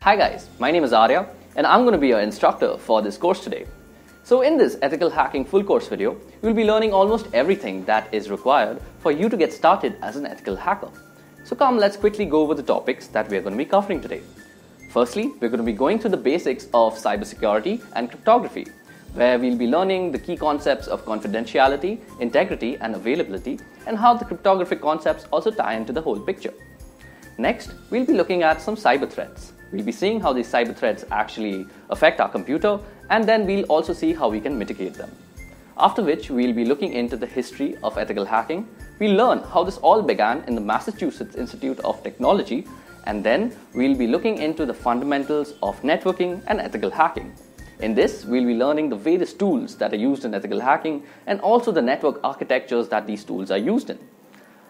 Hi guys, my name is Arya and I'm going to be your instructor for this course today. So in this ethical hacking full course video, you'll be learning almost everything that is required for you to get started as an ethical hacker. So come, let's quickly go over the topics that we are going to be covering today. Firstly, we're going to be going through the basics of cybersecurity and cryptography, where we'll be learning the key concepts of confidentiality, integrity and availability, and how the cryptographic concepts also tie into the whole picture. Next, we'll be looking at some cyber threats. We'll be seeing how these cyber threats actually affect our computer, and then we'll also see how we can mitigate them. After which, we'll be looking into the history of ethical hacking. We'll learn how this all began in the Massachusetts Institute of Technology, and then we'll be looking into the fundamentals of networking and ethical hacking. In this, we'll be learning the various tools that are used in ethical hacking and also the network architectures that these tools are used in.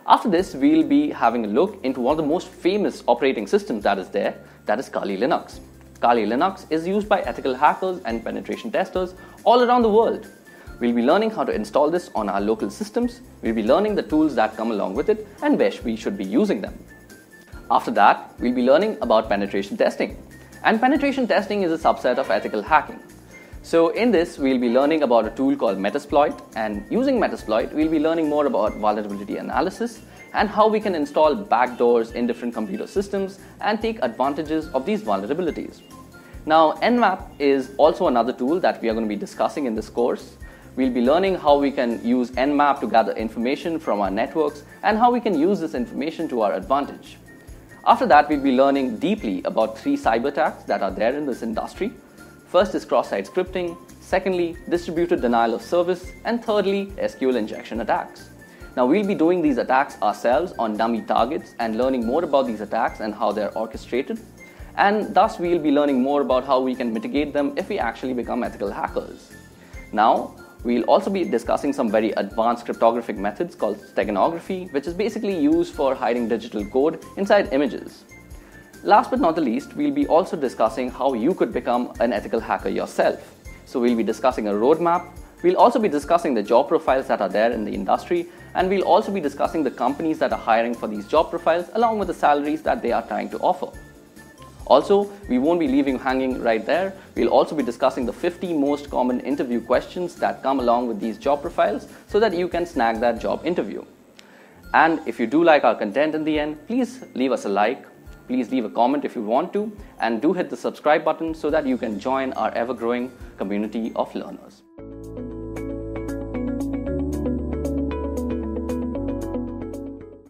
After this, we'll be having a look into one of the most famous operating systems that is there, that is Kali Linux. Kali Linux is used by ethical hackers and penetration testers all around the world. We'll be learning how to install this on our local systems, we'll be learning the tools that come along with it and where we should be using them. After that, we'll be learning about penetration testing. And penetration testing is a subset of ethical hacking. So in this, we'll be learning about a tool called Metasploit, and using Metasploit, we'll be learning more about vulnerability analysis and how we can install backdoors in different computer systems and take advantages of these vulnerabilities. Now, Nmap is also another tool that we are going to be discussing in this course. We'll be learning how we can use Nmap to gather information from our networks and how we can use this information to our advantage. After that, we'll be learning deeply about 3 cyber attacks that are there in this industry. First is cross-site scripting, secondly, distributed denial of service, and thirdly, SQL injection attacks. Now, we'll be doing these attacks ourselves on dummy targets and learning more about these attacks and how they're orchestrated. And thus, we'll be learning more about how we can mitigate them if we actually become ethical hackers. Now, we'll also be discussing some very advanced cryptographic methods called steganography, which is basically used for hiding digital code inside images. Last but not the least, we'll be also discussing how you could become an ethical hacker yourself. So we'll be discussing a roadmap, we'll also be discussing the job profiles that are there in the industry, and we'll also be discussing the companies that are hiring for these job profiles along with the salaries that they are trying to offer. Also, we won't be leaving you hanging right there. We'll also be discussing the 50 most common interview questions that come along with these job profiles so that you can snag that job interview. And if you do like our content in the end, please leave us a like. Please leave a comment if you want to, and do hit the subscribe button so that you can join our ever-growing community of learners.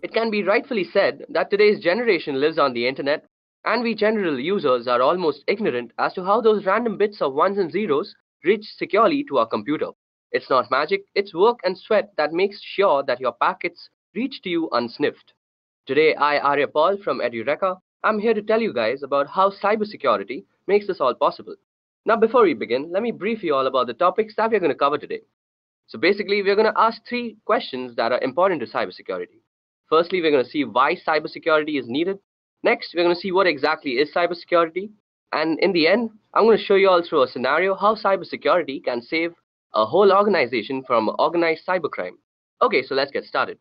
It can be rightfully said that today's generation lives on the internet, and we general users are almost ignorant as to how those random bits of ones and zeros reach securely to our computer. It's not magic, it's work and sweat that makes sure that your packets reach to you unsniffed. Today, I, Arya Paul from Edureka, I'm here to tell you guys about how cybersecurity makes this all possible. Now, before we begin, let me brief you all about the topics that we're going to cover today. So basically, we're going to ask 3 questions that are important to cybersecurity. Firstly, we're going to see why cybersecurity is needed. Next, we're going to see what exactly is cybersecurity. And in the end, I'm going to show you all through a scenario how cybersecurity can save a whole organization from organized cybercrime. Okay, so let's get started.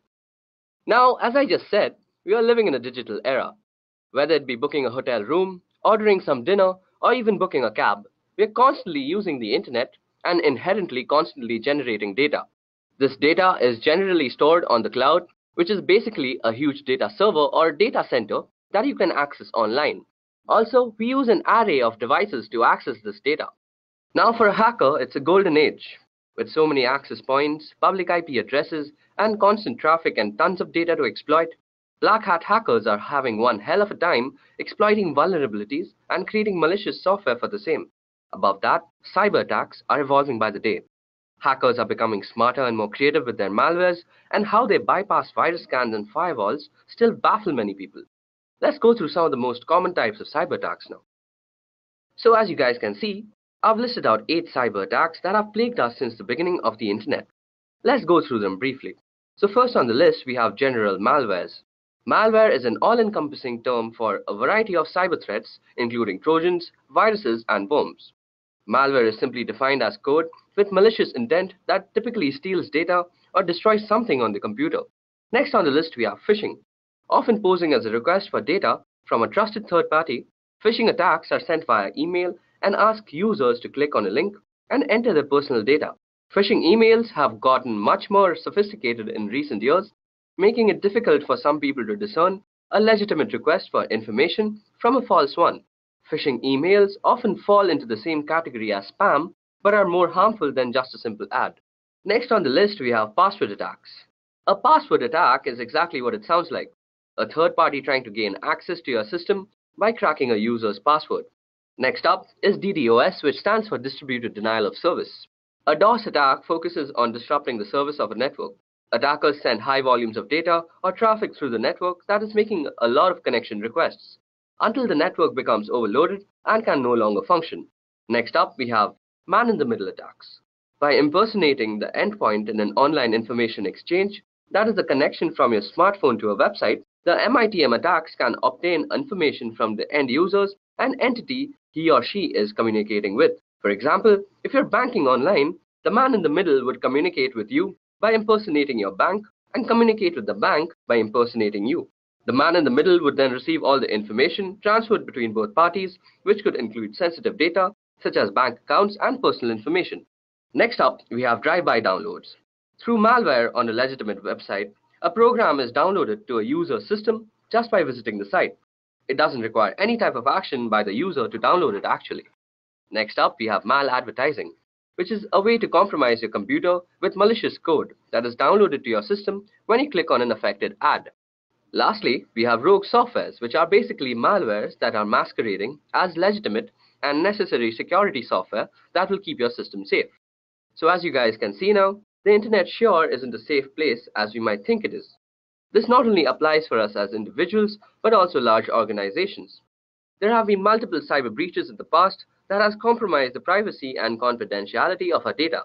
Now, as I just said, we are living in a digital era. Whether it be booking a hotel room, ordering some dinner, or even booking a cab, we are constantly using the internet and inherently constantly generating data. This data is generally stored on the cloud, which is basically a huge data server or data center that you can access online. Also, we use an array of devices to access this data. Now, for a hacker, it's a golden age. With so many access points, public IP addresses, and constant traffic and tons of data to exploit, black hat hackers are having one hell of a time exploiting vulnerabilities and creating malicious software for the same. Above that, cyber attacks are evolving by the day. Hackers are becoming smarter and more creative with their malwares, and how they bypass virus scans and firewalls still baffle many people. Let's go through some of the most common types of cyber attacks now. So as you guys can see, I've listed out 8 cyber attacks that have plagued us since the beginning of the internet. Let's go through them briefly. So first on the list, we have general malwares. Malware is an all-encompassing term for a variety of cyber threats, including trojans, viruses, and worms. Malware is simply defined as code with malicious intent that typically steals data or destroys something on the computer. Next on the list, we have phishing, often posing as a request for data from a trusted third party Phishing attacks are sent via email and ask users to click on a link and enter their personal data. Phishing emails have gotten much more sophisticated in recent years, making it difficult for some people to discern a legitimate request for information from a false one. Phishing emails often fall into the same category as spam, but are more harmful than just a simple ad. Next on the list, we have password attacks. A password attack is exactly what it sounds like: a third party trying to gain access to your system by cracking a user's password. Next up is DDoS, which stands for Distributed Denial of Service. A DOS attack focuses on disrupting the service of a network. Attackers send high volumes of data or traffic through the network that is making a lot of connection requests, until the network becomes overloaded and can no longer function. Next up, we have man-in-the-middle attacks. By impersonating the endpoint in an online information exchange, that is the connection from your smartphone to a website, the MITM attacks can obtain information from the end users and entity he or she is communicating with. For example, if you're banking online, the man in the middle would communicate with you by impersonating your bank and communicate with the bank by impersonating you. The man in the middle would then receive all the information transferred between both parties, which could include sensitive data such as bank accounts and personal information. Next up, we have drive-by downloads. Through malware on a legitimate website, a program is downloaded to a user's system just by visiting the site. It doesn't require any type of action by the user to download it actually. Next up, we have maladvertising, which is a way to compromise your computer with malicious code that is downloaded to your system when you click on an affected ad. Lastly, we have rogue softwares, which are basically malwares that are masquerading as legitimate and necessary security software that will keep your system safe. So as you guys can see now, the internet sure isn't a safe place as we might think it is. This not only applies for us as individuals, but also large organizations. There have been multiple cyber breaches in the past that has compromised the privacy and confidentiality of our data.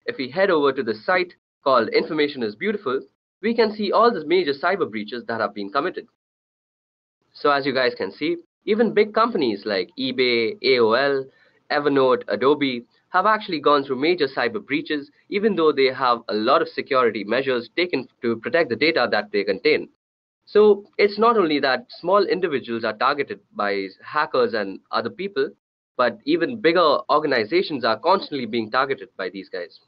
If we head over to this site called Information is Beautiful, we can see all the major cyber breaches that have been committed. So as you guys can see, even big companies like eBay, AOL, Evernote, Adobe have actually gone through major cyber breaches, even though they have a lot of security measures taken to protect the data that they contain. So it's not only that small individuals are targeted by hackers and other people, but even bigger organizations are constantly being targeted by these guys.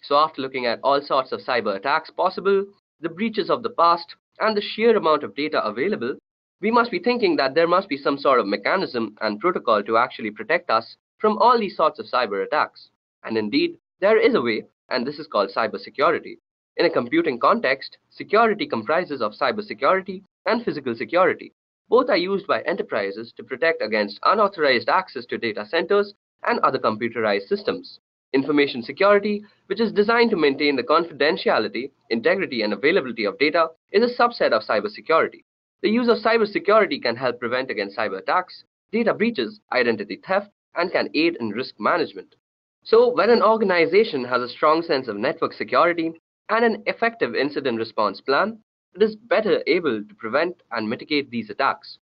So after looking at all sorts of cyber attacks possible, the breaches of the past, and the sheer amount of data available, we must be thinking that there must be some sort of mechanism and protocol to actually protect us from all these sorts of cyber attacks. And indeed, there is a way, and this is called cybersecurity. In a computing context, security comprises of cybersecurity and physical security. Both are used by enterprises to protect against unauthorized access to data centers and other computerized systems. Information security, which is designed to maintain the confidentiality, integrity, and availability of data, is a subset of cybersecurity. The use of cybersecurity can help prevent against cyber attacks, data breaches, identity theft, and can aid in risk management. So when an organization has a strong sense of network security and an effective incident response plan, it is better able to prevent and mitigate these attacks.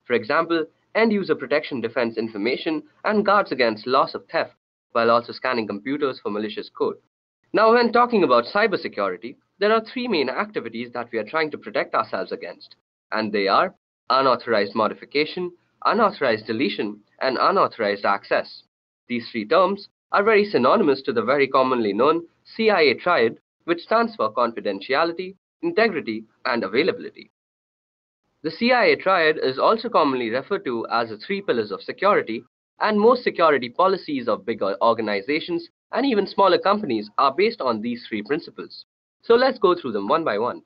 For example, end-user protection defends information and guards against loss of theft, while also scanning computers for malicious code. Now, when talking about cybersecurity, there are three main activities that we are trying to protect ourselves against, and they are unauthorized modification, unauthorized deletion, and unauthorized access. These three terms are very synonymous to the very commonly known CIA triad, which stands for confidentiality, integrity, and availability. The CIA triad is also commonly referred to as the three pillars of security, and most security policies of bigger organizations and even smaller companies are based on these three principles. So let's go through them one by one.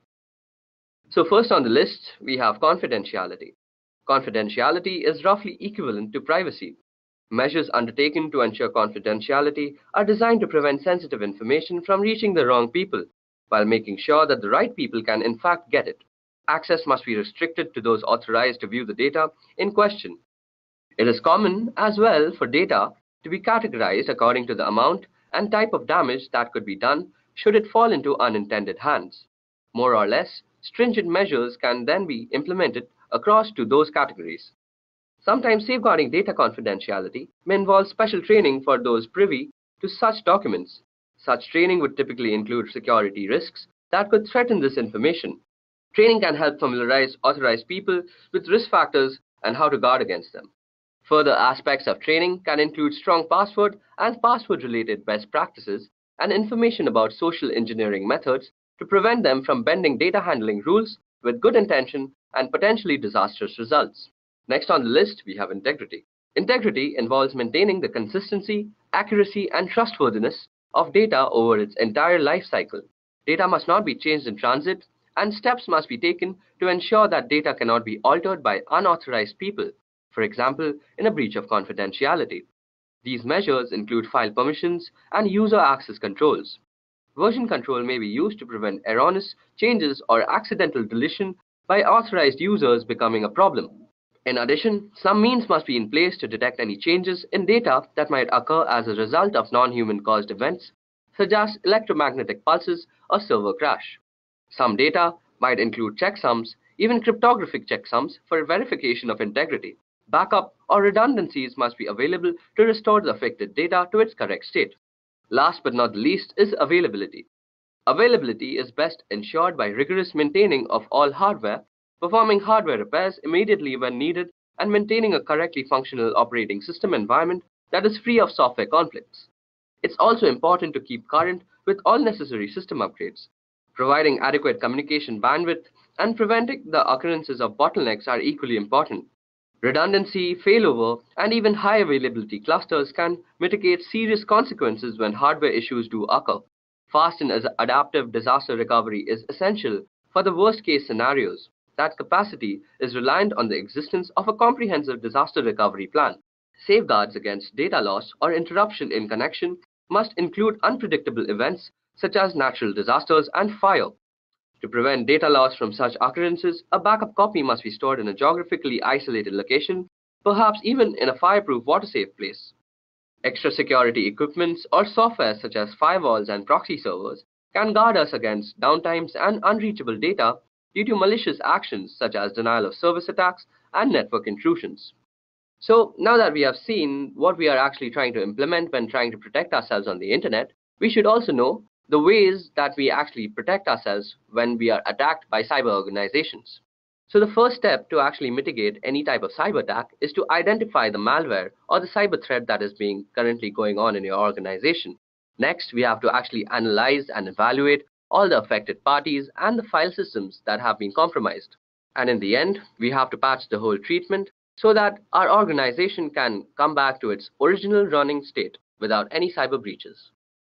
So first on the list, we have confidentiality. Confidentiality is roughly equivalent to privacy. Measures undertaken to ensure confidentiality are designed to prevent sensitive information from reaching the wrong people, while making sure that the right people can in fact get it. Access must be restricted to those authorized to view the data in question. It is common as well for data to be categorized according to the amount and type of damage that could be done should it fall into unintended hands. More or less, stringent measures can then be implemented across to those categories. Sometimes safeguarding data confidentiality may involve special training for those privy to such documents. Such training would typically include security risks that could threaten this information. Training can help familiarize authorized people with risk factors and how to guard against them. Further aspects of training can include strong password and password-related best practices and information about social engineering methods to prevent them from bending data handling rules with good intention and potentially disastrous results. Next on the list, we have integrity. Integrity involves maintaining the consistency, accuracy, and trustworthiness of data over its entire life cycle. Data must not be changed in transit, and steps must be taken to ensure that data cannot be altered by unauthorized people, for example, in a breach of confidentiality. These measures include file permissions and user access controls. Version control may be used to prevent erroneous changes or accidental deletion by authorized users becoming a problem. In addition, some means must be in place to detect any changes in data that might occur as a result of non-human caused events, such as electromagnetic pulses or server crash. Some data might include checksums, even cryptographic checksums for verification of integrity. Backup or redundancies must be available to restore the affected data to its correct state. Last but not the least is availability. Availability is best ensured by rigorous maintaining of all hardware, performing hardware repairs immediately when needed, and maintaining a correctly functional operating system environment that is free of software conflicts. It's also important to keep current with all necessary system upgrades. Providing adequate communication bandwidth and preventing the occurrences of bottlenecks are equally important. Redundancy, failover, and even high availability clusters can mitigate serious consequences when hardware issues do occur. Fast and adaptive disaster recovery is essential for the worst-case scenarios. That capacity is reliant on the existence of a comprehensive disaster recovery plan. Safeguards against data loss or interruption in connection must include unpredictable events such as natural disasters and fire. To prevent data loss from such occurrences, a backup copy must be stored in a geographically isolated location, perhaps even in a fireproof water-safe place. Extra security equipments or software such as firewalls and proxy servers can guard us against downtimes and unreachable data due to malicious actions such as denial of service attacks and network intrusions. So now that we have seen what we are actually trying to implement when trying to protect ourselves on the internet, we should also know the ways that we actually protect ourselves when we are attacked by cyber organizations. So the first step to actually mitigate any type of cyber attack is to identify the malware or the cyber threat that is being currently going on in your organization. Next, we have to actually analyze and evaluate all the affected parties and the file systems that have been compromised. And in the end, we have to patch the whole treatment so that our organization can come back to its original running state without any cyber breaches.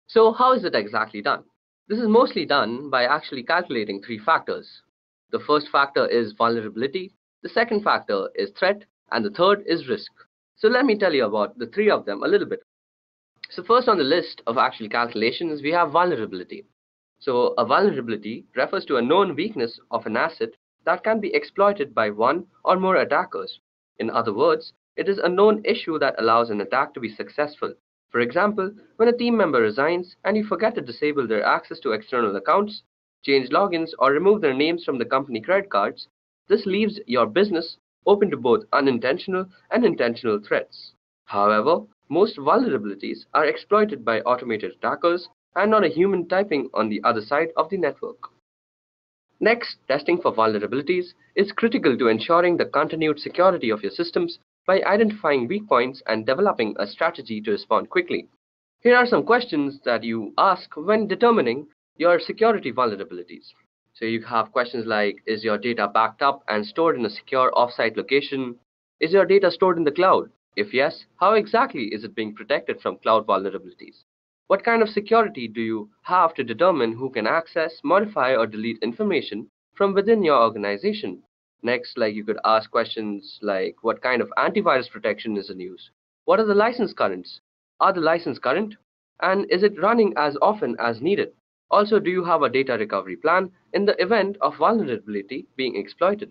So how is it exactly done? This is mostly done by actually calculating three factors. The first factor is vulnerability, the second factor is threat, and the third is risk. So let me tell you about the three of them a little bit. So first on the list of actual calculations, we have vulnerability. So a vulnerability refers to a known weakness of an asset that can be exploited by one or more attackers. In other words, it is a known issue that allows an attack to be successful. For example, when a team member resigns and you forget to disable their access to external accounts, change logins, or remove their names from the company credit cards, this leaves your business open to both unintentional and intentional threats. However, most vulnerabilities are exploited by automated attackers and not a human typing on the other side of the network. Next, testing for vulnerabilities is critical to ensuring the continued security of your systems by identifying weak points and developing a strategy to respond quickly. Here are some questions that you ask when determining your security vulnerabilities. So you have questions like, is your data backed up and stored in a secure offsite location? Is your data stored in the cloud? If yes, how exactly is it being protected from cloud vulnerabilities? What kind of security do you have to determine who can access, modify, or delete information from within your organization? Next, you could ask questions like, what kind of antivirus protection is in use? What are the license currents? Are the license current? And is it running as often as needed? Also, do you have a data recovery plan in the event of vulnerability being exploited?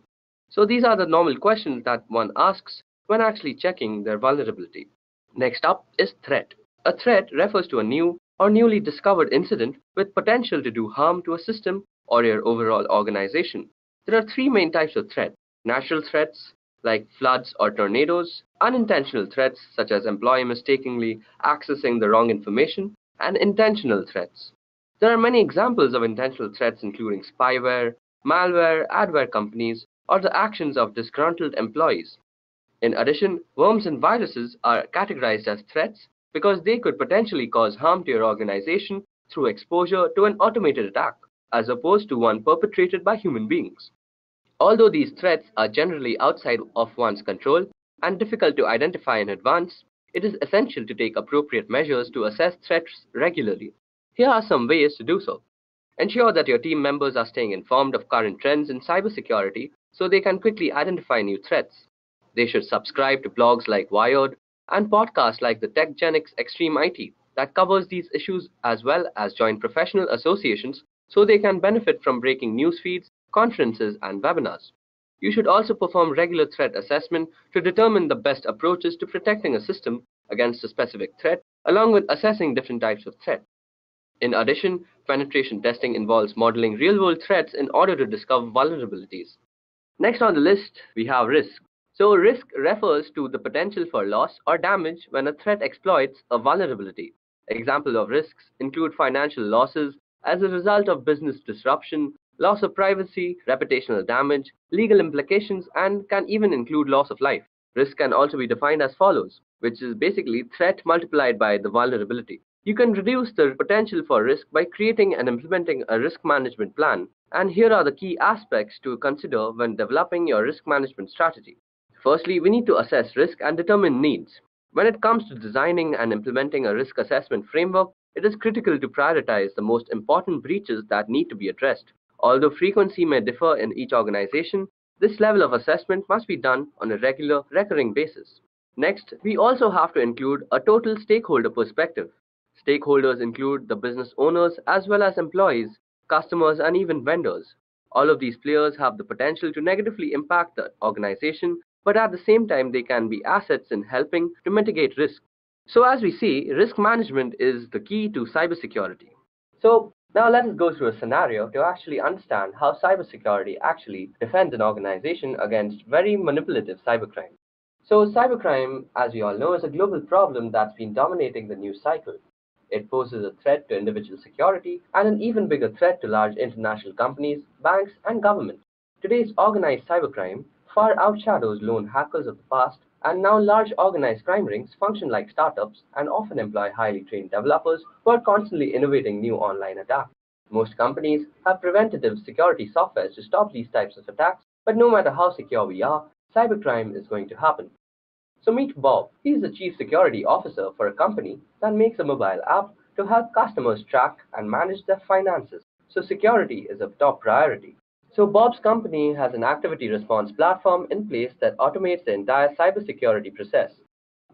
So these are the normal questions that one asks when actually checking their vulnerability. Next up is threat. A threat refers to a new or newly discovered incident with potential to do harm to a system or your overall organization. There are three main types of threat: natural threats like floods or tornadoes, unintentional threats such as employee mistakenly accessing the wrong information, and intentional threats. There are many examples of intentional threats including spyware, malware, adware companies, or the actions of disgruntled employees. In addition, worms and viruses are categorized as threats because they could potentially cause harm to your organization through exposure to an automated attack, as opposed to one perpetrated by human beings. Although these threats are generally outside of one's control and difficult to identify in advance, it is essential to take appropriate measures to assess threats regularly. Here are some ways to do so. Ensure that your team members are staying informed of current trends in cybersecurity so they can quickly identify new threats. They should subscribe to blogs like Wired and podcasts like the TechGenics Extreme IT that covers these issues, as well as join professional associations so they can benefit from breaking news feeds, conferences, and webinars. You should also perform regular threat assessment to determine the best approaches to protecting a system against a specific threat, along with assessing different types of threat. In addition, penetration testing involves modeling real-world threats in order to discover vulnerabilities. Next on the list, we have risk. So risk refers to the potential for loss or damage when a threat exploits a vulnerability. Examples of risks include financial losses as a result of business disruption, loss of privacy, reputational damage, legal implications, and can even include loss of life. Risk can also be defined as follows, which is basically threat multiplied by the vulnerability. You can reduce the potential for risk by creating and implementing a risk management plan, and here are the key aspects to consider when developing your risk management strategy. Firstly, we need to assess risk and determine needs. When it comes to designing and implementing a risk assessment framework, it is critical to prioritize the most important breaches that need to be addressed. Although frequency may differ in each organization, this level of assessment must be done on a regular, recurring basis. Next, we also have to include a total stakeholder perspective. Stakeholders include the business owners as well as employees, customers, and even vendors. All of these players have the potential to negatively impact the organization, but at the same time they can be assets in helping to mitigate risk. So as we see, risk management is the key to cybersecurity. So now let us go through a scenario to actually understand how cybersecurity actually defends an organization against very manipulative cybercrime. So cybercrime, as we all know, is a global problem that's been dominating the news cycle. It poses a threat to individual security and an even bigger threat to large international companies, banks, and governments. Today's organized cybercrime far outshadows lone hackers of the past, and now large organized crime rings function like startups and often employ highly trained developers who are constantly innovating new online attacks. Most companies have preventative security software to stop these types of attacks, but no matter how secure we are, cybercrime is going to happen. So meet Bob. He is the chief security officer for a company that makes a mobile app to help customers track and manage their finances. So security is a top priority. So Bob's company has an activity response platform in place that automates the entire cybersecurity process.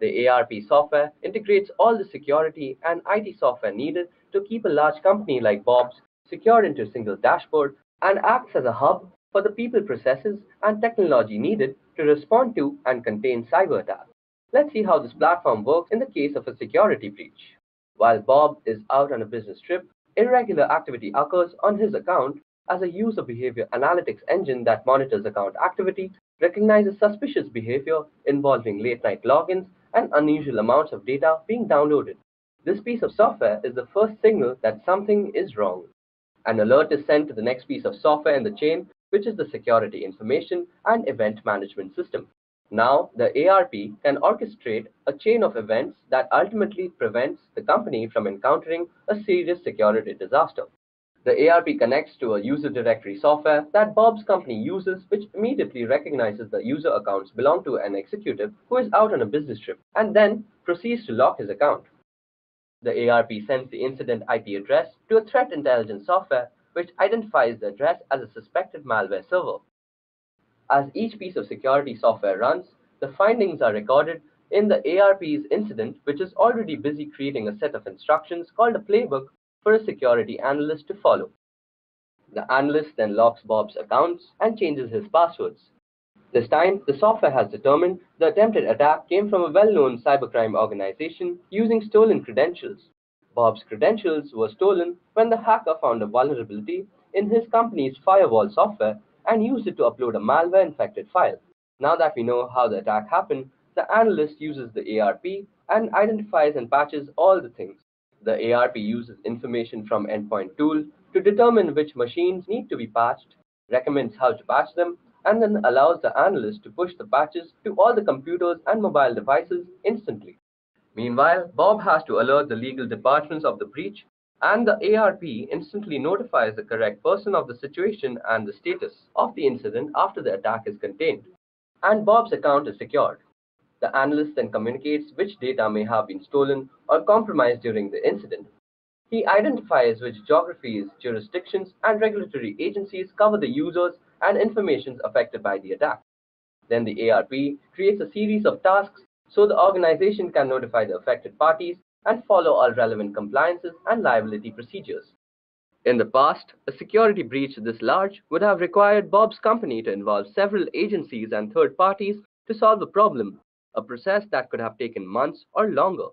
The ARP software integrates all the security and IT software needed to keep a large company like Bob's secured into a single dashboard and acts as a hub for the people, processes, and technology needed to respond to and contain cyber attacks. Let's see how this platform works in the case of a security breach. While Bob is out on a business trip, irregular activity occurs on his account as a user behavior analytics engine that monitors account activity, recognizes suspicious behavior involving late-night logins and unusual amounts of data being downloaded. This piece of software is the first signal that something is wrong. An alert is sent to the next piece of software in the chain, which is the security information and event management system. Now, the ARP can orchestrate a chain of events that ultimately prevents the company from encountering a serious security disaster. The ARP connects to a user directory software that Bob's company uses, which immediately recognizes the user accounts belong to an executive who is out on a business trip and then proceeds to lock his account. The ARP sends the incident IP address to a threat intelligence software which identifies the address as a suspected malware server. As each piece of security software runs, the findings are recorded in the ARP's incident, which is already busy creating a set of instructions called a playbook for a security analyst to follow. The analyst then locks Bob's accounts and changes his passwords. This time, the software has determined the attempted attack came from a well-known cybercrime organization using stolen credentials. Bob's credentials were stolen when the hacker found a vulnerability in his company's firewall software and used it to upload a malware-infected file. Now that we know how the attack happened, the analyst uses the ARP and identifies and patches all the things. The ARP uses information from Endpoint Tool to determine which machines need to be patched, recommends how to patch them, and then allows the analyst to push the patches to all the computers and mobile devices instantly. Meanwhile, Bob has to alert the legal departments of the breach, and the ARP instantly notifies the correct person of the situation and the status of the incident after the attack is contained. And Bob's account is secured. The analyst then communicates which data may have been stolen or compromised during the incident. He identifies which geographies, jurisdictions, and regulatory agencies cover the users and information affected by the attack. Then the ARP creates a series of tasks so the organization can notify the affected parties and follow all relevant compliances and liability procedures. In the past, a security breach this large would have required Bob's company to involve several agencies and third parties to solve the problem, a process that could have taken months or longer.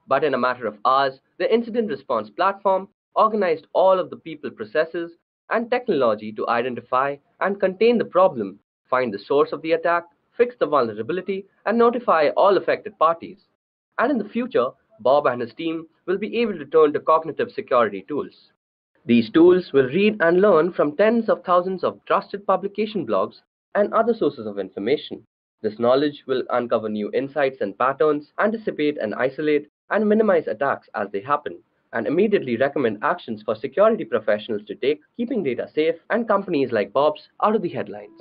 But in a matter of hours, the incident response platform organized all of the people, processes, and technology to identify and contain the problem, find the source of the attack, fix the vulnerability, and notify all affected parties. And in the future, Bob and his team will be able to turn to cognitive security tools. These tools will read and learn from tens of thousands of trusted publication blogs and other sources of information. This knowledge will uncover new insights and patterns, anticipate and isolate and minimize attacks as they happen, and immediately recommend actions for security professionals to take, keeping data safe and companies like Bob's out of the headlines.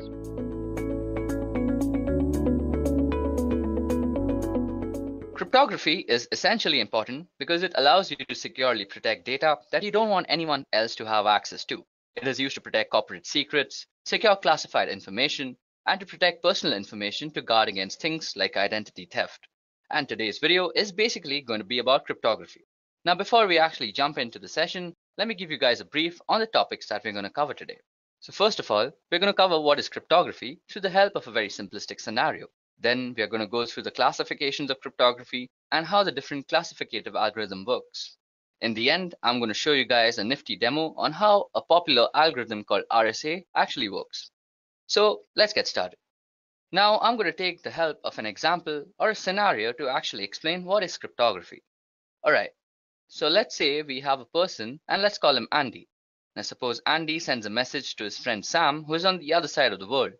Cryptography is essentially important because it allows you to securely protect data that you don't want anyone else to have access to. It is used to protect corporate secrets, secure classified information, and to protect personal information to guard against things like identity theft. And today's video is basically going to be about cryptography. Now, before we actually jump into the session, let me give you guys a brief on the topics that we're going to cover today. So first of all, we're going to cover what is cryptography through the help of a very simplistic scenario. Then we are going to go through the classifications of cryptography and how the different classificative algorithm works. In the end, I'm going to show you guys a nifty demo on how a popular algorithm called RSA actually works. So let's get started. Now I'm going to take the help of an example or a scenario to actually explain what is cryptography. Alright, so let's say we have a person and let's call him Andy. Now suppose Andy sends a message to his friend Sam who is on the other side of the world.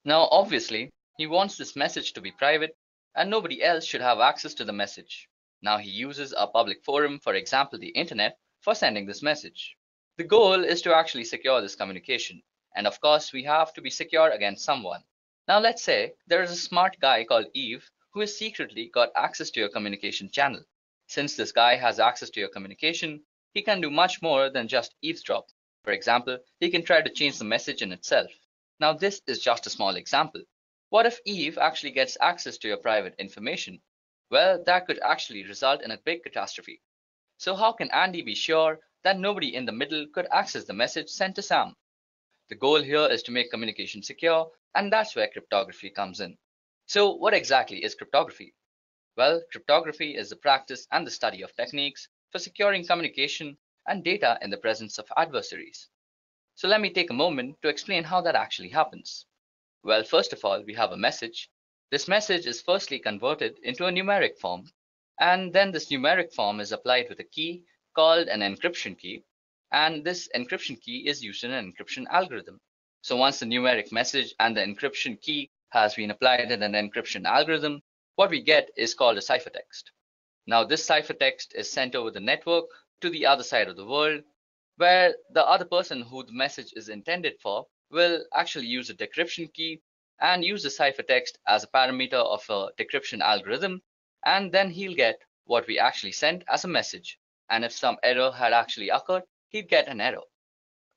Now obviously, he wants this message to be private and nobody else should have access to the message. Now he uses a public forum, for example the internet, for sending this message. The goal is to actually secure this communication, and of course we have to be secure against someone. Now let's say there is a smart guy called Eve who has secretly got access to your communication channel. Since this guy has access to your communication, he can do much more than just eavesdrop. For example, he can try to change the message in itself. Now this is just a small example. What if Eve actually gets access to your private information? Well, that could actually result in a big catastrophe. So how can Andy be sure that nobody in the middle could access the message sent to Sam? The goal here is to make communication secure, and that's where cryptography comes in. So what exactly is cryptography? Well, cryptography is the practice and the study of techniques for securing communication and data in the presence of adversaries. So let me take a moment to explain how that actually happens. Well, first of all, we have a message. This message is firstly converted into a numeric form, and then this numeric form is applied with a key called an encryption key, and this encryption key is used in an encryption algorithm. So once the numeric message and the encryption key has been applied in an encryption algorithm, what we get is called a ciphertext. Now this ciphertext is sent over the network to the other side of the world, where the other person who the message is intended for will actually use a decryption key and use the ciphertext as a parameter of a decryption algorithm, and then he'll get what we actually sent as a message. And if some error had actually occurred, he'd get an error.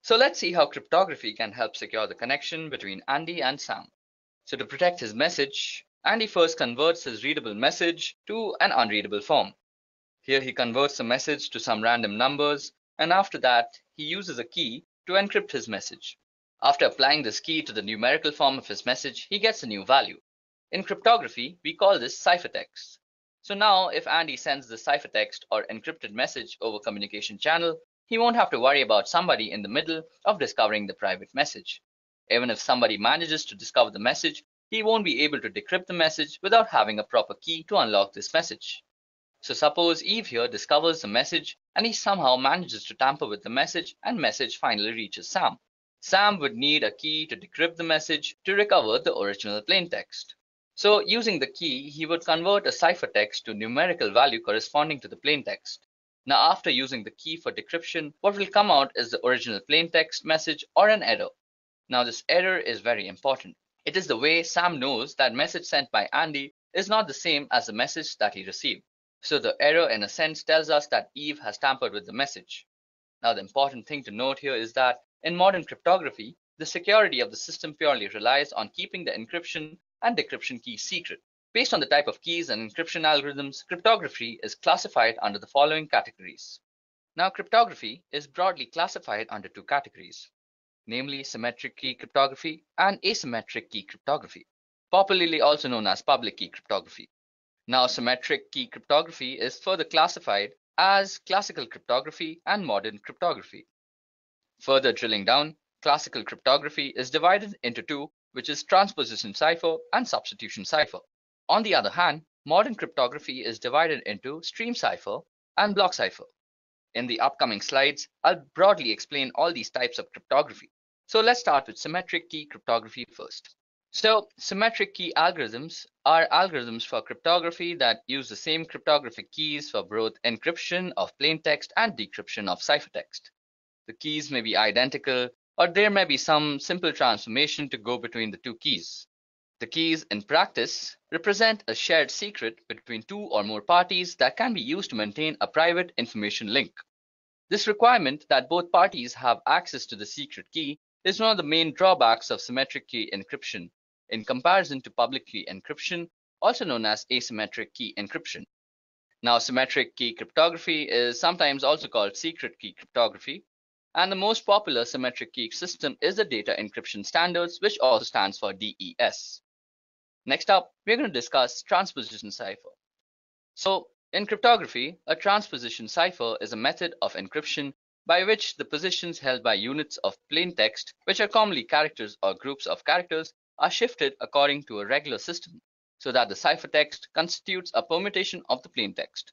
So let's see how cryptography can help secure the connection between Andy and Sam. So to protect his message, Andy first converts his readable message to an unreadable form. Here he converts the message to some random numbers, and after that he uses a key to encrypt his message. After applying this key to the numerical form of his message, he gets a new value. In cryptography, we call this ciphertext. So now if Andy sends the ciphertext or encrypted message over communication channel, he won't have to worry about somebody in the middle of discovering the private message. Even if somebody manages to discover the message, he won't be able to decrypt the message without having a proper key to unlock this message. So suppose Eve here discovers the message and he somehow manages to tamper with the message and message finally reaches Sam. Sam would need a key to decrypt the message to recover the original plaintext. So using the key, he would convert a ciphertext to numerical value corresponding to the plaintext. Now after using the key for decryption, what will come out is the original plaintext message or an error. Now this error is very important. It is the way Sam knows that message sent by Andy is not the same as the message that he received. So the error in a sense tells us that Eve has tampered with the message. Now the important thing to note here is that in modern cryptography, the security of the system purely relies on keeping the encryption and decryption keys secret. Based on the type of keys and encryption algorithms, cryptography is classified under the following categories. Now cryptography is broadly classified under two categories, namely symmetric key cryptography and asymmetric key cryptography, popularly also known as public key cryptography. Now symmetric key cryptography is further classified as classical cryptography and modern cryptography. Further drilling down, classical cryptography is divided into two, which is transposition cipher and substitution cipher. On the other hand, modern cryptography is divided into stream cipher and block cipher. In the upcoming slides, I'll broadly explain all these types of cryptography. So let's start with symmetric key cryptography first. So symmetric key algorithms are algorithms for cryptography that use the same cryptographic keys for both encryption of plaintext and decryption of ciphertext. The keys may be identical, or there may be some simple transformation to go between the two keys. The keys in practice represent a shared secret between two or more parties that can be used to maintain a private information link. This requirement that both parties have access to the secret key is one of the main drawbacks of symmetric key encryption in comparison to public key encryption, also known as asymmetric key encryption. Now, symmetric key cryptography is sometimes also called secret key cryptography, and the most popular symmetric key system is the Data Encryption Standards, which also stands for DES. Next up, we're going to discuss transposition cipher. So, in cryptography, a transposition cipher is a method of encryption by which the positions held by units of plaintext, which are commonly characters or groups of characters, are shifted according to a regular system, so that the ciphertext constitutes a permutation of the plaintext.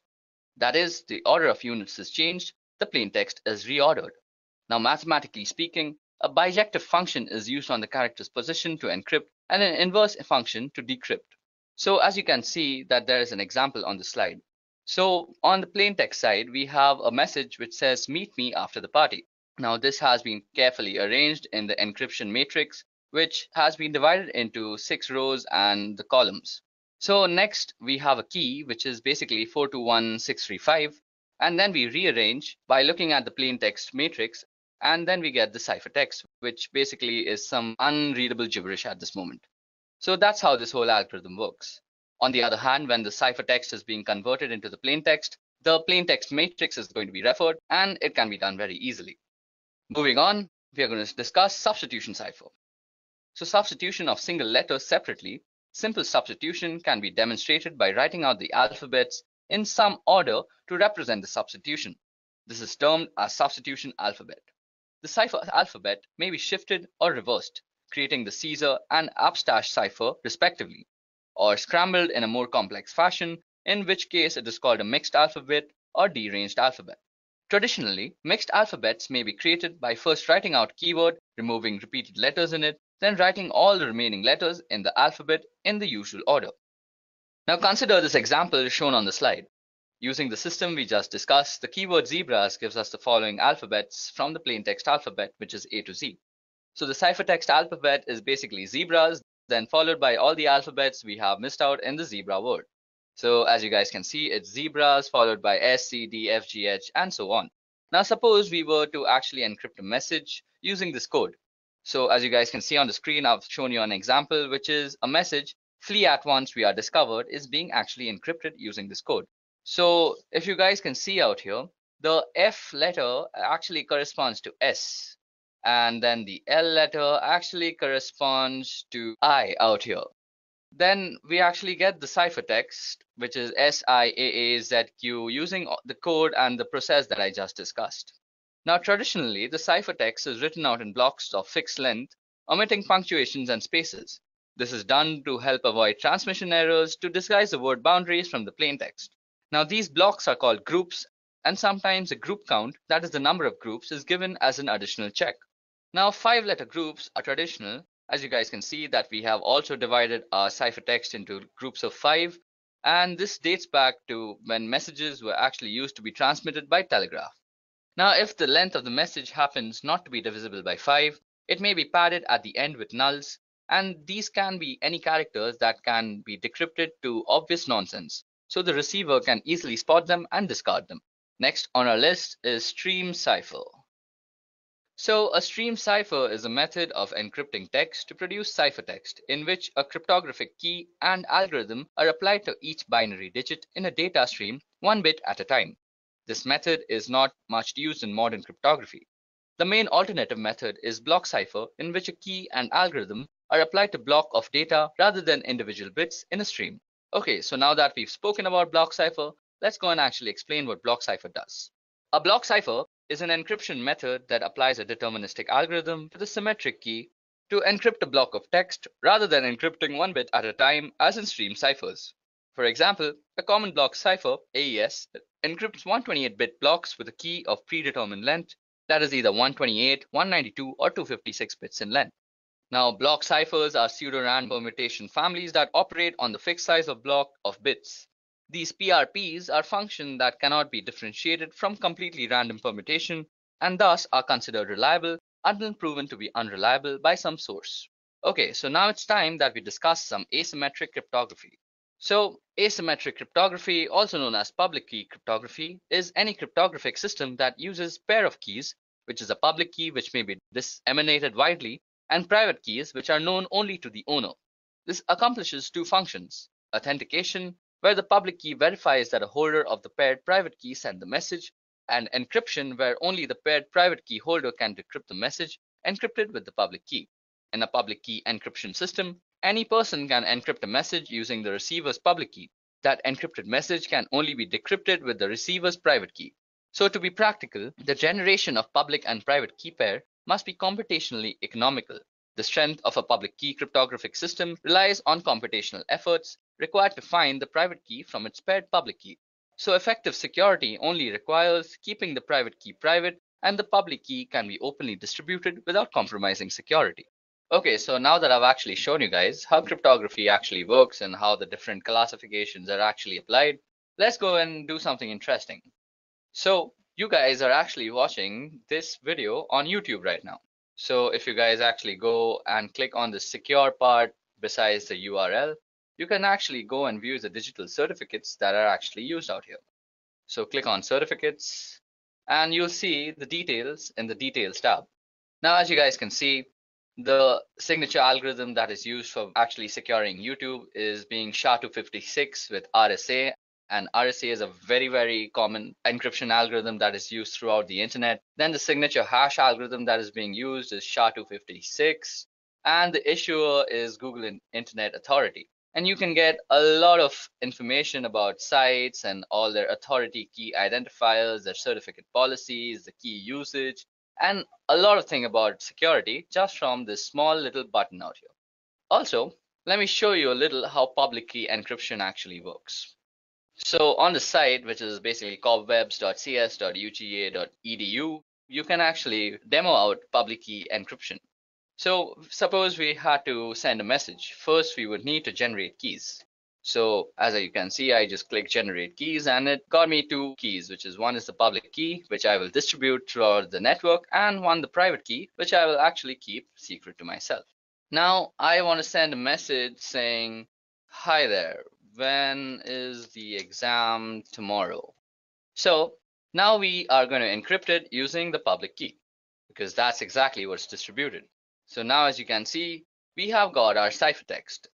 That is, the order of units is changed, the plaintext is reordered. Now, mathematically speaking, a bijective function is used on the character's position to encrypt and an inverse function to decrypt. So as you can see that there is an example on the slide. So on the plaintext side, we have a message which says, "Meet me after the party." Now this has been carefully arranged in the encryption matrix, which has been divided into 6 rows and the columns. So next we have a key, which is basically 421635, and then we rearrange by looking at the plaintext matrix, and then we get the ciphertext, which basically is some unreadable gibberish at this moment. So that's how this whole algorithm works. On the other hand, when the ciphertext is being converted into the plaintext, the plaintext matrix is going to be referred, and it can be done very easily. Moving on, we are going to discuss substitution cipher. So substitution of single letters separately, simple substitution can be demonstrated by writing out the alphabets in some order to represent the substitution. This is termed as substitution alphabet. The cipher alphabet may be shifted or reversed, creating the Caesar and Abstash cipher respectively, or scrambled in a more complex fashion, in which case it is called a mixed alphabet or deranged alphabet. Traditionally, mixed alphabets may be created by first writing out keyword, removing repeated letters in it, then writing all the remaining letters in the alphabet in the usual order. Now consider this example shown on the slide. Using the system we just discussed, the keyword zebras gives us the following alphabets from the plaintext alphabet, which is A to Z. So the ciphertext alphabet is basically zebras, then followed by all the alphabets we have missed out in the zebra word. So as you guys can see, it's zebras followed by S, C, D, F, G, H, and so on. Now suppose we were to actually encrypt a message using this code. So as you guys can see on the screen, I've shown you an example, which is a message, "Flee at once, we are discovered," is being actually encrypted using this code. So if you guys can see out here, the F letter actually corresponds to S, and then the L letter actually corresponds to I out here. Then we actually get the ciphertext, which is SIAAZQ, using the code and the process that I just discussed. Now traditionally, the ciphertext is written out in blocks of fixed length, omitting punctuations and spaces. This is done to help avoid transmission errors to disguise the word boundaries from the plaintext. Now these blocks are called groups, and sometimes a group count, that is the number of groups, is given as an additional check. Now, 5-letter groups are traditional. As you guys can see that we have also divided our ciphertext into groups of 5, and this dates back to when messages were actually used to be transmitted by telegraph. Now, if the length of the message happens not to be divisible by 5, it may be padded at the end with nulls, and these can be any characters that can be decrypted to obvious nonsense, so the receiver can easily spot them and discard them. Next on our list is stream cipher. So a stream cipher is a method of encrypting text to produce ciphertext in which a cryptographic key and algorithm are applied to each binary digit in a data stream 1 bit at a time. This method is not much used in modern cryptography. The main alternative method is block cipher, in which a key and algorithm are applied to block of data rather than individual bits in a stream. Okay, so now that we've spoken about block cipher, let's go and actually explain what block cipher does. A block cipher is an encryption method that applies a deterministic algorithm to the symmetric key to encrypt a block of text rather than encrypting 1 bit at a time as in stream ciphers. For example, a common block cipher, AES, encrypts 128-bit blocks with a key of predetermined length that is either 128, 192, or 256 bits in length. Now, block ciphers are pseudo-random permutation families that operate on the fixed size of block of bits. These PRPs are functions that cannot be differentiated from completely random permutation and thus are considered reliable until proven to be unreliable by some source. Okay, so now it's time that we discuss some asymmetric cryptography. So, asymmetric cryptography, also known as public key cryptography, is any cryptographic system that uses pair of keys, which is a public key which may be disseminated widely, and private keys which are known only to the owner. This accomplishes two functions: authentication, where the public key verifies that a holder of the paired private key sent the message, and encryption, where only the paired private key holder can decrypt the message encrypted with the public key. In a public key encryption system, any person can encrypt a message using the receiver's public key. That encrypted message can only be decrypted with the receiver's private key. So to be practical, the generation of public and private key pair must be computationally economical. The strength of a public key cryptographic system relies on computational efforts required to find the private key from its paired public key. So effective security only requires keeping the private key private, and the public key can be openly distributed without compromising security. Okay, so now that I've actually shown you guys how cryptography actually works and how the different classifications are actually applied, let's go and do something interesting. So you guys are actually watching this video on YouTube right now. So if you guys actually go and click on the secure part besides the URL, you can actually go and view the digital certificates that are actually used out here. So click on certificates and you'll see the details in the details tab. Now, as you guys can see, the signature algorithm that is used for actually securing YouTube is being SHA-256 with RSA. And RSA is a very, very common encryption algorithm that is used throughout the internet. Then the signature hash algorithm that is being used is SHA-256. And the issuer is Google Internet Authority. And you can get a lot of information about sites and all their authority key identifiers, their certificate policies, the key usage, and a lot of things about security just from this small little button out here. Also, let me show you a little how public key encryption actually works. So on the site, which is basically cobwebs.cs.uga.edu, you can actually demo out public key encryption. So suppose we had to send a message. First, we would need to generate keys. So as you can see, I just clicked generate keys and it got me two keys, which is one is the public key, which I will distribute throughout the network, and one the private key, which I will actually keep secret to myself. Now I want to send a message saying, "Hi there. When is the exam tomorrow?" So now we are going to encrypt it using the public key because that's exactly what's distributed. So now as you can see, we have got our ciphertext.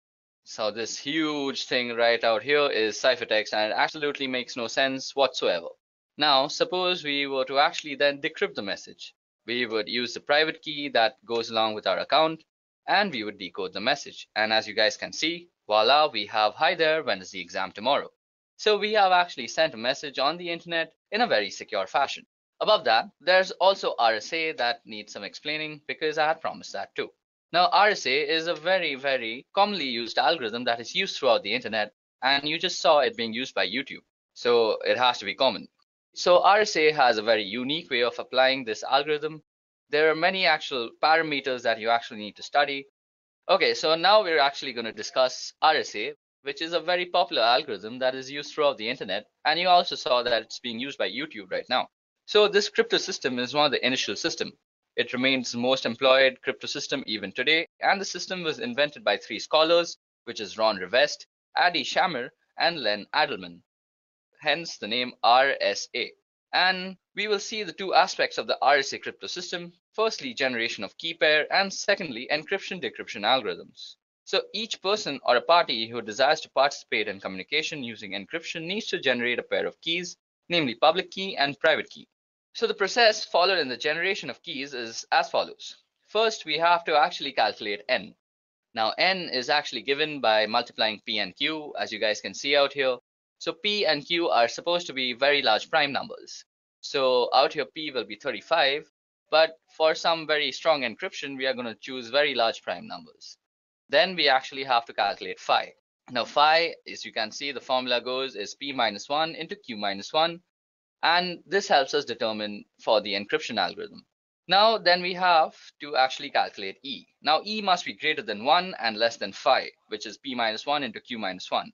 So this huge thing right out here is ciphertext, and it absolutely makes no sense whatsoever. Now suppose we were to actually then decrypt the message. We would use the private key that goes along with our account, and we would decode the message. And as you guys can see, voila, we have, "Hi there, when is the exam tomorrow?" So we have actually sent a message on the internet in a very secure fashion. Above that, there's also RSA that needs some explaining because I had promised that too. Now, RSA is a very, very commonly used algorithm that is used throughout the internet, and you just saw it being used by YouTube. So it has to be common. So RSA has a very unique way of applying this algorithm. There are many actual parameters that you actually need to study. Okay, so now we're actually going to discuss RSA, which is a very popular algorithm that is used throughout the internet. And you also saw that it's being used by YouTube right now. So this crypto system is one of the initial system. It remains the most employed crypto system even today. And the system was invented by three scholars, which is Ron Rivest, Adi Shamir, and Len Adelman. Hence the name RSA. And we will see the two aspects of the RSA crypto system. Firstly, generation of key pair, and secondly, encryption-decryption algorithms. So each person or a party who desires to participate in communication using encryption needs to generate a pair of keys, namely public key and private key. So the process followed in the generation of keys is as follows. First, we have to actually calculate n. Now n is actually given by multiplying p and q, as you guys can see out here. So p and q are supposed to be very large prime numbers. So out here p will be 35, but for some very strong encryption, we are going to choose very large prime numbers. Then we actually have to calculate phi. Now phi, as you can see, the formula goes is p minus 1 into q minus 1. And this helps us determine for the encryption algorithm. Now then we have to actually calculate E. Now E must be greater than 1 and less than phi, which is p minus 1 into q minus 1.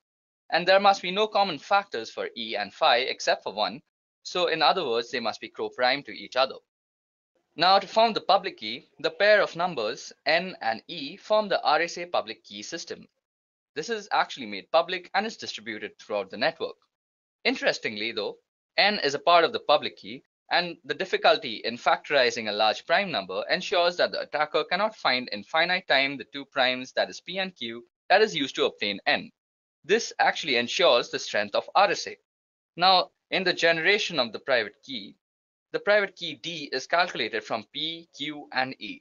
And there must be no common factors for E and phi except for 1. So in other words, they must be co-prime to each other. Now to form the public key, the pair of numbers n and E form the RSA public key system. This is actually made public and is distributed throughout the network. Interestingly though, n is a part of the public key, and the difficulty in factorizing a large prime number ensures that the attacker cannot find in finite time the two primes, that is p and q, that is used to obtain n. This actually ensures the strength of RSA. Now, in the generation of the private key d is calculated from p, q, and e.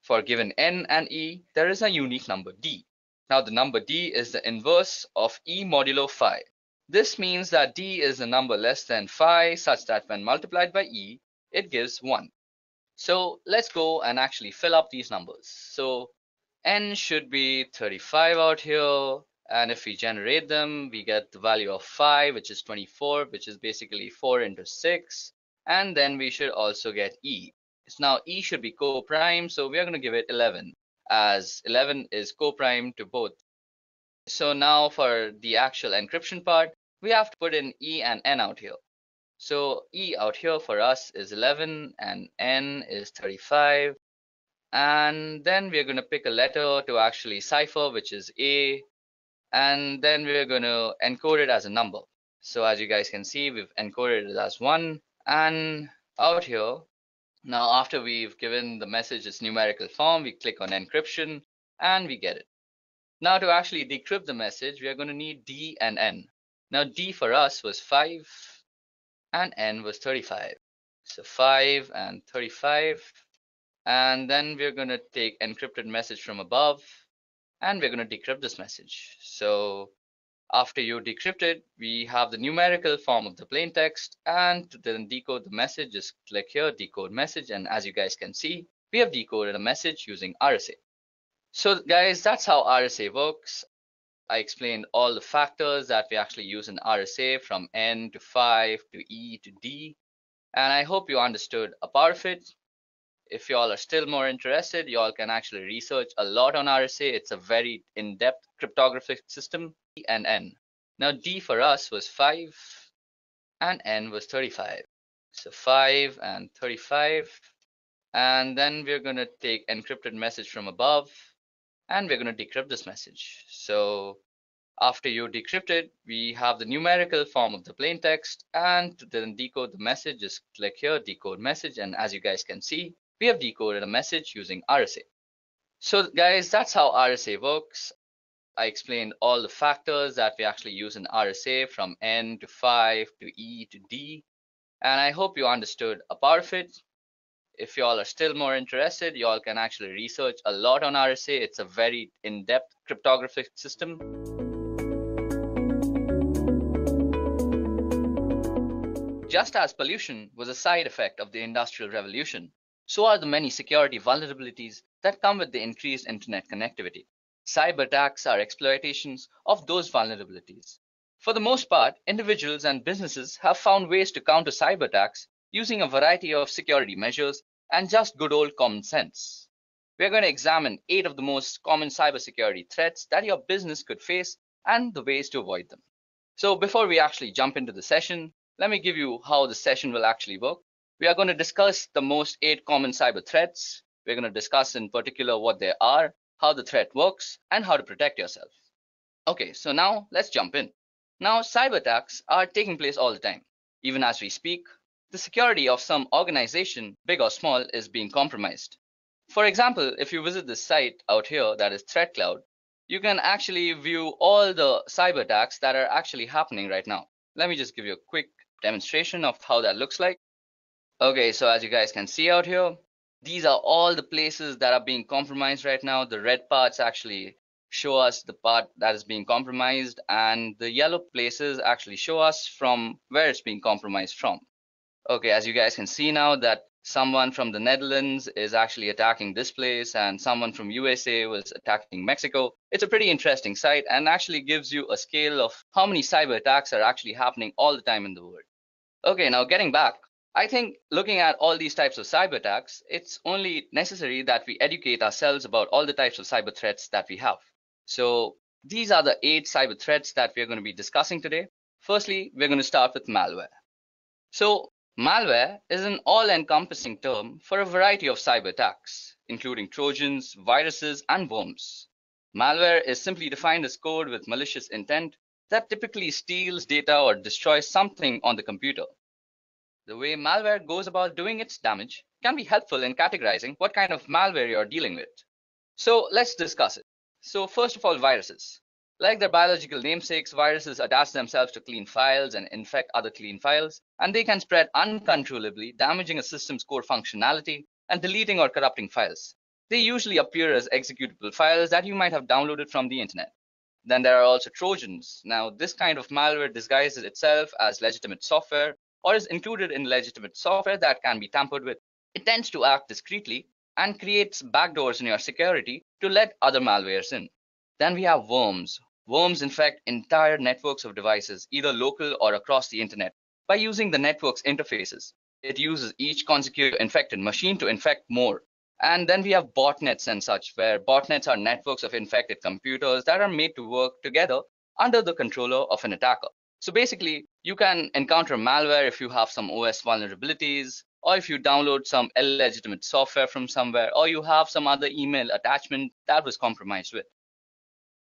For given n and e, there is a unique number d. Now, the number d is the inverse of e modulo phi. This means that d is a number less than phi such that when multiplied by e, it gives 1. So let's go and actually fill up these numbers. So n should be 35 out here, and if we generate them, we get the value of phi, which is 24, which is basically 4 into 6, and then we should also get e. Now e should be co-prime, so we are going to give it 11, as 11 is co-prime to both. So now for the actual encryption part, we have to put in E and N out here. So E out here for us is 11 and N is 35. And then we're going to pick a letter to actually cipher, which is A. And then we're going to encode it as a number. So as you guys can see, we've encoded it as 1. And out here, now after we've given the message its numerical form, we click on encryption and we get it. Now to actually decrypt the message, we are going to need D and N. Now D for us was 5 and N was 35. So 5 and 35. And then we're going to take encrypted message from above and we're going to decrypt this message. So after you decrypt it, we have the numerical form of the plain text, and to then decode the message, just click here, decode message, and as you guys can see, we have decoded a message using RSA. So guys, that's how RSA works. I explained all the factors that we actually use in RSA, from N to 5 to E to D, and I hope you understood a part of it. If y'all are still more interested, y'all can actually research a lot on RSA. It's a very in-depth cryptographic system. D and N. Now D for us was 5 and N was 35. So 5 and 35. And then we're going to take encrypted message from above and we're going to decrypt this message. So after you decrypt it, we have the numerical form of the plain text, and to then decode the message, just click here, decode message, and as you guys can see, we have decoded a message using RSA. So guys, that's how RSA works. I explained all the factors that we actually use in RSA, from N to 5 to E to D, and I hope you understood a part of it. If y'all are still more interested, y'all can actually research a lot on RSA. It's a very in-depth cryptographic system. Just as pollution was a side effect of the Industrial Revolution, so are the many security vulnerabilities that come with the increased internet connectivity. Cyber attacks are exploitations of those vulnerabilities. For the most part, individuals and businesses have found ways to counter cyber attacks using a variety of security measures and just good old common sense. We're going to examine 8 of the most common cybersecurity threats that your business could face and the ways to avoid them. So before we actually jump into the session, let me give you how the session will actually work. We are going to discuss the most 8 common cyber threats. We're going to discuss in particular what they are, how the threat works, and how to protect yourself. Okay, so now let's jump in. Now, cyber attacks are taking place all the time. Even as we speak, the security of some organization, big or small, is being compromised. For example, if you visit this site out here, that is ThreatCloud, you can actually view all the cyber attacks that are actually happening right now. Let me just give you a quick demonstration of how that looks like. Okay, so as you guys can see out here, these are all the places that are being compromised right now. The red parts actually show us the part that is being compromised, and the yellow places actually show us from where it's being compromised from. Okay, as you guys can see now that someone from the Netherlands is actually attacking this place and someone from USA was attacking Mexico. It's a pretty interesting site and actually gives you a scale of how many cyber attacks are actually happening all the time in the world. Okay, now getting back, I think looking at all these types of cyber attacks, it's only necessary that we educate ourselves about all the types of cyber threats that we have. So these are the 8 cyber threats that we're going to be discussing today. Firstly, we're going to start with malware. So malware is an all-encompassing term for a variety of cyber attacks, including Trojans, viruses, and worms. Malware is simply defined as code with malicious intent that typically steals data or destroys something on the computer. The way malware goes about doing its damage can be helpful in categorizing what kind of malware you're dealing with. So let's discuss it. So first of all, viruses. Like their biological namesakes, viruses attach themselves to clean files and infect other clean files, and they can spread uncontrollably, damaging a system's core functionality and deleting or corrupting files. They usually appear as executable files that you might have downloaded from the internet. Then there are also Trojans. Now, this kind of malware disguises itself as legitimate software or is included in legitimate software that can be tampered with. It tends to act discreetly and creates backdoors in your security to let other malwares in. Then we have worms. Worms infect entire networks of devices, either local or across the internet, by using the network's interfaces. It uses each consecutive infected machine to infect more. And then we have botnets and such, where botnets are networks of infected computers that are made to work together under the controller of an attacker. So basically, you can encounter malware if you have some OS vulnerabilities, or if you download some illegitimate software from somewhere, or you have some other email attachment that was compromised with.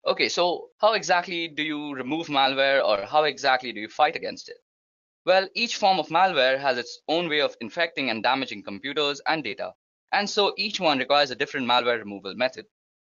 Okay, so how exactly do you remove malware, or how exactly do you fight against it? Well, each form of malware has its own way of infecting and damaging computers and data, and so each one requires a different malware removal method.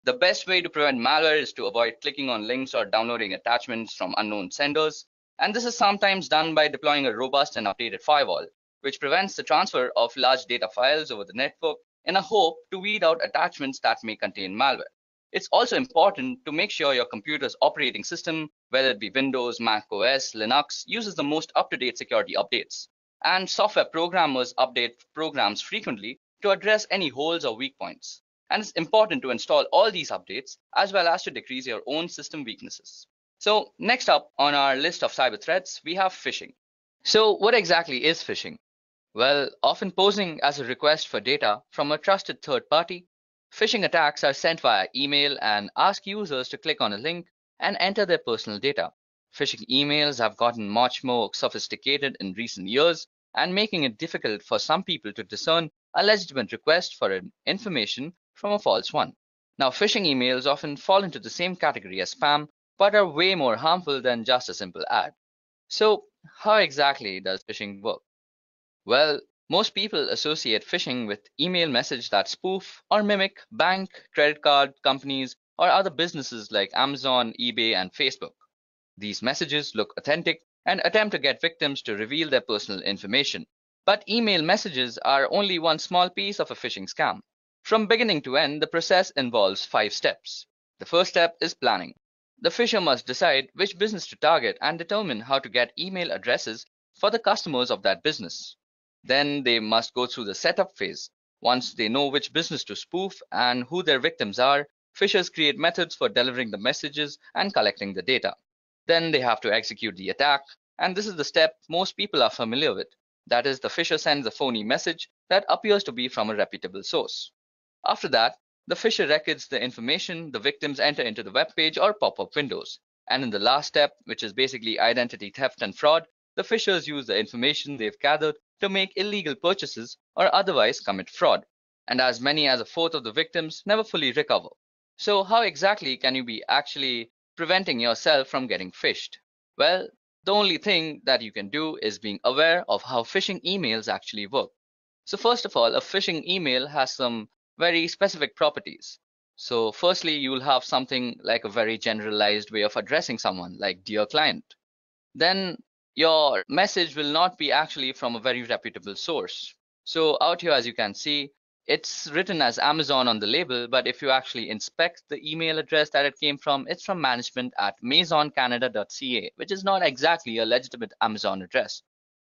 The best way to prevent malware is to avoid clicking on links or downloading attachments from unknown senders, and this is sometimes done by deploying a robust and updated firewall, which prevents the transfer of large data files over the network in a hope to weed out attachments that may contain malware. It's also important to make sure your computer's operating system, whether it be Windows, Mac OS, Linux, uses the most up-to-date security updates. And software programmers update programs frequently to address any holes or weak points. And it's important to install all these updates as well as to decrease your own system weaknesses. So next up on our list of cyber threats, we have phishing. So what exactly is phishing? Well, often posing as a request for data from a trusted third party, phishing attacks are sent via email and ask users to click on a link and enter their personal data. Phishing emails have gotten much more sophisticated in recent years and making it difficult for some people to discern a legitimate request for information from a false one. Now, phishing emails often fall into the same category as spam, but are way more harmful than just a simple ad. So, how exactly does phishing work? Well, most people associate phishing with email messages that spoof or mimic bank, credit card companies, or other businesses like Amazon, eBay, and Facebook. These messages look authentic and attempt to get victims to reveal their personal information. But email messages are only one small piece of a phishing scam. From beginning to end, the process involves 5 steps. The first step is planning. The phisher must decide which business to target and determine how to get email addresses for the customers of that business. Then they must go through the setup phase. Once they know which business to spoof and who their victims are, phishers create methods for delivering the messages and collecting the data. Then they have to execute the attack, and this is the step most people are familiar with. That is, the phisher sends a phony message that appears to be from a reputable source. After that, the phisher records the information the victims enter into the web page or pop-up windows. And in the last step, which is basically identity theft and fraud, the phishers use the information they've gathered to make illegal purchases or otherwise commit fraud. And as many as a fourth of the victims never fully recover. So how exactly can you be actually preventing yourself from getting phished? Well, the only thing that you can do is being aware of how phishing emails actually work. So first of all, a phishing email has some very specific properties. So firstly, you'll have something like a very generalized way of addressing someone, like dear client. Then your message will not be actually from a very reputable source. So out here, as you can see, it's written as Amazon on the label, but if you actually inspect the email address that it came from, it's from management@maisoncanada.ca, which is not exactly a legitimate Amazon address.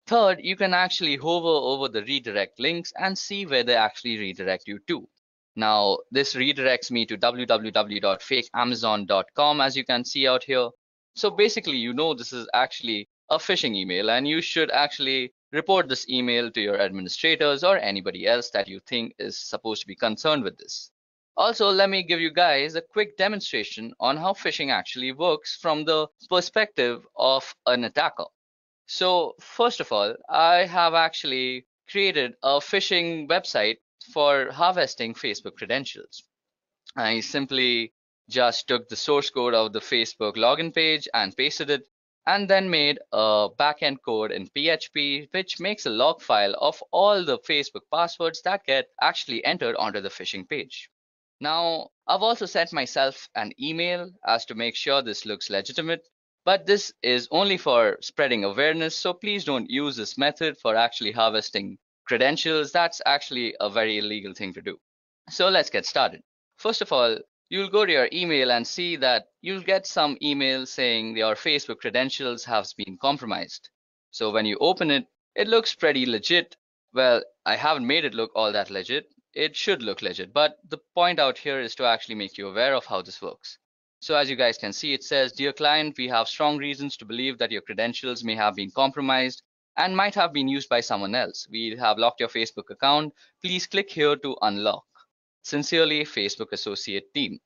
Third, you can actually hover over the redirect links and see where they actually redirect you to. Now, this redirects me to www.fakeamazon.com, as you can see out here. So basically, you know this is actually a phishing email, and you should actually report this email to your administrators or anybody else that you think is supposed to be concerned with this. Also, let me give you guys a quick demonstration on how phishing actually works from the perspective of an attacker. So first of all, I have actually created a phishing website for harvesting Facebook credentials. I simply just took the source code of the Facebook login page and pasted it, and then made a backend code in PHP which makes a log file of all the Facebook passwords that get actually entered onto the phishing page. Now, I've also sent myself an email as to make sure this looks legitimate, but this is only for spreading awareness, so please don't use this method for actually harvesting credentials. That's actually a very illegal thing to do. So let's get started. First of all, you'll go to your email and see that you'll get some email saying your Facebook credentials have been compromised. So when you open it, it looks pretty legit. Well, I haven't made it look all that legit. It should look legit, but the point out here is to actually make you aware of how this works. So as you guys can see, it says, "Dear client, we have strong reasons to believe that your credentials may have been compromised and might have been used by someone else. We have locked your Facebook account. Please click here to unlock. Sincerely, Facebook Associate Team."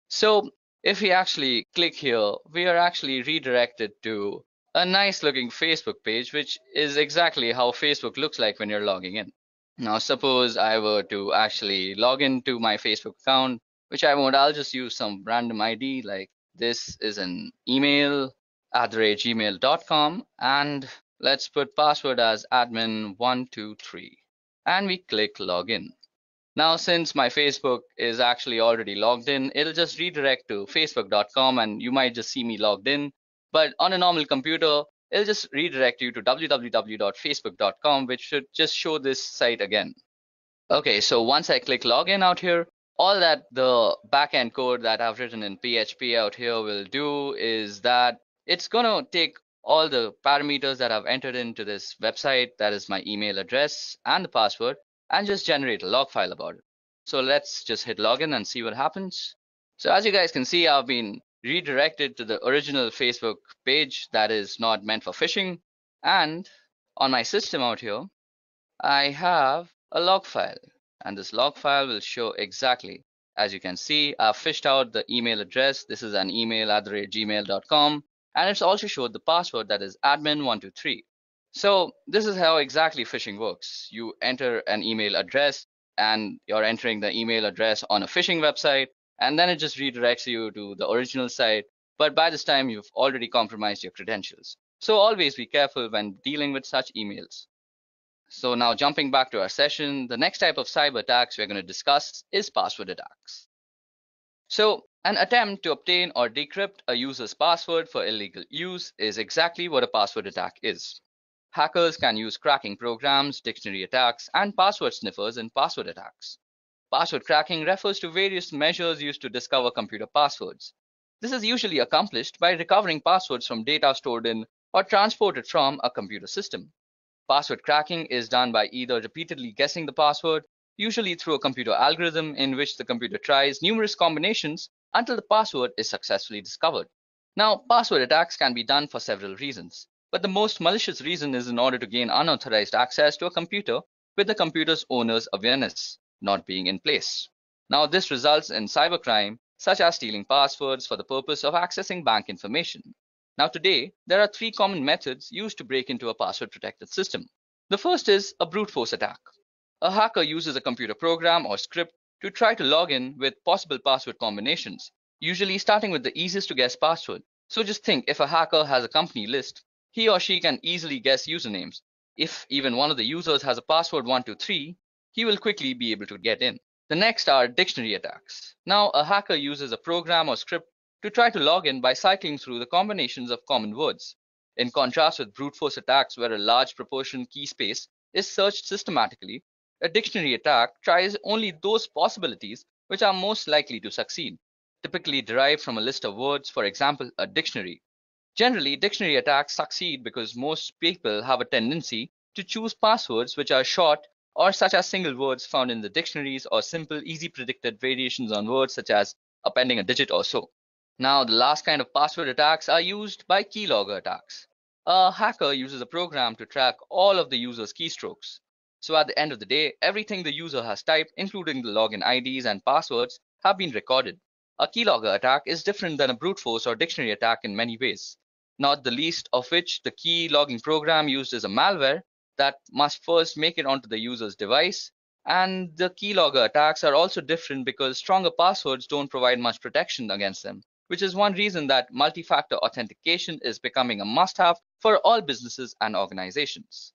So if we actually click here, we are actually redirected to a nice looking Facebook page, which is exactly how Facebook looks like when you're logging in. Now, suppose I were to actually log into my Facebook account, which I won't. I'll just use some random ID, like this is an email @gmail.com, and let's put password as admin123, and we click login. Now, since my Facebook is actually already logged in, it'll just redirect to facebook.com, and you might just see me logged in. But on a normal computer, it'll just redirect you to www.facebook.com, which should just show this site again. Okay, so once I click login out here, all that the backend code that I've written in PHP out here will do is that it's going to take all the parameters that I've entered into this website, that is my email address and the password, and just generate a log file about it. So let's just hit login and see what happens. So as you guys can see, I've been redirected to the original Facebook page that is not meant for phishing. And on my system out here, I have a log file, and this log file will show exactly, as you can see, I've fished out the email address. This is an email @gmail.com, and it's also showed the password, that is admin123. So this is how exactly phishing works. You enter an email address, and you're entering the email address on a phishing website, and then it just redirects you to the original site. But by this time, you've already compromised your credentials. So always be careful when dealing with such emails. So now jumping back to our session, the next type of cyber attacks we're going to discuss is password attacks. So an attempt to obtain or decrypt a user's password for illegal use is exactly what a password attack is. Hackers can use cracking programs, dictionary attacks, and password sniffers in password attacks. Password cracking refers to various measures used to discover computer passwords. This is usually accomplished by recovering passwords from data stored in or transported from a computer system. Password cracking is done by either repeatedly guessing the password, usually through a computer algorithm in which the computer tries numerous combinations until the password is successfully discovered. Now, password attacks can be done for several reasons, but the most malicious reason is in order to gain unauthorized access to a computer with the computer's owner's awareness not being in place. Now, this results in cybercrime, such as stealing passwords for the purpose of accessing bank information. Now, today, there are three common methods used to break into a password-protected system. The first is a brute force attack. A hacker uses a computer program or script to try to log in with possible password combinations, usually starting with the easiest to guess password. So just think, if a hacker has a company list, he or she can easily guess usernames. If even one of the users has a password 123, he will quickly be able to get in. The next are dictionary attacks. Now, a hacker uses a program or script to try to log in by cycling through the combinations of common words. In contrast with brute force attacks where a large proportion key space is searched systematically, a dictionary attack tries only those possibilities which are most likely to succeed, typically derived from a list of words, for example, a dictionary. Generally, dictionary attacks succeed because most people have a tendency to choose passwords which are short or such as single words found in the dictionaries or simple, easy predicted variations on words such as appending a digit or so. Now, the last kind of password attacks are used by keylogger attacks. A hacker uses a program to track all of the user's keystrokes. So at the end of the day, everything the user has typed, including the login IDs and passwords, have been recorded. A keylogger attack is different than a brute force or dictionary attack in many ways, not the least of which the key logging program used is a malware that must first make it onto the user's device. And the keylogger attacks are also different because stronger passwords don't provide much protection against them, which is one reason that multi-factor authentication is becoming a must-have for all businesses and organizations.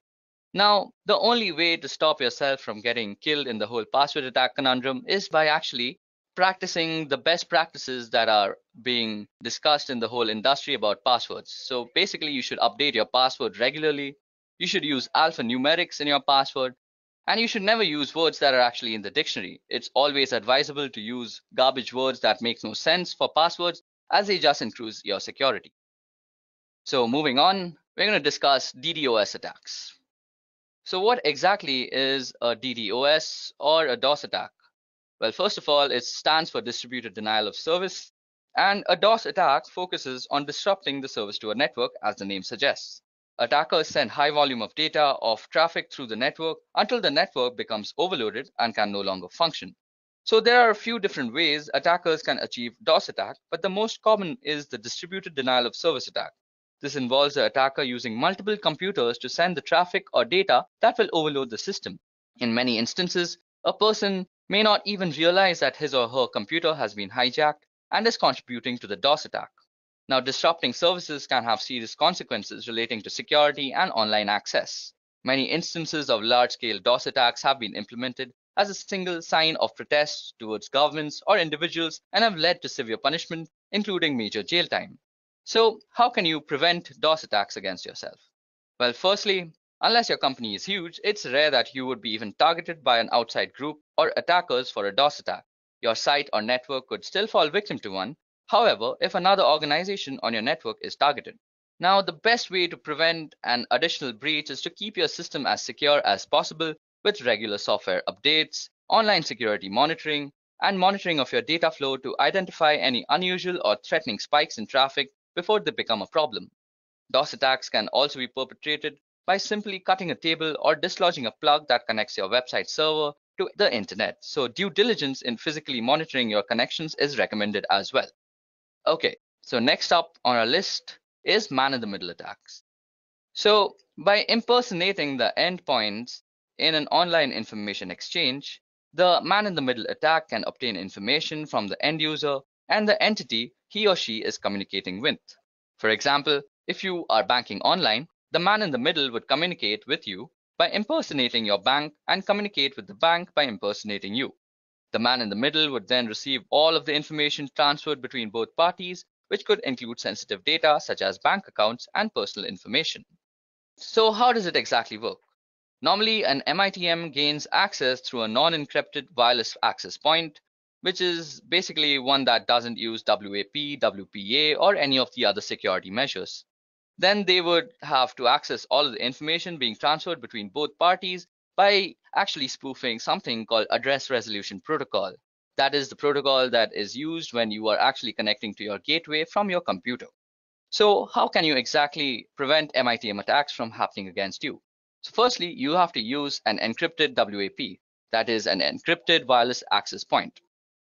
Now, the only way to stop yourself from getting killed in the whole password attack conundrum is by actually practicing the best practices that are being discussed in the whole industry about passwords. So basically, you should update your password regularly. You should use alphanumerics in your password. And you should never use words that are actually in the dictionary. It's always advisable to use garbage words that make no sense for passwords, as they just increase your security. So moving on, we're going to discuss DDoS attacks. So what exactly is a DDoS or a DOS attack? Well, first of all, it stands for distributed denial of service, and a DOS attack focuses on disrupting the service to a network, as the name suggests. Attackers send high volume of data of traffic through the network until the network becomes overloaded and can no longer function. So there are a few different ways attackers can achieve DOS attack, but the most common is the distributed denial of service attack. This involves the attacker using multiple computers to send the traffic or data that will overload the system. In many instances, a person may not even realize that his or her computer has been hijacked and is contributing to the DOS attack. Now, disrupting services can have serious consequences relating to security and online access. Many instances of large-scale DOS attacks have been implemented as a single sign of protest towards governments or individuals and have led to severe punishment, including major jail time. So, how can you prevent DOS attacks against yourself? Well, firstly, unless your company is huge, it's rare that you would be even targeted by an outside group or attackers for a DOS attack. Your site or network could still fall victim to one. However, if another organization on your network is targeted. Now, the best way to prevent an additional breach is to keep your system as secure as possible with regular software updates, online security monitoring, and monitoring of your data flow to identify any unusual or threatening spikes in traffic before they become a problem. DOS attacks can also be perpetrated by simply cutting a cable or dislodging a plug that connects your website server to the internet. So due diligence in physically monitoring your connections is recommended as well. Okay, so next up on our list is man-in-the-middle attacks. So by impersonating the endpoints in an online information exchange, the man-in-the-middle attack can obtain information from the end user and the entity he or she is communicating with. For example, if you are banking online, the man in the middle would communicate with you by impersonating your bank and communicate with the bank by impersonating you. The man in the middle would then receive all of the information transferred between both parties, which could include sensitive data such as bank accounts and personal information. So how does it exactly work? Normally, an MITM gains access through a non-encrypted wireless access point, which is basically one that doesn't use WAP, WPA, or any of the other security measures. Then they would have to access all of the information being transferred between both parties by actually spoofing something called address resolution protocol. That is the protocol that is used when you are actually connecting to your gateway from your computer. So how can you exactly prevent MITM attacks from happening against you? So firstly, you have to use an encrypted WAP, that is an encrypted wireless access point.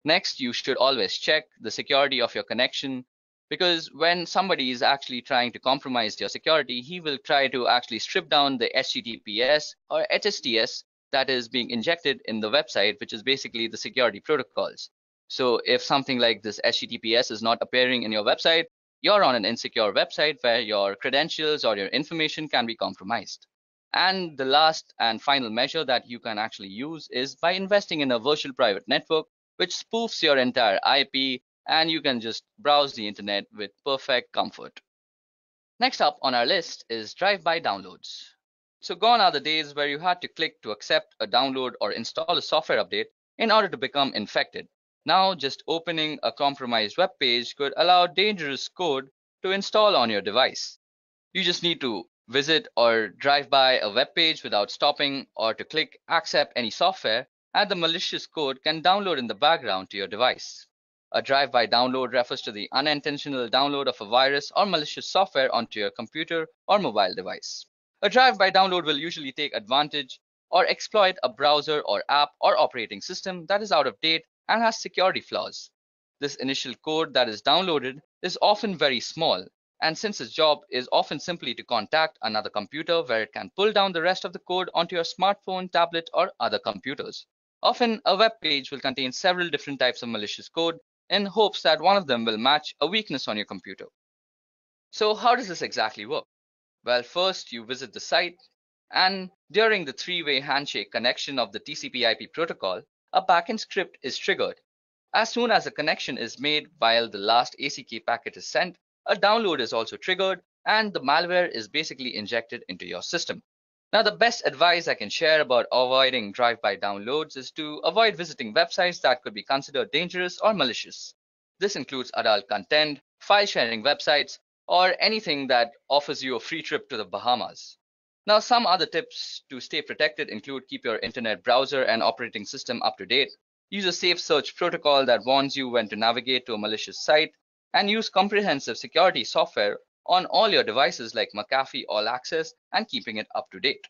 Next, you should always check the security of your connection, because when somebody is actually trying to compromise your security, he will try to actually strip down the HTTPS or HSTS that is being injected in the website, which is basically the security protocols. So if something like this HTTPS is not appearing in your website, you're on an insecure website where your credentials or your information can be compromised. And the last and final measure that you can actually use is by investing in a virtual private network which spoofs your entire IP, and you can just browse the internet with perfect comfort. Next up on our list is drive-by downloads. So gone are the days where you had to click to accept a download or install a software update in order to become infected. Now just opening a compromised web page could allow dangerous code to install on your device. You just need to visit or drive by a web page without stopping, or to click accept any software, and the malicious code can download in the background to your device. A drive-by download refers to the unintentional download of a virus or malicious software onto your computer or mobile device. A drive-by download will usually take advantage or exploit a browser or app or operating system that is out of date and has security flaws. This initial code that is downloaded is often very small, and since its job is often simply to contact another computer where it can pull down the rest of the code onto your smartphone, tablet, or other computers. Often, a web page will contain several different types of malicious code in hopes that one of them will match a weakness on your computer. So how does this exactly work? Well, first you visit the site, and during the three-way handshake connection of the TCP/IP protocol, a backend script is triggered. As soon as a connection is made while the last ACK packet is sent, a download is also triggered and the malware is basically injected into your system. Now, the best advice I can share about avoiding drive-by downloads is to avoid visiting websites that could be considered dangerous or malicious. This includes adult content, file-sharing websites, or anything that offers you a free trip to the Bahamas. Now, some other tips to stay protected include keep your internet browser and operating system up to date, use a safe search protocol that warns you when to navigate to a malicious site, and use comprehensive security software on all your devices like McAfee All Access and keeping it up to date.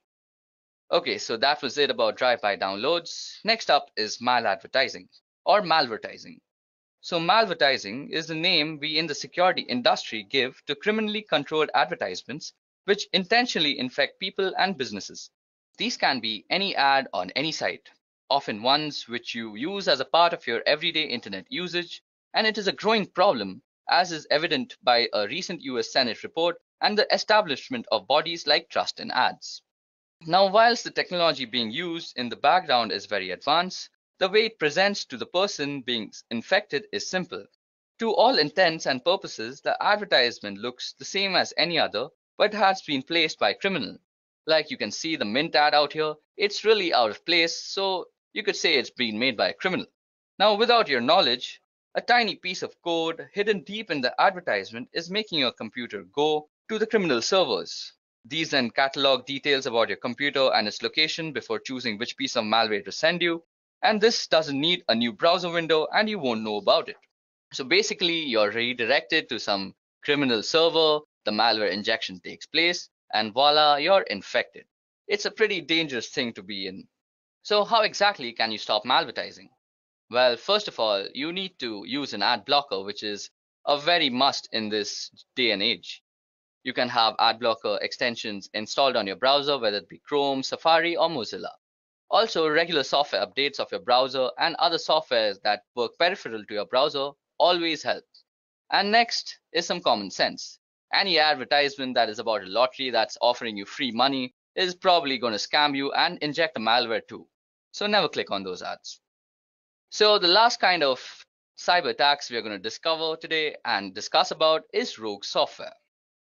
Okay, so that was it about drive-by downloads. Next up is maladvertising or malvertising. So malvertising is the name we in the security industry give to criminally controlled advertisements which intentionally infect people and businesses. These can be any ad on any site, often ones which you use as a part of your everyday internet usage, and it is a growing problem, as is evident by a recent US Senate report and the establishment of bodies like Trust in Ads. Now, whilst the technology being used in the background is very advanced, the way it presents to the person being infected is simple. To all intents and purposes, the advertisement looks the same as any other, but has been placed by a criminal. Like you can see the Mint ad out here, it's really out of place, so you could say it's been made by a criminal. Now, without your knowledge, a tiny piece of code hidden deep in the advertisement is making your computer go to the criminal servers. These then catalog details about your computer and its location before choosing which piece of malware to send you. And this doesn't need a new browser window and you won't know about it. So basically, you're redirected to some criminal server, the malware injection takes place, and voila, you're infected. It's a pretty dangerous thing to be in. So how exactly can you stop malvertising? Well, first of all, you need to use an ad blocker, which is a very must in this day and age. You can have ad blocker extensions installed on your browser, whether it be Chrome, Safari, or Mozilla. Also, regular software updates of your browser and other softwares that work peripheral to your browser always help. And next is some common sense. Any advertisement that is about a lottery that's offering you free money is probably going to scam you and inject a malware too. So never click on those ads. So the last kind of cyber attacks we are going to discover today and discuss about is rogue software.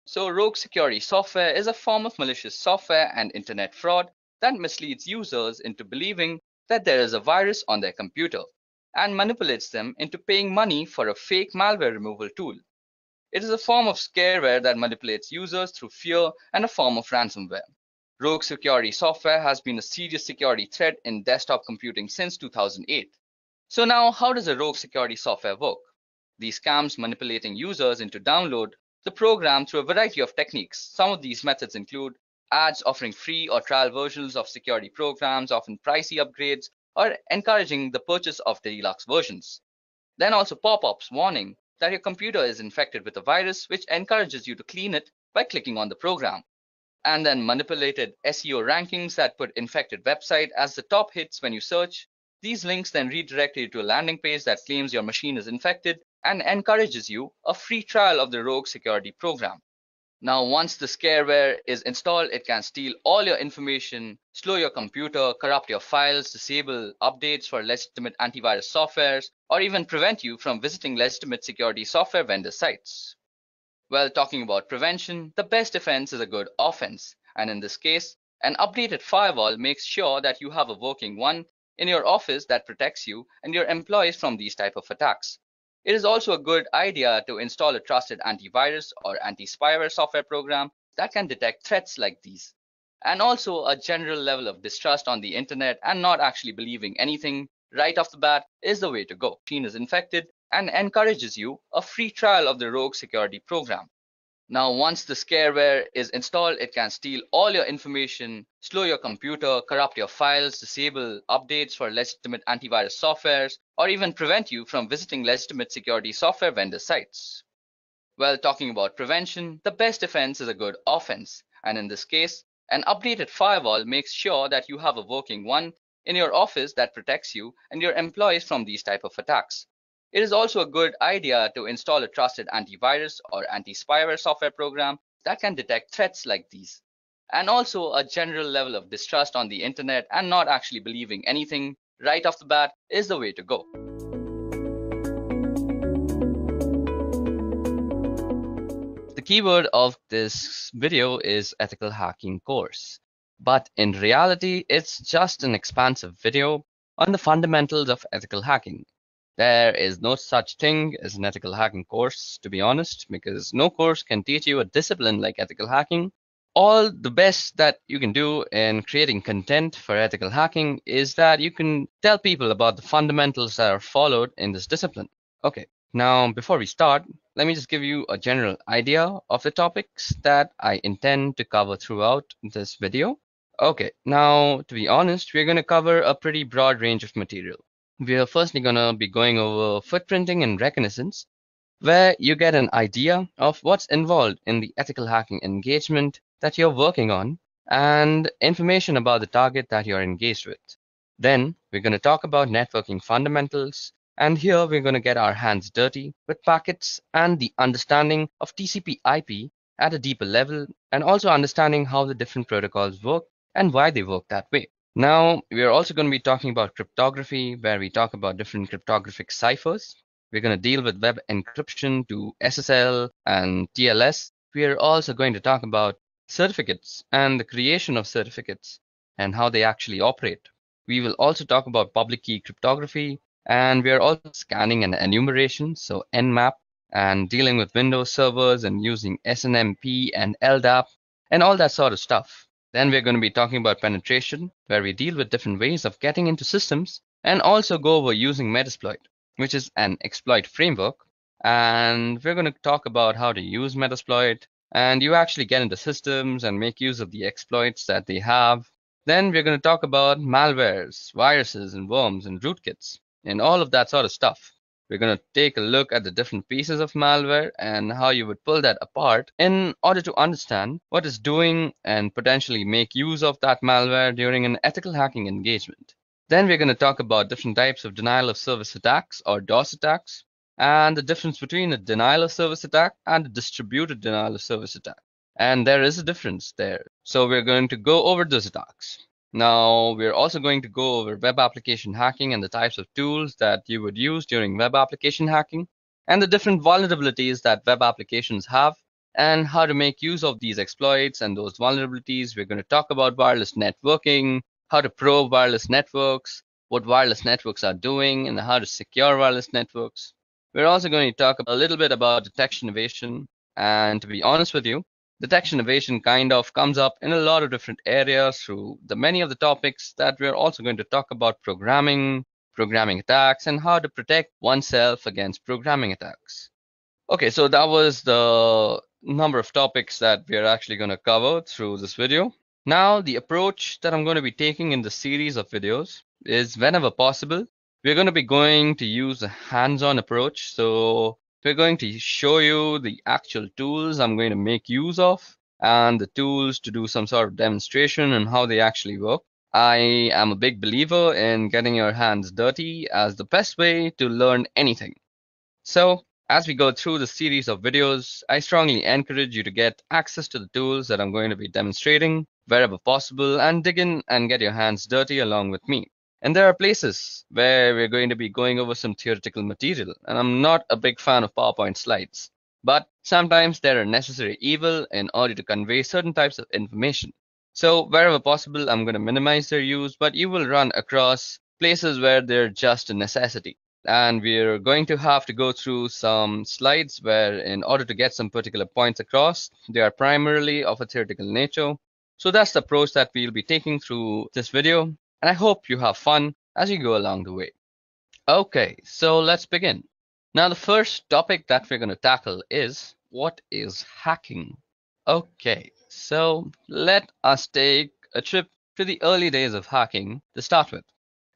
So rogue security software is a form of malicious software and internet fraud that misleads users into believing that there is a virus on their computer and manipulates them into paying money for a fake malware removal tool. It is a form of scareware that manipulates users through fear and a form of ransomware. Rogue security software has been a serious security threat in desktop computing since 2008. So now, how does a rogue security software work? These scams manipulating users into download the program through a variety of techniques. Some of these methods include ads offering free or trial versions of security programs, often pricey upgrades, or encouraging the purchase of deluxe versions. Then also pop-ups warning that your computer is infected with a virus, which encourages you to clean it by clicking on the program. And then manipulated SEO rankings that put infected website as the top hits when you search. These links then redirect you to a landing page that claims your machine is infected and encourages you a free trial of the rogue security program. Now, once the scareware is installed, it can steal all your information, slow your computer, corrupt your files, disable updates for legitimate antivirus softwares, or even prevent you from visiting legitimate security software vendor sites. Well, talking about prevention, the best defense is a good offense. And in this case, an updated firewall makes sure that you have a working one in your office that protects you and your employees from these type of attacks. It is also a good idea to install a trusted antivirus or anti-spyware software program that can detect threats like these. And also a general level of distrust on the internet and not actually believing anything right off the bat is the way to go. Machine is infected and encourages you a free trial of the rogue security program. Now, once the scareware is installed, it can steal all your information, slow your computer, corrupt your files, disable updates for legitimate antivirus softwares, or even prevent you from visiting legitimate security software vendor sites. Well, talking about prevention, the best defense is a good offense. And in this case, an updated firewall makes sure that you have a working one in your office that protects you and your employees from these type of attacks. It is also a good idea to install a trusted antivirus or anti-spyware software program that can detect threats like these. And also a general level of distrust on the internet and not actually believing anything right off the bat is the way to go. The keyword of this video is ethical hacking course, but in reality, it's just an expansive video on the fundamentals of ethical hacking. There is no such thing as an ethical hacking course, to be honest, because no course can teach you a discipline like ethical hacking. All the best that you can do in creating content for ethical hacking is that you can tell people about the fundamentals that are followed in this discipline. Okay, now before we start, let me just give you a general idea of the topics that I intend to cover throughout this video. Okay, now to be honest, we're going to cover a pretty broad range of material. We are firstly going to be going over footprinting and reconnaissance, where you get an idea of what's involved in the ethical hacking engagement that you're working on and information about the target that you're engaged with. Then we're going to talk about networking fundamentals, and here we're going to get our hands dirty with packets and the understanding of TCP/IP at a deeper level, and also understanding how the different protocols work and why they work that way. Now, we are also going to be talking about cryptography, where we talk about different cryptographic ciphers. We're going to deal with web encryption to SSL and TLS. We are also going to talk about certificates and the creation of certificates and how they actually operate. We will also talk about public key cryptography, and we are also scanning and enumeration, so Nmap, and dealing with Windows servers and using SNMP and LDAP and all that sort of stuff. Then we're going to be talking about penetration, where we deal with different ways of getting into systems and also go over using Metasploit, which is an exploit framework. And we're going to talk about how to use Metasploit, and you actually get into systems and make use of the exploits that they have. Then we're going to talk about malwares, viruses, and worms and rootkits, and all of that sort of stuff. We're going to take a look at the different pieces of malware and how you would pull that apart in order to understand what it's doing and potentially make use of that malware during an ethical hacking engagement. Then we're going to talk about different types of denial of service attacks or DOS attacks, and the difference between a denial of service attack and a distributed denial of service attack. And there is a difference there. So we're going to go over those attacks. Now, we're also going to go over web application hacking and the types of tools that you would use during web application hacking, and the different vulnerabilities that web applications have, and how to make use of these exploits and those vulnerabilities. We're going to talk about wireless networking, how to probe wireless networks, what wireless networks are doing, and how to secure wireless networks. We're also going to talk a little bit about detection evasion, and to be honest with you, detection evasion kind of comes up in a lot of different areas through the many of the topics that we're also going to talk about: programming attacks, and how to protect oneself against programming attacks. Okay, so that was the number of topics that we are actually going to cover through this video. Now, the approach that I'm going to be taking in the series of videos is whenever possible, we're going to be going to use a hands-on approach. So we're going to show you the actual tools I'm going to make use of and the tools to do some sort of demonstration and how they actually work. I am a big believer in getting your hands dirty as the best way to learn anything. So as we go through the series of videos, I strongly encourage you to get access to the tools that I'm going to be demonstrating wherever possible and dig in and get your hands dirty along with me. And there are places where we're going to be going over some theoretical material, and I'm not a big fan of PowerPoint slides, but sometimes they're a necessary evil in order to convey certain types of information. So wherever possible, I'm going to minimize their use, but you will run across places where they're just a necessity. And we're going to have to go through some slides where in order to get some particular points across, they are primarily of a theoretical nature. So that's the approach that we'll be taking through this video, and I hope you have fun as you go along the way. Okay, so let's begin. Now the first topic that we're going to tackle is, what is hacking? Okay, so let us take a trip to the early days of hacking to start with.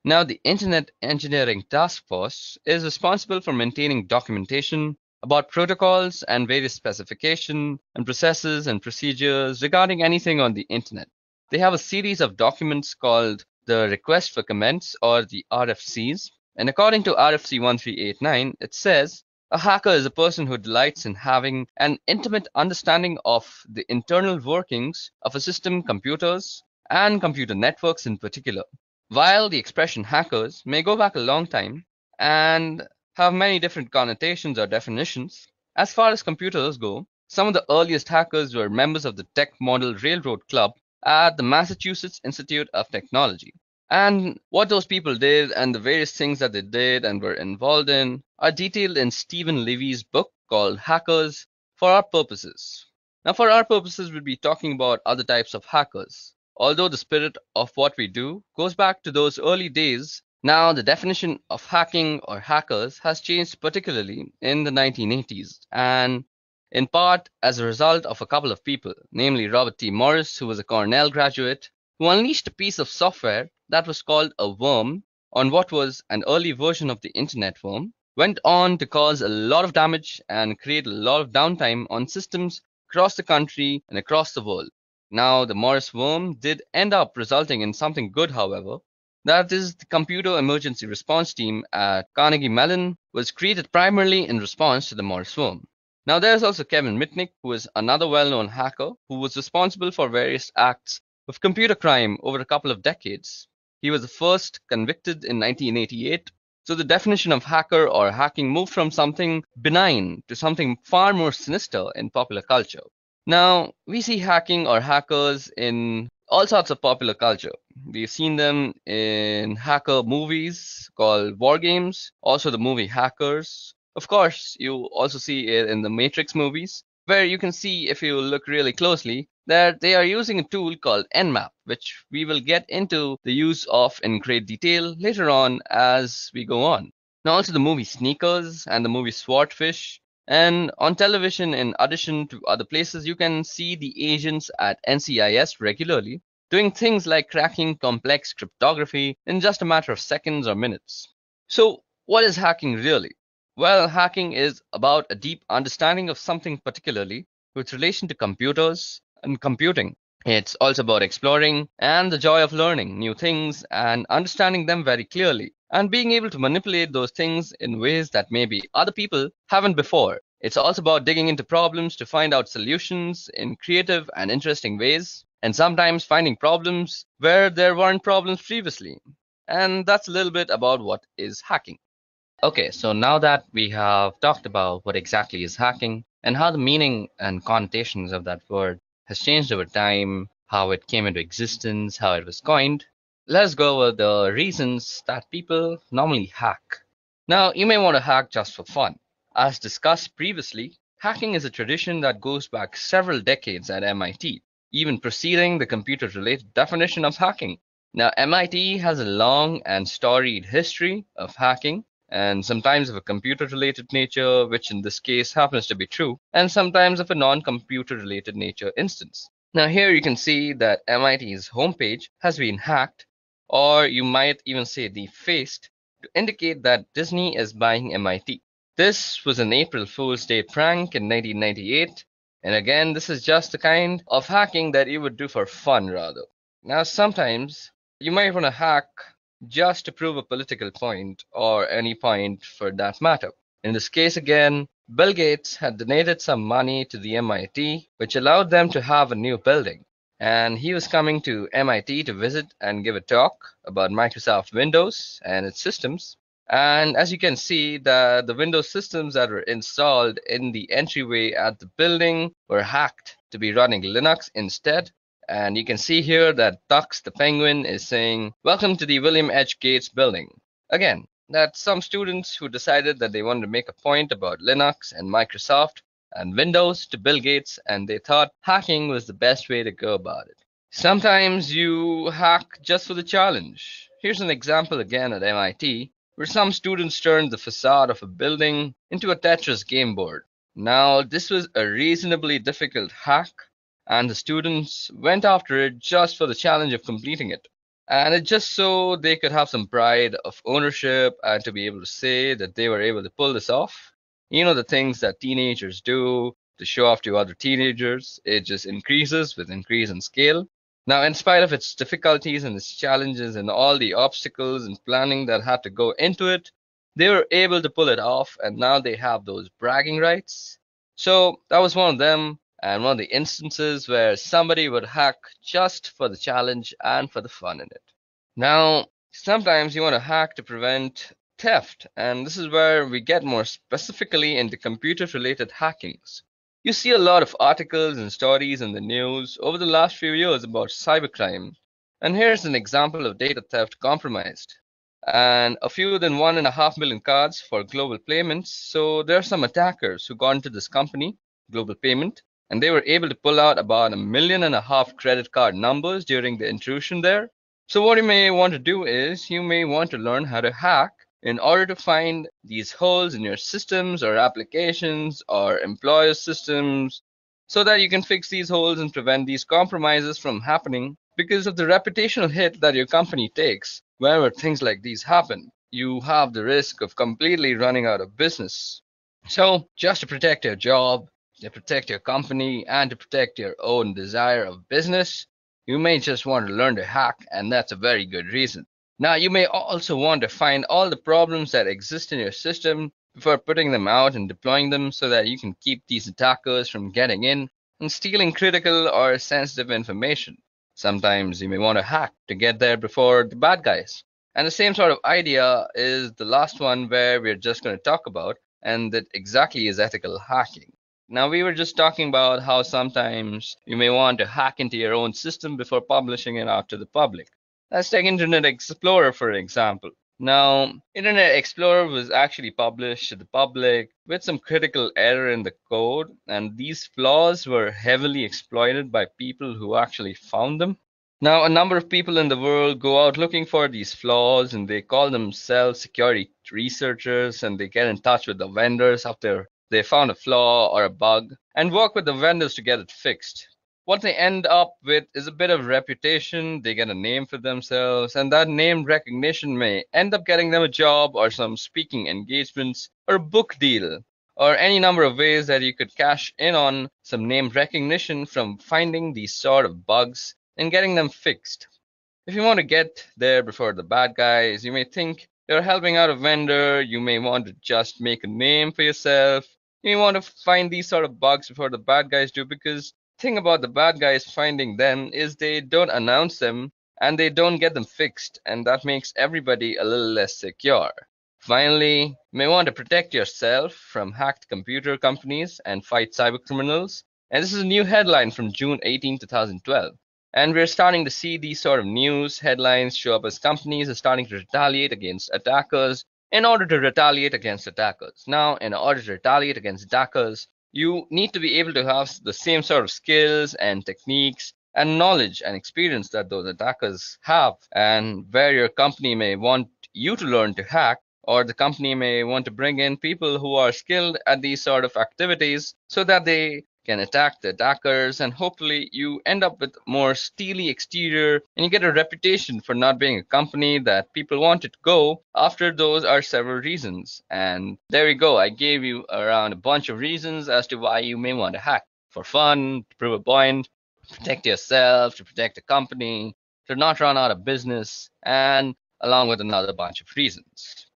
Now, the Internet Engineering Task Force is responsible for maintaining documentation about protocols and various specifications and processes and procedures regarding anything on the Internet. They have a series of documents called the Request for Comments, or the RFCs. And according to RFC 1389, it says, a hacker is a person who delights in having an intimate understanding of the internal workings of a system, computers, and computer networks in particular. While the expression hackers may go back a long time and have many different connotations or definitions, as far as computers go, some of the earliest hackers were members of the Tech Model Railroad Club at the Massachusetts Institute of Technology. And what those people did and the various things that they did and were involved in are detailed in Stephen Levy's book called Hackers for Our Purposes. Now, for our purposes, we'll be talking about other types of hackers. Although the spirit of what we do goes back to those early days, now the definition of hacking or hackers has changed, particularly in the 1980s, and in part as a result of a couple of people, namely Robert T. Morris, who was a Cornell graduate, who unleashed a piece of software that was called a worm on what was an early version of the internet worm, went on to cause a lot of damage and create a lot of downtime on systems across the country and across the world. Now, the Morris worm did end up resulting in something good, however. That is, the Computer Emergency Response Team at Carnegie Mellon was created primarily in response to the Morris worm. Now, there's also Kevin Mitnick, who is another well-known hacker who was responsible for various acts of computer crime over a couple of decades. He was the first convicted in 1988. So the definition of hacker or hacking moved from something benign to something far more sinister in popular culture. Now, we see hacking or hackers in all sorts of popular culture. We've seen them in hacker movies called War Games, also the movie Hackers. Of course, you also see it in the Matrix movies, where you can see, if you look really closely, that they are using a tool called Nmap, which we will get into the use of in great detail later on as we go on. Now, also the movie Sneakers and the movie Swordfish. And on television, in addition to other places, you can see the agents at NCIS regularly doing things like cracking complex cryptography in just a matter of seconds or minutes. So, what is hacking really? Well, hacking is about a deep understanding of something particularly with relation to computers and computing. It's also about exploring and the joy of learning new things and understanding them very clearly, and being able to manipulate those things in ways that maybe other people haven't before. It's also about digging into problems to find out solutions in creative and interesting ways, and sometimes finding problems where there weren't problems previously. And that's a little bit about what is hacking. Okay, so now that we have talked about what exactly is hacking and how the meaning and connotations of that word has changed over time, how it came into existence, how it was coined, let's go over the reasons that people normally hack. Now, you may want to hack just for fun. As discussed previously, hacking is a tradition that goes back several decades at MIT, even preceding the computer-related definition of hacking. Now, MIT has a long and storied history of hacking, and sometimes of a computer related nature, which in this case happens to be true, and sometimes of a non computer related nature instance. Now, here you can see that MIT's homepage has been hacked, or you might even say defaced, to indicate that Disney is buying MIT. This was an April Fool's Day prank in 1998, and again, this is just the kind of hacking that you would do for fun rather. Now, sometimes you might want to hack just to prove a political point, or any point for that matter. In this case, again, Bill Gates had donated some money to the MIT, which allowed them to have a new building. And he was coming to MIT to visit and give a talk about Microsoft Windows and its systems. And as you can see, the Windows systems that were installed in the entryway at the building were hacked to be running Linux instead. And you can see here that Tux the Penguin is saying, "Welcome to the William H. Gates building." Again, that's some students who decided that they wanted to make a point about Linux and Microsoft and Windows to Bill Gates, and they thought hacking was the best way to go about it. Sometimes you hack just for the challenge. Here's an example again at MIT, where some students turned the facade of a building into a Tetris game board. Now, this was a reasonably difficult hack, and the students went after it just for the challenge of completing it. And it just so they could have some pride of ownership and to be able to say that they were able to pull this off. You know, the things that teenagers do to show off to other teenagers, it just increases with increase in scale. Now, in spite of its difficulties and its challenges and all the obstacles and planning that had to go into it, they were able to pull it off, and now they have those bragging rights. So that was one of them, and one of the instances where somebody would hack just for the challenge and for the fun in it. Now, sometimes you want to hack to prevent theft, and this is where we get more specifically into computer-related hackings. You see a lot of articles and stories in the news over the last few years about cybercrime, and here's an example of data theft compromised. And a fewer than 1.5 million cards for global payments. So there are some attackers who got into this company, Global Payment, and they were able to pull out about 1.5 million credit card numbers during the intrusion there. So what you may want to do is you may want to learn how to hack in order to find these holes in your systems or applications or employer systems, so that you can fix these holes and prevent these compromises from happening because of the reputational hit that your company takes whenever things like these happen. You have the risk of completely running out of business. So just to protect your job, to protect your company, and to protect your own desire of business, you may just want to learn to hack, and that's a very good reason. Now, you may also want to find all the problems that exist in your system before putting them out and deploying them so that you can keep these attackers from getting in and stealing critical or sensitive information. Sometimes you may want to hack to get there before the bad guys. And the same sort of idea is the last one where we're just going to talk about, and that exactly is ethical hacking. Now, we were just talking about how sometimes you may want to hack into your own system before publishing it out to the public. Let's take Internet Explorer for example. Now, Internet Explorer was actually published to the public with some critical error in the code, and these flaws were heavily exploited by people who actually found them. Now, a number of people in the world go out looking for these flaws, and they call themselves security researchers, and they get in touch with the vendors after they found a flaw or a bug and work with the vendors to get it fixed. What they end up with is a bit of reputation, they get a name for themselves, and that name recognition may end up getting them a job or some speaking engagements or a book deal or any number of ways that you could cash in on some name recognition from finding these sort of bugs and getting them fixed. If you want to get there before the bad guys, you may think you're helping out a vendor, you may want to just make a name for yourself. You want to find these sort of bugs before the bad guys do, because the thing about the bad guys finding them is they don't announce them and they don't get them fixed, and that makes everybody a little less secure. Finally, you may want to protect yourself from hacked computer companies and fight cybercriminals. And this is a new headline from June 18, 2012. And we're starting to see these sort of news headlines show up as companies are starting to retaliate against attackers in order to retaliate against attackers. Now, in order to retaliate against attackers, you need to be able to have the same sort of skills and techniques and knowledge and experience that those attackers have. And where your company may want you to learn to hack, or the company may want to bring in people who are skilled at these sort of activities so that they can attack the attackers, and hopefully you end up with more steely exterior and you get a reputation for not being a company that people wanted to go after. Those are several reasons, and there we go. I gave you around a bunch of reasons as to why you may want to hack: for fun, to prove a point, protect yourself, to protect the company, to not run out of business, and along with another bunch of reasons.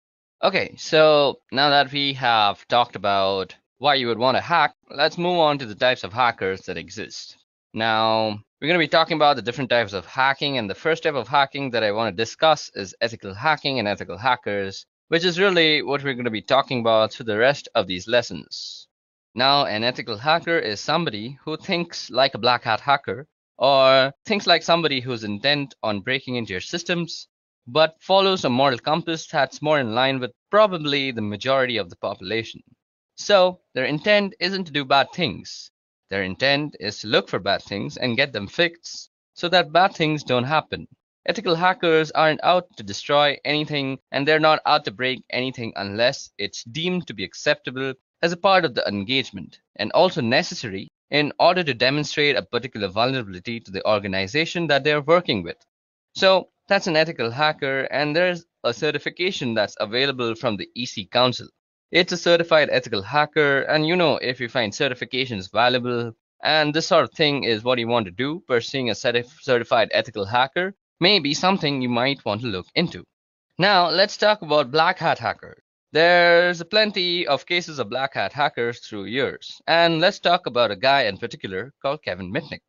Okay, so now that we have talked about why you would want to hack, let's move on to the types of hackers that exist. Now, we're going to be talking about the different types of hacking, and the first type of hacking that I want to discuss is ethical hacking and ethical hackers, which is really what we're going to be talking about through the rest of these lessons. Now, an ethical hacker is somebody who thinks like a black hat hacker, or thinks like somebody who's intent on breaking into your systems, but follows a moral compass that's more in line with probably the majority of the population. So, their intent isn't to do bad things. Their intent is to look for bad things and get them fixed so that bad things don't happen. Ethical hackers aren't out to destroy anything, and they're not out to break anything unless it's deemed to be acceptable as a part of the engagement, and also necessary in order to demonstrate a particular vulnerability to the organization that they're working with. So, that's an ethical hacker, and there's a certification that's available from the EC Council. It's a certified ethical hacker, and if you find certifications valuable and this sort of thing is what you want to do, pursuing a certified ethical hacker may be something you might want to look into. Now, let's talk about black hat hackers. There's plenty of cases of black hat hackers through years, and let's talk about a guy in particular called Kevin Mitnick.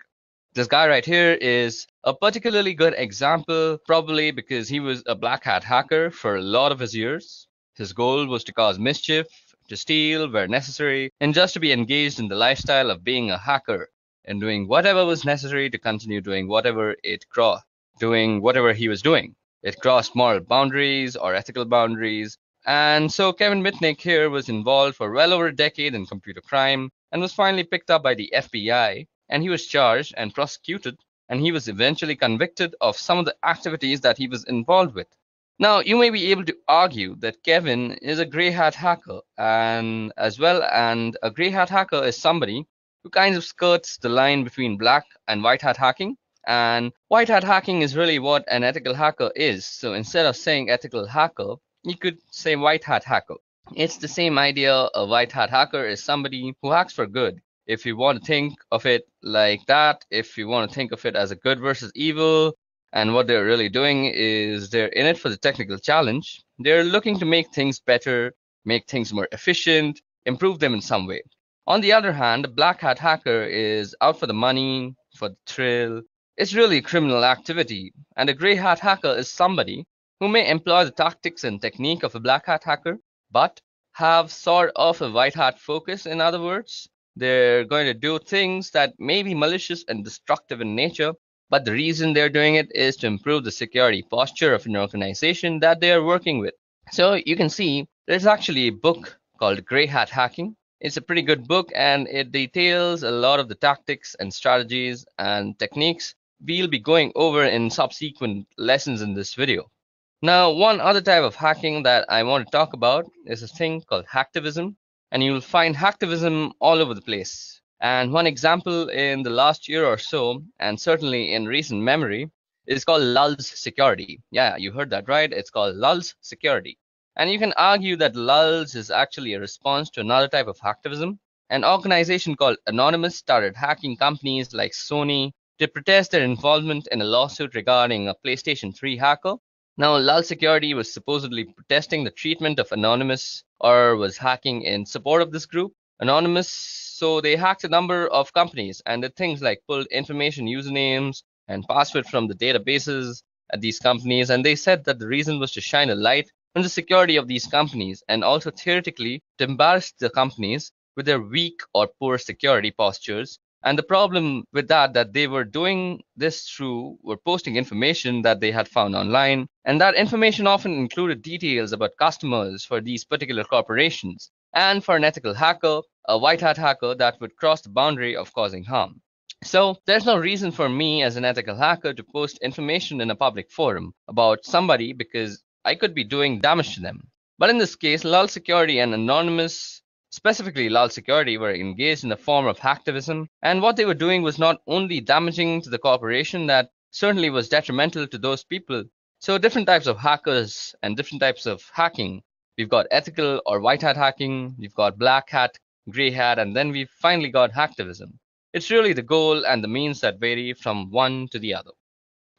This guy right here is a particularly good example, probably because he was a black hat hacker for a lot of his years. His goal was to cause mischief, to steal where necessary, and just to be engaged in the lifestyle of being a hacker and doing whatever was necessary to continue doing whatever he was doing. It crossed moral boundaries or ethical boundaries. And so Kevin Mitnick here was involved for well over a decade in computer crime and was finally picked up by the FBI, and he was charged and prosecuted, and he was eventually convicted of some of the activities that he was involved with. Now, you may be able to argue that Kevin is a grey hat hacker, and a grey hat hacker is somebody who kind of skirts the line between black and white hat hacking. And white hat hacking is really what an ethical hacker is. So instead of saying ethical hacker, you could say white hat hacker. It's the same idea. A white hat hacker is somebody who hacks for good. If you want to think of it like that, if you want to think of it as a good versus evil, and what they're really doing is they're in it for the technical challenge. They're looking to make things better, make things more efficient, improve them in some way. On the other hand, a black hat hacker is out for the money, for the thrill. It's really a criminal activity. And a grey hat hacker is somebody who may employ the tactics and technique of a black hat hacker, but have sort of a white hat focus. In other words, they're going to do things that may be malicious and destructive in nature, but the reason they're doing it is to improve the security posture of an organization that they are working with. So you can see there's actually a book called Grey Hat Hacking. It's a pretty good book, and it details a lot of the tactics and strategies and techniques we'll be going over in subsequent lessons in this video. Now, one other type of hacking that I want to talk about is a thing called hacktivism, and you'll find hacktivism all over the place. And one example in the last year or so, and certainly in recent memory, is called Lulz Security. Yeah, you heard that right. It's called Lulz Security. And you can argue that Lulz is actually a response to another type of hacktivism. An organization called Anonymous started hacking companies like Sony to protest their involvement in a lawsuit regarding a PlayStation 3 hacker. Now, Lulz Security was supposedly protesting the treatment of Anonymous, or was hacking in support of this group, Anonymous. So they hacked a number of companies and did things like pulled information, usernames, and passwords from the databases at these companies. And they said that the reason was to shine a light on the security of these companies, and also theoretically to embarrass the companies with their weak or poor security postures. And the problem with that they were doing this through were posting information that they had found online. And that information often included details about customers for these particular corporations. And for an ethical hacker, a white hat hacker, that would cross the boundary of causing harm. So there's no reason for me as an ethical hacker to post information in a public forum about somebody, because I could be doing damage to them. But in this case, Lal Security and Anonymous, specifically Lal Security, were engaged in a form of hacktivism, and what they were doing was not only damaging to the corporation, that certainly was detrimental to those people. So different types of hackers and different types of hacking. We've got ethical or white hat hacking, we've got black hat, gray hat, and then we've finally got hacktivism. It's really the goal and the means that vary from one to the other.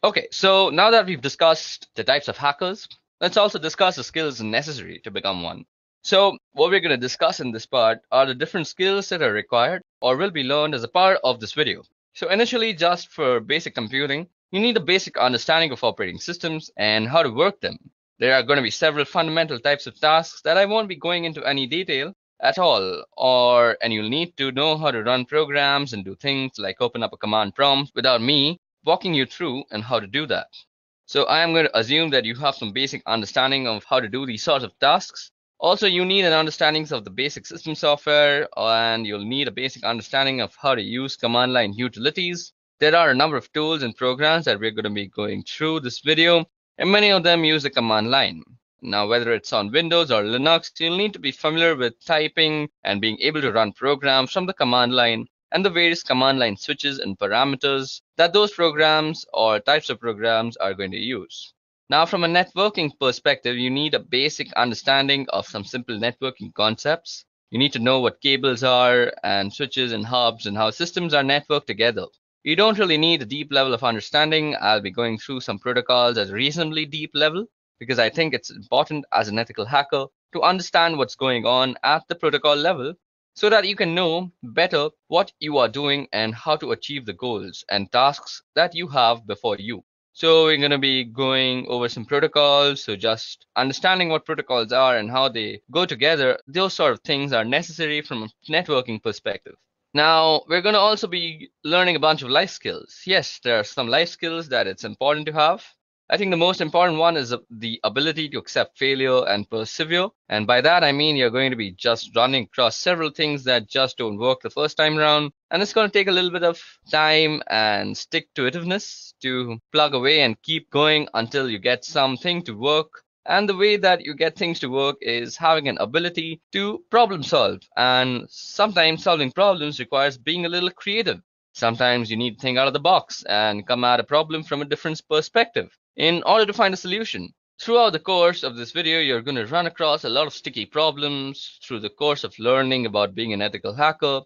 Okay, so now that we've discussed the types of hackers, let's also discuss the skills necessary to become one. So, what we're going to discuss in this part are the different skills that are required or will be learned as a part of this video. So, initially, just for basic computing, you need a basic understanding of operating systems and how to work them. There are going to be several fundamental types of tasks that I won't be going into any detail at all, and you'll need to know how to run programs and do things like open up a command prompt without me walking you through and how to do that. So I am going to assume that you have some basic understanding of how to do these sorts of tasks. Also, you need an understanding of the basic system software, and you'll need a basic understanding of how to use command line utilities. There are a number of tools and programs that we're going to be going through this video, and many of them use the command line. Now, whether it's on Windows or Linux, you'll need to be familiar with typing and being able to run programs from the command line and the various command line switches and parameters that those programs or types of programs are going to use. Now, from a networking perspective, you need a basic understanding of some simple networking concepts. You need to know what cables are and switches and hubs and how systems are networked together. You don't really need a deep level of understanding. I'll be going through some protocols at a reasonably deep level because I think it's important as an ethical hacker to understand what's going on at the protocol level so that you can know better what you are doing and how to achieve the goals and tasks that you have before you. So we're going to be going over some protocols. So just understanding what protocols are and how they go together, those sort of things are necessary from a networking perspective. Now, we're going to also be learning a bunch of life skills. Yes, there are some life skills that it's important to have. I think the most important one is the ability to accept failure and persevere. And by that, I mean you're going to be just running across several things that just don't work the first time around. And it's going to take a little bit of time and stick-to-itiveness to plug away and keep going until you get something to work. And the way that you get things to work is having an ability to problem solve. And sometimes solving problems requires being a little creative. Sometimes you need to think out of the box and come at a problem from a different perspective in order to find a solution. Throughout the course of this video, you're going to run across a lot of sticky problems through the course of learning about being an ethical hacker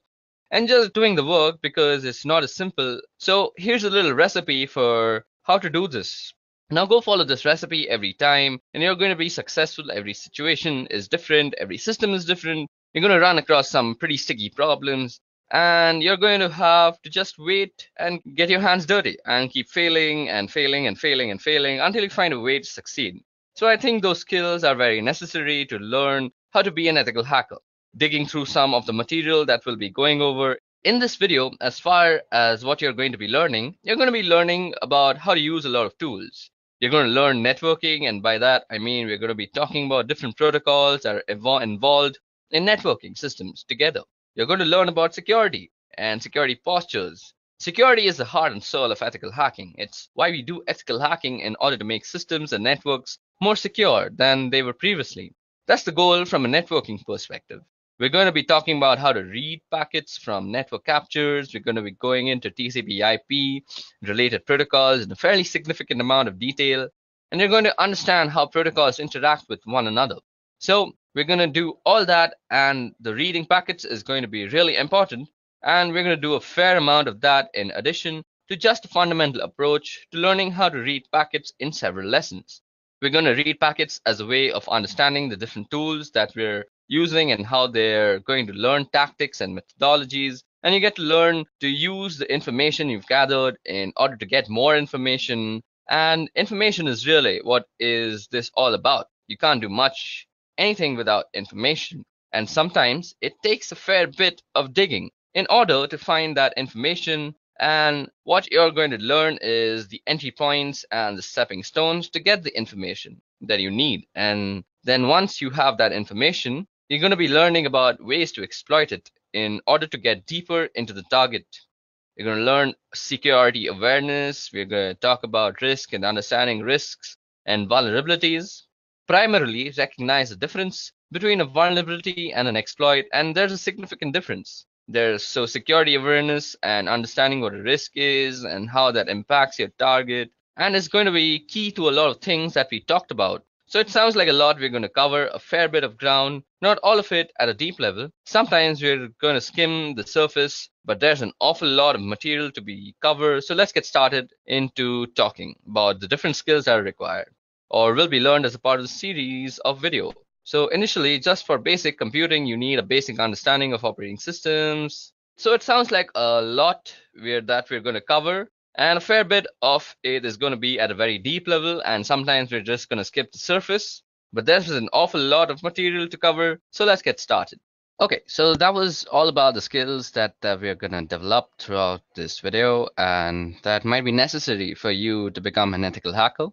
and just doing the work because it's not as simple. So here's a little recipe for how to do this. Now go follow this recipe every time and you're going to be successful. Every situation is different. Every system is different. You're going to run across some pretty sticky problems. And you're going to have to just wait and get your hands dirty and keep failing and failing and failing and failing until you find a way to succeed. So I think those skills are very necessary to learn how to be an ethical hacker. Digging through some of the material that we'll be going over in this video, as far as what you're going to be learning, you're going to be learning about how to use a lot of tools. You're going to learn networking, and by that I mean we're going to be talking about different protocols that are involved in networking systems together. You're going to learn about security and security postures. Security is the heart and soul of ethical hacking. It's why we do ethical hacking in order to make systems and networks more secure than they were previously. That's the goal from a networking perspective. We're going to be talking about how to read packets from network captures. We're going to be going into TCP/IP related protocols in a fairly significant amount of detail. And you're going to understand how protocols interact with one another. So we're going to do all that, and the reading packets is going to be really important. And we're going to do a fair amount of that in addition to just a fundamental approach to learning how to read packets in several lessons. We're going to read packets as a way of understanding the different tools that we're using and how they're going to learn tactics and methodologies. And you get to learn to use the information you've gathered in order to get more information. And information is really what is this all about. You can't do anything without information. And sometimes it takes a fair bit of digging in order to find that information. And what you're going to learn is the entry points and the stepping stones to get the information that you need. And then once you have that information, you're going to be learning about ways to exploit it in order to get deeper into the target. You're going to learn security awareness. We're going to talk about risk and understanding risks and vulnerabilities. primarily recognize the difference between a vulnerability and an exploit, and there's a significant difference. There's security awareness and understanding what a risk is and how that impacts your target, and it's going to be key to a lot of things that we talked about. So it sounds like a lot. We're going to cover a fair bit of ground, not all of it at a deep level. Sometimes we're going to skim the surface, but there's an awful lot of material to be covered. So let's get started into talking about the different skills that are required or will be learned as a part of the series of video. So initially, just for basic computing, you need a basic understanding of operating systems. So it sounds like a lot that we're going to cover, and a fair bit of it is going to be at a very deep level, and sometimes we're just going to skip the surface. But there's an awful lot of material to cover, so let's get started. Okay, so that was all about the skills that we're going to develop throughout this video, and that might be necessary for you to become an ethical hacker.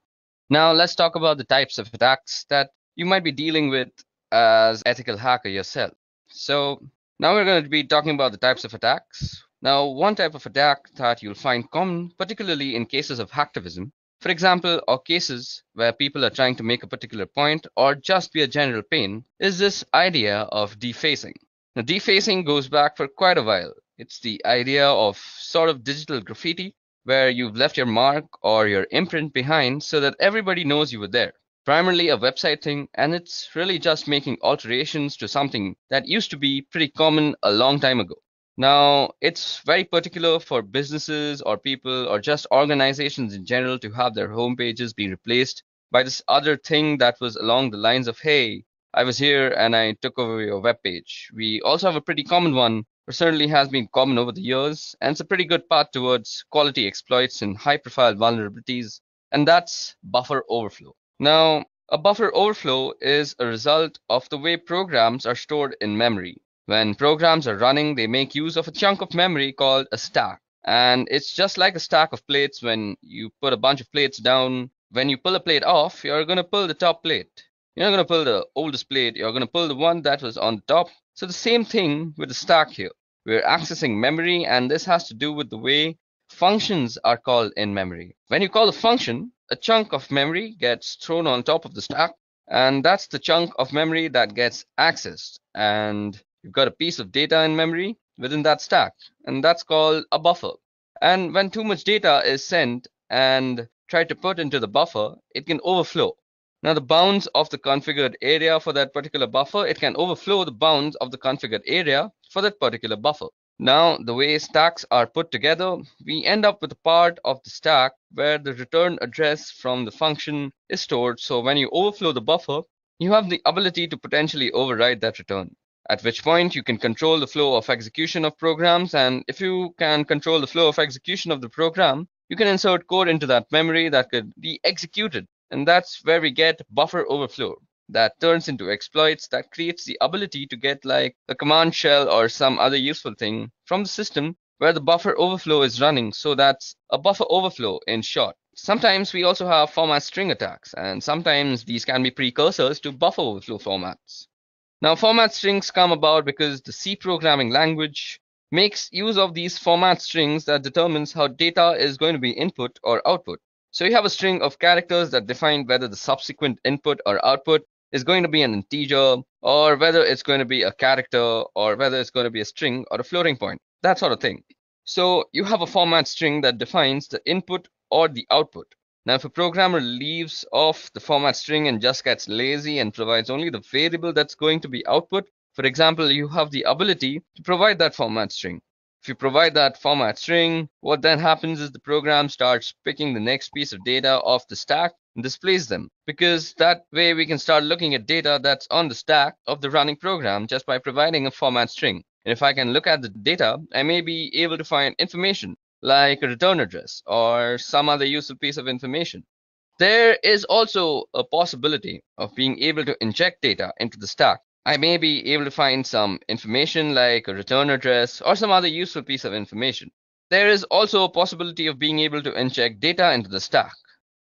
Now let's talk about the types of attacks that you might be dealing with as ethical hacker yourself. So now we're going to be talking about the types of attacks. Now, one type of attack that you'll find common, particularly in cases of hacktivism, for example, or cases where people are trying to make a particular point or just be a general pain, is this idea of defacing. Now, defacing goes back for quite a while. It's the idea of sort of digital graffiti, where you've left your mark or your imprint behind so that everybody knows you were there. Primarily a website thing, and it's really just making alterations to something that used to be pretty common a long time ago. Now, it's very particular for businesses or people or just organizations in general to have their homepages be replaced by this other thing that was along the lines of, hey, I was here and I took over your web page. We also have a pretty common one, or certainly has been common over the years, and it's a pretty good path towards quality exploits and high-profile vulnerabilities, and that's buffer overflow. Now, a buffer overflow is a result of the way programs are stored in memory. When programs are running, they make use of a chunk of memory called a stack. And it's just like a stack of plates. When you put a bunch of plates down, when you pull a plate off, you're going to pull the top plate. You're not going to pull the oldest plate, you're going to pull the one that was on the top. So the same thing with the stack here. We're accessing memory, and this has to do with the way functions are called in memory. When you call a function, a chunk of memory gets thrown on top of the stack, and that's the chunk of memory that gets accessed. And you've got a piece of data in memory within that stack, and that's called a buffer. And when too much data is sent and tried to put into the buffer, it can overflow. Now, the bounds of the configured area for that particular buffer, it can overflow the bounds of the configured area for that particular buffer. Now, the way stacks are put together, we end up with a part of the stack where the return address from the function is stored. So when you overflow the buffer, you have the ability to potentially override that return. At which point you can control the flow of execution of programs, and if you can control the flow of execution of the program, you can insert code into that memory that could be executed, and that's where we get buffer overflow. That turns into exploits that creates the ability to get like a command shell or some other useful thing from the system where the buffer overflow is running. So that's a buffer overflow in short. Sometimes we also have format string attacks, and sometimes these can be precursors to buffer overflow formats. Now, format strings come about because the C programming language makes use of these format strings that determines how data is going to be input or output. So you have a string of characters that define whether the subsequent input or output is going to be an integer, or whether it's going to be a character, or whether it's going to be a string or a floating point, that sort of thing. So you have a format string that defines the input or the output. Now, if a programmer leaves off the format string and just gets lazy and provides only the variable that's going to be output, for example, you have the ability to provide that format string. If you provide that format string, what then happens is the program starts picking the next piece of data off the stack and displays them, because that way we can start looking at data that's on the stack of the running program just by providing a format string. And if I can look at the data, I may be able to find information like a return address or some other useful piece of information. There is also a possibility of being able to inject data into the stack. I may be able to find some information like a return address or some other useful piece of information. There is also a possibility of being able to inject data into the stack.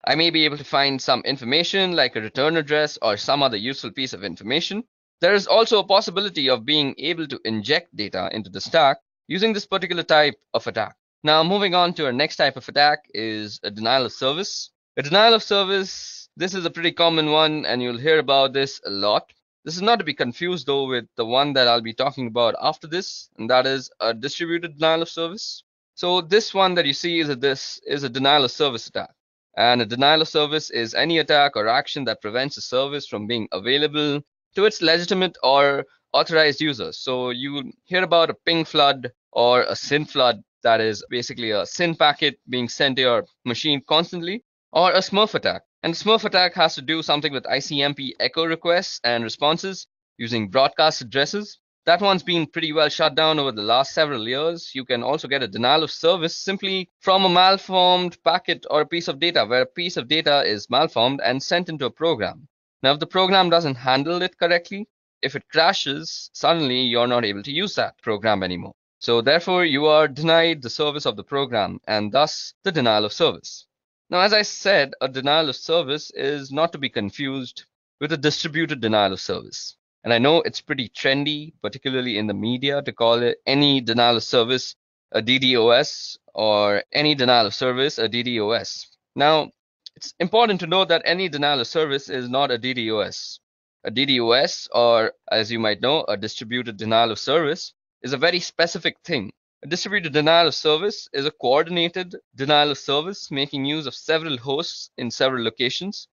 I may be able to find some information like a return address or some other useful piece of information. There is also a possibility of being able to inject data into the stack using this particular type of attack. Now, moving on to our next type of attack is a denial of service. A denial of service This is a pretty common one, and you'll hear about this a lot. This is not to be confused though with the one that I'll be talking about after this, and that is a distributed denial of service. So this one that you see is a denial of service attack. And a denial of service is any attack or action that prevents a service from being available to its legitimate or authorized users. So you hear about a ping flood or a SYN flood, that is basically a SYN packet being sent to your machine constantly, or a Smurf attack. And the Smurf attack has to do something with ICMP echo requests and responses using broadcast addresses. That one's been pretty well shut down over the last several years. You can also get a denial of service simply from a malformed packet or a piece of data, where a piece of data is malformed and sent into a program. Now, if the program doesn't handle it correctly, if it crashes, suddenly you're not able to use that program anymore. So therefore, you are denied the service of the program and thus the denial of service. Now, as I said, a denial of service is not to be confused with a distributed denial of service. And I know it's pretty trendy, particularly in the media, to call it any denial of service a DDoS or any denial of service a DDoS. Now, it's important to note that any denial of service is not a DDoS. A DDoS, or as you might know, a distributed denial of service, is a very specific thing. A distributed denial of service is a coordinated denial of service making use of several hosts in several locations.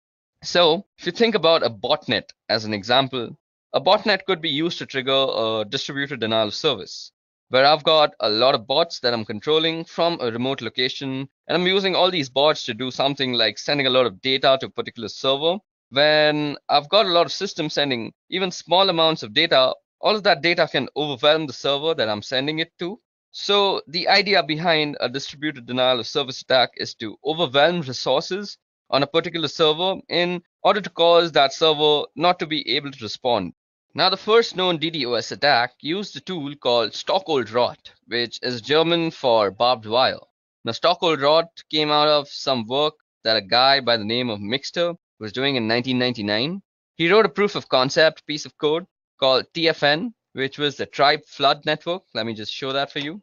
So, if you think about a botnet as an example, a botnet could be used to trigger a distributed denial of service, where I've got a lot of bots that I'm controlling from a remote location, and I'm using all these bots to do something like sending a lot of data to a particular server. When I've got a lot of systems sending even small amounts of data, all of that data can overwhelm the server that I'm sending it to. So the idea behind a distributed denial of service attack is to overwhelm resources on a particular server in order to cause that server not to be able to respond. Now, the first known DDoS attack used a tool called Stockholm-Rot, which is German for barbed wire. Now, Stockholm-Rot came out of some work that a guy by the name of Mixter was doing in 1999. He wrote a proof of concept piece of code called TFN, which was the Tribe Flood Network. Let me just show that for you.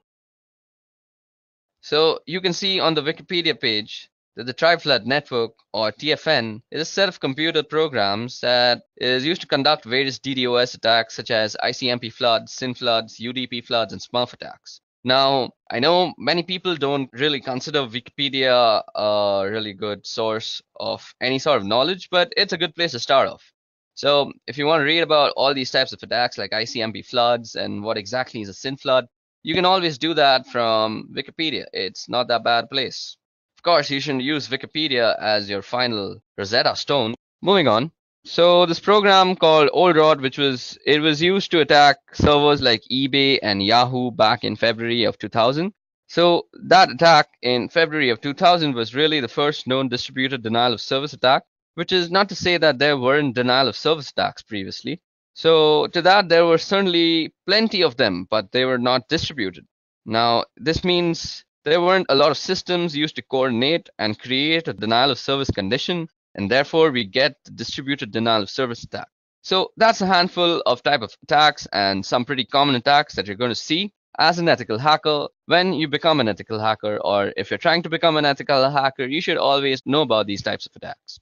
So you can see on the Wikipedia page that the Tribe Flood Network, or TFN, is a set of computer programs that is used to conduct various DDoS attacks such as ICMP floods, SYN floods, UDP floods, and Smurf attacks. Now, I know many people don't really consider Wikipedia a really good source of any sort of knowledge, but it's a good place to start off. So if you want to read about all these types of attacks like ICMP floods and what exactly is a SYN flood, you can always do that from Wikipedia. It's not that bad a place. Of course, you shouldn't use Wikipedia as your final Rosetta Stone. Moving on. So this program called OldRod, which was used to attack servers like eBay and Yahoo back in February of 2000. So that attack in February of 2000 was really the first known distributed denial of service attack, which is not to say that there weren't denial of service attacks previously. So to that, there were certainly plenty of them, but they were not distributed. Now, this means there weren't a lot of systems used to coordinate and create a denial of service condition, and therefore we get the distributed denial of service attack. So that's a handful of type of attacks and some pretty common attacks that you're going to see as an ethical hacker when you become an ethical hacker, or if you're trying to become an ethical hacker, you should always know about these types of attacks.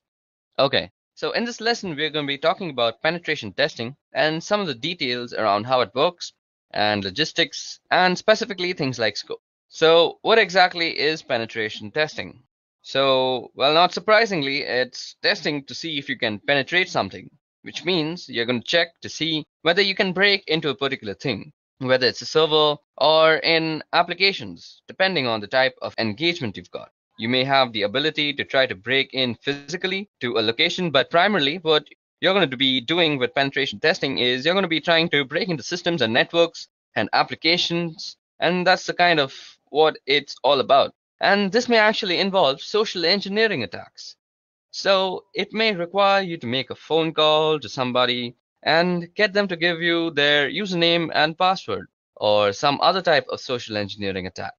Okay, so in this lesson, we're going to be talking about penetration testing and some of the details around how it works and logistics and specifically things like scope. So what exactly is penetration testing? So, well, not surprisingly, it's testing to see if you can penetrate something, which means you're going to check to see whether you can break into a particular thing, whether it's a server or in applications, depending on the type of engagement you've got. You may have the ability to try to break in physically to a location, but primarily what you're going to be doing with penetration testing is you're going to be trying to break into systems and networks and applications, and that's the kind of what it's all about. And this may actually involve social engineering attacks. So it may require you to make a phone call to somebody and get them to give you their username and password, or some other type of social engineering attack,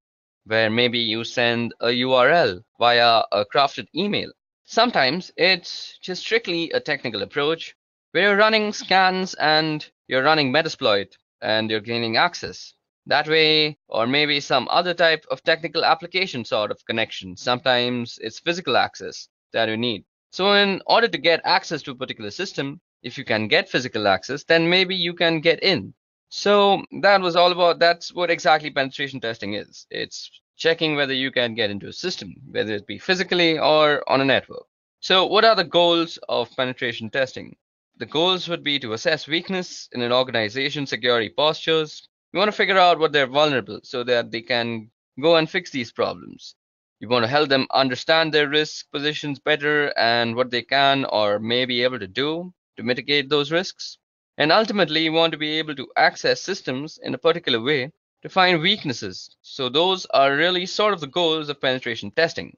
where maybe you send a URL via a crafted email. Sometimes it's just strictly a technical approach where you're running scans and you're running Metasploit and you're gaining access. That way, or maybe some other type of technical application sort of connection. Sometimes it's physical access that you need. So in order to get access to a particular system, if you can get physical access, then maybe you can get in. So that's what exactly penetration testing is. It's checking whether you can get into a system, whether it be physically or on a network. So what are the goals of penetration testing? The goals would be to assess weakness in an organization's security postures. You want to figure out what they're vulnerable so that they can go and fix these problems. You want to help them understand their risk positions better and what they can or may be able to do to mitigate those risks. And ultimately, you want to be able to access systems in a particular way to find weaknesses. So those are really sort of the goals of penetration testing.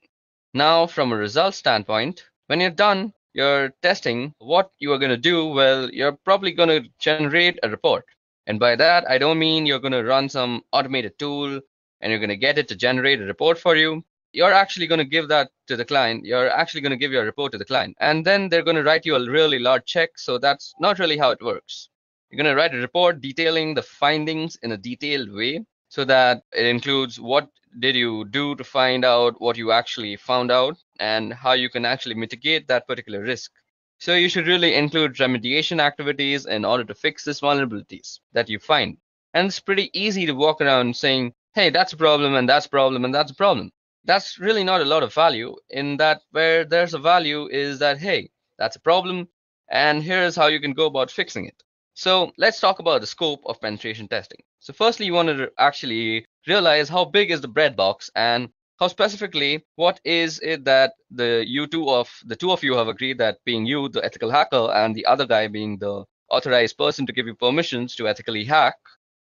Now, from a results standpoint, when you're done your testing, what you are going to do, well, you're probably going to generate a report. And by that, I don't mean you're going to run some automated tool and you're going to get it to generate a report for you. You're actually going to give that to the client. You're actually going to give your report to the client. And then they're going to write you a really large check. So that's not really how it works. You're going to write a report detailing the findings in a detailed way so that it includes what did you do to find out what you actually found out and how you can actually mitigate that particular risk. So you should really include remediation activities in order to fix these vulnerabilities that you find. And it's pretty easy to walk around saying, hey, that's a problem and that's a problem and that's a problem. That's really not a lot of value. In that, where there's a value is that, hey, that's a problem and here's how you can go about fixing it. So let's talk about the scope of penetration testing. So firstly, you want to actually realize how big is the breadbox and how specifically what is it that the two of you have agreed, that being you, the ethical hacker, and the other guy being the authorized person to give you permissions to ethically hack,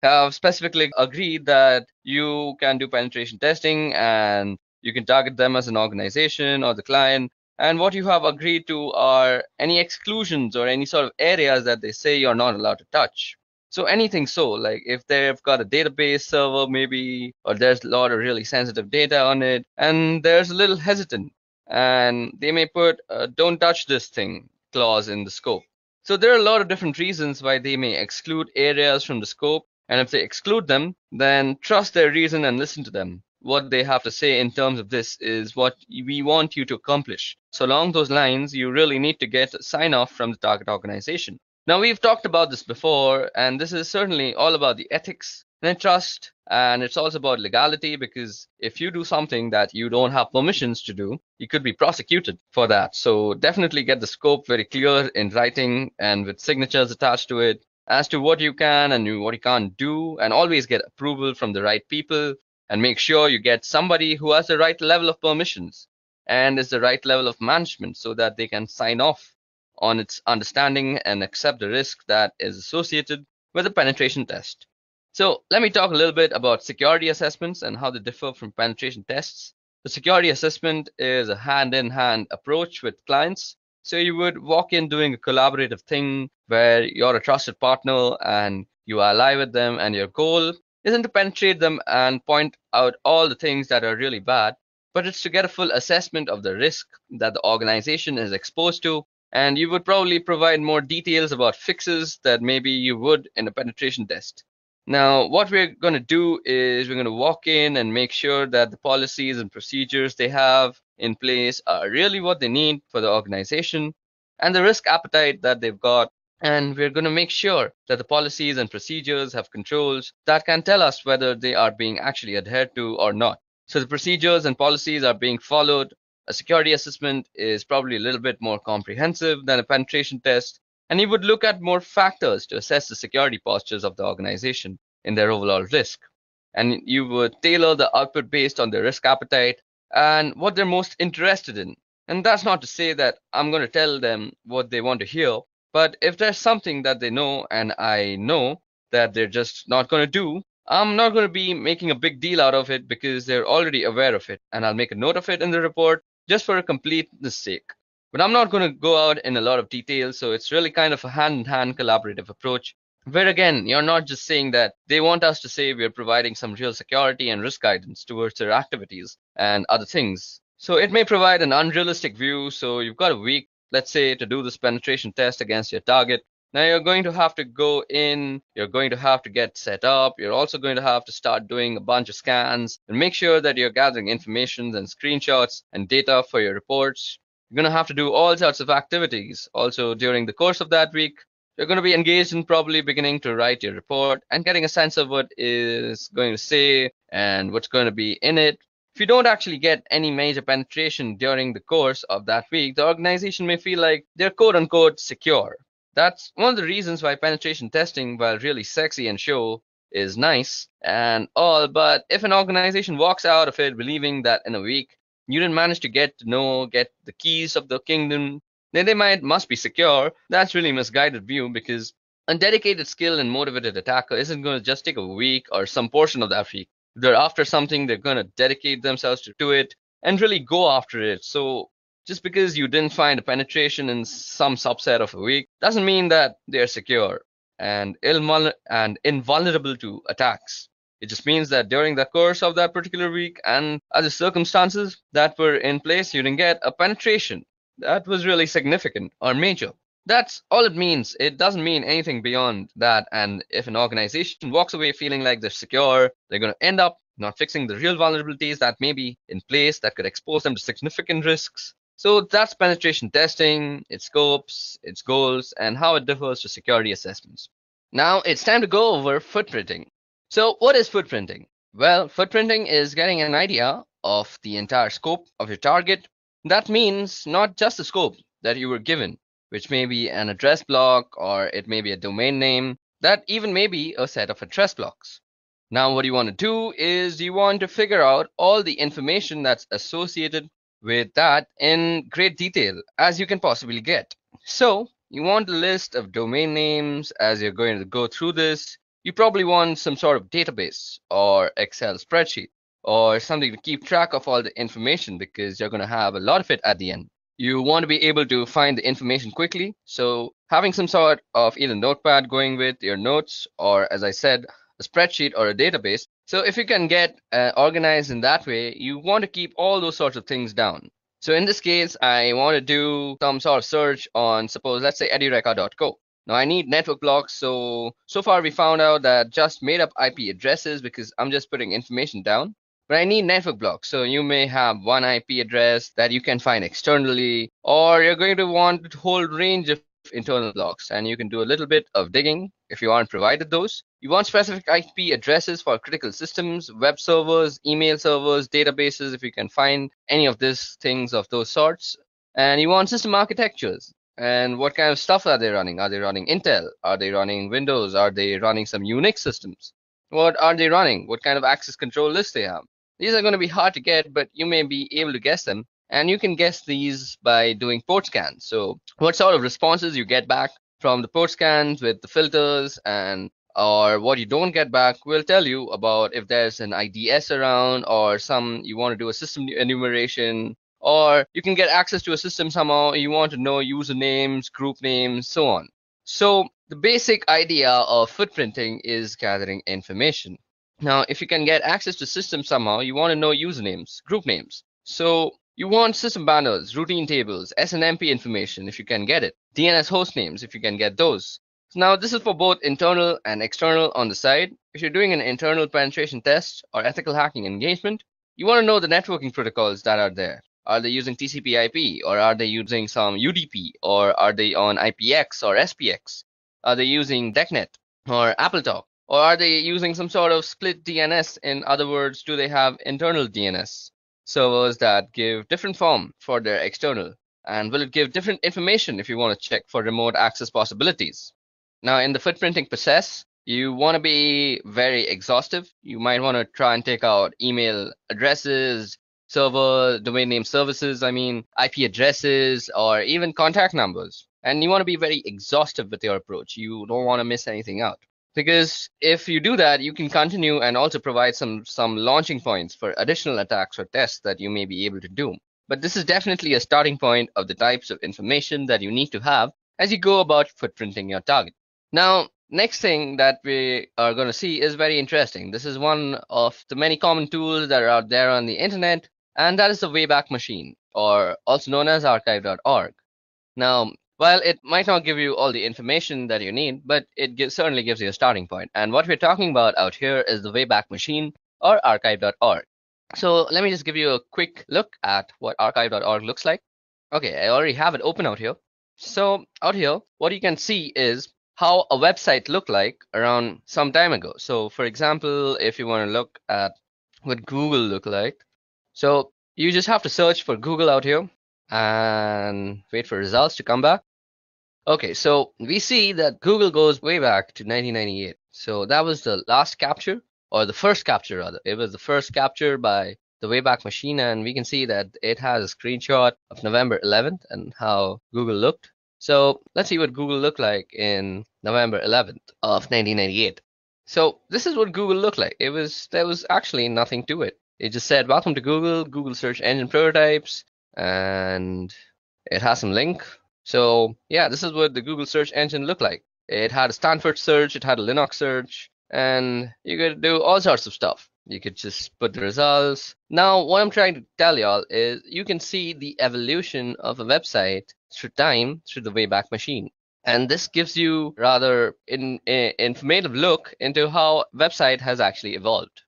have specifically agreed that you can do penetration testing and you can target them as an organization or the client. And what you have agreed to are any exclusions or any sort of areas that they say you're not allowed to touch. So anything, so like if they've got a database server maybe, or there's a lot of really sensitive data on it, and there's a little hesitant, and they may put a don't touch this thing clause in the scope. So there are a lot of different reasons why they may exclude areas from the scope. And if they exclude them, then trust their reason and listen to them. What they have to say in terms of this is what we want you to accomplish. So along those lines, you really need to get a sign off from the target organization. Now, we've talked about this before, and this is certainly all about the ethics and trust, and it's also about legality, because if you do something that you don't have permissions to do, you could be prosecuted for that. So definitely get the scope very clear in writing and with signatures attached to it as to what you can and what you can't do, and always get approval from the right people, and make sure you get somebody who has the right level of permissions and is the right level of management so that they can sign off on its understanding and accept the risk that is associated with a penetration test. So let me talk a little bit about security assessments and how they differ from penetration tests. The security assessment is a hand-in-hand approach with clients. So you would walk in doing a collaborative thing where you're a trusted partner and you ally with them, and your goal isn't to penetrate them and point out all the things that are really bad, but it's to get a full assessment of the risk that the organization is exposed to. And you would probably provide more details about fixes that maybe you would in a penetration test. Now, what we're going to do is we're going to walk in and make sure that the policies and procedures they have in place are really what they need for the organization and the risk appetite that they've got. And we're going to make sure that the policies and procedures have controls that can tell us whether they are being actually adhered to or not. So the procedures and policies are being followed. A security assessment is probably a little bit more comprehensive than a penetration test, and you would look at more factors to assess the security postures of the organization in their overall risk. And you would tailor the output based on their risk appetite and what they're most interested in. And that's not to say that I'm going to tell them what they want to hear, but if there's something that they know and I know that they're just not going to do, I'm not going to be making a big deal out of it because they're already aware of it. And I'll make a note of it in the report just for a completeness sake. But I'm not going to go out in a lot of detail, so it's really kind of a hand-in-hand collaborative approach, where again, you're not just saying that they want us to say we're providing some real security and risk guidance towards their activities and other things. So it may provide an unrealistic view, so you've got a week, let's say, to do this penetration test against your target. Now you're going to have to go in, you're going to have to get set up, you're also going to have to start doing a bunch of scans and make sure that you're gathering information and screenshots and data for your reports. You're going to have to do all sorts of activities. Also, during the course of that week, you're going to be engaged in probably beginning to write your report and getting a sense of what is going to say and what's going to be in it. If you don't actually get any major penetration during the course of that week, the organization may feel like they're quote unquote secure. That's one of the reasons why penetration testing, while really sexy and show, is nice and all, but if an organization walks out of it believing that in a week you didn't manage to get the keys of the kingdom, then they must be secure. That's really misguided view, because a dedicated, skilled, and motivated attacker isn't going to just take a week or some portion of that week. If they're after something, they're going to dedicate themselves to it and really go after it. So just because you didn't find a penetration in some subset of a week doesn't mean that they're secure and invulnerable to attacks. It just means that during the course of that particular week and other circumstances that were in place, you didn't get a penetration that was really significant or major. That's all it means. It doesn't mean anything beyond that. And if an organization walks away feeling like they're secure, they're going to end up not fixing the real vulnerabilities that may be in place that could expose them to significant risks. So that's penetration testing, its scopes, its goals, and how it differs to security assessments. Now it's time to go over footprinting. So what is footprinting? Well, footprinting is getting an idea of the entire scope of your target. That means not just the scope that you were given, which may be an address block or it may be a domain name, that even may be a set of address blocks. Now what you want to do is you want to figure out all the information that's associated with that in great detail as you can possibly get. So you want a list of domain names. As you're going to go through this, you probably want some sort of database or Excel spreadsheet or something to keep track of all the information, because you're going to have a lot of it at the end. You want to be able to find the information quickly, so having some sort of either notepad going with your notes, or as I said, a spreadsheet or a database. So if you can get organized in that way, you want to keep all those sorts of things down. So in this case, I want to do some sort of search on, suppose, let's say edureca.co. Now I need network blocks. So far we found out that just made up IP addresses, because I'm just putting information down. But I need network blocks. So you may have one IP address that you can find externally, or you're going to want a whole range of internal blocks, and you can do a little bit of digging if you aren't provided those. You want specific IP addresses for critical systems, web servers, email servers, databases, if you can find any of these things of those sorts. And you want system architectures. And what kind of stuff are they running? Are they running Intel? Are they running Windows? Are they running some Unix systems? What are they running? What kind of access control list they have? These are going to be hard to get, but you may be able to guess them. And you can guess these by doing port scans. So what sort of responses you get back from the port scans with the filters, and or what you don't get back will tell you about if there's an IDS around, or you want to do a system enumeration, or you can get access to a system somehow. You want to know usernames, group names, so on. So the basic idea of footprinting is gathering information. Now, if you can get access to systems somehow, you want to know usernames, group names. So you want system banners, routine tables, SNMP information if you can get it, DNS host names if you can get those. Now, this is for both internal and external on the side. If you're doing an internal penetration test or ethical hacking engagement, you want to know the networking protocols that are there. Are they using TCP/IP, or are they using some UDP, or are they on IPX or SPX? Are they using DECnet or AppleTalk? Or are they using some sort of split DNS? In other words, do they have internal DNS servers that give different form for their external? And will it give different information if you want to check for remote access possibilities? Now, in the footprinting process, you want to be very exhaustive. You might want to try and take out email addresses, server, domain name services, IP addresses, or even contact numbers. And you want to be very exhaustive with your approach. You don't want to miss anything out. Because if you do that, you can continue and also provide some launching points for additional attacks or tests that you may be able to do. But this is definitely a starting point of the types of information that you need to have as you go about footprinting your target. Now, next thing that we are going to see is very interesting. This is one of the many common tools that are out there on the internet, and that is the Wayback Machine, or also known as archive.org. Now, while it might not give you all the information that you need, but it certainly gives you a starting point. And what we're talking about out here is the Wayback Machine, or archive.org. So let me just give you a quick look at what archive.org looks like. Okay, I already have it open out here. So out here, what you can see is how a website looked like around some time ago. So for example, if you want to look at what Google looked like, so you just have to search for Google out here and wait for results to come back. Okay, so we see that Google goes way back to 1998. So that was the last capture, or the first capture rather. It was the first capture by the Wayback Machine, and we can see that it has a screenshot of November 11th and how Google looked. So let's see what Google looked like in November 11th of 1998. So this is what Google looked like. There was actually nothing to it. It just said, "Welcome to Google, Google search engine prototypes," and it has some link. So yeah, this is what the Google search engine looked like. It had a Stanford search, it had a Linux search, and you could do all sorts of stuff. You could just put the results. Now, what I'm trying to tell y'all is you can see the evolution of a website through time through the Wayback Machine. And this gives you rather informative look into how website has actually evolved.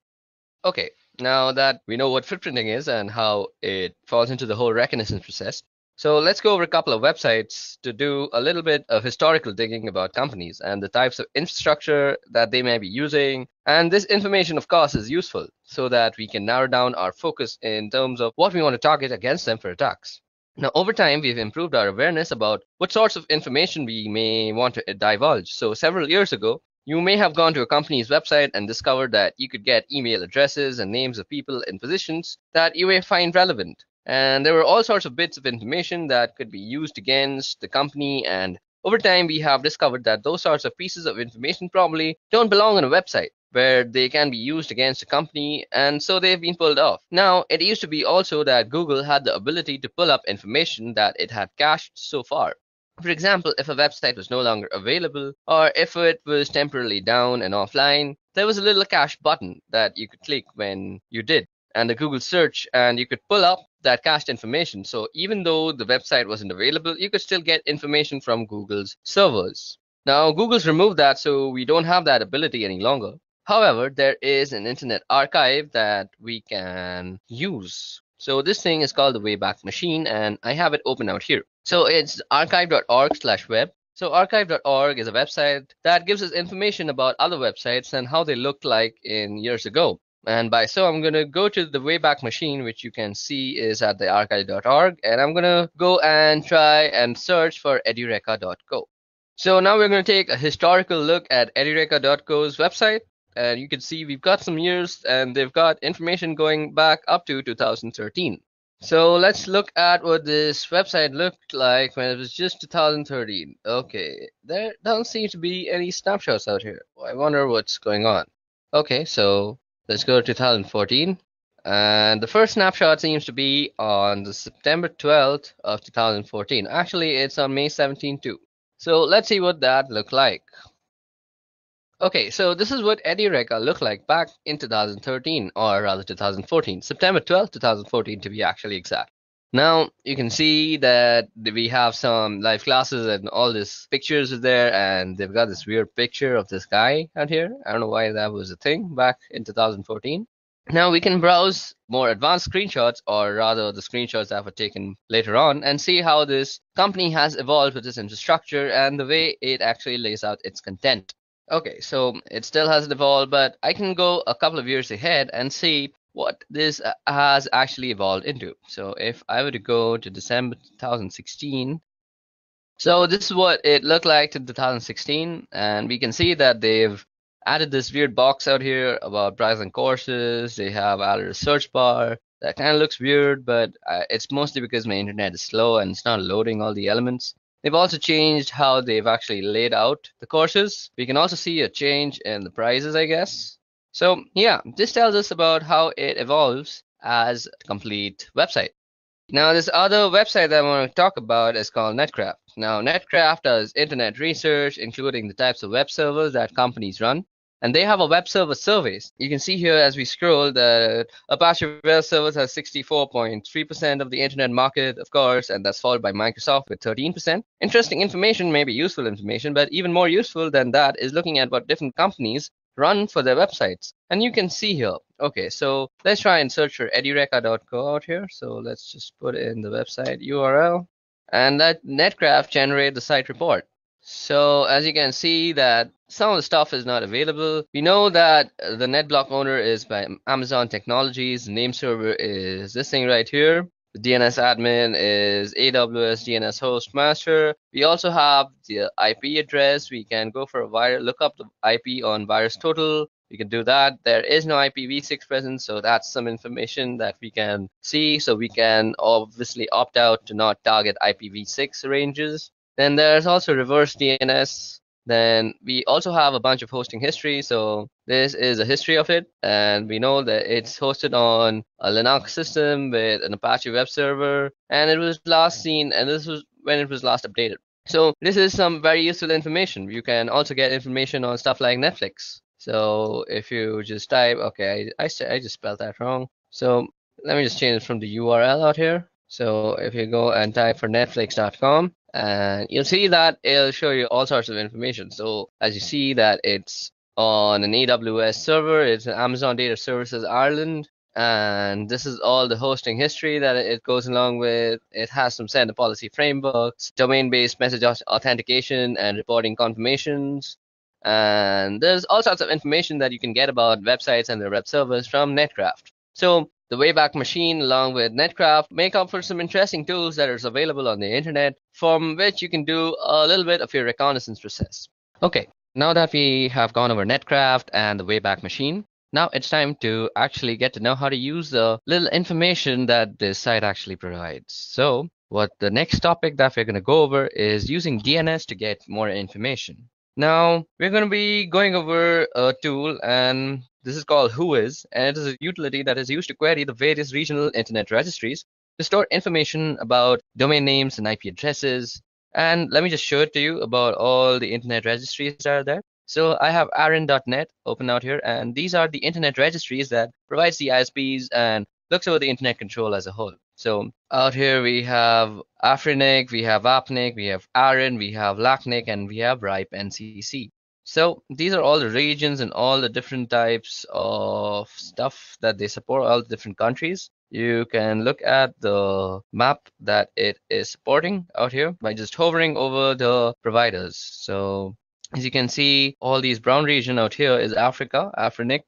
Okay, now that we know what footprinting is and how it falls into the whole reconnaissance process, so let's go over a couple of websites to do a little bit of historical digging about companies and the types of infrastructure that they may be using. And this information, of course, is useful so that we can narrow down our focus in terms of what we want to target against them for attacks. Now, over time, we've improved our awareness about what sorts of information we may want to divulge. So several years ago, you may have gone to a company's website and discovered that you could get email addresses and names of people in positions that you may find relevant. And there were all sorts of bits of information that could be used against the company. And over time, we have discovered that those sorts of pieces of information probably don't belong on a website where they can be used against a company, and so they've been pulled off. Now, it used to be also that Google had the ability to pull up information that it had cached so far. For example, if a website was no longer available, or if it was temporarily down and offline, there was a little cache button that you could click when you did, and the Google search, and you could pull up that cached information. So even though the website wasn't available, you could still get information from Google's servers. Now, Google's removed that, so we don't have that ability any longer. However, there is an internet archive that we can use. So this thing is called the Wayback Machine, and I have it open out here. So it's archive.org/web. So archive.org is a website that gives us information about other websites and how they looked like in years ago. And by so, I'm going to go to the Wayback Machine, which you can see is at the archive.org, and I'm going to go and try and search for edureka.co. So now we're going to take a historical look at edureka.co's website. And you can see we've got some years and they've got information going back up to 2013. So let's look at what this website looked like when it was just 2013. Okay, there don't seem to be any snapshots out here. I wonder what's going on. Okay, so let's go to 2014. And the first snapshot seems to be on the September 12th of 2014. Actually, it's on May 17th too. So let's see what that looked like. Okay, so this is what Edureka looked like back in 2013, or rather 2014, September 12th, 2014 to be actually exact. Now, you can see that we have some live classes and all these pictures are there, and they've got this weird picture of this guy out here. I don't know why that was a thing back in 2014. Now we can browse more advanced screenshots, or rather the screenshots that were taken later on, and see how this company has evolved with its infrastructure and the way it actually lays out its content. Okay, so it still hasn't evolved, but I can go a couple of years ahead and see what this has actually evolved into. So if I were to go to December 2016, so this is what it looked like in 2016, and we can see that they've added this weird box out here about browsing courses. They have added a search bar that kind of looks weird, but it's mostly because my internet is slow and it's not loading all the elements. They've also changed how they've actually laid out the courses. We can also see a change in the prices, I guess. So yeah, this tells us about how it evolves as a complete website. Now, this other website that I want to talk about is called Netcraft. Now, Netcraft does internet research, including the types of web servers that companies run. And they have a web server surveys. You can see here as we scroll that Apache Web Services has 64.3% of the internet market, of course, and that's followed by Microsoft with 13%. Interesting information, maybe useful information, but even more useful than that is looking at what different companies run for their websites. And you can see here. Okay, so let's try and search for edureka.co out here. So let's just put in the website URL, and that Netcraft generate the site report. So as you can see that some of the stuff is not available. We know that the NetBlock owner is by Amazon Technologies. The name server is this thing right here. The DNS admin is AWS DNS host master. We also have the IP address. We can go for a look up the IP on VirusTotal. We can do that. There is no IPv6 present, so that's some information that we can see. So we can obviously opt out to not target IPv6 ranges. Then there's also reverse DNS. Then we also have a bunch of hosting history. So this is a history of it. And we know that it's hosted on a Linux system with an Apache web server. And it was last seen, and this was when it was last updated. So this is some very useful information. You can also get information on stuff like Netflix. So if you just type, okay, I just spelled that wrong. So let me just change it from the URL out here. So if you go and type for netflix.com, and you'll see that it'll show you all sorts of information. So as you see that it's on an AWS server, it's an Amazon Data Services Ireland, and this is all the hosting history that it goes along with. It has some sender policy frameworks, domain-based message authentication and reporting confirmations. And there's all sorts of information that you can get about websites and their web servers from Netcraft. So the Wayback Machine, along with Netcraft, make up for some interesting tools that are available on the internet, from which you can do a little bit of your reconnaissance process. Okay, now that we have gone over Netcraft and the Wayback Machine, now it's time to actually get to know how to use the little information that this site actually provides. So what the next topic that we're going to go over is using DNS to get more information. Now, we're going to be going over a tool, and this is called Whois, and it is a utility that is used to query the various regional internet registries to store information about domain names and IP addresses. And let me just show it to you about all the internet registries that are there. So I have aaron.net open out here, and these are the internet registries that provides the ISPs and looks over the internet control as a whole. So out here we have Afrinic, we have Apnic, we have Aaron, we have Lacnic, and we have RIPE NCC. So these are all the regions and all the different types of stuff that they support, all the different countries. You can look at the map that it is supporting out here by just hovering over the providers. So as you can see, all these brown region out here is Africa, Afrinic.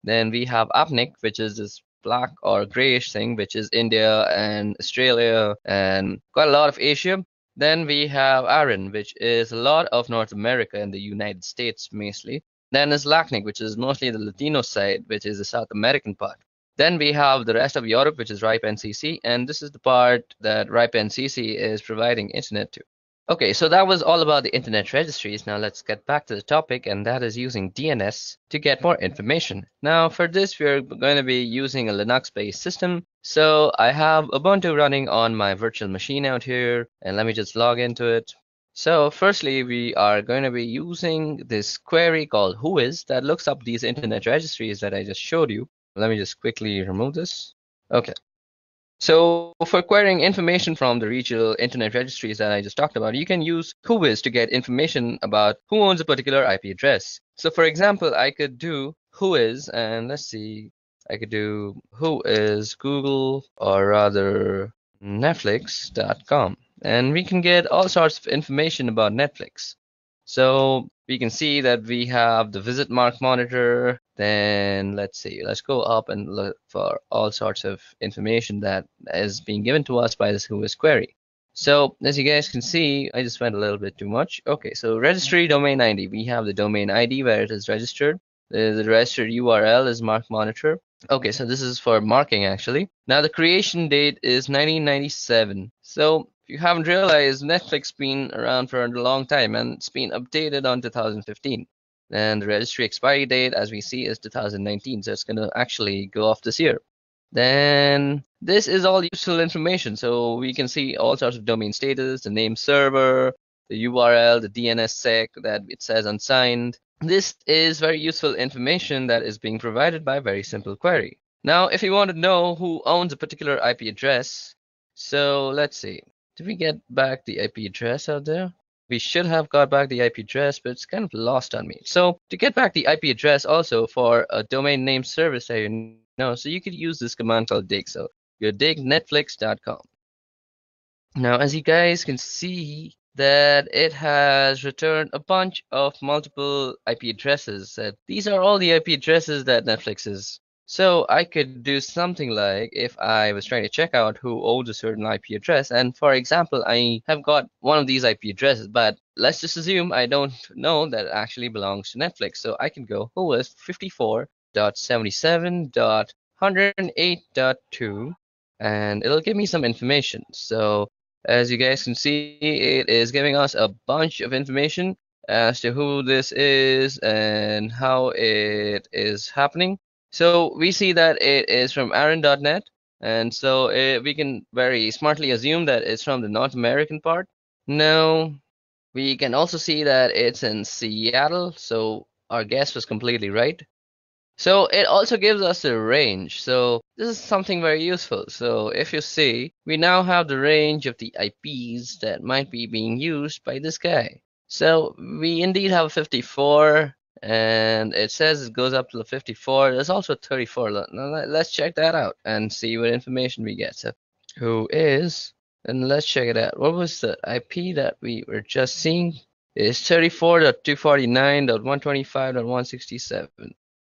Then we have Apnic, which is this black or grayish thing, which is India and Australia and quite a lot of Asia. Then we have Aaron, which is a lot of North America and the United States mostly. Then is Lacnic, which is mostly the Latino side, which is the South American part. Then we have the rest of Europe, which is RIPE NCC, and this is the part that RIPE NCC is providing internet to. Okay, so that was all about the internet registries. Now let's get back to the topic, and that is using DNS to get more information. Now for this, we're going to be using a Linux-based system. So I have Ubuntu running on my virtual machine out here, and let me just log into it. So firstly, we are going to be using this query called Whois that looks up these internet registries that I just showed you. Let me just quickly remove this. Okay. So for querying information from the regional internet registries that I just talked about, you can use Whois to get information about who owns a particular IP address. So for example, I could do Whois, and let's see, I could do Whois Google, or rather Netflix.com, and we can get all sorts of information about Netflix. So we can see that we have the visit mark monitor. Then let's see, let's go up and look for all sorts of information that is being given to us by this Whois query. So as you guys can see, I just went a little bit too much. Okay, so registry domain ID. We have the domain ID where it is registered. The registered URL is mark monitor. Okay, so this is for marking actually. Now the creation date is 1997. So if you haven't realized, Netflix been around for a long time, and it's been updated on 2015. And the registry expiry date, as we see, is 2019. So it's going to actually go off this year. Then this is all useful information. So we can see all sorts of domain status, the name server, the URL, the DNSSEC that it says unsigned. This is very useful information that is being provided by a very simple query. Now, if you want to know who owns a particular IP address, so let's see. Did we get back the IP address out there? we should have got back the IP address, but it's kind of lost on me. So to get back the IP address also for a domain name service that you know, so you could use this command called dig. So you dig netflix.com. Now, as you guys can see, that it has returned a bunch of multiple IP addresses. These are all the IP addresses that Netflix is. So I could do something like if I was trying to check out who owns a certain IP address, and for example, I have got one of these IP addresses, but let's just assume I don't know that it actually belongs to Netflix. So I can go who is 54.77.108.2, and it'll give me some information. So as you guys can see, it is giving us a bunch of information as to who this is and how it is happening. So we see that it is from Aaron.net, and so we can very smartly assume that it's from the North American part. Now, we can also see that it's in Seattle, so our guess was completely right. So it also gives us a range. So this is something very useful. So if you see, we now have the range of the IPs that might be being used by this guy. So we indeed have 54, and it says it goes up to the 54. There's also 34. Now let's check that out and see what information we get. So who is, and let's check it out. What was the IP that we were just seeing? It's 34.249.125.167.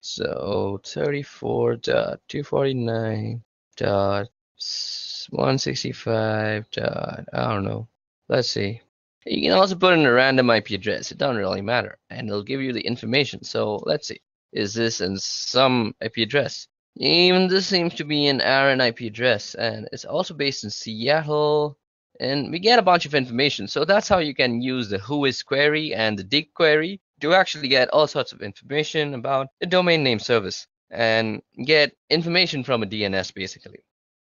So 34.249.165. I don't know. Let's see. You can also put in a random IP address. It doesn't really matter, and it'll give you the information. So let's see. Is this in some IP address? Even this seems to be an Aaron IP address, and it's also based in Seattle. And we get a bunch of information. So that's how you can use the whois query and the dig query to actually get all sorts of information about the domain name service and get information from a DNS basically.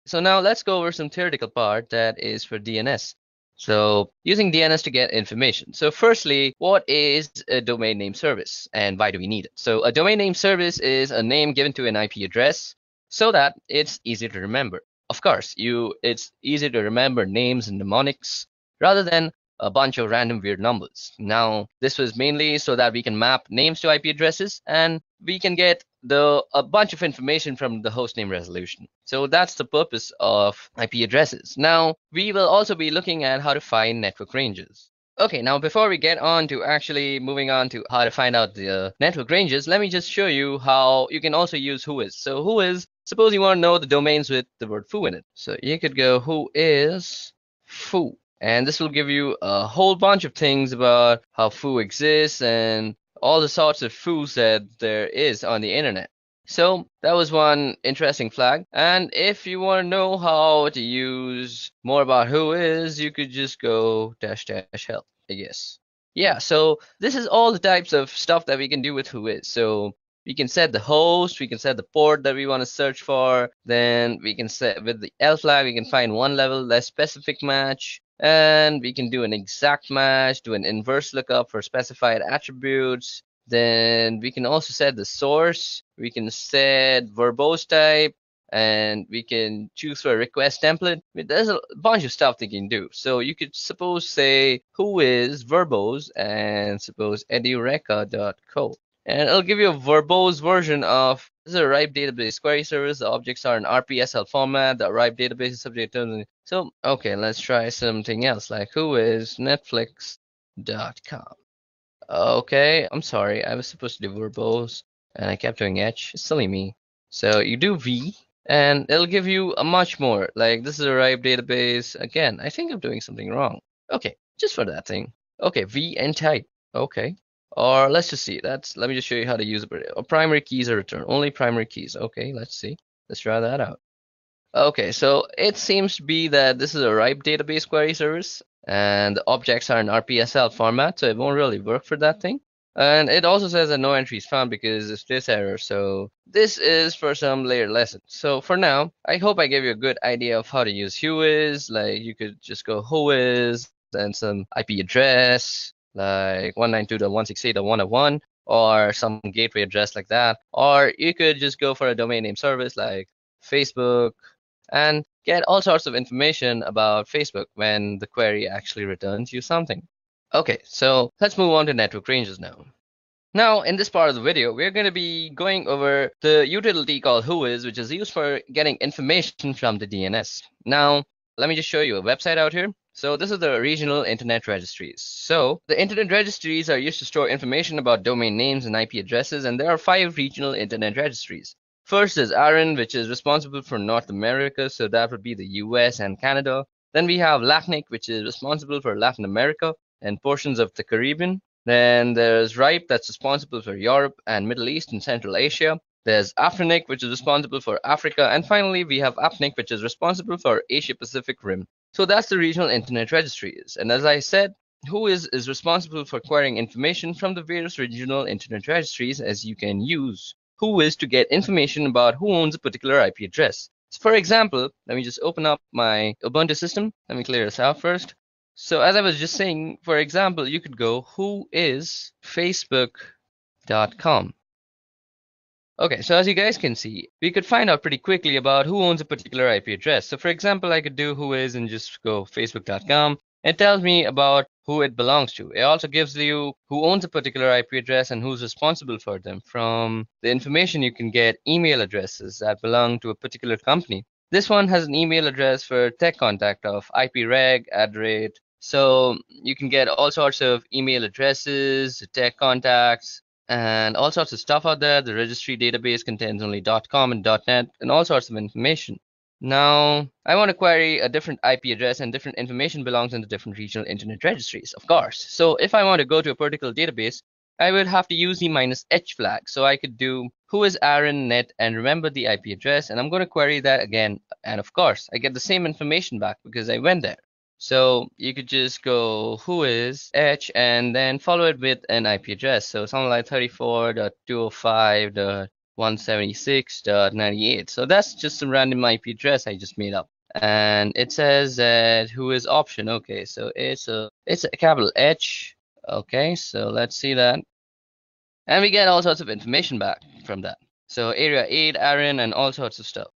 So now let's go over some theoretical part that is for DNS. So using DNS to get information. So firstly, what is a domain name service and why do we need it? So a domain name service is a name given to an IP address so that it's easy to remember. Of course, it's easy to remember names and mnemonics rather than a bunch of random weird numbers. Now, this was mainly so that we can map names to IP addresses and we can get a bunch of information from the hostname resolution. So that's the purpose of IP addresses. Now, we will also be looking at how to find network ranges. Okay, now before we get on to actually moving on to how to find out the network ranges, let me just show you how you can also use whois. So whois, suppose you want to know the domains with the word foo in it. So you could go whois foo. And this will give you a whole bunch of things about how foo exists and all the sorts of foos that there is on the internet. So that was one interesting flag. And if you want to know how to use more about whois, you could just go -- help, I guess. Yeah, so this is all the types of stuff that we can do with whois. So we can set the host, we can set the port that we want to search for. Then we can set with the L flag, we can find one level less specific match. And we can do an exact match, do an inverse lookup for specified attributes. Then we can also set the source. We can set verbose type, and we can choose for a request template. There's a bunch of stuff they can do. So you could suppose say whois verbose and suppose edureka.co. And it'll give you a verbose version of this is a RIPE database query service. The objects are in RPSL format. The RIPE database is subject to. So, okay, let's try something else like whois netflix.com. Okay, I'm sorry. I was supposed to do verbose and I kept doing H. It's silly me. So you do V and it'll give you a much more. Like this is a RIPE database. Again, I think I'm doing something wrong. Okay, just for that thing. Okay, V and type. Okay. Or let's just see. Let me just show you how to use it. Primary keys are returned. Only primary keys. Okay, let's see. Let's try that out. Okay, so it seems to be that this is a RIPE database query service, and the objects are in RPSL format, so it won't really work for that thing. And it also says that no entries found because it's this error. So this is for some later lesson. So for now, I hope I gave you a good idea of how to use whois. Like you could just go whois, then some IP address, like 192.168.101 or some gateway address like that. Or you could just go for a domain name service like Facebook and get all sorts of information about Facebook when the query actually returns you something. Okay, so let's move on to network ranges now. Now, in this part of the video, we're going to be going over the utility called Whois, which is used for getting information from the DNS. Now, let me just show you a website out here. So this is the regional internet registries. So the internet registries are used to store information about domain names and IP addresses, and there are 5 regional internet registries. First is ARIN, which is responsible for North America, so that would be the US and Canada. Then we have LACNIC, which is responsible for Latin America and portions of the Caribbean. Then there's RIPE, that's responsible for Europe and Middle East and Central Asia. There's AFRINIC, which is responsible for Africa. And finally, we have APNIC, which is responsible for Asia Pacific Rim. So that's the regional internet registries. And as I said, Whois is responsible for querying information from the various regional internet registries, as you can use Whois to get information about who owns a particular IP address. So for example, let me just open up my Ubuntu system. Let me clear this out first. So as I was just saying, for example, you could go whoisfacebook.com. Okay, so as you guys can see, we could find out pretty quickly about who owns a particular IP address. So for example, I could do Whois and just go facebook.com. It tells me about who it belongs to. It also gives you who owns a particular IP address and who's responsible for them. From the information, you can get email addresses that belong to a particular company. This one has an email address for tech contact of ipreg @ so you can get all sorts of email addresses, tech contacts, and all sorts of stuff out there. The registry database contains only .com and .net and all sorts of information. Now, I want to query a different IP address, and different information belongs in the different regional internet registries, of course. So if I want to go to a particular database, I would have to use the -h flag. So I could do Whois ARIN net and remember the IP address, and I'm going to query that again. And of course, I get the same information back because I went there. So you could just go Whois h and then follow it with an IP address. So something like 34.205.176.98. So that's just a random IP address I just made up. And it says that Whois option. Okay, so it's a capital H. Okay, so let's see that. And we get all sorts of information back from that. So area 8, ARIN, and all sorts of stuff.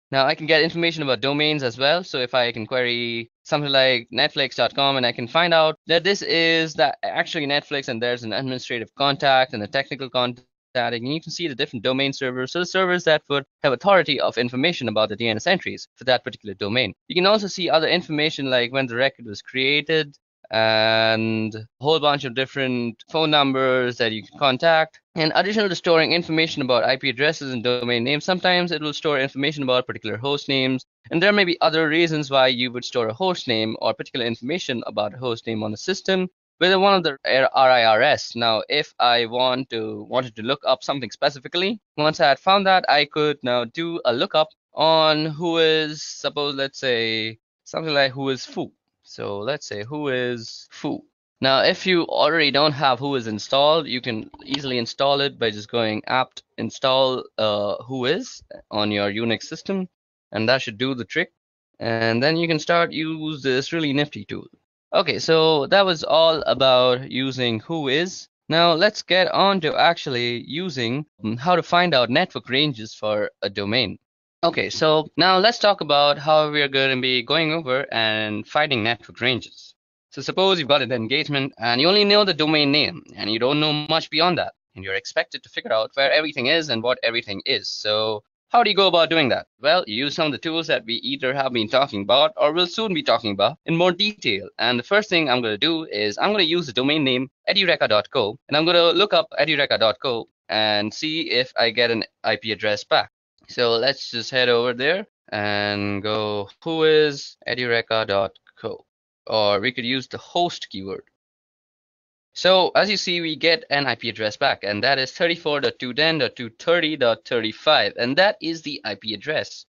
Now I can get information about domains as well. So if I can query something like netflix.com, and I can find out that this is that actually Netflix, and there's an administrative contact and a technical contact, and you can see the different domain servers. So the servers that would have authority of information about the DNS entries for that particular domain. You can also see other information like when the record was created, and a whole bunch of different phone numbers that you can contact. And additional to storing information about IP addresses and domain names, sometimes it will store information about particular host names. And there may be other reasons why you would store a host name or particular information about a host name on the system, whether one of the RIRS. Now, if I wanted to look up something specifically, once I had found that, I could now do a lookup on Whois, suppose, let's say, something like Whois foo. So let's say Whois foo. Now, if you already don't have Whois installed, you can easily install it by just going apt install Whois on your Unix system, and that should do the trick. And then you can start use this really nifty tool. Okay, so that was all about using Whois. Now let's get on to actually using how to find out network ranges for a domain. Okay, so now let's talk about how we're going to be going over and finding network ranges. So suppose you've got an engagement and you only know the domain name and you don't know much beyond that, and you're expected to figure out where everything is and what everything is. So how do you go about doing that? Well, you use some of the tools that we either have been talking about or will soon be talking about in more detail. And the first thing I'm going to do is I'm going to use the domain name edureka.co, and I'm going to look up edureka.co and see if I get an IP address back. So let's just head over there and go Whois edureka.co, or we could use the host keyword. So as you see, we get an IP address back, and that is 34.210.230.35, and that is the IP address.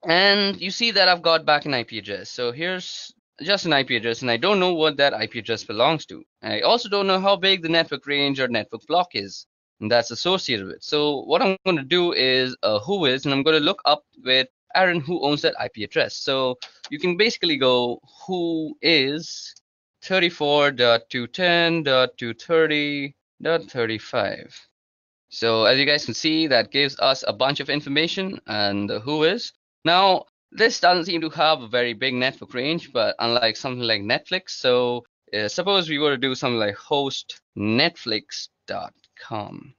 And you see that I've got back an IP address. So here's just an IP address, and I don't know what that IP address belongs to. I also don't know how big the network range or network block is, and that's associated with. So what I'm going to do is Whois, and I'm going to look up with ARIN who owns that IP address. So you can basically go Whois 34.210.230.35. So as you guys can see, that gives us a bunch of information and Whois. Now, this doesn't seem to have a very big network range, but unlike something like Netflix, so suppose we were to do something like host netflix.com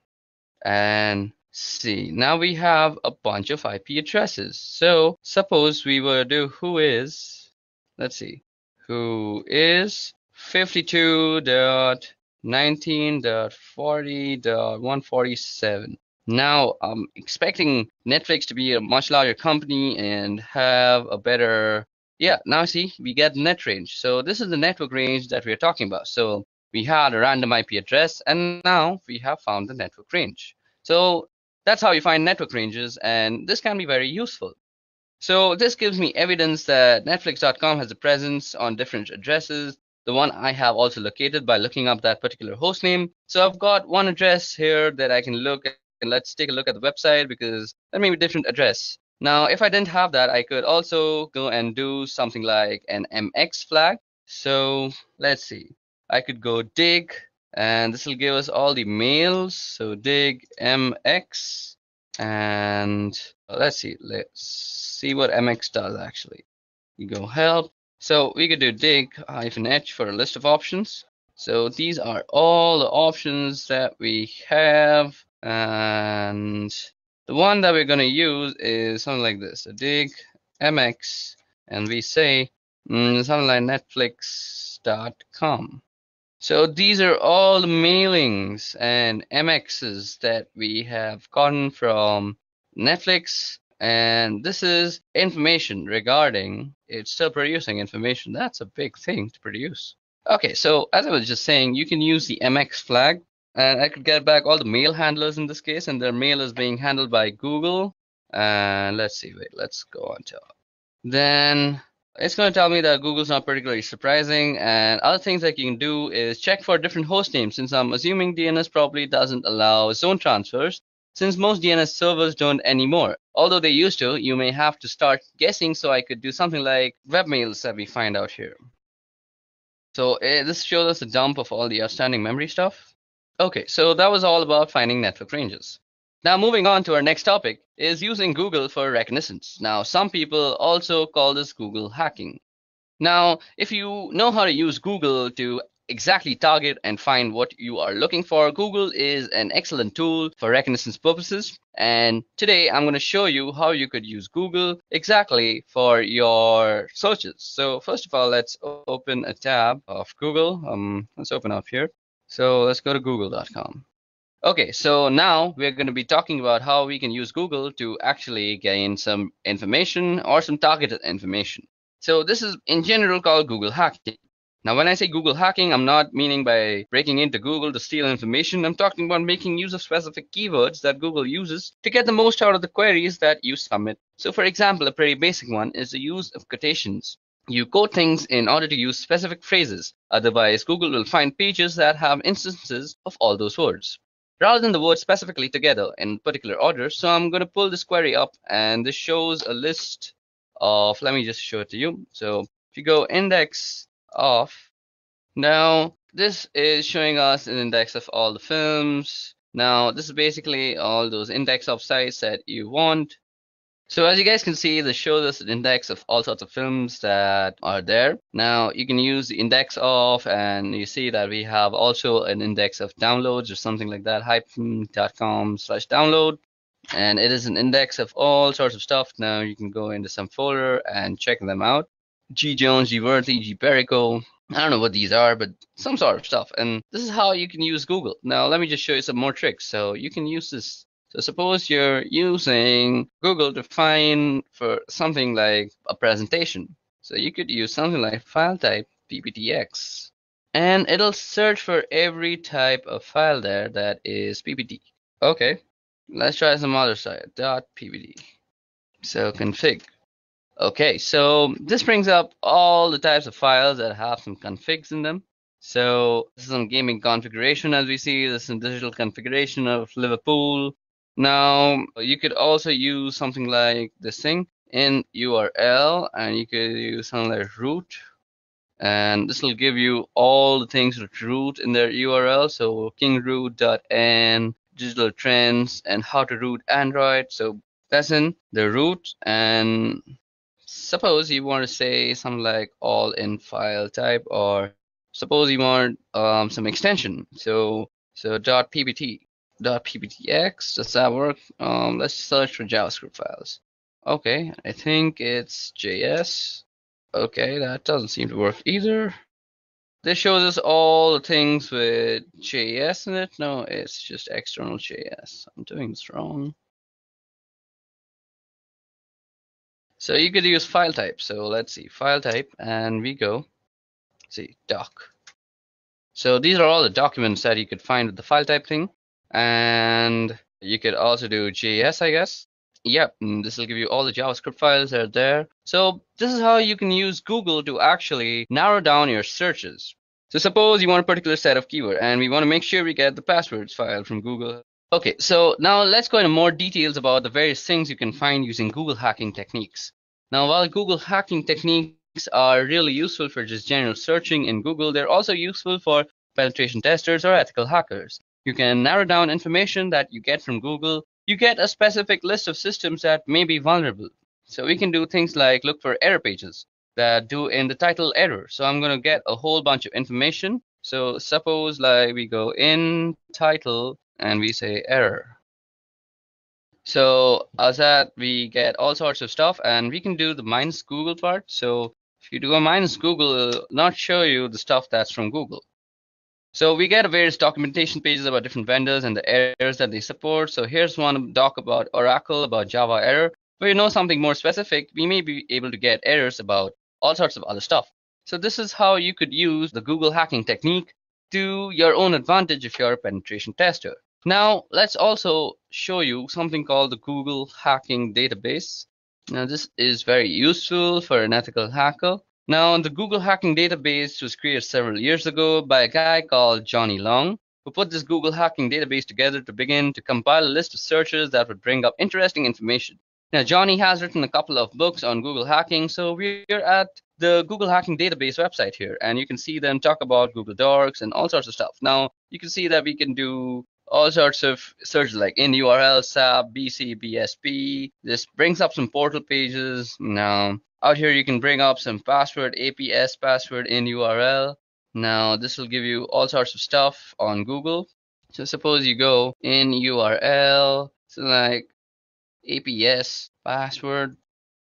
and see. Now we have a bunch of IP addresses. So suppose we were to do who is 52.19.40.147. Now I'm expecting Netflix to be a much larger company and have a better, yeah, now see, we get net range. So this is the network range that we're talking about. So we had a random IP address and now we have found the network range. So that's how you find network ranges, and this can be very useful. So this gives me evidence that Netflix.com has a presence on different addresses. The one I have also located by looking up that particular host name. So I've got one address here that I can look at, and let's take a look at the website because that may be a different address. Now, if I didn't have that, I could also go and do something like an MX flag. So let's see. I could go dig, and this will give us all the mails. So dig MX, and let's see what MX does actually. You go help. So we could do dig-h for a list of options. So these are all the options that we have, and the one that we're going to use is something like this. So dig MX, and we say something like netflix.com. So these are all the mailings and MXs that we have gotten from Netflix, and this is information regarding it's still producing information. That's a big thing to produce. Okay, so as I was just saying, you can use the MX flag, and I could get back all the mail handlers in this case, and their mail is being handled by Google. And let's see, let's go on top. Then it's going to tell me that Google's not particularly surprising, and other things that you can do is check for different host names, since I'm assuming DNS probably doesn't allow zone transfers, since most DNS servers don't anymore. Although they used to, you may have to start guessing, so I could do something like webmails that we find out here. So this shows us a dump of all the outstanding memory stuff. Okay, so that was all about finding network ranges. Now moving on to our next topic is using Google for reconnaissance. Now some people also call this Google hacking. Now if you know how to use Google to exactly target and find what you are looking for, Google is an excellent tool for reconnaissance purposes. And today I'm going to show you how you could use Google exactly for your searches. So first of all, let's open a tab of Google. Let's open up here. So let's go to google.com. Okay, so now we're going to be talking about how we can use Google to actually gain some information or some targeted information. So this is in general called Google hacking. Now when I say Google hacking, I'm not meaning by breaking into Google to steal information. I'm talking about making use of specific keywords that Google uses to get the most out of the queries that you submit. So for example, a pretty basic one is the use of quotations. You quote things in order to use specific phrases. Otherwise, Google will find pages that have instances of all those words, rather than the words specifically together in particular order. So I'm going to pull this query up, and this shows a list of, let me just show it to you. So if you go index of, now this is showing us an index of all the films. Now this is basically all those index of sites that you want. So as you guys can see, this shows us an index of all sorts of films that are there. Now you can use the index of, and you see that we have also an index of downloads or something like that, hyphen.com/download. And it is an index of all sorts of stuff. Now you can go into some folder and check them out. G. Jones, G. Worthy, G. Perico. I don't know what these are, but some sort of stuff. And this is how you can use Google. Now let me just show you some more tricks. So you can use this. So suppose you're using Google to find for something like a presentation. So you could use something like file type PPTX, and it'll search for every type of file there that is PPT. Okay, let's try some other site, .ppt. So config. Okay, so this brings up all the types of files that have some configs in them. So this is some gaming configuration, as we see. This is some digital configuration of Liverpool. Now you could also use something like this thing in URL, and you could use something like root, and this will give you all the things with root in their URL. So kingroot.n, digital trends, and how to root Android. So that's in the root. And suppose you want to say something like all in file type or Suppose you want some extension. So .ppt, .pptx, does that work? Let's search for JavaScript files. Okay, I think it's JS. Okay, that doesn't seem to work either. This shows us all the things with JS in it. No, it's just external JS. I'm doing this wrong. So you could use file type. So let's see, file type, and we go, see, doc. So these are all the documents that you could find with the file type thing. And you could also do JS, I guess. Yep, this will give you all the JavaScript files that are there. So this is how you can use Google to actually narrow down your searches. So suppose you want a particular set of keyword and we want to make sure we get the passwords file from Google. Okay, so now let's go into more details about the various things you can find using Google hacking techniques. Now, while Google hacking techniques are really useful for just general searching in Google, they're also useful for penetration testers or ethical hackers. You can narrow down information that you get from Google. You get a specific list of systems that may be vulnerable. So we can do things like look for error pages that do in the title error. So I'm going to get a whole bunch of information. So suppose like we go in title and we say error. So as that we get all sorts of stuff, and we can do the minus Google part. So if you do a minus Google, it'll not show you the stuff that's from Google. So we get various documentation pages about different vendors and the errors that they support. So here's one doc about Oracle, about Java error. But you know something more specific, we may be able to get errors about all sorts of other stuff. So this is how you could use the Google hacking technique to your own advantage if you're a penetration tester. Now, let's also show you something called the Google Hacking Database. Now, this is very useful for an ethical hacker. Now, the Google Hacking Database was created several years ago by a guy called Johnny Long, who put this Google Hacking Database together to begin to compile a list of searches that would bring up interesting information. Now, Johnny has written a couple of books on Google hacking, so we're at the Google Hacking Database website here, and you can see them talk about Google Docs and all sorts of stuff. Now, you can see that we can do all sorts of searches like in URL, SAP, BC, BSP. This brings up some portal pages. Now, out here you can bring up some password, APS password in URL. Now, this will give you all sorts of stuff on Google. So suppose you go in URL, so like APS password.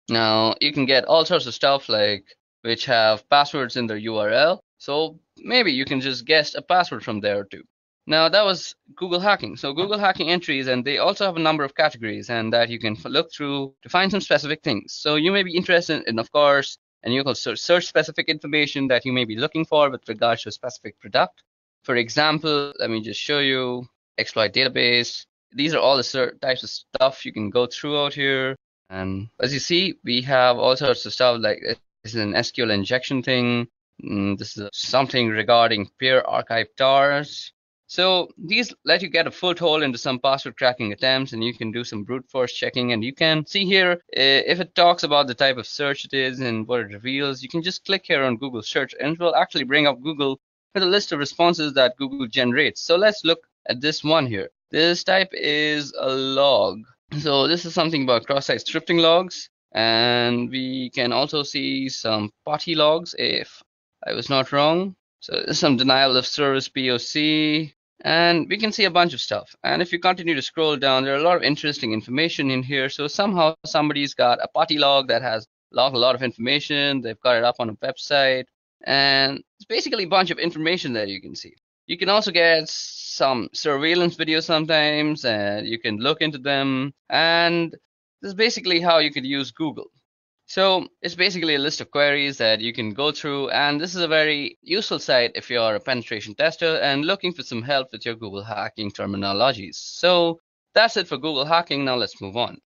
Now you can get all sorts of stuff like which have passwords in their URL. So maybe you can just guess a password from there too. Now that was Google hacking. So Google hacking entries, and they also have a number of categories and that you can look through to find some specific things. So you may be interested in, of course, and you can search specific information that you may be looking for with regards to a specific product. For example, let me just show you exploit database. These are all the types of stuff you can go through out here. And as you see, we have all sorts of stuff like this is an SQL injection thing. This is something regarding peer archive tars. So these let you get a foothold into some password cracking attempts, and you can do some brute force checking. And you can see here if it talks about the type of search it is and what it reveals. You can just click here on Google search, and it will actually bring up Google with a list of responses that Google generates. So let's look at this one here. This type is a log. So this is something about cross-site scripting logs, and we can also see some POTI logs if I was not wrong. So there's some denial of service POC, and we can see a bunch of stuff. And if you continue to scroll down, there are a lot of interesting information in here. So somehow somebody's got a POTI log that has logged a lot of information. They've got it up on a website, and it's basically a bunch of information that you can see. You can also get some surveillance videos sometimes, and you can look into them. And this is basically how you could use Google. So it's basically a list of queries that you can go through, and this is a very useful site if you're a penetration tester and looking for some help with your Google hacking terminologies. So that's it for Google hacking. Now let's move on.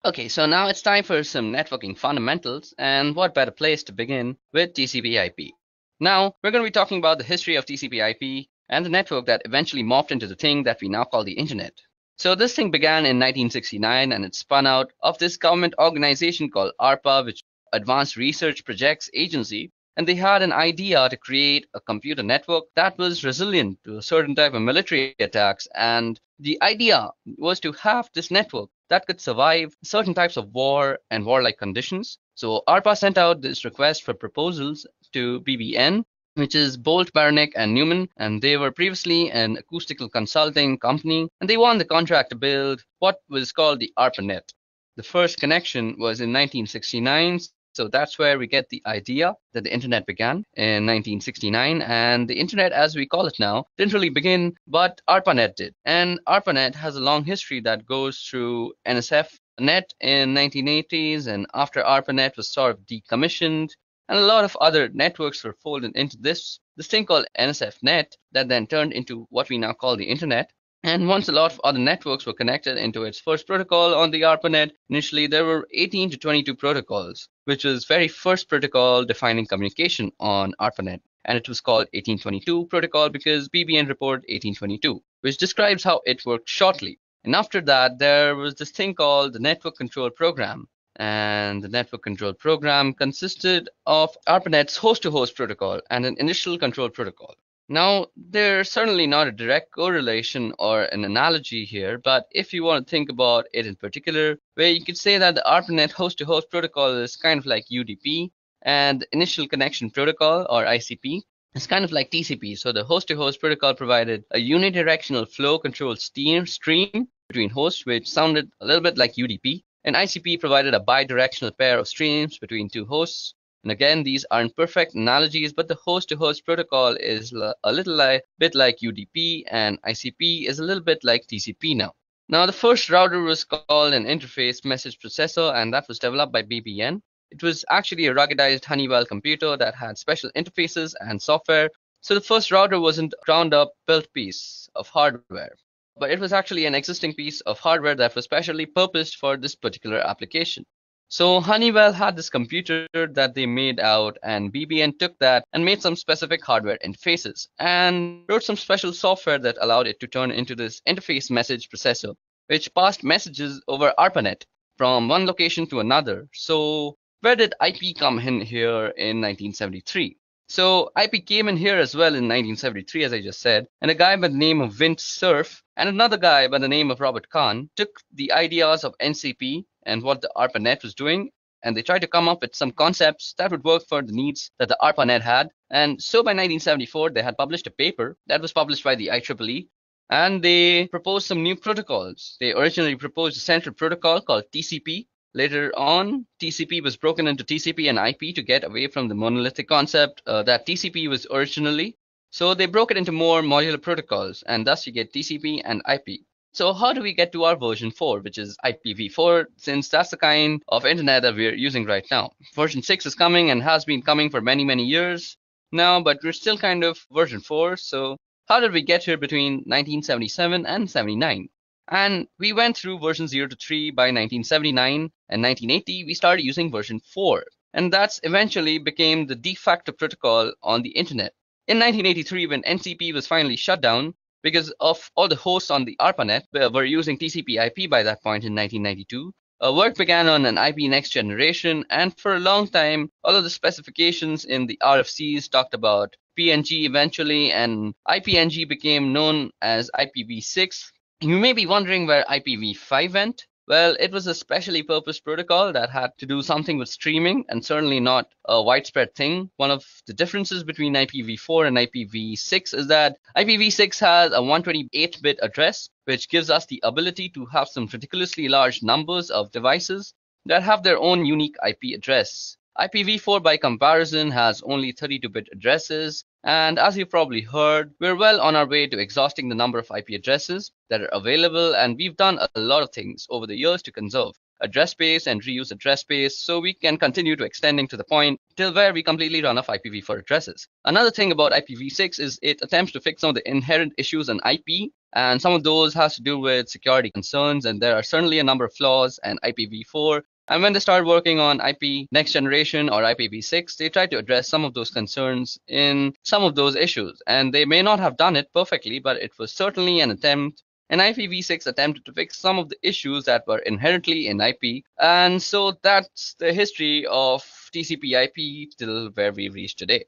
Okay, so now it's time for some networking fundamentals, and what better place to begin with TCP/IP. Now we're going to be talking about the history of TCP/IP and the network that eventually morphed into the thing that we now call the internet. So this thing began in 1969, and it spun out of this government organization called ARPA, which Advanced Research Projects Agency, and they had an idea to create a computer network that was resilient to a certain type of military attacks. And the idea was to have this network that could survive certain types of war and warlike conditions. So ARPA sent out this request for proposals to BBN, which is Bolt, Beranek, and Newman, and they were previously an acoustical consulting company, and they won the contract to build what was called the ARPANET. The first connection was in 1969, so that's where we get the idea that the internet began in 1969, and the internet as we call it now didn't really begin, but ARPANET did. And ARPANET has a long history that goes through NSF Net in 1980s, and after ARPANET was sort of decommissioned, and a lot of other networks were folded into this thing called NSFNet that then turned into what we now call the internet. And once a lot of other networks were connected into its first protocol on the ARPANET, initially there were 18 to 22 protocols, which was very first protocol defining communication on ARPANET. And it was called 1822 protocol because BBN report 1822, which describes how it worked shortly. And after that, there was this thing called the Network Control Program. And the network control program consisted of ARPANET's host-to-host protocol and an initial control protocol. Now, there's certainly not a direct correlation or an analogy here, but if you want to think about it in particular, where you could say that the ARPANET host-to-host protocol is kind of like UDP, and the initial connection protocol, or ICP, is kind of like TCP. So the host-to-host protocol provided a unidirectional flow control stream between hosts, which sounded a little bit like UDP. And ICP provided a bidirectional pair of streams between two hosts. And again, these aren't perfect analogies, but the host-to-host protocol is a little bit like UDP, and ICP is a little bit like TCP now. Now, the first router was called an interface message processor, and that was developed by BBN. It was actually a ruggedized Honeywell computer that had special interfaces and software. So the first router wasn't a ground-up built piece of hardware, but it was actually an existing piece of hardware that was specially purposed for this particular application. So Honeywell had this computer that they made out, and BBN took that and made some specific hardware interfaces and wrote some special software that allowed it to turn into this interface message processor, which passed messages over ARPANET from one location to another. So where did IP come in here in 1973? So IP came in here as well in 1973, as I just said, and a guy by the name of Vint Cerf and another guy by the name of Robert Kahn took the ideas of NCP and what the ARPANET was doing, and they tried to come up with some concepts that would work for the needs that the ARPANET had. And so by 1974, they had published a paper that was published by the IEEE, and they proposed some new protocols. They originally proposed a central protocol called TCP. Later on, TCP was broken into TCP and IP to get away from the monolithic concept that TCP was originally. So they broke it into more modular protocols, and thus you get TCP and IP. So how do we get to our version 4, which is IPv4, since that's the kind of internet that we're using right now? Version 6 is coming and has been coming for many, many years now, but we're still kind of version 4. So how did we get here between 1977 and 79? And we went through version 0 to 3 by 1979, and 1980 we started using version 4. And that's eventually became the de facto protocol on the internet. In 1983, when NCP was finally shut down, because of all the hosts on the ARPANET were using TCP/IP by that point in 1992, work began on an IP next generation, and for a long time, all of the specifications in the RFCs talked about PNG eventually, and IPNG became known as IPv6. You may be wondering where IPv5 went. Well, it was a specially purposed protocol that had to do something with streaming, and certainly not a widespread thing. One of the differences between IPv4 and IPv6 is that IPv6 has a 128-bit address, which gives us the ability to have some ridiculously large numbers of devices that have their own unique IP address. IPv4, by comparison, has only 32-bit addresses, and as you've probably heard, we're well on our way to exhausting the number of IP addresses that are available, and we've done a lot of things over the years to conserve address space and reuse address space so we can continue to extending to the point till where we completely run off IPv4 addresses. Another thing about IPv6 is it attempts to fix some of the inherent issues in IP, and some of those has to do with security concerns, and there are certainly a number of flaws in IPv4. And when they started working on IP next generation or IPv6, they tried to address some of those concerns in some of those issues. And they may not have done it perfectly, but it was certainly an attempt. And IPv6 attempted to fix some of the issues that were inherently in IP. And so that's the history of TCP/IP till where we've reached today.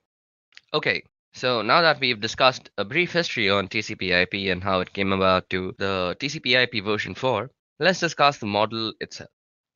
Okay, so now that we've discussed a brief history on TCP/IP and how it came about to the TCP/IP version 4, let's discuss the model itself.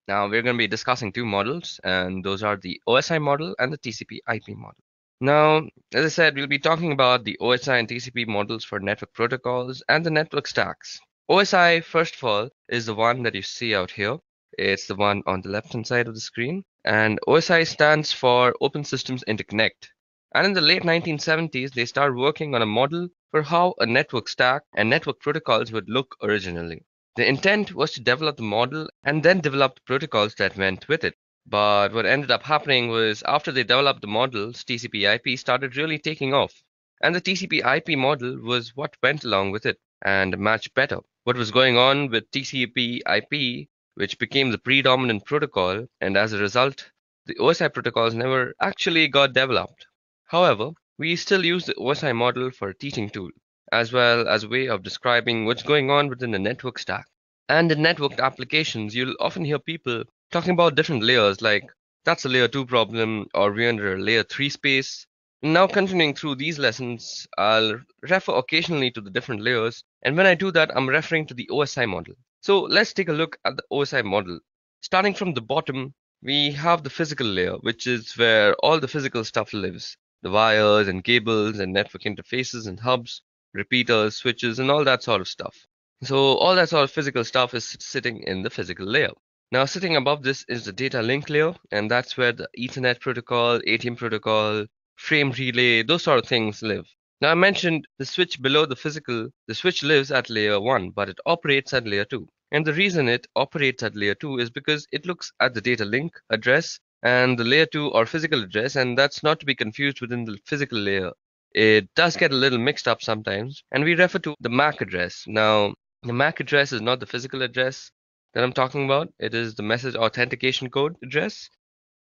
Now we're going to be discussing two models, and those are the OSI model and the TCP/IP model. Now, as I said, we'll be talking about the OSI and TCP models for network protocols and the network stacks. OSI, first of all, is the one that you see out here. It's the one on the left-hand side of the screen. And OSI stands for Open Systems Interconnect. And in the late 1970s, they started working on a model for how a network stack and network protocols would look originally. The intent was to develop the model and then develop the protocols that went with it. But what ended up happening was after they developed the models, TCP/IP started really taking off. And the TCP/IP model was what went along with it and matched better what was going on with TCP/IP, which became the predominant protocol, and as a result, the OSI protocols never actually got developed. However, we still use the OSI model for a teaching tool, as well as a way of describing what's going on within the network stack. And in networked applications, you'll often hear people talking about different layers, like that's a layer 2 problem, or we're under a layer 3 space. Now, continuing through these lessons, I'll refer occasionally to the different layers, and when I do that, I'm referring to the OSI model. So let's take a look at the OSI model. Starting from the bottom, we have the physical layer, which is where all the physical stuff lives. The wires and cables and network interfaces and hubs, repeaters, switches, and all that sort of stuff. So all that sort of physical stuff is sitting in the physical layer. Now sitting above this is the data link layer, and that's where the Ethernet protocol, ATM protocol, frame relay, those sort of things live. Now I mentioned the switch below the physical, the switch lives at layer 1, but it operates at layer 2. And the reason it operates at layer 2 is because it looks at the data link address and the layer 2 or physical address, and that's not to be confused within the physical layer. It does get a little mixed up sometimes, and we refer to the MAC address. Now, the MAC address is not the physical address that I'm talking about. It is the message authentication code address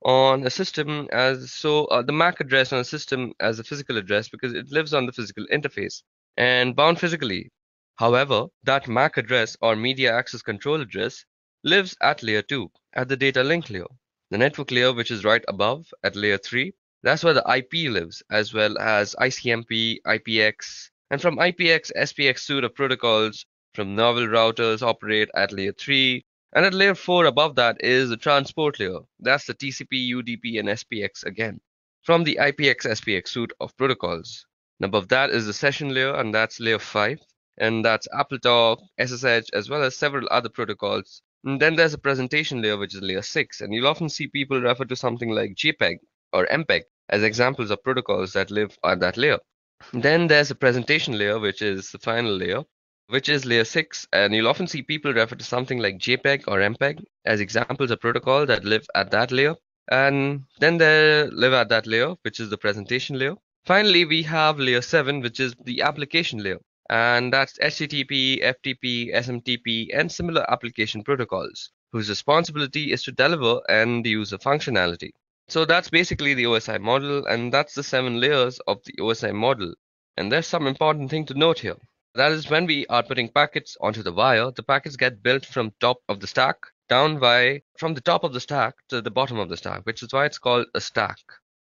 on a system the MAC address on a system as a physical address because it lives on the physical interface and bound physically. However, that MAC address or media access control address lives at layer 2 at the data link layer. The network layer, which is right above at layer 3, that's where the IP lives, as well as ICMP, IPX, and from IPX, SPX suite of protocols from novel routers operate at layer 3, and at layer 4 above that is the transport layer. That's the TCP, UDP, and SPX again, from the IPX, SPX suite of protocols. And above that is the session layer, and that's layer 5, and that's AppleTalk, SSH, as well as several other protocols. And then there's a presentation layer, which is layer 6, and you'll often see people refer to something like JPEG or MPEG as examples of protocols that live on that layer. Then there's a presentation layer, which is the final layer, which is layer 6, and you'll often see people refer to something like JPEG or MPEG as examples of protocol that live at that layer. And then they live at that layer, which is the presentation layer. Finally, we have layer 7, which is the application layer, and that's HTTP, FTP, SMTP, and similar application protocols, whose responsibility is to deliver and use a functionality. So that's basically the OSI model, and that's the 7 layers of the OSI model. And there's some important thing to note here. That is, when we are putting packets onto the wire, the packets get built from top of the stack down from the top of the stack to the bottom of the stack, which is why it's called a stack.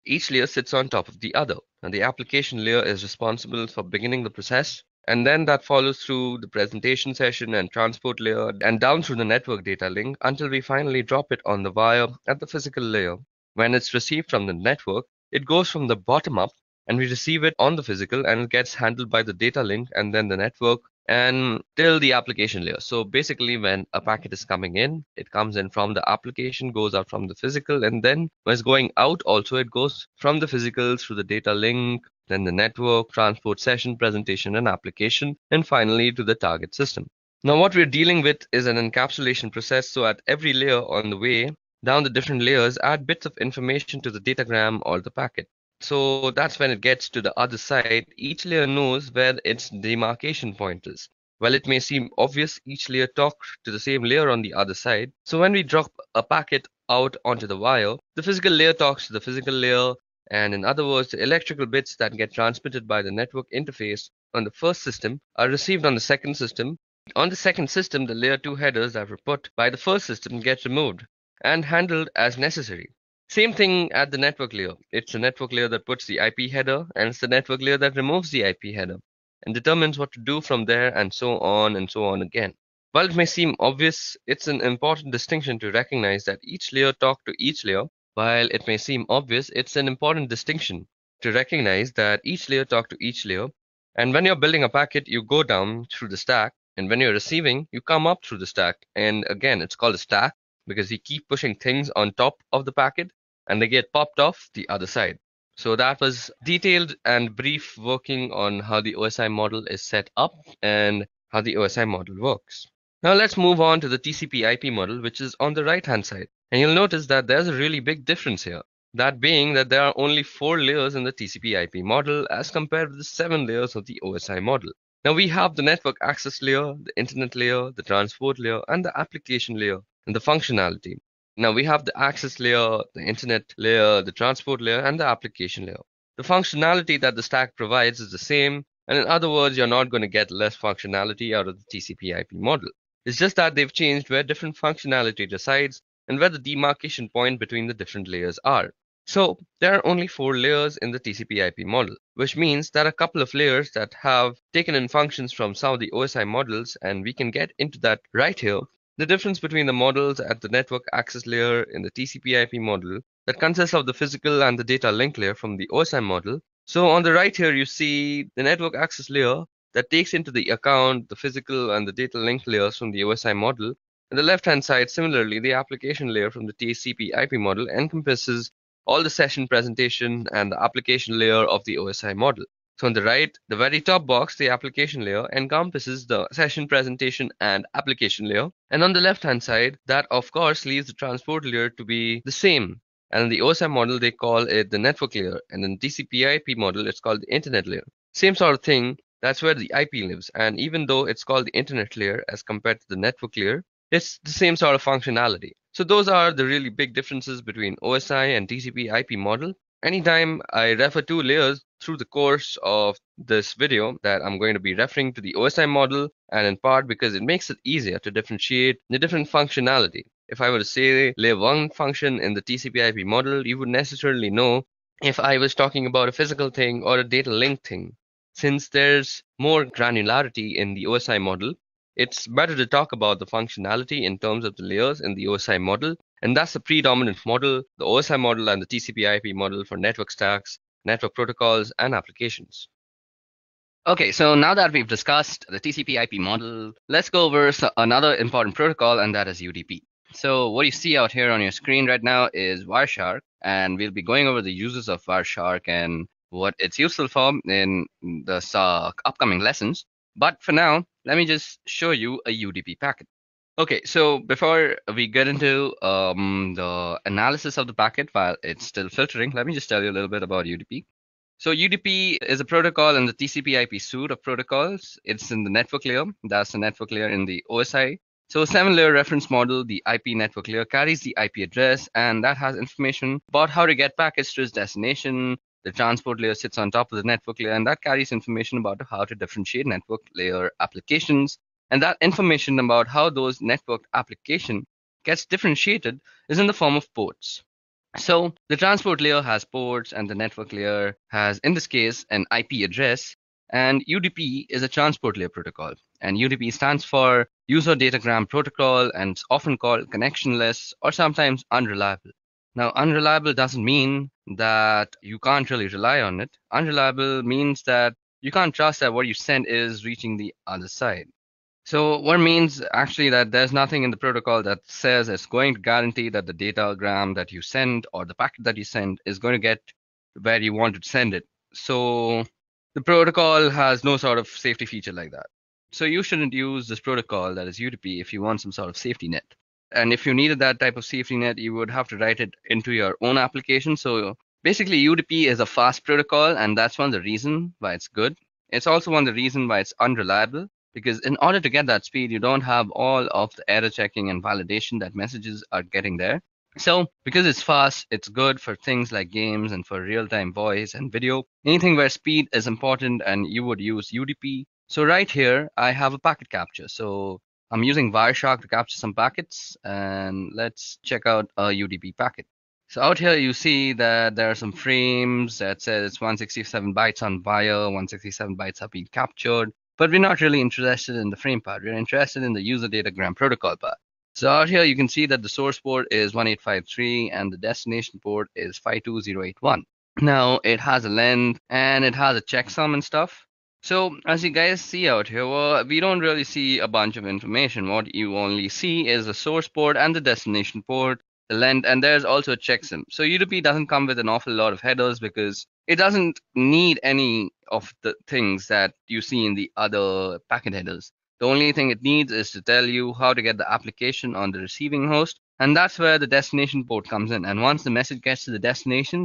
Each layer sits on top of the other, and the application layer is responsible for beginning the process, and then that follows through the presentation session and transport layer and down through the network data link until we finally drop it on the wire at the physical layer. When it's received from the network, it goes from the bottom up and we receive it on the physical and it gets handled by the data link and then the network and till the application layer. So basically when a packet is coming in, it comes in from the application, goes out from the physical, and then when it's going out also, it goes from the physical through the data link, then the network, transport session, presentation and application, and finally to the target system. Now what we're dealing with is an encapsulation process. So at every layer on the way down the different layers, add bits of information to the datagram or the packet. So that's when it gets to the other side. Each layer knows where its demarcation point is. While it may seem obvious, each layer talks to the same layer on the other side. So when we drop a packet out onto the wire, the physical layer talks to the physical layer, and in other words, the electrical bits that get transmitted by the network interface on the first system are received on the second system. On the second system, the layer 2 headers that were put by the first system get removed and handled as necessary. Same thing at the network layer. It's the network layer that puts the IP header, and it's the network layer that removes the IP header and determines what to do from there, and so on again. While it may seem obvious, it's an important distinction to recognize that each layer talks to each layer. While it may seem obvious, it's an important distinction to recognize that each layer talks to each layer. And when you're building a packet, you go down through the stack. And when you're receiving, you come up through the stack. And again, it's called a stack because you keep pushing things on top of the packet and they get popped off the other side. So that was detailed and brief working on how the OSI model is set up and how the OSI model works. Now let's move on to the TCP IP model, which is on the right hand side. And you'll notice that there's a really big difference here. That being that there are only 4 layers in the TCP IP model as compared with the 7 layers of the OSI model. Now we have the network access layer, the internet layer, the transport layer, and the application layer, and the functionality. Now we have the access layer, the internet layer, the transport layer, and the application layer. The functionality that the stack provides is the same, and in other words, you're not going to get less functionality out of the TCP IP model. It's just that they've changed where different functionality resides and where the demarcation point between the different layers are. So there are only 4 layers in the TCP IP model, which means there are a couple of layers that have taken in functions from some of the OSI models, and we can get into that right here. The difference between the models at the network access layer in the TCP IP model that consists of the physical and the data link layer from the OSI model. So on the right here, you see the network access layer that takes into the account the physical and the data link layers from the OSI model. On the left-hand side, similarly, the application layer from the TCP IP model encompasses all the session presentation and the application layer of the OSI model. So on the right, the very top box, the application layer, encompasses the session presentation and application layer. And on the left-hand side, that of course leaves the transport layer to be the same. And in the OSI model, they call it the network layer. And in the TCP IP model, it's called the internet layer. Same sort of thing, that's where the IP lives. And even though it's called the internet layer as compared to the network layer, it's the same sort of functionality. So those are the really big differences between OSI and TCP IP model. Anytime I refer to layers through the course of this video, that I'm going to be referring to the OSI model, and in part because it makes it easier to differentiate the different functionality. If I were to say layer 1 function in the TCP IP model, you would necessarily know if I was talking about a physical thing or a data link thing. Since there's more granularity in the OSI model, it's better to talk about the functionality in terms of the layers in the OSI model, and that's the predominant model, the OSI model and the TCP IP model for network stacks, network protocols, and applications. Okay, so now that we've discussed the TCP IP model, let's go over another important protocol, and that is UDP. So what you see out here on your screen right now is Wireshark, and we'll be going over the uses of Wireshark and what it's useful for in the upcoming lessons. But for now, let me just show you a UDP packet. Okay, so before we get into the analysis of the packet while it's still filtering, let me just tell you a little bit about UDP. So UDP is a protocol in the TCP IP suite of protocols. It's in the network layer. That's the network layer in the OSI. So a 7-layer reference model, the IP network layer carries the IP address, and that has information about how to get packets to its destination. The transport layer sits on top of the network layer, and that carries information about how to differentiate network layer applications. And that information about how those network application gets differentiated is in the form of ports. So the transport layer has ports, and the network layer has, in this case, an IP address. And UDP is a transport layer protocol. And UDP stands for User Datagram Protocol, and it's often called connectionless or sometimes unreliable. Now, unreliable doesn't mean that you can't really rely on it. Unreliable means that you can't trust that what you send is reaching the other side. So what means actually that there's nothing in the protocol that says it's going to guarantee that the datagram that you send or the packet that you send is going to get where you want to send it. So the protocol has no sort of safety feature like that. So you shouldn't use this protocol, that is UDP, if you want some sort of safety net. And if you needed that type of safety net, you would have to write it into your own application. So basically, UDP is a fast protocol, and that's one of the reasons why it's good. It's also one of the reasons why it's unreliable, because in order to get that speed, you don't have all of the error checking and validation that messages are getting there. So because it's fast, it's good for things like games and for real-time voice and video, anything where speed is important, and you would use UDP. So right here, I have a packet capture. So I'm using Wireshark to capture some packets, and let's check out a UDP packet. So out here you see that there are some frames that says it's 167 bytes on wire, 167 bytes have been captured, but we're not really interested in the frame part. We're interested in the user datagram protocol part. So out here you can see that the source port is 1853 and the destination port is 52081. Now it has a length and it has a checksum and stuff. So as you guys see out here, well, we don't really see a bunch of information. What you only see is the source port and the destination port, the length, and there's also a checksum. So UDP doesn't come with an awful lot of headers because it doesn't need any of the things that you see in the other packet headers. The only thing it needs is to tell you how to get the application on the receiving host, and that's where the destination port comes in. And once the message gets to the destination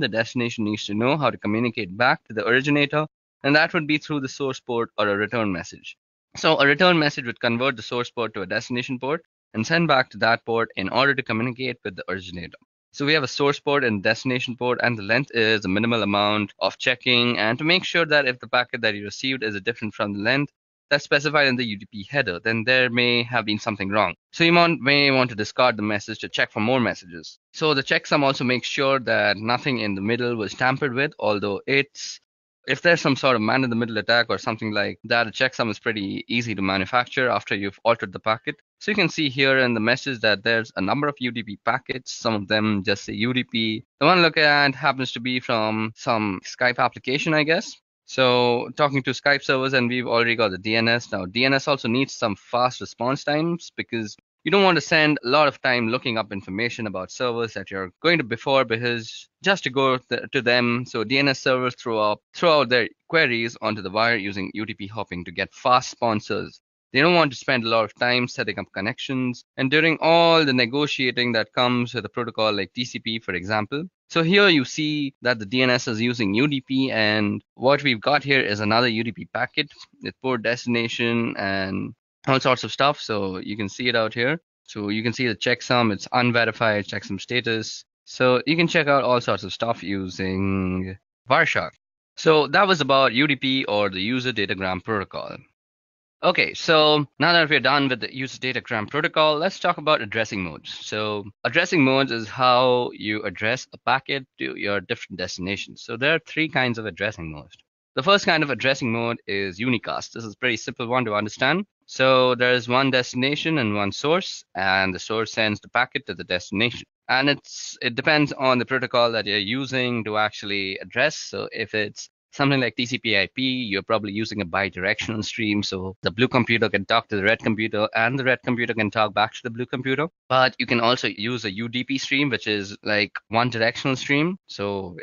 needs to know how to communicate back to the originator, and that would be through the source port or a return message. So a return message would convert the source port to a destination port and send back to that port in order to communicate with the originator. So we have a source port and destination port, and the length is a minimal amount of checking, and to make sure that if the packet that you received is different from the length that's specified in the UDP header, then there may have been something wrong. So you may want to discard the message to check for more messages. So the checksum also makes sure that nothing in the middle was tampered with, although if there's some sort of man-in-the-middle attack or something like that, a checksum is pretty easy to manufacture after you've altered the packet. So you can see here in the message that there's a number of UDP packets. Some of them just say UDP. The one I look at happens to be from some Skype application, I guess. So talking to Skype servers, and we've already got the DNS. Now DNS also needs some fast response times because you don't want to spend a lot of time looking up information about servers that you're going to before, because just to go to them. So DNS servers throw out their queries onto the wire using UDP hopping to get fast sponsors. They don't want to spend a lot of time setting up connections and during all the negotiating that comes with a protocol like TCP, for example. So here you see that the DNS is using UDP, and what we've got here is another UDP packet with port destination and all sorts of stuff. So you can see it out here. So you can see the checksum, it's unverified checksum status. So you can check out all sorts of stuff using Wireshark. So that was about UDP, or the user datagram protocol. Okay, so now that we're done with the user datagram protocol, let's talk about addressing modes. So addressing modes is how you address a packet to your different destinations. So there are three kinds of addressing modes. The first kind of addressing mode is unicast. This is a pretty simple one to understand. So there is one destination and one source, and the source sends the packet to the destination. And it depends on the protocol that you're using to actually address. So if it's something like TCP/IP, you're probably using a bidirectional stream. So the blue computer can talk to the red computer, and the red computer can talk back to the blue computer. But you can also use a UDP stream, which is like one directional stream. So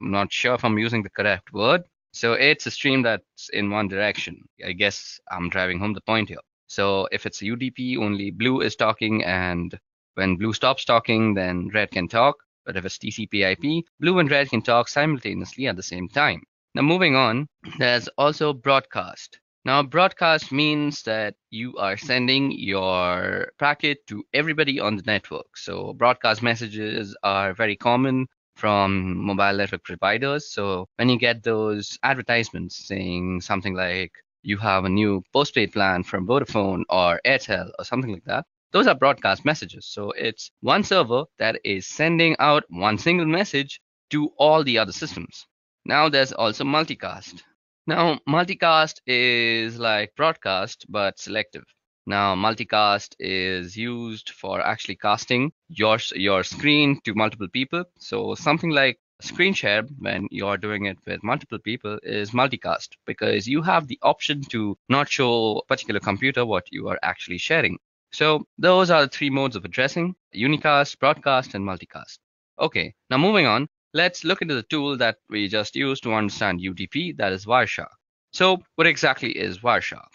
I'm not sure if I'm using the correct word. So it's a stream that's in one direction. I guess I'm driving home the point here. So if it's a UDP, only blue is talking, and when blue stops talking, then red can talk. But if it's TCP/IP, blue and red can talk simultaneously at the same time. Now moving on, there's also broadcast. Now broadcast means that you are sending your packet to everybody on the network. So broadcast messages are very common from mobile network providers. So when you get those advertisements saying something like you have a new postpaid plan from Vodafone or Airtel or something like that, those are broadcast messages. So it's one server that is sending out one single message to all the other systems. Now there's also multicast. Now multicast is like broadcast but selective. Now multicast is used for actually casting your screen to multiple people. So something like screen share, when you're doing it with multiple people, is multicast, because you have the option to not show a particular computer what you are actually sharing. So those are the three modes of addressing: unicast, broadcast, and multicast. Okay, now moving on. Let's look into the tool that we just used to understand UDP, that is Wireshark. So what exactly is Wireshark?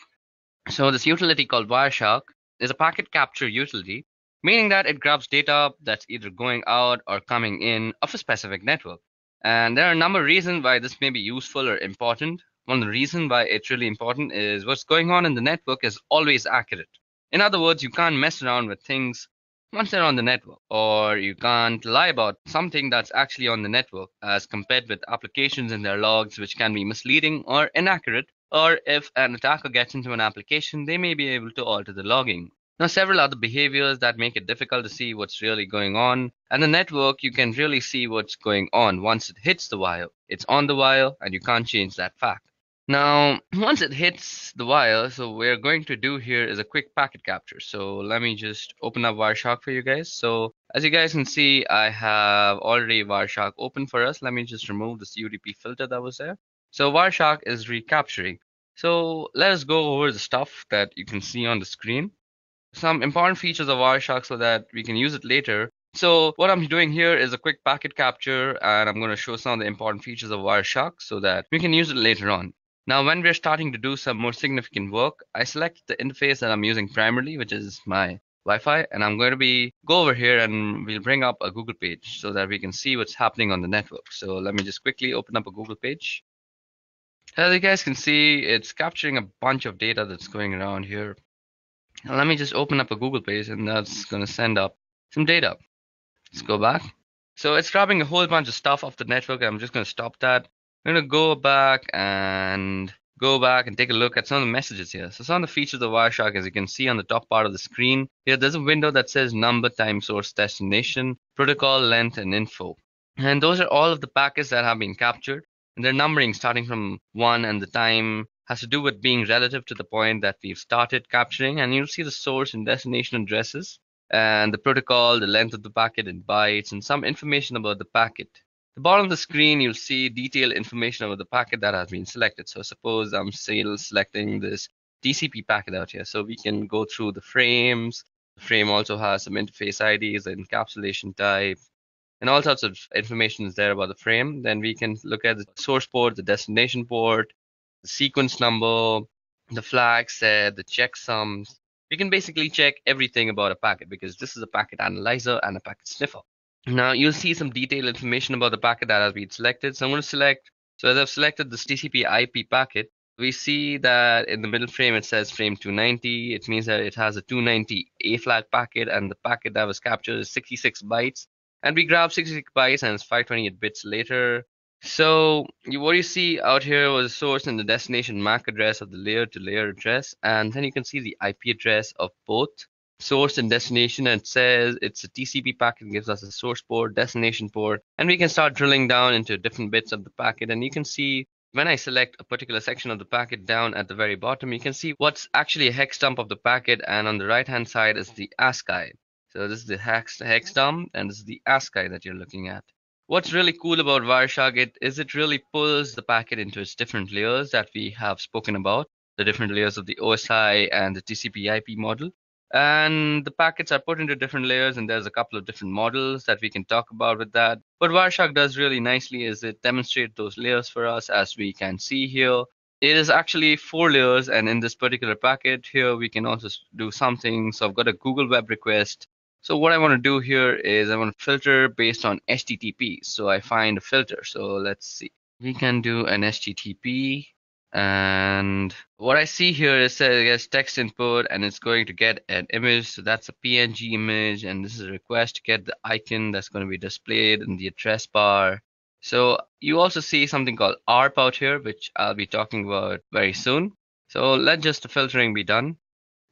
So this utility called Wireshark is a packet capture utility, meaning that it grabs data that's either going out or coming in of a specific network. And there are a number of reasons why this may be useful or important. One of the reasons why it's really important is what's going on in the network is always accurate. In other words, you can't mess around with things once they're on the network, or you can't lie about something that's actually on the network as compared with applications in their logs, which can be misleading or inaccurate, or if an attacker gets into an application, they may be able to alter the logging. Now, several other behaviors that make it difficult to see what's really going on. And the network, you can really see what's going on once it hits the wire. It's on the wire, and you can't change that fact. Now, once it hits the wire, so we're going to do here is a quick packet capture. So let me just open up Wireshark for you guys. So as you guys can see, I have already Wireshark open for us. Let me just remove this UDP filter that was there. So Wireshark is recapturing. So let us go over the stuff that you can see on the screen. Some important features of Wireshark so that we can use it later. So what I'm doing here is a quick packet capture, and I'm going to show some of the important features of Wireshark so that we can use it later on. Now, when we're starting to do some more significant work, I select the interface that I'm using primarily, which is my Wi-Fi, and I'm going to go over here and we'll bring up a Google page so that we can see what's happening on the network. So let me just quickly open up a Google page. As you guys can see, it's capturing a bunch of data that's going around here. Now let me just open up a Google page and that's going to send up some data. Let's go back. So it's grabbing a whole bunch of stuff off the network. I'm just going to stop that. I'm going to go back and take a look at some of the messages here. So some of the features of Wireshark, as you can see on the top part of the screen, here there's a window that says number, time, source, destination, protocol, length, and info. And those are all of the packets that have been captured. And they're numbering starting from 1, and the time has to do with being relative to the point that we've started capturing. And you'll see the source and destination addresses and the protocol, the length of the packet in bytes, and some information about the packet. At the bottom of the screen, you'll see detailed information about the packet that has been selected. So suppose I'm still selecting this TCP packet out here. So we can go through the frames. The frame also has some interface IDs, the encapsulation type, and all sorts of information is there about the frame. Then we can look at the source port, the destination port, the sequence number, the flag set, the checksums. We can basically check everything about a packet because this is a packet analyzer and a packet sniffer. Now you'll see some detailed information about the packet that has been selected. So I'm going to select, so as I've selected this TCP IP packet, we see that in the middle frame it says frame 290. It means that it has a 290 A flag packet, and the packet that was captured is 66 bytes. And we grab 66 bytes and it's 528 bits later. So what you see out here was the source and the destination MAC address of the layer to layer address. And then you can see the IP address of both source and destination. And it says it's a TCP packet, gives us a source port, destination port. And we can start drilling down into different bits of the packet. And you can see when I select a particular section of the packet down at the very bottom, you can see what's actually a hex dump of the packet. And on the right hand side is the ASCII. So this is the hex dump, and this is the ASCII that you're looking at. What's really cool about Wireshark is it really pulls the packet into its different layers that we have spoken about, the different layers of the OSI and the TCP IP model. And the packets are put into different layers, and there's a couple of different models that we can talk about with that. What Wireshark does really nicely is it demonstrates those layers for us, as we can see here. It is actually 4 layers, and in this particular packet here, we can also do something. So I've got a Google web request. So what I want to do here is I want to filter based on HTTP. So I find a filter. So let's see. We can do an HTTP. And what I see here is it gets text input and it's going to get an image. So that's a PNG image. And this is a request to get the icon that's going to be displayed in the address bar. So you also see something called ARP out here, which I'll be talking about very soon. So let just the filtering be done.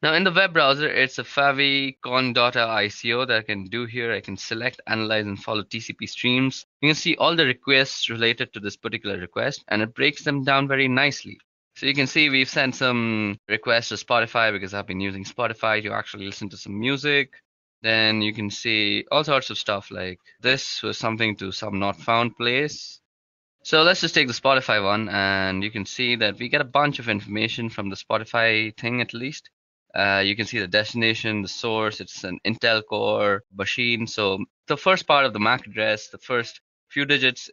Now in the web browser, it's a favicon.ico that I can do here. I can select, analyze, and follow TCP streams. You can see all the requests related to this particular request, and it breaks them down very nicely. So you can see we've sent some requests to Spotify because I've been using Spotify to actually listen to some music. Then you can see all sorts of stuff like this was something to some not found place. So let's just take the Spotify one, and you can see that we get a bunch of information from the Spotify thing at least. You can see the destination, the source, it's an Intel Core machine. So the first part of the MAC address, the first few digits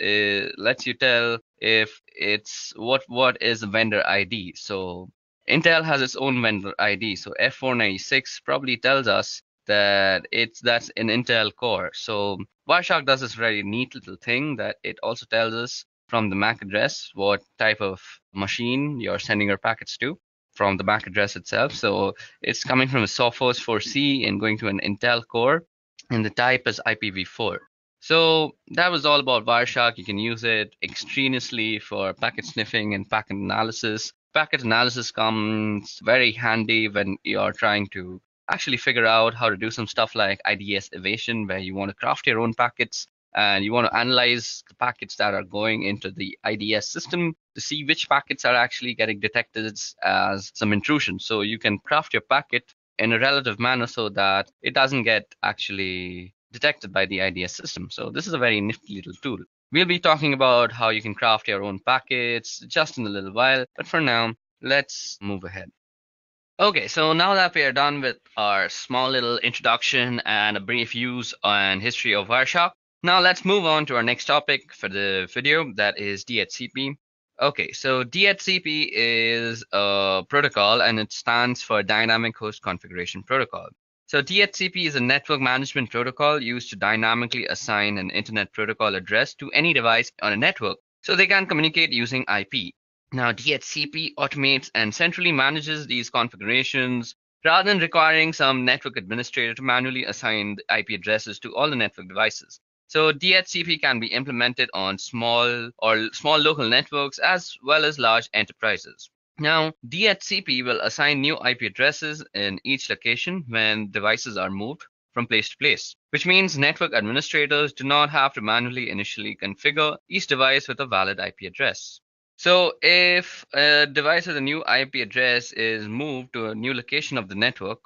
lets you tell if it's what is the vendor ID. So Intel has its own vendor ID. So F496 probably tells us that that's an Intel Core. So Wireshark does this very neat little thing that it also tells us from the MAC address what type of machine you're sending your packets to from the MAC address itself. So it's coming from a Sophos 4C and going to an Intel Core, and the type is IPv4. So that was all about Wireshark. You can use it extraneously for packet sniffing and packet analysis. Packet analysis comes very handy when you're trying to actually figure out how to do some stuff like IDS evasion, where you want to craft your own packets and you want to analyze the packets that are going into the IDS system to see which packets are actually getting detected as some intrusion. So you can craft your packet in a relative manner so that it doesn't get actually detected by the IDS system. So this is a very nifty little tool. We'll be talking about how you can craft your own packets just in a little while, but for now, let's move ahead. Okay, so now that we are done with our small little introduction and a brief use and history of Wireshark, now let's move on to our next topic for the video, that is DHCP. Okay, so DHCP is a protocol and it stands for Dynamic Host Configuration Protocol. So DHCP is a network management protocol used to dynamically assign an internet protocol address to any device on a network so they can communicate using IP. Now, DHCP automates and centrally manages these configurations rather than requiring some network administrator to manually assign the IP addresses to all the network devices. So DHCP can be implemented on small local networks as well as large enterprises. Now, DHCP will assign new IP addresses in each location when devices are moved from place to place, which means network administrators do not have to manually initially configure each device with a valid IP address. So if a device with a new IP address is moved to a new location of the network,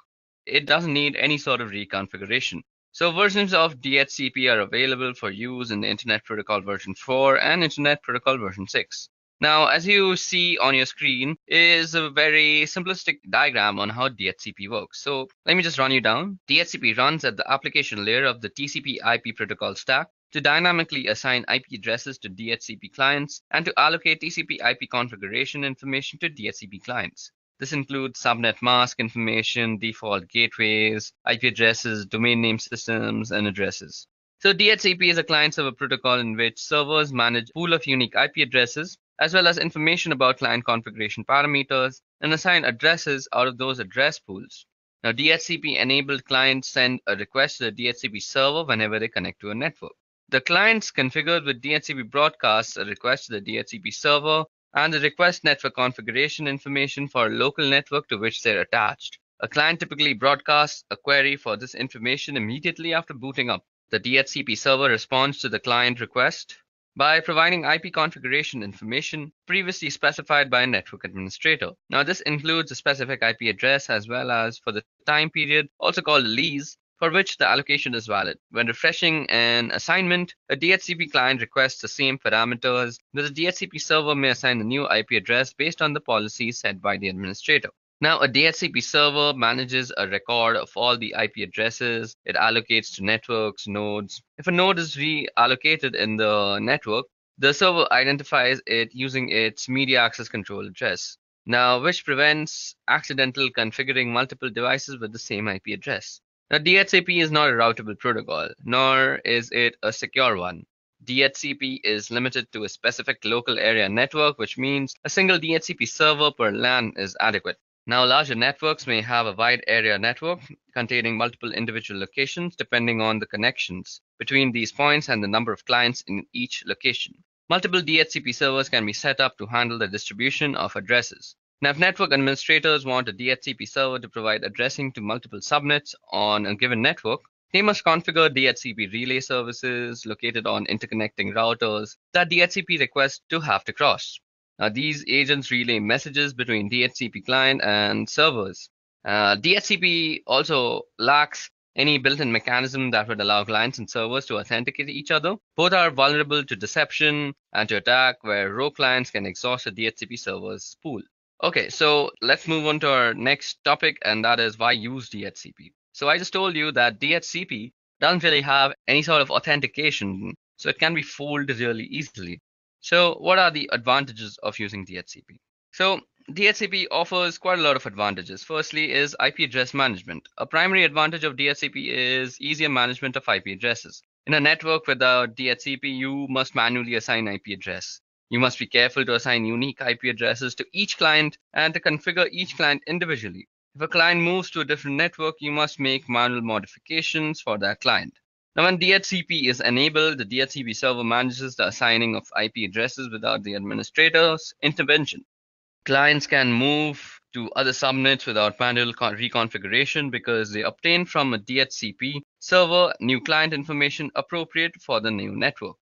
it doesn't need any sort of reconfiguration. So versions of DHCP are available for use in the Internet Protocol version 4 and Internet Protocol version 6. Now, as you see on your screen is a very simplistic diagram on how DHCP works. So let me just run you down. DHCP runs at the application layer of the TCP IP protocol stack to dynamically assign IP addresses to DHCP clients and to allocate TCP IP configuration information to DHCP clients. This includes subnet mask information, default gateways, IP addresses, domain name systems, and addresses. So DHCP is a client-server protocol in which servers manage a pool of unique IP addresses, as well as information about client configuration parameters, and assign addresses out of those address pools. Now, DHCP-enabled clients send a request to the DHCP server whenever they connect to a network. The clients configured with DHCP broadcasts a request to the DHCP server and the request network configuration information for a local network to which they're attached. A client typically broadcasts a query for this information immediately after booting up. The DHCP server responds to the client request by providing IP configuration information previously specified by a network administrator. Now, this includes a specific IP address as well as for the time period, also called a lease, for which the allocation is valid. When refreshing an assignment, a DHCP client requests the same parameters, but the DHCP server may assign a new IP address based on the policies set by the administrator. Now, a DHCP server manages a record of all the IP addresses it allocates to networks, nodes. If a node is reallocated in the network, the server identifies it using its media access control address, now which prevents accidental configuring multiple devices with the same IP address. Now, DHCP is not a routable protocol, nor is it a secure one. DHCP is limited to a specific local area network, which means a single DHCP server per LAN is adequate. Now, larger networks may have a wide area network containing multiple individual locations depending on the connections between these points and the number of clients in each location. Multiple DHCP servers can be set up to handle the distribution of addresses. Now, if network administrators want a DHCP server to provide addressing to multiple subnets on a given network, they must configure DHCP relay services located on interconnecting routers that DHCP requests to have to cross. Now, these agents relay messages between DHCP client and servers. DHCP also lacks any built-in mechanism that would allow clients and servers to authenticate each other. Both are vulnerable to deception and to attack, where rogue clients can exhaust a DHCP server's pool. Okay, so let's move on to our next topic, and that is why use DHCP. So I just told you that DHCP doesn't really have any sort of authentication, so it can be fooled really easily. So what are the advantages of using DHCP? So DHCP offers quite a lot of advantages. Firstly is IP address management. A primary advantage of DHCP is easier management of IP addresses. In a network without DHCP, you must manually assign IP address. You must be careful to assign unique IP addresses to each client and to configure each client individually. If a client moves to a different network, you must make manual modifications for that client. Now, when DHCP is enabled, the DHCP server manages the assigning of IP addresses without the administrator's intervention. Clients can move to other subnets without manual reconfiguration because they obtain from a DHCP server, new client information appropriate for the new network.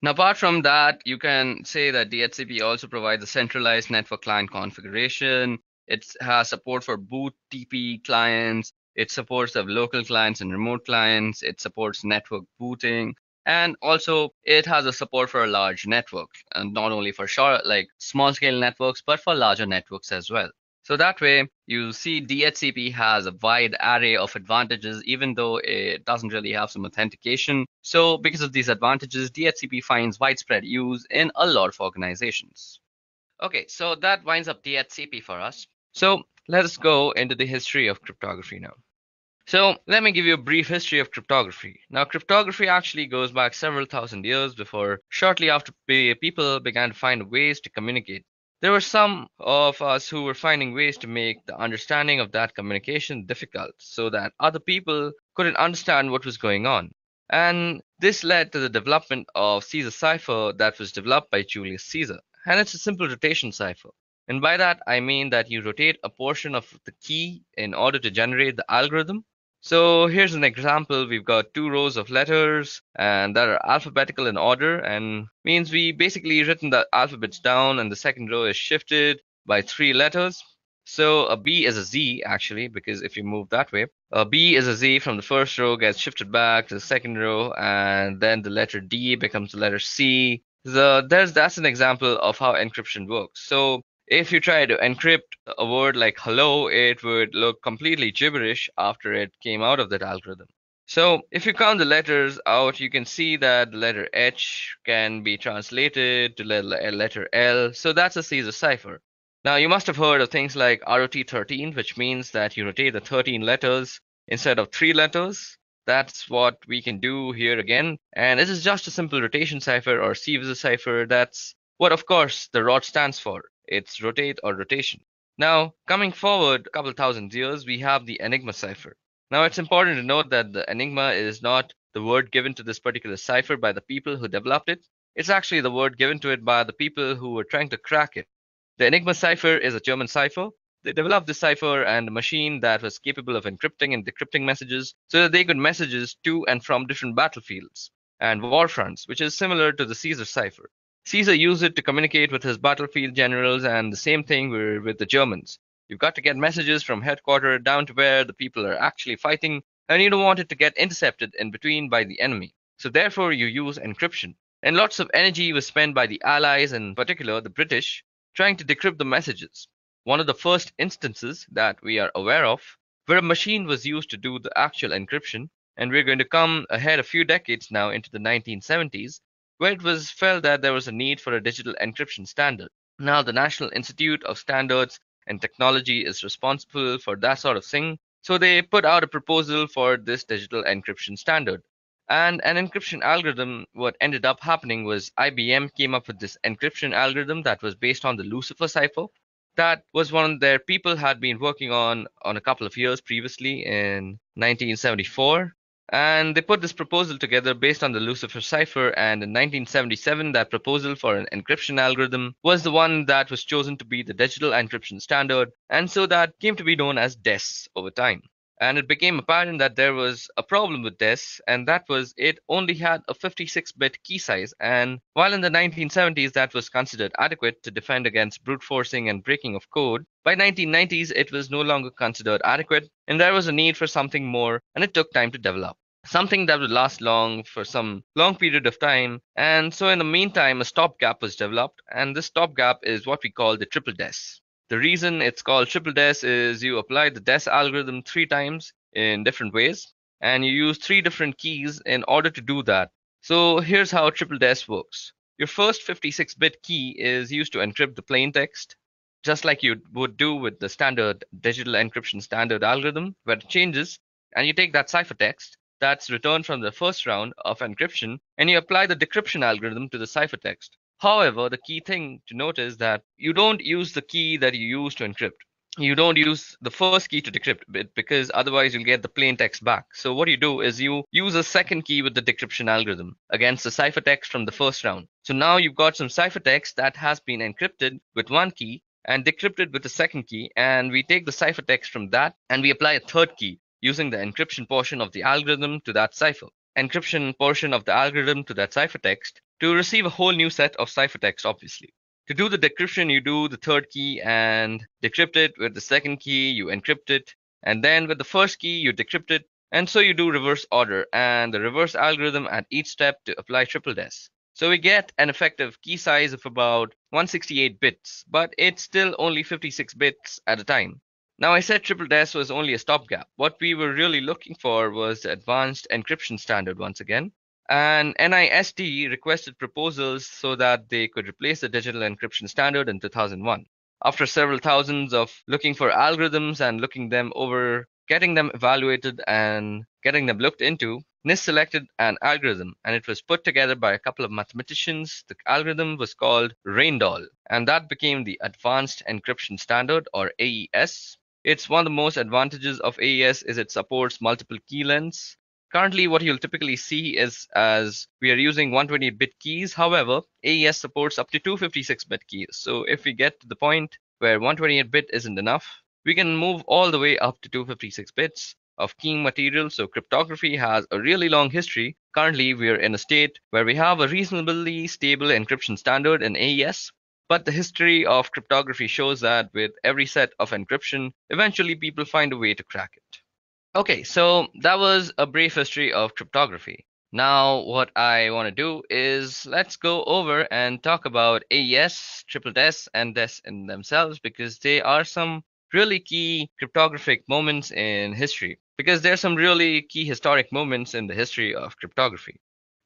Now, apart from that, you can say that DHCP also provides a centralized network client configuration. It has support for boot TP clients. It supports the local clients and remote clients. It supports network booting. And also, it has a support for a large network, and not only for short, like small scale networks, but for larger networks as well. So that way, you see DHCP has a wide array of advantages, even though it doesn't really have some authentication. So because of these advantages, DHCP finds widespread use in a lot of organizations. Okay, so that winds up DHCP for us. So let us go into the history of cryptography now. So let me give you a brief history of cryptography. Now, cryptography actually goes back several thousand years before, shortly after people began to find ways to communicate. There were some of us who were finding ways to make the understanding of that communication difficult so that other people couldn't understand what was going on. And this led to the development of Caesar cipher that was developed by Julius Caesar. And it's a simple rotation cipher. And by that, I mean that you rotate a portion of the key in order to generate the algorithm. So here's an example. We've got 2 rows of letters and that are alphabetical in order, and means we basically written the alphabets down and the second row is shifted by 3 letters. So a B is a Z actually, because if you move that way, a B is a Z from the first row gets shifted back to the second row, and then the letter D becomes the letter C. That's an example of how encryption works. So if you try to encrypt a word like hello, it would look completely gibberish after it came out of that algorithm. So if you count the letters out, you can see that the letter H can be translated to letter L. So that's a Caesar cipher. Now you must have heard of things like ROT13, which means that you rotate the 13 letters instead of 3 letters. That's what we can do here again. And this is just a simple rotation cipher or Caesar cipher. That's what, of course, the ROT stands for. It's rotate or rotation. Now, coming forward a couple thousand years, we have the Enigma cipher. Now, it's important to note that the Enigma is not the word given to this particular cipher by the people who developed it. It's actually the word given to it by the people who were trying to crack it. The Enigma cipher is a German cipher. They developed this cipher and a machine that was capable of encrypting and decrypting messages so that they could messages to and from different battlefields and war fronts, which is similar to the Caesar cipher. Caesar used it to communicate with his battlefield generals, and the same thing with the Germans. You've got to get messages from headquarters down to where the people are actually fighting, and you don't want it to get intercepted in between by the enemy. So therefore you use encryption. And lots of energy was spent by the Allies, in particular the British, trying to decrypt the messages. One of the first instances that we are aware of where a machine was used to do the actual encryption, and we're going to come ahead a few decades now into the 1970s, where it was felt that there was a need for a digital encryption standard. Now, the National Institute of Standards and Technology is responsible for that sort of thing, so they put out a proposal for this digital encryption standard. And an encryption algorithm, what ended up happening was IBM came up with this encryption algorithm that was based on the Lucifer cipher. That was one their people had been working on a couple of years previously in 1974. And they put this proposal together based on the Lucifer cipher, and in 1977 that proposal for an encryption algorithm was the one that was chosen to be the digital encryption standard, and so that came to be known as DES over time. And it became apparent that there was a problem with DES, and that was it only had a 56-bit key size, and while in the 1970s that was considered adequate to defend against brute forcing and breaking of code, by 1990s it was no longer considered adequate, and there was a need for something more, and it took time to develop. Something that would last long for some long period of time, and so in the meantime a stopgap was developed, and this stopgap is what we call the triple DES. The reason it's called triple DES is you apply the DES algorithm 3 times in different ways, and you use 3 different keys in order to do that. So here's how triple DES works. Your first 56-bit key is used to encrypt the plain text, just like you would do with the standard digital encryption standard algorithm, where it changes, and you take that ciphertext that's returned from the first round of encryption, and you apply the decryption algorithm to the ciphertext. However, the key thing to note is that you don't use the key that you use to encrypt. You don't use the first key to decrypt it, because otherwise you'll get the plain text back. So what you do is you use a second key with the decryption algorithm against the ciphertext from the first round. So now you've got some ciphertext that has been encrypted with one key and decrypted with the second key, and we take the ciphertext from that and we apply a third key. using the encryption portion of the algorithm to that cipher, encryption portion of the algorithm to that ciphertext to receive a whole new set of ciphertext, obviously. To do the decryption, you do the third key and decrypt it. With the second key, you encrypt it. And then with the first key, you decrypt it. And so you do reverse order and the reverse algorithm at each step to apply triple des. So we get an effective key size of about 168 bits, but it's still only 56 bits at a time. Now I said triple des was only a stopgap. What we were really looking for was the advanced encryption standard once again. And NIST requested proposals so that they could replace the digital encryption standard in 2001. After several thousands of looking for algorithms and looking them over, getting them evaluated and getting them looked into, NIST selected an algorithm and it was put together by a couple of mathematicians. The algorithm was called Reindoll, and that became the Advanced Encryption Standard, or AES. It's one of the most advantages of AES is it supports multiple key lengths. Currently, what you'll typically see is as we are using 128-bit keys. However, AES supports up to 256-bit keys. So if we get to the point where 128-bit isn't enough, we can move all the way up to 256 bits of keying material. So cryptography has a really long history. Currently, we are in a state where we have a reasonably stable encryption standard in AES. But the history of cryptography shows that with every set of encryption, eventually people find a way to crack it. Okay, so that was a brief history of cryptography. Now what I want to do is let's go over and talk about AES, triple des, and des in themselves, because they are some really key cryptographic moments in history, because there are some really key historic moments in the history of cryptography.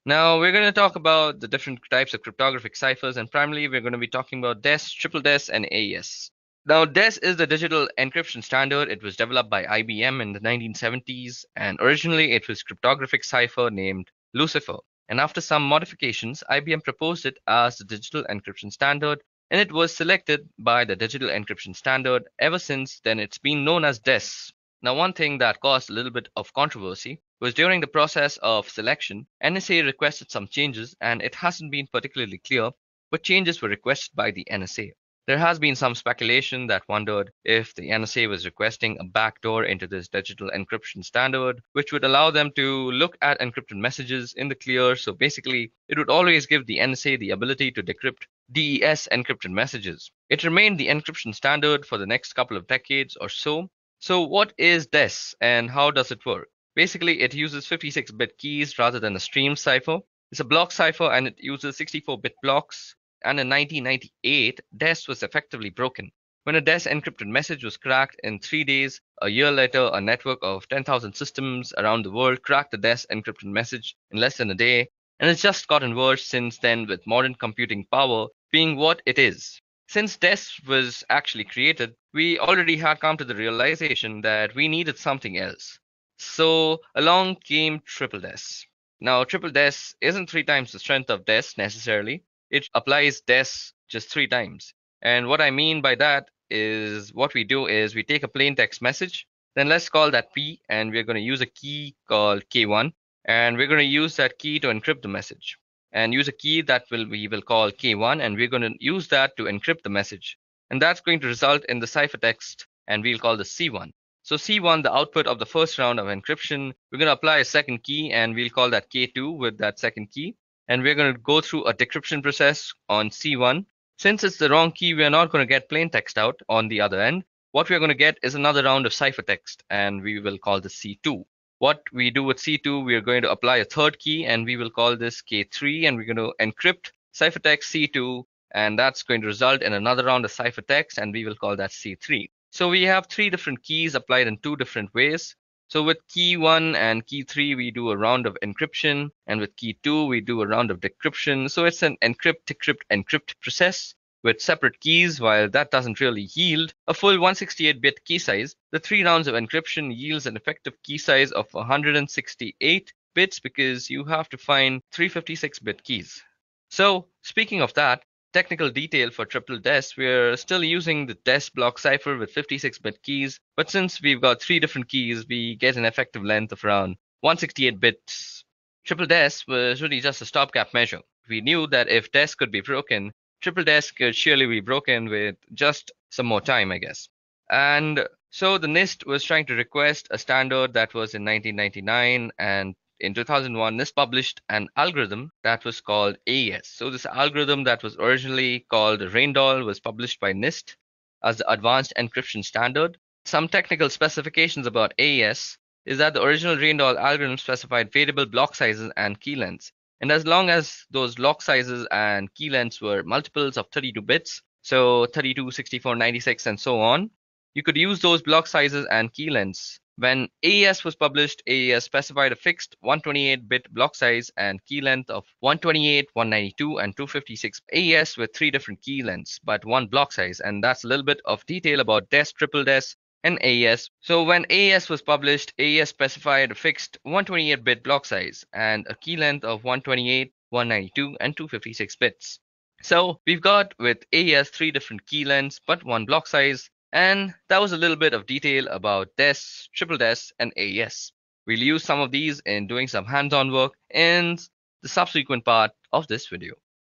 Now we're going to talk about the different types of cryptographic ciphers, and primarily we're going to be talking about des, triple des, and AES. Now, DES is the digital encryption standard. It was developed by IBM in the 1970s, and originally it was a cryptographic cipher named Lucifer. And after some modifications, IBM proposed it as the digital encryption standard, and it was selected by the digital encryption standard. Ever since then, it's been known as DES. Now, one thing that caused a little bit of controversy was during the process of selection, NSA requested some changes, and it hasn't been particularly clear what changes were requested by the NSA. There has been some speculation that wondered if the NSA was requesting a backdoor into this digital encryption standard, which would allow them to look at encrypted messages in the clear. So basically, it would always give the NSA the ability to decrypt DES encrypted messages. It remained the encryption standard for the next couple of decades or so. So what is DES and how does it work? Basically, it uses 56-bit keys rather than a stream cipher. It's a block cipher and it uses 64-bit blocks. And in 1998, DES was effectively broken. When a DES encrypted message was cracked in 3 days, a year later, a network of 10,000 systems around the world cracked the DES encrypted message in less than a day. And it's just gotten worse since then, with modern computing power being what it is. Since DES was actually created, we already had come to the realization that we needed something else. So along came triple DES. Now, triple DES isn't 3 times the strength of DES necessarily. It applies DES just 3 times. And what I mean by that is what we do is we take a plain text message, then let's call that P, and we're going to use a key called K1, and we're going to use that key to encrypt the message, and use a key that we will call K1, and we're going to use that to encrypt the message. And that's going to result in the ciphertext, and we'll call this C1. So C1, the output of the first round of encryption, we're going to apply a second key, and we'll call that K2 with that second key. And we're going to go through a decryption process on C1. Since it's the wrong key, we are not going to get plain text out on the other end. What we're going to get is another round of ciphertext, and we will call this C2. What we do with C2, we are going to apply a third key, and we will call this K3, and we're going to encrypt ciphertext C2, and that's going to result in another round of ciphertext, and we will call that C3. So we have 3 different keys applied in 2 different ways. So with key 1 and key 3, we do a round of encryption, and with key 2, we do a round of decryption. So it's an encrypt, decrypt, encrypt process with separate keys. While that doesn't really yield a full 168-bit key size, the 3 rounds of encryption yields an effective key size of 168 bits because you have to find 356-bit keys. So speaking of that, technical detail for triple DES, we're still using the DES block cipher with 56-bit keys, but since we've got 3 different keys, we get an effective length of around 168 bits. Triple DES was really just a stopgap measure. We knew that if DES could be broken, triple DES could surely be broken with just some more time, I guess. And So the NIST was trying to request a standard that was in 1999, and in 2001, NIST published an algorithm that was called AES. So this algorithm that was originally called Raindoll was published by NIST as the Advanced Encryption Standard. Some technical specifications about AES is that the original Raindoll algorithm specified variable block sizes and key lengths. And as long as those block sizes and key lengths were multiples of 32 bits, so 32, 64, 96, and so on, you could use those block sizes and key lengths. When AES was published, AES specified a fixed 128-bit block size and key length of 128, 192, and 256. AES with 3 different key lengths, but 1 block size, and that's a little bit of detail about DES, triple DES, and AES. So when AES was published, AES specified a fixed 128-bit block size and a key length of 128, 192, and 256 bits. So we've got with AES 3 different key lengths, but 1 block size. And that was a little bit of detail about DES, triple DES, and AES. We'll use some of these in doing some hands-on work in the subsequent part of this video.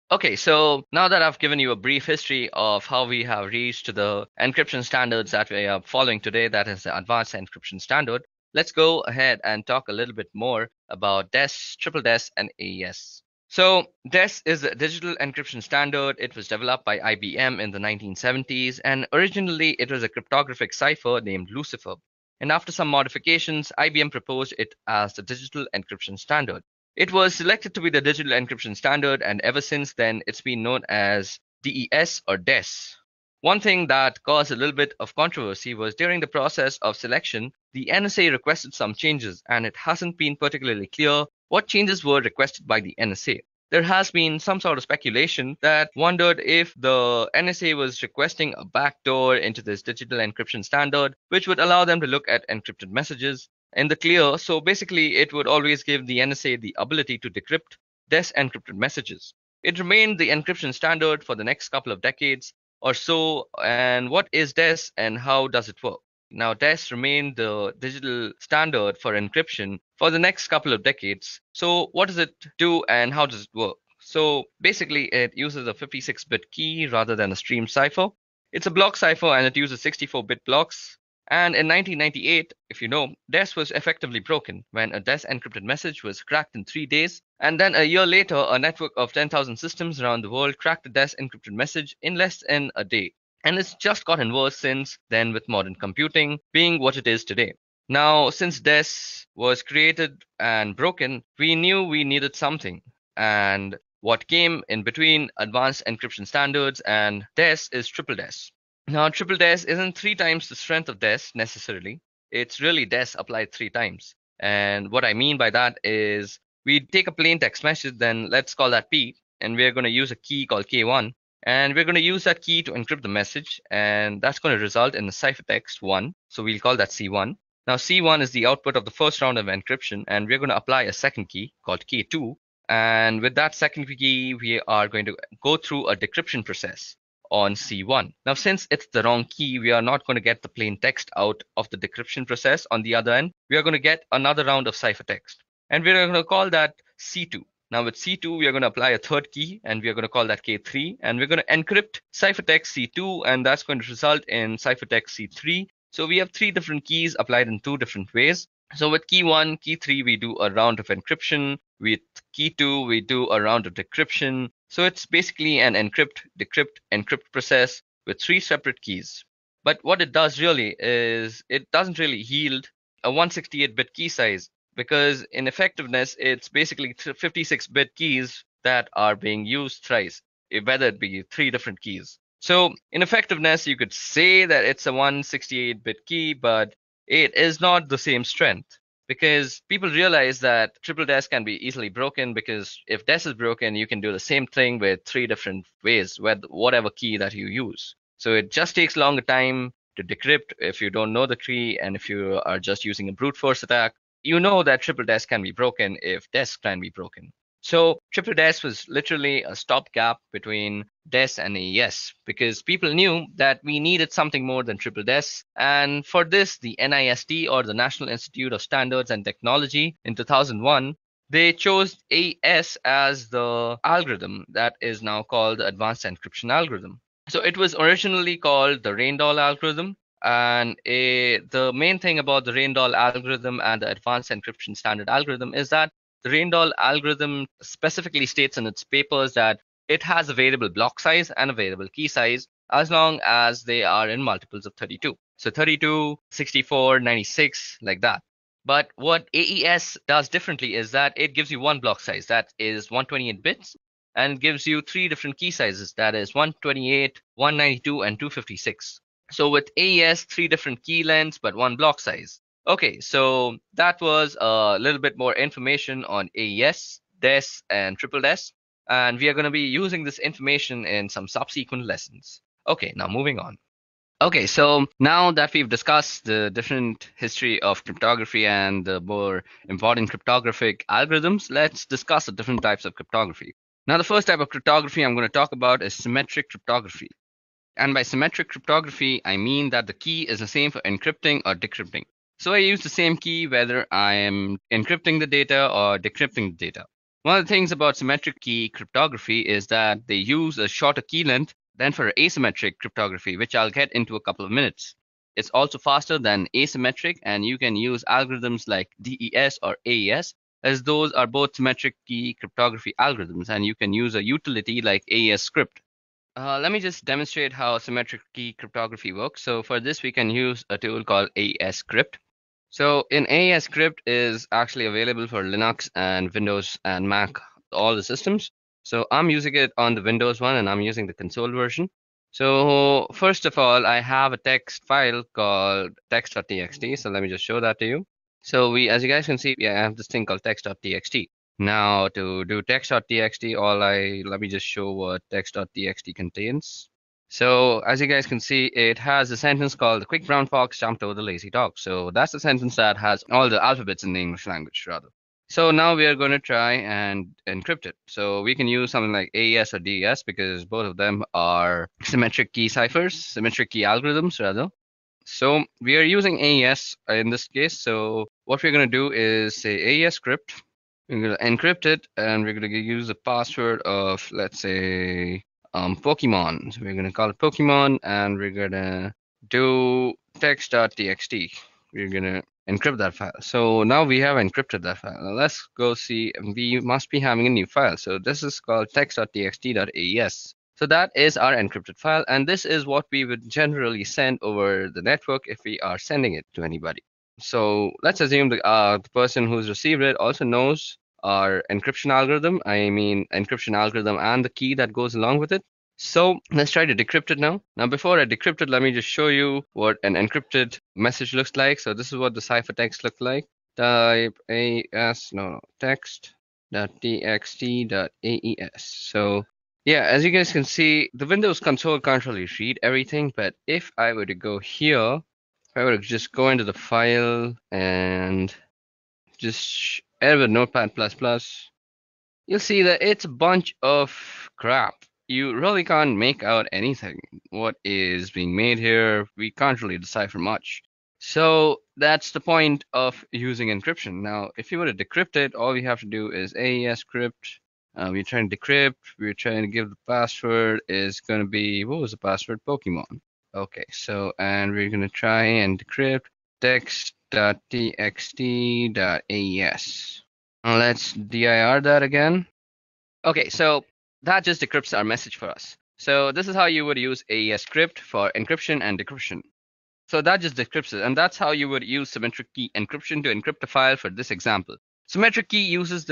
Okay, so now that I've given you a brief history of how we have reached the encryption standards that we are following today, that is the Advanced Encryption Standard, let's go ahead and talk a little bit more about DES, triple DES, and AES. So DES is a digital encryption standard. It was developed by IBM in the 1970s, and originally it was a cryptographic cipher named Lucifer. And after some modifications, IBM proposed it as the digital encryption standard. It was selected to be the digital encryption standard, and ever since then it's been known as DES or DES. One thing that caused a little bit of controversy was during the process of selection, the NSA requested some changes, and it hasn't been particularly clear what changes were requested by the NSA. There has been some sort of speculation that wondered if the NSA was requesting a backdoor into this digital encryption standard, which would allow them to look at encrypted messages in the clear. So basically, it would always give the NSA the ability to decrypt DES encrypted messages. It remained the encryption standard for the next couple of decades or so. And what is DES and how does it work? Now, DES remained the digital standard for encryption for the next couple of decades. So what does it do and how does it work? So basically, it uses a 56-bit key rather than a stream cipher. It's a block cipher and it uses 64-bit blocks. And in 1998, if you know, DES was effectively broken when a DES encrypted message was cracked in 3 days. And then a year later, a network of 10,000 systems around the world cracked a DES encrypted message in less than a day. And it's just gotten worse since then with modern computing being what it is today. Now, since DES was created and broken, we knew we needed something. And what came in between advanced encryption standards and DES is triple DES. Now, triple DES isn't 3 times the strength of DES necessarily. It's really DES applied 3 times. And what I mean by that is we take a plain text message, then let's call that P, and we're going to use a key called K1. And we're going to use that key to encrypt the message, and that's going to result in the ciphertext 1. So we'll call that C1. Now C1 is the output of the first round of encryption, and we're going to apply a second key called K2. And with that second key, we are going to go through a decryption process on C1. Now, since it's the wrong key, we are not going to get the plain text out of the decryption process. On the other end, we are going to get another round of ciphertext, and we're going to call that C2. Now with C2, we are going to apply a third key, and we are going to call that K3, and we're going to encrypt ciphertext C2, and that's going to result in ciphertext C3. So we have 3 different keys applied in 2 different ways. So with key 1, key 3, we do a round of encryption. With key 2, we do a round of decryption. So it's basically an encrypt, decrypt, encrypt process with 3 separate keys. But what it does really is it doesn't really yield a 168-bit key size, because in effectiveness, it's basically 56-bit keys that are being used thrice, whether it be 3 different keys. So in effectiveness, you could say that it's a 168-bit key, but it is not the same strength, because people realize that triple DES can be easily broken, because if DES is broken, you can do the same thing with 3 different ways with whatever key that you use. So it just takes longer time to decrypt if you don't know the key, and if you are just using a brute force attack, you know that triple DES can be broken if DES can be broken. So triple DES was literally a stopgap between DES and AES, because people knew that we needed something more than triple DES. And for this, the NIST, or the National Institute of Standards and Technology, in 2001, they chose AES as the algorithm that is now called the Advanced Encryption Algorithm. So it was originally called the Raindoll algorithm, And the main thing about the Reindoll algorithm and the advanced encryption standard algorithm is that the Reindoll algorithm specifically states in its papers that it has a variable block size and a variable key size as long as they are in multiples of 32. So 32, 64, 96, like that. But what AES does differently is that it gives you one block size, that is 128 bits, and gives you three different key sizes, that is 128, 192, and 256. So with AES, three different key lengths, but one block size. Okay, so that was a little bit more information on AES, DES, and triple DES. And we are going to be using this information in some subsequent lessons. Okay, now moving on. Okay, so now that we've discussed the different history of cryptography and the more important cryptographic algorithms, let's discuss the different types of cryptography. Now, the first type of cryptography I'm going to talk about is symmetric cryptography. And by symmetric cryptography, I mean that the key is the same for encrypting or decrypting. So I use the same key whether I am encrypting the data or decrypting the data. One of the things about symmetric key cryptography is that they use a shorter key length than for asymmetric cryptography, which I'll get into a couple of minutes. It's also faster than asymmetric, and you can use algorithms like DES or AES, as those are both symmetric key cryptography algorithms, and you can use a utility like AES script. Let me just demonstrate how symmetric key cryptography works. So for this, we can use a tool called AES script. So in AES script is actually available for Linux and Windows and Mac, all the systems. So I'm using it on the Windows one, and I'm using the console version. So first of all, I have a text file called text.txt. So let me just show that to you. So as you guys can see, I have this thing called text.txt. Now to do text.txt, let me just show what text.txt contains. So as you guys can see, it has a sentence called "The quick brown fox jumped over the lazy dog." So that's the sentence that has all the alphabets in the English language, rather. So now we are going to try and encrypt it. So we can use something like AES or DES because both of them are symmetric key ciphers, symmetric key algorithms, rather. So we are using AES in this case. So what we're going to do is say AES script. We're going to encrypt it, and we're going to use the password of, let's say, Pokemon. So we're going to call it Pokemon, and we're going to do text.txt. We're going to encrypt that file. So now we have encrypted that file. Now let's go see. We must be having a new file. So this is called text.txt.aes. So that is our encrypted file, and this is what we would generally send over the network if we are sending it to anybody. So let's assume the person who's received it also knows our encryption algorithm. I mean, encryption algorithm and the key that goes along with it. So let's try to decrypt it now. Now, before I decrypt it, let me just show you what an encrypted message looks like. So this is what the ciphertext looks like. Type text.txt.aes. So yeah, as you guys can see, the Windows console can't really read everything. But if I were to go here, if I were to just go into the file and just edit with Notepad++, you'll see that it's a bunch of crap. You really can't make out anything. What is being made here, we can't really decipher much. So that's the point of using encryption. Now, if you were to decrypt it, all we have to do is AES script. We're trying to decrypt. We're trying to give the password is going to be, what was the password? Pokemon. Okay, so, and we're going to try and decrypt text.txt.aes. Let's dir that again. Okay, so that just decrypts our message for us. So this is how you would use AES script for encryption and decryption. So that just decrypts it, and that's how you would use symmetric key encryption to encrypt a file for this example. Symmetric key uses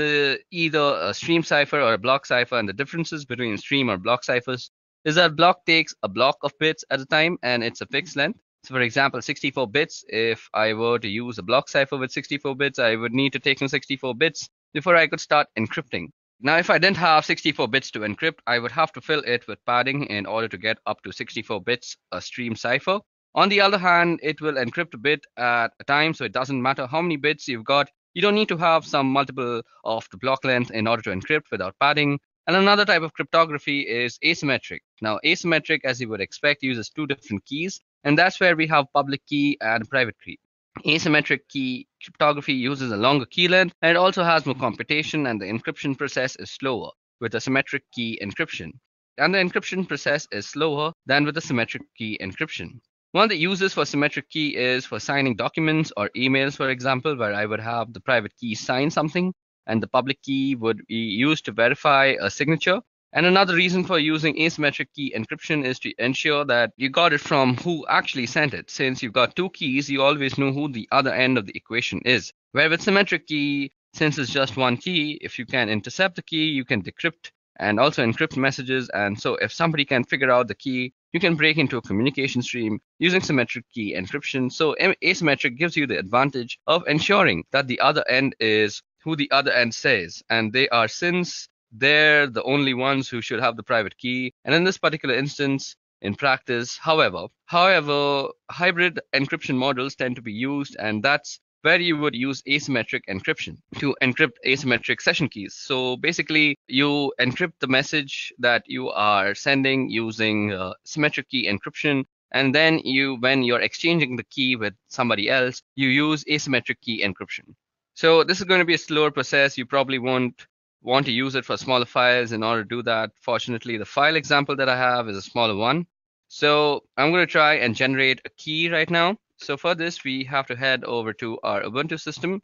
either a stream cipher or a block cipher, and the differences between stream or block ciphers is that block takes a block of bits at a time, and it's a fixed length. So for example, 64 bits, if I were to use a block cipher with 64 bits, I would need to take in 64 bits before I could start encrypting. Now, if I didn't have 64 bits to encrypt, I would have to fill it with padding in order to get up to 64 bits a stream cipher. On the other hand, it will encrypt a bit at a time, so it doesn't matter how many bits you've got. You don't need to have some multiple of the block length in order to encrypt without padding. And another type of cryptography is asymmetric. Now, asymmetric, as you would expect, uses two different keys, and that's where we have public key and private key. Asymmetric key cryptography uses a longer key length, and it also has more computation, and the encryption process is slower with a symmetric key encryption. And the encryption process is slower than with the symmetric key encryption. One of the uses for symmetric key is for signing documents or emails, for example, where I would have the private key sign something and the public key would be used to verify a signature. And another reason for using asymmetric key encryption is to ensure that you got it from who actually sent it. Since you've got two keys, you always know who the other end of the equation is. Where with symmetric key, since it's just one key, if you can intercept the key, you can decrypt and also encrypt messages. And so if somebody can figure out the key, you can break into a communication stream using symmetric key encryption. So asymmetric gives you the advantage of ensuring that the other end is who the other end says, and they are, since they're the only ones who should have the private key. And in this particular instance, in practice, however, hybrid encryption models tend to be used, and that's where you would use asymmetric encryption to encrypt asymmetric session keys. So basically, you encrypt the message that you are sending using symmetric key encryption. And then when you're exchanging the key with somebody else, you use asymmetric key encryption. So this is going to be a slower process. You probably won't want to use it for smaller files in order to do that. Fortunately, the file example that I have is a smaller one. So I'm going to try and generate a key right now. So for this, we have to head over to our Ubuntu system.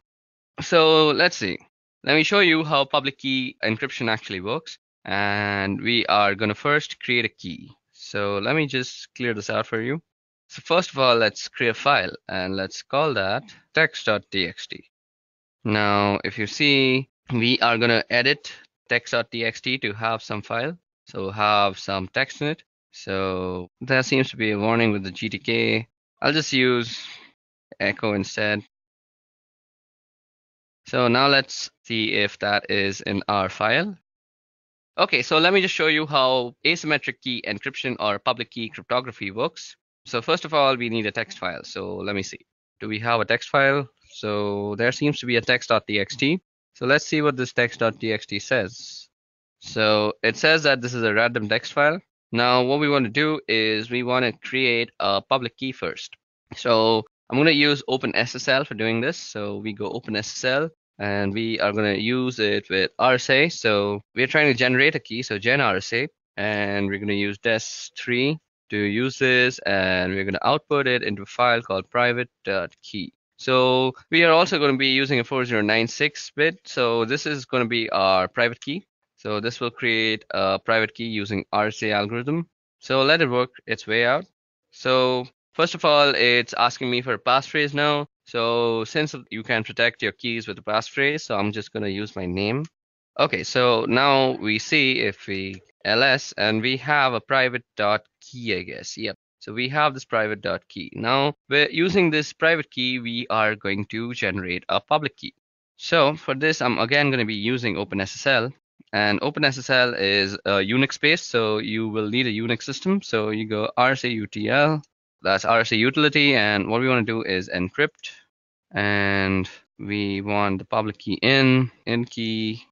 So let's see. Let me show you how public key encryption actually works. And we are going to first create a key. So let me just clear this out for you. So first of all, let's create a file and let's call that text.txt. Now, if you see, we are going to edit text.txt to have some file. So have some text in it. So there seems to be a warning with the GTK. I'll just use echo instead. So now let's see if that is in our file. Okay, so let me just show you how asymmetric key encryption or public key cryptography works. So first of all, we need a text file. So let me see. Do we have a text file? So there seems to be a text.txt. So let's see what this text.txt says. So it says that this is a random text file. Now, what we want to do is we want to create a public key first. So I'm going to use OpenSSL for doing this. So we go OpenSSL and we are going to use it with RSA. So we're trying to generate a key. So gen RSA, and we're going to use des3 to use this, and we're going to output it into a file called private.key. So we are also going to be using a 4096 bit. So this is going to be our private key. So this will create a private key using RSA algorithm. So let it work its way out. So first of all, it's asking me for a passphrase now. So since you can protect your keys with a passphrase, so I'm just going to use my name. Okay, so now we see if we ls, and we have a private.key, I guess. Yep. So we have this private.key. Now we're using this private key, we are going to generate a public key. So for this, I'm again going to be using OpenSSL. And OpenSSL is a Unix based, so you will need a Unix system. So you go RSA-UTL, that's RSA utility, and what we want to do is encrypt, and we want the public key in key,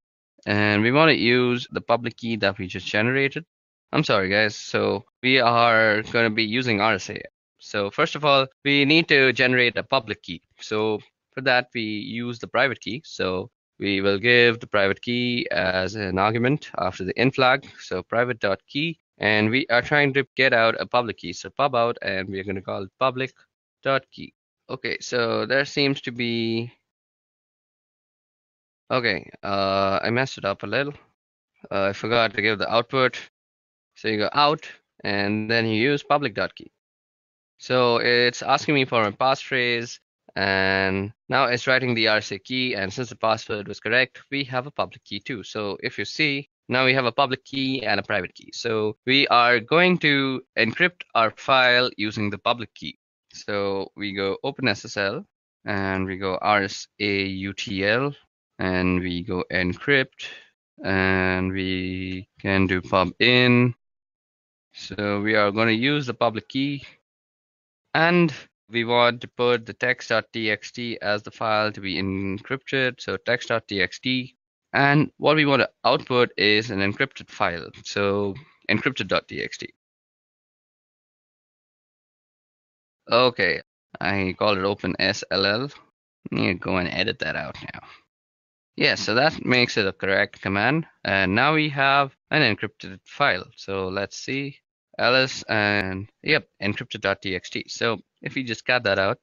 and we want to use the public key that we just generated. I'm sorry, guys. So we are going to be using RSA. So first of all, we need to generate a public key. So for that, we use the private key. So we will give the private key as an argument after the in flag. So private.key, and we are trying to get out a public key. So pub out, and we're going to call it public.key. Okay, so there seems to be, okay, I messed it up a little. I forgot to give the output. So you go out, and then you use public.key. So it's asking me for a passphrase, and now it's writing the RSA key, and since the password was correct, we have a public key too. So if you see, now we have a public key and a private key. So we are going to encrypt our file using the public key. So we go OpenSSL, and we go RSA-UTL, and we go encrypt, and we can do pub in. So we are going to use the public key, and we want to put the text.txt as the file to be encrypted. So text.txt, and what we want to output is an encrypted file. So encrypted.txt. Okay, I called it OpenSSL. I need to go and edit that out now. Yeah, so that makes it a correct command. And now we have an encrypted file. So let's see. ls and yep, encrypted.txt. So if we just cut that out,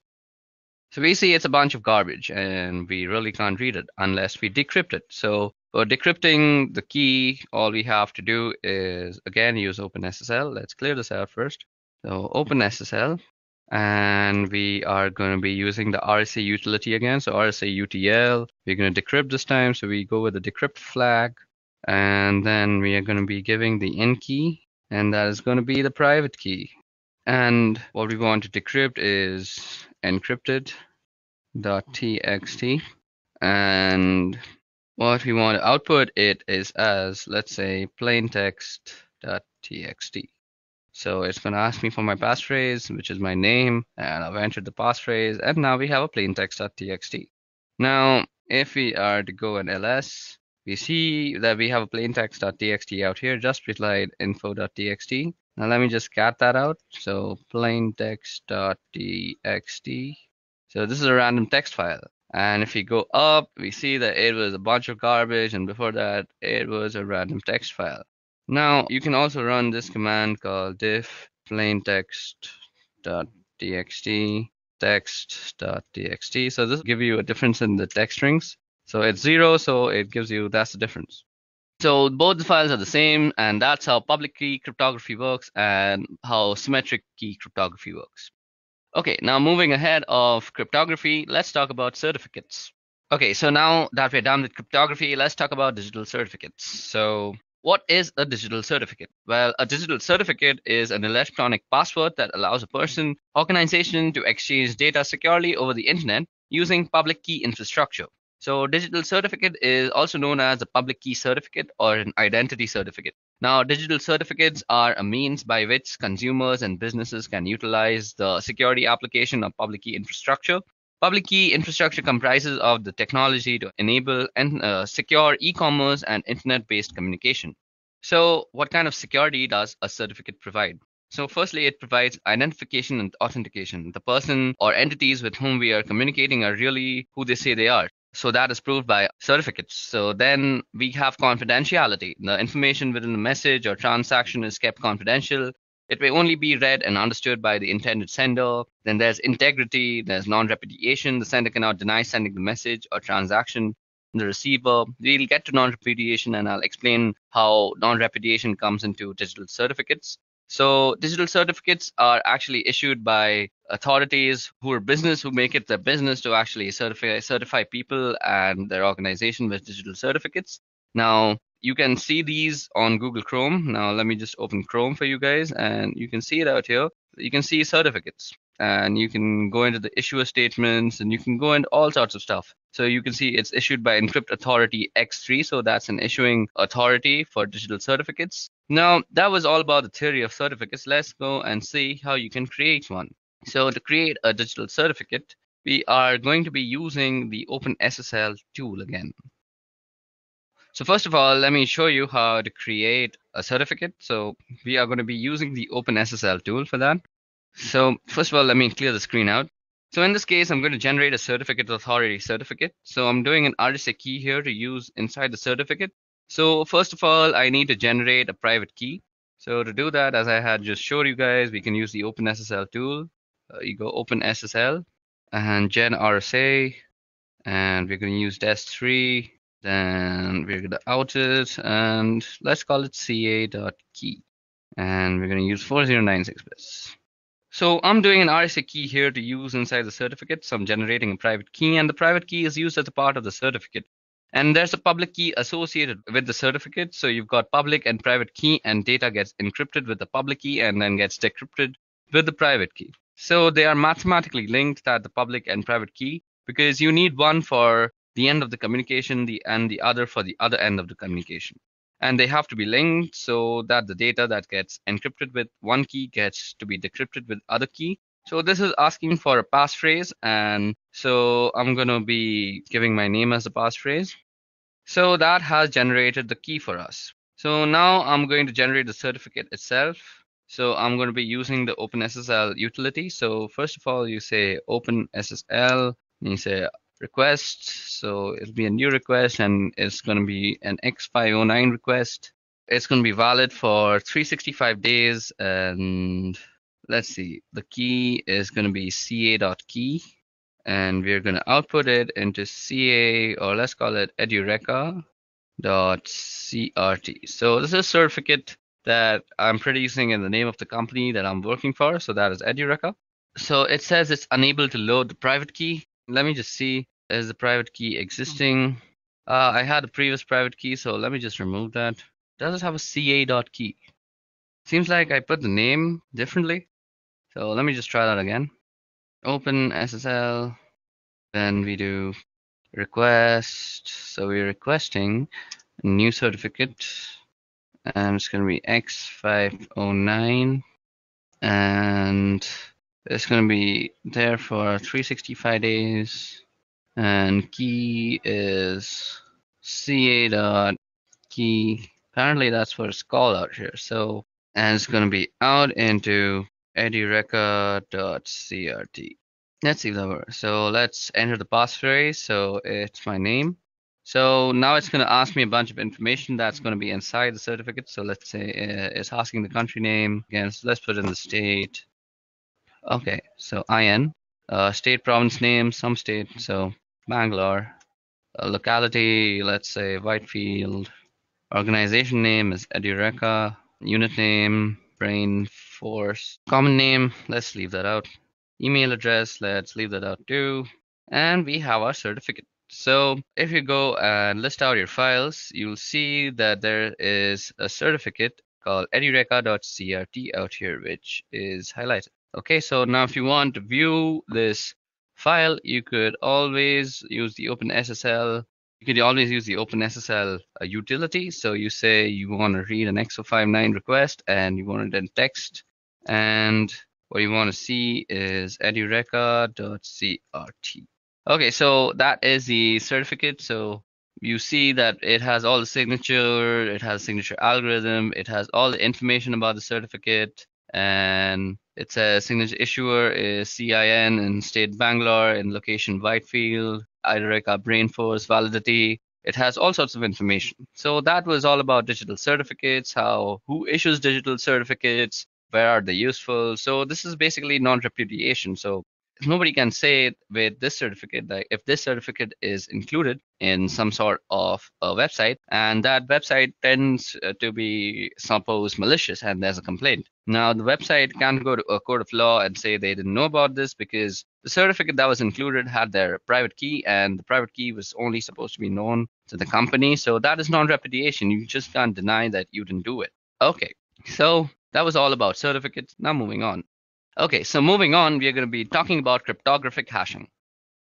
so we see it's a bunch of garbage and we really can't read it unless we decrypt it. So for decrypting the key, all we have to do is again use OpenSSL. Let's clear this out first. So OpenSSL, and we are going to be using the RSA utility again. So RSA UTL, we're going to decrypt this time. So we go with the decrypt flag, and then we are going to be giving the in key, and that is going to be the private key. And what we want to decrypt is encrypted.txt, and what we want to output it is as, let's say, plaintext.txt. So it's going to ask me for my passphrase, which is my name, and I've entered the passphrase, and now we have a plaintext.txt. Now, if we are to go in ls, we see that we have a plaintext.txt out here, just replied info.txt. Now let me just cat that out. So plaintext.txt. So this is a random text file. And if we go up, we see that it was a bunch of garbage, and before that, it was a random text file. Now, you can also run this command called diff plaintext.txt text.txt. So this will give you a difference in the text strings. So it's 0, so it gives you, that's the difference. So both the files are the same, and that's how public key cryptography works and how symmetric key cryptography works. Okay, now moving ahead of cryptography, let's talk about certificates. Okay, so now that we're done with cryptography, let's talk about digital certificates. So what is a digital certificate? Well, a digital certificate is an electronic password that allows a person, organization to exchange data securely over the internet using public key infrastructure. So digital certificate is also known as a public key certificate or an identity certificate. Now, digital certificates are a means by which consumers and businesses can utilize the security application of public key infrastructure. Public key infrastructure comprises of the technology to enable secure e-commerce and internet-based communication. So what kind of security does a certificate provide? So firstly, it provides identification and authentication. The person or entities with whom we are communicating are really who they say they are. So that is proved by certificates. So then we have confidentiality. The information within the message or transaction is kept confidential. It may only be read and understood by the intended sender. Then there's integrity, there's non-repudiation. The sender cannot deny sending the message or transaction. The receiver, we'll get to non-repudiation, and I'll explain how non-repudiation comes into digital certificates. So digital certificates are actually issued by authorities who are business, who make it their business to actually certify people and their organization with digital certificates. Now, you can see these on Google Chrome. Now, let me just open Chrome for you guys, and you can see it out here. You can see certificates, and you can go into the issuer statements, and you can go into all sorts of stuff. So you can see it's issued by Encrypt Authority X3. So that's an issuing authority for digital certificates. Now, that was all about the theory of certificates. Let's go and see how you can create one. So to create a digital certificate, we are going to be using the OpenSSL tool again. So first of all, let me show you how to create a certificate. So we are going to be using the OpenSSL tool for that. So first of all, let me clear the screen out. So in this case, I'm going to generate a certificate authority certificate. So I'm doing an RSA key here to use inside the certificate. So first of all, I need to generate a private key. So to do that, as I had just showed you guys, we can use the OpenSSL tool. You go OpenSSL and gen RSA, and we're going to use DES3. Then we're going to out it, and let's call it ca.key. And we're going to use 4096 bits. So I'm doing an RSA key here to use inside the certificate. So I'm generating a private key, and the private key is used as a part of the certificate. And there's a public key associated with the certificate. So you've got public and private key, and data gets encrypted with the public key and then gets decrypted with the private key. So they are mathematically linked at the public and private key, because you need one for the end of the communication and the other for the other end of the communication. And they have to be linked so that the data that gets encrypted with one key gets to be decrypted with other key. So this is asking for a passphrase, and so I'm going to be giving my name as a passphrase. So that has generated the key for us. So now I'm going to generate the certificate itself. So I'm going to be using the OpenSSL utility. So first of all, you say OpenSSL, and you say request. So it'll be a new request, and it's going to be an X509 request. It's going to be valid for 365 days, and let's see, the key is going to be ca.key, and we're going to output it into ca, or let's call it edureka.crt. So this is a certificate that I'm producing in the name of the company that I'm working for, so that is Edureka. So it says it's unable to load the private key. Let me just see, is the private key existing? I had a previous private key, so let me just remove that. Does it have a ca.key? Seems like I put the name differently. So let me just try that again. Open SSL, then we do request. So we're requesting a new certificate, and it's going to be X509, and it's going to be there for 365 days, and key is ca.key. Apparently that's what it's called out here. So, and it's going to be out into edureka.crt. Let's see if that works. So let's enter the passphrase. So it's my name. So now it's going to ask me a bunch of information that's going to be inside the certificate. So let's say it's asking the country name. Again, so let's put in the state. Okay, so IN, state, province name, some state, so Bangalore. Locality, let's say Whitefield. Organization name is Edureka. Unit name, Brain Force. Common name, let's leave that out. Email address, let's leave that out too. And we have our certificate. So if you go and list out your files, you'll see that there is a certificate called edureka.crt out here, which is highlighted. Okay, so now if you want to view this file, you could always use the OpenSSL. You could always use the OpenSSL utility. So you say you want to read an X059 request and you want it in text, and what you want to see is edureka.crt. Okay, so that is the certificate. So you see that it has all the signature, it has signature algorithm, it has all the information about the certificate, and it says signature issuer is CIN in state Bangalore, in location Whitefield, Edureka Brainforce, validity. It has all sorts of information. So that was all about digital certificates, who issues digital certificates, where are they useful. So this is basically non-repudiation. So nobody can say with this certificate that if this certificate is included in some sort of a website, and that website tends to be suppose malicious and there's a complaint. Now the website can't go to a court of law and say they didn't know about this because the certificate that was included had their private key, and the private key was only supposed to be known to the company. So that is non-repudiation. You just can't deny that you didn't do it. Okay, so that was all about certificates. Now moving on. Okay, so moving on, we are going to be talking about cryptographic hashing.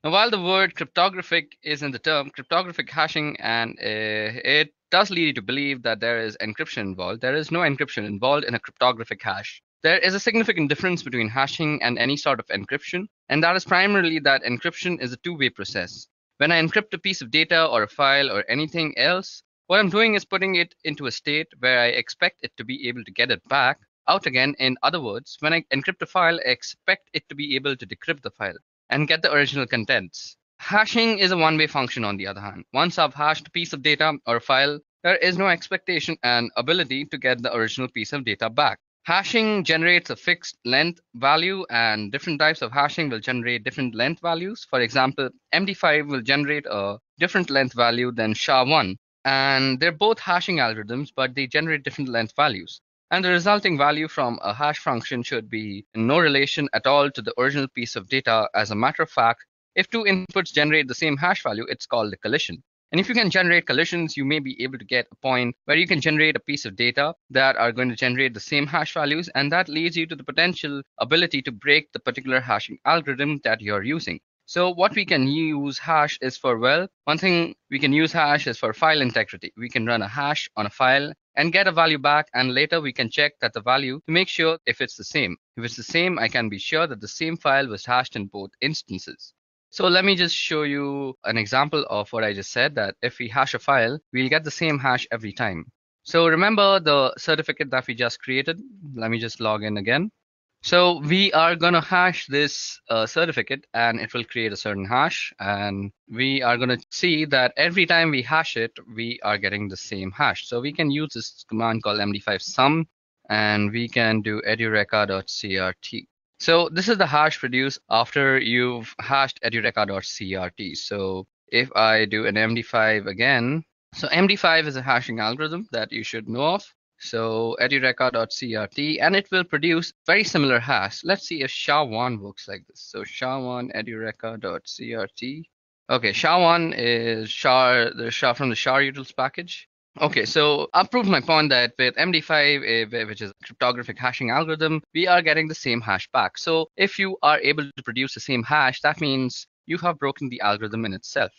Now, while the word cryptographic is in the term cryptographic hashing, and it does lead you to believe that there is encryption involved, there is no encryption involved in a cryptographic hash. There is a significant difference between hashing and any sort of encryption, and that is primarily that encryption is a two-way process. When I encrypt a piece of data or a file or anything else, what I'm doing is putting it into a state where I expect it to be able to get it back out again. In other words, when I encrypt a file, I expect it to be able to decrypt the file and get the original contents. Hashing is a one-way function on the other hand. Once I've hashed a piece of data or a file, there is no expectation and ability to get the original piece of data back. Hashing generates a fixed length value, and different types of hashing will generate different length values. For example, MD5 will generate a different length value than SHA-1, and they're both hashing algorithms, but they generate different length values. And the resulting value from a hash function should be in no relation at all to the original piece of data. As a matter of fact, if two inputs generate the same hash value, it's called a collision. And if you can generate collisions, you may be able to get a point where you can generate a piece of data that are going to generate the same hash values, and that leads you to the potential ability to break the particular hashing algorithm that you're using. So what we can use hash is for, well, one thing we can use hash is for file integrity. We can run a hash on a file and get a value back, and later we can check that the value to make sure if it's the same. If it's the same, I can be sure that the same file was hashed in both instances. So let me just show you an example of what I just said, that if we hash a file, we'll get the same hash every time. So remember the certificate that we just created. Let me just log in again. So we are going to hash this certificate and it will create a certain hash. And we are going to see that every time we hash it, we are getting the same hash. So we can use this command called MD5 sum and we can do edureka.crt. So this is the hash produced after you've hashed edureka.crt. So if I do an MD5 again, so MD5 is a hashing algorithm that you should know of. So edureka.crt and it will produce very similar hash. Let's see if SHA-1 works like this. So SHA-1 edureka.crt. Okay, SHA-1 is the SHA from the SHA-utils package. Okay, so I've proved my point that with MD5, which is a cryptographic hashing algorithm, we are getting the same hash back. So if you are able to produce the same hash, that means you have broken the algorithm in itself.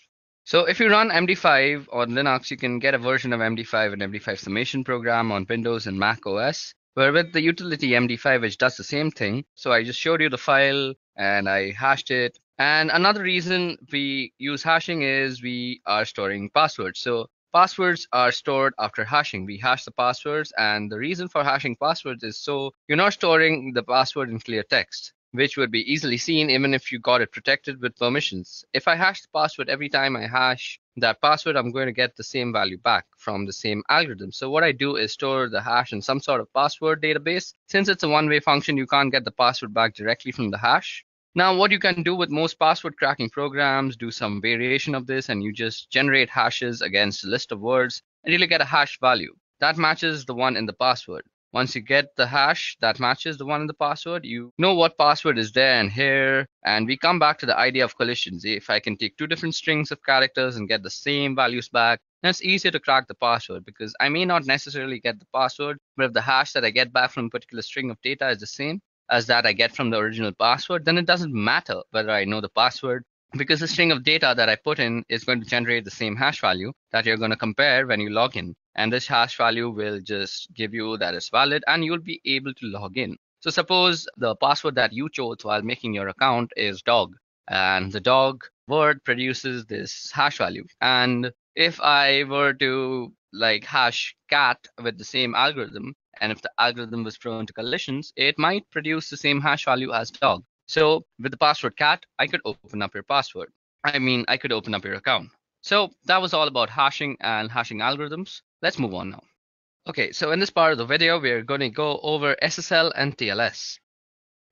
So if you run MD5 on Linux, you can get a version of MD5 and MD5 summation program on Windows and Mac OS, where with the utility MD5, which does the same thing. So I just showed you the file and I hashed it. And another reason we use hashing is we are storing passwords. So passwords are stored after hashing. We hash the passwords, and the reason for hashing passwords is so you're not storing the password in clear text, which would be easily seen even if you got it protected with permissions. If I hash the password every time I hash that password, I'm going to get the same value back from the same algorithm. So what I do is store the hash in some sort of password database. Since it's a one-way function, you can't get the password back directly from the hash. Now, what you can do with most password cracking programs, do some variation of this, and you just generate hashes against a list of words until you get a hash value that matches the one in the password. Once you get the hash that matches the one in the password, you know what password is there and here. And we come back to the idea of collisions. If I can take two different strings of characters and get the same values back, then it's easier to crack the password because I may not necessarily get the password, but if the hash that I get back from a particular string of data is the same as that I get from the original password, then it doesn't matter whether I know the password because the string of data that I put in is going to generate the same hash value that you're going to compare when you log in. And this hash value will just give you that it's valid and you'll be able to log in. So suppose the password that you chose while making your account is dog, and the dog word produces this hash value. And if I were to like hash cat with the same algorithm, and if the algorithm was prone to collisions, it might produce the same hash value as dog. So with the password cat, I could open up your password. I could open up your account. So that was all about hashing and hashing algorithms. Let's move on now. Okay, so in this part of the video, we're going to go over SSL and TLS.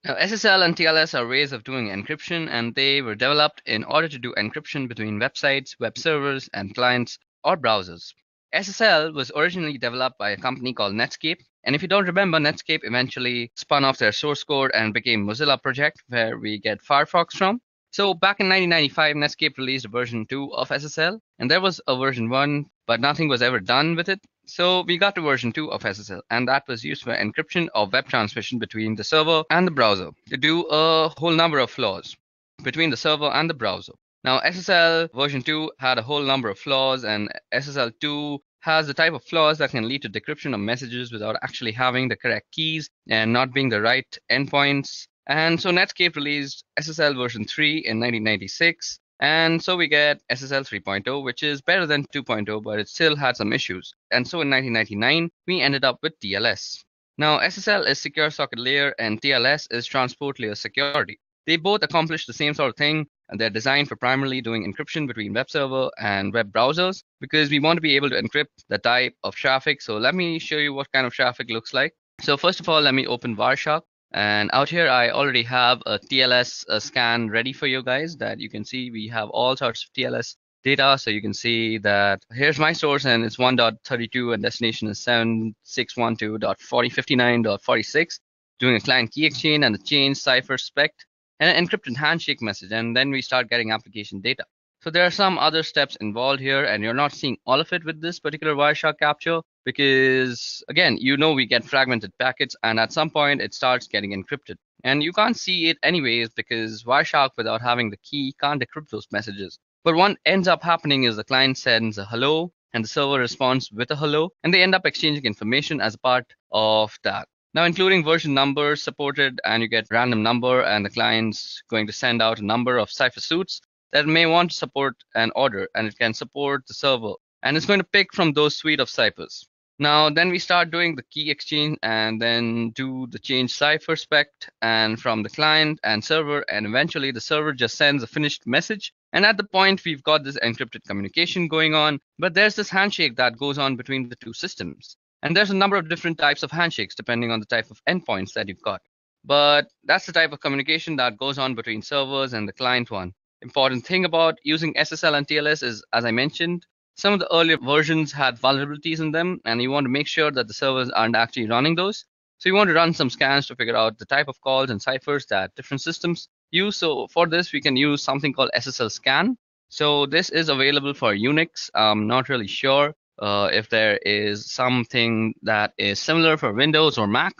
Now, SSL and TLS are ways of doing encryption, and they were developed in order to do encryption between websites, web servers, and clients or browsers. SSL was originally developed by a company called Netscape. And if you don't remember, Netscape eventually spun off their source code and became Mozilla Project, where we get Firefox from. So back in 1995, Netscape released a version 2 of SSL, and there was a version 1, but nothing was ever done with it. So we got to version 2 of SSL, and that was used for encryption of web transmission between the server and the browser to do a whole number of flaws between the server and the browser. Now, SSL version 2 had a whole number of flaws, and SSL 2 has the type of flaws that can lead to decryption of messages without actually having the correct keys and not being the right endpoints. And so Netscape released SSL version 3 in 1996. And so we get SSL 3.0, which is better than 2.0, but it still had some issues. And so in 1999, we ended up with TLS. Now, SSL is secure socket layer and TLS is transport layer security. They both accomplish the same sort of thing, and they're designed for primarily doing encryption between web server and web browsers because we want to be able to encrypt the type of traffic. So let me show you what kind of traffic looks like. So first of all, let me open Wireshark. And out here, I already have a TLS scan ready for you guys that you can see we have all sorts of TLS data. So you can see that here's my source and it's 1.32 and destination is 7612.4059.46, doing a client key exchange and the change cipher spec and an encrypted handshake message. And then we start getting application data. So there are some other steps involved here, and you're not seeing all of it with this particular Wireshark capture because, again, we get fragmented packets, and at some point it starts getting encrypted. And you can't see it anyways because Wireshark, without having the key, can't decrypt those messages. But what ends up happening is the client sends a hello, and the server responds with a hello, and they end up exchanging information as a part of that. Now, including version numbers supported, and you get random number, and the client's going to send out a number of cipher suits that may want to support an order, and it can support the server, and it's going to pick from those suite of ciphers. Now, then we start doing the key exchange and then do the change cipher spec and from the client and server, and eventually the server just sends a finished message. And at the point we've got this encrypted communication going on, but there's this handshake that goes on between the two systems. And there's a number of different types of handshakes depending on the type of endpoints that you've got. But that's the type of communication that goes on between servers and the client one. Important thing about using SSL and TLS is, as I mentioned, some of the earlier versions had vulnerabilities in them, and you want to make sure that the servers aren't actually running those. So you want to run some scans to figure out the type of calls and ciphers that different systems use. So for this, we can use something called SSL scan. So this is available for Unix. I'm not really sure if there is something that is similar for Windows or Mac,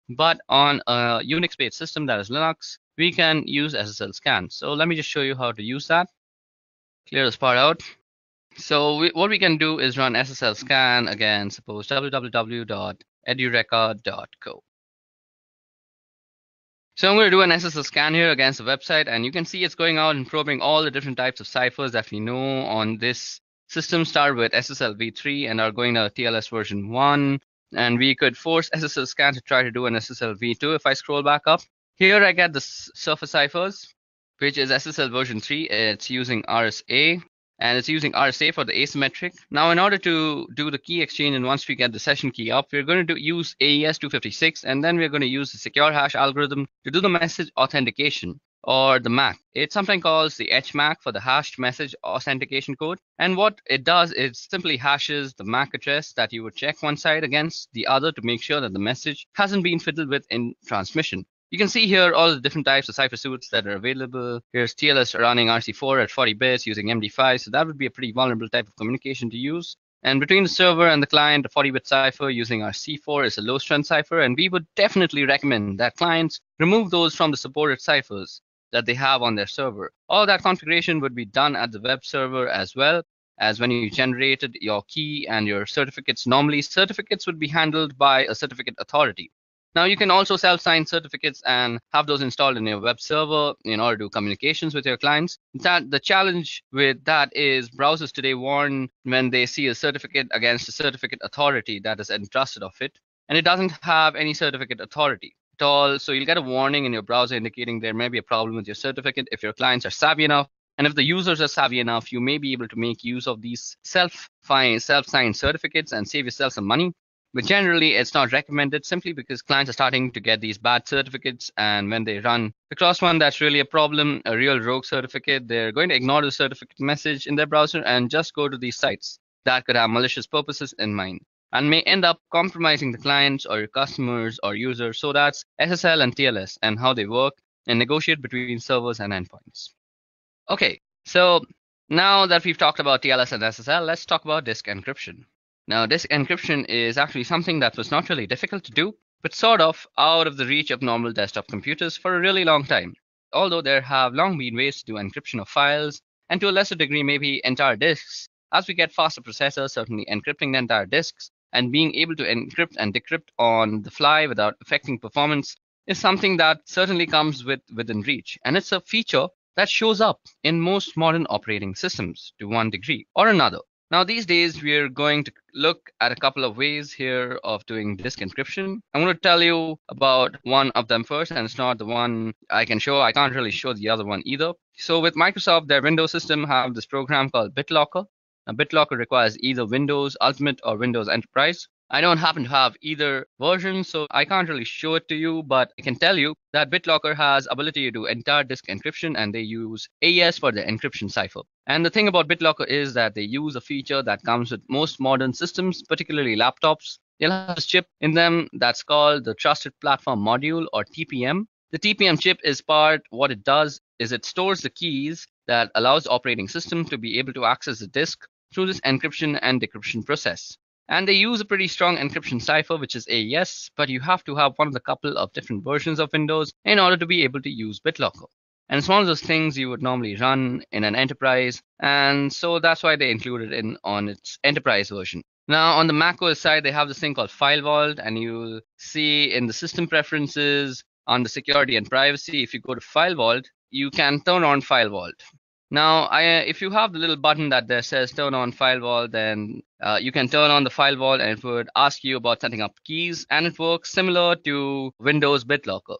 but on a Unix-based system that is Linux, we can use SSL scan. So let me just show you how to use that. Clear this part out. So what we can do is run SSL scan again, suppose www.edureka.co. So I'm going to do an SSL scan here against the website, and you can see it's going out and probing all the different types of ciphers that we know on this system. Start with SSL v3 and are going to TLS version 1. And we could force SSL scan to try to do an SSL v2. If I scroll back up, here I get the surface ciphers, which is SSL version 3. It's using RSA. And it's using RSA for the asymmetric. Now, in order to do the key exchange, and once we get the session key up, we're going to use AES 256, and then we're going to use the secure hash algorithm to do the message authentication, or the MAC. It sometimes calls the HMAC for the hashed message authentication code. And what it does is simply hashes the MAC address that you would check one side against the other to make sure that the message hasn't been fiddled with in transmission. You can see here all the different types of cipher suites that are available. Here's TLS running RC4 at 40 bits using MD5, so that would be a pretty vulnerable type of communication to use. And between the server and the client, a 40-bit cipher using RC4 is a low-strength cipher, and we would definitely recommend that clients remove those from the supported ciphers that they have on their server. All that configuration would be done at the web server as well as when you generated your key and your certificates. Normally, certificates would be handled by a certificate authority. Now, you can also self-sign certificates and have those installed in your web server in order to do communications with your clients. The challenge with that is browsers today warn when they see a certificate against a certificate authority that is entrusted of it, and it doesn't have any certificate authority at all. So you'll get a warning in your browser indicating there may be a problem with your certificate. If your clients are savvy enough, and if the users are savvy enough, you may be able to make use of these self-signed certificates and save yourself some money. But generally, it's not recommended simply because clients are starting to get these bad certificates. And when they run across one that's really a problem, a real rogue certificate, they're going to ignore the certificate message in their browser and just go to these sites that could have malicious purposes in mind and may end up compromising the clients or your customers or users. So that's SSL and TLS and how they work and negotiate between servers and endpoints. Okay, so now that we've talked about TLS and SSL, let's talk about disk encryption. Now, disk encryption is actually something that was not really difficult to do, but sort of out of the reach of normal desktop computers for a really long time. Although there have long been ways to do encryption of files, and to a lesser degree, maybe entire disks. As we get faster processors, certainly encrypting the entire disks and being able to encrypt and decrypt on the fly without affecting performance is something that certainly comes within reach. And it's a feature that shows up in most modern operating systems to one degree or another. Now, these days, we're going to look at a couple of ways here of doing disk encryption. I'm going to tell you about one of them first, and it's not the one I can show. I can't really show the other one either. So with Microsoft, their Windows system have this program called BitLocker. Now, BitLocker requires either Windows Ultimate or Windows Enterprise. I don't happen to have either version, so I can't really show it to you, but I can tell you that BitLocker has ability to do entire disk encryption, and they use AES for the encryption cipher. And the thing about BitLocker is that they use a feature that comes with most modern systems, particularly laptops. They'll have a chip in them that's called the Trusted Platform Module, or TPM. The TPM chip is what it does is it stores the keys that allows the operating system to be able to access the disk through this encryption and decryption process. And they use a pretty strong encryption cipher, which is AES, but you have to have one of the couple of different versions of Windows in order to be able to use BitLocker. And it's one of those things you would normally run in an enterprise, and so that's why they included it on its enterprise version. Now, on the macOS side, they have this thing called FileVault, and you'll see in the system preferences on the security and privacy, if you go to FileVault, you can turn on FileVault. Now, if you have the little button that there says turn on FileVault, then You can turn on the file vault and it would ask you about setting up keys, and it works similar to Windows BitLocker.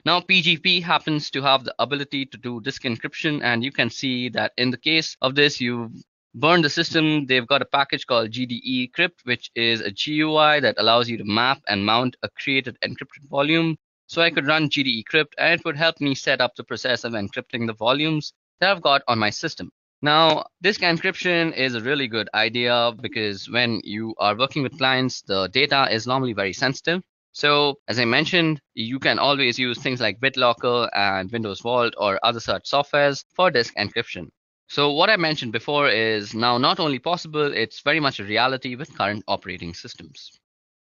Now, PGP happens to have the ability to do disk encryption, and you can see that in the case of this, you burn the system. They've got a package called GDE Crypt, which is a GUI that allows you to map and mount a created encrypted volume. So I could run GDE Crypt, and it would help me set up the process of encrypting the volumes that I've got on my system. Now, disk encryption is a really good idea because when you are working with clients, the data is normally very sensitive. So, as I mentioned, you can always use things like BitLocker and Windows Vault or other such softwares for disk encryption. So, what I mentioned before is now not only possible, it's very much a reality with current operating systems.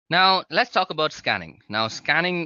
Now, let's talk about scanning. Now, scanning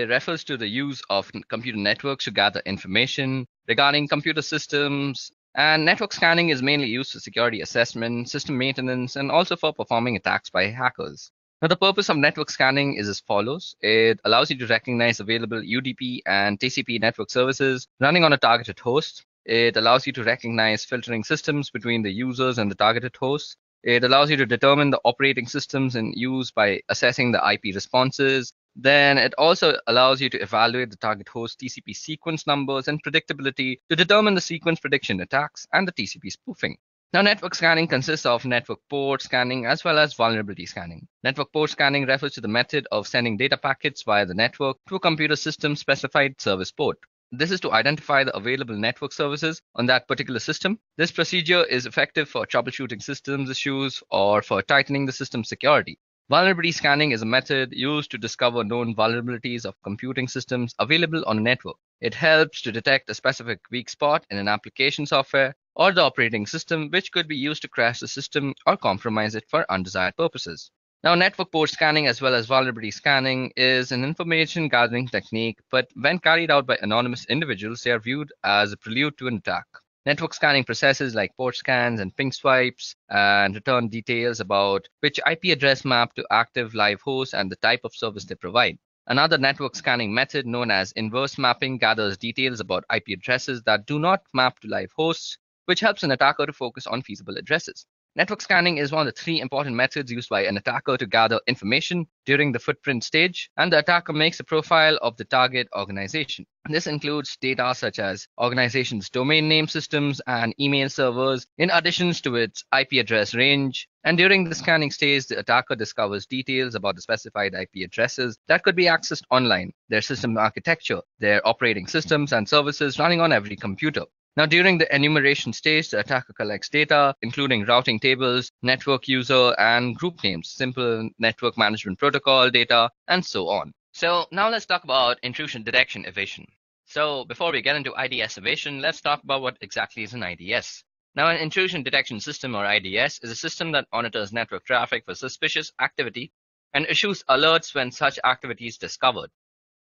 refers to the use of computer networks to gather information regarding computer systems. And network scanning is mainly used for security assessment, system maintenance, and also for performing attacks by hackers. Now, the purpose of network scanning is as follows. It allows you to recognize available UDP and TCP network services running on a targeted host. It allows you to recognize filtering systems between the users and the targeted hosts. It allows you to determine the operating systems in use by assessing the IP responses. Then it also allows you to evaluate the target host TCP sequence numbers and predictability to determine the sequence prediction attacks and the TCP spoofing. Now, network scanning consists of network port scanning as well as vulnerability scanning. Network port scanning refers to the method of sending data packets via the network to a computer system specified service port. This is to identify the available network services on that particular system. This procedure is effective for troubleshooting systems issues or for tightening the system security. Vulnerability scanning is a method used to discover known vulnerabilities of computing systems available on a network. It helps to detect a specific weak spot in an application software or the operating system, which could be used to crash the system or compromise it for undesired purposes. Now, network port scanning as well as vulnerability scanning is an information gathering technique, but when carried out by anonymous individuals, they are viewed as a prelude to an attack. Network scanning processes like port scans and ping swipes and return details about which IP address map to active live host and the type of service they provide. Another network scanning method known as inverse mapping gathers details about IP addresses that do not map to live hosts, which helps an attacker to focus on feasible addresses. Network scanning is one of the three important methods used by an attacker to gather information during the footprint stage, and the attacker makes a profile of the target organization. This includes data such as organization's domain name systems and email servers, in addition to its IP address range. And during the scanning stage, the attacker discovers details about the specified IP addresses that could be accessed online, their system architecture, their operating systems and services running on every computer. Now, during the enumeration stage, the attacker collects data, including routing tables, network user, and group names, simple network management protocol data, and so on. So now let's talk about intrusion detection evasion. So before we get into IDS evasion, let's talk about what exactly is an IDS. Now, an intrusion detection system, or IDS, is a system that monitors network traffic for suspicious activity and issues alerts when such activity is discovered.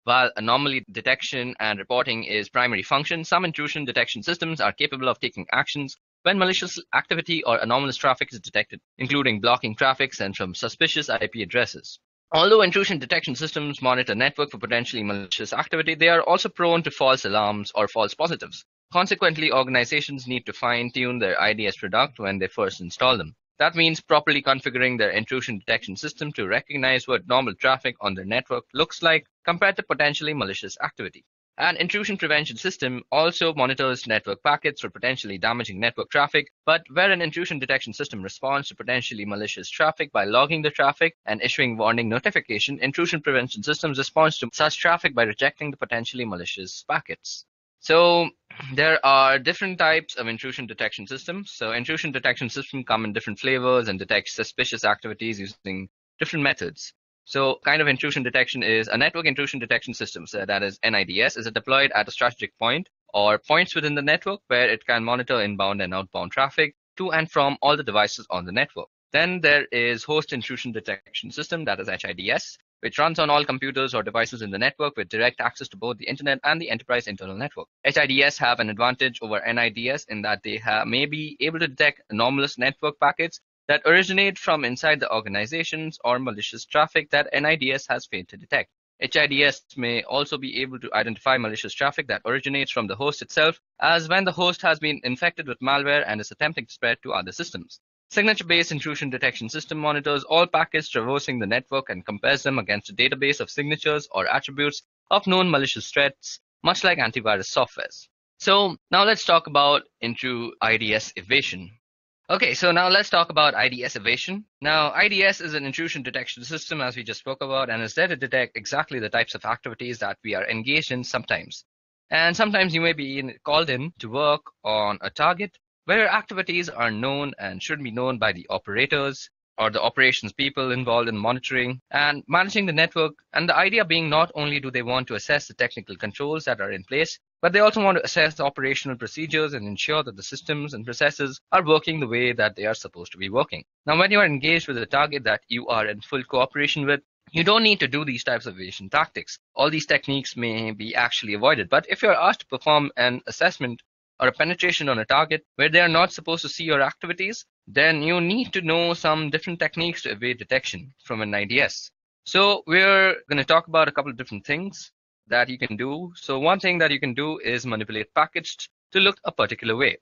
While anomaly detection and reporting is primary function, some intrusion detection systems are capable of taking actions when malicious activity or anomalous traffic is detected, including blocking traffic sent from suspicious IP addresses. Although intrusion detection systems monitor network for potentially malicious activity, they are also prone to false alarms or false positives. Consequently, organizations need to fine-tune their IDS product when they first install them. That means properly configuring their intrusion detection system to recognize what normal traffic on their network looks like compared to potentially malicious activity. An intrusion prevention system also monitors network packets for potentially damaging network traffic, but where an intrusion detection system responds to potentially malicious traffic by logging the traffic and issuing warning notification, intrusion prevention systems respond to such traffic by rejecting the potentially malicious packets. So there are different types of intrusion detection systems. So intrusion detection systems come in different flavors and detect suspicious activities using different methods. So kind of intrusion detection is a network intrusion detection system. So that is NIDS is deployed at a strategic point or points within the network where it can monitor inbound and outbound traffic to and from all the devices on the network. Then there is host intrusion detection system, that is HIDS, which runs on all computers or devices in the network with direct access to both the internet and the enterprise internal network. HIDS have an advantage over NIDS in that they may be able to detect anomalous network packets that originate from inside the organizations or malicious traffic that NIDS has failed to detect. HIDS may also be able to identify malicious traffic that originates from the host itself, as when the host has been infected with malware and is attempting to spread to other systems. signature-based intrusion detection system monitors all packets traversing the network and compares them against a database of signatures or attributes of known malicious threats, much like antivirus softwares. So now let's talk about into IDS evasion. Okay, so now let's talk about IDS evasion. Now, IDS is an intrusion detection system, as we just spoke about, and is there to detect exactly the types of activities that we are engaged in sometimes. And sometimes you may be called in to work on a target where activities are known and should be known by the operators or the operations people involved in monitoring and managing the network. And the idea being not only do they want to assess the technical controls that are in place, but they also want to assess the operational procedures and ensure that the systems and processes are working the way that they are supposed to be working. Now, when you are engaged with a target that you are in full cooperation with, you don't need to do these types of evasion tactics. All these techniques may be actually avoided. But if you're asked to perform an assessment or a penetration on a target where they are not supposed to see your activities, then you need to know some different techniques to evade detection from an IDS. So we're going to talk about a couple of different things that you can do. So one thing that you can do is manipulate packets to look a particular way.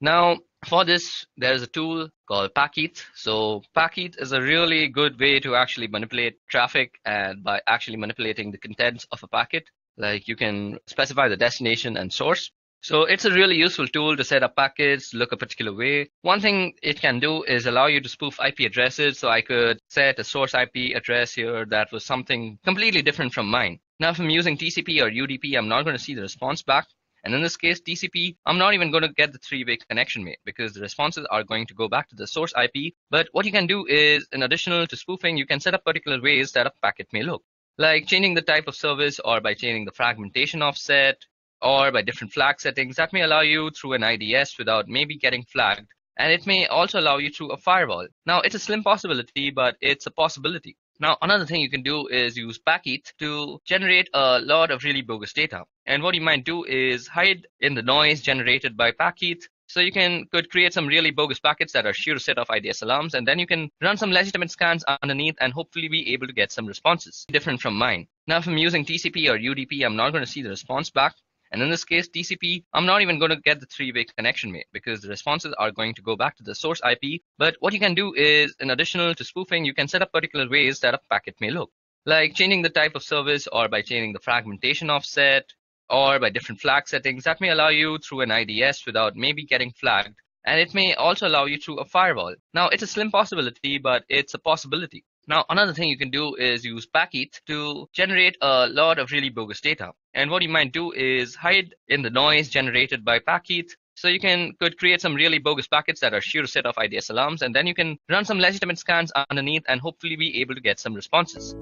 Now, for this, there is a tool called Packeth. So Packeth is a really good way to actually manipulate traffic, and by actually manipulating the contents of a packet, like you can specify the destination and source. So it's a really useful tool to set up packets, look a particular way. One thing it can do is allow you to spoof IP addresses. So I could set a source IP address here that was something completely different from mine. Now, if I'm using TCP or UDP, I'm not going to see the response back. And in this case, TCP, I'm not even going to get the three-way connection made because the responses are going to go back to the source IP. But what you can do is, in addition to spoofing, you can set up particular ways that a packet may look, like changing the type of service or by changing the fragmentation offset, or by different flag settings that may allow you through an IDS without maybe getting flagged. And it may also allow you through a firewall. Now, it's a slim possibility, but it's a possibility. Now, another thing you can do is use Packeth to generate a lot of really bogus data. And what you might do is hide in the noise generated by Packeth. So you could create some really bogus packets that are sure to set off IDS alarms, and then you can run some legitimate scans underneath and hopefully be able to get some responses different from mine. Now, if I'm using TCP or UDP, I'm not going to see the response back. And in this case, TCP, I'm not even going to get the three-way connection made because the responses are going to go back to the source IP. But what you can do is, in addition to spoofing, you can set up particular ways that a packet may look, like changing the type of service or by changing the fragmentation offset or by different flag settings that may allow you through an IDS without maybe getting flagged. And it may also allow you through a firewall. Now, it's a slim possibility, but it's a possibility. Now, another thing you can do is use Packeth to generate a lot of really bogus data. And what you might do is hide in the noise generated by Packeth. So you could create some really bogus packets that are sure to set off IDS alarms, and then you can run some legitimate scans underneath and hopefully be able to get some responses.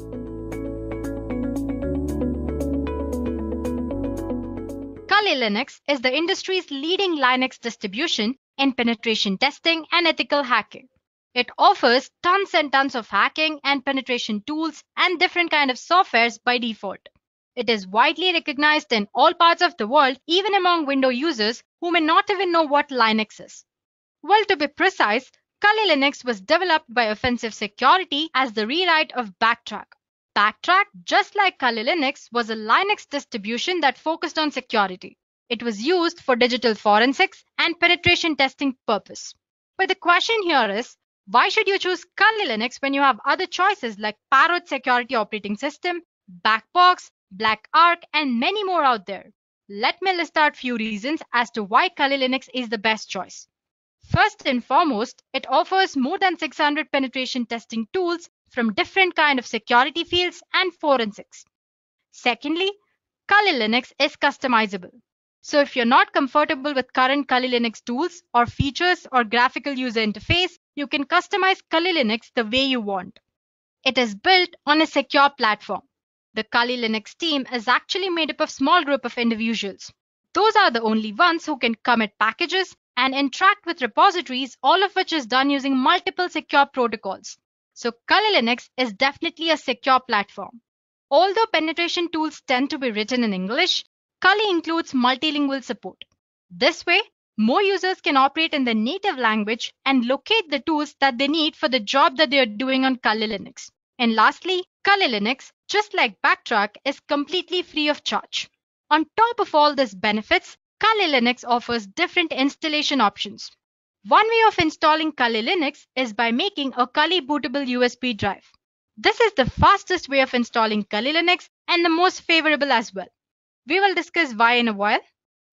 Kali Linux is the industry's leading Linux distribution in penetration testing and ethical hacking. It offers tons and tons of hacking and penetration tools and different kinds of softwares by default. It is widely recognized in all parts of the world, even among Windows users who may not even know what Linux is. Well, to be precise, Kali Linux was developed by Offensive Security as the rewrite of Backtrack. Backtrack, just like Kali Linux, was a Linux distribution that focused on security. It was used for digital forensics and penetration testing purpose. But the question here is, why should you choose Kali Linux when you have other choices like Parrot Security Operating System, Backbox, BlackArch, and many more out there? Let me list out few reasons as to why Kali Linux is the best choice. First and foremost, it offers more than 600 penetration testing tools from different kinds of security fields and forensics. Secondly, Kali Linux is customizable. So if you're not comfortable with current Kali Linux tools or features or graphical user interface, you can customize Kali Linux the way you want. It is built on a secure platform. The Kali Linux team is actually made up of a small group of individuals. Those are the only ones who can commit packages and interact with repositories, all of which is done using multiple secure protocols. So Kali Linux is definitely a secure platform. Although penetration tools tend to be written in English, Kali includes multilingual support. This way, more users can operate in their native language and locate the tools that they need for the job that they are doing on Kali Linux. And lastly, Kali Linux, just like Backtrack, is completely free of charge. On top of all these benefits, Kali Linux offers different installation options. One way of installing Kali Linux is by making a Kali bootable USB drive. This is the fastest way of installing Kali Linux and the most favorable as well. We will discuss why in a while.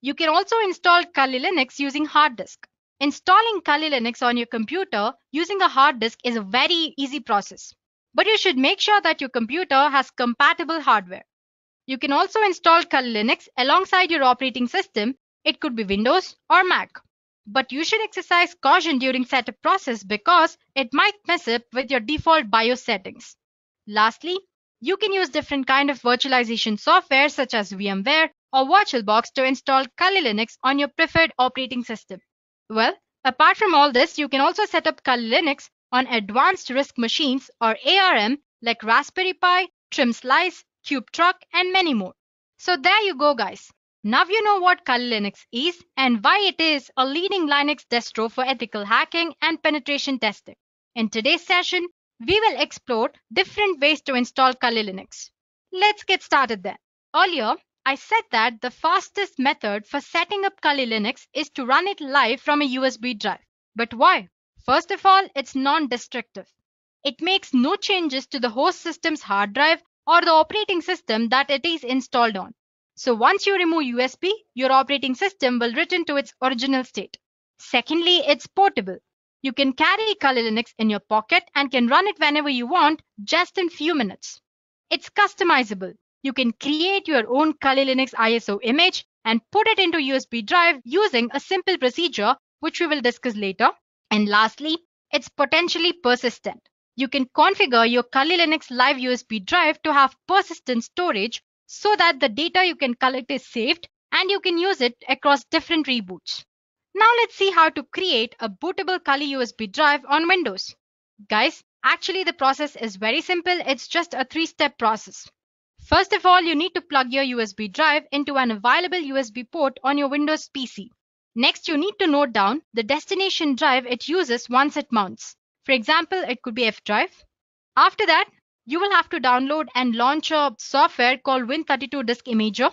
You can also install Kali Linux using hard disk. Installing Kali Linux on your computer using a hard disk is a very easy process. But you should make sure that your computer has compatible hardware. You can also install Kali Linux alongside your operating system. It could be Windows or Mac. But you should exercise caution during setup process because it might mess up with your default BIOS settings. Lastly, you can use different kind of virtualization software such as VMware or VirtualBox to install Kali Linux on your preferred operating system. Well, apart from all this, you can also set up Kali Linux on advanced RISC machines or ARM like Raspberry Pi, TrimSlice, KubeTruck, and many more. So there you go, guys. Now you know what Kali Linux is and why it is a leading Linux distro for ethical hacking and penetration testing. In today's session, we will explore different ways to install Kali Linux. Let's get started then. Earlier, I said that the fastest method for setting up Kali Linux is to run it live from a USB drive. But why? First of all, it's non-destructive. It makes no changes to the host system's hard drive or the operating system that it is installed on. So once you remove USB, your operating system will return to its original state. Secondly, it's portable. You can carry Kali Linux in your pocket and can run it whenever you want, just in few minutes. It's customizable. You can create your own Kali Linux ISO image and put it into USB drive using a simple procedure, which we will discuss later. And lastly, it's potentially persistent. You can configure your Kali Linux live USB drive to have persistent storage so that the data you can collect is saved and you can use it across different reboots. Now let's see how to create a bootable Kali USB drive on Windows. Guys, actually the process is very simple. It's just a 3-step process. First of all, you need to plug your USB drive into an available USB port on your Windows PC. Next, you need to note down the destination drive it uses once it mounts. For example, it could be F drive. After that, you will have to download and launch a software called Win32 Disk Imager.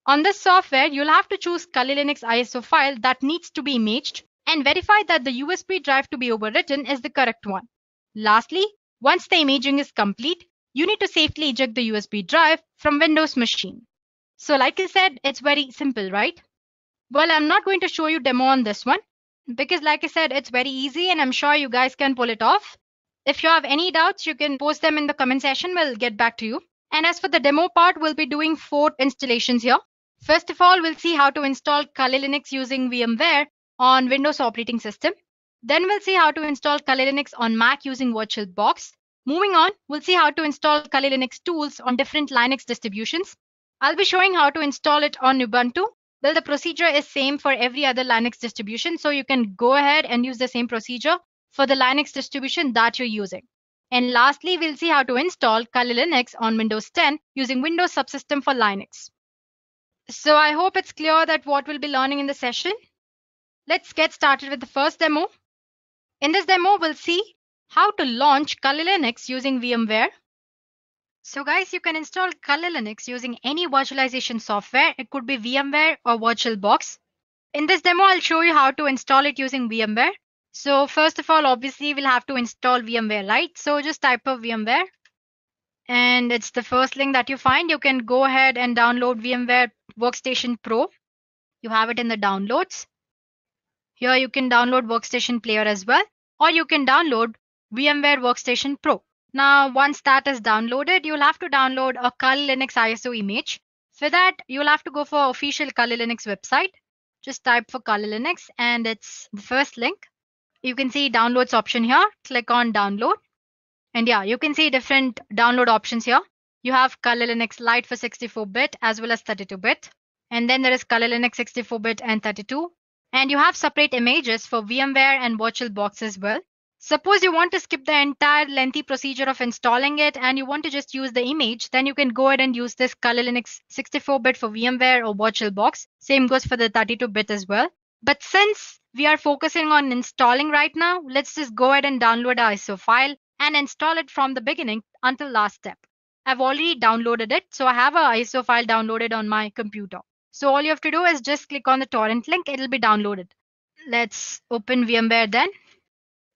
On this software, you'll have to choose Kali Linux ISO file that needs to be imaged and verify that the USB drive to be overwritten is the correct one. Lastly, once the imaging is complete, you need to safely eject the USB drive from Windows machine. So like I said, it's very simple, right? Well, I'm not going to show you demo on this one because like I said, it's very easy and I'm sure you guys can pull it off. If you have any doubts, you can post them in the comment section. We'll get back to you. And as for the demo part, we'll be doing 4 installations here. First of all, we'll see how to install Kali Linux using VMware on Windows operating system. Then we'll see how to install Kali Linux on Mac using VirtualBox. Moving on, we'll see how to install Kali Linux tools on different Linux distributions. I'll be showing how to install it on Ubuntu. Well, the procedure is same for every other Linux distribution, so you can go ahead and use the same procedure for the Linux distribution that you're using. And lastly, we'll see how to install Kali Linux on Windows 10 using Windows Subsystem for Linux. So I hope it's clear that what we'll be learning in the session. Let's get started with the first demo. In this demo, we'll see how to launch Kali Linux using VMware. So guys, you can install Kali Linux using any virtualization software. It could be VMware or VirtualBox. In this demo, I'll show you how to install it using VMware. So first of all, obviously, we'll have to install VMware, right? So just type of VMware. And it's the first link that you find. You can go ahead and download VMware Workstation Pro. You have it in the downloads. Here you can download Workstation Player as well. Or you can download VMware Workstation Pro. Now, once that is downloaded, you'll have to download a Kali Linux ISO image. For that, you'll have to go for official Kali Linux website. Just type for Kali Linux and it's the first link. You can see downloads option here. Click on download. And yeah, you can see different download options here. You have Kali Linux Lite for 64-bit as well as 32-bit. And then there is Kali Linux 64-bit and 32. And you have separate images for VMware and VirtualBox as well. Suppose you want to skip the entire lengthy procedure of installing it and you want to just use the image, then you can go ahead and use this Kali Linux 64-bit for VMware or VirtualBox. Same goes for the 32-bit as well. But since we are focusing on installing right now, let's just go ahead and download our ISO file and install it from the beginning until last step. I've already downloaded it, so I have an ISO file downloaded on my computer. So all you have to do is just click on the torrent link, it'll be downloaded. Let's open VMware then.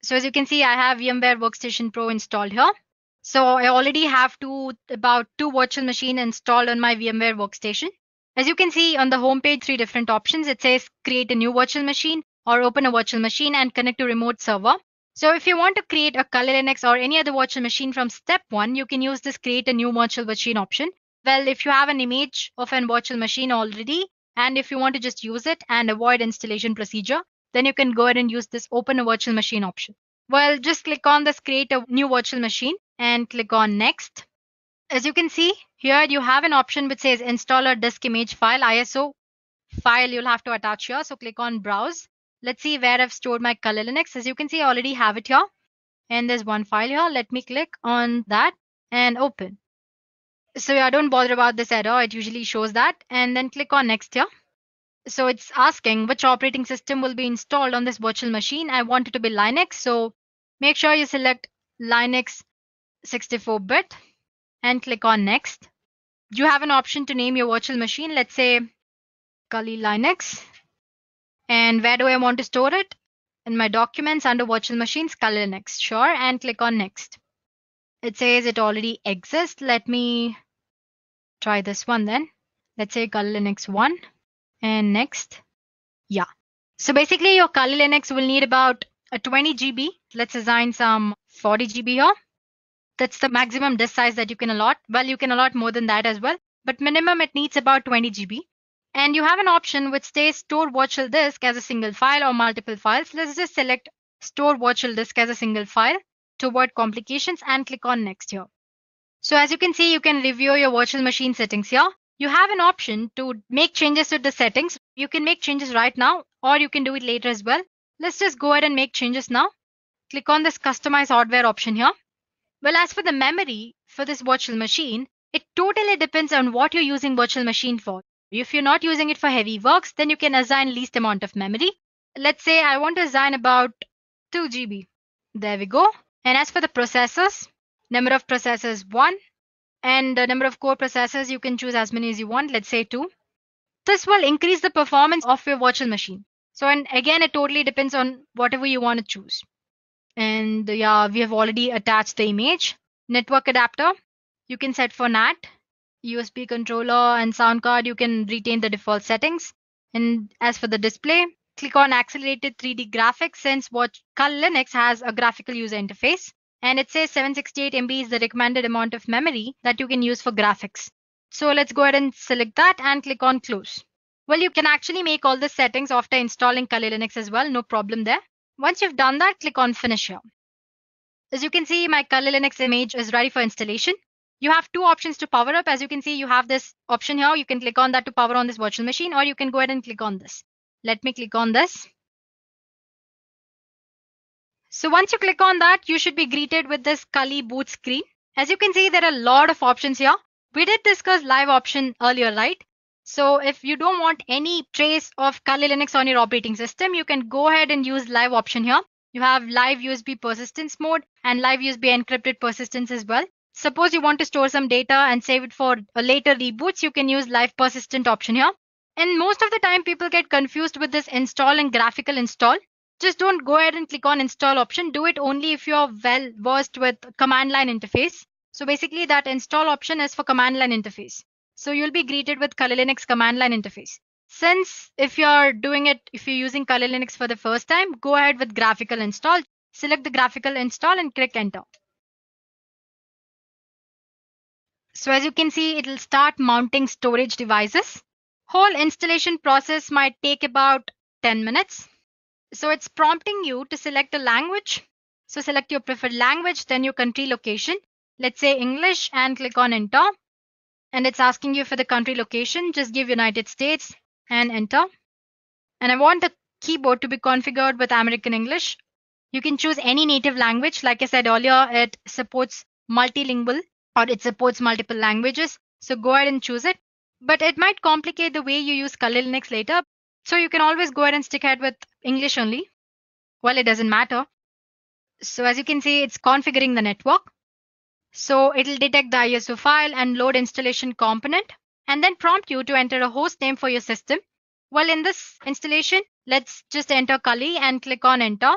So as you can see, I have VMware Workstation Pro installed here. So I already have about two virtual machines installed on my VMware Workstation. As you can see on the home page, 3 different options. It says create a new virtual machine or open a virtual machine and connect to remote server. So if you want to create a Kali Linux or any other virtual machine from step 1, you can use this create a new virtual machine option. Well, if you have an image of a virtual machine already, and if you want to just use it and avoid installation procedure, then you can go ahead and use this open a virtual machine option. Well, just click on this create a new virtual machine and click on next. As you can see here, you have an option which says installer disk image file ISO file you'll have to attach here. So click on browse. Let's see where I've stored my Kali Linux. As you can see, I already have it here. And there's one file here. Let me click on that and open. So yeah, don't bother about this error. It usually shows that. And then click on next here. So it's asking which operating system will be installed on this virtual machine. I want it to be Linux. So make sure you select Linux 64-bit and click on next. You have an option to name your virtual machine. Let's say Kali Linux. And where do I want to store it? In my documents under virtual machines, Kali Linux. Sure. And click on next. It says it already exists. Let me try this one then. Let's say Kali Linux 1 and next. Yeah. So basically your Kali Linux will need about a 20 GB. Let's assign some 40 GB here. That's the maximum disk size that you can allot. Well, you can allot more than that as well, but minimum it needs about 20 GB. And you have an option which says store virtual disk as a single file or multiple files. Let's just select store virtual disk as a single file to avoid complications and click on next here. So as you can see, you can review your virtual machine settings here. You have an option to make changes to the settings. You can make changes right now or you can do it later as well. Let's just go ahead and make changes now. Click on this customize hardware option here. Well, as for the memory for this virtual machine, it totally depends on what you're using virtual machine for. If you're not using it for heavy works, then you can assign least amount of memory. Let's say I want to assign about 2 GB. There we go. And as for the processors, number of processors 1. And the number of core processors, you can choose as many as you want. Let's say 2. This will increase the performance of your virtual machine. So, and again, it totally depends on whatever you want to choose. And yeah, we have already attached the image. Network adapter, you can set for NAT. USB controller and sound card, you can retain the default settings. And as for the display, click on accelerated 3D graphics since Kali Linux has a graphical user interface. And it says 768 MB is the recommended amount of memory that you can use for graphics. So let's go ahead and select that and click on close. Well, you can actually make all the settings after installing Kali Linux as well. No problem there. Once you've done that, click on finish here. As you can see, my Kali Linux image is ready for installation. You have 2 options to power up. As you can see, you have this option here. You can click on that to power on this virtual machine, or you can go ahead and click on this. Let me click on this. So once you click on that, you should be greeted with this Kali boot screen. As you can see, there are a lot of options here. We did discuss live option earlier, right? So if you don't want any trace of Kali Linux on your operating system, you can go ahead and use live option here. You have live USB persistence mode and live USB encrypted persistence as well. Suppose you want to store some data and save it for a later reboots, you can use live persistent option here. And most of the time people get confused with this install and graphical install. Just don't go ahead and click on install option. Do it only if you're well versed with command line interface. So basically that install option is for command line interface. So you'll be greeted with Kali Linux command line interface. Since if you're using Kali Linux for the first time, go ahead with graphical install. Select the graphical install and click enter. So as you can see, it will start mounting storage devices. Whole installation process might take about 10 minutes. So it's prompting you to select a language. So select your preferred language, then your country location. Let's say English and click on enter. And it's asking you for the country location. Just give United States and enter. And I want the keyboard to be configured with American English. You can choose any native language. Like I said earlier, it supports multilingual or it supports multiple languages. So go ahead and choose it. But it might complicate the way you use Kali Linux later. So you can always go ahead and stick ahead with English only. Well, it doesn't matter. So as you can see, it's configuring the network. So it'll detect the ISO file and load installation component and then prompt you to enter a host name for your system. Well, in this installation, let's just enter Kali and click on enter.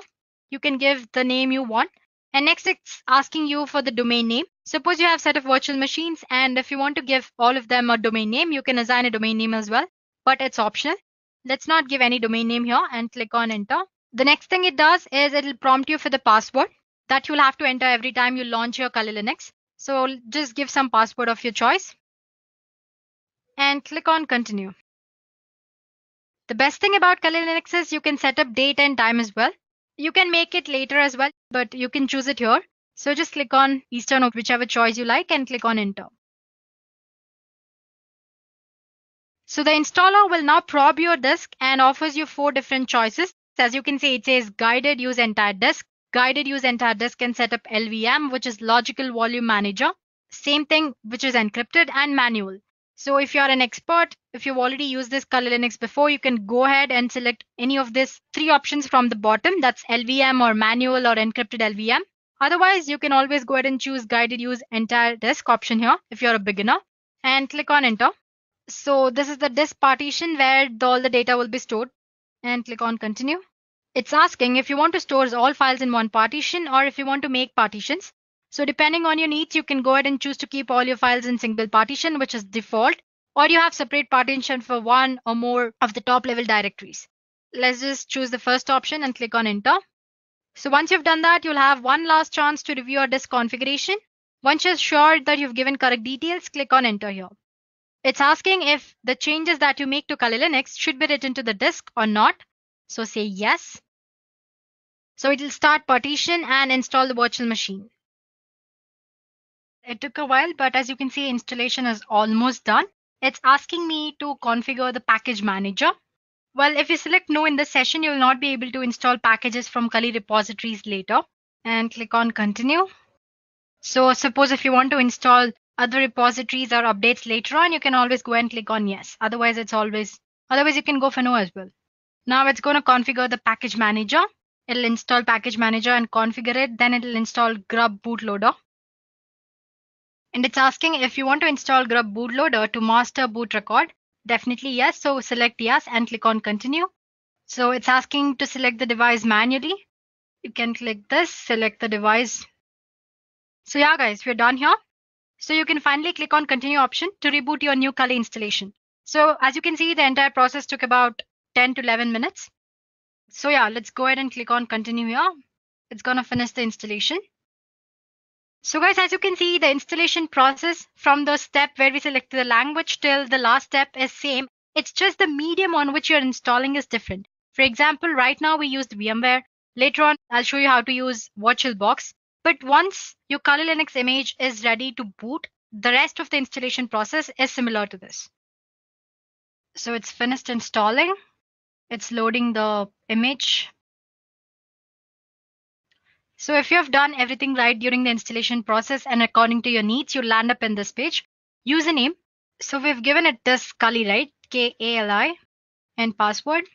You can give the name you want. And next it's asking you for the domain name. Suppose you have set of virtual machines, and if you want to give all of them a domain name, you can assign a domain name as well, but it's optional. Let's not give any domain name here and click on enter. The next thing it does is it'll prompt you for the password that you'll have to enter every time you launch your Kali Linux. So just give some password of your choice and click on continue. The best thing about Kali Linux is you can set up date and time as well. You can make it later as well, but you can choose it here. So just click on Eastern or whichever choice you like and click on enter. So the installer will now probe your disk and offers you 4 different choices. As you can see, it says guided use entire disk. Guided use entire disk and set up LVM, which is logical volume manager. Same thing, which is encrypted, and manual. So if you're an expert, if you've already used this Kali Linux before, you can go ahead and select any of these 3 options from the bottom. That's LVM or manual or encrypted LVM. Otherwise, you can always go ahead and choose guided use entire disk option here if you're a beginner and click on enter. So this is the disk partition where all the data will be stored and click on continue. It's asking if you want to store all files in one partition or if you want to make partitions. So depending on your needs, you can go ahead and choose to keep all your files in single partition, which is default, or you have separate partition for one or more of the top level directories. Let's just choose the first option and click on enter. So once you've done that, you'll have one last chance to review your disk configuration. Once you're sure that you've given correct details, click on enter here. It's asking if the changes that you make to Kali Linux should be written to the disk or not. So say yes. So it will start partition and install the virtual machine. It took a while, but as you can see, installation is almost done. It's asking me to configure the package manager. Well, if you select no in this session, you will not be able to install packages from Kali repositories later. And click on continue. So suppose if you want to install other repositories or updates later on, you can always go and click on yes. Otherwise you can go for no as well. Now it's going to configure the package manager. It'll install package manager and configure it. Then it'll install grub bootloader. And it's asking if you want to install grub bootloader to master boot record. Definitely yes. So select yes and click on continue. So it's asking to select the device manually. You can click this, select the device. So yeah guys, we're done here. So you can finally click on continue option to reboot your new Kali installation. So as you can see, the entire process took about 10 to 11 minutes. So yeah, let's go ahead and click on continue here. It's going to finish the installation. So guys, as you can see, the installation process from the step where we selected the language till the last step is same. It's just the medium on which you're installing is different. For example, right now we used VMware. Later on, I'll show you how to use VirtualBox. But once your Kali Linux image is ready to boot, the rest of the installation process is similar to this. So it's finished installing. It's loading the image. So if you have done everything right during the installation process and according to your needs, you'll land up in this page. Username. So we've given it this Kali, right? Kali and password.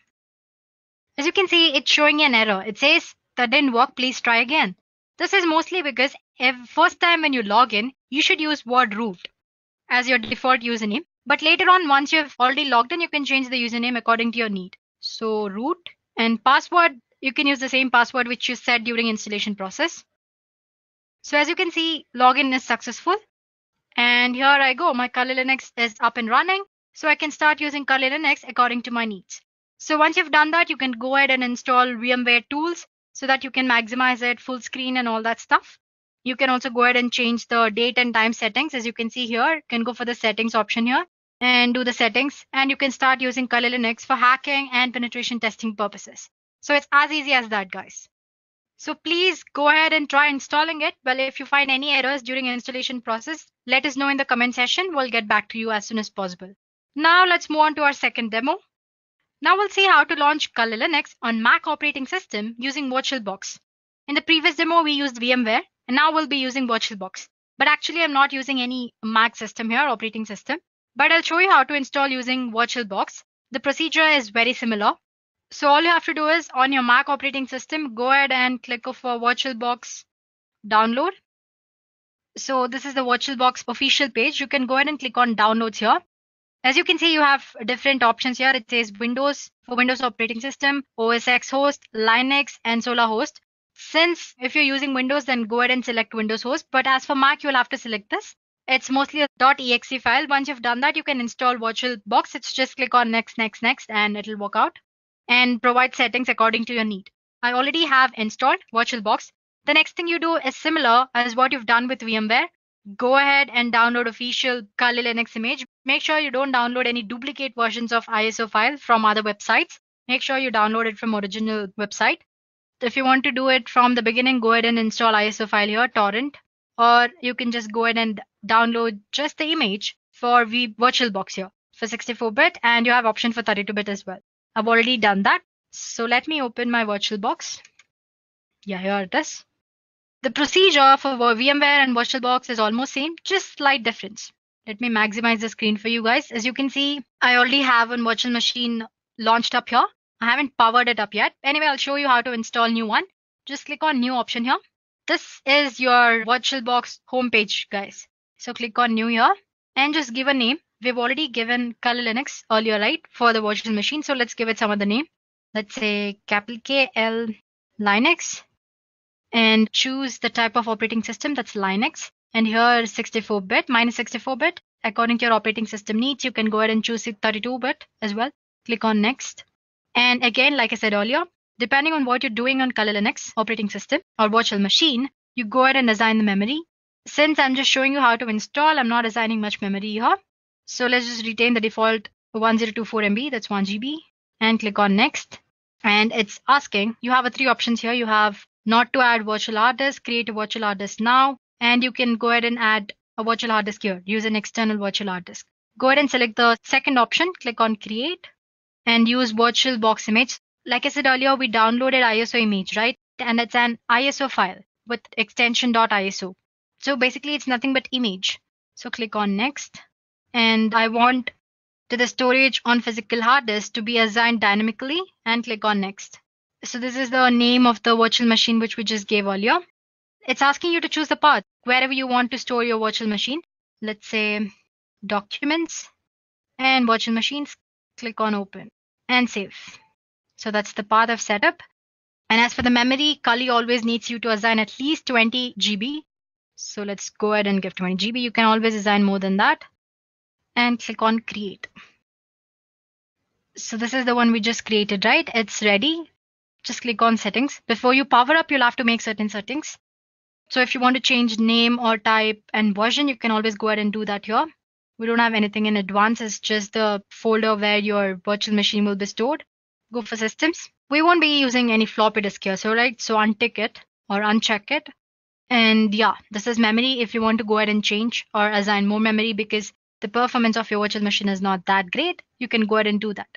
As you can see, it's showing an error. It says that didn't work. Please try again. This is mostly because first time when you log in, you should use word root as your default username. But later on, once you've already logged in, you can change the username according to your need. So root and password, you can use the same password which you set during installation process. So as you can see, login is successful. And here I go. My Kali Linux is up and running. So I can start using Kali Linux according to my needs. So once you've done that, you can go ahead and install VMware tools so that you can maximize it, full screen and all that stuff. You can also go ahead and change the date and time settings. As you can see here, you can go for the settings option here and do the settings. And you can start using Kali Linux for hacking and penetration testing purposes. So it's as easy as that, guys. So please go ahead and try installing it. Well, if you find any errors during installation process, let us know in the comment section. We'll get back to you as soon as possible. Now let's move on to our second demo. Now we'll see how to launch Kali Linux on Mac operating system using VirtualBox. In the previous demo, we used VMware, and now we'll be using VirtualBox. But actually, I'm not using any Mac system here, operating system. But I'll show you how to install using VirtualBox. The procedure is very similar. So all you have to do is on your Mac operating system, go ahead and click for VirtualBox download. So this is the VirtualBox official page. You can go ahead and click on downloads here. As you can see, you have different options here. It says Windows for Windows operating system, OS X host, Linux, and Solar host. Since if you're using Windows, then go ahead and select Windows host. But as for Mac, you'll have to select this. It's mostly a .exe file. Once you've done that, you can install VirtualBox. It's just click on next, next, next, and it'll work out and provide settings according to your need. I already have installed VirtualBox. The next thing you do is similar as what you've done with VMware. Go ahead and download official Kali Linux image. Make sure you don't download any duplicate versions of ISO file from other websites. Make sure you download it from original website. If you want to do it from the beginning, go ahead and install ISO file here, torrent, or you can just go ahead and download just the image for VirtualBox here for 64-bit, and you have option for 32-bit as well. I've already done that. So let me open my VirtualBox. Yeah, here it is. The procedure for VMware and VirtualBox is almost same, just slight difference. Let me maximize the screen for you guys. As you can see, I already have a virtual machine launched up here. I haven't powered it up yet. Anyway, I'll show you how to install new one. Just click on new option here. This is your VirtualBox homepage, guys. So click on new here and just give a name. We've already given Kali Linux earlier, right, for the virtual machine. So let's give it some other name. Let's say capital KL Linux, and choose the type of operating system, that's Linux. And here 64-bit, minus 64-bit. According to your operating system needs, you can go ahead and choose 32-bit as well. Click on next. And again, like I said earlier, depending on what you're doing on Kali Linux operating system or virtual machine, you go ahead and assign the memory. Since I'm just showing you how to install, I'm not assigning much memory here. So let's just retain the default 1024 MB, that's 1 GB, and click on next. And it's asking, you have three options here. You have not to add virtual hard disk, create a virtual hard disk now, and you can go ahead and add a virtual hard disk here, use an external virtual hard disk. Go ahead and select the second option, click on create, and use VirtualBox image. Like I said earlier, we downloaded ISO image, right? And it's an ISO file with extension .iso. So basically it's nothing but image. So click on next. And I want the storage on physical hard disk to be assigned dynamically, and click on next. So this is the name of the virtual machine which we just gave earlier. It's asking you to choose the path wherever you want to store your virtual machine. Let's say documents and virtual machines. Click on open and save. So that's the path I've set up. And as for the memory, Kali always needs you to assign at least 20 GB. So let's go ahead and give 20 GB. You can always assign more than that. And click on create. So this is the one we just created, right? It's ready. Just click on settings. Before you power up, you'll have to make certain settings. So if you want to change name or type and version, you can always go ahead and do that here. We don't have anything in advance. It's just the folder where your virtual machine will be stored. Go for systems. We won't be using any floppy disk here. So untick it or uncheck it. And yeah, this is memory. If you want to go ahead and change or assign more memory because the performance of your virtual machine is not that great, you can go ahead and do that.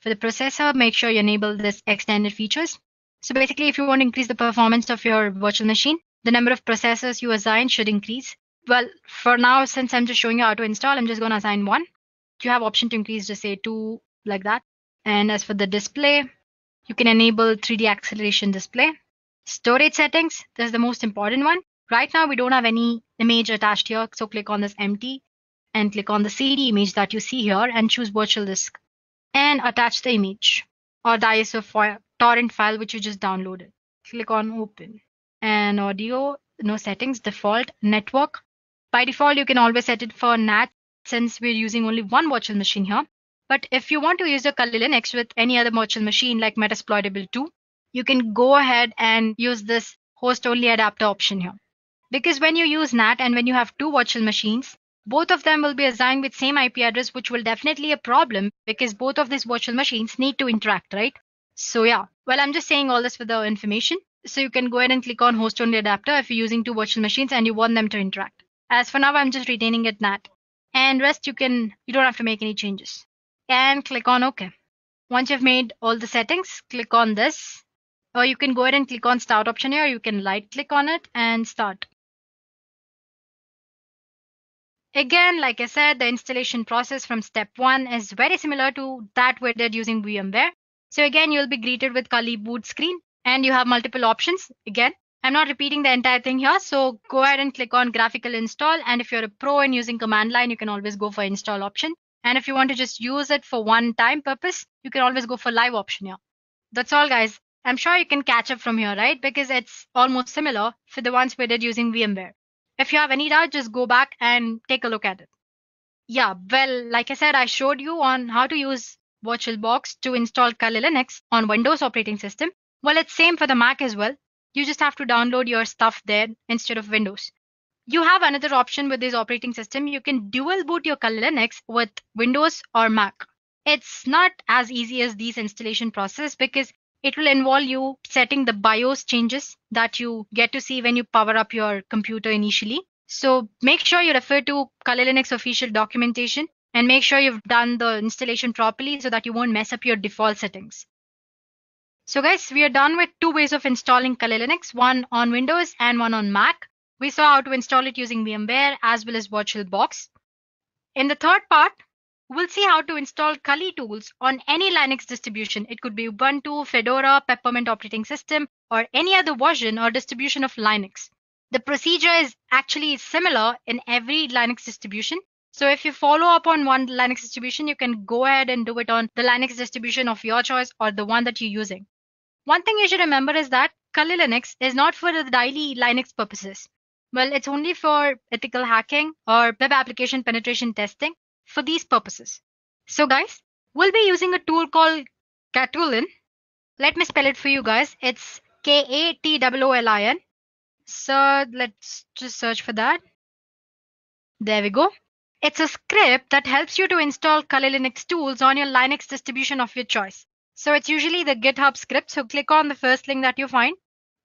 For the processor, make sure you enable this extended features. So basically, if you want to increase the performance of your virtual machine, the number of processors you assign should increase. Well, for now, since I'm just showing you how to install, I'm just going to assign one. You have option to increase to say 2, like that. And as for the display, you can enable 3D acceleration display. Storage settings, this is the most important one. Right now, we don't have any image attached here. So click on this empty and click on the CD image that you see here and choose virtual disk. And attach the image or the ISO torrent file which you just downloaded. Click on open. And audio, no settings, default, network. By default, you can always set it for NAT since we're using only one virtual machine here. But if you want to use your Kali Linux with any other virtual machine like Metasploitable 2, you can go ahead and use this host only adapter option here. Because when you use NAT and when you have two virtual machines, both of them will be assigned with same IP address, which will definitely a problem because both of these virtual machines need to interact, right? So yeah, well, I'm just saying all this for the information. So you can go ahead and click on host only adapter if you're using two virtual machines and you want them to interact. As for now, I'm just retaining it NAT. And rest you don't have to make any changes. And click on OK. Once you've made all the settings, click on this. Or you can go ahead and click on start option here. You can right click on it and start. Again, like I said, the installation process from step 1 is very similar to that we did using VMware. So again, you'll be greeted with Kali boot screen and you have multiple options. Again, I'm not repeating the entire thing here. So go ahead and click on graphical install. And if you're a pro and using command line, you can always go for install option. And if you want to just use it for one time purpose, you can always go for live option here. That's all, guys. I'm sure you can catch up from here, right? Because it's almost similar for the ones we did using VMware. If you have any doubt, just go back and take a look at it. Yeah, well, like I said, I showed you on how to use VirtualBox to install Kali Linux on Windows operating system. Well, it's same for the Mac as well. You just have to download your stuff there instead of Windows. You have another option with this operating system. You can dual boot your Kali Linux with Windows or Mac. It's not as easy as these installation process because it will involve you setting the BIOS changes that you get to see when you power up your computer initially. So make sure you refer to Kali Linux official documentation and make sure you've done the installation properly so that you won't mess up your default settings. So guys, we are done with two ways of installing Kali Linux, one on Windows and one on Mac. We saw how to install it using VMware as well as VirtualBox. In the third part, we'll see how to install Kali tools on any Linux distribution. It could be Ubuntu, Fedora, Peppermint operating system, or any other version or distribution of Linux. The procedure is actually similar in every Linux distribution. So if you follow up on one Linux distribution, you can go ahead and do it on the Linux distribution of your choice or the one that you're using. One thing you should remember is that Kali Linux is not for the daily Linux purposes. Well, it's only for ethical hacking or web application penetration testing for these purposes. So guys, we'll be using a tool called Katoolin. Let me spell it for you guys. It's Katoolin. So let's just search for that. There we go. It's a script that helps you to install Kali Linux tools on your Linux distribution of your choice. So it's usually the GitHub script. So click on the first link that you find.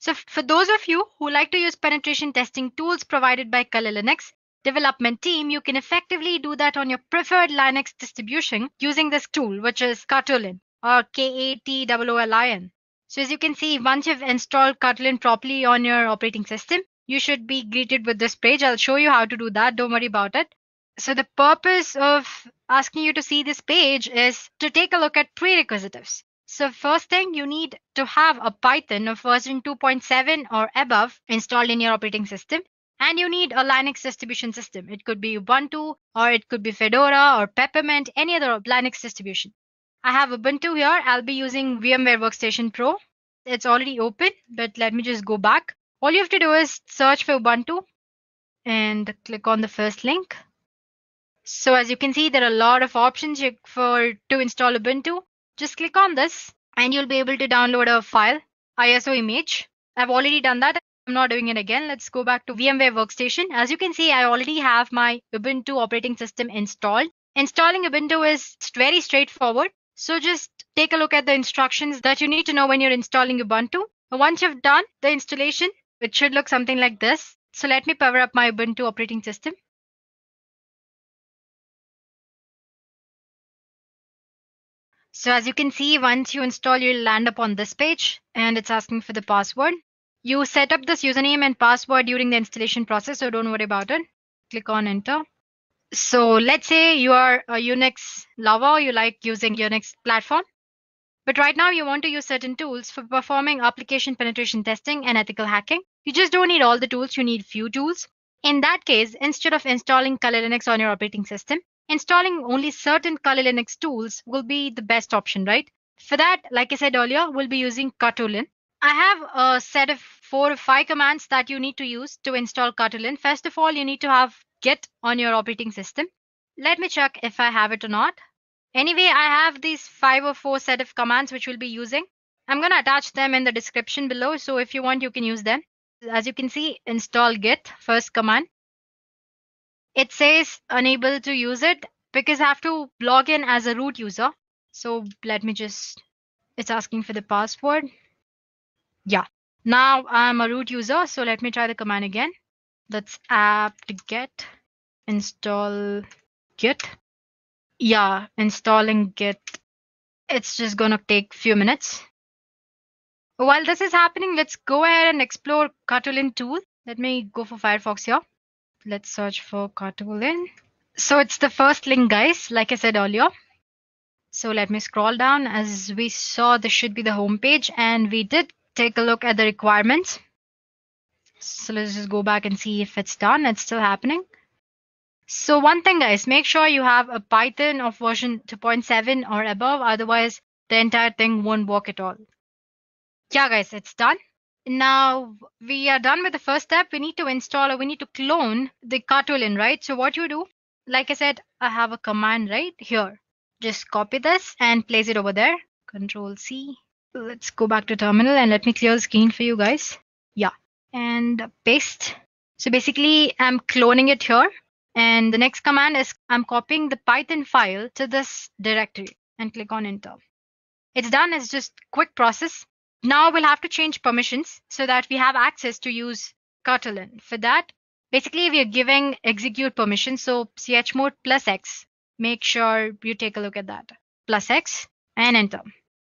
So for those of you who like to use penetration testing tools provided by Kali Linux development team, you can effectively do that on your preferred Linux distribution using this tool, which is Katoolin or Katoolin. So as you can see, once you've installed Katoolin properly on your operating system, you should be greeted with this page. I'll show you how to do that. Don't worry about it. So the purpose of asking you to see this page is to take a look at prerequisites. So first thing, you need to have a Python of version 2.7 or above installed in your operating system. And you need a Linux distribution system. It could be Ubuntu or it could be Fedora or Peppermint, any other Linux distribution. I have Ubuntu here. I'll be using VMware Workstation Pro. It's already open, but let me just go back. All you have to do is search for Ubuntu and click on the first link. So as you can see, there are a lot of options to install Ubuntu. Just click on this and you'll be able to download a file, ISO image. I've already done that. I'm not doing it again. Let's go back to VMware Workstation. As you can see, I already have my Ubuntu operating system installed. Installing Ubuntu is very straightforward. So just take a look at the instructions that you need to know when you're installing Ubuntu. Once you've done the installation, it should look something like this. So let me power up my Ubuntu operating system. So as you can see, once you install, you'll land up on this page and it's asking for the password. You set up this username and password during the installation process, so don't worry about it. Click on enter. So let's say you are a Unix lover, you like using Unix platform. But right now you want to use certain tools for performing application penetration testing and ethical hacking. You just don't need all the tools, you need few tools. In that case, instead of installing Kali Linux on your operating system, installing only certain Kali Linux tools will be the best option, right? For that, like I said earlier, we'll be using Katoolin. I have a set of 4 or 5 commands that you need to use to install Katoolin. First of all, you need to have Git on your operating system. Let me check if I have it or not. Anyway, I have these 5 or 4 set of commands which we'll be using. I'm going to attach them in the description below. So if you want, you can use them. As you can see, install Git, first command. It says unable to use it because I have to log in as a root user. So let me it's asking for the password. Yeah, now I'm a root user. So let me try the command again. That's apt-get install Git. Yeah, installing Git. It's just going to take a few minutes. While this is happening, let's go ahead and explore Katoolin tool. Let me go for Firefox here. Let's search for Katoolin. So it's the first link, guys, like I said earlier. So let me scroll down. As we saw, this should be the home page, and we did take a look at the requirements. So let's just go back and see if it's done. It's still happening. So one thing guys, make sure you have a Python of version 2.7 or above, otherwise the entire thing won't work at all. Yeah guys, it's done. Now we are done with the first step. We need to install or we need to clone the cartoolen, right? So what you do, like I said, I have a command right here. Just copy this and place it over there. Control C. Let's go back to terminal and let me clear the screen for you guys. Yeah, and paste. So basically I'm cloning it here. And the next command is I'm copying the Python file to this directory and click on enter. It's done. It's just quick process. Now we'll have to change permissions so that we have access to use cartoolen. For that, basically we are giving execute permission. So chmod +X. Make sure you take a look at that. +X and enter.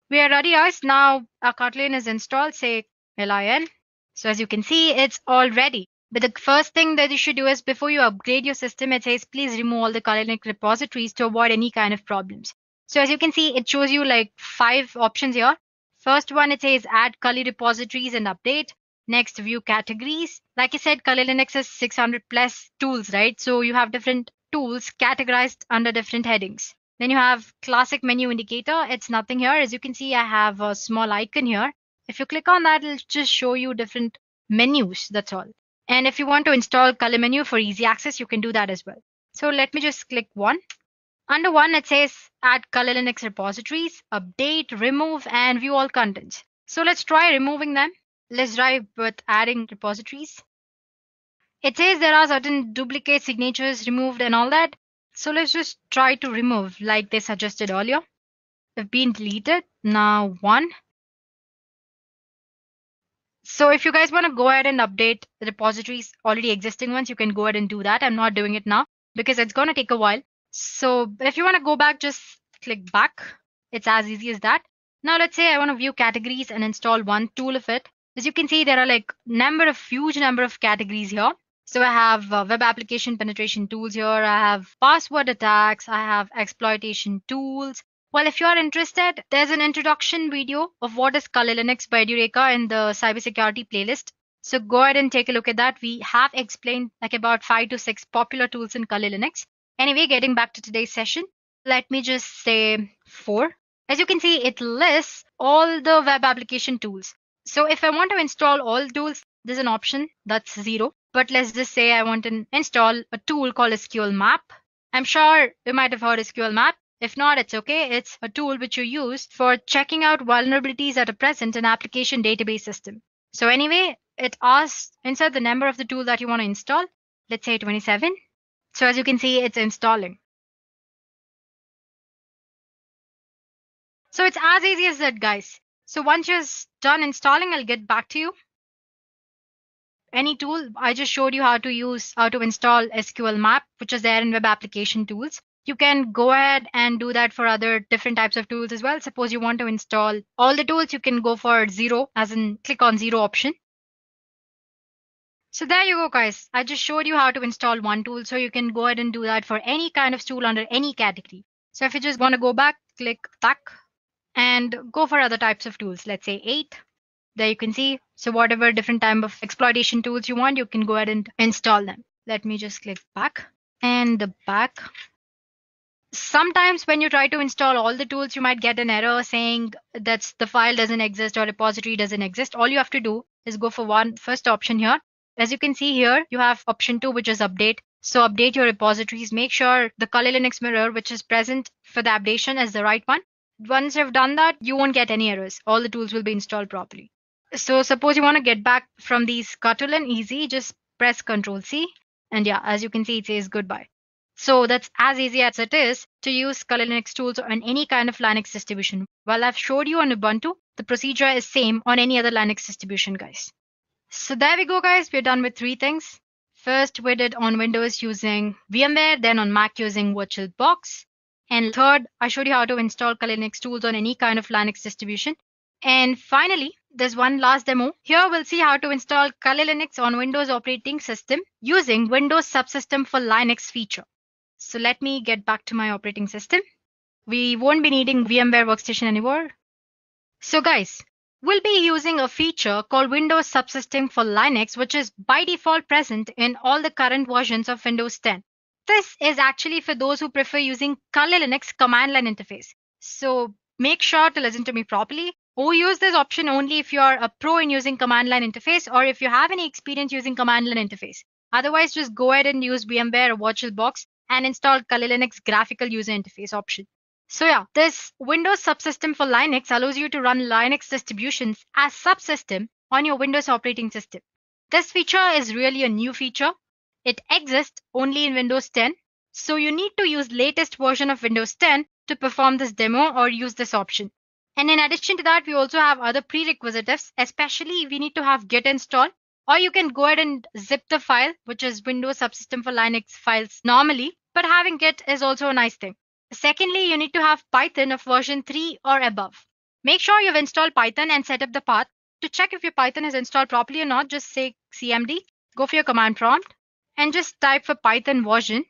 We are ready guys. Now our cartoolen is installed. Say lin. So as you can see, it's all ready. But the first thing that you should do is before you upgrade your system, it says please remove all the Linux repositories to avoid any kind of problems. So as you can see, it shows you like 5 options here. First one, it says add Kali repositories and update. Next, view categories. Like I said, Kali Linux has 600 plus tools, right? So you have different tools categorized under different headings. Then you have classic menu indicator. It's nothing here. As you can see, I have a small icon here. If you click on that, it'll just show you different menus. That's all. And if you want to install Kali menu for easy access, you can do that as well. So let me just click one. Under one, it says add Kali Linux repositories, update, remove, and view all contents. So let's try removing them. Let's try with adding repositories. It says there are certain duplicate signatures removed and all that. So let's just try to remove like they suggested earlier. They've been deleted. Now one. So if you guys want to go ahead and update the repositories, already existing ones, you can go ahead and do that. I'm not doing it now because it's going to take a while. So if you want to go back, just click back. It's as easy as that. Now let's say I want to view categories and install one tool of it. As you can see, there are like huge number of categories here. So I have web application penetration tools here. I have password attacks. I have exploitation tools. Well, if you are interested, there's an introduction video of what is Kali Linux by Edureka in the cybersecurity playlist. So go ahead and take a look at that. We have explained like about 5 to 6 popular tools in Kali Linux. Anyway, getting back to today's session, let me just say 4. As you can see, it lists all the web application tools. So if I want to install all tools, there's an option that's 0. But let's just say I want to install a tool called SQL Map. I'm sure you might have heard SQL Map. If not, it's okay. It's a tool which you use for checking out vulnerabilities that are present in application database system. So anyway, it asks insert the number of the tool that you want to install. Let's say 27. So as you can see, it's installing. So it's as easy as that, guys. So once you're done installing, I'll get back to you. Any tool, I just showed you how to install SQL Map, which is there in web application tools. You can go ahead and do that for other different types of tools as well. Suppose you want to install all the tools, you can go for 0, as in click on 0 option. So there you go, guys. I just showed you how to install one tool. So you can go ahead and do that for any kind of tool under any category. So if you just want to go back, click back and go for other types of tools. Let's say 8. There you can see. So whatever different type of exploitation tools you want, you can go ahead and install them. Let me just click back and the back. Sometimes when you try to install all the tools, you might get an error saying that the file doesn't exist or repository doesn't exist. All you have to do is go for first option here. As you can see here, you have option 2, which is update. So update your repositories. Make sure the Kali Linux mirror, which is present for the updation, is the right one. Once you've done that, you won't get any errors. All the tools will be installed properly. So suppose you want to get back from these cartoolen, easy, just press Ctrl C. And yeah, as you can see, it says goodbye. So that's as easy as it is to use Kali Linux tools on any kind of Linux distribution. While I've showed you on Ubuntu, the procedure is same on any other Linux distribution, guys. So there we go, guys. We're done with 3 things. First, we did on Windows using VMware, then on Mac using VirtualBox. And third, I showed you how to install Kali Linux tools on any kind of Linux distribution. And finally, there's one last demo. Here we'll see how to install Kali Linux on Windows operating system using Windows Subsystem for Linux feature. So let me get back to my operating system. We won't be needing VMware Workstation anymore. So guys, we'll be using a feature called Windows Subsystem for Linux, which is by default present in all the current versions of Windows 10. This is actually for those who prefer using Kali Linux command line interface. So make sure to listen to me properly. Or use this option only if you're a pro in using command line interface or if you have any experience using command line interface. Otherwise, just go ahead and use VMware or VirtualBox and install Kali Linux graphical user interface option. So yeah, this Windows subsystem for Linux allows you to run Linux distributions as subsystem on your Windows operating system. This feature is really a new feature. It exists only in Windows 10. So you need to use latest version of Windows 10 to perform this demo or use this option. And in addition to that, we also have other prerequisites, especially we need to have Git installed, or you can go ahead and zip the file, which is Windows Subsystem for Linux files normally, but having Git is also a nice thing. Secondly, you need to have Python of version 3 or above. Make sure you've installed Python and set up the path. To check if your Python is installed properly or not, just say cmd, go for your command prompt, and just type for Python version.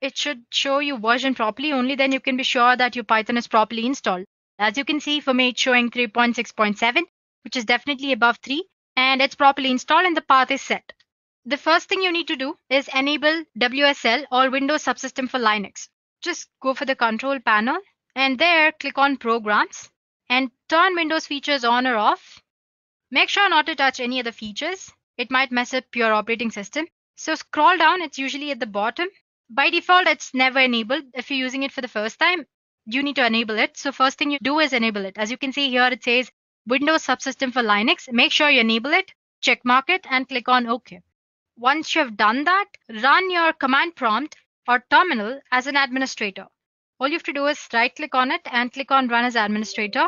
It should show you version properly, only then you can be sure that your Python is properly installed. As you can see, for me, it's showing 3.6.7, which is definitely above 3, and it's properly installed and the path is set. The first thing you need to do is enable WSL or Windows Subsystem for Linux. Just go for the control panel and there click on Programs and turn Windows features on or off. Make sure not to touch any other features. It might mess up your operating system. So scroll down, it's usually at the bottom. By default, it's never enabled. If you're using it for the first time, you need to enable it. So first thing you do is enable it. As you can see here, it says Windows Subsystem for Linux. Make sure you enable it, check mark it, and click on OK. Once you have done that, run your command prompt or terminal as an administrator. All you have to do is right click on it and click on Run as Administrator.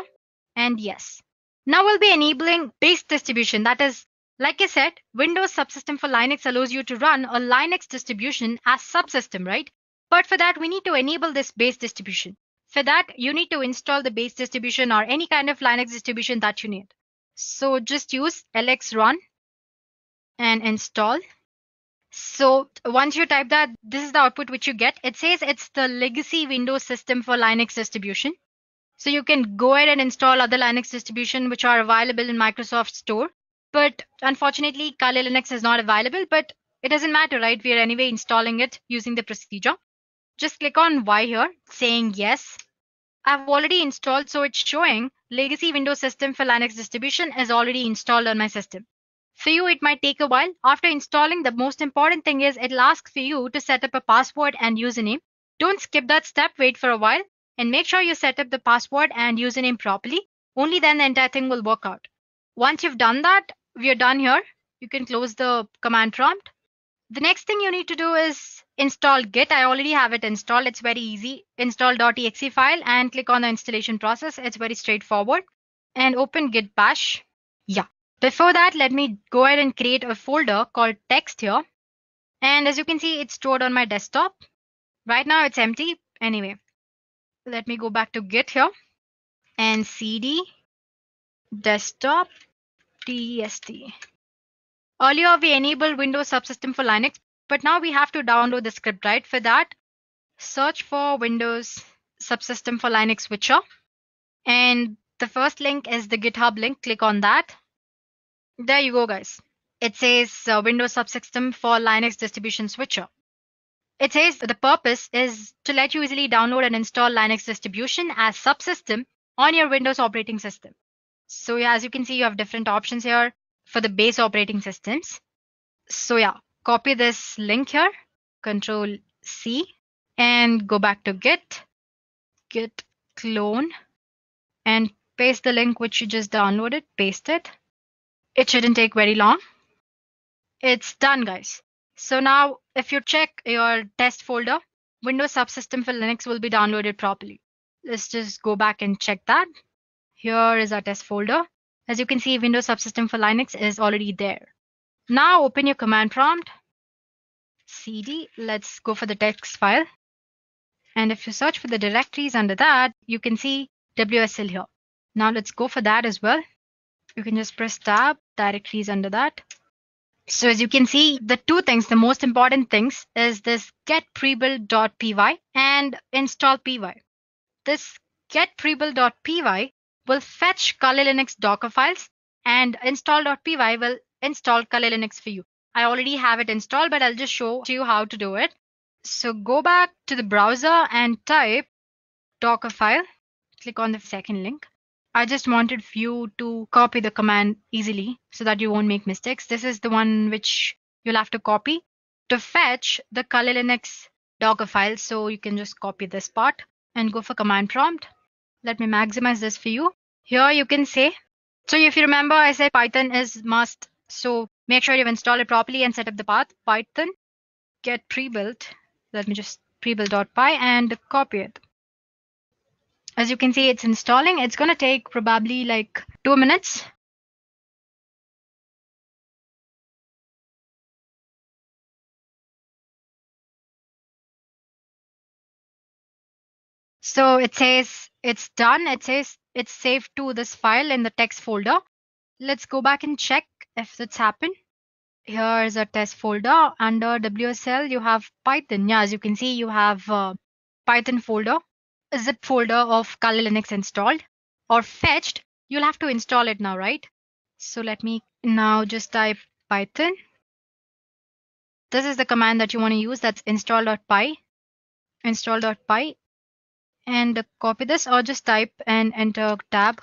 And yes. Now we'll be enabling base distribution. That is, like I said, Windows Subsystem for Linux allows you to run a Linux distribution as subsystem, right? But for that, we need to enable this base distribution. For that, you need to install the base distribution or any kind of Linux distribution that you need. So just use lxrun and install. So once you type that, this is the output which you get. It says it's the legacy Windows system for Linux distribution. So you can go ahead and install other Linux distribution which are available in Microsoft Store. But unfortunately, Kali Linux is not available, but it doesn't matter, right? We are anyway installing it using the procedure. Just click on Y here, saying yes. I've already installed, so it's showing legacy Windows system for Linux distribution is already installed on my system. For you, it might take a while. After installing, the most important thing is it'll ask for you to set up a password and username. Don't skip that step, wait for a while, and make sure you set up the password and username properly. Only then the entire thing will work out. Once you've done that, we are done here. You can close the command prompt. The next thing you need to do is install Git. I already have it installed. It's very easy. Install.exe file and click on the installation process. It's very straightforward. And open Git bash. Yeah. Before that, let me go ahead and create a folder called text here. And as you can see, it's stored on my desktop. Right now it's empty. Anyway, let me go back to Git here and cd desktop test. Earlier, we enabled Windows Subsystem for Linux, but now we have to download the script, right? For that, search for Windows Subsystem for Linux switcher. And the first link is the GitHub link. Click on that. There you go, guys. It says Windows Subsystem for Linux distribution switcher. It says the purpose is to let you easily download and install Linux distribution as subsystem on your Windows operating system. So yeah, as you can see, you have different options here for the base operating systems. So yeah, copy this link here, Control C, and go back to Git clone, and paste the link which you just downloaded, paste it. It shouldn't take very long. It's done, guys. So now if you check your test folder, Windows Subsystem for Linux will be downloaded properly. Let's just go back and check that. Here is our test folder. As you can see, Windows Subsystem for Linux is already there. Now open your command prompt, cd, let's go for the text file. And if you search for the directories under that, you can see WSL here. Now let's go for that as well. You can just press tab, directories under that. So as you can see, the two things, the most important things is this get prebuild.py and install py. This get prebuild.py will fetch Kali Linux Docker files, and install.py will install Kali Linux for you. I already have it installed, but I'll just show you how to do it. So go back to the browser and type Dockerfile. Click on the second link. I just wanted you to copy the command easily so that you won't make mistakes. This is the one which you'll have to copy to fetch the Kali Linux Docker file. So you can just copy this part and go for command prompt. Let me maximize this for you. Here you can say, so if you remember, I said Python is must. So make sure you've installed it properly and set up the path Python get pre-built. Let me just prebuild.py and copy it. As you can see, it's installing. It's going to take probably like 2 minutes. So it says it's done. It says it's saved to this file in the text folder. Let's go back and check if it's happened. Here is a test folder. Under WSL, you have Python. Yeah, as you can see, you have Python folder, a zip folder of Kali Linux installed or fetched. You'll have to install it now, right? So let me now just type Python. This is the command that you want to use. That's install.py, install.py, and copy this or just type and enter tab,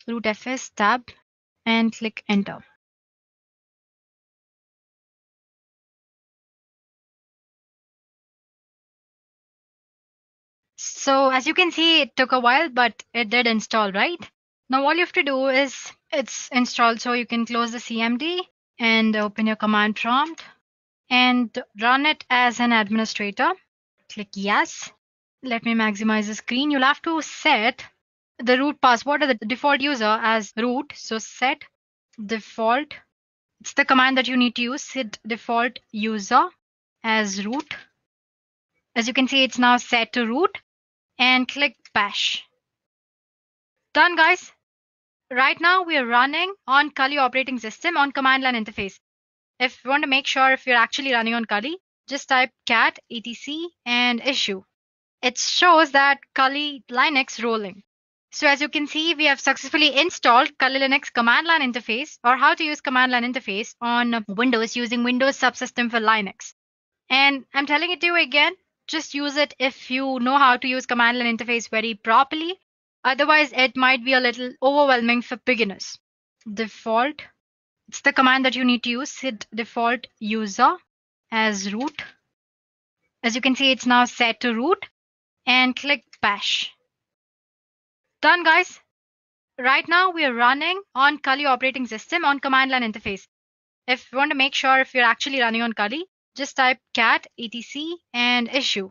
rootfs tab, and click enter. So as you can see, it took a while, but it did install, right? Now all you have to do is it's installed, so you can close the CMD and open your command prompt and run it as an administrator. Click yes. Let me maximize the screen. You'll have to set the root password or the default user as root. So set default. It's the command that you need to use. Set default user as root. As you can see, it's now set to root. And click bash. Done, guys. Right now we are running on Kali operating system on command line interface. If you want to make sure if you're actually running on Kali, just type cat etc and issue. It shows that Kali Linux rolling. So as you can see, we have successfully installed Kali Linux command line interface or how to use command line interface on Windows using Windows subsystem for Linux. And I'm telling it to you again, just use it if you know how to use command line interface very properly. Otherwise, it might be a little overwhelming for beginners. Default. It's the command that you need to use. Set default user as root. As you can see, it's now set to root and click bash. Done, guys. Right now we are running on Kali operating system on command line interface. If you want to make sure if you're actually running on Kali, just type cat etc and issue.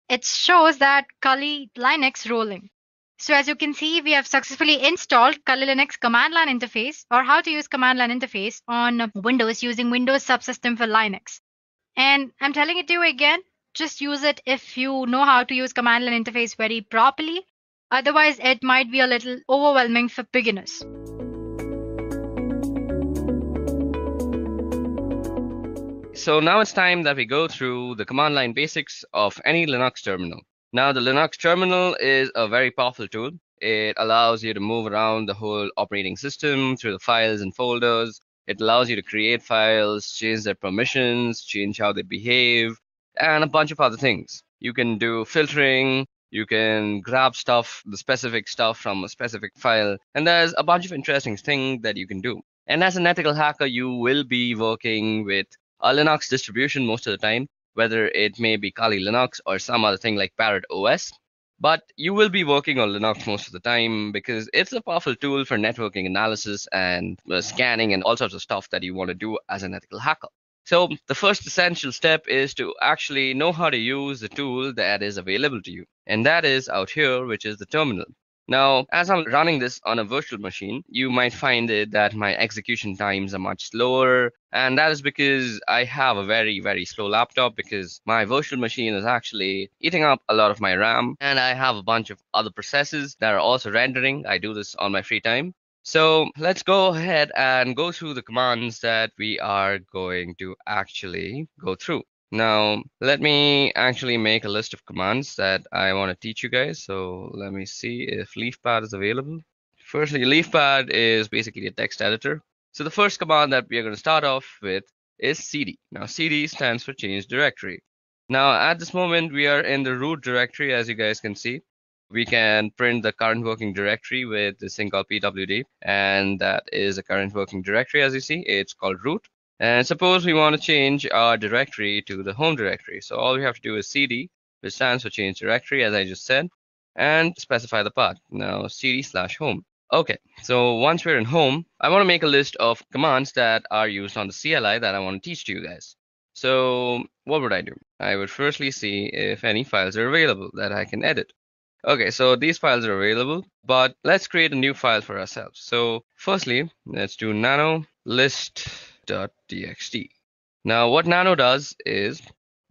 It shows that Kali Linux rolling. So as you can see, we have successfully installed Kali Linux command line interface or how to use command line interface on Windows using Windows subsystem for Linux. And I'm telling it to you again, just use it if you know how to use command line interface very properly. Otherwise, it might be a little overwhelming for beginners. So now it's time that we go through the command line basics of any Linux terminal. Now the Linux terminal is a very powerful tool. It allows you to move around the whole operating system through the files and folders. It allows you to create files, change their permissions, change how they behave, and a bunch of other things. You can do filtering, you can grab stuff, the specific stuff from a specific file, and there's a bunch of interesting things that you can do. And as an ethical hacker, you will be working with a Linux distribution most of the time, whether it may be Kali Linux or some other thing like Parrot OS. But you will be working on Linux most of the time because it's a powerful tool for networking analysis and scanning and all sorts of stuff that you want to do as an ethical hacker. So the first essential step is to actually know how to use the tool that is available to you. And that is out here, which is the terminal. Now, as I'm running this on a virtual machine, you might find it that my execution times are much slower. And that is because I have a very, very slow laptop because my virtual machine is actually eating up a lot of my RAM. And I have a bunch of other processes that are also rendering. I do this on my free time. So let's go ahead and go through the commands that we are going to actually go through. Now, let me actually make a list of commands that I want to teach you guys. So let me see if LeafPad is available. Firstly, LeafPad is basically a text editor. So the first command that we are going to start off with is cd. Now, cd stands for change directory. Now, at this moment, we are in the root directory, as you guys can see. We can print the current working directory with this thing called pwd, and that is a current working directory. As you see, it's called root. And suppose we want to change our directory to the home directory. So all we have to do is cd, which stands for change directory, as I just said, and specify the path. Now cd/home. Okay, so once we're in home, I want to make a list of commands that are used on the CLI that I want to teach to you guys. So what would I do? I would firstly see if any files are available that I can edit. Okay, so these files are available, but let's create a new file for ourselves. So firstly, let's do nano list.txt. Now what nano does is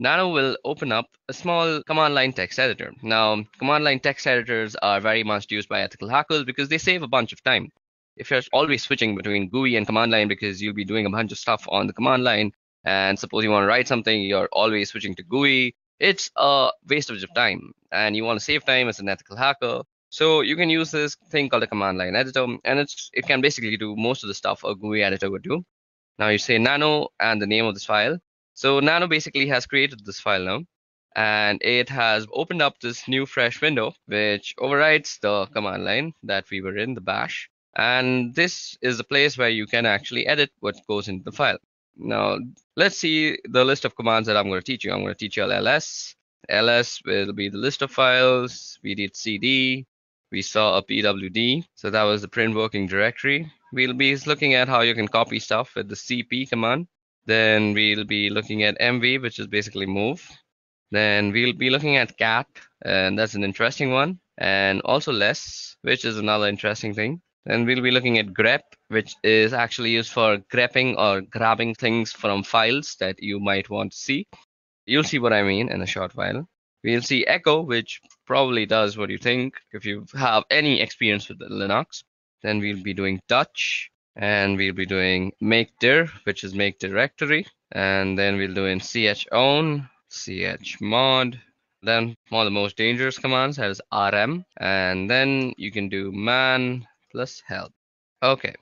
Nano will open up a small command line text editor. Now, command line text editors are very much used by ethical hackers because they save a bunch of time. If you're always switching between GUI and command line because you'll be doing a bunch of stuff on the command line, and suppose you want to write something, you're always switching to GUI, it's a waste of time. And you want to save time as an ethical hacker. So you can use this thing called a command line editor, and it can basically do most of the stuff a GUI editor would do. Now you say nano and the name of this file. So Nano basically has created this file now, and it has opened up this new fresh window, which overrides the command line that we were in, the bash. And this is the place where you can actually edit what goes into the file. Now, let's see the list of commands that I'm going to teach you. I'm going to teach you ls. ls will be the list of files. We did cd. We saw a pwd. So that was the print working directory. We'll be looking at how you can copy stuff with the cp command. Then we'll be looking at mv, which is basically move. Then we'll be looking at cat, and that's an interesting one. And also less, which is another interesting thing. Then we'll be looking at grep, which is actually used for grepping or grabbing things from files that you might want to see. You'll see what I mean in a short while. We'll see echo, which probably does what you think if you have any experience with Linux. Then we'll be doing touch. And we'll be doing make dir, which is make directory. And then we'll do in chown, chmod. Then one of the most dangerous commands has rm. And then you can do man plus help. Okay.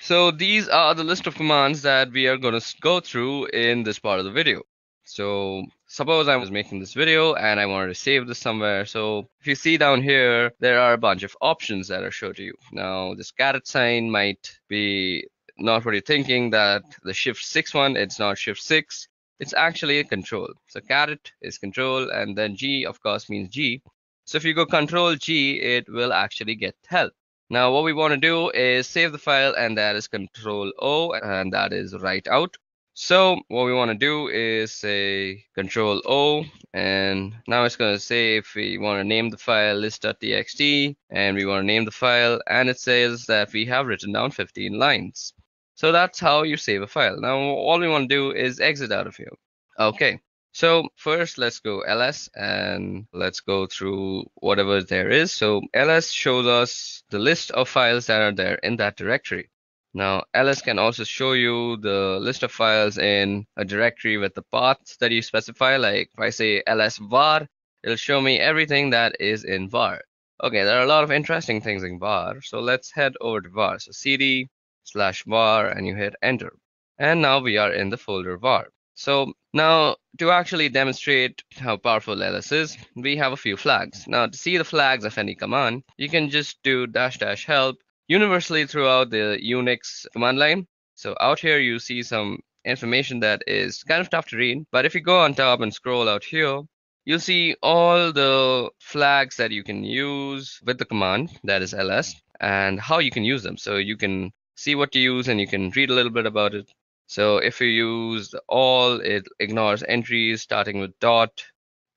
So these are the list of commands that we are going to go through in this part of the video. So suppose I was making this video and I wanted to save this somewhere. So if you see down here, there are a bunch of options that are shown to you. Now this caret sign might be not what you're thinking, that the shift 6 one, it's not shift 6. It's actually a control. So caret is control, and then G of course means G. So if you go control G, it will actually get help. Now what we want to do is save the file, and that is control O, and that is write out. So what we want to do is say control O, and now it's going to say if we want to name the file list.txt, and we want to name the file, and it says that we have written down 15 lines. So that's how you save a file. Now all we want to do is exit out of here. Okay, so first let's go ls and let's go through whatever there is. So ls shows us the list of files that are there in that directory. Now, ls can also show you the list of files in a directory with the path that you specify. Like if I say ls var, it'll show me everything that is in var. Okay, there are a lot of interesting things in var. So let's head over to var. So cd/var, and you hit enter. And now we are in the folder var. So now to actually demonstrate how powerful ls is, we have a few flags. Now to see the flags of any command, you can just do --help universally throughout the Unix command line. So out here you see some information that is kind of tough to read, but if you go on top and scroll out here, you'll see all the flags that you can use with the command, that is ls, and how you can use them. So you can see what to use and you can read a little bit about it. So if you use all, it ignores entries starting with dot.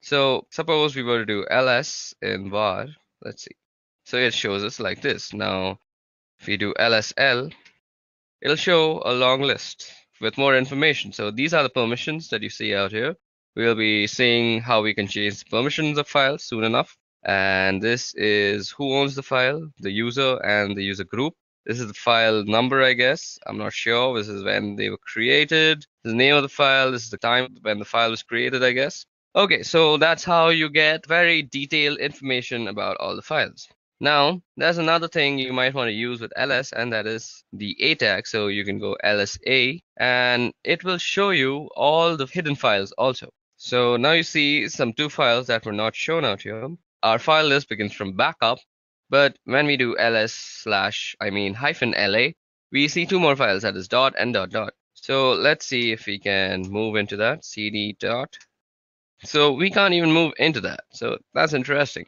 So suppose we were to do ls in var, let's see. So it shows us like this. Now if we do lsl, it'll show a long list with more information. So these are the permissions that you see out here. We'll be seeing how we can change the permissions of files soon enough. And this is who owns the file, the user and the user group. This is the file number, I guess. I'm not sure. This is when they were created. The name of the file. This is the time when the file was created, I guess. Okay, so that's how you get very detailed information about all the files. Now, there's another thing you might want to use with ls, and that is the a tag. So you can go lsa, and it will show you all the hidden files also. So now you see some two files that were not shown out here. Our file list begins from backup, but when we do -la, we see two more files, that is dot and dot dot. So let's see if we can move into that, cd dot. So we can't even move into that. So that's interesting.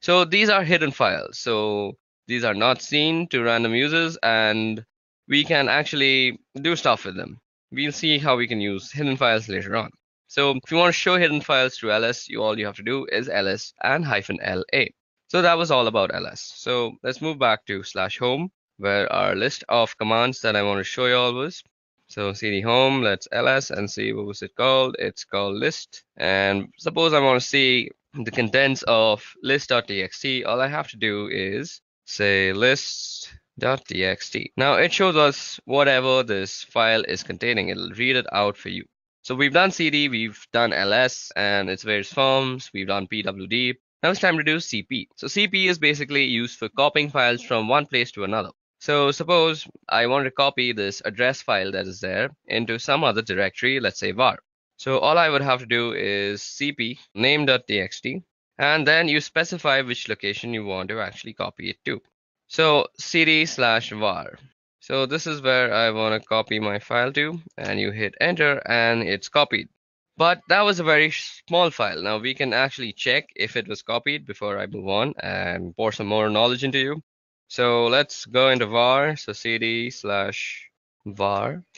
So these are hidden files. So these are not seen to random users, and we can actually do stuff with them. We'll see how we can use hidden files later on. So if you want to show hidden files through ls, all you have to do is ls and -la. So that was all about ls. So let's move back to /home, where our list of commands that I want to show you all was. So cd home, let's ls and see what was it called. It's called list. And suppose I want to see the contents of list.txt. All I have to do is say list.txt. Now it shows us whatever this file is containing. It'll read it out for you. So we've done cd, we've done ls and its various forms, we've done pwd. Now it's time to do cp. So cp is basically used for copying files from one place to another. So suppose I want to copy this address file that is there into some other directory, let's say var. So all I would have to do is cp name.txt, and then you specify which location you want to actually copy it to. So cd/var. So this is where I want to copy my file to, and you hit enter and it's copied. But that was a very small file. Now we can actually check if it was copied before I move on and pour some more knowledge into you. So let's go into var. So cd/var,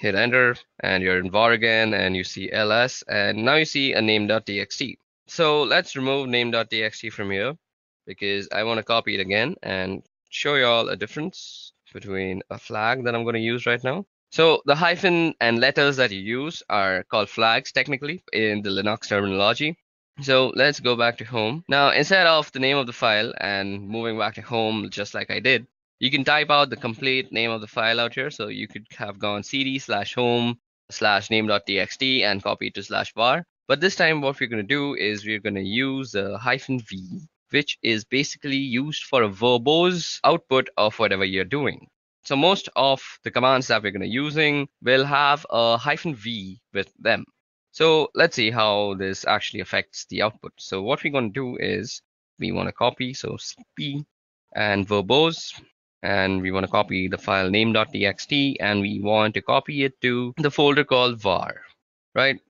hit enter, and you're in var again, and you see ls, and now you see a name.txt. So let's remove name.txt from here because I want to copy it again and show you all a difference between a flag that I'm going to use right now. So the hyphen and letters that you use are called flags technically in the Linux terminology. So let's go back to home. Now, instead of the name of the file and moving back to home just like I did, you can type out the complete name of the file out here. So you could have gone cd/home/name.txt and copy it to /var. But this time what we're going to do is we're going to use the -v, which is basically used for a verbose output of whatever you're doing. So most of the commands that we're going to using will have a -v with them. So let's see how this actually affects the output. So what we're going to do is we want to copy, so cp and verbose, and we want to copy the file name.txt, and we want to copy it to the folder called var, right?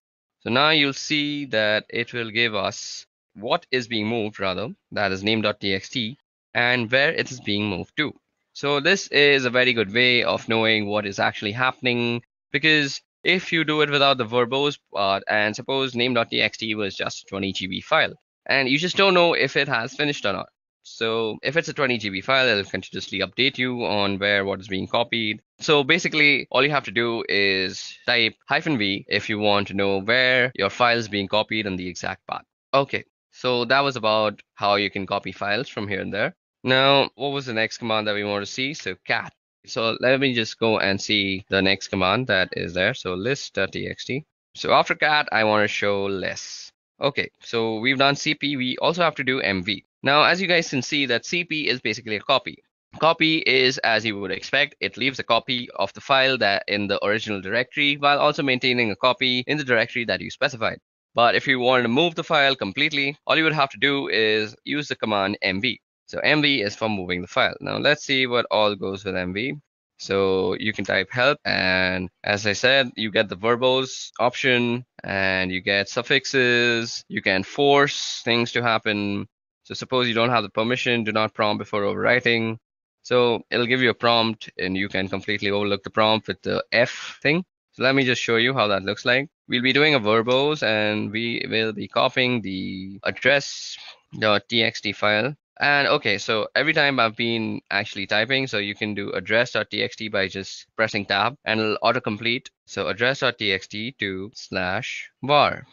So now you'll see that it will give us what is being moved, rather, that is name.txt, and where it is being moved to. So this is a very good way of knowing what is actually happening, because if you do it without the verbose part, and suppose name.txt was just a 20 GB file, and you just don't know if it has finished or not. So if it's a 20 GB file, it'll continuously update you on where what is being copied. So basically, all you have to do is type -v if you want to know where your file is being copied and the exact path. Okay, so that was about how you can copy files from here and there. Now, what was the next command that we want to see? So cat. So let me just go and see the next command that is there. So list.txt. So after cat, I want to show less. Okay, so we've done cp. We also have to do mv. Now, as you guys can see, that cp is basically a copy. Copy is, as you would expect, it leaves a copy of the file that in the original directory while also maintaining a copy in the directory that you specified. But if you want to move the file completely, all you would have to do is use the command mv. So mv is for moving the file. Now let's see what all goes with mv. So you can type help, and as I said, you get the verbose option and you get suffixes. You can force things to happen. So suppose you don't have the permission, do not prompt before overwriting. So it'll give you a prompt and you can completely overlook the prompt with the F thing. So let me just show you how that looks like. We'll be doing a verbose and we will be copying the address.txt file. And okay, so every time I've been actually typing, so you can do address.txt by just pressing tab and it'll autocomplete. So address.txt to /var.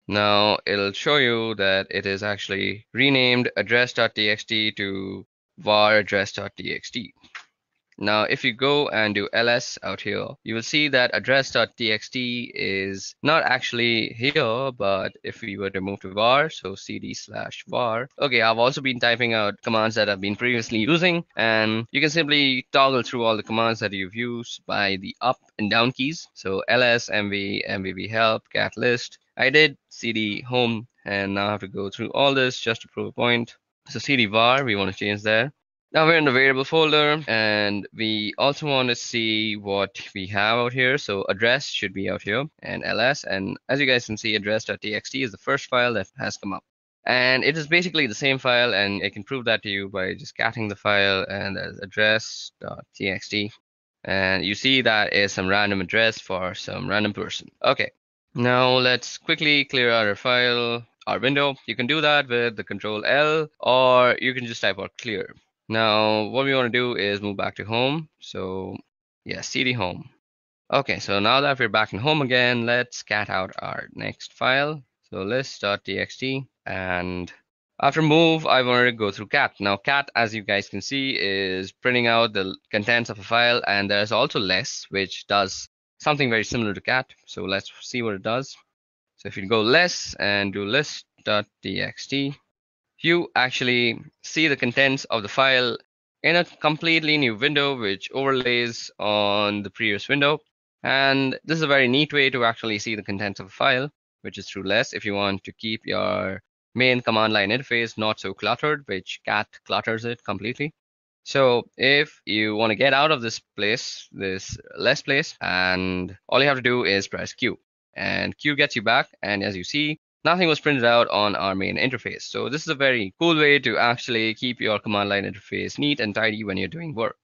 Now it'll show you that it is actually renamed address.txt to var address.txt. Now, if you go and do ls out here, you will see that address.txt is not actually here, but if we were to move to var, so cd/var. Okay, I've also been typing out commands that I've been previously using, and you can simply toggle through all the commands that you've used by the up and down keys. So ls, mv, mvv help, cat list. I did cd home, and now I have to go through all this just to prove a point. So cd var, we want to change there. Now we're in the variable folder, and we also want to see what we have out here. So address should be out here, and ls. And as you guys can see, address.txt is the first file that has come up. And it is basically the same file, and I can prove that to you by just catting the file, and there's address.txt. And you see that is some random address for some random person. Okay, now let's quickly clear out our file, our window. You can do that with the Control L, or you can just type out clear. Now what we want to do is move back to home. So yeah, cd home. Okay, so now that we're back in home again, let's cat out our next file. So list.txt, and after move, I wanted to go through cat. Now cat, as you guys can see, is printing out the contents of a file, and there's also less, which does something very similar to cat. So let's see what it does. So if you go less and do list.txt, you actually see the contents of the file in a completely new window, which overlays on the previous window. And this is a very neat way to actually see the contents of a file, which is through less if you want to keep your main command line interface not so cluttered, which cat clutters it completely. So if you want to get out of this place, this less place, and all you have to do is press Q, and Q gets you back. And as you see, nothing was printed out on our main interface. So this is a very cool way to actually keep your command line interface neat and tidy when you're doing work.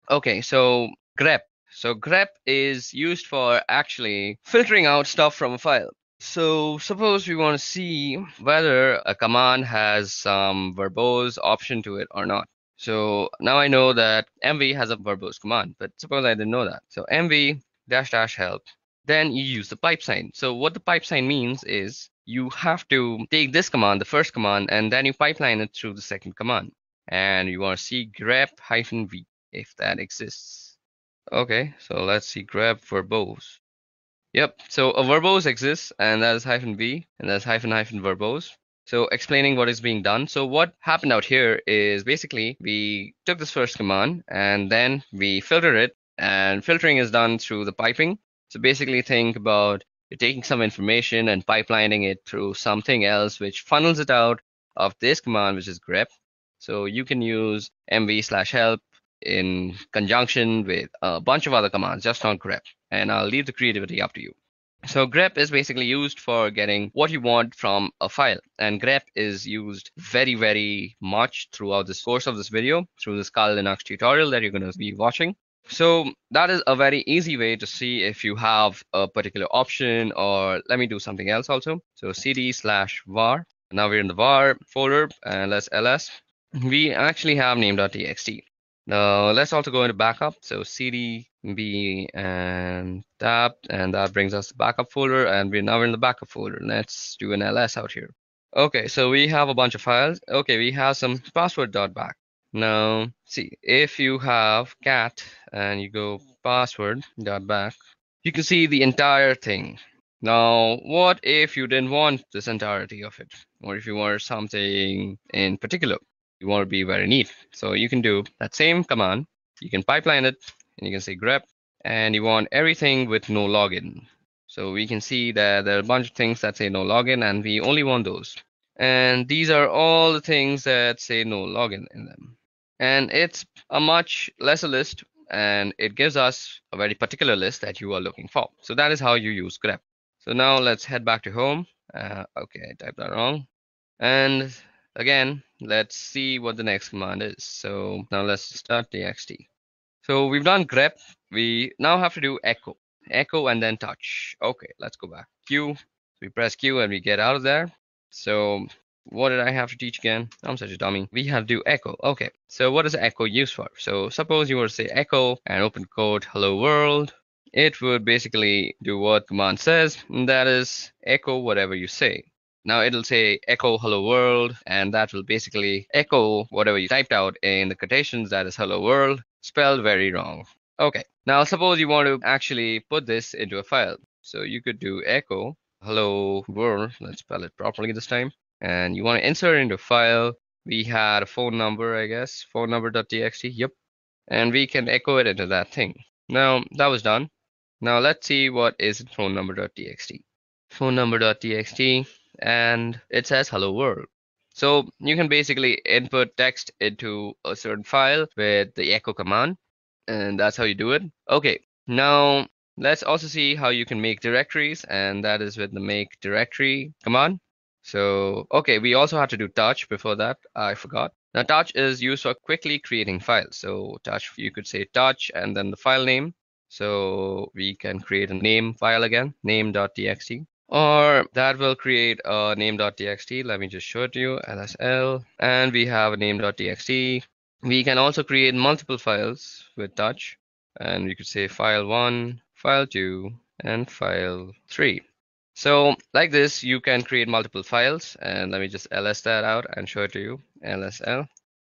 Okay, so grep. So grep is used for actually filtering out stuff from a file. So suppose we want to see whether a command has some verbose option to it or not. So now I know that mv has a verbose command, but suppose I didn't know that. So mv -- help, then you use the pipe sign. So what the pipe sign means is you have to take this command, the first command, and then you pipeline it through the second command. And you want to see grep -v if that exists. Okay, so let's see grep verbose. Yep, so a verbose exists, and that is -v, and that's -- verbose. So explaining what is being done. So what happened out here is basically we took this first command and then we filter it, and filtering is done through the piping. So basically think about you're taking some information and pipelining it through something else, which funnels it out of this command, which is grep. So you can use mv/help in conjunction with a bunch of other commands, just not grep. And I'll leave the creativity up to you. So grep is basically used for getting what you want from a file, and grep is used very, very much throughout this course of this video, through this Kali Linux tutorial that you're going to be watching. So that is a very easy way to see if you have a particular option, or let me do something else also. So cd/var. Now we're in the var folder, and let's ls. We actually have name.txt. Now let's also go into backup. So cd b and tab, and that brings us the backup folder, and we're now in the backup folder. Let's do an ls out here. Okay, so we have a bunch of files. Okay, we have some password.back. Now see, if you have cat and you go password.back, you can see the entire thing. Now what if you didn't want this entirety of it, or if you wanted something in particular? You want to be very neat. So you can do that same command, you can pipeline it, and you can say grep, and you want everything with no login. So we can see that there are a bunch of things that say no login, and we only want those. And these are all the things that say no login in them. And it's a much lesser list, and it gives us a very particular list that you are looking for. So that is how you use grep. So now let's head back to home. Okay, I typed that wrong. And again, let's see what the next command is. So now let's start txt. So we've done grep. We now have to do echo and then touch. Okay, let's go back. Q. We press Q and we get out of there. So what did I have to teach again? I'm such a dummy. We have to do echo. Okay, so what is echo used for? So suppose you were to say echo and open quote hello world. It would basically do what command says, and that is echo whatever you say. Now it'll say echo hello world, and that will basically echo whatever you typed out in the quotations, that is hello world, spelled very wrong. Okay, now suppose you want to actually put this into a file. So you could do echo hello world, let's spell it properly this time, and you want to insert it into a file. We had a phone number, I guess, phone number.txt, yep, and we can echo it into that thing. Now that was done. Now let's see what is in phone number.txt. phone number.txt, and it says hello world. So you can basically input text into a certain file with the echo command, and that's how you do it. Okay, now let's also see how you can make directories, and that is with the make directory command. So, okay, we also have to do touch before that. I forgot. Now, touch is used for quickly creating files. So, touch, you could say touch and then the file name. So, we can create a name file again, name.txt. Or that will create a name.txt. Let me just show it to you, lsl. And we have a name.txt. We can also create multiple files with touch. And we could say file 1, file 2, and file 3. So like this, you can create multiple files, and let me just ls that out and show it to you, lsl.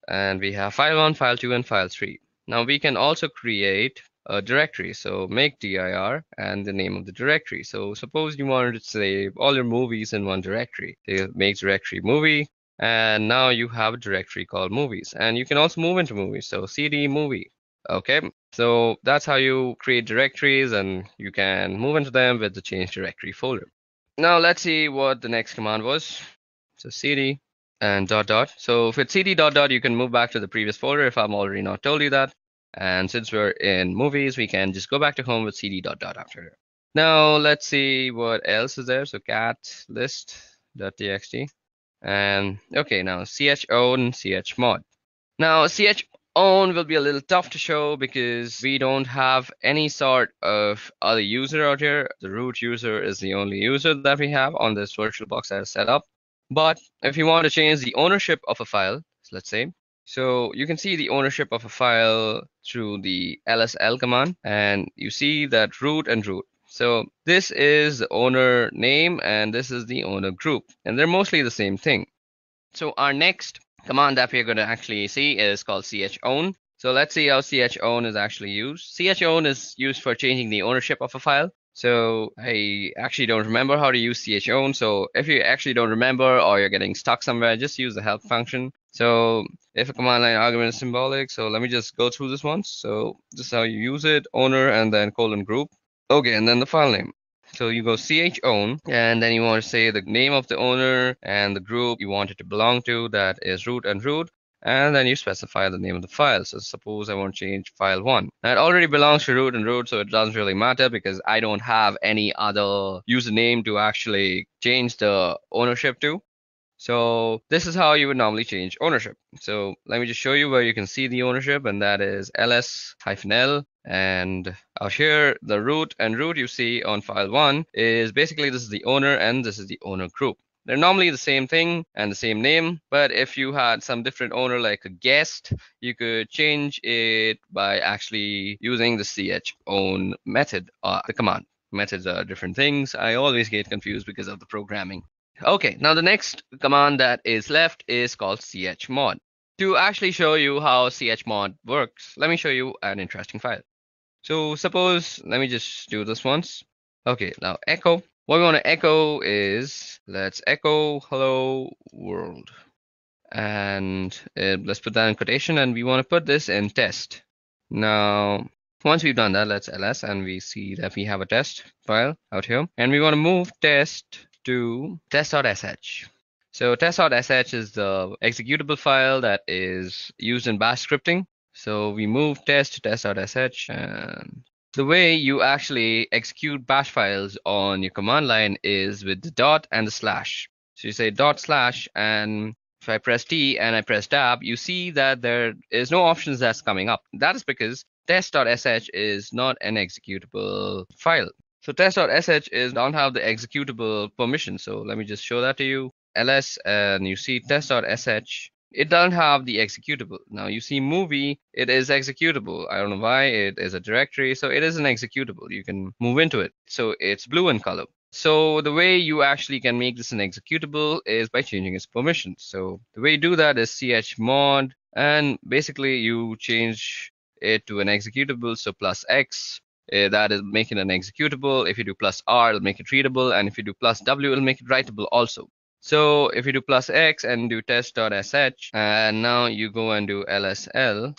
And we have file 1, file 2, and file 3. Now we can also create a directory. So make dir and the name of the directory. So suppose you wanted to save all your movies in one directory. Make directory movie, and now you have a directory called movies. And you can also move into movies. So cd movie. Okay, so that's how you create directories, and you can move into them with the change directory folder. Now let's see what the next command was. So cd and dot dot. So with cd dot dot, you can move back to the previous folder if I'm already not told you that. And since we're in movies, we can just go back to home with cd dot dot after. Now let's see what else is there. So cat list.txt. And okay, now chown chmod. Now chown will be a little tough to show because we don't have any sort of other user out here. The root user is the only user that we have on this VirtualBox that is set up. But if you want to change the ownership of a file, let's say, so you can see the ownership of a file through the lsl command, and you see that root and root. So this is the owner name and this is the owner group, and they're mostly the same thing. So our next command that we're going to actually see is called chown. So let's see how chown is actually used. Chown is used for changing the ownership of a file. So I actually don't remember how to use chown. So if you actually don't remember or you're getting stuck somewhere, just use the help function. So if a command line argument is symbolic, so let me just go through this once. So this is how you use it, owner and then colon group. Okay, and then the file name. So you go chown, and then you want to say the name of the owner and the group you want it to belong to, that is root and root, and then you specify the name of the file. So suppose I want to change file 1. Now it already belongs to root and root, so it doesn't really matter because I don't have any other username to actually change the ownership to. So this is how you would normally change ownership. So let me just show you where you can see the ownership, and that is ls-l. And out here, the root and root you see on file 1 is basically this is the owner and this is the owner group. They're normally the same thing and the same name, but if you had some different owner like a guest, you could change it by actually using the chown method, the command. Methods are different things. I always get confused because of the programming. Okay, now the next command that is left is called chmod. To actually show you how chmod works, let me show you an interesting file. So suppose, let me just do this once. Okay, now echo. What we want to echo is, let's echo hello world. And let's put that in quotation, and we want to put this in test. Now, once we've done that, let's ls, and we see that we have a test file out here. And we want to move test to test.sh. So test.sh is the executable file that is used in bash scripting. So we move test to test.sh, and the way you actually execute bash files on your command line is with the dot and the slash. So you say dot slash, and if I press T and I press tab, you see that there is no options that's coming up. That is because test.sh is not an executable file. So test.sh don't have the executable permission. So let me just show that to you. ls, and you see test.sh. It doesn't have the executable. Now you see movie, it is executable. I don't know why, it is a directory, so it is an executable. You can move into it. So it's blue in color. So the way you actually can make this an executable is by changing its permissions. So the way you do that is chmod, and basically you change it to an executable. So plus X, that is making an executable. If you do plus R, it'll make it readable. And if you do plus W, it'll make it writable also. So if you do plus X and do test.sh, and now you go and do lsl,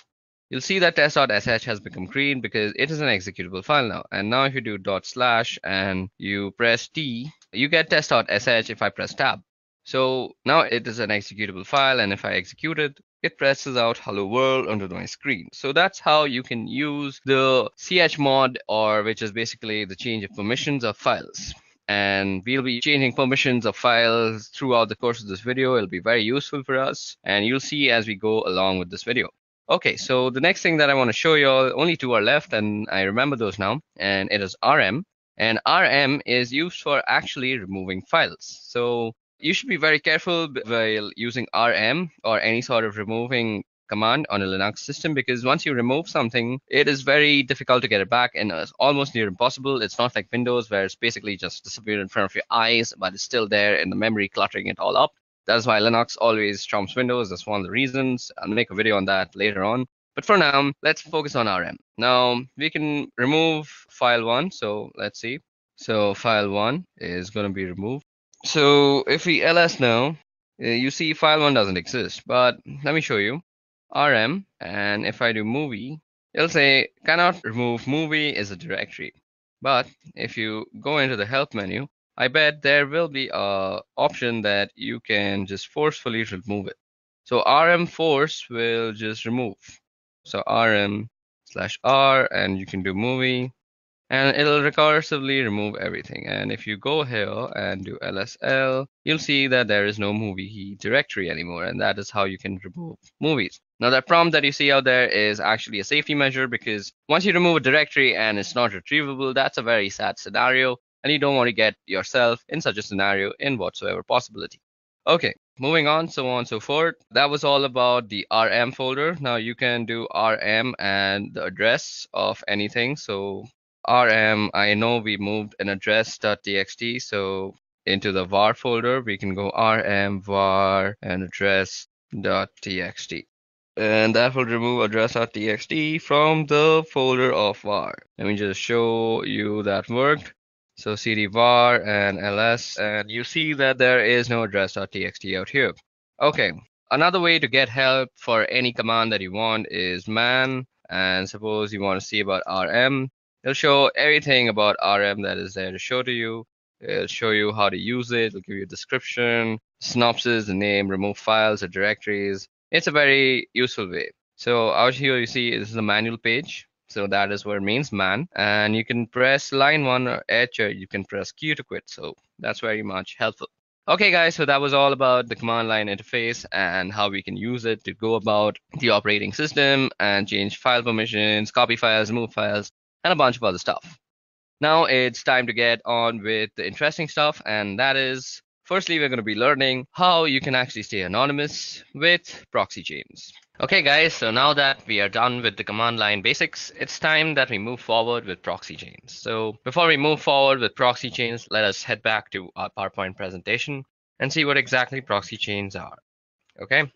you'll see that test.sh has become green because it is an executable file now. And now if you do dot slash and you press T, you get test.sh if I press tab. So now it is an executable file, and if I execute it, it presses out hello world onto my screen. So that's how you can use the chmod, or which is basically the change of permissions of files. And we'll be changing permissions of files throughout the course of this video. It'll be very useful for us, and you'll see as we go along with this video. Okay, so the next thing that I want to show you all, only two are left, and I remember those now, and it is RM. And RM is used for actually removing files. So you should be very careful while using RM or any sort of removing command on a Linux system, because once you remove something, it is very difficult to get it back, and it's almost near impossible. It's not like Windows, where it's basically just disappeared in front of your eyes, but it's still there in the memory, cluttering it all up. That's why Linux always trumps Windows. That's one of the reasons. I'll make a video on that later on. But for now, let's focus on RM. Now, we can remove file 1. So let's see. So file 1 is going to be removed. So if we ls now, you see file 1 doesn't exist. But let me show you. RM, and if I do movie, it'll say cannot remove movie is a directory. But if you go into the help menu, I bet there will be a option that you can just forcefully remove it. So RM force will just remove. So RM/R, and you can do movie, and it'll recursively remove everything. And if you go here and do LSL, you'll see that there is no movie directory anymore, and that is how you can remove movies. Now, that prompt that you see out there is actually a safety measure, because once you remove a directory and it's not retrievable, that's a very sad scenario, and you don't want to get yourself in such a scenario in whatsoever possibility. Okay, moving on, so on and so forth. That was all about the RM folder. Now you can do RM and the address of anything. So RM, I know we moved an address.txt, so into the var folder, we can go rm var and address.txt. And that will remove address.txt from the folder of var. Let me just show you that worked. So cd var and ls, and you see that there is no address.txt out here. Okay, another way to get help for any command that you want is man, and suppose you want to see about rm. It'll show everything about RM that is there to show to you. It'll show you how to use it. It'll give you a description, synopsis, the name, remove files or directories. It's a very useful way. So out here you see this is the manual page. So that is what it means, man. And you can press line 1 or H, or you can press Q to quit. So that's very much helpful. Okay, guys, so that was all about the command line interface and how we can use it to go about the operating system and change file permissions, copy files, remove files, and a bunch of other stuff. Now it's time to get on with the interesting stuff, and that is, firstly, we're going to be learning how you can actually stay anonymous with proxy chains. Okay, guys, so now that we are done with the command line basics, it's time that we move forward with proxy chains. So before we move forward with proxy chains, let us head back to our PowerPoint presentation and see what exactly proxy chains are. Okay,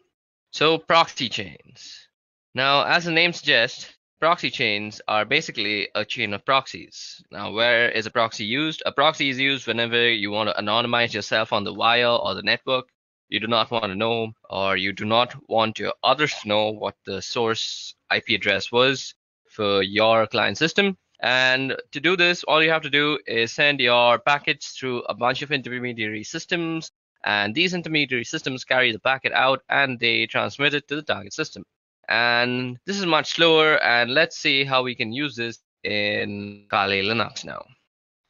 so proxy chains. Now, as the name suggests, proxy chains are basically a chain of proxies. Now, where is a proxy used? A proxy is used whenever you want to anonymize yourself on the wire or the network. You do not want to know, or you do not want your others to know what the source IP address was for your client system. And to do this, all you have to do is send your packets through a bunch of intermediary systems, and these intermediary systems carry the packet out and they transmit it to the target system. And this is much slower, and let's see how we can use this in Kali Linux now.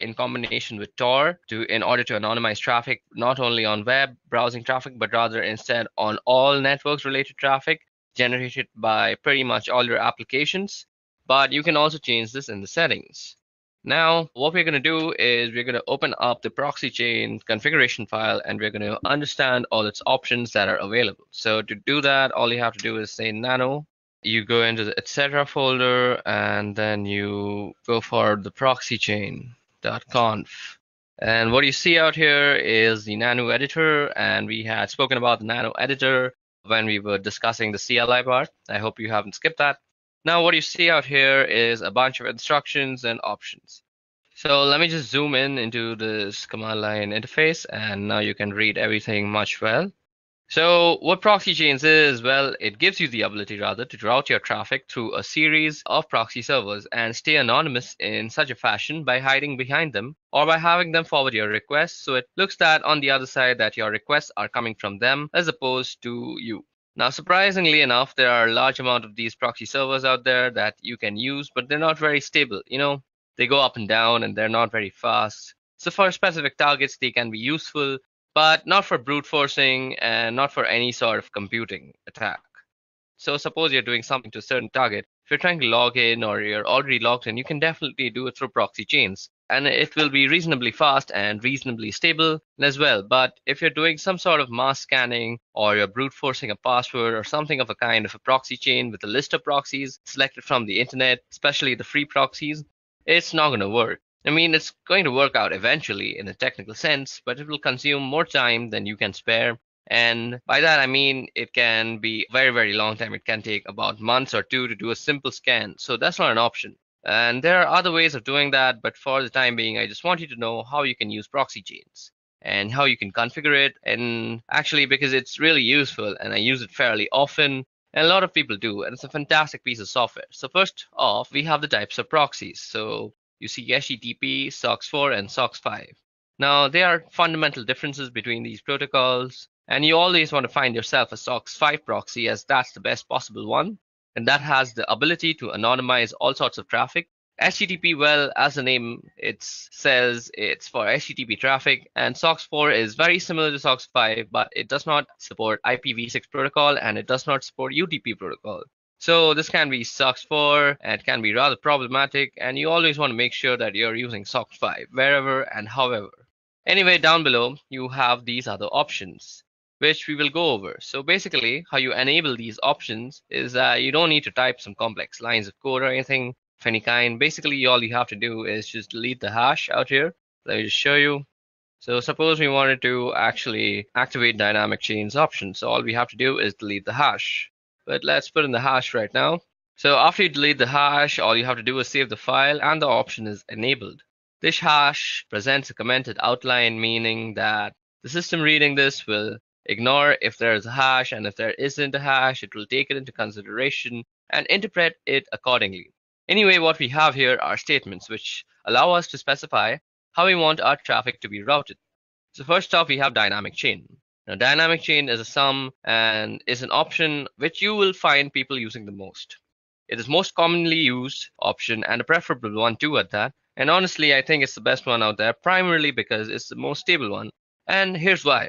In combination with Tor, in order to anonymize traffic, not only on web browsing traffic, but rather instead on all networks related traffic generated by pretty much all your applications. But you can also change this in the settings. Now, what we're going to do is we're going to open up the proxy chain configuration file, and we're going to understand all its options that are available. So to do that, all you have to do is say nano. You go into the etc folder, and then you go for the proxy chain.conf. And what you see out here is the nano editor, and we had spoken about the nano editor when we were discussing the CLI part. I hope you haven't skipped that. Now, what you see out here is a bunch of instructions and options. So let me just zoom in into this command line interface, and now you can read everything much well. So what proxy chains is, well, it gives you the ability rather to route your traffic through a series of proxy servers and stay anonymous in such a fashion by hiding behind them or by having them forward your requests, so it looks that on the other side that your requests are coming from them as opposed to you. Now, surprisingly enough, there are a large amount of these proxy servers out there that you can use, but they're not very stable. They go up and down and they're not very fast. So for specific targets, they can be useful, but not for brute forcing and not for any sort of computing attack. So suppose you're doing something to a certain target. If you're trying to log in or you're already logged in, you can definitely do it through proxy chains. And it will be reasonably fast and reasonably stable as well. But if you're doing some sort of mass scanning or you're brute forcing a password or something of a kind of a proxy chain with a list of proxies selected from the internet, especially the free proxies, it's not going to work. I mean, it's going to work out eventually in a technical sense, but it will consume more time than you can spare. And by that, I mean it can be a very, very long time. It can take about months or two to do a simple scan. So that's not an option. And there are other ways of doing that. But for the time being, I just want you to know how you can use proxy chains and how you can configure it. And actually, because it's really useful and I use it fairly often, and a lot of people do, and it's a fantastic piece of software. So first off, we have the types of proxies. So you see HTTP, SOCKS 4, and SOCKS 5. Now, there are fundamental differences between these protocols, and you always want to find yourself a SOCKS 5 proxy as that's the best possible one, and that has the ability to anonymize all sorts of traffic. HTTP, well, as the name it says, it's for HTTP traffic, and SOCKS 4 is very similar to SOCKS 5, but it does not support IPv6 protocol and it does not support UDP protocol. So this can be SOCKS 4 and it can be rather problematic, and you always want to make sure that you're using SOCKS 5 wherever and however. Anyway, down below you have these other options, which we will go over. So basically, how you enable these options is that you don't need to type some complex lines of code or anything of any kind. Basically, all you have to do is just delete the hash out here. Let me just show you. So suppose we wanted to actually activate dynamic chains option. So all we have to do is delete the hash. But let's put in the hash right now. So after you delete the hash, all you have to do is save the file and the option is enabled. This hash presents a commented outline, meaning that the system reading this will ignore if there is a hash, and if there isn't a hash, it will take it into consideration and interpret it accordingly. Anyway, what we have here are statements which allow us to specify how we want our traffic to be routed. So first off, we have dynamic chain. Now, dynamic chain is a sum and is an option which you will find people using the most. It is most commonly used option and a preferable one too at that. And honestly, I think it's the best one out there, primarily because it's the most stable one. And here's why.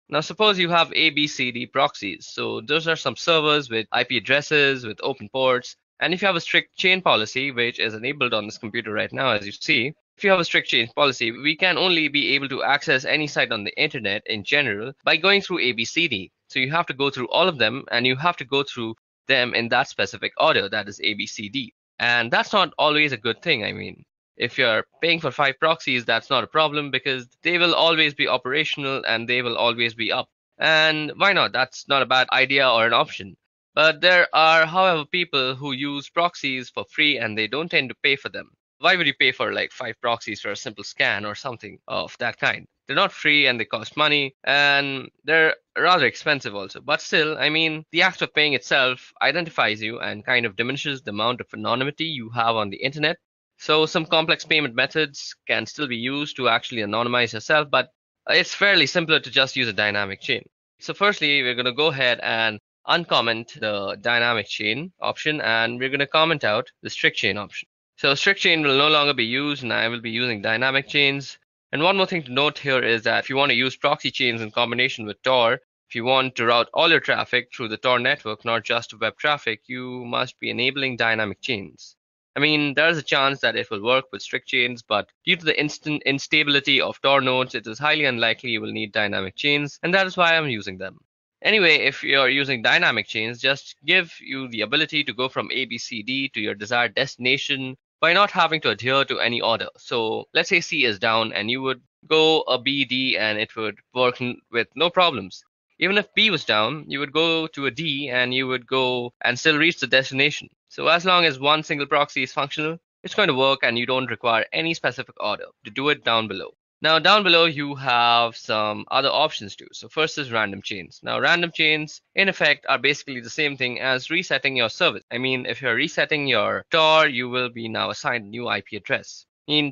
Now, suppose you have ABCD proxies. So those are some servers with IP addresses, with open ports. And if you have a strict chain policy, which is enabled on this computer right now, as you see, if you have a strict chain policy, we can only be able to access any site on the internet in general by going through ABCD. So you have to go through all of them, and you have to go through them in that specific order, that is ABCD. And that's not always a good thing. I mean, if you're paying for 5 proxies, that's not a problem because they will always be operational and they will always be up. And why not? That's not a bad idea or an option. But there are, however, people who use proxies for free and they don't tend to pay for them. Why would you pay for like 5 proxies for a simple scan or something of that kind? They're not free and they cost money and they're rather expensive also. But still, I mean, the act of paying itself identifies you and kind of diminishes the amount of anonymity you have on the internet. So some complex payment methods can still be used to actually anonymize yourself, but it's fairly simpler to just use a dynamic chain. So firstly, we're going to go ahead and uncomment the dynamic chain option, and we're going to comment out the strict chain option. So strict chain will no longer be used, and I will be using dynamic chains. And one more thing to note here is that if you want to use proxy chains in combination with Tor, if you want to route all your traffic through the Tor network, not just web traffic, you must be enabling dynamic chains. I mean, there is a chance that it will work with strict chains, but due to the instant instability of Tor nodes, it is highly unlikely you will need dynamic chains, and that is why I'm using them. Anyway, if you're using dynamic chains, just give you the ability to go from ABCD to your desired destination by not having to adhere to any order. So let's say C is down and you would go a B, D, and it would work with no problems. Even if B was down, you would go to a D and you would go and still reach the destination. So as long as one single proxy is functional, it's going to work and you don't require any specific order to do it down below. Now down below you have some other options too. So first is random chains. Now random chains in effect are basically the same thing as resetting your service. I mean, if you're resetting your Tor, you will be now assigned a new IP address.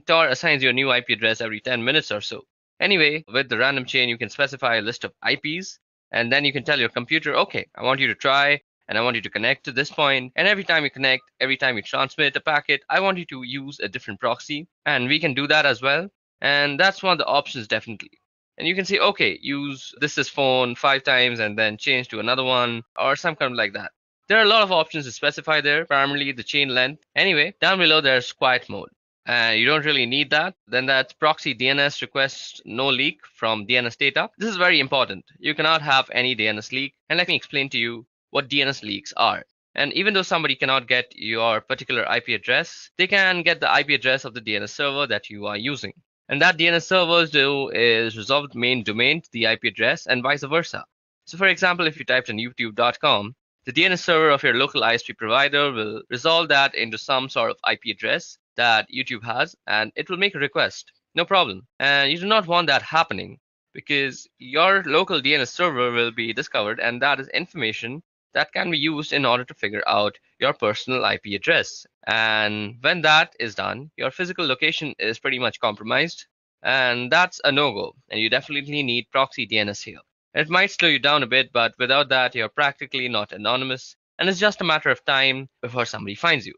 Tor assigns you a new IP address every 10 minutes or so. Anyway, with the random chain, you can specify a list of IPs, and then you can tell your computer, okay, I want you to try and I want you to connect to this point. And every time you connect, every time you transmit a packet, I want you to use a different proxy. And we can do that as well. And that's one of the options definitely. And you can say, okay, use this is phone 5 times and then change to another one or some kind of like that. There are a lot of options to specify there, primarily the chain length. Anyway, down below there's quiet mode. You don't really need that. Then that's proxy DNS request no leak from DNS data. This is very important. You cannot have any DNS leak. And let me explain to you what DNS leaks are. And even though somebody cannot get your particular IP address, they can get the IP address of the DNS server that you are using. And that DNS servers do is resolve the main domain to the IP address and vice versa. So for example, if you typed in youtube.com, the DNS server of your local ISP provider will resolve that into some sort of IP address that YouTube has, and it will make a request. No problem. And you do not want that happening because your local DNS server will be discovered, and that is information that can be used in order to figure out your personal IP address. And when that is done, your physical location is pretty much compromised, and that's a no-go. And you definitely need proxy DNS here. It might slow you down a bit, but without that, you're practically not anonymous, and it's just a matter of time before somebody finds you.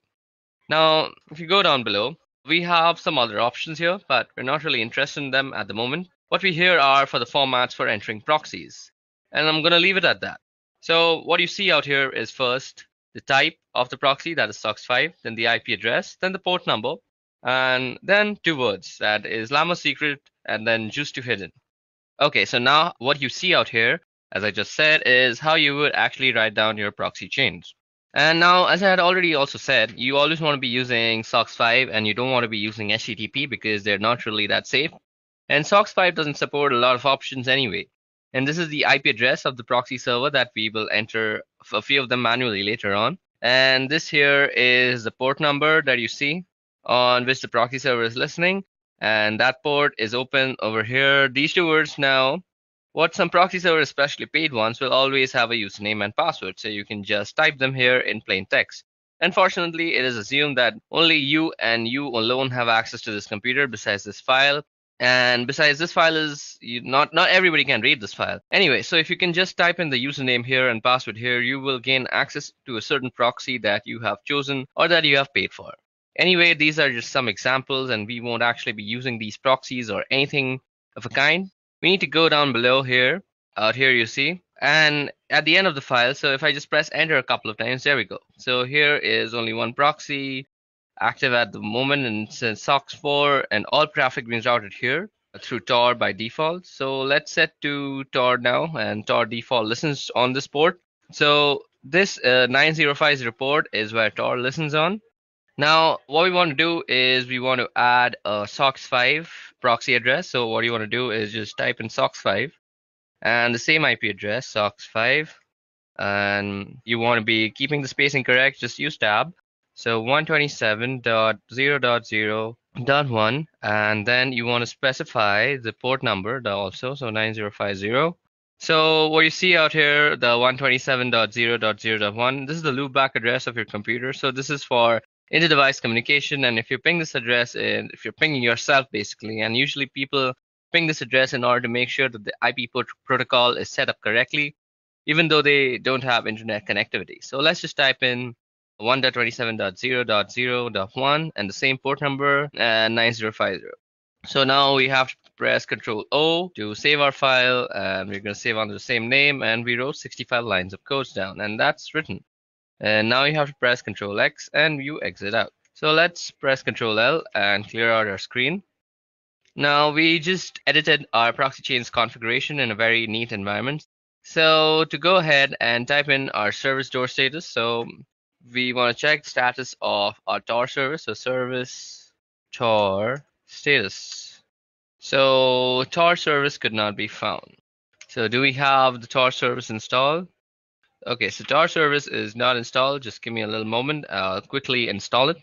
Now, if you go down below, we have some other options here, but we're not really interested in them at the moment. What we here are for the formats for entering proxies, and I'm going to leave it at that. So what you see out here is first the type of the proxy, that is SOCKS5, then the IP address, then the port number, and then 2 words, that is Llama secret and then juice to hidden. Okay, so now what you see out here, as I just said, is how you would actually write down your proxy chains. And now, as I had already also said, you always want to be using SOCKS5 and you don't want to be using HTTP because they're not really that safe. And SOCKS5 doesn't support a lot of options anyway. And this is the IP address of the proxy server that we will enter a few of them manually later on. And this here is the port number that you see on which the proxy server is listening. And that port is open over here. These 2 words now, what some proxy servers, especially paid ones, will always have a username and password. So you can just type them here in plain text. Unfortunately, it is assumed that only you and you alone have access to this computer besides this file. And besides, this file is not everybody can read this file. Anyway, so if you can just type in the username here and password here, you will gain access to a certain proxy that you have chosen or that you have paid for. Anyway, these are just some examples, and we won't actually be using these proxies or anything of a kind. We need to go down below here. Out here you see. And at the end of the file, so if I just press enter a couple of times, there we go. So here is only one proxy active at the moment, and it says SOCKS4, and all traffic being routed here through Tor by default. So let's set to Tor now, and Tor default listens on this port. So this 9050 port is where Tor listens on. Now, what we want to do is we want to add a SOCKS5 proxy address. So what you want to do is just type in SOCKS5 and the same IP address, SOCKS5, and you want to be keeping the spacing correct, just use tab. So 127.0.0.1, and then you want to specify the port number also, so 9050. So what you see out here, the 127.0.0.1, this is the loopback address of your computer. So this is for inter-device communication, and if you ping this address, if you're pinging yourself basically, and usually people ping this address in order to make sure that the IP protocol is set up correctly, even though they don't have internet connectivity. So let's just type in 1.27.0.0.1 and the same port number and 9050. So now we have to press Control O to save our file, and we're going to save under the same name, and we wrote 65 lines of codes down, and that's written. And now you have to press Control X and you exit out. So let's press Control L and clear out our screen. Now we just edited our proxy chains configuration in a very neat environment. So to go ahead and type in our service door status, so we want to check the status of our Tor service. So service Tor status. So Tor service could not be found. So do we have the Tor service installed? Okay, so Tor service is not installed. Just give me a little moment. I'll quickly install it.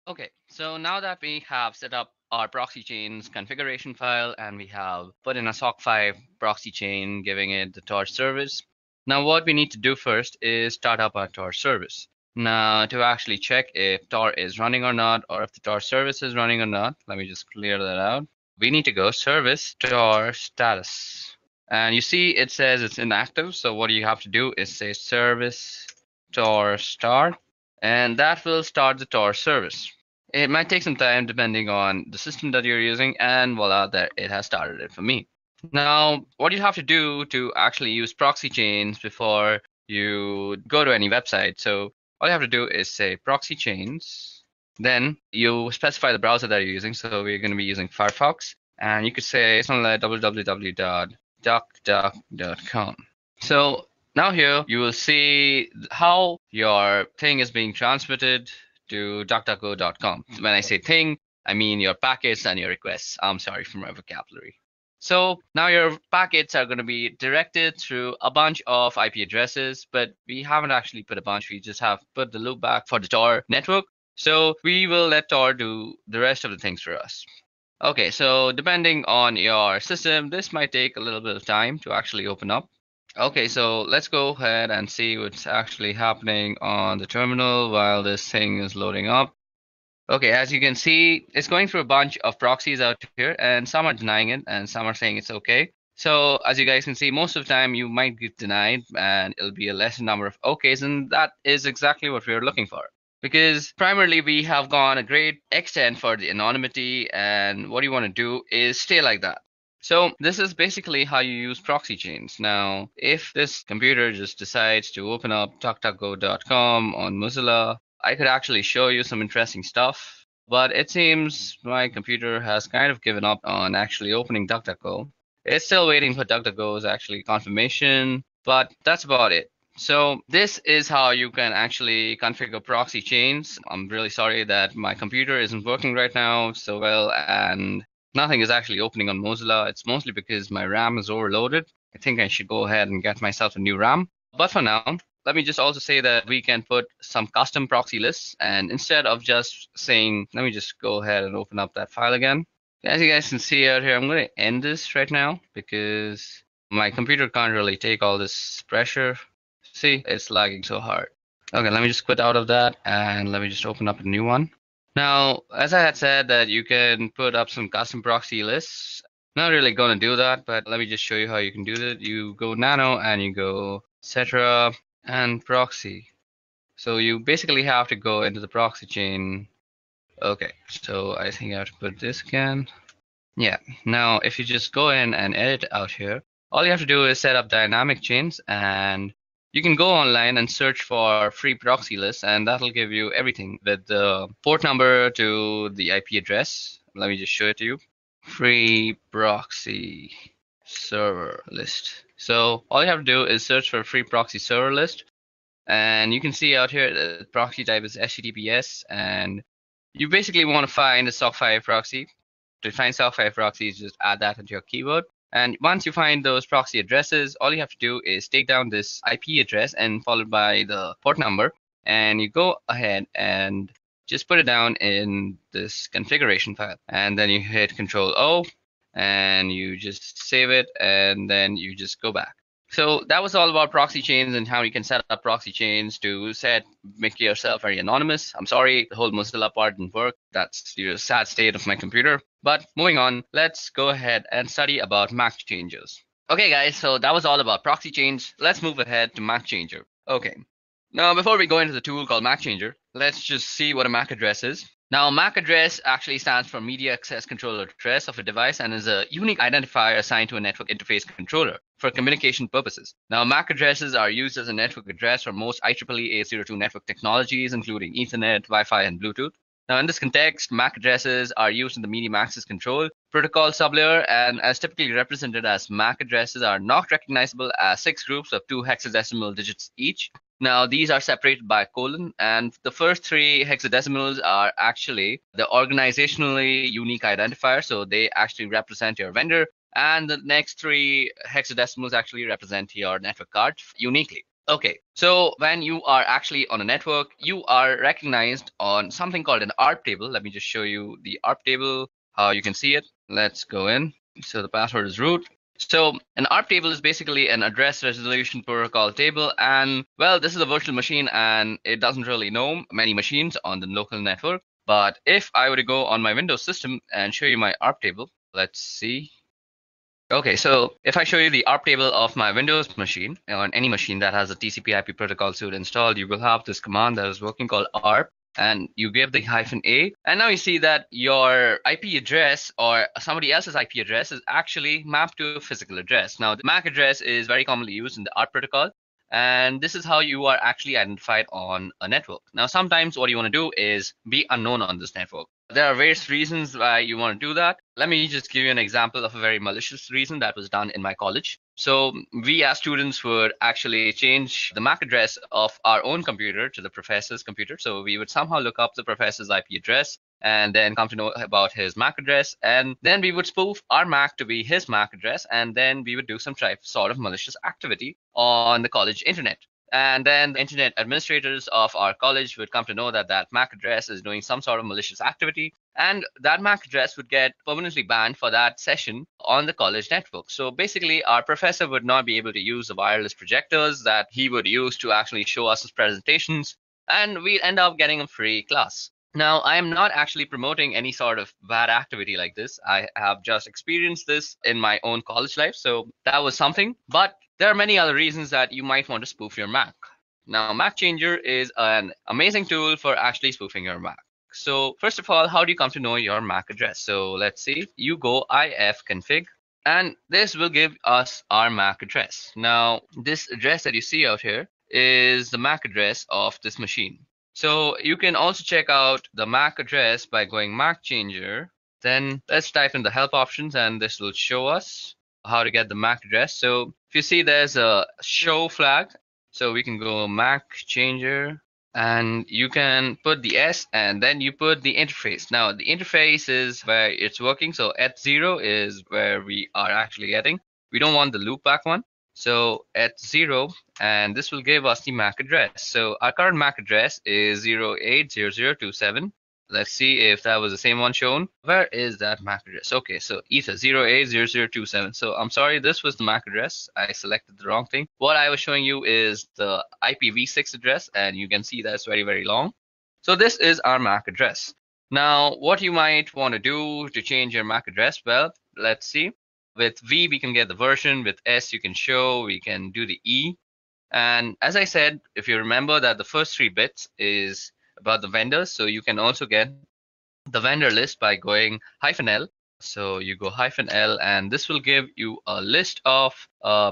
Okay, so now that we have set up our proxy chains configuration file and we have put in a SOC5 proxy chain, giving it the torch service. Now what we need to do first is start up our torch service. Now to actually check if Tor is running or not, or if the Tor service is running or not, let me just clear that out. We need to go service Tor status. And you see it says it's inactive. So what you have to do is say service Tor start, and that will start the Tor service. It might take some time depending on the system that you're using, and voila, there it has started it for me. Now, what you have to do to actually use proxy chains before you go to any website. So all you have to do is say proxy chains. Then you specify the browser that you're using. So we're going to be using Firefox, and you could say something like www.duckduck.com. So now here you will see how your thing is being transmitted to DuckDuckGo.com. When I say thing, I mean your packets and your requests. I'm sorry for my vocabulary. So now your packets are going to be directed through a bunch of IP addresses, but we haven't actually put a bunch. We just have put the loopback for the Tor network. So we will let Tor do the rest of the things for us. Okay, so depending on your system, this might take a little bit of time to actually open up. Okay, so let's go ahead and see what's actually happening on the terminal while this thing is loading up. Okay, as you can see, it's going through a bunch of proxies out here, and some are denying it, and some are saying it's okay. So as you guys can see, most of the time you might get denied, and it'll be a lesser number of okays, and that is exactly what we're looking for. Because primarily we have gone a great extent for the anonymity, and what you want to do is stay like that. So this is basically how you use proxy chains. Now, if this computer just decides to open up DuckDuckGo.com on Mozilla, I could actually show you some interesting stuff, but it seems my computer has kind of given up on actually opening DuckDuckGo. It's still waiting for DuckDuckGo's actually confirmation, but that's about it. So this is how you can actually configure proxy chains. I'm really sorry that my computer isn't working right now so well, and nothing is actually opening on Mozilla. It's mostly because my RAM is overloaded. I think I should go ahead and get myself a new RAM. But for now, let me just also say that we can put some custom proxy lists. And instead of just saying, let me just go ahead and open up that file again. As you guys can see out here, I'm going to end this right now because my computer can't really take all this pressure. See, it's lagging so hard. Okay, let me just quit out of that and let me just open up a new one. Now, as I had said that you can put up some custom proxy lists. Not really going to do that, but let me just show you how you can do that. You go nano and you go etc and proxy. So you basically have to go into the proxy chain. Okay, so I think I have to put this again. Yeah, now if you just go in and edit out here, all you have to do is set up dynamic chains, and you can go online and search for free proxy lists, and that'll give you everything with the port number to the IP address. Let me just show it to you. Free proxy server list. So all you have to do is search for a free proxy server list, and you can see out here the proxy type is HTTPS, and you basically want to find a SOC5 proxy. To find SOC5 proxies, just add that into your keyword. And once you find those proxy addresses, all you have to do is take down this IP address and followed by the port number, and you go ahead and just put it down in this configuration file. And then you hit Control O and you just save it, and then you just go back. So that was all about proxy chains and how you can set up proxy chains to make yourself very anonymous. I'm sorry, the whole Mozilla part didn't work. That's the sad state of my computer. But moving on, let's go ahead and study about MAC changers. Okay guys, so that was all about proxy chains. Let's move ahead to MAC changer. Okay, now before we go into the tool called MAC changer, let's just see what a MAC address is. Now, MAC address actually stands for Media Access Controller Address of a device and is a unique identifier assigned to a network interface controller for communication purposes. Now, MAC addresses are used as a network address for most IEEE 802 network technologies, including Ethernet, Wi-Fi, and Bluetooth. Now, in this context, MAC addresses are used in the medium access control protocol sublayer, and as typically represented as MAC addresses are not recognizable as 6 groups of 2 hexadecimal digits each. Now, these are separated by a colon, and the first 3 hexadecimals are actually the organizationally unique identifier, so they actually represent your vendor, and the next 3 hexadecimals actually represent your network card uniquely. Okay, so when you are actually on a network, you are recognized on something called an ARP table. Let me just show you the ARP table, how you can see it. Let's go in. So the password is root. So an ARP table is basically an address resolution protocol table. And well, this is a virtual machine and it doesn't really know many machines on the local network. But if I were to go on my Windows system and show you my ARP table, let's see. Okay, so if I show you the ARP table of my Windows machine, on any machine that has a TCP/IP protocol suite installed, you will have this command that is working called ARP, and you give the -a, and now you see that your IP address or somebody else's IP address is actually mapped to a physical address. Now, the MAC address is very commonly used in the ARP protocol, and this is how you are actually identified on a network. Now, sometimes what you want to do is be unknown on this network. There are various reasons why you want to do that. Let me just give you an example of a very malicious reason that was done in my college. So we as students would actually change the MAC address of our own computer to the professor's computer. So we would somehow look up the professor's IP address and then come to know about his MAC address. And then we would spoof our MAC to be his MAC address. And then we would do some sort of malicious activity on the college internet. And then the internet administrators of our college would come to know that that MAC address is doing some sort of malicious activity. And that MAC address would get permanently banned for that session on the college network. So basically, our professor would not be able to use the wireless projectors that he would use to actually show us his presentations. And we'd end up getting a free class. Now, I am not actually promoting any sort of bad activity like this. I have just experienced this in my own college life. So that was something. But there are many other reasons that you might want to spoof your Mac. Now, MacChanger is an amazing tool for actually spoofing your Mac. So first of all, how do you come to know your MAC address? So let's see, you go ifconfig, and this will give us our MAC address. Now, this address that you see out here is the MAC address of this machine. So you can also check out the MAC address by going MacChanger. Then let's type in the help options, and this will show us how to get the MAC address. So if you see there's a show flag, so we can go MacChanger, and you can put the S and then you put the interface. Now the interface is where it's working. So eth0 is where we are actually getting. We don't want the loopback one. So eth0, and this will give us the MAC address. So our current MAC address is 080027. Let's see if that was the same one shown. Where is that MAC address? Okay, so ether 080027. So I'm sorry, this was the MAC address. I selected the wrong thing. What I was showing you is the IPv6 address, and you can see that's very, very long. So this is our MAC address. Now, what you might want to do to change your MAC address, well, let's see. With V, we can get the version. With S, you can show. We can do the E. And as I said, if you remember that the first 3 bits is about the vendors, so you can also get the vendor list by going -L. So you go -L, and this will give you a list of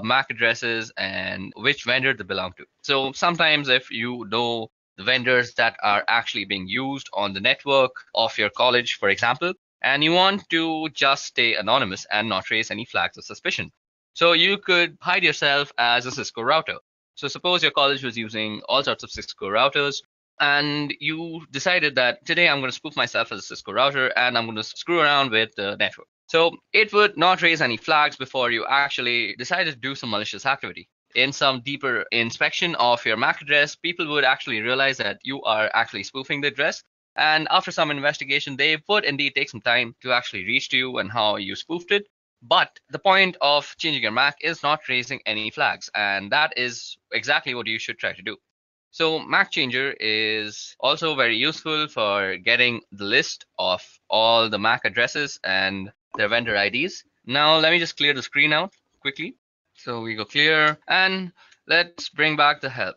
MAC addresses and which vendor they belong to. So sometimes if you know the vendors that are actually being used on the network of your college, for example, and you want to just stay anonymous and not raise any flags of suspicion, so you could hide yourself as a Cisco router. So suppose your college was using all sorts of Cisco routers, and you decided that today I'm going to spoof myself as a Cisco router and I'm going to screw around with the network. So it would not raise any flags before you actually decided to do some malicious activity. In some deeper inspection of your MAC address, people would actually realize that you are actually spoofing the address. And after some investigation, they would indeed take some time to actually reach to you and how you spoofed it. But the point of changing your MAC is not raising any flags. And that is exactly what you should try to do. So MacChanger is also very useful for getting the list of all the MAC addresses and their vendor IDs. Now let me just clear the screen out quickly. So we go clear, and let's bring back the help.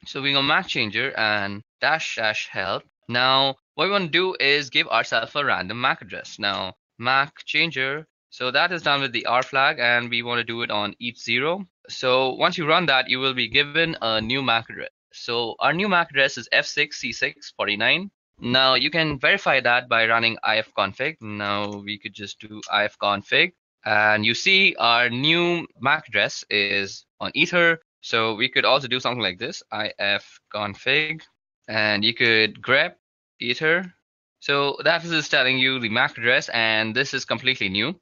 So we go MacChanger and --help. Now what we want to do is give ourselves a random MAC address. Now MacChanger, so that is done with the R flag, and we want to do it on eth0. So once you run that, you will be given a new MAC address. So our new MAC address is f6c649. Now you can verify that by running ifconfig. Now we could just do ifconfig, and you see our new MAC address is on ether. So we could also do something like this, ifconfig, and you could grep ether. So that is telling you the MAC address, and this is completely new.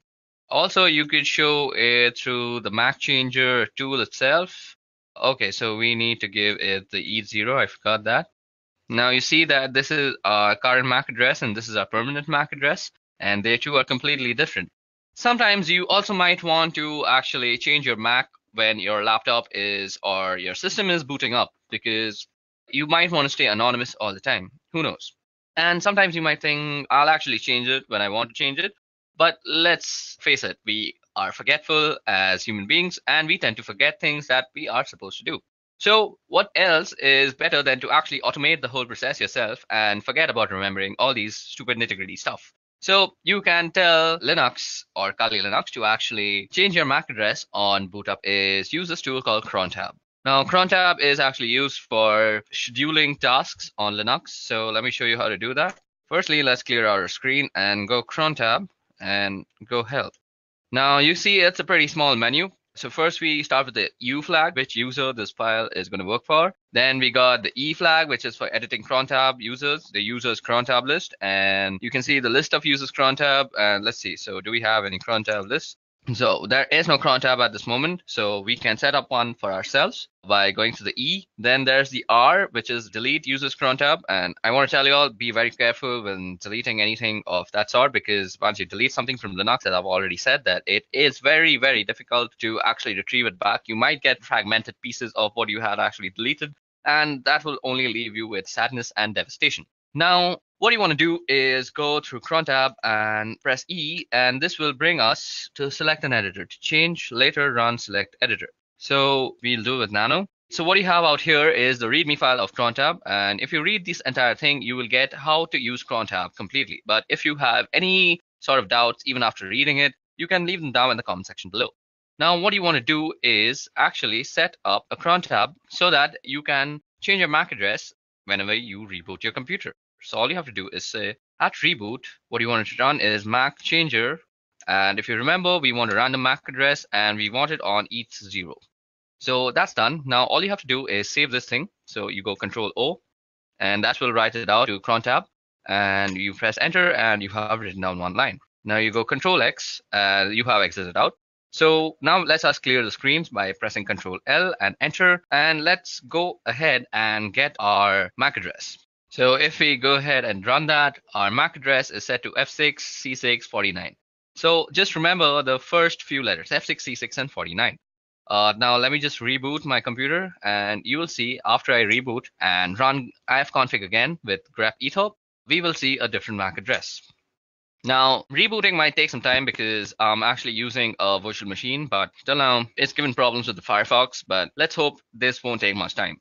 Also, you could show it through the MacChanger tool itself. Okay, so we need to give it the ETH0. I forgot that. Now you see that this is our current MAC address and this is our permanent MAC address, and they two are completely different. Sometimes you also might want to actually change your MAC when your laptop is or your system is booting up, because you might want to stay anonymous all the time. Who knows? And sometimes you might think, I'll actually change it when I want to change it. But let's face it, we are forgetful as human beings, and we tend to forget things that we are supposed to do. So what else is better than to actually automate the whole process yourself and forget about remembering all these stupid nitty-gritty stuff? So you can tell Linux or Kali Linux to actually change your MAC address on boot up is use this tool called crontab. Now crontab is actually used for scheduling tasks on Linux. So let me show you how to do that. Firstly, let's clear our screen and go crontab and go help. Now you see it's a pretty small menu. So first we start with the U flag, which user this file is going to work for. Then we got the E flag, which is for editing crontab users, the users crontab list. And you can see the list of users crontab. And let's see, so do we have any crontab lists? So there is no crontab at this moment, so we can set up one for ourselves by going to the E. Then there's the R, which is delete users crontab. And I want to tell you all, be very careful when deleting anything of that sort, because once you delete something from Linux, as I've already said, that it is very, very difficult to actually retrieve it back. You might get fragmented pieces of what you had actually deleted, and that will only leave you with sadness and devastation. Now, what you want to do is go through crontab and press E, and this will bring us to select an editor. To change, later run select editor. So we'll do it with nano. So what you have out here is the README file of crontab, and if you read this entire thing, you will get how to use crontab completely. But if you have any sort of doubts, even after reading it, you can leave them down in the comment section below. Now, what you want to do is actually set up a crontab so that you can change your MAC address whenever you reboot your computer. So all you have to do is say at reboot, what you want to run is MAC changer. And if you remember, we want a random MAC address and we want it on ETH0. So that's done. Now all you have to do is save this thing. So you go Control O, and that will write it out to crontab. And you press enter and you have written down one line. Now you go Control X and you have exited out. So now let's us clear the screens by pressing Control L and enter. And let's go ahead and get our MAC address. So if we go ahead and run that, our MAC address is set to F6, C6, 49. So just remember the first few letters, F6, C6, and 49. Now let me just reboot my computer, and you will see after I reboot and run ifconfig again with grep ethop, we will see a different MAC address. Now, rebooting might take some time because I'm actually using a virtual machine, but till now it's given problems with the Firefox, but let's hope this won't take much time.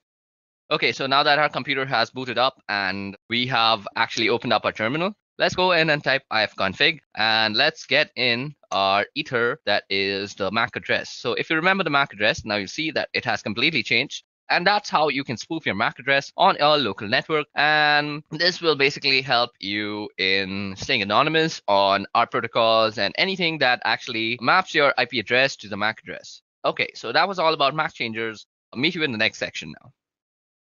Okay, so now that our computer has booted up and we have actually opened up our terminal, let's go in and type ifconfig and let's get in our ether, that is the MAC address. So if you remember the MAC address, now you see that it has completely changed. And that's how you can spoof your MAC address on a local network. And this will basically help you in staying anonymous on our protocols and anything that actually maps your IP address to the MAC address. Okay, so that was all about MAC changers. I'll meet you in the next section now.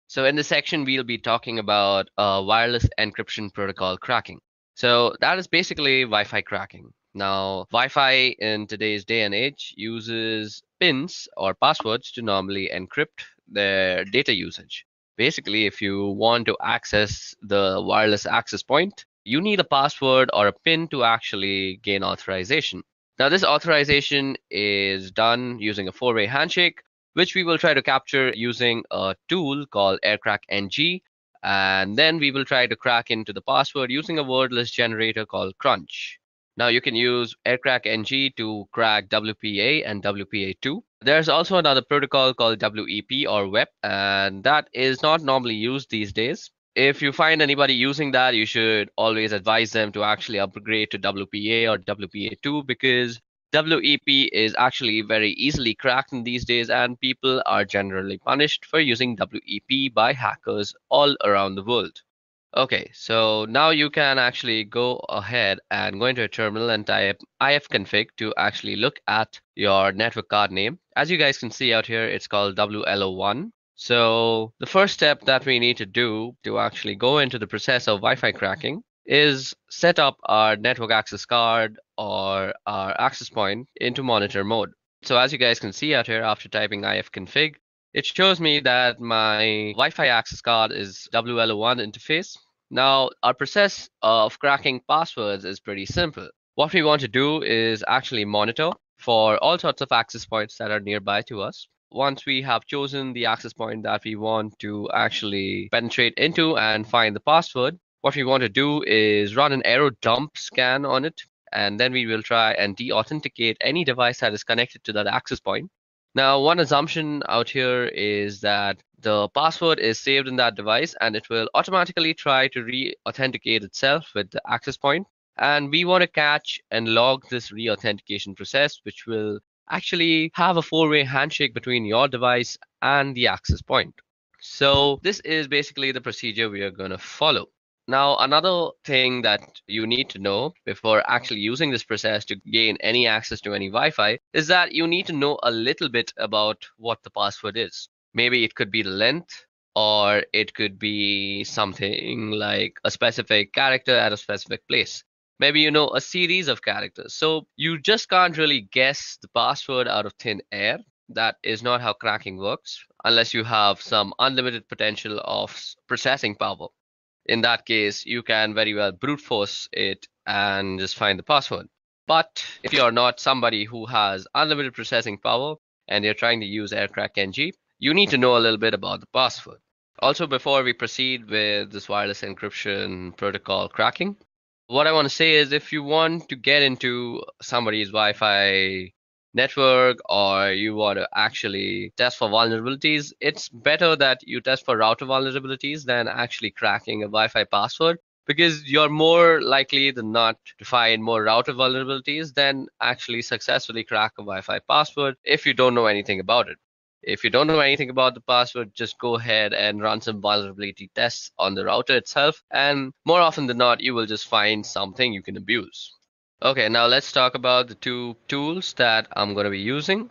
So in this section, we'll be talking about wireless encryption protocol cracking. So that is basically Wi-Fi cracking. Now, Wi-Fi in today's day and age uses pins or passwords to normally encrypt their data usage. Basically, if you want to access the wireless access point, you need a password or a pin to actually gain authorization. Now, this authorization is done using a four-way handshake, which we will try to capture using a tool called AirCrackNG. And then we will try to crack into the password using a wordless generator called Crunch. Now you can use AirCrackNG to crack WPA and WPA2. There's also another protocol called WEP or WEP, and that is not normally used these days. If you find anybody using that, you should always advise them to actually upgrade to WPA or WPA2, because WEP is actually very easily cracked in these days, and people are generally punished for using WEP by hackers all around the world. Okay, so now you can actually go ahead and go into a terminal and type ifconfig to actually look at your network card name. As you guys can see out here, it's called WLO1. So the first step that we need to do to actually go into the process of Wi-Fi cracking is set up our network access card or our access point into monitor mode. So as you guys can see out here, after typing ifconfig, it shows me that my Wi-Fi access card is WLO1 interface. Now, our process of cracking passwords is pretty simple. What we want to do is actually monitor for all sorts of access points that are nearby to us. Once we have chosen the access point that we want to actually penetrate into and find the password, what we want to do is run an arrow dump scan on it, and then we will try and de-authenticate any device that is connected to that access point. Now, one assumption out here is that the password is saved in that device and it will automatically try to re-authenticate itself with the access point. And we want to catch and log this re-authentication process, which will actually have a four-way handshake between your device and the access point. So this is basically the procedure we are going to follow. Now, another thing that you need to know before actually using this process to gain any access to any Wi-Fi is that you need to know a little bit about what the password is. Maybe it could be the length, or it could be something like a specific character at a specific place. Maybe you know a series of characters. So you just can't really guess the password out of thin air. That is not how cracking works, unless you have some unlimited potential of processing power. In that case, you can very well brute force it and just find the password. But if you're not somebody who has unlimited processing power and you're trying to use AirCrack-NG, you need to know a little bit about the password. Also, before we proceed with this wireless encryption protocol cracking, what I want to say is if you want to get into somebody's Wi-Fi network or you want to actually test for vulnerabilities, it's better that you test for router vulnerabilities than actually cracking a Wi-Fi password, because you're more likely than not to find more router vulnerabilities than actually successfully crack a Wi-Fi password if you don't know anything about it. If you don't know anything about the password, just go ahead and run some vulnerability tests on the router itself, and more often than not, you will just find something you can abuse. Okay, now let's talk about the two tools that I'm going to be using.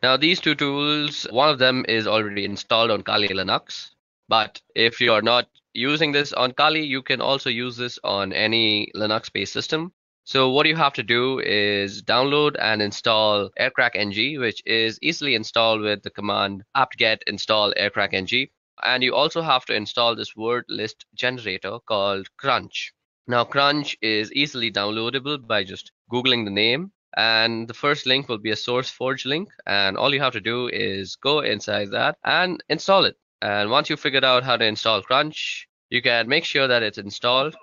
Now, these two tools, one of them is already installed on Kali Linux, but if you're not using this on Kali, you can also use this on any Linux-based system. So what you have to do is download and install AirCrack-NG, which is easily installed with the command apt-get install AirCrack-NG. And you also have to install this word list generator called Crunch. Now, Crunch is easily downloadable by just Googling the name, and the first link will be a SourceForge link, and all you have to do is go inside that and install it. And once you figured out how to install Crunch, you can make sure that it's installed.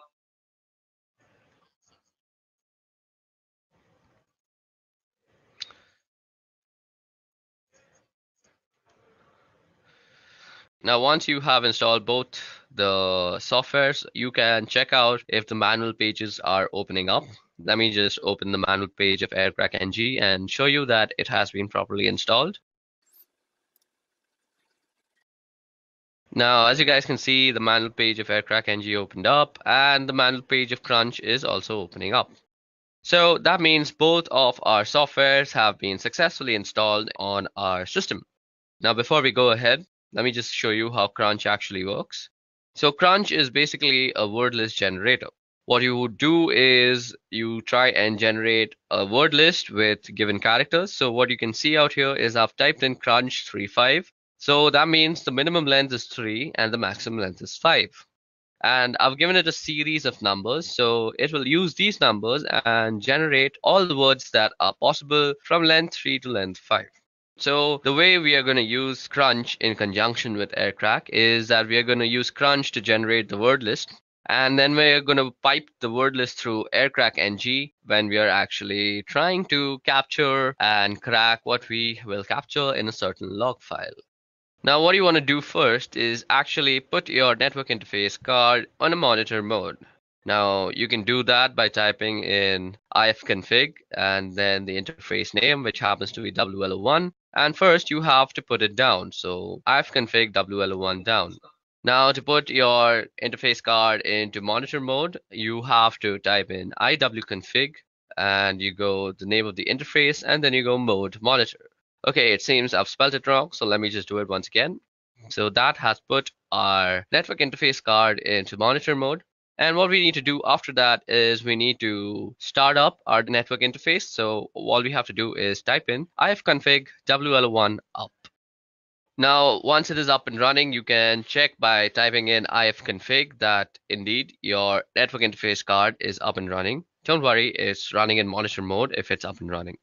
Now, once you have installed both the softwares, you can check out if the manual pages are opening up. Let me just open the manual page of AirCrack-NG and show you that it has been properly installed. Now, as you guys can see, the manual page of AirCrack-NG opened up, and the manual page of Crunch is also opening up. So that means both of our softwares have been successfully installed on our system. Now, before we go ahead, let me just show you how Crunch actually works. So Crunch is basically a word list generator. What you would do is you try and generate a word list with given characters. So what you can see out here is I've typed in Crunch 35. So that means the minimum length is 3 and the maximum length is 5. And I've given it a series of numbers. So it will use these numbers and generate all the words that are possible from length 3 to length 5. So the way we are going to use Crunch in conjunction with AirCrack is that we are going to use Crunch to generate the word list. And then we're going to pipe the word list through AirCrack-NG when we are actually trying to capture and crack what we will capture in a certain log file. Now, what you want to do first is actually put your network interface card on a monitor mode. Now, you can do that by typing in ifconfig and then the interface name, which happens to be WLO1. And first, you have to put it down. So ifconfig WLO1 down. Now, to put your interface card into monitor mode, you have to type in iwconfig and you go the name of the interface and then you go mode monitor. Okay, it seems I've spelled it wrong, so let me just do it once again. So that has put our network interface card into monitor mode. And what we need to do after that is we need to start up our network interface. So all we have to do is type in ifconfig WLO1 up. Now, once it is up and running, you can check by typing in ifconfig that indeed your network interface card is up and running. Don't worry, it's running in monitor mode if it's up and running.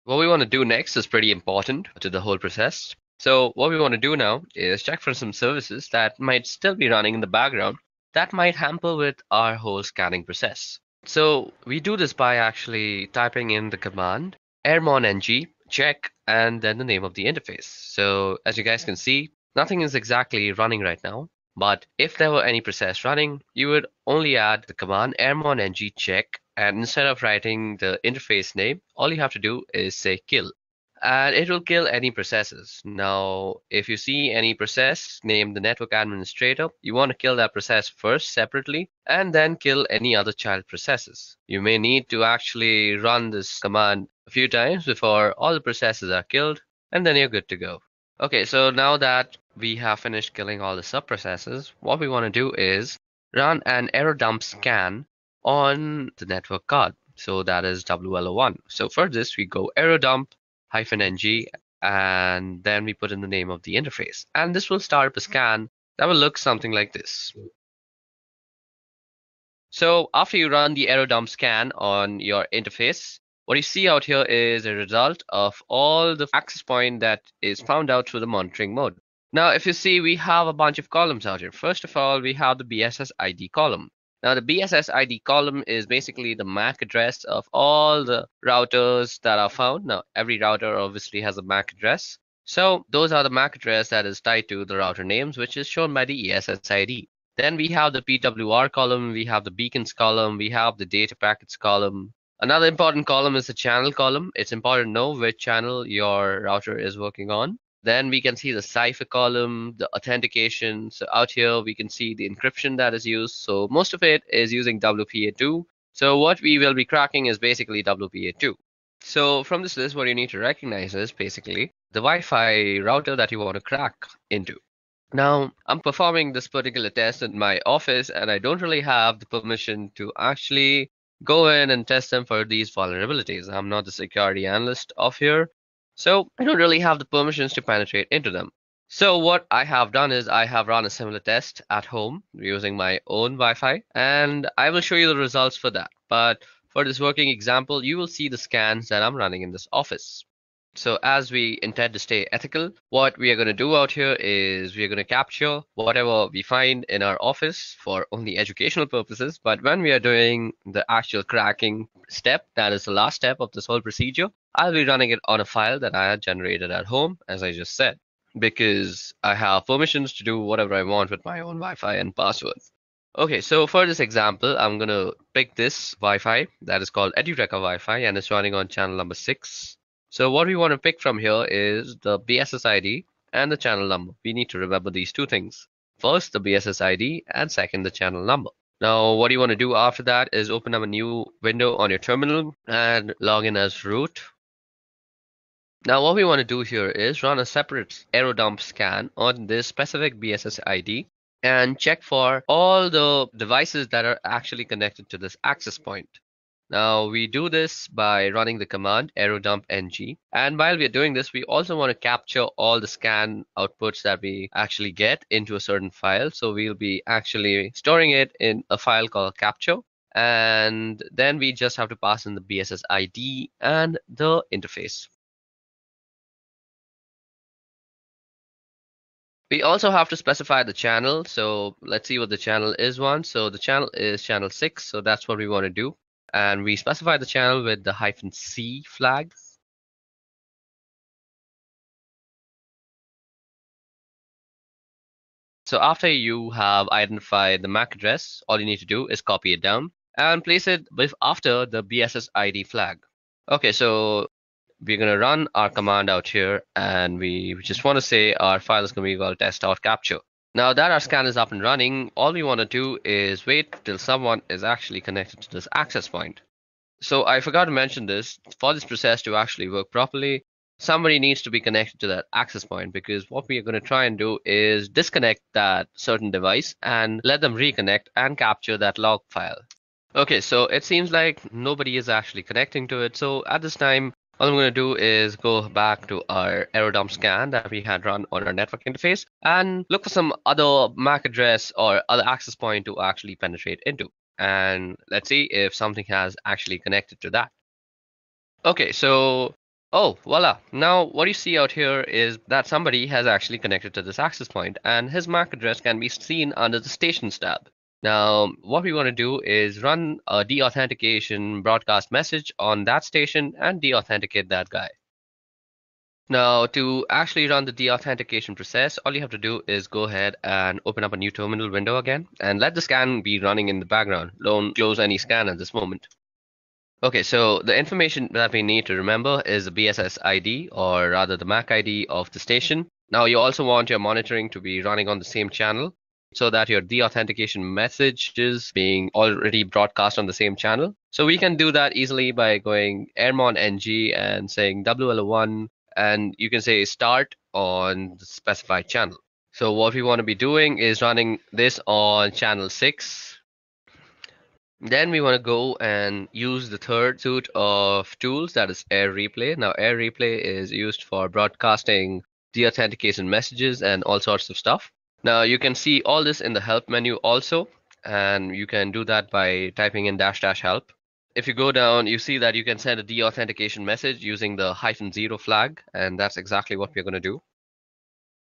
What we want to do next is pretty important to the whole process. So what we want to do now is check for some services that might still be running in the background that might hamper with our whole scanning process. So we do this by actually typing in the command airmon-ng check and then the name of the interface. So as you guys can see, nothing is exactly running right now. But if there were any process running, you would only add the command airmon-ng check, and instead of writing the interface name, all you have to do is say kill, and it will kill any processes. Now, if you see any process named the network administrator, you want to kill that process first separately and then kill any other child processes. You may need to actually run this command a few times before all the processes are killed, and then you're good to go. Okay, so now that we have finished killing all the subprocesses, what we want to do is run an error dump scan on the network card. So that is WLO1. So for this, we go error dump -ng and then we put in the name of the interface. And this will start up a scan that will look something like this. So after you run the error dump scan on your interface, what you see out here is a result of all the access point that is found out through the monitoring mode. Now, if you see, we have a bunch of columns out here. First of all, we have the BSS ID column. Now, the BSS ID column is basically the MAC address of all the routers that are found. Now, every router obviously has a MAC address. So those are the MAC address that is tied to the router names, which is shown by the ESS ID. Then we have the PWR column, we have the beacons column, we have the data packets column. Another important column is the channel column. It's important to know which channel your router is working on. Then we can see the cipher column, the authentication. So out here, we can see the encryption that is used. So most of it is using WPA2. So what we will be cracking is basically WPA2. So from this list, what you need to recognize is basically the Wi-Fi router that you want to crack into. Now, I'm performing this particular test in my office, and I don't really have the permission to actually go in and test them for these vulnerabilities. I'm not the security analyst of here, so I don't really have the permissions to penetrate into them. So what I have done is I have run a similar test at home using my own Wi-Fi, and I will show you the results for that. But for this working example, you will see the scans that I'm running in this office. So as we intend to stay ethical, what we are going to do out here is we are going to capture whatever we find in our office for only educational purposes. But when we are doing the actual cracking step, that is the last step of this whole procedure, I'll be running it on a file that I had generated at home, as I just said, because I have permissions to do whatever I want with my own Wi-Fi and passwords. Okay, so for this example, I'm going to pick this Wi-Fi that is called Edureka Wi-Fi, and it's running on channel number 6. So what we want to pick from here is the BSS ID and the channel number. We need to remember these two things. First, the BSS ID, and second, the channel number. Now, what you want to do after that is open up a new window on your terminal and log in as root. Now, what we want to do here is run a separate error dump scan on this specific BSS ID and check for all the devices that are actually connected to this access point. Now we do this by running the command error dump ng, and while we are doing this, we also want to capture all the scan outputs that we actually get into a certain file. So we'll be actually storing it in a file called capture, and then we just have to pass in the BSS ID and the interface. We also have to specify the channel. So let's see what the channel is one. So the channel is channel 6. So that's what we want to do. And we specify the channel with the -C flag. So after you have identified the MAC address, all you need to do is copy it down and place it after the BSS ID flag. Okay, so we're going to run our command out here, and we just want to say our file is going to be called test.capture. Now that our scan is up and running, all we want to do is wait till someone is actually connected to this access point. So I forgot to mention this. For this process to actually work properly, somebody needs to be connected to that access point, because what we are going to try and do is disconnect that certain device and let them reconnect and capture that log file. Okay, so it seems like nobody is actually connecting to it. So at this time, all I'm going to do is go back to our error-dump scan that we had run on our network interface and look for some other MAC address or other access point to actually penetrate into. And let's see if something has actually connected to that. Okay, so, oh, voila. Now what you see out here is that somebody has actually connected to this access point, and his MAC address can be seen under the stations tab. Now, what we want to do is run a deauthentication broadcast message on that station and deauthenticate that guy. Now, to actually run the deauthentication process, all you have to do is go ahead and open up a new terminal window again and let the scan be running in the background. Don't close any scan at this moment. Okay, so the information that we need to remember is the BSS ID, or rather the MAC ID of the station. Now, you also want your monitoring to be running on the same channel, so that your deauthentication message is being already broadcast on the same channel. So we can do that easily by going airmon ng and saying WLO1, and you can say start on the specified channel. So what we want to be doing is running this on channel 6. Then we want to go and use the third suite of tools, that is Air Replay. Now, Air Replay is used for broadcasting deauthentication messages and all sorts of stuff. Now, you can see all this in the help menu also, and you can do that by typing in --help. If you go down, you see that you can send a deauthentication message using the -0 flag, and that's exactly what we're going to do.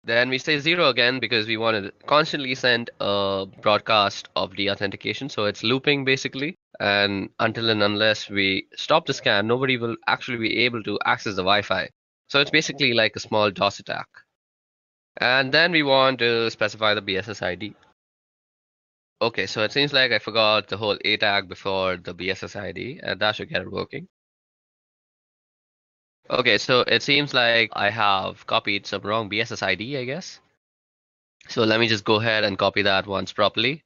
Then we say 0 again because we want to constantly send a broadcast of deauthentication, so it's looping basically, and until and unless we stop the scan, nobody will actually be able to access the Wi-Fi. So it's basically like a small DOS attack. And then we want to specify the BSS ID. Okay, so it seems like I forgot the whole A tag before the BSS ID, and that should get it working. Okay, so it seems like I have copied some wrong BSS ID, I guess. So let me just go ahead and copy that once properly.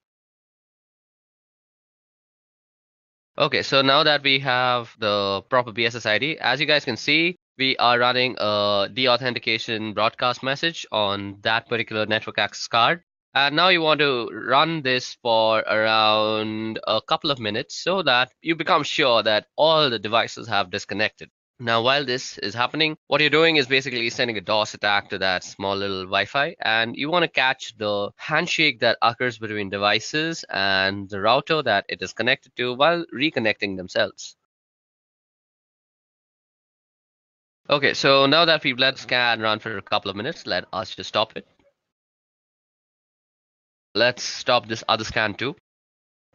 Okay, so now that we have the proper BSS ID, as you guys can see, we are running a deauthentication broadcast message on that particular network access card. And now you want to run this for around a couple of minutes so that you become sure that all the devices have disconnected. Now, while this is happening, what you're doing is basically sending a DOS attack to that small little Wi-Fi, and you want to catch the handshake that occurs between devices and the router that it is connected to while reconnecting themselves. Okay, so now that we've let the scan run for a couple of minutes, let us just stop it. Let's stop this other scan too.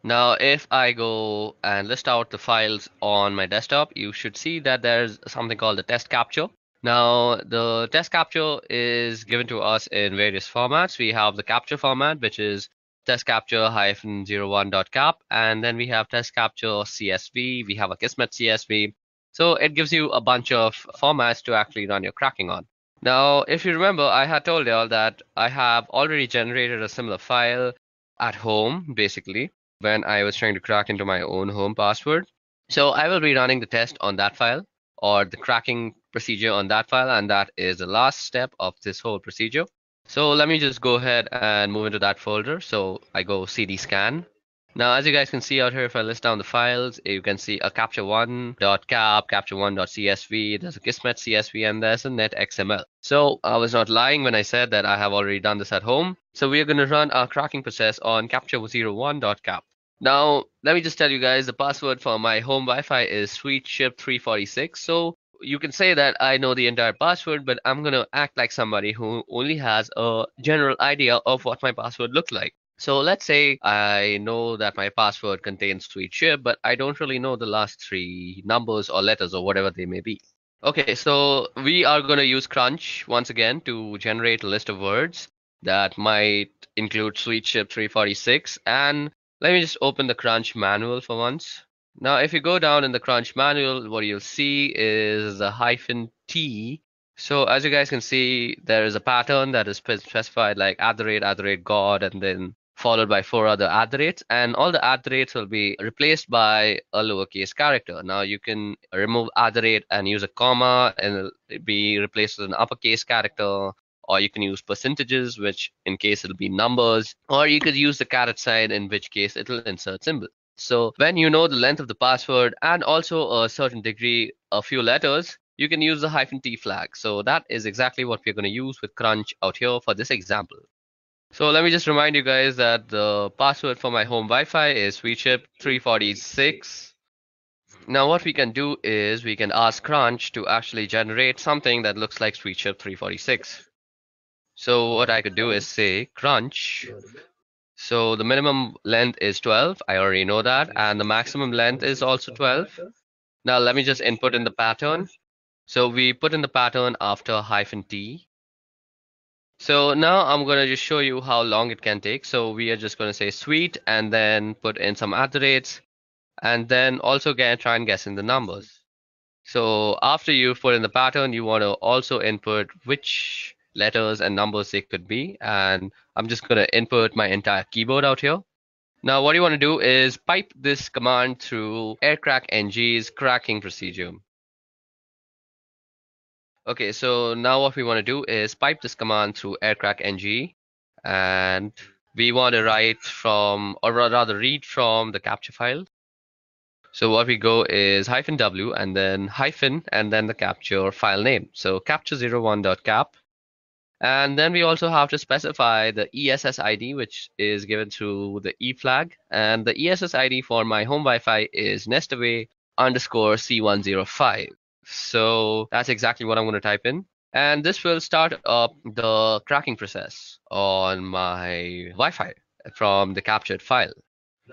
Now, if I go and list out the files on my desktop, you should see that there's something called the test capture. Now, the test capture is given to us in various formats. We have the capture format, which is test capture -01.cap, and then we have test capture CSV. We have a Kismet CSV. So it gives you a bunch of formats to actually run your cracking on. Now, if you remember, I had told y'all that I have already generated a similar file at home, basically, when I was trying to crack into my own home password. So I will be running the test on that file, or the cracking procedure on that file, and that is the last step of this whole procedure. So let me just go ahead and move into that folder. So I go cd scan. Now, as you guys can see out here, if I list down the files, you can see a capture1.cap, capture1.csv, there's a Kismet CSV, and there's a netxml. So I was not lying when I said that I have already done this at home. So we are going to run our cracking process on capture01.cap. Now, let me just tell you guys, the password for my home Wi-Fi is sweetship346. So you can say that I know the entire password, but I'm going to act like somebody who only has a general idea of what my password looks like. So let's say I know that my password contains sweetship, but I don't really know the last 3 numbers or letters or whatever they may be. Okay, so we are going to use Crunch once again to generate a list of words that might include sweetship346. And let me just open the Crunch manual for once. Now, if you go down in the Crunch manual, what you'll see is the -T. So as you guys can see, there is a pattern that is specified like @God, and then followed by 4 other @, and all the @ will be replaced by a lowercase character. Now you can remove @ and use a comma, and it'll be replaced with an uppercase character, or you can use percentages, which in case it'll be numbers, or you could use the caret sign, in which case it'll insert symbol. So when you know the length of the password and also a certain degree, a few letters, you can use the -t flag. So that is exactly what we're going to use with crunch out here for this example. So let me just remind you guys that the password for my home Wi-Fi is sweetchip346. Now what we can do is we can ask crunch to actually generate something that looks like sweetchip346. So what I could do is say crunch. So the minimum length is 12. I already know that. And the maximum length is also 12. Now let me just input in the pattern. So we put in the pattern after -t. So now I'm going to just show you how long it can take. So we are just going to say sweet and then put in some @, and then also try and guess in the numbers. So after you've put in the pattern, you want to also input which letters and numbers they could be. And I'm just going to input my entire keyboard out here. Now what you want to do is pipe this command through aircrackng's cracking procedure. Okay, so now what we want to do is pipe this command through aircrackng, and we want to write from, or rather read from the capture file. So what we go is -w and then hyphen and then the capture file name. So capture01.cap. And then we also have to specify the ESS ID, which is given through the E flag. And the ESS ID for my home Wi-Fi is nestaway_C105. So that's exactly what I'm going to type in. And this will start up the cracking process on my Wi-Fi from the captured file.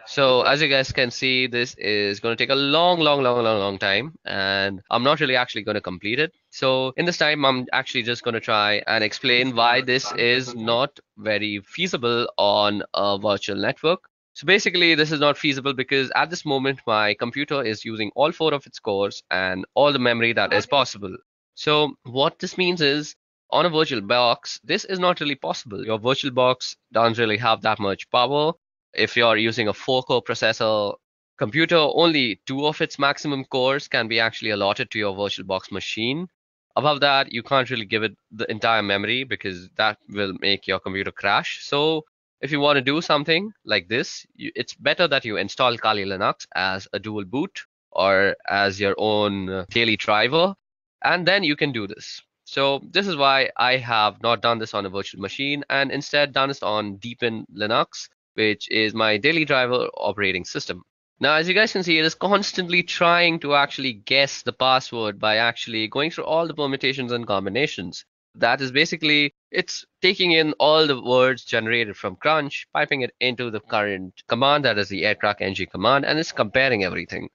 So as you guys can see, this is going to take a long time, and I'm not really actually going to complete it. So in this time, I'm actually just going to try and explain why this is not very feasible on a virtual network. So basically, this is not feasible because at this moment, my computer is using all 4 of its cores and all the memory that is possible. So what this means is, on a virtual box, this is not really possible. Your virtual box doesn't really have that much power. If you're using a 4-core processor computer, only 2 of its maximum cores can be actually allotted to your VirtualBox machine. Above that, you can't really give it the entire memory because that will make your computer crash. So if you want to do something like this, it's better that you install Kali Linux as a dual boot or as your own daily driver, and then you can do this. So this is why I have not done this on a virtual machine and instead done this on Deepin Linux, which is my daily driver operating system. Now, as you guys can see, it is constantly trying to actually guess the password by actually going through all the permutations and combinations. That is basically, it's taking in all the words generated from crunch, piping it into the current command, that is the aircrackng command, and it's comparing everything.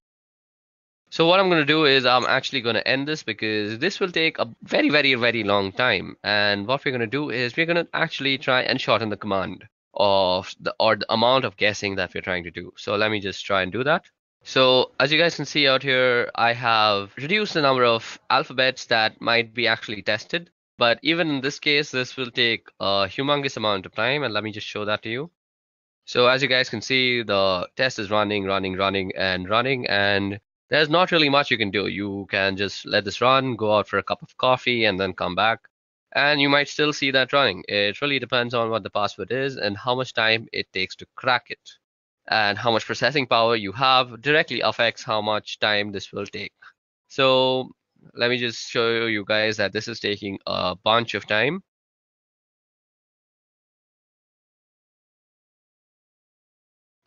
So what I'm going to do is I'm actually going to end this because this will take a very long time. And what we're going to do is we're going to actually try and shorten the command of the amount of guessing that we're trying to do. So let me just try and do that. So as you guys can see out here, I have reduced the number of alphabets that might be actually tested. But even in this case, this will take a humongous amount of time. And let me just show that to you. So as you guys can see, the test is running, and there's not really much you can do. You can just let this run, go out for a cup of coffee, and then come back. And you might still see that running. It really depends on what the password is and how much time it takes to crack it. And how much processing power you have directly affects how much time this will take. So let me just show you guys that this is taking a bunch of time.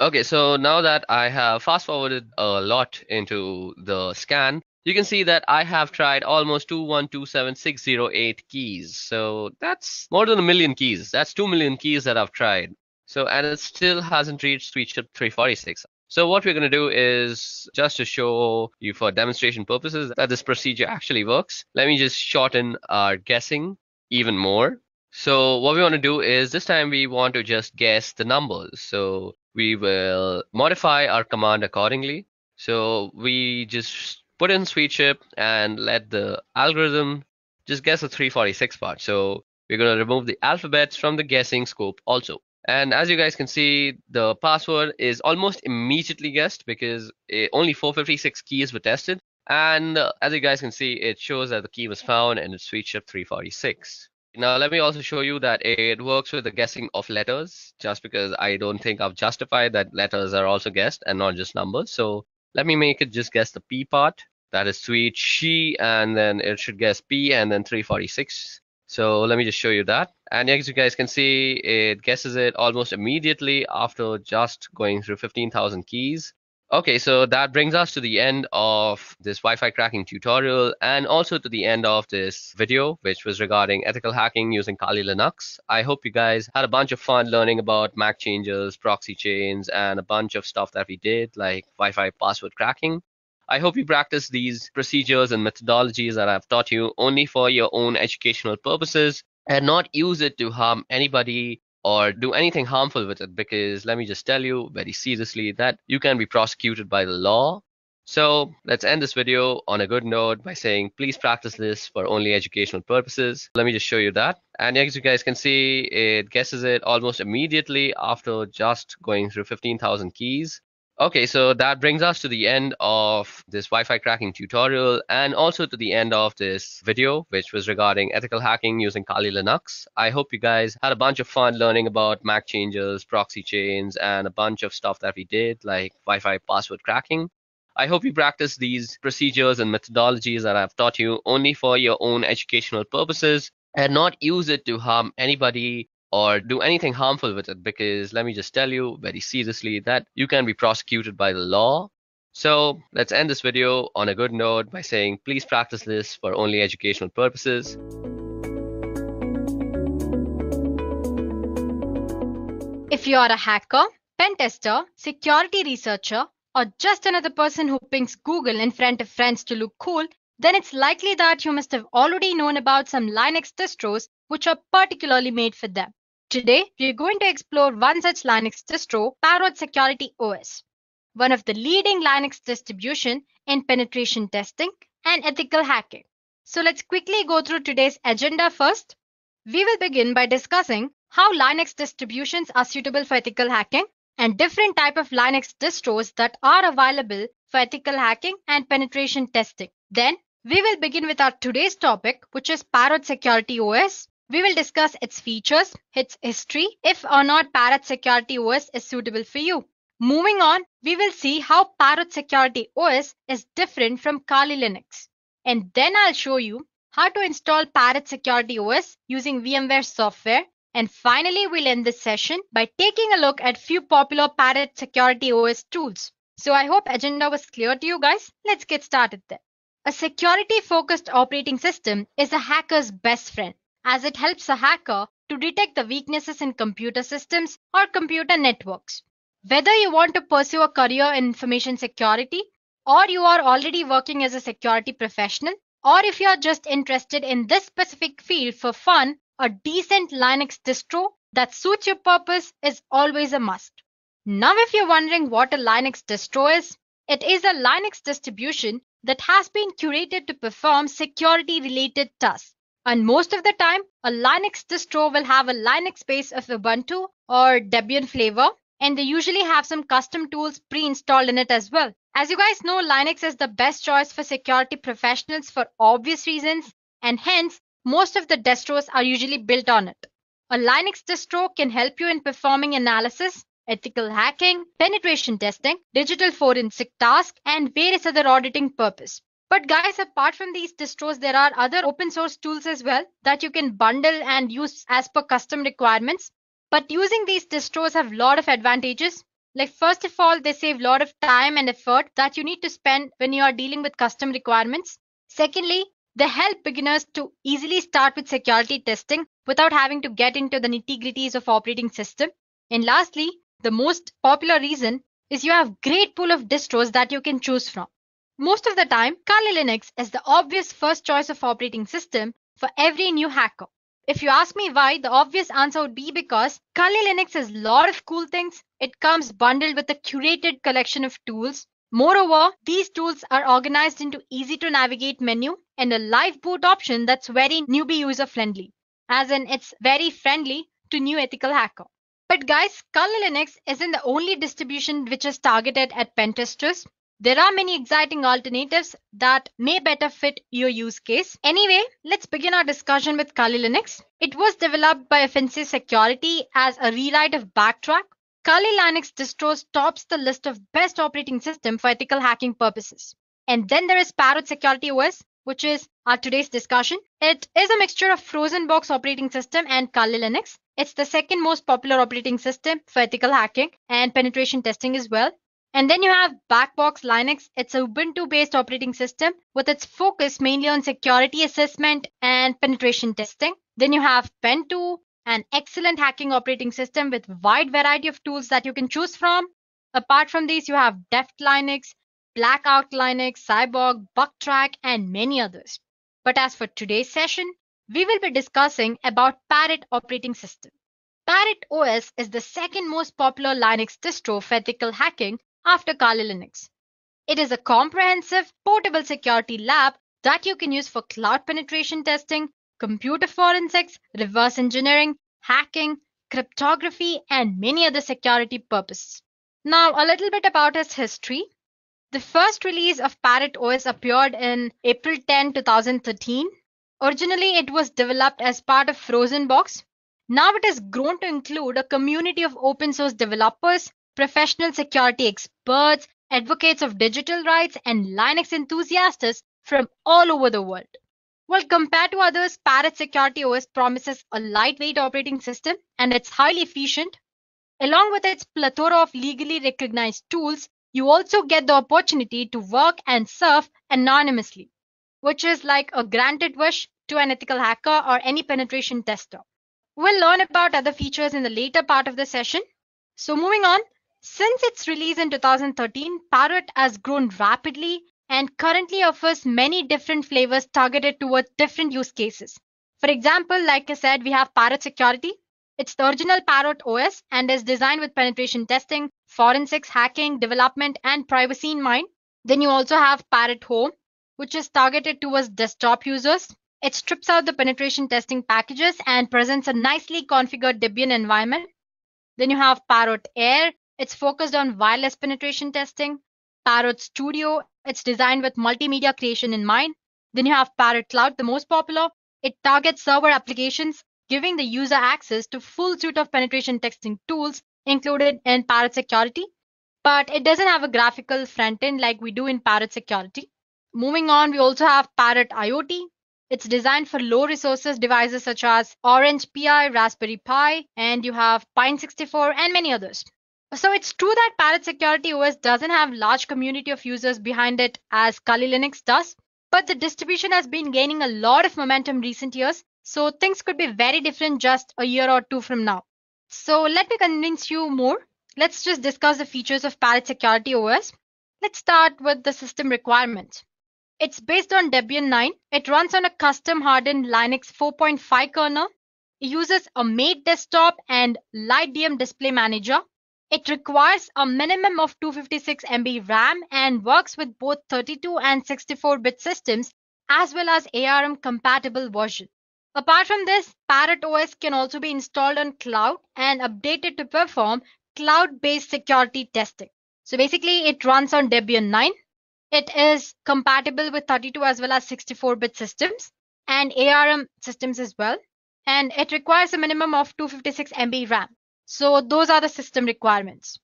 Okay, so now that I have fast forwarded a lot into the scan, you can see that I have tried almost 2127608 keys. So that's more than 1 million keys. That's 2 million keys that I've tried. So, and it still hasn't reached sweetchip346. So what we're going to do is, just to show you for demonstration purposes that this procedure actually works, let me just shorten our guessing even more. So what we want to do is this time we want to just guess the numbers. So we will modify our command accordingly. So we just put in sweetchip and let the algorithm just guess the 346 part. So we're going to remove the alphabets from the guessing scope also. And as you guys can see, the password is almost immediately guessed because only 456 keys were tested. And as you guys can see, it shows that the key was found and it's sweetchip 346. Now, let me also show you that it works with the guessing of letters, just because I don't think I've justified that letters are also guessed and not just numbers. So let me make it just guess the P part. that is sweet she, and then it should guess P and then 346. So let me just show you that. And as you guys can see, it guesses it almost immediately after just going through 15,000 keys. Okay, so that brings us to the end of this Wi-Fi cracking tutorial and also to the end of this video, which was regarding ethical hacking using Kali Linux. I hope you guys had a bunch of fun learning about MAC changes, proxy chains, and a bunch of stuff that we did, like Wi-Fi password cracking. I hope you practice these procedures and methodologies that I've taught you only for your own educational purposes and not use it to harm anybody or do anything harmful with it, because let me just tell you very seriously that you can be prosecuted by the law. So let's end this video on a good note by saying please practice this for only educational purposes. Let me just show you that. And as you guys can see, it guesses it almost immediately after just going through 15,000 keys. Okay, so that brings us to the end of this Wi-Fi cracking tutorial and also to the end of this video, which was regarding ethical hacking using Kali Linux. I hope you guys had a bunch of fun learning about MAC changes, proxy chains, and a bunch of stuff that we did, like Wi-Fi password cracking. I hope you practice these procedures and methodologies that I've taught you only for your own educational purposes and not use it to harm anybody or do anything harmful with it, because let me just tell you very seriously that you can be prosecuted by the law. So let's end this video on a good note by saying please practice this for only educational purposes. If you are a hacker, pen tester, security researcher, or just another person who pings Google in front of friends to look cool, then it's likely that you must have already known about some Linux distros which are particularly made for them. Today, we are going to explore one such Linux distro, Parrot Security OS, one of the leading Linux distribution in penetration testing and ethical hacking. So let's quickly go through today's agenda first. We will begin by discussing how Linux distributions are suitable for ethical hacking and different types of Linux distros that are available for ethical hacking and penetration testing. Then, we will begin with our today's topic, which is Parrot Security OS. We will discuss its features, its history, if or not Parrot Security OS is suitable for you. Moving on, we will see how Parrot Security OS is different from Kali Linux. And then I'll show you how to install Parrot Security OS using VMware software. And finally, we'll end this session by taking a look at few popular Parrot Security OS tools. So I hope agenda was clear to you guys. Let's get started then. A security-focused operating system is a hacker's best friend, as it helps a hacker to detect the weaknesses in computer systems or computer networks. Whether you want to pursue a career in information security, or you are already working as a security professional, or if you are just interested in this specific field for fun, a decent Linux distro that suits your purpose is always a must. Now, if you're wondering what a Linux distro is, it is a Linux distribution that has been curated to perform security-related tasks. And most of the time, a Linux distro will have a Linux base of Ubuntu or Debian flavor, and they usually have some custom tools pre-installed in it as well. As you guys know, Linux is the best choice for security professionals for obvious reasons, and hence, most of the distros are usually built on it. A Linux distro can help you in performing analysis, ethical hacking, penetration testing, digital forensic tasks, and various other auditing purposes. But guys, apart from these distros, there are other open source tools as well that you can bundle and use as per custom requirements. But using these distros have a lot of advantages. Like first of all, they save a lot of time and effort that you need to spend when you are dealing with custom requirements. Secondly, they help beginners to easily start with security testing without having to get into the nitty-gritties of operating system. And lastly, the most popular reason is you have great pool of distros that you can choose from. Most of the time, Kali Linux is the obvious first choice of operating system for every new hacker. If you ask me why, the obvious answer would be because Kali Linux has a lot of cool things. It comes bundled with a curated collection of tools. Moreover, these tools are organized into easy to navigate menu and a live boot option that's very newbie user friendly. As in, it's very friendly to new ethical hacker. But guys, Kali Linux isn't the only distribution which is targeted at pen testers. There are many exciting alternatives that may better fit your use case. Anyway, let's begin our discussion with Kali Linux. It was developed by Offensive Security as a rewrite of Backtrack. Kali Linux distros tops the list of best operating system for ethical hacking purposes. And then there is Parrot Security OS, which is our today's discussion. It is a mixture of Frozen Box operating system and Kali Linux. It's the second most popular operating system for ethical hacking and penetration testing as well. And then you have Backbox Linux. It's a Ubuntu-based operating system with its focus mainly on security assessment and penetration testing. Then you have Pentoo, an excellent hacking operating system with wide variety of tools that you can choose from. Apart from these, you have Deft Linux, Blackout Linux, Cyborg, Bugtrack, and many others. But as for today's session, we will be discussing about Parrot operating system. Parrot OS is the second most popular Linux distro for ethical hacking after Kali Linux. It is a comprehensive, portable security lab that you can use for cloud penetration testing, computer forensics, reverse engineering, hacking, cryptography, and many other security purposes. Now, a little bit about its history. The first release of Parrot OS appeared in April 10, 2013. Originally, it was developed as part of Frozen Box. Now it has grown to include a community of open source developers, professional security experts, advocates of digital rights, and Linux enthusiasts from all over the world. Well, compared to others, Parrot Security OS promises a lightweight operating system and it's highly efficient. Along with its plethora of legally recognized tools, you also get the opportunity to work and surf anonymously, which is like a granted wish to an ethical hacker or any penetration tester. We'll learn about other features in the later part of the session. So moving on, since its release in 2013, Parrot has grown rapidly and currently offers many different flavors targeted towards different use cases. For example, like I said, we have Parrot Security. It's the original Parrot OS and is designed with penetration testing, forensics, hacking, development, and privacy in mind. Then you also have Parrot Home, which is targeted towards desktop users. It strips out the penetration testing packages and presents a nicely configured Debian environment. Then you have Parrot Air. It's focused on wireless penetration testing. Parrot Studio. It's designed with multimedia creation in mind. Then you have Parrot Cloud, the most popular. It targets server applications, giving the user access to full suite of penetration testing tools included in Parrot Security. But it doesn't have a graphical front end like we do in Parrot Security. Moving on, we also have Parrot IoT. It's designed for low resources devices such as Orange Pi, Raspberry Pi, and you have Pine64 and many others. So it's true that Parrot Security OS doesn't have large community of users behind it as Kali Linux does, but the distribution has been gaining a lot of momentum recent years, so things could be very different just a year or two from now. So let me convince you more. Let's just discuss the features of Parrot Security OS. Let's start with the system requirements. It's based on Debian 9. It runs on a custom hardened Linux 4.5 kernel. It uses a Mate desktop and LightDM display manager. It requires a minimum of 256 MB RAM and works with both 32 and 64-bit systems as well as ARM compatible version. Apart from this, Parrot OS can also be installed on cloud and updated to perform cloud-based security testing. So basically, it runs on Debian 9. It is compatible with 32 as well as 64-bit systems and ARM systems as well. And it requires a minimum of 256 MB RAM. So those are the system requirements.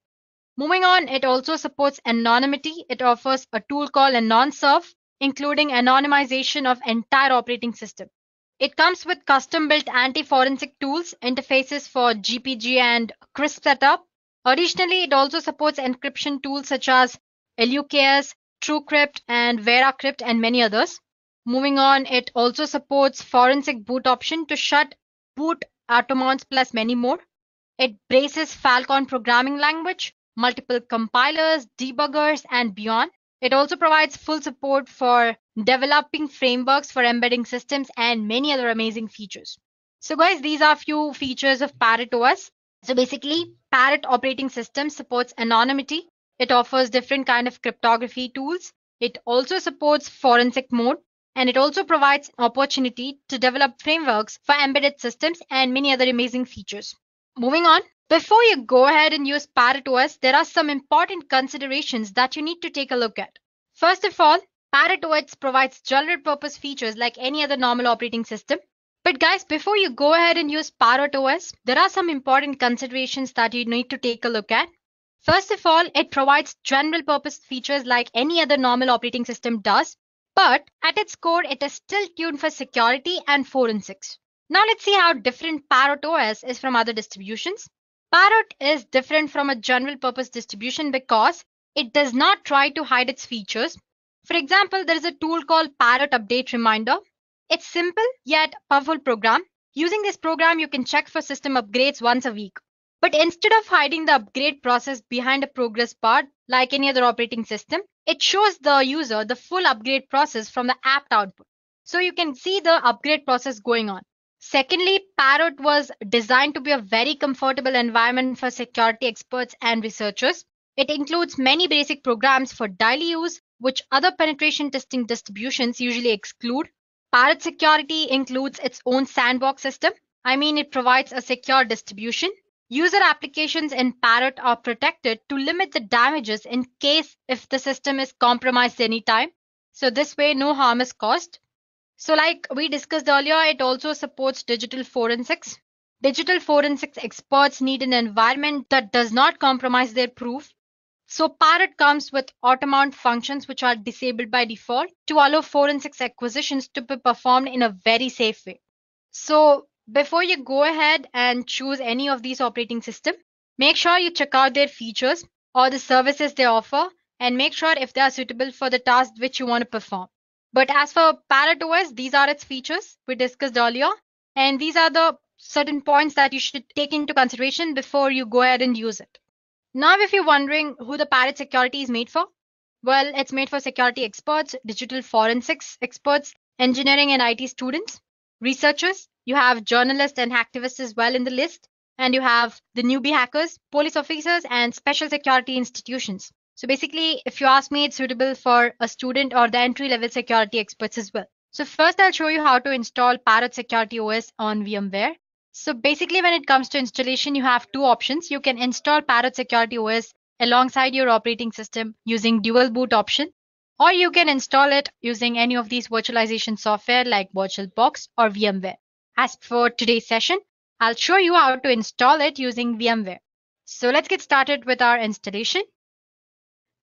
Moving on, it also supports anonymity. It offers a tool called AnonSurf, including anonymization of entire operating system. It comes with custom-built anti-forensic tools, interfaces for GPG and CRISP setup. Additionally, it also supports encryption tools such as LUKS, TrueCrypt, and VeraCrypt, and many others. Moving on, it also supports forensic boot option to shut boot automounts plus many more. It braces Falcon programming language, multiple compilers, debuggers, and beyond. It also provides full support for developing frameworks for embedding systems and many other amazing features. So guys, these are a few features of Parrot OS. So basically, Parrot operating system supports anonymity. It offers different kind of cryptography tools. It also supports forensic mode. And it also provides opportunity to develop frameworks for embedded systems and many other amazing features. Moving on, before you go ahead and use Parrot OS, there are some important considerations that you need to take a look at. First of all, Parrot OS provides general purpose features like any other normal operating system. But guys, before you go ahead and use Parrot OS, there are some important considerations that you need to take a look at. First of all, it provides general purpose features like any other normal operating system does, but at its core, it is still tuned for security and forensics. Now let's see how different Parrot OS is from other distributions. Parrot is different from a general purpose distribution because it does not try to hide its features. For example, there is a tool called Parrot Update Reminder. It's simple yet powerful program. Using this program, you can check for system upgrades once a week. But instead of hiding the upgrade process behind a progress bar like any other operating system, it shows the user the full upgrade process from the apt output. So you can see the upgrade process going on. Secondly, Parrot was designed to be a very comfortable environment for security experts and researchers. It includes many basic programs for daily use, which other penetration testing distributions usually exclude. Parrot Security includes its own sandbox system. It provides a secure distribution. User applications in Parrot are protected to limit the damages in case if the system is compromised anytime. So this way, no harm is caused. So like we discussed earlier, it also supports digital forensics. Digital forensics experts need an environment that does not compromise their proof. So Parrot comes with auto-mount functions which are disabled by default to allow forensics acquisitions to be performed in a very safe way. So before you go ahead and choose any of these operating systems, make sure you check out their features or the services they offer and make sure if they are suitable for the task which you want to perform. But as for Parrot OS, these are its features we discussed earlier, and these are the certain points that you should take into consideration before you go ahead and use it. Now, if you're wondering who the Parrot Security is made for, well, it's made for security experts, digital forensics experts, engineering and IT students, researchers. You have journalists and activists as well in the list, and you have the newbie hackers, police officers, and special security institutions. So basically, if you ask me, it's suitable for a student or the entry-level security experts as well. So first, I'll show you how to install Parrot Security OS on VMware. So basically, when it comes to installation, you have two options. You can install Parrot Security OS alongside your operating system using dual boot option, or you can install it using any of these virtualization software like VirtualBox or VMware. As for today's session, I'll show you how to install it using VMware. So let's get started with our installation.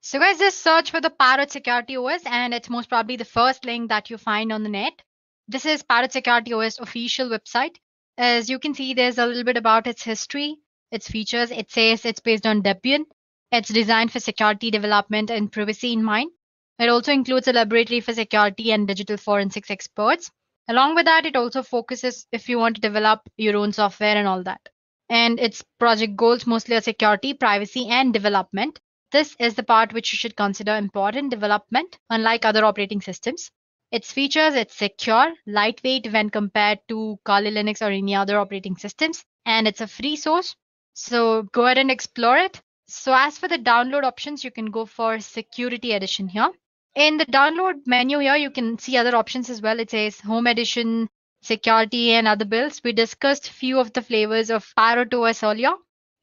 So guys, just search for the Parrot Security OS and it's most probably the first link that you find on the net. This is Parrot Security OS official website. As you can see, there's a little bit about its history, its features. It says it's based on Debian. It's designed for security development and privacy in mind. It also includes a laboratory for security and digital forensics experts. Along with that, it also focuses if you want to develop your own software and all that. And its project goals mostly are security, privacy, and development. This is the part which you should consider important development, unlike other operating systems. Its features, it's secure, lightweight when compared to Kali Linux or any other operating systems, and it's a free source. So go ahead and explore it. So as for the download options, you can go for Security Edition here. In the download menu here, you can see other options as well. It says Home Edition, Security, and other builds. We discussed few of the flavors of Parrot OS earlier.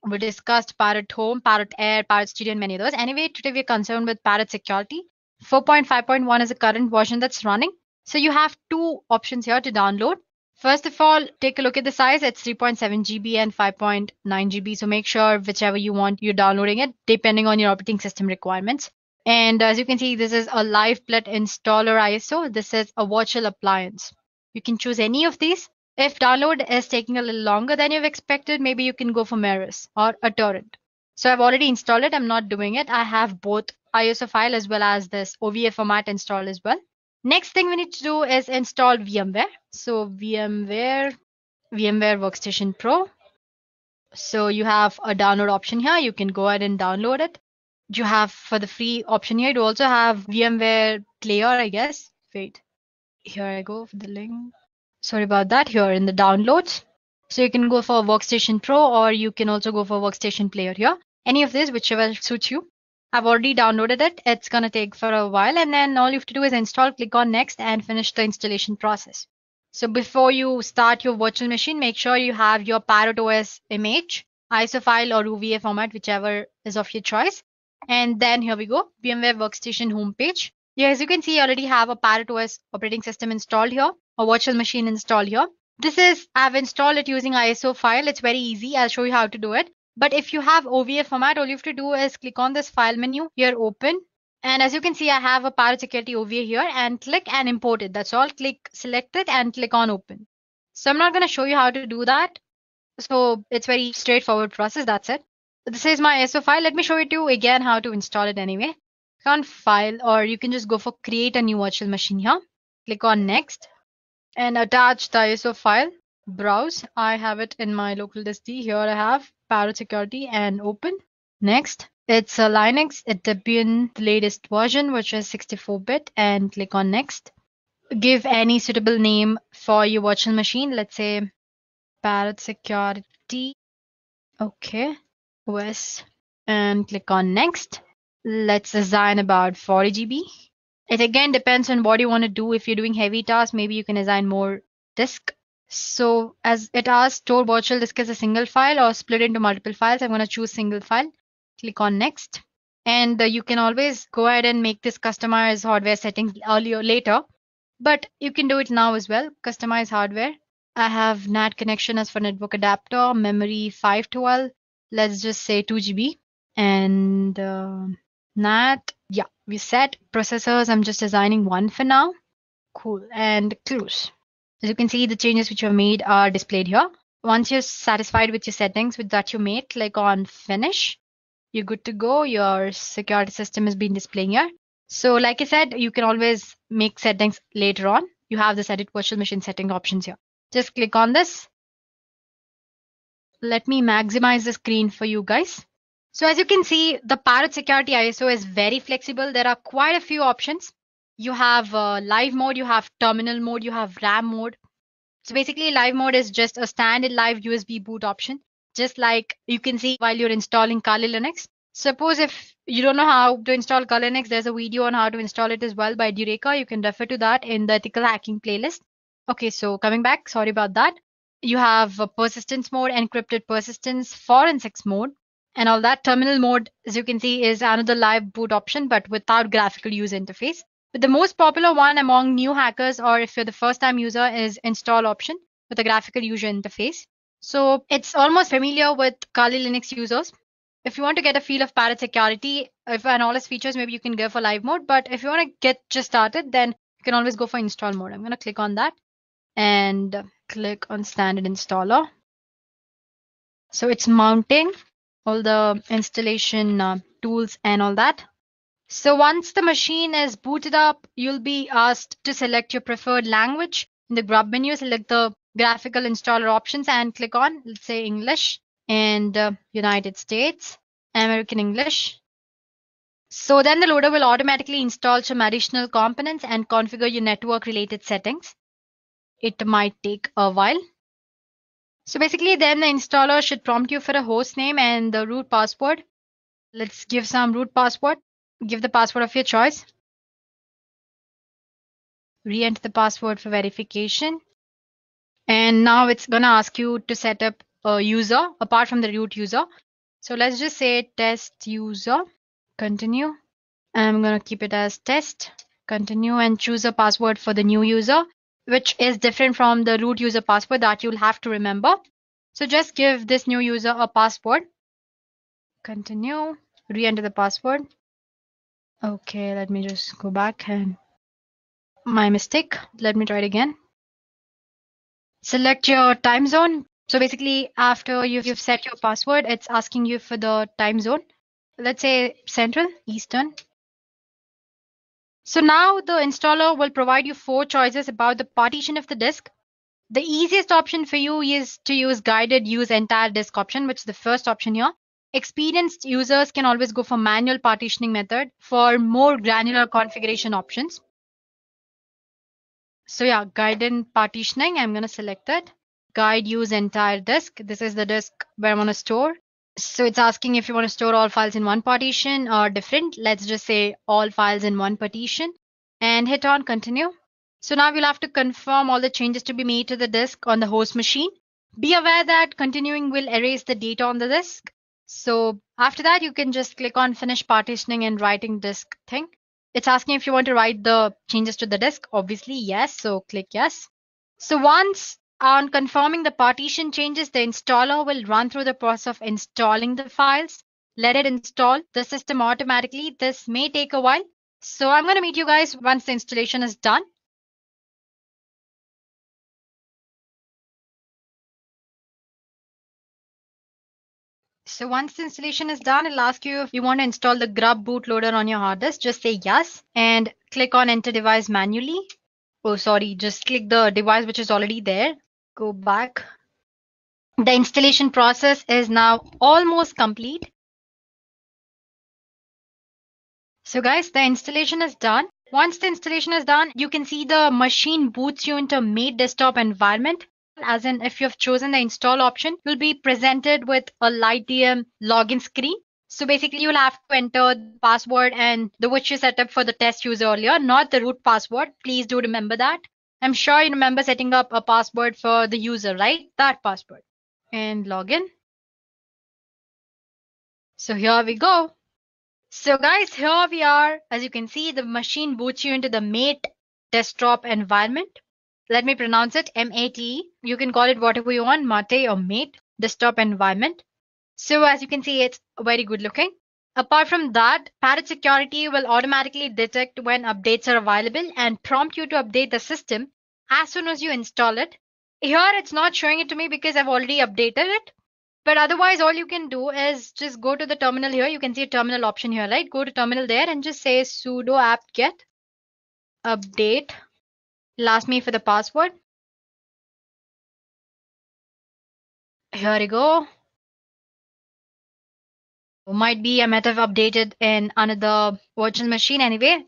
We discussed Parrot Home, Parrot Air, Parrot Studio, and many others. Anyway, today we're concerned with Parrot Security. 4.5.1 is the current version that's running. So you have two options here to download. First of all, take a look at the size. It's 3.7 GB and 5.9 GB. So make sure whichever you want, you're downloading it depending on your operating system requirements. And as you can see, this is a LivePlet installer ISO. This is a virtual appliance. You can choose any of these. If download is taking a little longer than you've expected, maybe you can go for Mirrors or a torrent. So I've already installed it. I'm not doing it. I have both ISO file as well as this OVA format installed as well. Next thing we need to do is install VMware. So VMware Workstation Pro. So you have a download option here. You can go ahead and download it. You have for the free option here. You also have VMware Player, I guess. Wait, here I go for the link. Sorry about that. Here in the downloads. So you can go for Workstation Pro or you can also go for Workstation Player here. Any of this, whichever suits you. I've already downloaded it. It's going to take for a while and then all you have to do is install, click on next and finish the installation process. So before you start your virtual machine, make sure you have your Parrot OS image, ISO file or OVA format, whichever is of your choice. And then here we go, VMware Workstation homepage. Yeah, as you can see, you already have a Parrot OS operating system installed here, a virtual machine installed here. I've installed it using ISO file. It's very easy. I'll show you how to do it. But if you have OVA format, all you have to do is click on this file menu here, open. And as you can see, I have a Parrot Security OVA here, and click and import it. That's all. Click, select it and click on open. So I'm not going to show you how to do that. So it's very straightforward process. That's it. This is my ISO file. Let me show you to again how to install it anyway. Click on file, or you can just go for create a new virtual machine here. Click on next and attach the ISO file. Browse. I have it in my local disk D. Here I have Parrot Security and open. Next, it's a Linux, a Debian, the latest version, which is 64-bit, and click on next. Give any suitable name for your virtual machine. Let's say Parrot Security. Okay. OS, and click on next. Let's assign about 40 GB. It again depends on what you want to do. If you're doing heavy tasks, maybe you can assign more disk. So as it asks, store virtual disk as a single file or split into multiple files. I'm going to choose single file. Click on next. And you can always go ahead and make this customize hardware settings earlier later. But you can do it now as well. Customize hardware. I have NAT connection as for network adapter, memory 512. Let's just say 2 GB. And NAT, yeah, we set processors. I'm just assigning 1 for now. Cool. And close. As you can see, the changes which you have made are displayed here. Once you're satisfied with your settings that you made, click on finish. You're good to go. Your security system has been displaying here. So like I said, you can always make settings later on. You have this edit virtual machine setting options here. Just click on this. Let me maximize the screen for you guys. So as you can see, the Parrot Security ISO is very flexible. There are quite a few options. You have live mode, you have terminal mode, you have RAM mode. So basically live mode is just a standard live USB boot option, just like you can see while you're installing Kali Linux. Suppose if you don't know how to install Kali Linux, there's a video on how to install it as well by Dureka. You can refer to that in the ethical hacking playlist. Okay, so coming back, sorry about that. You have persistence mode, encrypted persistence, forensics mode, and all that. Terminal mode, as you can see, is another live boot option, but without graphical user interface. But the most popular one among new hackers, or if you're the first time user, is install option with a graphical user interface. So it's almost familiar with Kali Linux users. If you want to get a feel of Parrot Security, and all its features, maybe you can go for live mode. But if you want to get just started, then you can always go for install mode. I'm going to click on that and click on standard installer. So it's mounting all the installation tools and all that. So once the machine is booted up, you'll be asked to select your preferred language. In the grub menu, select the graphical installer options and click on, let's say, English and United States, American English. So then the loader will automatically install some additional components and configure your network related settings. It might take a while. So basically then the installer should prompt you for a host name and the root password. Let's give some root password. Give the password of your choice. Re-enter the password for verification. And now it's going to ask you to set up a user apart from the root user. So let's just say test user. Continue. I'm going to keep it as test. Continue and choose a password for the new user, which is different from the root user password that you'll have to remember. So just give this new user a password. Continue. Re-enter the password. Okay, let me just go back and my mistake. Let me try it again. Select your time zone. So basically after you've set your password, it's asking you for the time zone. Let's say Central, Eastern. So now the installer will provide you 4 choices about the partition of the disk. The easiest option for you is to use guided use entire disk option, which is the first option here. Experienced users can always go for manual partitioning method for more granular configuration options. So yeah, guided partitioning, I'm going to select that. Guide use entire disk. This is the disk where I want to store. So it's asking if you want to store all files in one partition or different. Let's just say all files in one partition and hit on continue. So now we'll have to confirm all the changes to be made to the disk on the host machine. Be aware that continuing will erase the data on the disk. So after that, you can just click on finish partitioning and writing disk thing. It's asking if you want to write the changes to the disk. Obviously, yes. So click yes. So once on confirming the partition changes, the installer will run through the process of installing the files. Let it install the system automatically. This may take a while. So I'm going to meet you guys once the installation is done. So once the installation is done, it'll ask you if you want to install the Grub bootloader on your hard disk. Just say yes and click on enter device manually. Oh, sorry, just click the device which is already there. Go back. The installation process is now almost complete. So guys, the installation is done. Once the installation is done, you can see the machine boots you into Mate desktop environment. As in, if you've chosen the install option, you'll be presented with a LightDM login screen. So basically, you'll have to enter the password and the which you set up for the test user earlier, not the root password. Please do remember that. I'm sure you remember setting up a password for the user, right? That password. And login. So here we go. So guys, here we are. As you can see, the machine boots you into the Mate desktop environment. Let me pronounce it M-A-T-E. You can call it whatever you want, Mate or Mate desktop environment. So as you can see, it's very good looking. Apart from that, Parrot Security will automatically detect when updates are available and prompt you to update the system as soon as you install it. Here, it's not showing it to me because I've already updated it. But otherwise, all you can do is just go to the terminal here. You can see a terminal option here, right? Go to terminal there and just say sudo apt-get update. It'll ask me for the password. Here we go. Might be I might have updated in another virtual machine anyway.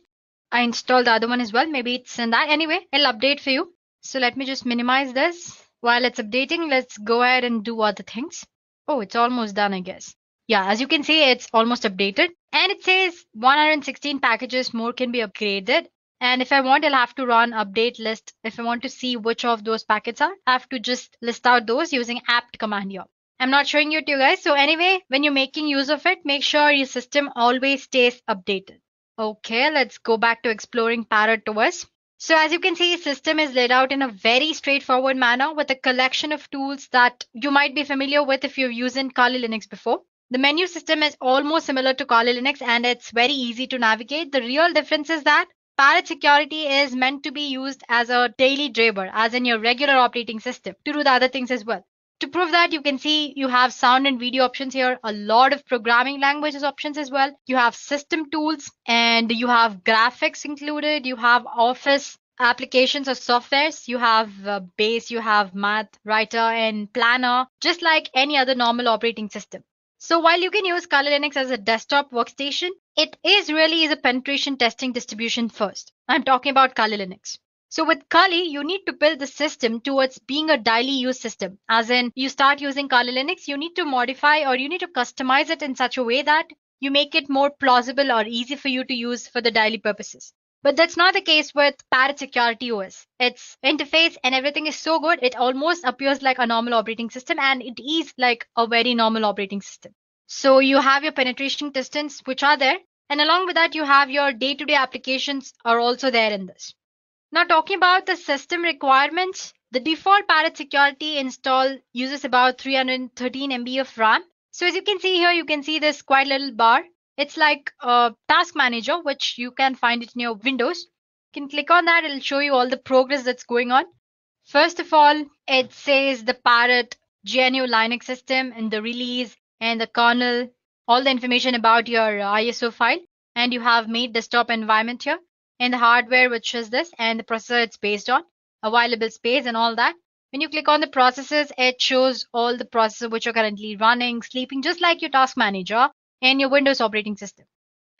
I installed the other one as well. Maybe it's in that. Anyway, it'll update for you. So let me just minimize this. While it's updating, let's go ahead and do other things. Oh, it's almost done, I guess. Yeah, as you can see, it's almost updated. And it says 116 packages more can be upgraded. And if I want, I'll have to run update list. If I want to see which of those packets are, I have to just list out those using apt command here. I'm not showing you to you guys. So anyway, when you're making use of it, make sure your system always stays updated. Okay, let's go back to exploring Parrot OS. So as you can see, system is laid out in a very straightforward manner with a collection of tools that you might be familiar with if you've used Kali Linux before. The menu system is almost similar to Kali Linux and it's very easy to navigate. The real difference is that Parrot Security is meant to be used as a daily driver, as in your regular operating system, to do the other things as well. To prove that, you can see you have sound and video options here, a lot of programming languages options as well. You have system tools and you have graphics included. You have Office applications or softwares. You have Base, you have Math, Writer, and Planner, just like any other normal operating system. So while you can use Kali Linux as a desktop workstation, it is really a penetration testing distribution first. I'm talking about Kali Linux. So with Kali, you need to build the system towards being a daily use system. As in, you start using Kali Linux, you need to modify or you need to customize it in such a way that you make it more plausible or easy for you to use for the daily purposes. But that's not the case with Parrot Security OS. Its interface and everything is so good, it almost appears like a normal operating system, and it is like a very normal operating system. So you have your penetration testings, which are there. And along with that, you have your day-to-day applications are also there in this. Now talking about the system requirements, the default Parrot Security install uses about 313 MB of RAM. So as you can see here, you can see this quite little bar. It's like a task manager, which you can find it in your Windows. You can click on that. It'll show you all the progress that's going on. First of all, it says the Parrot GNU Linux system and the release and the kernel, all the information about your ISO file. And you have Mate desktop environment here. And the hardware, which is this, and the processor it's based on, available space and all that. When you click on the processes, it shows all the processes which are currently running, sleeping, just like your task manager and your Windows operating system.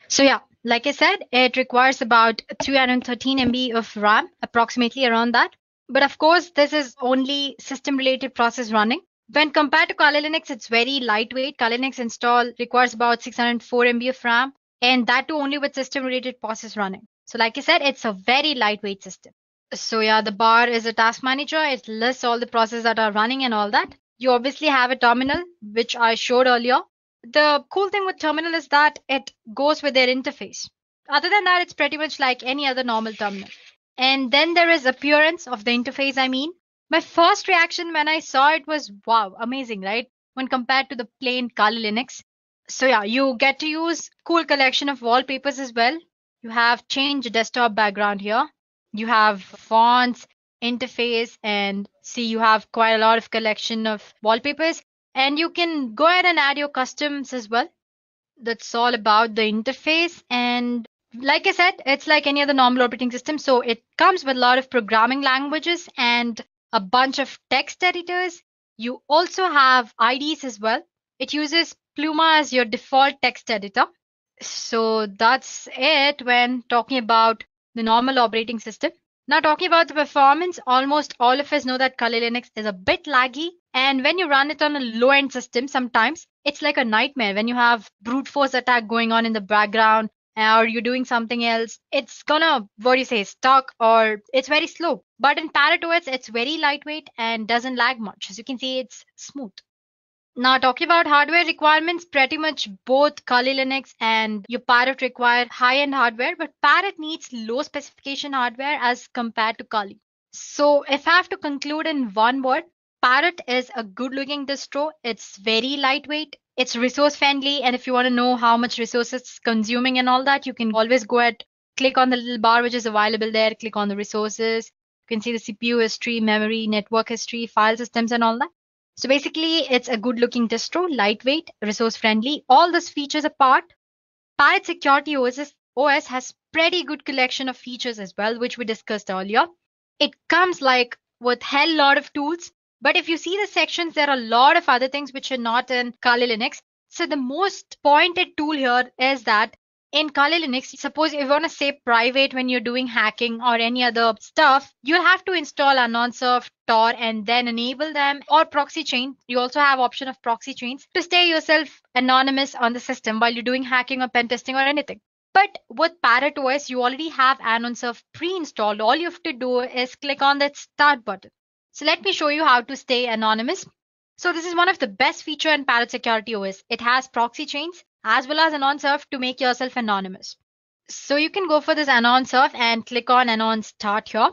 So yeah, like I said, it requires about 313 MB of RAM, approximately around that. But of course, this is only system-related process running. When compared to Kali Linux, it's very lightweight. Kali Linux install requires about 604 MB of RAM, and that too only with system-related process running. So like I said, it's a very lightweight system. So yeah, the bar is a task manager. It lists all the processes that are running and all that. You obviously have a terminal, which I showed earlier. The cool thing with terminal is that it goes with their interface. Other than that, it's pretty much like any other normal terminal. And then there is appearance of the interface, My first reaction when I saw it was wow, amazing, right? When compared to the plain Kali Linux. So yeah, you get to use cool collection of wallpapers as well. You have change desktop background here. You have fonts, interface, and see you have quite a lot of collection of wallpapers. And you can go ahead and add your customs as well. That's all about the interface. And like I said, it's like any other normal operating system. So it comes with a lot of programming languages and a bunch of text editors. You also have IDs as well. It uses Pluma as your default text editor. So that's it when talking about the normal operating system. Now, talking about the performance, almost all of us know that Kali Linux is a bit laggy. And when you run it on a low end system, sometimes it's like a nightmare when you have brute force attack going on in the background or you're doing something else. It's gonna, what do you say, stuck or it's very slow. But in Parrot OS, it's very lightweight and doesn't lag much. As you can see, it's smooth. Now, talking about hardware requirements, pretty much both Kali Linux and your Parrot require high-end hardware, but Parrot needs low specification hardware as compared to Kali. So, if I have to conclude in one word, Parrot is a good-looking distro. It's very lightweight. It's resource friendly, and if you want to know how much resources it's consuming and all that, you can always go ahead, click on the little bar which is available there, click on the resources. You can see the CPU history, memory, network history, file systems, and all that. So basically, it's a good looking distro, lightweight, resource friendly. All these features apart, Parrot Security OS has pretty good collection of features as well, which we discussed earlier. It comes like with hell lot of tools, but if you see the sections, there are a lot of other things which are not in Kali Linux. So the most pointed tool here is that in Kali Linux, suppose if you want to say private when you're doing hacking or any other stuff, you'll have to install AnonSurf, Tor, and then enable them or proxy chain. You also have option of proxy chains to stay yourself anonymous on the system while you're doing hacking or pen testing or anything. But with Parrot OS, you already have AnonSurf pre-installed. All you have to do is click on that start button. So let me show you how to stay anonymous. So this is one of the best feature in Parrot Security OS. It has proxy chains as well as AnonSurf to make yourself anonymous. So you can go for this AnonSurf and click on Anon Start here.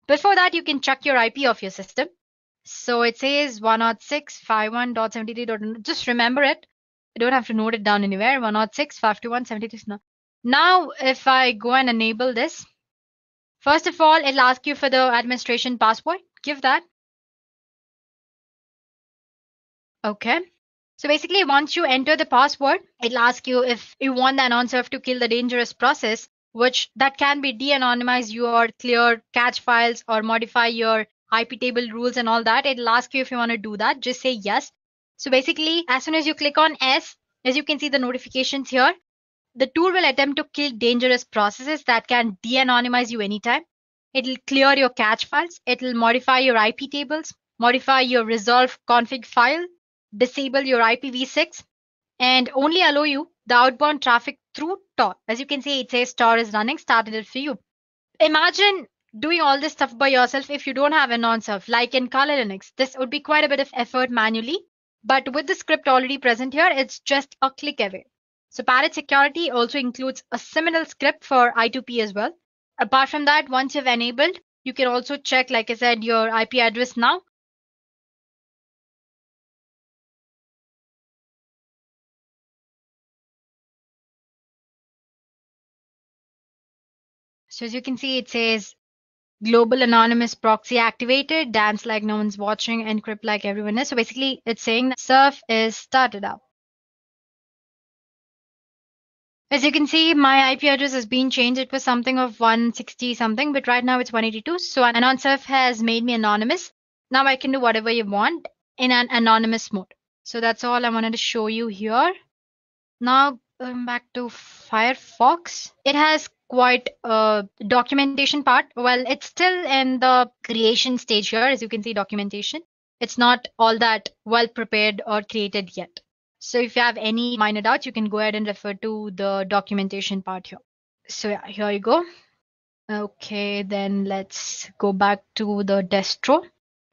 Before that, you can check your IP of your system. So it says 106.51.73. Just remember it. You don't have to note it down anywhere. 106.51.73. Now, if I go and enable this, first of all, it'll ask you for the administration password. Give that. Okay. So basically, once you enter the password, it'll ask you if you want the AnonSurf to kill the dangerous process, which that can be de-anonymize your clear cache files or modify your IP table rules and all that. It'll ask you if you want to do that. Just say yes. So basically, as soon as you click on S, as you can see the notifications here, the tool will attempt to kill dangerous processes that can de-anonymize you anytime. It'll clear your cache files. It'll modify your IP tables, modify your resolve config file, disable your IPv6, and only allow you the outbound traffic through Tor. As you can see, it says Tor is running, started it for you. Imagine doing all this stuff by yourself if you don't have AnonSurf, like in Kali Linux. This would be quite a bit of effort manually, but with the script already present here, it's just a click away. So Parrot Security also includes a similar script for I2P as well. Apart from that, once you've enabled, you can also check, like I said, your IP address now. So as you can see, it says global anonymous proxy activated, dance like no one's watching, encrypt like everyone is. So basically, it's saying that surf is started up. As you can see, my IP address has been changed. It was something of 160 something, but right now it's 182. So AnonSurf has made me anonymous. Now I can do whatever you want in an anonymous mode. So that's all I wanted to show you here. Now back to Firefox. It has quite a documentation part. Well, it's still in the creation stage here. As you can see, documentation. It's not all that well prepared or created yet. So if you have any minor doubts, you can go ahead and refer to the documentation part here. So yeah, here you go. Okay, then let's go back to the distro.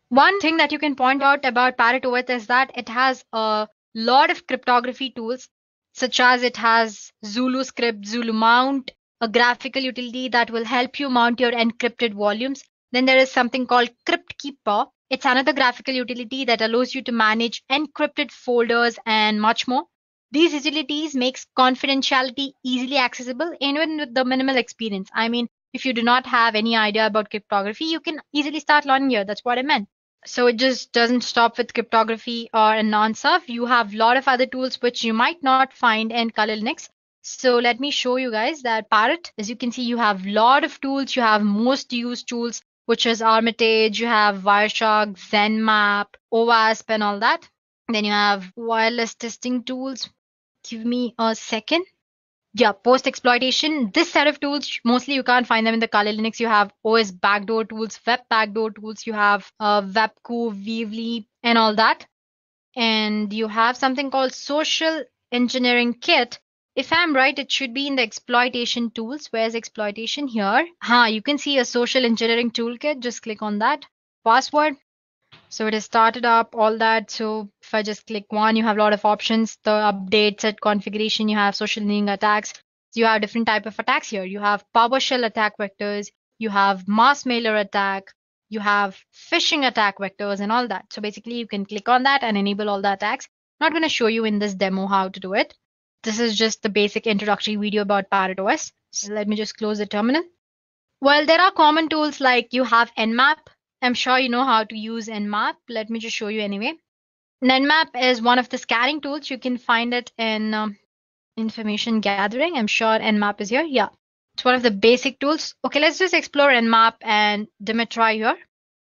One thing that you can point out about Parrot OS is that it has a lot of cryptography tools, such as it has Zulu script, Zulu mount, a graphical utility that will help you mount your encrypted volumes. Then there is something called CryptKeeper, It's another graphical utility that allows you to manage encrypted folders and much more. These utilities makes confidentiality easily accessible even with the minimal experience. I mean, if you do not have any idea about cryptography, you can easily start learning here. That's what I meant. So it just doesn't stop with cryptography or a non-surf. You have a lot of other tools which you might not find in Kali Linux. So let me show you guys that Parrot. As you can see, you have a lot of tools. You have most used tools, which is Armitage. You have Wireshark, ZenMap, OWASP, and all that. Then you have wireless testing tools. Give me a second. Yeah, post exploitation. This set of tools, mostly you can't find them in the Kali Linux. You have OS backdoor tools, web backdoor tools. You have Webco, Weavly, and all that. And you have something called Social Engineering Kit. If I'm right, it should be in the exploitation tools. Where's exploitation here? You can see a social engineering toolkit. Just click on that. Password. So it has started up all that. So if I just click one, you have a lot of options. The update set configuration, you have social engineering attacks. So you have different type of attacks here. You have PowerShell attack vectors. You have mass mailer attack. You have phishing attack vectors and all that. So basically you can click on that and enable all the attacks. I'm not going to show you in this demo how to do it. This is just the basic introductory video about Parrot OS. So let me just close the terminal. Well, there are common tools like you have Nmap. I'm sure you know how to use Nmap. Let me just show you anyway. Nmap is one of the scanning tools. You can find it in information gathering. I'm sure Nmap is here. Yeah, it's one of the basic tools. Okay, let's just explore Nmap and Dimitri here.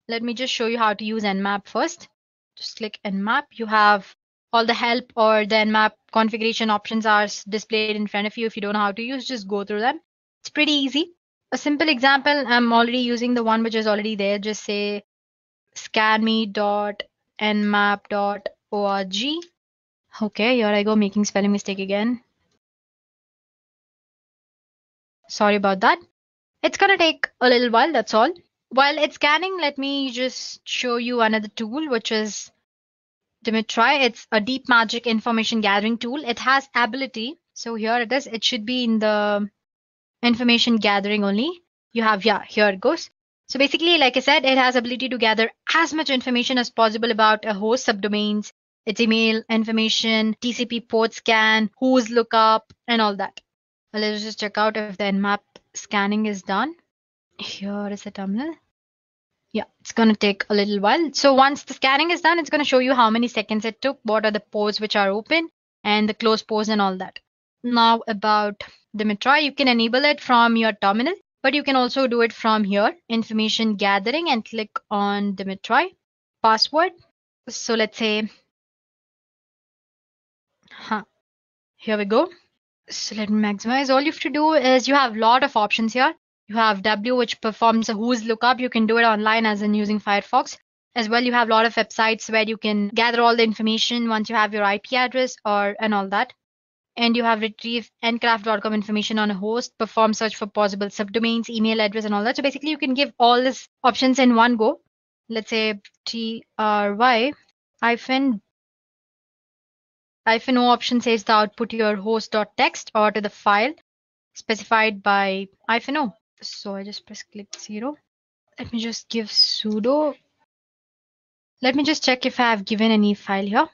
Let me just show you how to use Nmap first. Just click Nmap. You have all the help or the Nmap configuration options are displayed in front of you. If you don't know how to use, just go through them. It's pretty easy. A simple example, I'm already using the one which is already there. Just say scanme.nmap.org. Okay, here I go making spelling mistake again. Sorry about that. It's gonna take a little while, that's all. While it's scanning, let me just show you another tool, which is Dimitri. It's a deep magic information gathering tool. It has ability. So here it is. It should be in the information gathering only. You have, yeah, here it goes. So basically, like I said, it has ability to gather as much information as possible about a host subdomains, its email information, TCP port scan, who's lookup, and all that. Well, let's just check out if the Nmap scanning is done. Here is the terminal. Yeah, it's going to take a little while. So once the scanning is done, it's going to show you how many seconds it took, what are the ports which are open, and the closed ports and all that. Now about Dimitri, you can enable it from your terminal, but you can also do it from here, information gathering, and click on Dimitri. Password. So let's say, here we go. So let me maximize. All you have to do is you have a lot of options here. You have W, which performs a who's lookup. You can do it online as in using Firefox. As well, you have a lot of websites where you can gather all the information once you have your IP address and all that. And you have retrieve ncraft.com information on a host, perform search for possible subdomains, email address, and all that. So basically, you can give all these options in one go. Let's say try -o option says the output to your host.txt or to the file specified by -o. So I just press click 0. Let me just give sudo. Let me just check if I have given any file here.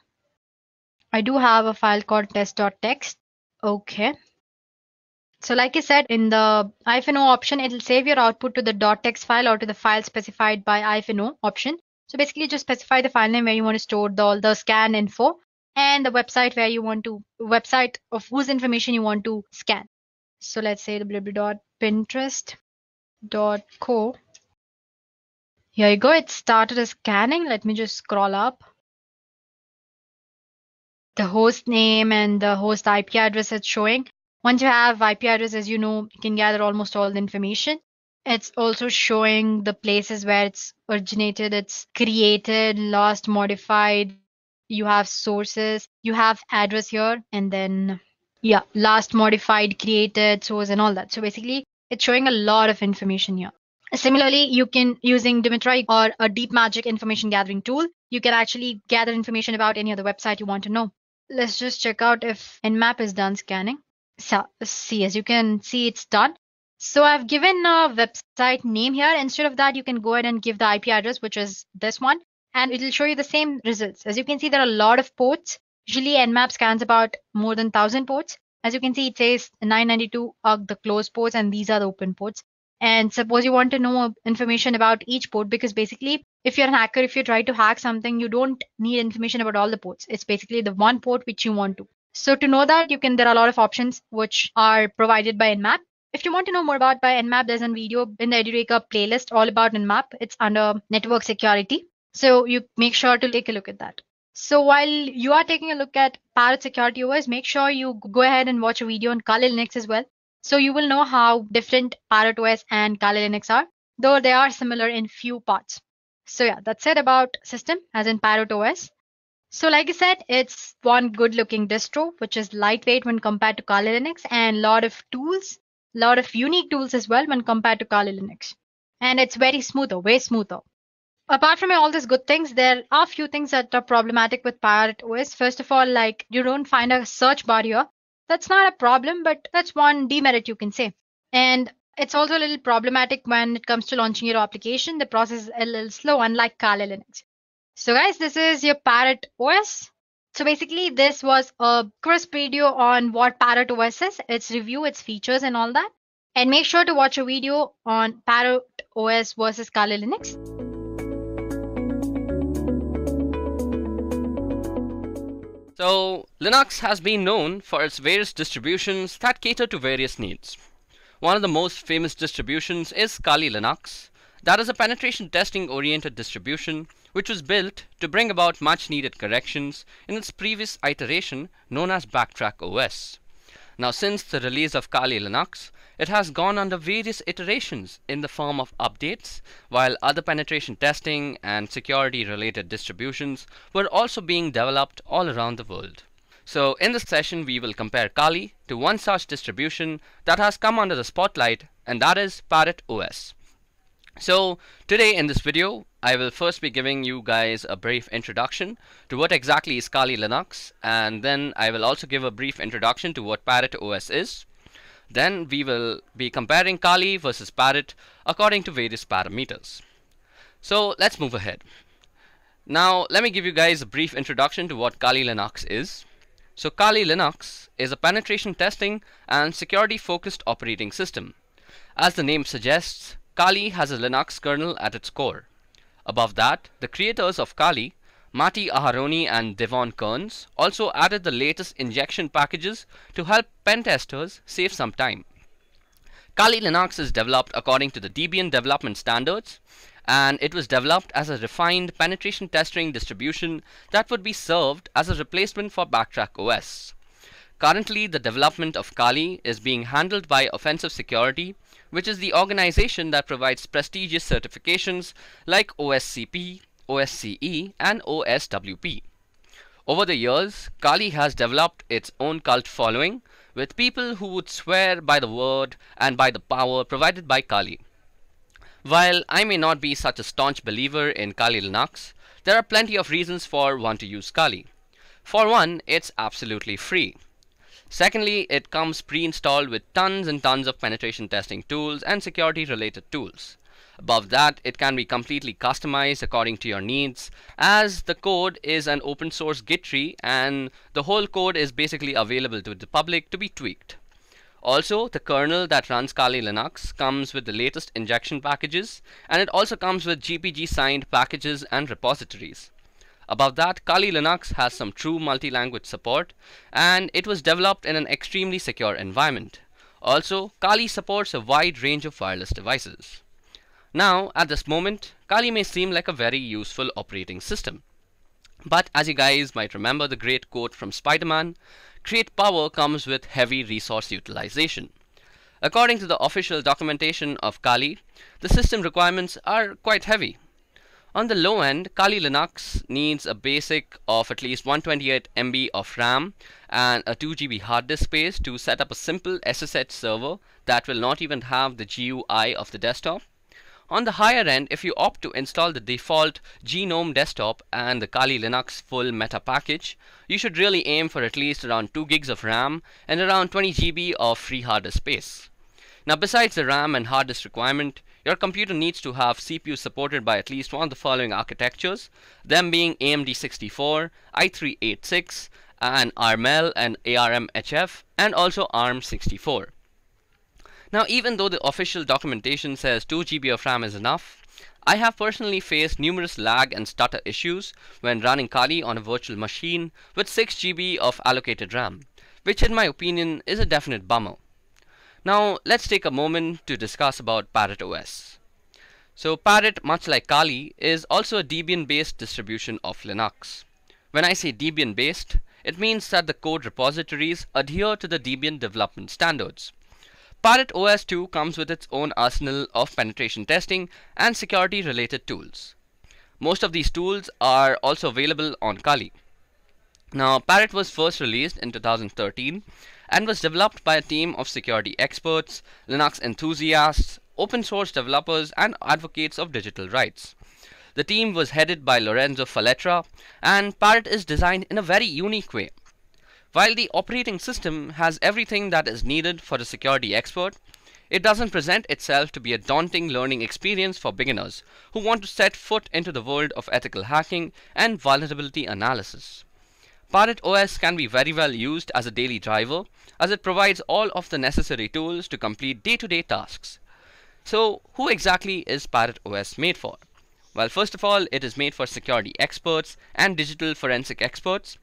I do have a file called test.txt. Okay. So like I said, in the -o option, it'll save your output to the .txt file or to the file specified by -o option. So basically just specify the file name where you want to store all the scan info and the website where you want to, website of whose information you want to scan. So let's say www.pinterest.co. Here you go. It started a scanning. Let me just scroll up. The host name and the host IP address it's showing. Once you have IP address, as you know, you can gather almost all the information. It's also showing the places where it's originated, it's created, lost, modified. You have sources, you have address here, and then, yeah, last modified, created, source, and all that. So basically, it's showing a lot of information here. Similarly, you can, using Dimitri or a deep magic information gathering tool, you can actually gather information about any other website you want to know. Let's just check out if Nmap is done scanning. So see, as you can see, it's done. So I've given a website name here. Instead of that, you can go ahead and give the IP address, which is this one. and it'll show you the same results. As you can see, there are a lot of ports. Usually Nmap scans about more than 1,000 ports. As you can see, it says 992 are the closed ports and these are the open ports. And suppose you want to know information about each port, because basically if you're an hacker, if you try to hack something, you don't need information about all the ports. It's basically the one port which you want to. So to know that, there are a lot of options which are provided by Nmap. If you want to know more about by Nmap, there's a video in the Edureka playlist all about Nmap. It's under network security. So you make sure to take a look at that. So while you are taking a look at Parrot Security OS, make sure you go ahead and watch a video on Kali Linux as well. So you will know how different Parrot OS and Kali Linux are, though they are similar in few parts. So yeah, that's it about system as in Parrot OS. So like I said, it's one good looking distro, which is lightweight when compared to Kali Linux, and lot of tools, lot of unique tools as well when compared to Kali Linux. And it's very smoother, way smoother. Apart from all these good things, there are a few things that are problematic with Parrot OS. First of all, like you don't find a search bar here. That's not a problem, but that's one demerit you can say. And it's also a little problematic when it comes to launching your application. The process is a little slow, unlike Kali Linux. So guys, this is your Parrot OS. So basically, this was a crisp video on what Parrot OS is, its review, its features and all that. And make sure to watch a video on Parrot OS versus Kali Linux. So, Linux has been known for its various distributions that cater to various needs. One of the most famous distributions is Kali Linux. That is a penetration testing oriented distribution which was built to bring about much needed corrections in its previous iteration known as Backtrack OS. Now, since the release of Kali Linux, it has gone under various iterations in the form of updates, while other penetration testing and security related distributions were also being developed all around the world. So in this session we will compare Kali to one such distribution that has come under the spotlight, and that is Parrot OS. So today in this video I will first be giving you guys a brief introduction to what exactly is Kali Linux, and then I will also give a brief introduction to what Parrot OS is. Then we will be comparing Kali versus Parrot according to various parameters. So let's move ahead. Now let me give you guys a brief introduction to what Kali Linux is. So Kali Linux is a penetration testing and security focused operating system. As the name suggests, Kali has a Linux kernel at its core. Above that, the creators of Kali, Matti Aharoni and Devon Kearns, also added the latest injection packages to help pen testers save some time. Kali Linux is developed according to the Debian development standards, and it was developed as a refined penetration testing distribution that would be served as a replacement for Backtrack OS. Currently, the development of Kali is being handled by Offensive Security, which is the organization that provides prestigious certifications like OSCP, OSCE and OSWP. Over the years, Kali has developed its own cult following, with people who would swear by the word and by the power provided by Kali. While I may not be such a staunch believer in Kali Linux, there are plenty of reasons for one to use Kali. For one, it's absolutely free. Secondly, it comes pre-installed with tons and tons of penetration testing tools and security related tools. Above that, it can be completely customized according to your needs, as the code is an open source Git tree and the whole code is basically available to the public to be tweaked. Also, the kernel that runs Kali Linux comes with the latest injection packages, and it also comes with GPG signed packages and repositories. Above that, Kali Linux has some true multi-language support, and it was developed in an extremely secure environment. Also, Kali supports a wide range of wireless devices. Now, at this moment, Kali may seem like a very useful operating system. But as you guys might remember the great quote from Spider-Man, great power comes with heavy resource utilization. According to the official documentation of Kali, the system requirements are quite heavy. On the low end, Kali Linux needs a basic of at least 128 MB of RAM and a 2 GB hard disk space to set up a simple SSH server that will not even have the GUI of the desktop. On the higher end, if you opt to install the default GNOME desktop and the Kali Linux full meta package, you should really aim for at least around 2 gigs of RAM and around 20 GB of free hard disk space. Now, besides the RAM and hard disk requirement, your computer needs to have CPU supported by at least one of the following architectures, them being AMD 64, i386, and ARML and ARMHF, and also ARM 64. Now, even though the official documentation says 2 GB of RAM is enough, I have personally faced numerous lag and stutter issues when running Kali on a virtual machine with 6 GB of allocated RAM, which in my opinion is a definite bummer. Now, let's take a moment to discuss about Parrot OS. So Parrot, much like Kali, is also a Debian-based distribution of Linux. When I say Debian-based, it means that the code repositories adhere to the Debian development standards. Parrot OS 2 comes with its own arsenal of penetration testing and security-related tools. Most of these tools are also available on Kali. Now, Parrot was first released in 2013 and was developed by a team of security experts, Linux enthusiasts, open source developers, and advocates of digital rights. The team was headed by Lorenzo Falletra, and Parrot is designed in a very unique way. While the operating system has everything that is needed for a security expert, it doesn't present itself to be a daunting learning experience for beginners who want to set foot into the world of ethical hacking and vulnerability analysis. Parrot OS can be very well used as a daily driver, as it provides all of the necessary tools to complete day-to-day tasks. So, who exactly is Parrot OS made for? Well, first of all, it is made for security experts and digital forensic experts.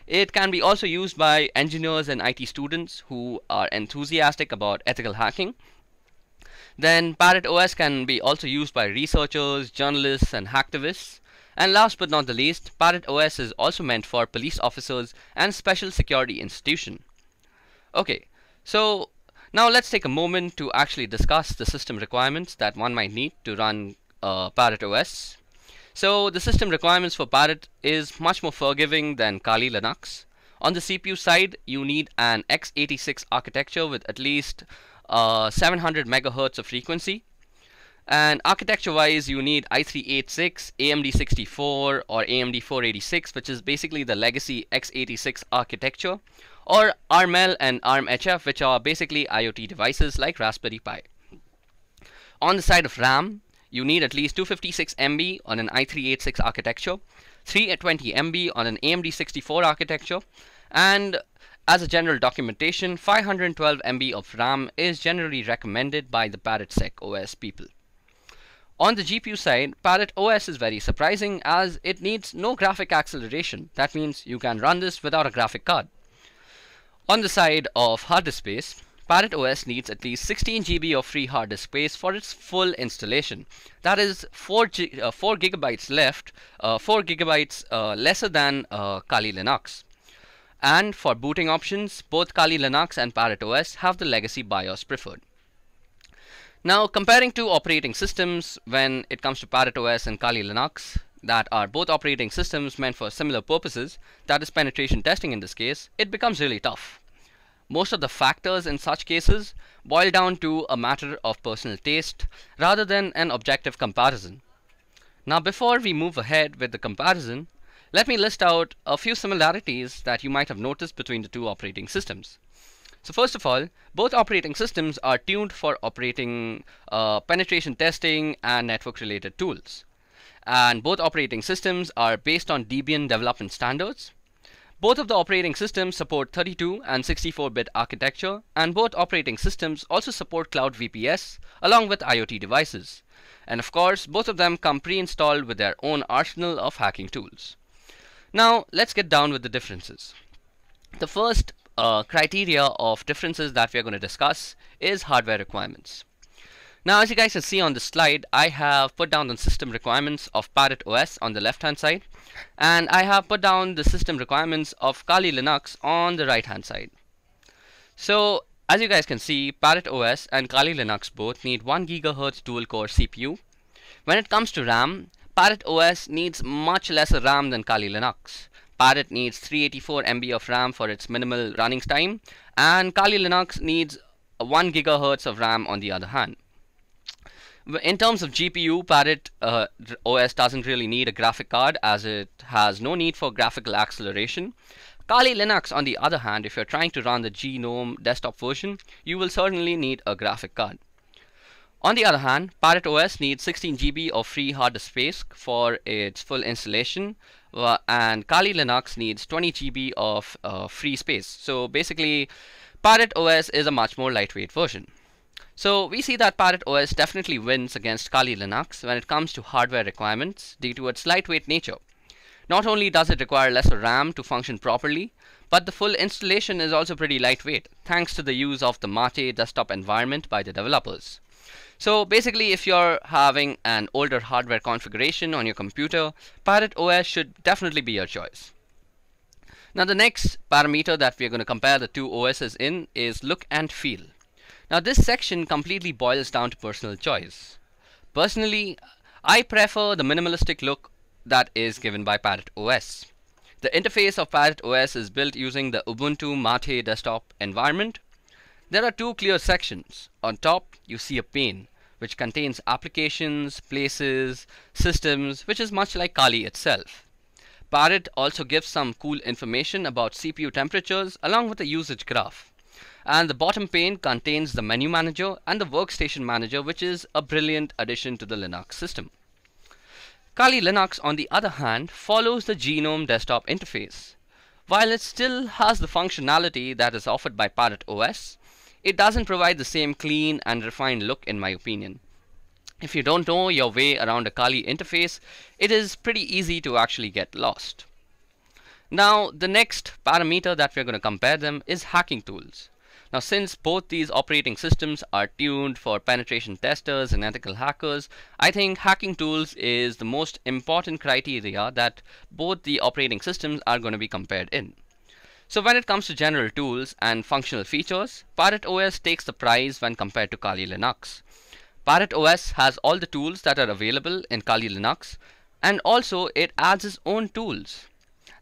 It can be also used by engineers and IT students who are enthusiastic about ethical hacking. Then Parrot OS can be also used by researchers, journalists, and hacktivists. And last but not the least, Parrot OS is also meant for police officers and special security institutions. Okay, so now let's take a moment to actually discuss the system requirements that one might need to run Parrot OS. So the system requirements for Parrot is much more forgiving than Kali Linux. On the CPU side, you need an x86 architecture with at least 700 MHz of frequency. And architecture-wise, you need i386, AMD 64, or AMD 486, which is basically the legacy x86 architecture, or ARML and ARMHF, which are basically IoT devices like Raspberry Pi. On the side of RAM, you need at least 256 MB on an i386 architecture, 320 MB on an AMD 64 architecture, and as a general documentation, 512 MB of RAM is generally recommended by the ParrotSec OS people. On the GPU side, Parrot OS is very surprising as it needs no graphic acceleration. That means you can run this without a graphic card. On the side of hard disk space, Parrot OS needs at least 16 GB of free hard disk space for its full installation. That is 4 gigabytes left, 4 gigabytes lesser than Kali Linux. And for booting options, both Kali Linux and Parrot OS have the legacy BIOS preferred. Now, comparing two operating systems when it comes to Parrot OS and Kali Linux, that are both operating systems meant for similar purposes, that is penetration testing in this case, it becomes really tough. Most of the factors in such cases boil down to a matter of personal taste rather than an objective comparison. Now, before we move ahead with the comparison, let me list out a few similarities that you might have noticed between the two operating systems. So first of all, both operating systems are tuned for operating penetration testing and network related tools. And both operating systems are based on Debian development standards. Both of the operating systems support 32 and 64-bit architecture, and both operating systems also support Cloud VPS along with IoT devices. And of course, both of them come pre-installed with their own arsenal of hacking tools. Now, let's get down with the differences. The first criteria of differences that we are going to discuss is hardware requirements. Now, as you guys can see on the slide, I have put down the system requirements of Parrot OS on the left hand side, and I have put down the system requirements of Kali Linux on the right hand side. So as you guys can see, Parrot OS and Kali Linux both need 1 GHz dual core CPU. When it comes to RAM, Parrot OS needs much lesser RAM than Kali Linux. Parrot needs 384 MB of RAM for its minimal running time, and Kali Linux needs 1 GHz of RAM on the other hand. In terms of GPU, Parrot OS doesn't really need a graphic card as it has no need for graphical acceleration. Kali Linux, on the other hand, if you're trying to run the GNOME desktop version, you will certainly need a graphic card. On the other hand, Parrot OS needs 16 GB of free hard disk space for its full installation, and Kali Linux needs 20 GB of free space. So basically, Parrot OS is a much more lightweight version. So we see that Parrot OS definitely wins against Kali Linux when it comes to hardware requirements due to its lightweight nature. Not only does it require lesser RAM to function properly, but the full installation is also pretty lightweight thanks to the use of the Mate desktop environment by the developers. So basically, if you're having an older hardware configuration on your computer, Parrot OS should definitely be your choice. Now the next parameter that we're going to compare the two OSs in is look and feel. Now this section completely boils down to personal choice. Personally, I prefer the minimalistic look that is given by Parrot OS. The interface of Parrot OS is built using the Ubuntu Mate desktop environment. There are two clear sections. On top, you see a pane, which contains applications, places, systems, which is much like Kali itself. Parrot also gives some cool information about CPU temperatures along with a usage graph. And the bottom pane contains the menu manager and the workstation manager, which is a brilliant addition to the Linux system. Kali Linux, on the other hand, follows the GNOME desktop interface. While it still has the functionality that is offered by Parrot OS, it doesn't provide the same clean and refined look in my opinion. If you don't know your way around a Kali interface, it is pretty easy to actually get lost. Now the next parameter that we're going to compare them is hacking tools. Now since both these operating systems are tuned for penetration testers and ethical hackers, I think hacking tools is the most important criteria that both the operating systems are going to be compared in. So when it comes to general tools and functional features, Parrot OS takes the prize when compared to Kali Linux. Parrot OS has all the tools that are available in Kali Linux, and also it adds its own tools.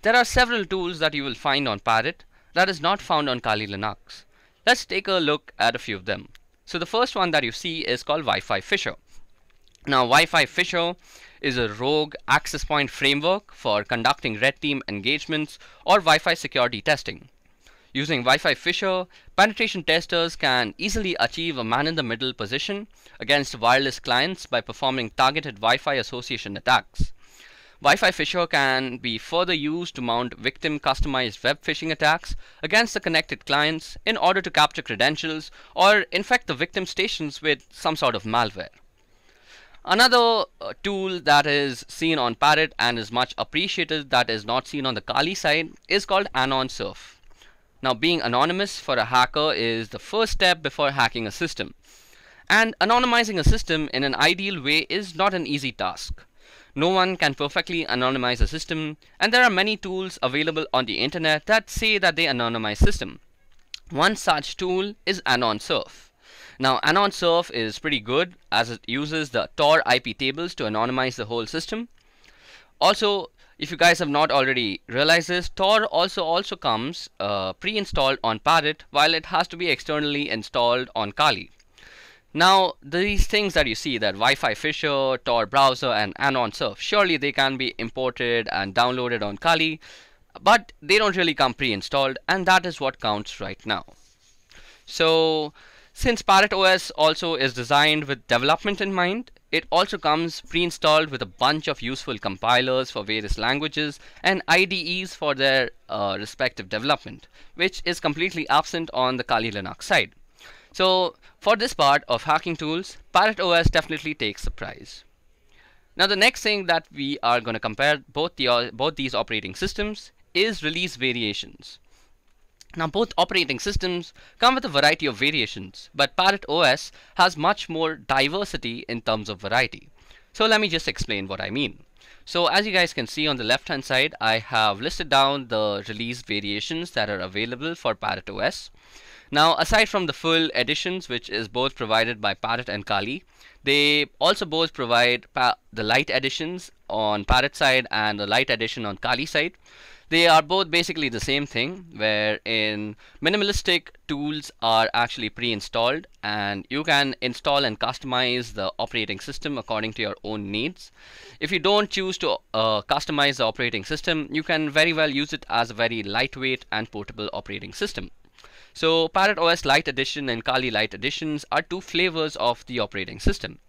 There are several tools that you will find on Parrot that is not found on Kali Linux. Let's take a look at a few of them. So the first one that you see is called Wi-Fi Fisher. Now Wi-Fi Fisher is a rogue access point framework for conducting red team engagements or Wi-Fi security testing. Using Wi-Fi Fisher, penetration testers can easily achieve a man-in-the-middle position against wireless clients by performing targeted Wi-Fi association attacks. Wi-Fi Fisher can be further used to mount victim customized web phishing attacks against the connected clients in order to capture credentials or infect the victim stations with some sort of malware. Another tool that is seen on Parrot and is much appreciated that is not seen on the Kali side is called AnonSurf. Now being anonymous for a hacker is the first step before hacking a system. And anonymizing a system in an ideal way is not an easy task. No one can perfectly anonymize a system, and there are many tools available on the internet that say that they anonymize system. One such tool is AnonSurf. Now AnonSurf is pretty good as it uses the Tor IP tables to anonymize the whole system. Also, if you guys have not already realized this, Tor also comes pre-installed on Parrot while it has to be externally installed on Kali. Now these things that you see, that Wi-Fi Fisher, Tor browser and AnonSurf, surely they can be imported and downloaded on Kali, but they don't really come pre-installed, and that is what counts right now. So since Parrot OS also is designed with development in mind, it also comes pre-installed with a bunch of useful compilers for various languages and IDEs for their respective development, which is completely absent on the Kali Linux side. So for this part of hacking tools, Parrot OS definitely takes the prize. Now the next thing that we are going to compare both these operating systems is release variations. Now both operating systems come with a variety of variations, but Parrot OS has much more diversity in terms of variety. So let me just explain what I mean. So as you guys can see on the left hand side, I have listed down the release variations that are available for Parrot OS. Now aside from the full editions, which is both provided by Parrot and Kali, they also both provide the light editions on Parrot side and the light edition on Kali side. They are both basically the same thing, wherein minimalistic tools are actually pre-installed and you can install and customize the operating system according to your own needs. If you don't choose to customize the operating system, you can very well use it as a very lightweight and portable operating system. So Parrot OS Lite Edition and Kali Lite Editions are two flavors of the operating system.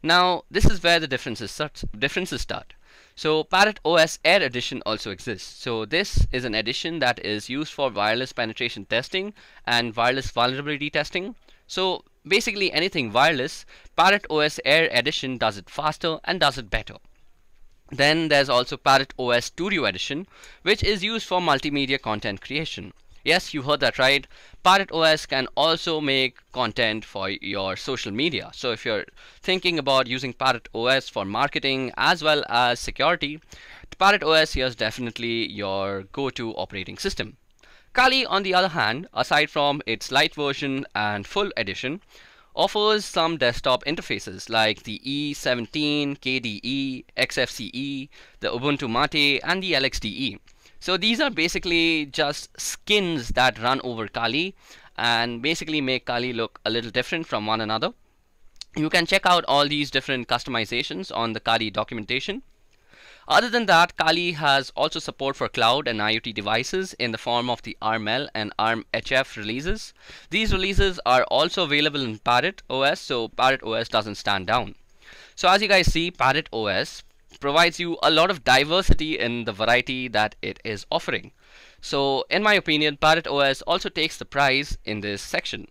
Now, this is where the differences start. So Parrot OS Air Edition also exists. So this is an edition that is used for wireless penetration testing and wireless vulnerability testing. So basically anything wireless, Parrot OS Air Edition does it faster and does it better. Then there's also Parrot OS Studio Edition, which is used for multimedia content creation. Yes, you heard that right. Parrot OS can also make content for your social media. So if you're thinking about using Parrot OS for marketing as well as security, Parrot OS here is definitely your go-to operating system. Kali, on the other hand, aside from its light version and full edition, offers some desktop interfaces like the E17, KDE, XFCE, the Ubuntu Mate, and the LXDE. So these are basically just skins that run over Kali and basically make Kali look a little different from one another. You can check out all these different customizations on the Kali documentation. Other than that, Kali has also support for cloud and IoT devices in the form of the ARM-L and ARM-HF releases. These releases are also available in Parrot OS, so Parrot OS doesn't stand down. So as you guys see, Parrot OS provides you a lot of diversity in the variety that it is offering. So in my opinion, Parrot OS also takes the prize in this section.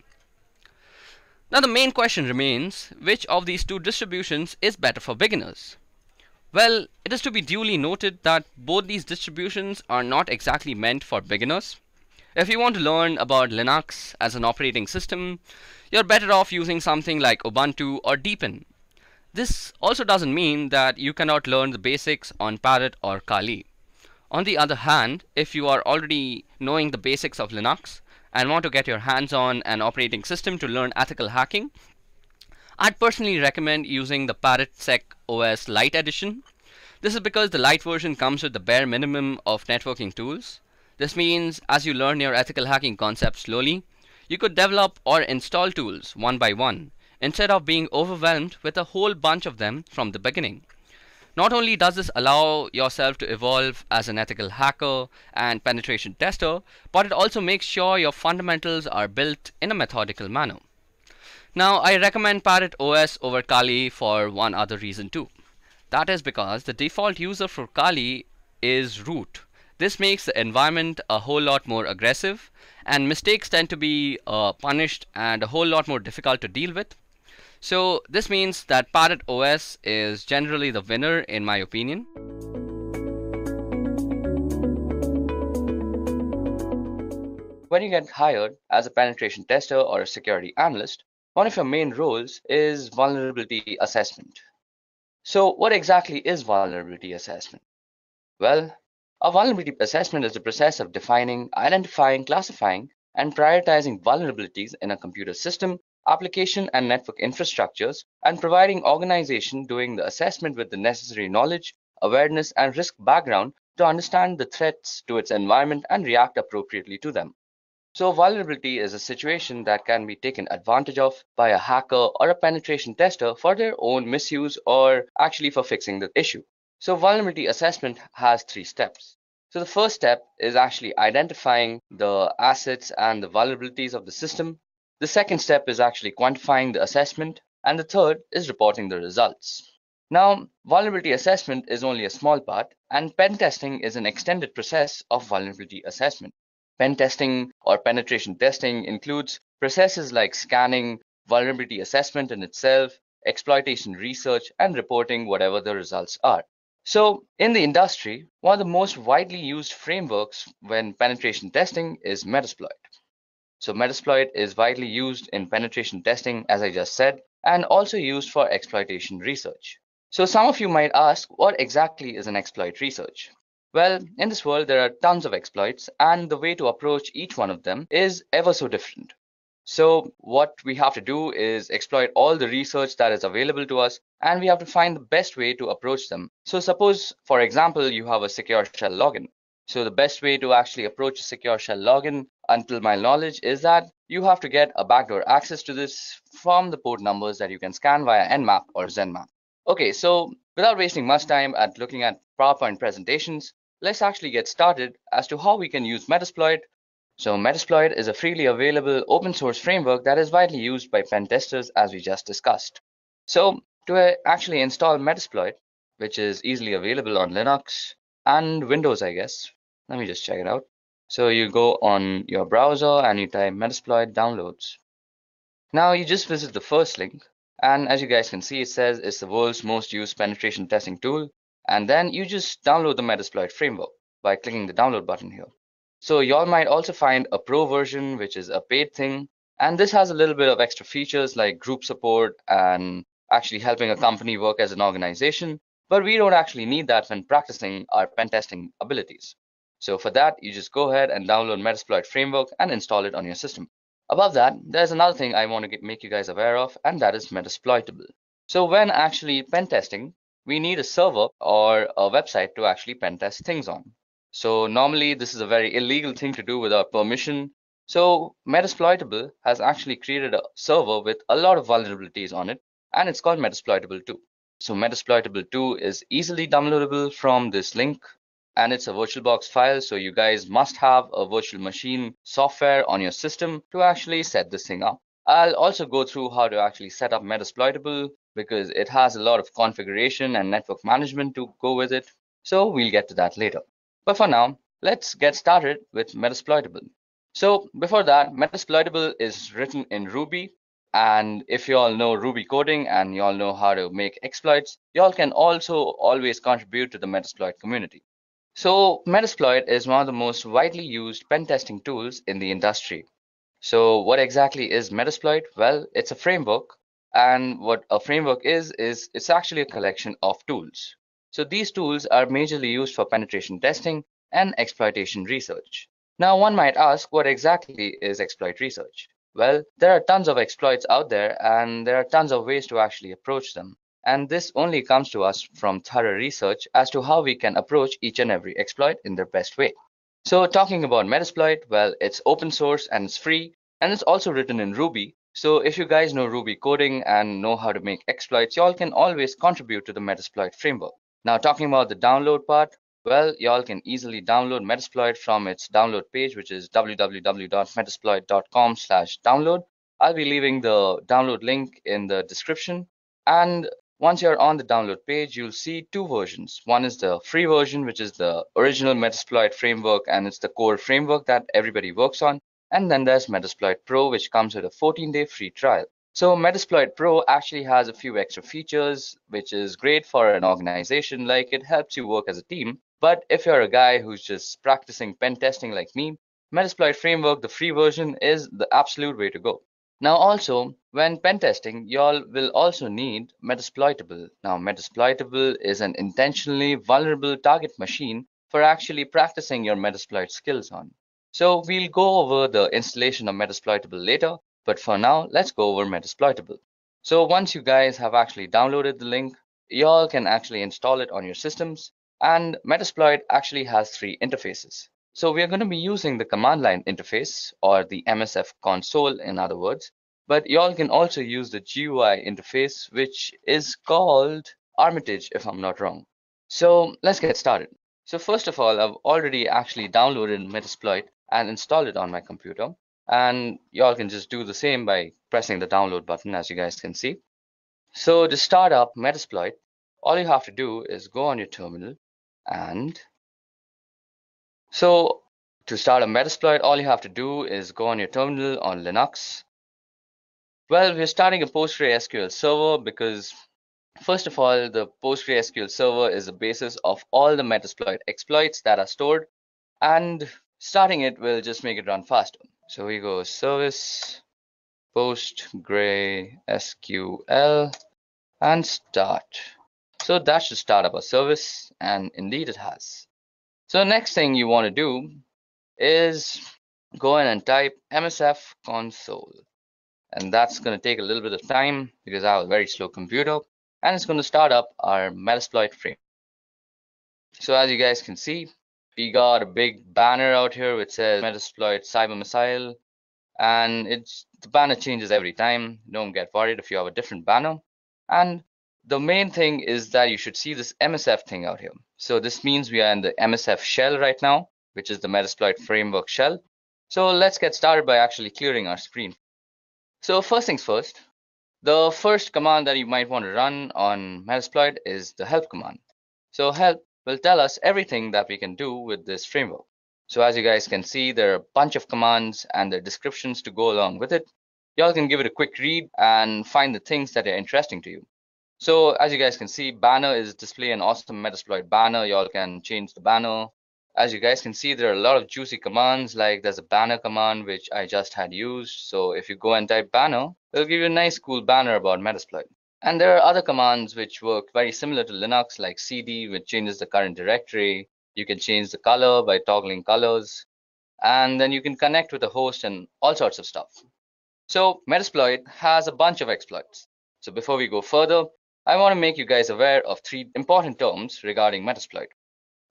Now the main question remains, which of these two distributions is better for beginners? Well, it is to be duly noted that both these distributions are not exactly meant for beginners. If you want to learn about Linux as an operating system, you're better off using something like Ubuntu or Deepin. This also doesn't mean that you cannot learn the basics on Parrot or Kali. On the other hand, if you are already knowing the basics of Linux and want to get your hands on an operating system to learn ethical hacking, I'd personally recommend using the ParrotSec OS Lite Edition. This is because the Lite version comes with the bare minimum of networking tools. This means as you learn your ethical hacking concept slowly, you could develop or install tools one by one, instead of being overwhelmed with a whole bunch of them from the beginning. Not only does this allow yourself to evolve as an ethical hacker and penetration tester, but it also makes sure your fundamentals are built in a methodical manner. Now, I recommend Parrot OS over Kali for one other reason too. That is because the default user for Kali is root. This makes the environment a whole lot more aggressive, and mistakes tend to be punished and a whole lot more difficult to deal with. So this means that Parrot OS is generally the winner in my opinion. When you get hired as a penetration tester or a security analyst, one of your main roles is vulnerability assessment. So what exactly is vulnerability assessment? Well, a vulnerability assessment is the process of defining, identifying, classifying, and prioritizing vulnerabilities in a computer system, application, and network infrastructures, and providing organization doing the assessment with the necessary knowledge, awareness, and risk background to understand the threats to its environment and react appropriately to them. So vulnerability is a situation that can be taken advantage of by a hacker or a penetration tester for their own misuse or actually for fixing the issue. So vulnerability assessment has 3 steps. So the first step is actually identifying the assets and the vulnerabilities of the system. The second step is actually quantifying the assessment. And the third is reporting the results. Now, vulnerability assessment is only a small part, and pen testing is an extended process of vulnerability assessment. Pen testing or penetration testing includes processes like scanning, vulnerability assessment in itself, exploitation research, and reporting whatever the results are. So in the industry, one of the most widely used frameworks when penetration testing is Metasploit. So Metasploit is widely used in penetration testing, as I just said, and also used for exploitation research. So some of you might ask, what exactly is an exploit research? Well, in this world, there are tons of exploits, and the way to approach each one of them is ever so different. So what we have to do is exploit all the research that is available to us, and we have to find the best way to approach them. So suppose, for example, you have a secure shell login. So the best way to actually approach a secure shell login, until my knowledge, is that you have to get a backdoor access to this from the port numbers that you can scan via Nmap or Zenmap. Okay, so without wasting much time at looking at PowerPoint presentations, let's actually get started as to how we can use Metasploit. So Metasploit is a freely available open source framework that is widely used by pen testers, as we just discussed. So to actually install Metasploit, which is easily available on Linux and Windows, I guess. Let me just check it out. So you go on your browser and you type Metasploit downloads. Now you just visit the first link, and as you guys can see, it says it's the world's most used penetration testing tool. And then you just download the Metasploit framework by clicking the download button here. So y'all might also find a pro version, which is a paid thing. And this has a little bit of extra features like group support and actually helping a company work as an organization. But we don't actually need that when practicing our pen testing abilities. So for that, you just go ahead and download Metasploit framework and install it on your system. Above that, there's another thing I want to make you guys aware of, and that is Metasploitable. So when actually pen testing, we need a server or a website to actually pen test things on. So normally this is a very illegal thing to do without permission. So Metasploitable has actually created a server with a lot of vulnerabilities on it, and it's called Metasploitable 2. So Metasploitable 2 is easily downloadable from this link, and it's a VirtualBox file, so you guys must have a virtual machine software on your system to actually set this thing up. I'll also go through how to actually set up Metasploitable because it has a lot of configuration and network management to go with it, so we'll get to that later. But for now, let's get started with Metasploitable. So before that, Metasploitable is written in Ruby, and if you all know Ruby coding and you all know how to make exploits, you all can also always contribute to the Metasploit community. So Metasploit is one of the most widely used pen testing tools in the industry. So what exactly is Metasploit? Well, it's a framework, and what a framework is it's actually a collection of tools. So these tools are majorly used for penetration testing and exploitation research. Now one might ask, what exactly is exploit research? Well, there are tons of exploits out there, and there are tons of ways to actually approach them. And this only comes to us from thorough research as to how we can approach each and every exploit in their best way. So talking about Metasploit, well, it's open source and it's free, and it's also written in Ruby. So if you guys know Ruby coding and know how to make exploits, y'all can always contribute to the Metasploit framework. Now talking about the download part, well, y'all can easily download Metasploit from its download page, which is www.metasploit.com/download. I'll be leaving the download link in the description. And once you're on the download page, you'll see two versions. One is the free version, which is the original Metasploit framework, and it's the core framework that everybody works on. And then there's Metasploit Pro, which comes with a 14-day free trial. So Metasploit Pro actually has a few extra features, which is great for an organization, like it helps you work as a team. But if you're a guy who's just practicing pen testing like me, Metasploit framework, the free version, is the absolute way to go. Now also, when pen testing, y'all will also need Metasploitable. Now Metasploitable is an intentionally vulnerable target machine for actually practicing your Metasploit skills on. So we'll go over the installation of Metasploitable later, but for now, let's go over Metasploitable. So once you guys have actually downloaded the link, y'all can actually install it on your systems, and Metasploit actually has three interfaces. So we are going to be using the command line interface, or the MSF console in other words, but y'all can also use the GUI interface, which is called Armitage if I'm not wrong. So let's get started. So first of all, I've already actually downloaded Metasploit and installed it on my computer, and y'all can just do the same by pressing the download button, as you guys can see. So to start up Metasploit, all you have to do is go on your terminal, and so to start a Metasploit, all you have to do is go on your terminal on Linux. Well, we're starting a PostgreSQL server because, first of all, the PostgreSQL server is the basis of all the Metasploit exploits that are stored, and starting it will just make it run faster. So we go service PostgreSQL and start. So that should start up a service, and indeed it has. So next thing you want to do is go in and type MSF console. And that's going to take a little bit of time because I have a very slow computer, and it's going to start up our Metasploit frame. So as you guys can see, we got a big banner out here which says Metasploit Cyber Missile, and the banner changes every time. Don't get worried if you have a different banner. And the main thing is that you should see this MSF thing out here. So this means we are in the MSF shell right now, which is the Metasploit framework shell. So let's get started by actually clearing our screen. So first things first, the first command that you might want to run on Metasploit is the help command. So help will tell us everything that we can do with this framework. So as you guys can see, there are a bunch of commands and their descriptions to go along with it. Y'all can give it a quick read and find the things that are interesting to you. So as you guys can see, banner is display an awesome Metasploit banner. Y'all can change the banner. As you guys can see, there are a lot of juicy commands, like there's a banner command, which I just had used. So if you go and type banner, it'll give you a nice cool banner about Metasploit. And there are other commands which work very similar to Linux, like cd, which changes the current directory. You can change the color by toggling colors. And then you can connect with a host and all sorts of stuff. So Metasploit has a bunch of exploits. So before we go further, I want to make you guys aware of 3 important terms regarding Metasploit.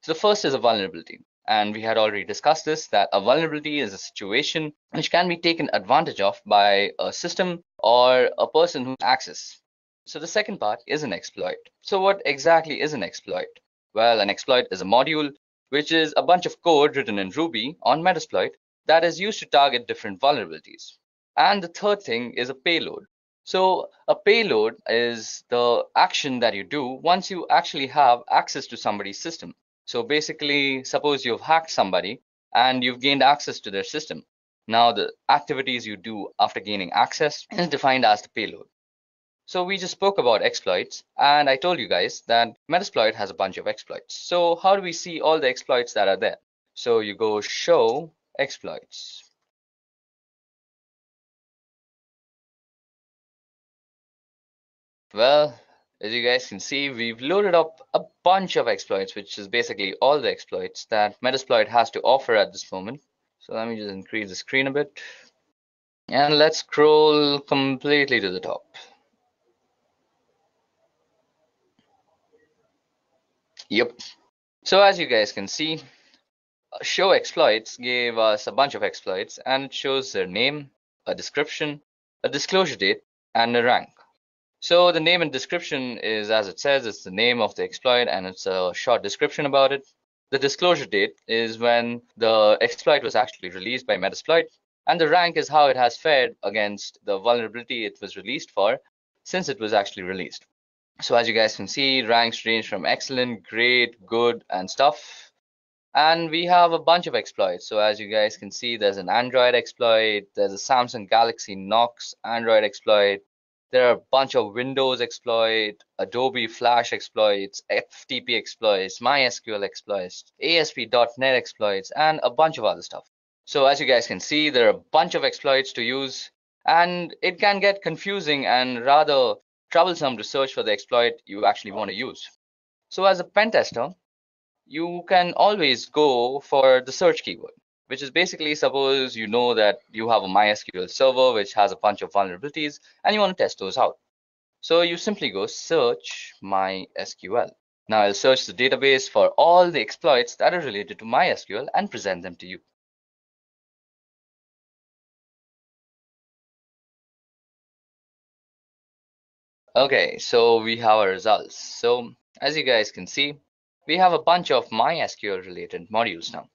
So the first is a vulnerability. And we had already discussed this, that a vulnerability is a situation which can be taken advantage of by a system or a person who access. So the second part is an exploit. So what exactly is an exploit? Well, an exploit is a module, which is a bunch of code written in Ruby on Metasploit that is used to target different vulnerabilities. And the third thing is a payload. So a payload is the action that you do once you actually have access to somebody's system. So basically, suppose you've hacked somebody and you've gained access to their system. Now the activities you do after gaining access is defined as the payload. So we just spoke about exploits, and I told you guys that Metasploit has a bunch of exploits. So how do we see all the exploits that are there? So you go show exploits. Well, as you guys can see, we've loaded up a bunch of exploits, which is basically all the exploits that Metasploit has to offer at this moment. So let me just increase the screen a bit. And let's scroll completely to the top. Yep. So as you guys can see, show exploits gave us a bunch of exploits, and it shows their name, a description, a disclosure date, and a rank. So the name and description is, as it says, it's the name of the exploit and it's a short description about it. The disclosure date is when the exploit was actually released by Metasploit, and the rank is how it has fared against the vulnerability it was released for since it was actually released. So as you guys can see, ranks range from excellent, great, good, and stuff. And we have a bunch of exploits. So as you guys can see, there's an Android exploit, there's a Samsung Galaxy Knox Android exploit, there are a bunch of Windows exploit, Adobe Flash exploits, FTP exploits, MySQL exploits, ASP.NET exploits, and a bunch of other stuff. So as you guys can see, there are a bunch of exploits to use, and it can get confusing and rather troublesome to search for the exploit you actually want to use. So as a pen tester, you can always go for the search keyword, which is basically, suppose you know that you have a MySQL server which has a bunch of vulnerabilities and you want to test those out. So you simply go search MySQL. Now I'll search the database for all the exploits that are related to MySQL and present them to you. Okay, so we have our results. So as you guys can see, we have a bunch of MySQL related modules now.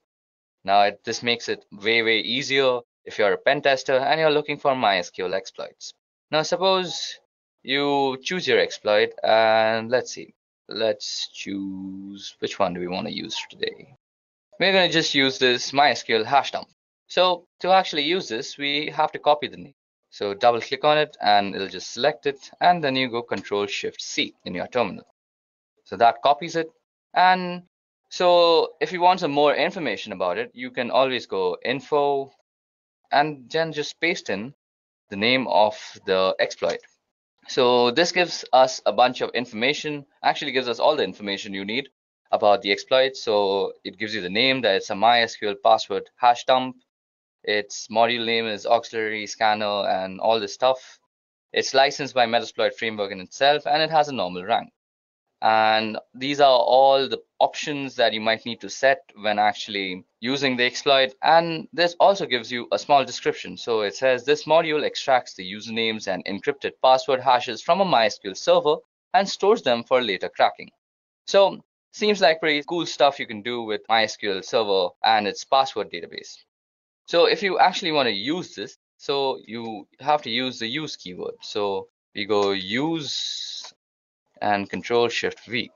Now this makes it way easier if you're a pen tester and you're looking for MySQL exploits. Now suppose you choose your exploit and let's see. Let's choose, which one do we want to use today? We're going to just use this MySQL hash dump. So to actually use this, we have to copy the name. So double click on it and it'll just select it, and then you go Control-Shift-C in your terminal. So that copies it. And so if you want some more information about it, you can always go info and then just paste in the name of the exploit. So this gives us a bunch of information, actually gives us all the information you need about the exploit. So it gives you the name, that it's a MySQL password hash dump. Its module name is auxiliary scanner and all this stuff. It's licensed by Metasploit framework in itself, and it has a normal rank. And these are all the options that you might need to set when actually using the exploit. And this also gives you a small description. So it says this module extracts the usernames and encrypted password hashes from a MySQL server and stores them for later cracking. So seems like pretty cool stuff you can do with MySQL server and its password database. So if you actually want to use this, so you have to use the use keyword. So we go use and Control-Shift-V.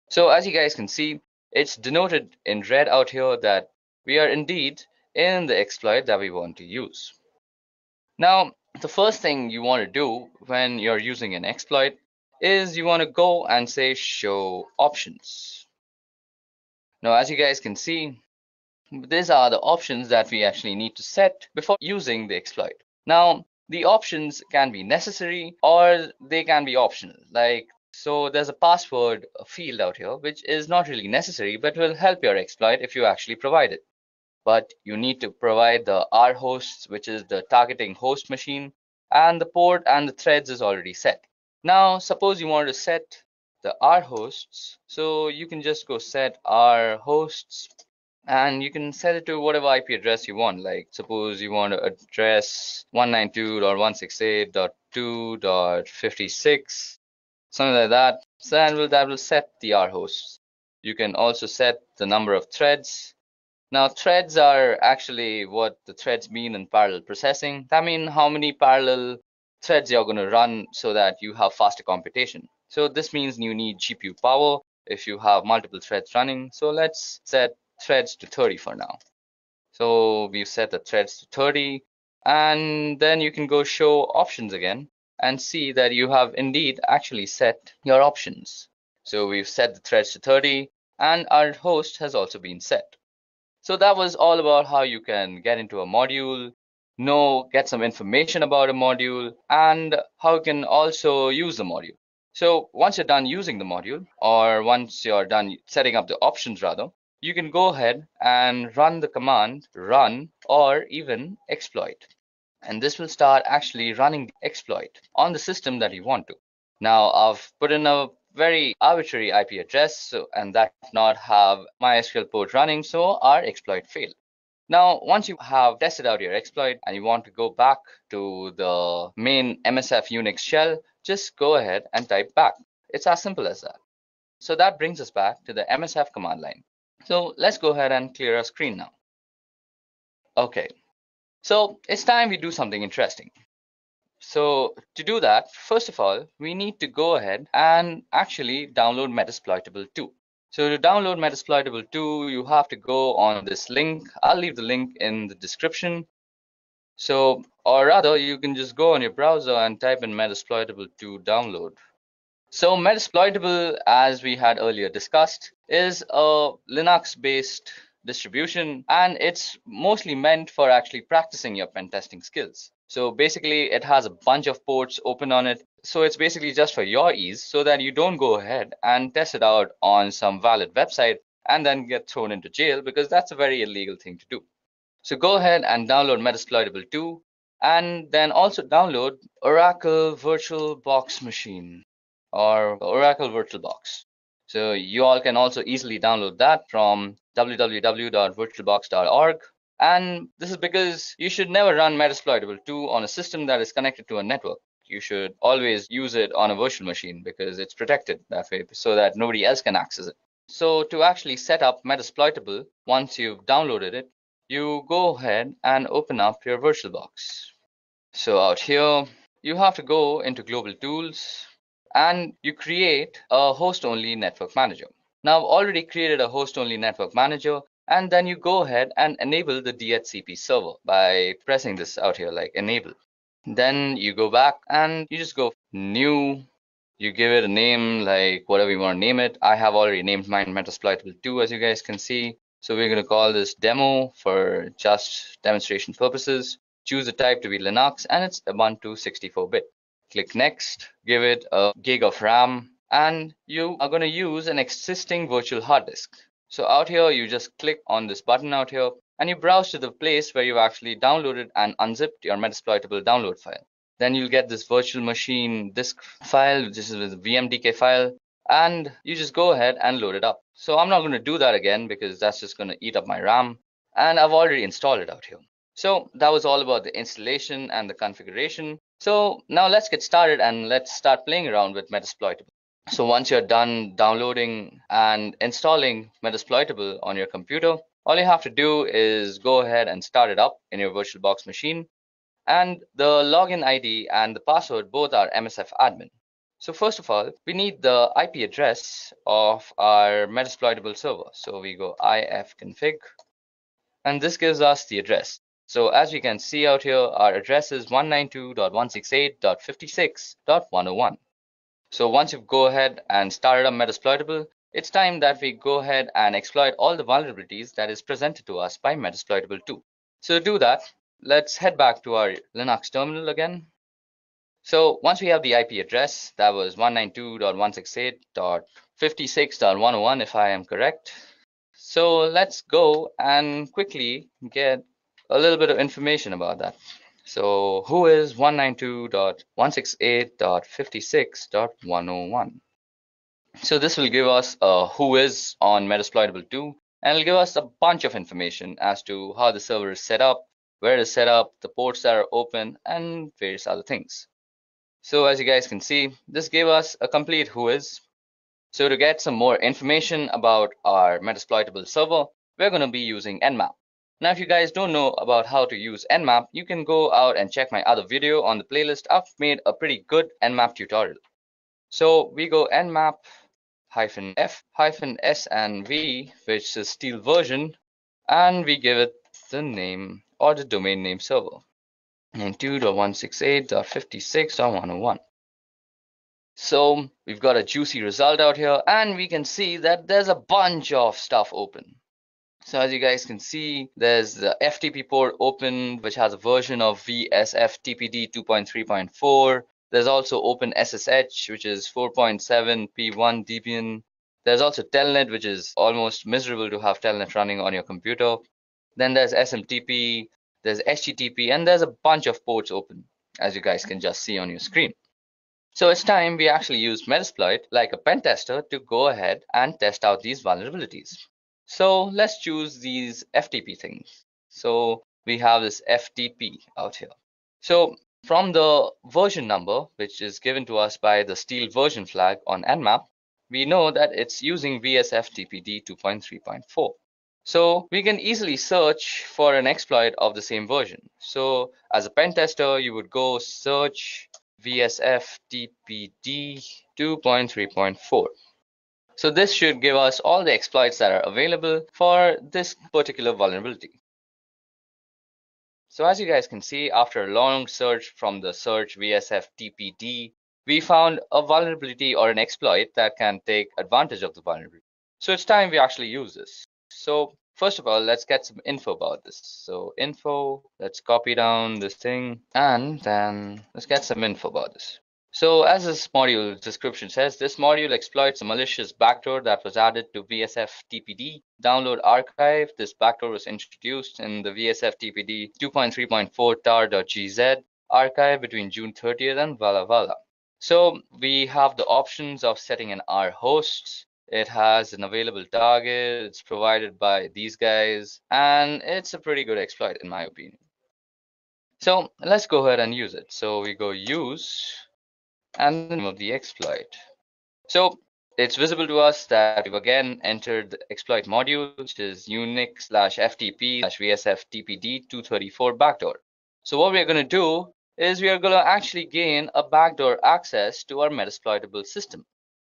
So as you guys can see, it's denoted in red out here that we are indeed in the exploit that we want to use. Now, the first thing you want to do when you're using an exploit is you want to go and say show options. Now, as you guys can see, these are the options that we actually need to set before using the exploit. Now, the options can be necessary or they can be optional. So there's a password field out here, which is not really necessary, but will help your exploit if you actually provide it. But you need to provide the rhosts, which is the targeting host machine, and the port and the threads is already set. Now, suppose you want to set the rhosts, so you can just go set rhosts, and you can set it to whatever IP address you want. Like suppose you want to address 192.168.2.56, something like that. So that will set the rhosts. You can also set the number of threads. Now, threads are actually what the threads mean in parallel processing. That means how many parallel threads you're going to run so that you have faster computation. So this means you need GPU power if you have multiple threads running. So let's set threads to 30 for now. So we've set the threads to 30, and then you can go show options again and see that you have indeed actually set your options. So we've set the threads to 30 and our host has also been set. So that was all about how you can get into a module, get some information about a module, and how you can also use the module. So once you're done using the module, or once you're done setting up the options rather, you can go ahead and run the command run or even exploit. And this will start actually running the exploit on the system that you want to. Now I've put in a very arbitrary IP address, and that does not have MySQL port running, so our exploit failed. Now, once you have tested out your exploit and you want to go back to the main MSF Unix shell, just go ahead and type back. It's as simple as that. So that brings us back to the MSF command line. So let's go ahead and clear our screen now. Okay, so it's time we do something interesting. So to do that, first of all, we need to go ahead and actually download Metasploitable 2. So to download Metasploitable 2, you have to go on this link. I'll leave the link in the description. So, or rather, you can just go on your browser and type in Metasploitable 2 download. So Metasploitable, as we had earlier discussed, is a Linux-based distribution, and it's mostly meant for actually practicing your pen testing skills. So basically, it has a bunch of ports open on it. So it's basically just for your ease so that you don't go ahead and test it out on some valid website and then get thrown into jail, because that's a very illegal thing to do. So go ahead and download Metasploitable 2 and then also download Oracle VirtualBox Machine or Oracle VirtualBox. So you all can also easily download that from www.virtualbox.org. And this is because you should never run Metasploitable 2 on a system that is connected to a network. You should always use it on a virtual machine because it's protected that way so that nobody else can access it. So to actually set up Metasploitable, once you've downloaded it, you go ahead and open up your VirtualBox. So out here, you have to go into Global Tools and you create a host-only network manager. Now I've already created a host-only network manager, and then you go ahead and enable the DHCP server by pressing this out here, like enable. Then you go back and you just go new. You give it a name, like whatever you want to name it. I have already named mine Metasploitable 2, as you guys can see. So we're going to call this demo for just demonstration purposes. Choose the type to be Linux, and it's Ubuntu 64-bit. Click next, give it a gig of RAM, and you are going to use an existing virtual hard disk. So out here, you just click on this button out here, and you browse to the place where you've actually downloaded and unzipped your Metasploitable download file. Then you'll get this virtual machine disk file, which is a VMDK file. and you just go ahead and load it up. So I'm not going to do that again because that's just going to eat up my RAM, and I've already installed it out here. So that was all about the installation and the configuration. So now let's get started and let's start playing around with Metasploitable. So once you're done downloading and installing Metasploitable on your computer, all you have to do is go ahead and start it up in your VirtualBox machine. And the login ID and the password both are MSF admin. So first of all, we need the IP address of our Metasploitable server. So we go ifconfig, and this gives us the address. So as we can see out here, our address is 192.168.56.101. So once you go ahead and started up Metasploitable, it's time that we go ahead and exploit all the vulnerabilities that is presented to us by Metasploitable 2. So to do that, let's head back to our Linux terminal again. So once we have the IP address, that was 192.168.56.101 if I am correct. So let's go and quickly get a little bit of information about that. So who is 192.168.56.101? So this will give us a who is on Metasploitable 2, and it'll give us a bunch of information as to how the server is set up, where it is set up, the ports that are open, and various other things. So as you guys can see, this gave us a complete who is. So to get some more information about our Metasploitable server, we're going to be using Nmap. Now, if you guys don't know about how to use Nmap, you can go out and check my other video on the playlist. I've made a pretty good Nmap tutorial. So we go Nmap-f-s and v, which is steel version, and we give it the name or the domain name server, 92.168.56.101. So we've got a juicy result out here, and we can see that there's a bunch of stuff open. So as you guys can see, there's the FTP port open, which has a version of VSFTPD 2.3.4. There's also OpenSSH, which is 4.7 P1 Debian. There's also Telnet, which is almost miserable to have Telnet running on your computer. Then there's SMTP, there's HTTP, and there's a bunch of ports open, as you guys can just see on your screen. So it's time we actually use Metasploit like a pen tester to go ahead and test out these vulnerabilities. So let's choose these FTP things. So we have this FTP out here. So from the version number, which is given to us by the steel version flag on Nmap, we know that it's using VSFTPD 2.3.4. So we can easily search for an exploit of the same version. So as a pen tester, you would go search VSFTPD 2.3.4. So this should give us all the exploits that are available for this particular vulnerability. So as you guys can see, after a long search from the search VSFTPD, we found a vulnerability or an exploit that can take advantage of the vulnerability. So it's time we actually use this. So first of all, let's get some info about this. So info, let's copy down this thing, and then let's get some info about this. So as this module description says, this module exploits a malicious backdoor that was added to VSFTPD download archive. This backdoor was introduced in the VSFTPD 2.3.4 tar.gz archive between June 30th and Walla Walla. So we have the options of setting an R host. It has an available target. It's provided by these guys, and it's a pretty good exploit in my opinion. So let's go ahead and use it. So we go use and the name of the exploit. So it's visible to us that we've again entered the exploit module, which is Unix/FTP/VSFTPD 234 backdoor. So what we're going to do is we are going to actually gain a backdoor access to our Metasploitable system.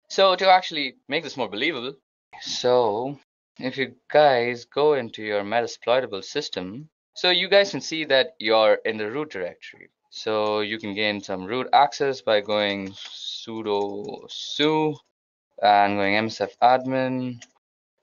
So to actually make this more believable, so if you guys go into your Metasploitable system, so you guys can see that you're in the root directory. So you can gain some root access by going sudo su and going msf admin.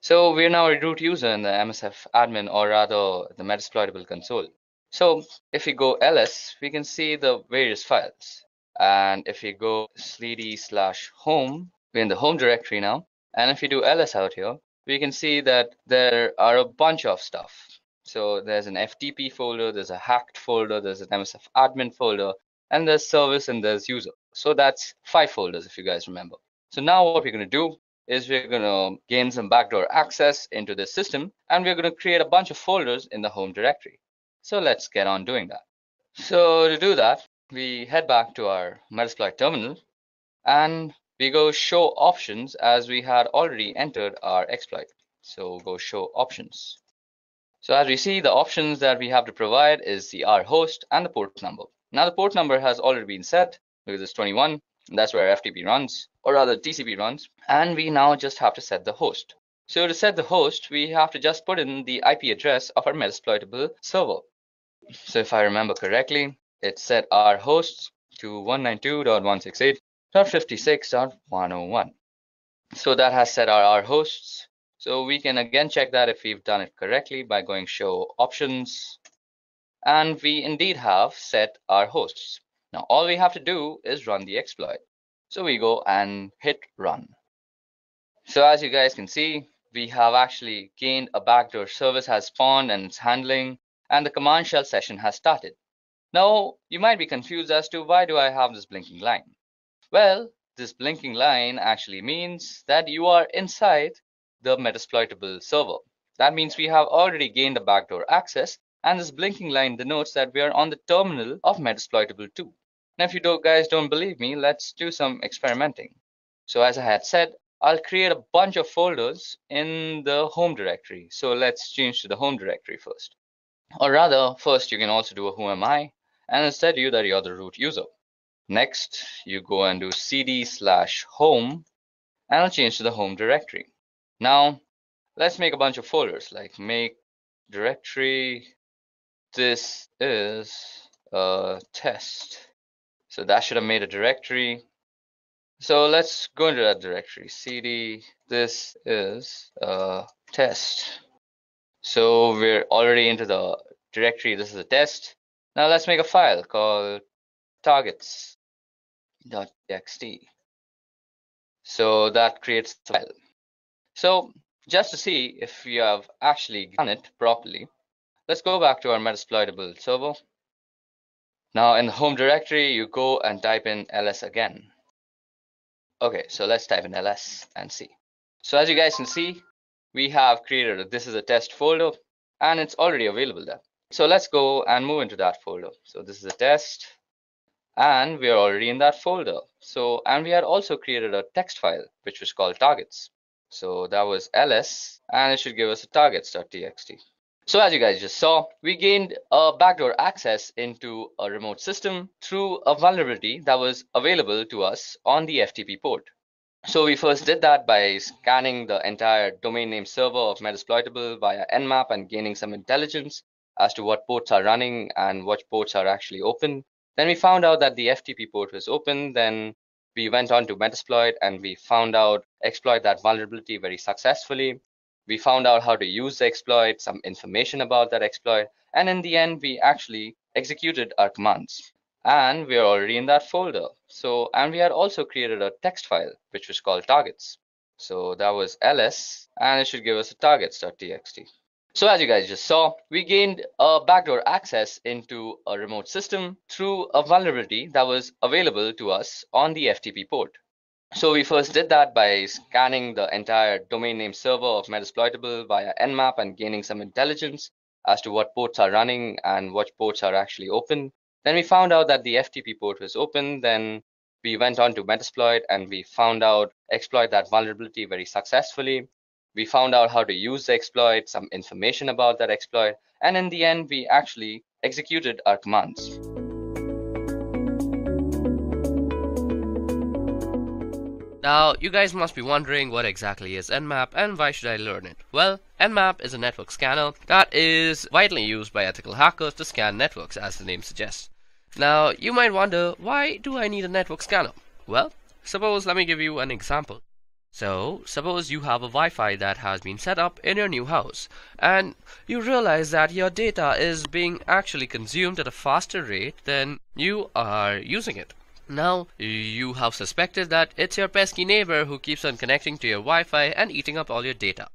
So we're now a root user in the msf admin, or rather the Metasploitable console. So if we go ls, we can see the various files. And if we go /home, we're in the home directory now. And if we do ls out here, we can see that there are a bunch of stuff. So there's an FTP folder, there's a hacked folder, there's an MSF admin folder, and there's service and there's user. So that's 5 folders if you guys remember. So now what we're going to do is we're going to gain some backdoor access into this system, and we're going to create a bunch of folders in the home directory. So let's get on doing that. So to do that, we head back to our Metasploit terminal and we go show options as we had already entered our exploit. So go show options. So as we see, the options that we have to provide is the R host and the port number. Now the port number has already been set because it's 21, and that's where FTP runs, or rather TCP runs, and we now just have to set the host. So to set the host, we have to just put in the IP address of our Metasploitable server. So if I remember correctly, it set our hosts to 192.168.56.101. So that has set our hosts. So we can again check that if we've done it correctly by going show options. And we indeed have set our hosts. Now all we have to do is run the exploit. So we go and hit run. So as you guys can see, we have actually gained a backdoor service has spawned and it's handling, and the command shell session has started. Now you might be confused as to why do I have this blinking line? Well, this blinking line actually means that you are inside the Metasploitable server. That means we have already gained a backdoor access, and this blinking line denotes that we are on the terminal of Metasploitable 2. Now if you guys don't believe me, let's do some experimenting. So as I had said, I'll create a bunch of folders in the home directory. So let's change to the home directory first. Or rather, first you can also do a who am I, and instead that you're the root user. Next, you go and do cd/home, and I'll change to the home directory. Now, let's make a bunch of folders, like make directory, this is a test. So that should have made a directory. So let's go into that directory, cd, this is a test. So we're already into the directory, this is a test. Now let's make a file called targets.txt. So that creates the file. So just to see if we have actually done it properly, let's go back to our Metasploitable server. Now in the home directory, you go and type in ls again. Okay, so let's type in ls and see. So as you guys can see, we have created a this is a test folder, and it's already available there. So let's go and move into that folder. So this is a test, and we are already in that folder. So, and we had also created a text file, which was called targets. So that was ls, and it should give us a targets.txt. So as you guys just saw, we gained a backdoor access into a remote system through a vulnerability that was available to us on the FTP port. So we first did that by scanning the entire domain name server of Metasploitable via Nmap and gaining some intelligence as to what ports are running and what ports are actually open. Then we found out that the FTP port was open. Then we went on to Metasploit and we exploit that vulnerability very successfully. We found out how to use the exploit, some information about that exploit, and in the end, we actually executed our commands. And we are already in that folder. So, and we had also created a text file, which was called targets. So that was ls, and it should give us a targets.txt. So as you guys just saw, we gained a backdoor access into a remote system through a vulnerability that was available to us on the FTP port. So we first did that by scanning the entire domain name server of Metasploitable via Nmap and gaining some intelligence as to what ports are running and what ports are actually open. Then we found out that the FTP port was open. Then we went on to Metasploit and we exploit that vulnerability very successfully. We found out how to use the exploit, some information about that exploit, and in the end, we actually executed our commands. Now, you guys must be wondering what exactly is Nmap and why should I learn it? Well, Nmap is a network scanner that is widely used by ethical hackers to scan networks, as the name suggests. Now, you might wonder, why do I need a network scanner? Well, let me give you an example. So, suppose you have a Wi-Fi that has been set up in your new house, and you realize that your data is being actually consumed at a faster rate than you are using it. Now, you have suspected that it's your pesky neighbor who keeps on connecting to your Wi-Fi and eating up all your data.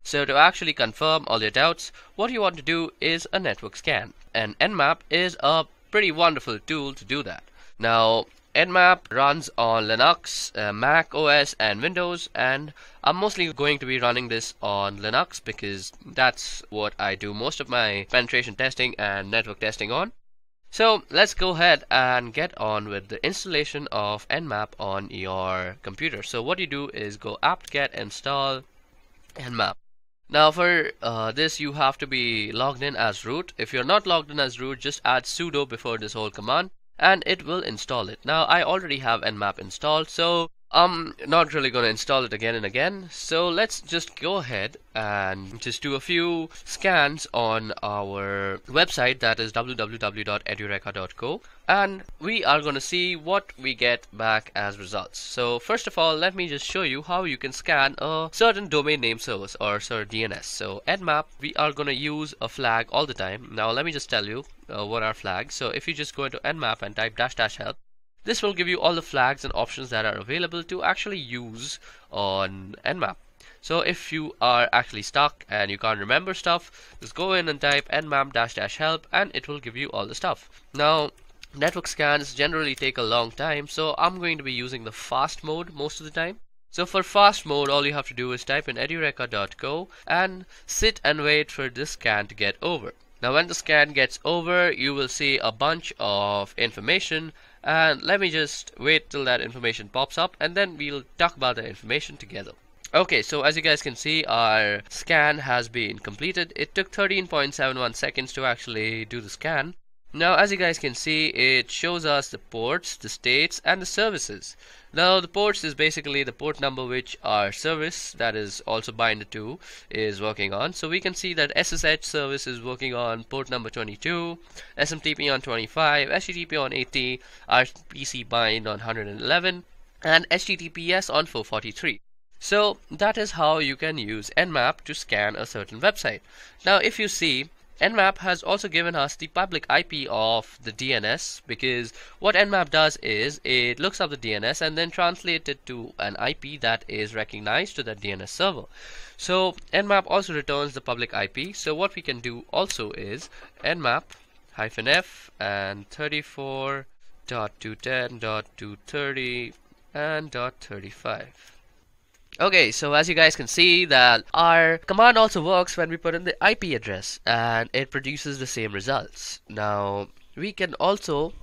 So to actually confirm all your doubts, what you want to do is a network scan. And Nmap is a pretty wonderful tool to do that. Now, Nmap runs on Linux, Mac OS and Windows, and I'm mostly going to be running this on Linux because that's what I do most of my penetration testing and network testing on. So let's go ahead and get on with the installation of Nmap on your computer. So what you do is go apt-get install Nmap. Now for this you have to be logged in as root. If you're not logged in as root, just add sudo before this whole command and it will install it. Now I already have Nmap installed, so I'm not really going to install it again and again. So let's just go ahead and just do a few scans on our website, that is www.edureka.co, and we are going to see what we get back as results. So first of all, let me just show you how you can scan a certain domain name service or certain DNS. So Nmap, we are going to use a flag all the time. Now let me just tell you what are flags. So if you just go into Nmap and type --help, this will give you all the flags and options that are available to actually use on Nmap. So if you are actually stuck and you can't remember stuff, just go in and type nmap --help and it will give you all the stuff. Now network scans generally take a long time, so I'm going to be using the fast mode most of the time. So for fast mode, all you have to do is type in edureka.co and sit and wait for this scan to get over. Now when the scan gets over, you will see a bunch of information, and let me just wait till that information pops up and then we'll talk about the information together. Okay, so as you guys can see, our scan has been completed. It took 13.71 seconds to actually do the scan. Now as you guys can see, it shows us the ports, the states and the services. Now the ports is basically the port number which our service, that is also bind to, is working on. So we can see that SSH service is working on port number 22, SMTP on 25, HTTP on 80, RPC bind on 111 and HTTPS on 443. So that is how you can use Nmap to scan a certain website. Now if you see, Nmap has also given us the public IP of the DNS, because what Nmap does is it looks up the DNS and then translates it to an IP that is recognized to that DNS server. So Nmap also returns the public IP. So what we can do also is Nmap -f and 34.210.230 and .35. Okay, so as you guys can see that our command also works when we put in the IP address and it produces the same results. Now we can also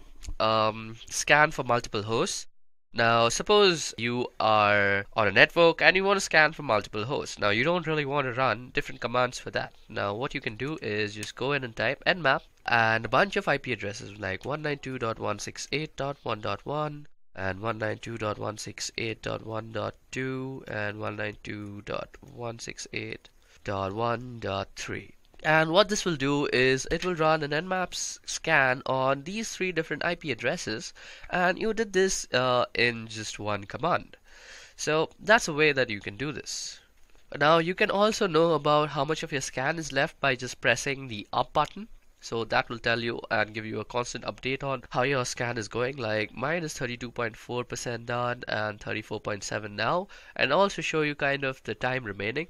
scan for multiple hosts. Now suppose you are on a network and you want to scan for multiple hosts. Now you don't really want to run different commands for that. Now what you can do is just go in and type nmap and a bunch of IP addresses like 192.168.1.1 and 192.168.1.2 and 192.168.1.3. And what this will do is it will run an Nmap scan on these three different IP addresses, and you did this in just one command. So that's a way that you can do this. Now you can also know about how much of your scan is left by just pressing the up button. So that will tell you and give you a constant update on how your scan is going. Like mine is 32.4% done and 34.7 now, and also show you kind of the time remaining.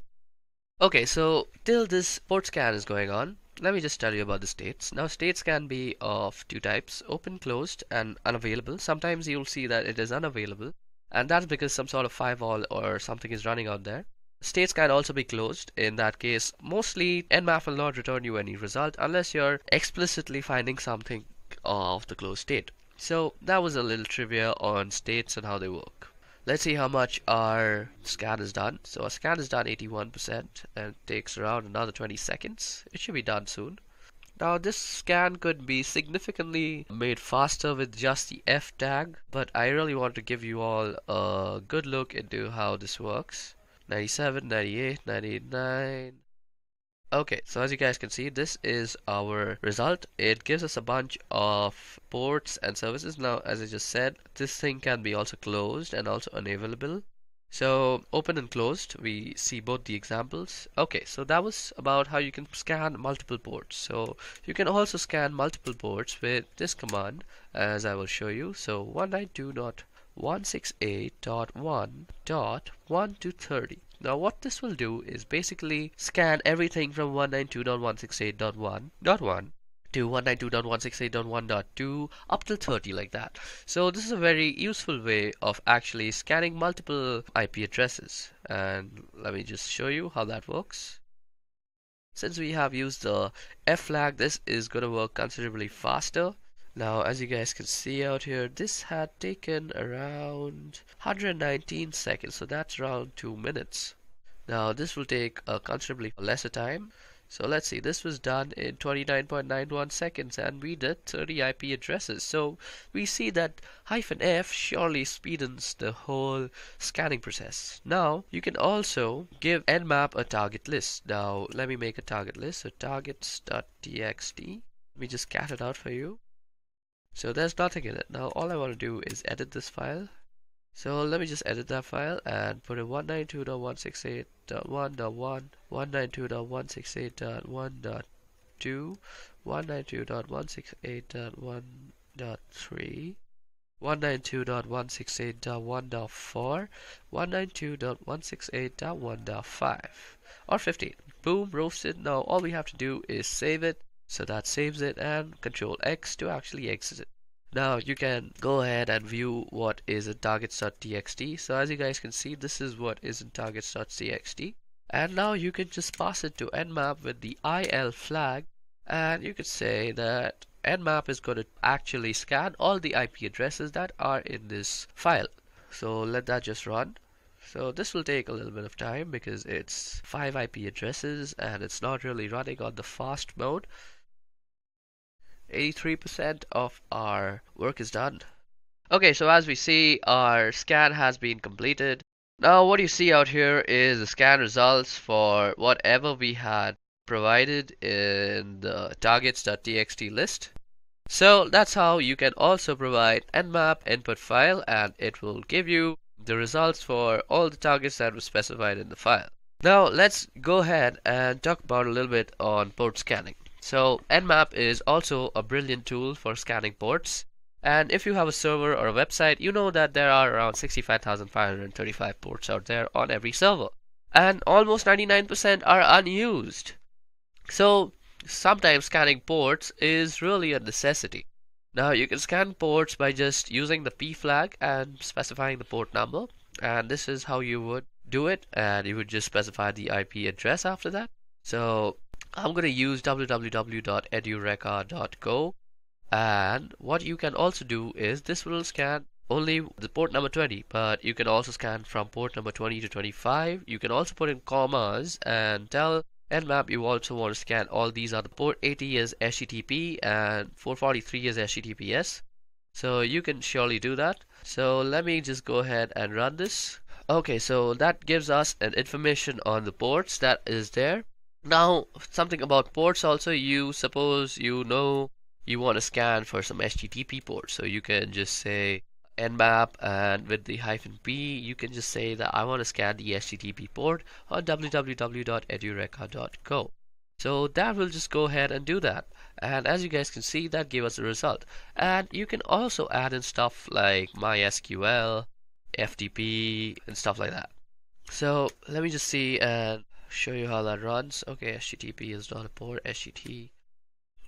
Okay, so till this port scan is going on, let me just tell you about the states. Now states can be of two types: open, closed and unavailable. Sometimes you'll see that it is unavailable, and that's because some sort of firewall or something is running out there. States can also be closed. In that case, mostly Nmap will not return you any result unless you're explicitly finding something of the closed state. So that was a little trivia on states and how they work. Let's see how much our scan is done. So our scan is done 81% and it takes around another 20 seconds. It should be done soon. Now this scan could be significantly made faster with just the F tag, but I really want to give you all a good look into how this works. 97, 98, 99. Okay, so as you guys can see, this is our result. It gives us a bunch of ports and services. Now, as I just said, this thing can be also closed and also unavailable. So open and closed, we see both the examples. Okay, so that was about how you can scan multiple ports. So you can also scan multiple ports with this command, as I will show you. So 192.168.1.1 to 30. Now what this will do is basically scan everything from 192.168.1.1 to 192.168.1.2 up till 30 like that. So this is a very useful way of actually scanning multiple IP addresses, and let me just show you how that works. Since we have used the F flag, this is going to work considerably faster. Now as you guys can see out here, this had taken around 119 seconds, so that's around 2 minutes. Now this will take a considerably lesser time. So let's see, this was done in 29.91 seconds and we did 30 IP addresses. So we see that -F surely speedens the whole scanning process. Now you can also give Nmap a target list. Now let me make a target list. So targets.txt. Let me just cat it out for you. So there's nothing in it. Now all I want to do is edit this file. So let me just edit that file and put in 192.168.1.1, 192.168.1.2, 192.168.1.3, 192.168.1.4, 192.168.1.5, or 15. Boom, roasted. Now all we have to do is save it. So that saves it, and Control X to actually exit it. Now you can go ahead and view what is in targets.txt. So as you guys can see, this is what is in targets.txt. And now you can just pass it to Nmap with the IL flag, and you could say that Nmap is going to actually scan all the IP addresses that are in this file. So let that just run. So this will take a little bit of time because it's 5 IP addresses and it's not really running on the fast mode. 83% of our work is done. Okay, so as we see, our scan has been completed. Now what you see out here is the scan results for whatever we had provided in the targets.txt list. So that's how you can also provide Nmap input file, and it will give you the results for all the targets that were specified in the file. Now let's go ahead and talk about a little bit on port scanning. So Nmap is also a brilliant tool for scanning ports, and if you have a server or a website, you know that there are around 65,535 ports out there on every server, and almost 99% are unused. So sometimes scanning ports is really a necessity. Now you can scan ports by just using the P flag and specifying the port number, and this is how you would do it, and you would just specify the IP address after that. So I'm going to use www.edureka.go, and what you can also do is this will scan only the port number 20, but you can also scan from port number 20 to 25. You can also put in commas and tell Nmap you also want to scan all these other port. 80 is HTTP and 443 is HTTPS. So you can surely do that. So let me just go ahead and run this. Okay, so that gives us an information on the ports that is there. Now something about ports also, you suppose you know you want to scan for some HTTP ports, so you can just say Nmap, and with the -p you can just say that I want to scan the HTTP port on www.edureka.go. So that will just go ahead and do that, and as you guys can see, that gave us a result. And you can also add in stuff like MySQL, FTP, and stuff like that. So let me just see and show you how that runs. Okay, HTTP is not a port, HTTP.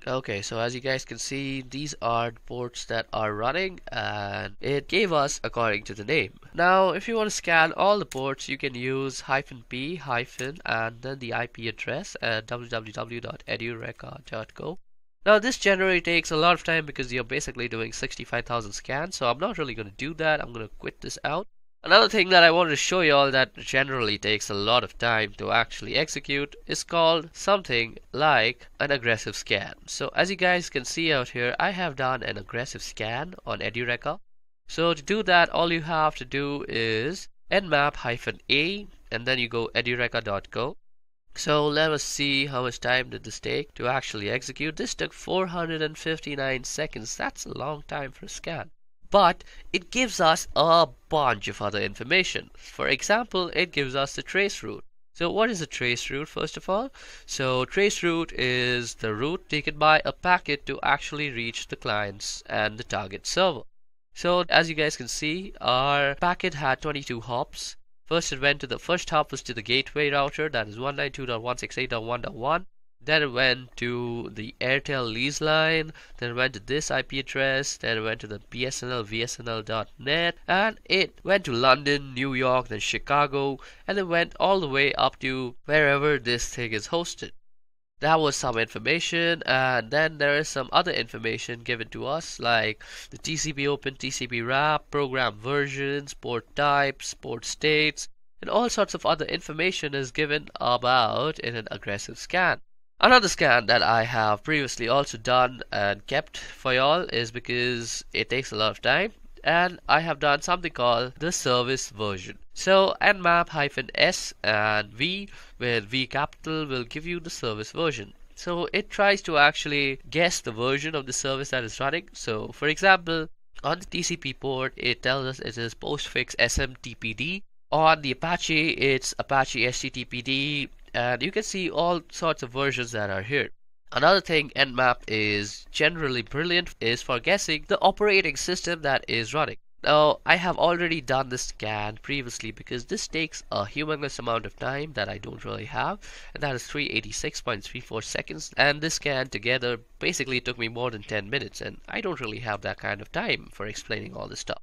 Okay, so as you guys can see, these are the ports that are running, and it gave us according to the name. Now if you want to scan all the ports, you can use -p and then the IP address at www.edureka.go. Now this generally takes a lot of time because you're basically doing 65,000 scans, so I'm not really going to do that. I'm going to quit this out. Another thing that I wanted to show you all that generally takes a lot of time to actually execute is called something like an aggressive scan. So as you guys can see out here, I have done an aggressive scan on Edureka. So to do that, all you have to do is nmap-a and then you go edureka.go. So let us see how much time did this take to actually execute. This took 459 seconds. That's a long time for a scan. But it gives us a bunch of other information. For example, it gives us the trace route. So what is a trace route, first of all? So trace route is the route taken by a packet to actually reach the clients and the target server. So as you guys can see, our packet had 22 hops. First it went to the first hop was to the gateway router, that is 192.168.1.1. then it went to the Airtel lease line, then it went to this IP address, then it went to the BSNL VSNL.net, and it went to London, New York, then Chicago, and it went all the way up to wherever this thing is hosted. That was some information, and then there is some other information given to us like the TCP open, TCP wrap, program versions, port types, port states, and all sorts of other information is given about in an aggressive scan. Another scan that I have previously also done and kept for y'all is because it takes a lot of time, and I have done something called the service version. So nmap-s and v with V capital will give you the service version. So it tries to actually guess the version of the service that is running. So for example, on the TCP port it tells us it is postfix SMTPD. On the Apache it's Apache HTTPD, and you can see all sorts of versions that are here. Another thing Nmap is generally brilliant is for guessing the operating system that is running. Now, I have already done this scan previously because this takes a humongous amount of time that I don't really have, and that is 386.34 seconds, and this scan together basically took me more than 10 minutes, and I don't really have that kind of time for explaining all this stuff.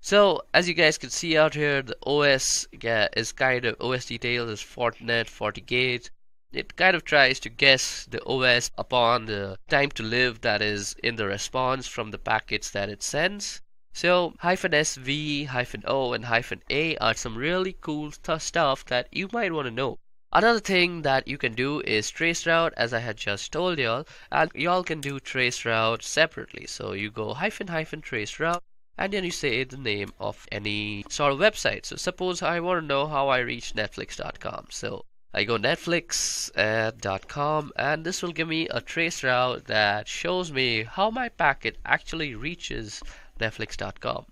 So, as you guys can see out here, the OS is kind of, OS details is Fortinet, FortiGate. It kind of tries to guess the OS upon the time to live that is in the response from the packets that it sends. So -SV, -O, and -A are some really cool stuff that you might want to know. Another thing that you can do is traceroute, as I had just told y'all, and y'all can do traceroute separately. So you go --traceroute, and then you say the name of any sort of website. So suppose I want to know how I reach Netflix.com. So I go netflix.com, and this will give me a traceroute that shows me how my packet actually reaches Netflix.com.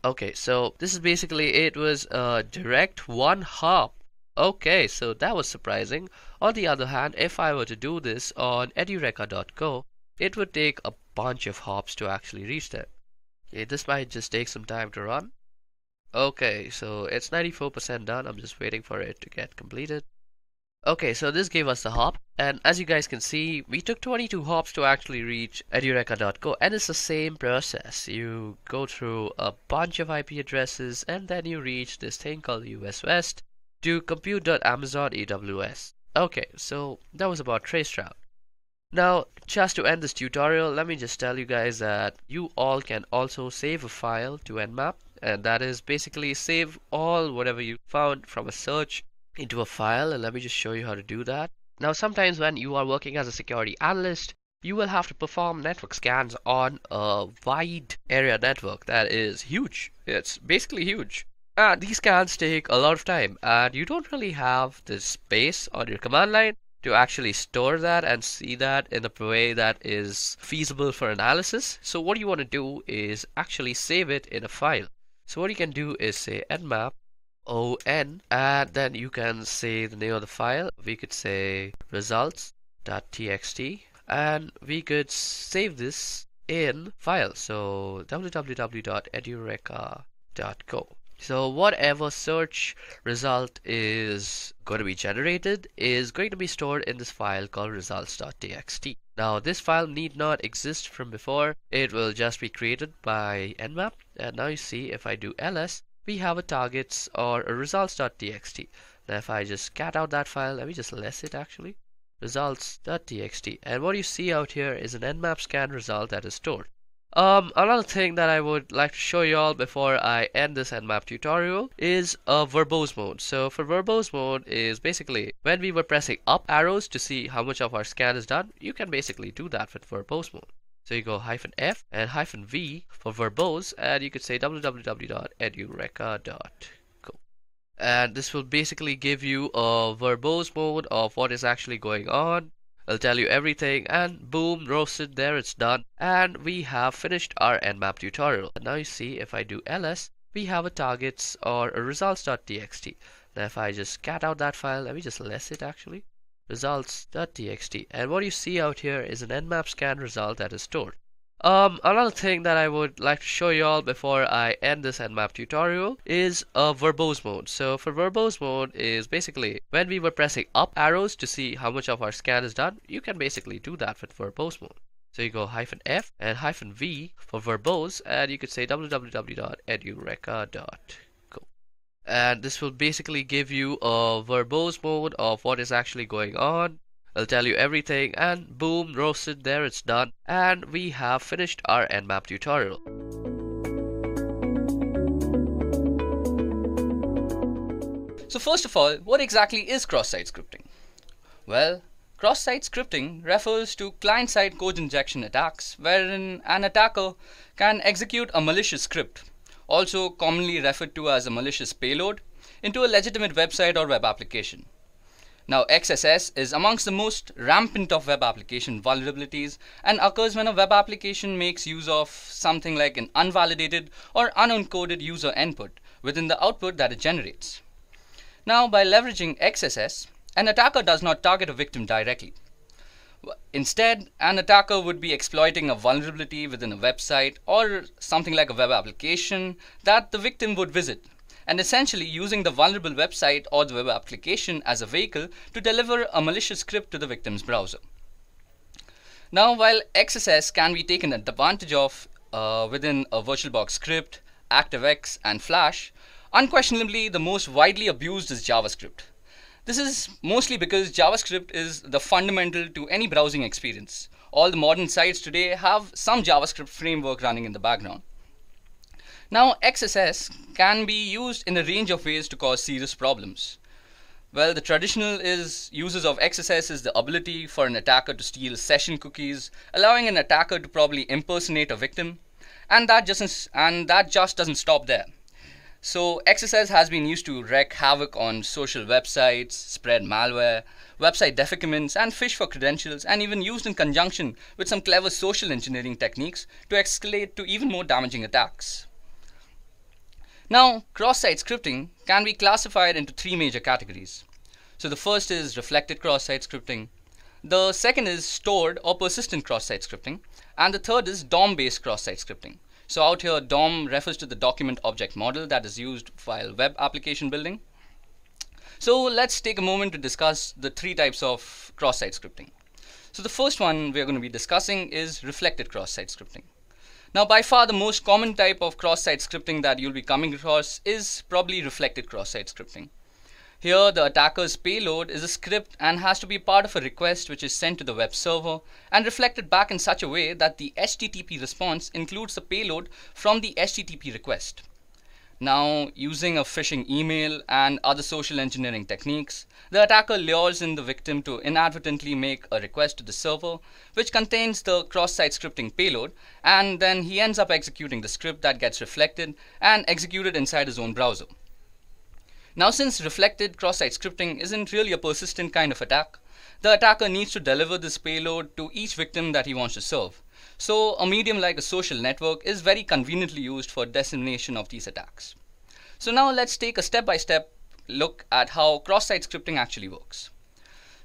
Okay, so this is basically it was a direct one hop. Okay, so that was surprising. On the other hand, if I were to do this on edureka.co, it would take a bunch of hops to actually reach there. Okay, this might just take some time to run. Okay, so it's 94% done. I'm just waiting for it to get completed. Okay, so this gave us the hop, and as you guys can see, we took 22 hops to actually reach edureka.co, and it's the same process. You go through a bunch of IP addresses, and then you reach this thing called US West to compute.amazon AWS. Okay, so that was about traceroute. Now, just to end this tutorial, let me just tell you guys that you all can also save a file to Nmap, and that is basically save all whatever you found from a search into a file, and let me just show you how to do that. Now, sometimes when you are working as a security analyst, you will have to perform network scans on a wide area network that is huge. It's basically huge. And these scans take a lot of time, and you don't really have the space on your command line to actually store that and see that in a way that is feasible for analysis. So what you want to do is actually save it in a file. So what you can do is say nmap on, and then you can say the name of the file. We could say results.txt, and we could save this in file. So www.edureka.co. So whatever search result is going to be generated is going to be stored in this file called results.txt. Now this file need not exist from before. It will just be created by Nmap. And now you see if I do ls, we have a targets or a results.txt. Now if I just cat out that file, let me just less it actually, results.txt. And what you see out here is an Nmap scan result that is stored. Another thing that I would like to show you all before I end this Nmap tutorial is a verbose mode. So for verbose mode is basically when we were pressing up arrows to see how much of our scan is done, you can basically do that with verbose mode. So you go -F and -V for verbose, and you could say www.edureka.co. And this will basically give you a verbose mode of what is actually going on. I'll tell you everything, and boom, roasted, there it's done. And we have finished our Nmap tutorial. And now you see if I do ls, we have a targets or a results.txt. Now if I just cat out that file, let me just less it actually, results.txt. And what you see out here is an Nmap scan result that is stored. Another thing that I would like to show you all before I end this Nmap tutorial is a verbose mode. So for verbose mode is basically when we were pressing up arrows to see how much of our scan is done, you can basically do that with verbose mode. So you go -F and -V for verbose, and you could say www.edureka.co. And this will basically give you a verbose mode of what is actually going on. I'll tell you everything, and boom, roasted, there it's done. And we have finished our Nmap tutorial. So first of all, what exactly is cross-site scripting? Well, cross-site scripting refers to client-side code injection attacks, wherein an attacker can execute a malicious script, also commonly referred to as a malicious payload, into a legitimate website or web application. Now, XSS is amongst the most rampant of web application vulnerabilities and occurs when a web application makes use of something like an unvalidated or unencoded user input within the output that it generates. Now, by leveraging XSS, an attacker does not target a victim directly. Instead, an attacker would be exploiting a vulnerability within a website or something like a web application that the victim would visit, and essentially using the vulnerable website or the web application as a vehicle to deliver a malicious script to the victim's browser. Now, while XSS can be taken advantage of within a VirtualBox script, ActiveX, and Flash, unquestionably the most widely abused is JavaScript. This is mostly because JavaScript is the fundamental to any browsing experience. All the modern sites today have some JavaScript framework running in the background. Now, XSS can be used in a range of ways to cause serious problems. Well, the traditional uses of XSS is the ability for an attacker to steal session cookies, allowing an attacker to probably impersonate a victim, and that just doesn't stop there. So XSS has been used to wreak havoc on social websites, spread malware, website defacements, and fish for credentials, and even used in conjunction with some clever social engineering techniques to escalate to even more damaging attacks. Now, cross-site scripting can be classified into three major categories. So the first is reflected cross-site scripting. The second is stored or persistent cross-site scripting. And the third is DOM-based cross-site scripting. So out here, DOM refers to the document object model that is used while web application building. So let's take a moment to discuss the three types of cross-site scripting. So the first one we're going to be discussing is reflected cross-site scripting. Now, by far the most common type of cross-site scripting that you'll be coming across is probably reflected cross-site scripting. Here, the attacker's payload is a script and has to be part of a request which is sent to the web server and reflected back in such a way that the HTTP response includes the payload from the HTTP request. Now, using a phishing email and other social engineering techniques, the attacker lures in the victim to inadvertently make a request to the server which contains the cross-site scripting payload, and then he ends up executing the script that gets reflected and executed inside his own browser. Now, since reflected cross-site scripting isn't really a persistent kind of attack, the attacker needs to deliver this payload to each victim that he wants to serve. So a medium like a social network is very conveniently used for dissemination of these attacks. So now let's take a step-by-step look at how cross-site scripting actually works.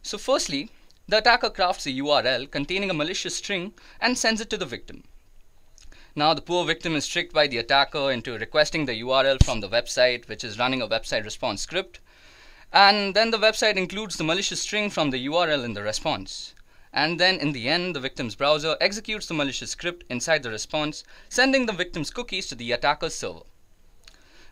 So firstly, the attacker crafts a URL containing a malicious string and sends it to the victim. Now the poor victim is tricked by the attacker into requesting the URL from the website, which is running a website response script. And then the website includes the malicious string from the URL in the response. And then in the end, the victim's browser executes the malicious script inside the response, sending the victim's cookies to the attacker's server.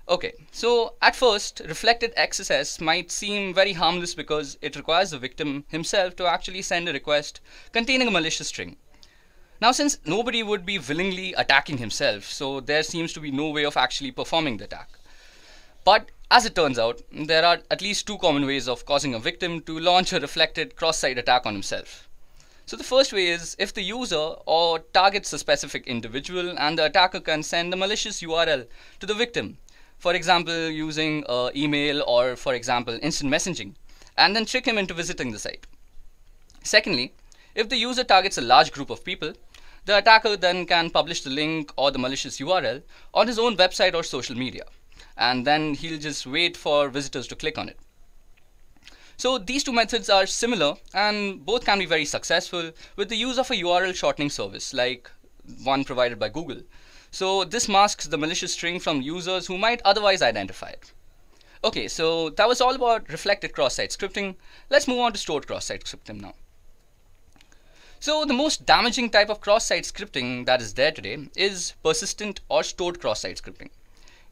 Okay, so at first, reflected XSS might seem very harmless because it requires the victim himself to actually send a request containing a malicious string. Now, since nobody would be willingly attacking himself, so there seems to be no way of actually performing the attack. But as it turns out, there are at least two common ways of causing a victim to launch a reflected cross-site attack on himself. So the first way is if the user or targets a specific individual and the attacker can send a malicious URL to the victim, for example using email or for example instant messaging, and then trick him into visiting the site. Secondly, if the user targets a large group of people, the attacker then can publish the link or the malicious URL on his own website or social media, and then he'll just wait for visitors to click on it. So these two methods are similar and both can be very successful with the use of a URL shortening service like one provided by Google. So this masks the malicious string from users who might otherwise identify it. Okay, so that was all about reflected cross-site scripting. Let's move on to stored cross-site scripting now. So the most damaging type of cross-site scripting that is there today is persistent or stored cross-site scripting.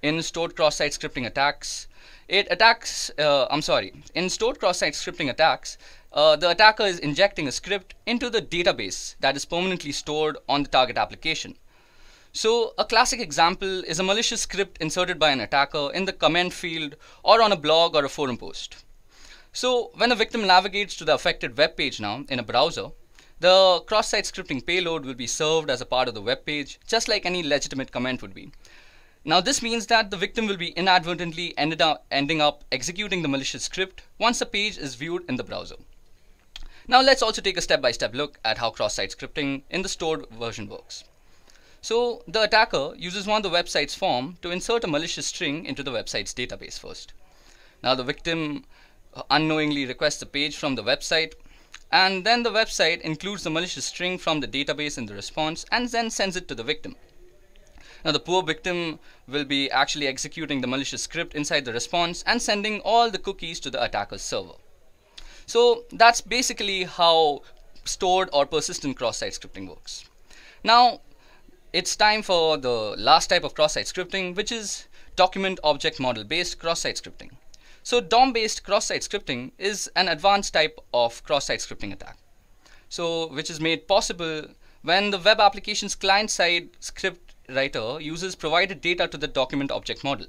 In stored cross-site scripting attacks, in stored cross-site scripting attacks, the attacker is injecting a script into the database that is permanently stored on the target application. So a classic example is a malicious script inserted by an attacker in the comment field or on a blog or a forum post. So when a victim navigates to the affected web page now in a browser, the cross-site scripting payload will be served as a part of the web page, just like any legitimate comment would be. Now this means that the victim will be inadvertently ending up executing the malicious script once the page is viewed in the browser. Now let's also take a step-by-step look at how cross-site scripting in the stored version works. So the attacker uses one of the website's form to insert a malicious string into the website's database first. Now the victim unknowingly requests a page from the website, and then the website includes the malicious string from the database in the response and then sends it to the victim. Now the poor victim will be actually executing the malicious script inside the response and sending all the cookies to the attacker's server. So that's basically how stored or persistent cross-site scripting works. Now it's time for the last type of cross-site scripting, which is document object model based cross-site scripting. So DOM based cross-site scripting is an advanced type of cross-site scripting attack. So which is made possible when the web application's client-side script writer uses provided data to the document object model.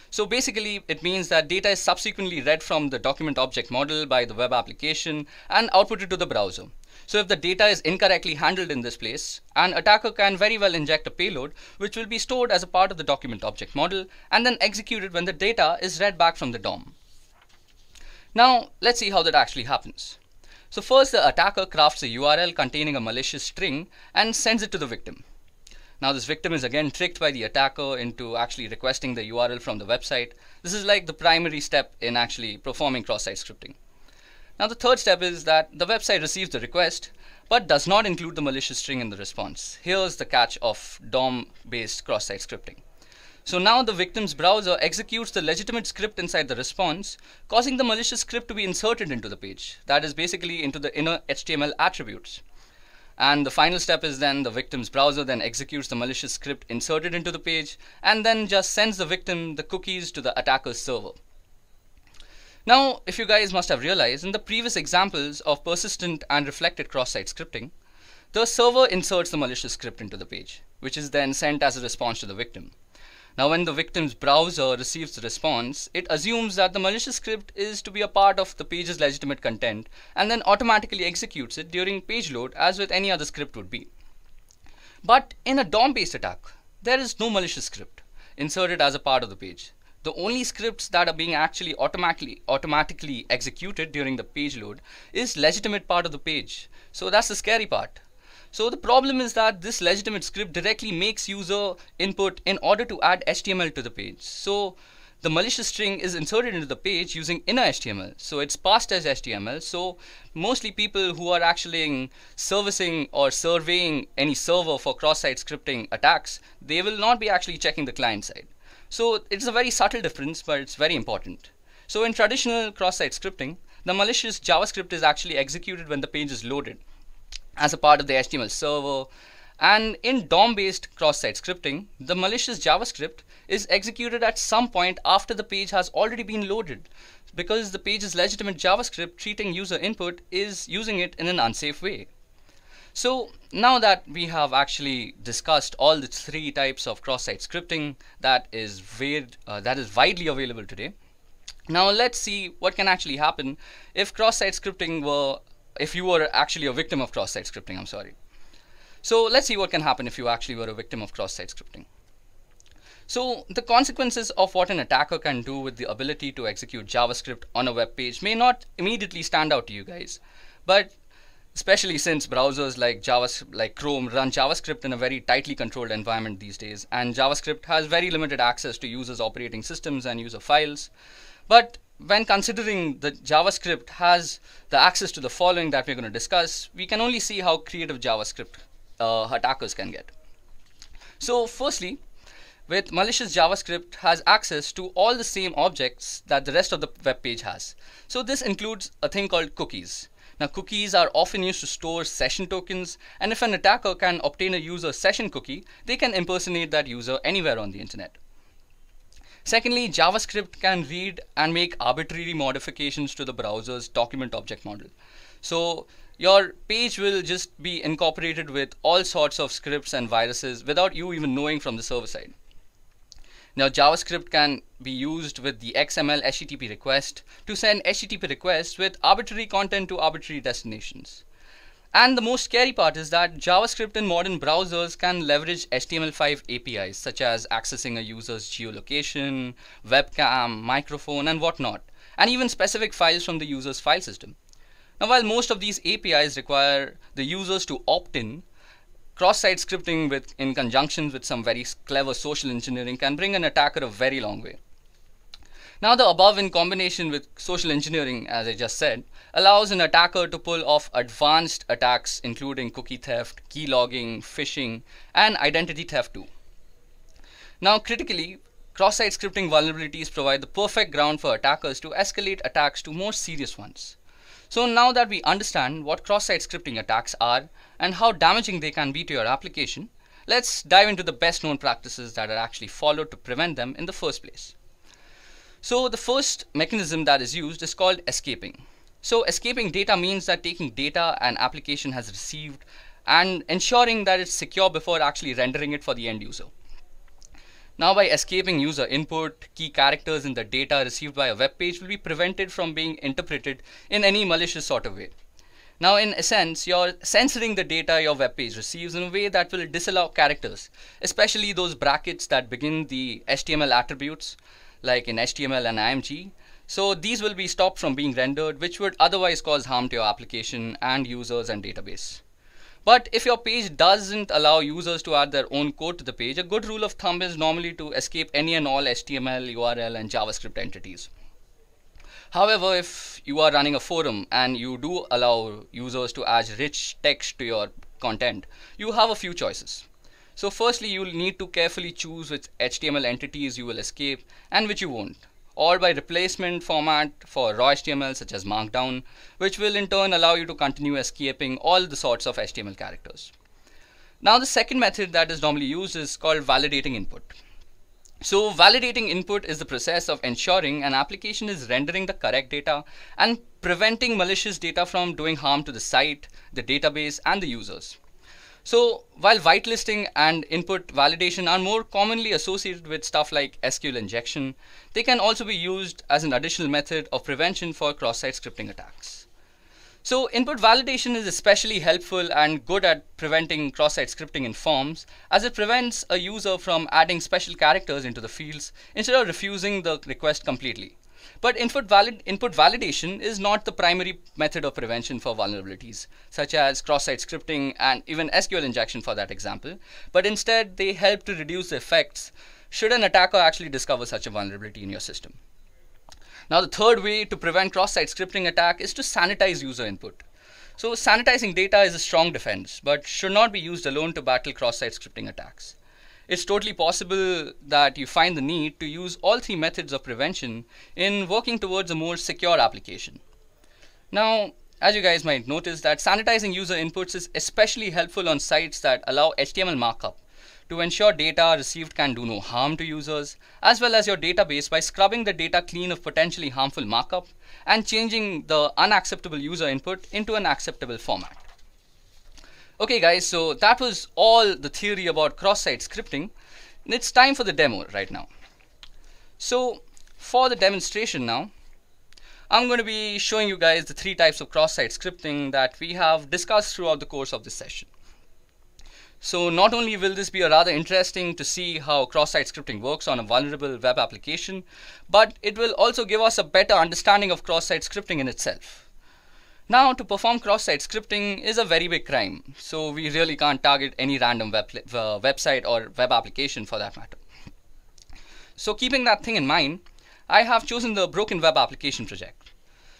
So basically it means that data is subsequently read from the document object model by the web application and outputted to the browser. So if the data is incorrectly handled in this place, an attacker can very well inject a payload which will be stored as a part of the document object model and then executed when the data is read back from the DOM. Now let's see how that actually happens. So first the attacker crafts a URL containing a malicious string and sends it to the victim. Now this victim is again tricked by the attacker into actually requesting the URL from the website. This is like the primary step in actually performing cross-site scripting. Now the third step is that the website receives the request but does not include the malicious string in the response. Here's the catch of DOM-based cross-site scripting. So now the victim's browser executes the legitimate script inside the response, causing the malicious script to be inserted into the page. That is basically into the inner HTML attributes. And the final step is then the victim's browser then executes the malicious script inserted into the page and then just sends the victim the cookies to the attacker's server. Now, if you guys must have realized, in the previous examples of persistent and reflected cross-site scripting, the server inserts the malicious script into the page, which is then sent as a response to the victim. Now, when the victim's browser receives the response, it assumes that the malicious script is to be a part of the page's legitimate content and then automatically executes it during page load as with any other script would be. But in a DOM-based attack, there is no malicious script inserted as a part of the page. The only scripts that are being actually automatically executed during the page load is legitimate part of the page. So that's the scary part. So the problem is that this legitimate script directly makes user input in order to add HTML to the page. So the malicious string is inserted into the page using inner HTML. So it's passed as HTML. So mostly people who are actually servicing or surveying any server for cross-site scripting attacks, they will not be actually checking the client side. So it's a very subtle difference, but it's very important. So in traditional cross-site scripting, the malicious JavaScript is actually executed when the page is loaded as a part of the HTML server. And in DOM-based cross-site scripting, the malicious JavaScript is executed at some point after the page has already been loaded, because the page's legitimate JavaScript treating user input is using it in an unsafe way. So now that we have actually discussed all the three types of cross-site scripting that is widely available today, now let's see what can actually happen if if you were actually a victim of cross-site scripting. I'm sorry. So let's see what can happen if you actually were a victim of cross-site scripting. So the consequences of what an attacker can do with the ability to execute JavaScript on a web page may not immediately stand out to you guys, but especially since browsers like Chrome run JavaScript in a very tightly controlled environment these days, and JavaScript has very limited access to users' operating systems and user files. But when considering that JavaScript has the access to the following that we're going to discuss, we can only see how creative JavaScript attackers can get. So firstly, with malicious JavaScript has access to all the same objects that the rest of the web page has. So this includes a thing called cookies. Now cookies are often used to store session tokens, and if an attacker can obtain a user's session cookie, they can impersonate that user anywhere on the internet. Secondly, JavaScript can read and make arbitrary modifications to the browser's document object model. So your page will just be incorporated with all sorts of scripts and viruses without you even knowing from the server side. Now JavaScript can be used with the XML HTTP request to send HTTP requests with arbitrary content to arbitrary destinations. And the most scary part is that JavaScript in modern browsers can leverage HTML5 APIs, such as accessing a user's geolocation, webcam, microphone, and whatnot, and even specific files from the user's file system. Now, while most of these APIs require the users to opt in, cross-site scripting in conjunction with some very clever social engineering can bring an attacker a very long way. Now the above in combination with social engineering, as I just said, allows an attacker to pull off advanced attacks including cookie theft, key logging, phishing, and identity theft too. Now critically, cross-site scripting vulnerabilities provide the perfect ground for attackers to escalate attacks to more serious ones. So now that we understand what cross-site scripting attacks are and how damaging they can be to your application, let's dive into the best known practices that are actually followed to prevent them in the first place. So the first mechanism that is used is called escaping. So escaping data means that taking data an application has received and ensuring that it's secure before actually rendering it for the end user. Now by escaping user input, key characters in the data received by a web page will be prevented from being interpreted in any malicious sort of way. Now in essence, you're censoring the data your web page receives in a way that will disallow characters, especially those brackets that begin the HTML attributes, like in HTML and IMG. So these will be stopped from being rendered, which would otherwise cause harm to your application and users and database. But if your page doesn't allow users to add their own code to the page, a good rule of thumb is normally to escape any and all HTML, URL, and JavaScript entities. However, if you are running a forum and you do allow users to add rich text to your content, you have a few choices. So firstly, you'll need to carefully choose which HTML entities you will escape and which you won't, or by replacement format for raw HTML such as Markdown, which will in turn allow you to continue escaping all the sorts of HTML characters. Now the second method that is normally used is called validating input. So validating input is the process of ensuring an application is rendering the correct data and preventing malicious data from doing harm to the site, the database, and the users. So while whitelisting and input validation are more commonly associated with stuff like SQL injection, they can also be used as an additional method of prevention for cross-site scripting attacks. So input validation is especially helpful and good at preventing cross-site scripting in forms, as it prevents a user from adding special characters into the fields instead of refusing the request completely. But input validation is not the primary method of prevention for vulnerabilities, such as cross-site scripting and even SQL injection for that example, but instead they help to reduce the effects should an attacker actually discover such a vulnerability in your system. Now the third way to prevent cross-site scripting attack is to sanitize user input. So sanitizing data is a strong defense, but should not be used alone to battle cross-site scripting attacks. It's totally possible that you find the need to use all three methods of prevention in working towards a more secure application. Now, as you guys might notice, that sanitizing user inputs is especially helpful on sites that allow HTML markup to ensure data received can do no harm to users, as well as your database by scrubbing the data clean of potentially harmful markup and changing the unacceptable user input into an acceptable format. Okay guys, so that was all the theory about cross-site scripting. It's time for the demo right now. So for the demonstration now, I'm going to be showing you guys the three types of cross-site scripting that we have discussed throughout the course of this session. So not only will this be a rather interesting to see how cross-site scripting works on a vulnerable web application, but it will also give us a better understanding of cross-site scripting in itself. Now, to perform cross-site scripting is a very big crime, so we really can't target any random website or web application for that matter. So keeping that thing in mind, I have chosen the Broken Web Application project.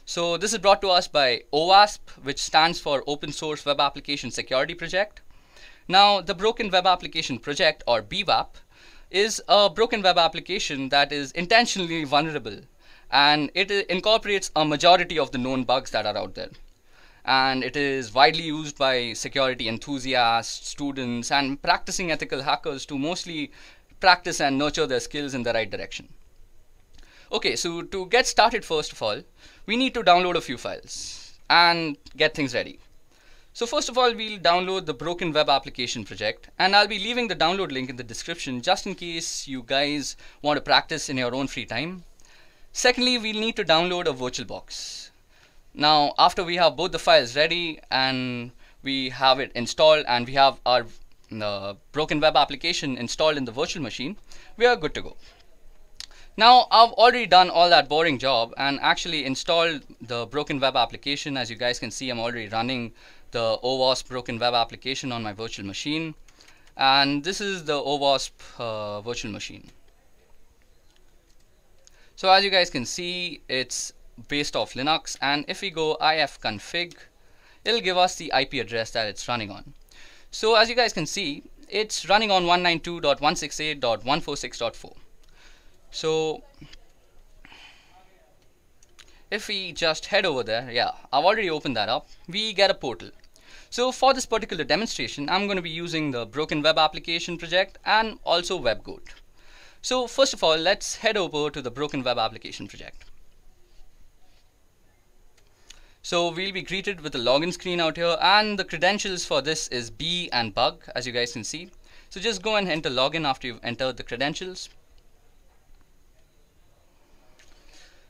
So this is brought to us by OWASP, which stands for Open Source Web Application Security Project. Now, the Broken Web Application Project, or BWAP, is a broken web application that is intentionally vulnerable, and it incorporates a majority of the known bugs that are out there. And it is widely used by security enthusiasts, students, and practicing ethical hackers to mostly practice and nurture their skills in the right direction. Okay, so to get started, first of all, we need to download a few files and get things ready. So first of all, we'll download the Broken Web Application Project, and I'll be leaving the download link in the description just in case you guys want to practice in your own free time. Secondly, we'll need to download a VirtualBox. Now, after we have both the files ready and we have it installed and we have our Broken Web application installed in the virtual machine, we are good to go. Now, I've already done all that boring job and actually installed the Broken Web application. As you guys can see, I'm already running the OWASP Broken Web application on my virtual machine. And this is the OWASP virtual machine. So as you guys can see, it's based off Linux, and if we go ifconfig, it'll give us the IP address that it's running on. So as you guys can see, it's running on 192.168.146.4. So if we just head over there, yeah, I've already opened that up, we get a portal. So for this particular demonstration, I'm going to be using the Broken Web Application Project and also WebGoat. So first of all, let's head over to the Broken Web Application Project. So we'll be greeted with a login screen out here, and the credentials for this is B and bug, as you guys can see. So just go and enter login after you've entered the credentials.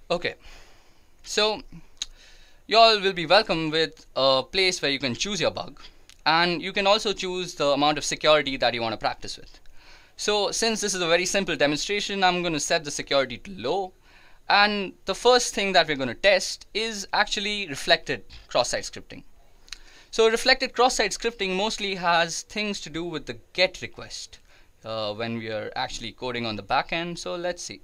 Okay, so you all will be welcome with a place where you can choose your bug, and you can also choose the amount of security that you want to practice with. So since this is a very simple demonstration, I'm going to set the security to low. And the first thing that we're going to test is actually reflected cross-site scripting. So reflected cross-site scripting mostly has things to do with the GET request when we are actually coding on the back end. So let's see.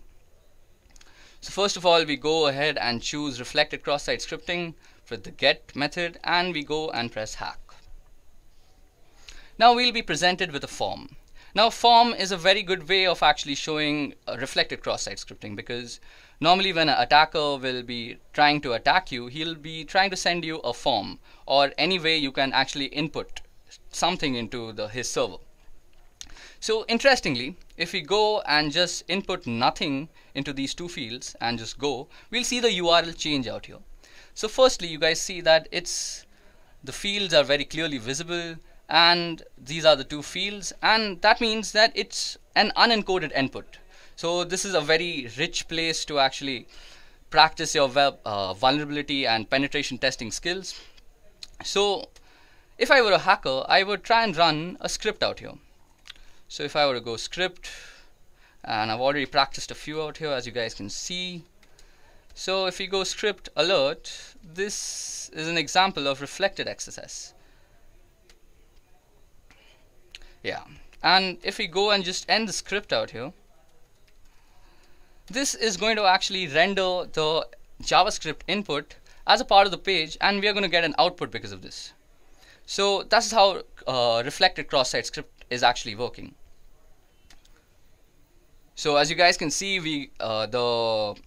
So first of all, we go ahead and choose reflected cross-site scripting for the GET method, and we go and press hack. Now we'll be presented with a form. Now form is a very good way of actually showing reflected cross-site scripting, because normally when an attacker will be trying to attack you, he'll be trying to send you a form or any way you can actually input something into his server. So interestingly, if we go and just input nothing into these two fields and just go, we'll see the URL change out here. So firstly, you guys see that the fields are very clearly visible, and these are the two fields, and that means that it's an unencoded input. So this is a very rich place to actually practice your web vulnerability and penetration testing skills. So if I were a hacker, I would try and run a script out here. So if I were to go script, and I've already practiced a few out here, as you guys can see. So if we go script alert, this is an example of reflected XSS. Yeah, and if we go and just end the script out here, this is going to actually render the JavaScript input as a part of the page, and we are going to get an output because of this. So that's how reflected cross-site script is actually working. So as you guys can see, what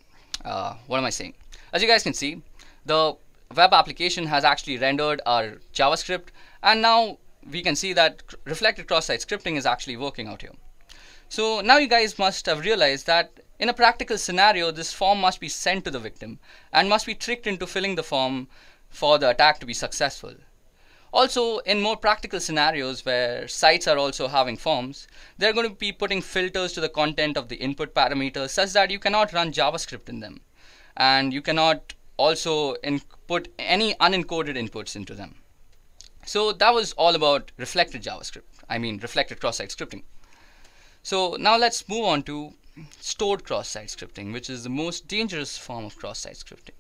am I saying? As you guys can see, the web application has actually rendered our JavaScript, and now we can see that reflected cross-site scripting is actually working out here. So now you guys must have realized that in a practical scenario, this form must be sent to the victim and must be tricked into filling the form for the attack to be successful. Also, in more practical scenarios where sites are also having forms, they're going to be putting filters to the content of the input parameters such that you cannot run JavaScript in them, and you cannot also input any unencoded inputs into them. So that was all about reflected reflected cross-site scripting. So now let's move on to stored cross-site scripting, which is the most dangerous form of cross-site scripting.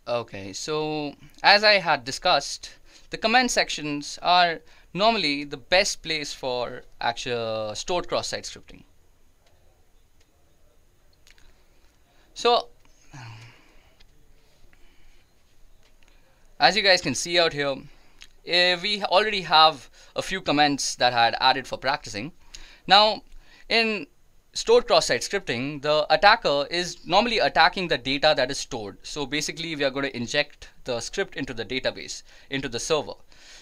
Okay, so as I had discussed, the comment sections are normally the best place for actual stored cross-site scripting. So as you guys can see out here, we already have a few comments that I had added for practicing. Now, in stored cross-site scripting, the attacker is normally attacking the data that is stored. So basically, we are going to inject the script into the database, into the server.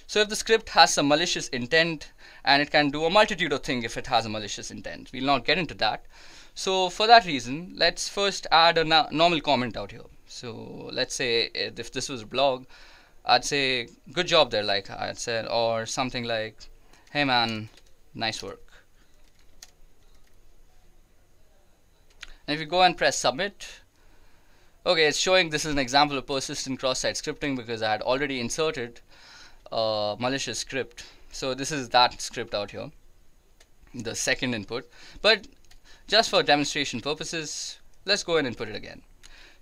So if the script has some malicious intent, and it can do a multitude of things if it has a malicious intent, we'll not get into that. So for that reason, let's first add a normal comment out here. So let's say if this was a blog, I'd say good job there, like I had said, or something like, hey man, nice work. And if you go and press submit, okay, it's showing this is an example of persistent cross-site scripting because I had already inserted a malicious script. So this is that script out here, the second input. But just for demonstration purposes, let's go and input it again.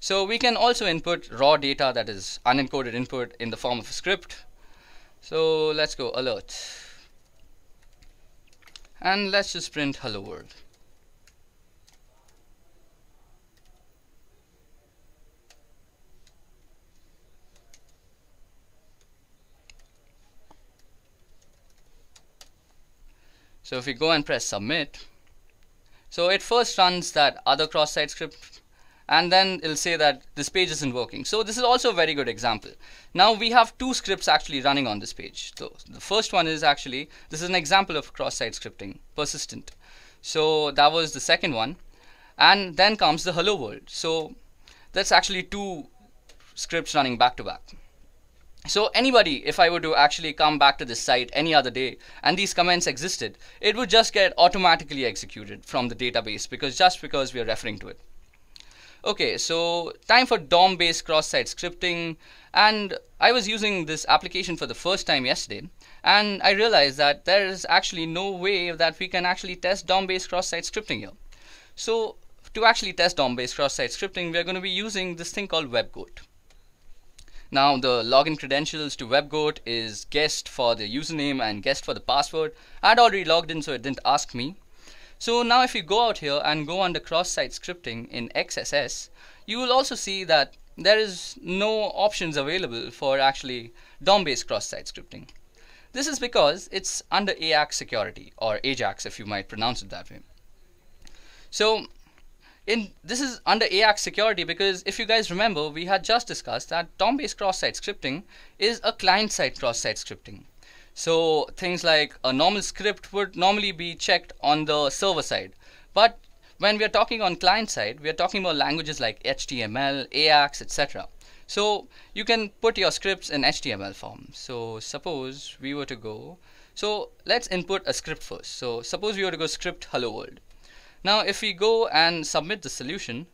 So we can also input raw data, that is unencoded input, in the form of a script. So let's go alert. And let's just print hello world. So if we go and press submit, so it first runs that other cross-site script, and then it'll say that this page isn't working. So this is also a very good example. Now we have two scripts actually running on this page. So the first one is actually, this is an example of cross-site scripting, persistent. So that was the second one. And then comes the hello world. So that's actually two scripts running back to back. So anybody, if I were to actually come back to this site any other day and these comments existed, it would just get automatically executed from the database because we are referring to it. Okay, so time for DOM-based cross-site scripting, and I was using this application for the first time yesterday, and I realized that there is actually no way that we can actually test DOM-based cross-site scripting here. So to actually test DOM-based cross-site scripting, we are going to be using this thing called WebGoat. Now the login credentials to WebGoat is guest for the username and guest for the password. I had already logged in, so it didn't ask me. So now if you go out here and go under cross-site scripting in XSS, you will also see that there is no options available for actually DOM-based cross-site scripting. This is because it's under AJAX security, or AJAX if you might pronounce it that way. So this is under AJAX security because if you guys remember, we had just discussed that DOM-based cross-site scripting is a client-side cross-site scripting. So things like a normal script would normally be checked on the server side. But when we are talking on client side, we are talking about languages like HTML, AJAX, etc. So you can put your scripts in HTML form. So suppose we were to go, so let's input a script first. So suppose we were to go script hello world. Now if we go and submit the solution,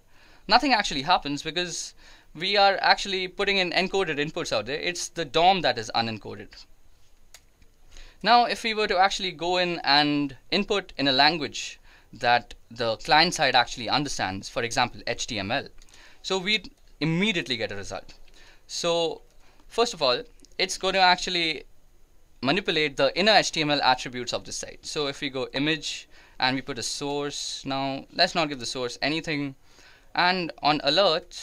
nothing actually happens because we are actually putting in encoded inputs out there. It's the DOM that is unencoded. Now if we were to actually go in and input in a language that the client side actually understands, for example HTML, so we'd immediately get a result. So first of all, it's going to actually manipulate the inner HTML attributes of the site. So if we go image and we put a source, now let's not give the source anything, and on alert,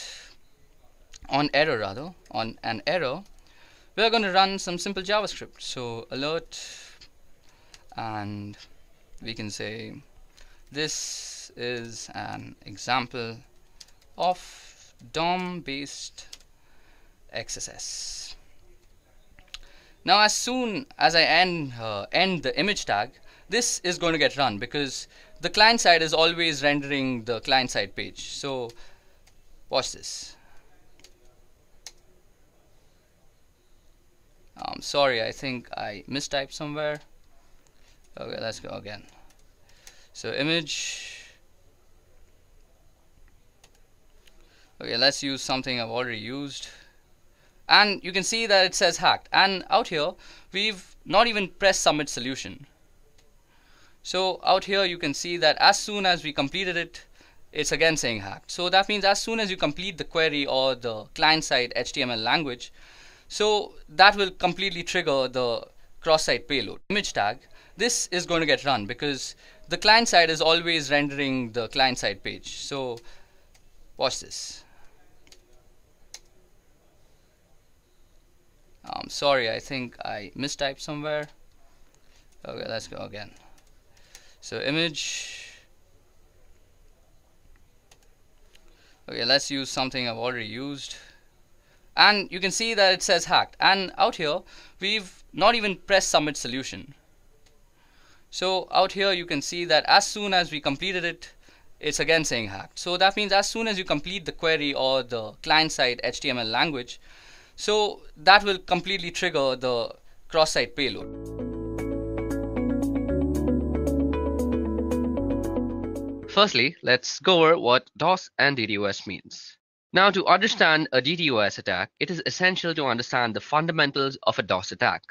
on an error, we're going to run some simple JavaScript. So alert, and we can say this is an example of DOM-based XSS. Now as soon as I end the image tag, this is going to get run because the client side is always rendering the client side page. So watch this. Sorry, I think I mistyped somewhere. Okay, let's go again. So image. Okay, let's use something I've already used. And you can see that it says hacked. And out here, we've not even pressed submit solution. So out here, you can see that as soon as we completed it, it's again saying hacked. So that means as soon as you complete the query or the client-side HTML language, so that will completely trigger the cross-site payload. Image tag, this is going to get run because the client side is always rendering the client side page. So watch this. sorry, I think I mistyped somewhere. Okay, let's go again. So image. Okay, let's use something I've already used. And you can see that it says hacked. And out here, we've not even pressed submit solution. So out here, you can see that as soon as we completed it, it's again saying hacked. So that means as soon as you complete the query or the client-side HTML language, so that will completely trigger the cross-site payload. Firstly, let's go over what DOS and DDoS means. Now, to understand a DDoS attack, it is essential to understand the fundamentals of a DOS attack.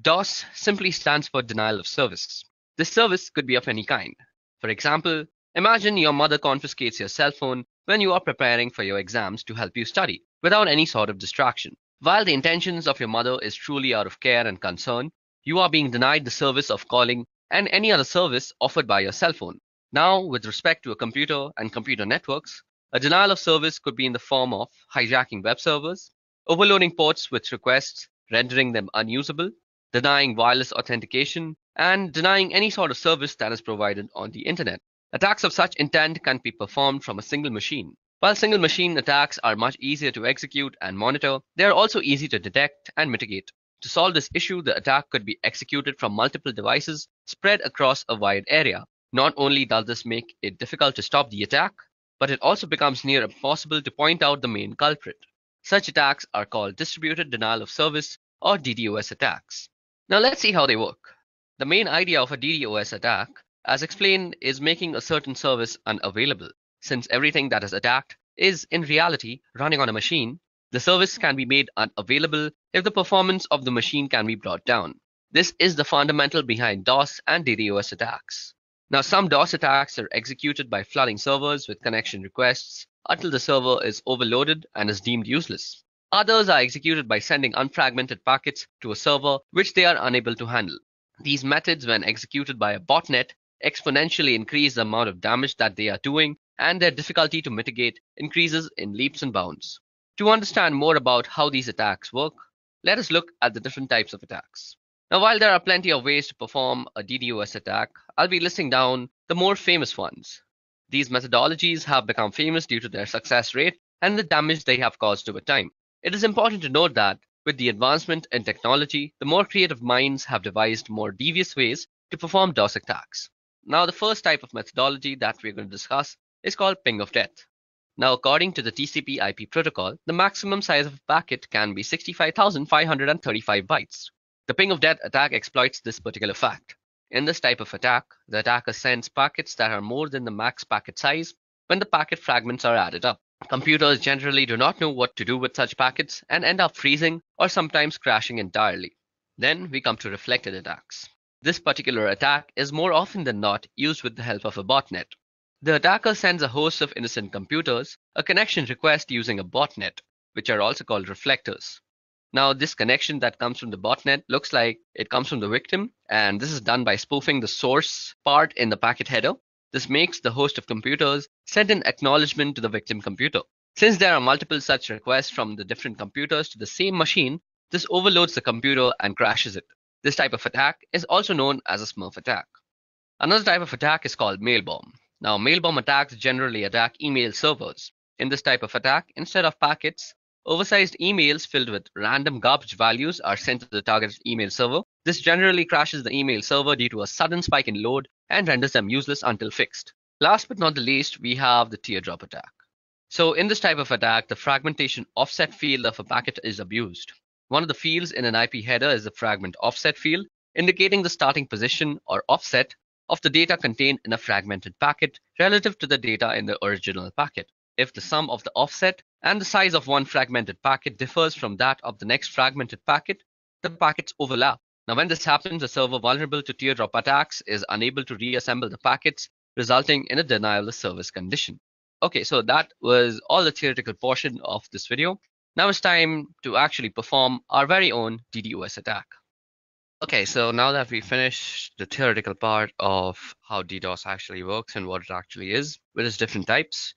DOS simply stands for denial of service. This service could be of any kind. For example, imagine your mother confiscates your cell phone when you are preparing for your exams to help you study, without any sort of distraction. While the intentions of your mother is truly out of care and concern, you are being denied the service of calling and any other service offered by your cell phone. Now, with respect to a computer and computer networks, a denial of service could be in the form of hijacking web servers, overloading ports with requests, rendering them unusable, denying wireless authentication, and denying any sort of service that is provided on the internet. Attacks of such intent can be performed from a single machine. While single machine attacks are much easier to execute and monitor, they are also easy to detect and mitigate. To solve this issue, the attack could be executed from multiple devices spread across a wide area. Not only does this make it difficult to stop the attack, but it also becomes near impossible to point out the main culprit. Such attacks are called distributed denial of service or DDoS attacks. Now let's see how they work. The main idea of a DDoS attack, as explained, is making a certain service unavailable. Since everything that is attacked is in reality running on a machine, the service can be made unavailable if the performance of the machine can be brought down. This is the fundamental behind DOS and DDoS attacks. Now, some DOS attacks are executed by flooding servers with connection requests until the server is overloaded and is deemed useless. Others are executed by sending unfragmented packets to a server which they are unable to handle. These methods, when executed by a botnet, exponentially increase the amount of damage that they are doing, and their difficulty to mitigate increases in leaps and bounds. To understand more about how these attacks work, let us look at the different types of attacks. Now, while there are plenty of ways to perform a DDoS attack, I'll be listing down the more famous ones. These methodologies have become famous due to their success rate and the damage they have caused over time. It is important to note that with the advancement in technology, the more creative minds have devised more devious ways to perform DOS attacks. Now, the first type of methodology that we're going to discuss is called ping of death. Now, according to the TCP/IP protocol, the maximum size of a packet can be 65,535 bytes. The ping of death attack exploits this particular fact. In this type of attack, the attacker sends packets that are more than the max packet size when the packet fragments are added up. Computers generally do not know what to do with such packets and end up freezing or sometimes crashing entirely. Then we come to reflected attacks. This particular attack is more often than not used with the help of a botnet. The attacker sends a host of innocent computers a connection request using a botnet, which are also called reflectors. Now, this connection that comes from the botnet looks like it comes from the victim, and this is done by spoofing the source part in the packet header. This makes the host of computers send an acknowledgement to the victim computer. Since there are multiple such requests from the different computers to the same machine, this overloads the computer and crashes it. This type of attack is also known as a Smurf attack. Another type of attack is called mail bomb. Now, mail bomb attacks generally attack email servers. In this type of attack, instead of packets, oversized emails filled with random garbage values are sent to the targeted email server. This generally crashes the email server due to a sudden spike in load and renders them useless until fixed. Last but not the least, we have the teardrop attack. So in this type of attack, the fragmentation offset field of a packet is abused. One of the fields in an IP header is the fragment offset field, indicating the starting position or offset of the data contained in a fragmented packet relative to the data in the original packet. If the sum of the offset and the size of one fragmented packet differs from that of the next fragmented packet, the packets overlap. Now, when this happens, a server vulnerable to teardrop attacks is unable to reassemble the packets, resulting in a denial of service condition. Okay, so that was all the theoretical portion of this video. Now it's time to actually perform our very own DDoS attack. Okay, so now that we finished the theoretical part of how DDoS actually works and what it actually is with its different types,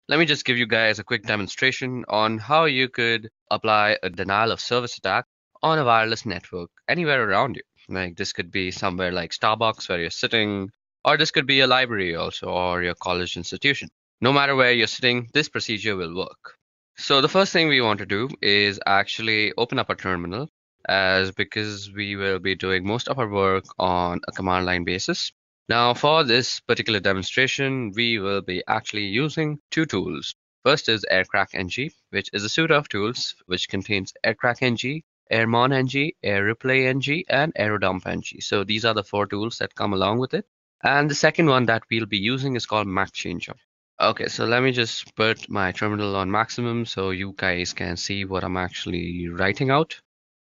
let me just give you guys a quick demonstration on how you could apply a denial of service attack on a wireless network anywhere around you. Like this could be somewhere like Starbucks where you're sitting, or this could be a library also, or your college institution. No matter where you're sitting, this procedure will work. So the first thing we want to do is actually open up a terminal, as because we will be doing most of our work on a command line basis. Now for this particular demonstration, we will be actually using two tools. First is AirCrackNG, which is a suite of tools which contains AirCrackNG, AirmonNG, AirReplayNG, and AeroDumpNG. So these are the four tools that come along with it. And the second one that we'll be using is called MacChanger. Okay, so let me just put my terminal on maximum so you guys can see what I'm actually writing out.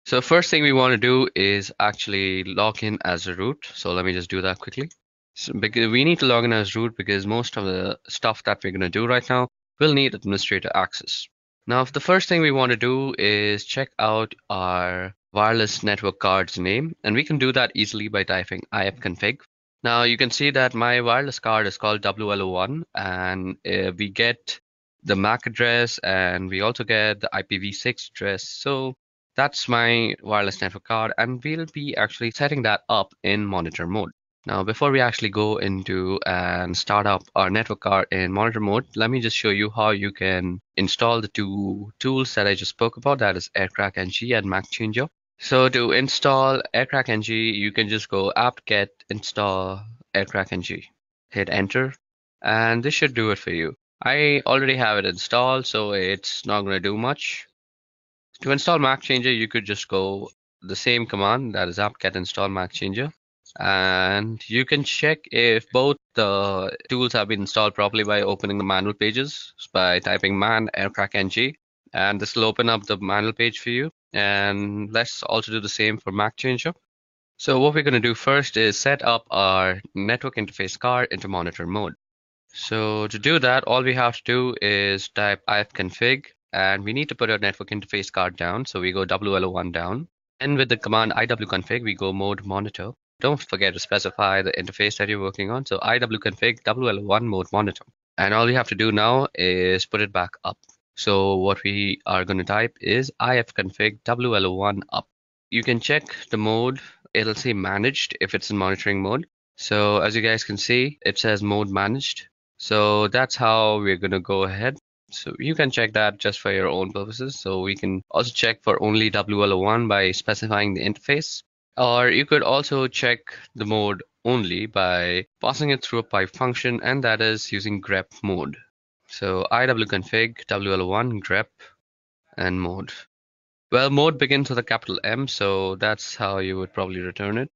So first thing we want to do is actually log in as a root. So let me just do that quickly. So because we need to log in as root because most of the stuff that we're going to do right now will need administrator access. Now, the first thing we want to do is check out our wireless network card's name, and we can do that easily by typing ifconfig. Now you can see that my wireless card is called WLO1, and we get the MAC address and we also get the IPv6 address. So that's my wireless network card, and we'll be actually setting that up in monitor mode. Now, before we actually go into and start up our network card in monitor mode, let me just show you how you can install the two tools that I just spoke about, that is AirCrackNG and MacChanger. So to install AirCrackNG, you can just go apt-get install AirCrackNG, hit enter, and this should do it for you. I already have it installed, so it's not going to do much. To install MacChanger, you could just go the same command, that is apt-get install MacChanger. And you can check if both the tools have been installed properly by opening the manual pages by typing man aircrackng, and this will open up the manual page for you. And let's also do the same for MacChanger. So what we're going to do first is set up our network interface card into monitor mode. So to do that, all we have to do is type ifconfig, and we need to put our network interface card down. So we go WLO1 down, and with the command iwconfig, we go mode monitor. Don't forget to specify the interface that you're working on. So iwconfig WLO1 mode monitor. And all you have to do now is put it back up. So what we are going to type is ifconfig WLO1 up. You can check the mode. It'll say managed if it's in monitoring mode. So as you guys can see, it says mode managed. So that's how we're going to go ahead. So you can check that just for your own purposes. So we can also check for only WLO1 by specifying the interface. Or you could also check the mode only by passing it through a pipe function, and that is using grep mode. So iwconfig WLO1 grep and mode. Well, mode begins with a capital M, so that's how you would probably return it.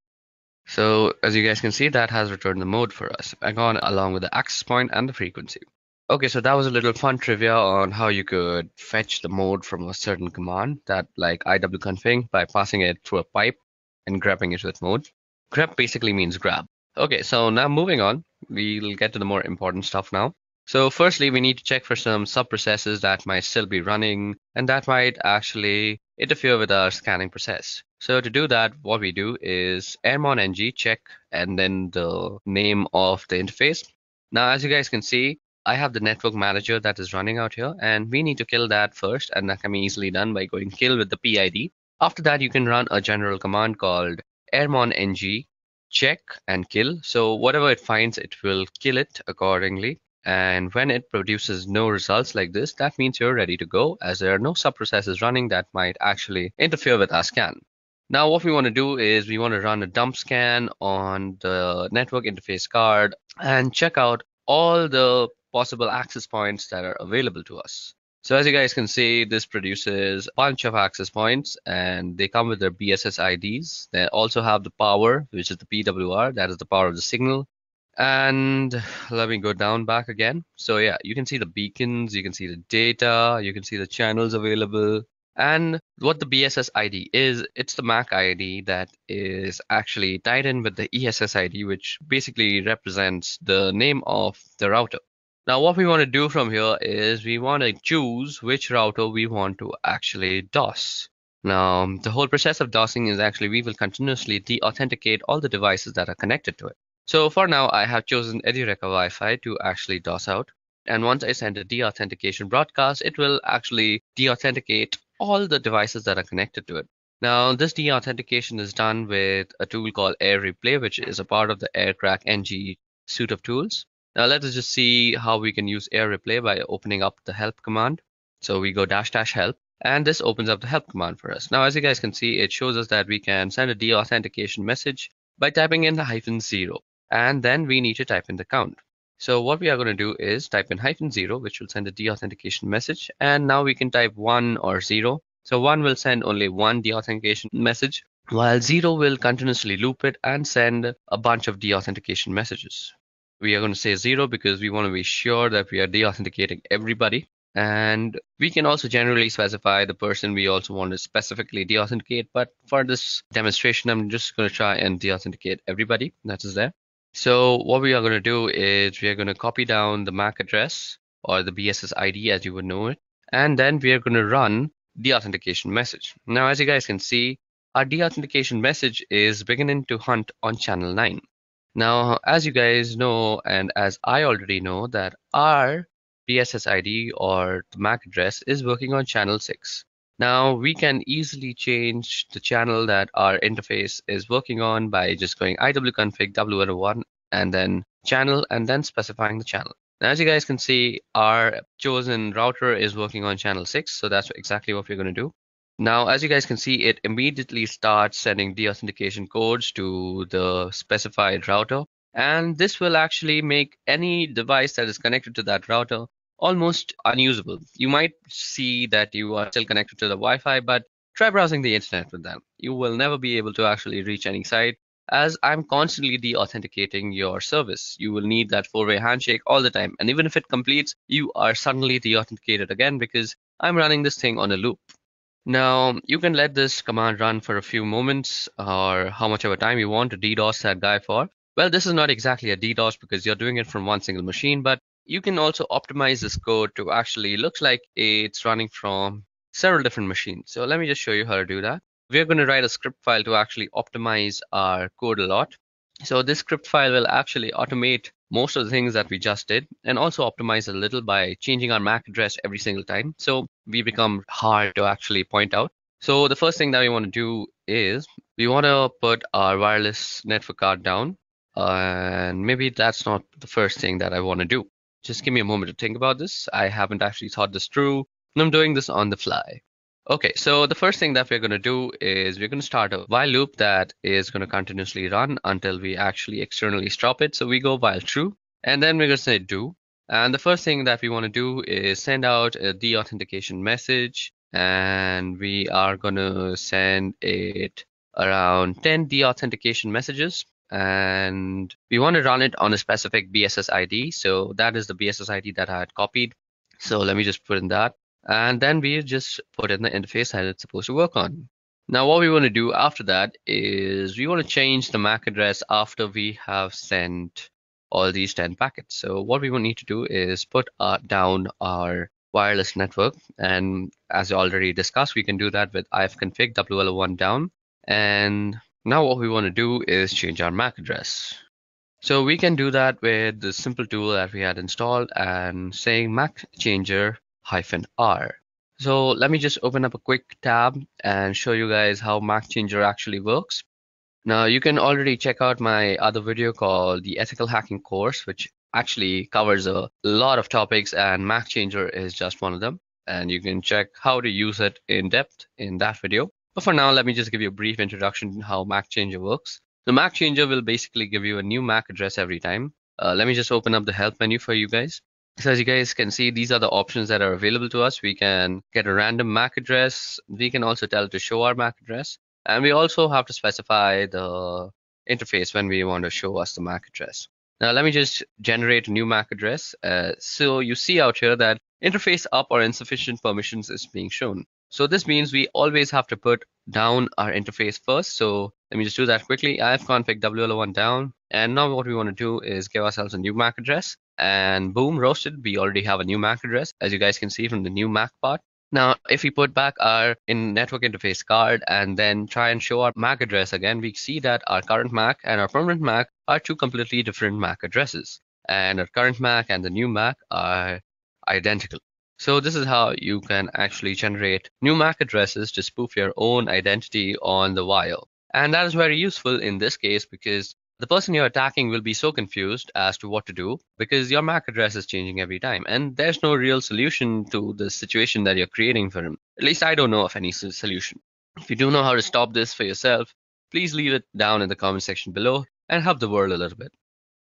So as you guys can see, that has returned the mode for us, along with the access point and the frequency. Okay, so that was a little fun trivia on how you could fetch the mode from a certain command, that like iwconfig, by passing it through a pipe and grabbing it with mode. Grep basically means grab. Okay, so now moving on, we'll get to the more important stuff now. So firstly, we need to check for some sub-processes that might still be running and that might actually interfere with our scanning process. So to do that, what we do is airmonng check and then the name of the interface. Now, as you guys can see, I have the network manager that is running out here, and we need to kill that first, and that can be easily done by going kill with the PID. After that, you can run a general command called airmonng check and kill. So whatever it finds, it will kill it accordingly. And when it produces no results like this, that means you're ready to go, as there are no sub-processes running that might actually interfere with our scan. Now what we want to do is we want to run a dump scan on the network interface card and check out all the possible access points that are available to us. So as you guys can see, this produces a bunch of access points, and they come with their BSS IDs. They also have the power, which is the PWR, that is the power of the signal. And let me go down back again. So yeah, you can see the beacons, you can see the data, you can see the channels available. And what the BSS ID is, it's the MAC ID that is actually tied in with the ESS ID, which basically represents the name of the router. Now what we want to do from here is we want to choose which router we want to actually DOS. Now the whole process of DOSing is actually we will continuously de-authenticate all the devices that are connected to it. So for now I have chosen Edureka Wi-Fi to actually DOS out. And once I send a de-authentication broadcast, it will actually de-authenticate all the devices that are connected to it. Now, this deauthentication is done with a tool called Air Replay, which is a part of the AirCrack NG suite of tools. Now, let us just see how we can use Air Replay by opening up the help command. So we go --help, and this opens up the help command for us. Now, as you guys can see, it shows us that we can send a deauthentication message by typing in the -0, and then we need to type in the count. So what we are going to do is type in -0, which will send a deauthentication message, and now we can type 1 or 0. So 1 will send only one deauthentication message, while 0 will continuously loop it and send a bunch of deauthentication messages. We are going to say 0 because we want to be sure that we are deauthenticating everybody. And we can also generally specify the person we also want to specifically deauthenticate. But for this demonstration, I'm just going to try and deauthenticate everybody that is there. So what we are going to do is we are going to copy down the MAC address, or the BSS ID as you would know it. And then we are going to run deauthentication message. Now, as you guys can see, our deauthentication message is beginning to hunt on channel 9. Now, as you guys know, and as I already know, that our BSS ID or the MAC address is working on channel 6. Now, we can easily change the channel that our interface is working on by just going iwconfig w1 and then channel and then specifying the channel. Now, as you guys can see, our chosen router is working on channel 6, so that's exactly what we're going to do. Now, as you guys can see, it immediately starts sending deauthentication codes to the specified router, and this will actually make any device that is connected to that router almost unusable. You might see that you are still connected to the Wi-Fi, but try browsing the internet with them. You will never be able to actually reach any site, as I'm constantly deauthenticating your service. You will need that 4-way handshake all the time, and even if it completes, you are suddenly deauthenticated again because I'm running this thing on a loop. Now, you can let this command run for a few moments or how much of a time you want to DDoS that guy for. Well, this is not exactly a DDoS because you're doing it from one single machine, but you can also optimize this code to actually look like it's running from several different machines. So let me just show you how to do that. We're going to write a script file to actually optimize our code a lot. So this script file will actually automate most of the things that we just did and also optimize a little by changing our MAC address every single time. So we become hard to actually point out. So the first thing that we want to do is we want to put our wireless network card down. And maybe that's not the first thing that I want to do. Just give me a moment to think about this. I haven't actually thought this through, and I'm doing this on the fly. Okay, so the first thing that we're going to do is we're going to start a while loop that is going to continuously run until we actually externally stop it. So we go while true, and then we're going to say do. And the first thing that we want to do is send out a deauthentication message, and we are going to send it around 10 deauthentication messages. And we want to run it on a specific BSS ID. So that is the BSS ID that I had copied. So let me just put in that. And then we just put in the interface that it's supposed to work on. Now, what we want to do after that is we want to change the MAC address after we have sent all these 10 packets. So what we will need to do is put down our wireless network. And as already discussed, we can do that with ifconfig WL1 down. And now what we want to do is change our MAC address. So we can do that with the simple tool that we had installed and saying MAC changer -r. So let me just open up a quick tab and show you guys how MAC changer actually works. Now you can already check out my other video called the Ethical Hacking course, which actually covers a lot of topics, and MAC changer is just one of them. And you can check how to use it in depth in that video. But for now, let me just give you a brief introduction to how MAC changer works. The MAC changer will basically give you a new MAC address every time. Let me just open up the help menu for you guys. So as you guys can see, these are the options that are available to us. We can get a random MAC address. We can also tell it to show our MAC address. And we also have to specify the interface when we want to show us the MAC address. Now let me just generate a new MAC address. So you see out here that interface up or insufficient permissions is being shown. So this means we always have to put down our interface first. So let me just do that quickly. ifconfig WL1 down. And now what we want to do is give ourselves a new MAC address. And boom, roasted, we already have a new MAC address, as you guys can see from the new MAC part. Now, if we put back our network interface card and then try and show our MAC address again, we see that our current MAC and our permanent MAC are two completely different MAC addresses. And our current MAC and the new MAC are identical. So this is how you can actually generate new MAC addresses to spoof your own identity on the wire. And that is very useful in this case because the person you're attacking will be so confused as to what to do because your MAC address is changing every time. And there's no real solution to the situation that you're creating for him. At least I don't know of any solution. If you do know how to stop this for yourself, please leave it down in the comment section below and help the world a little bit.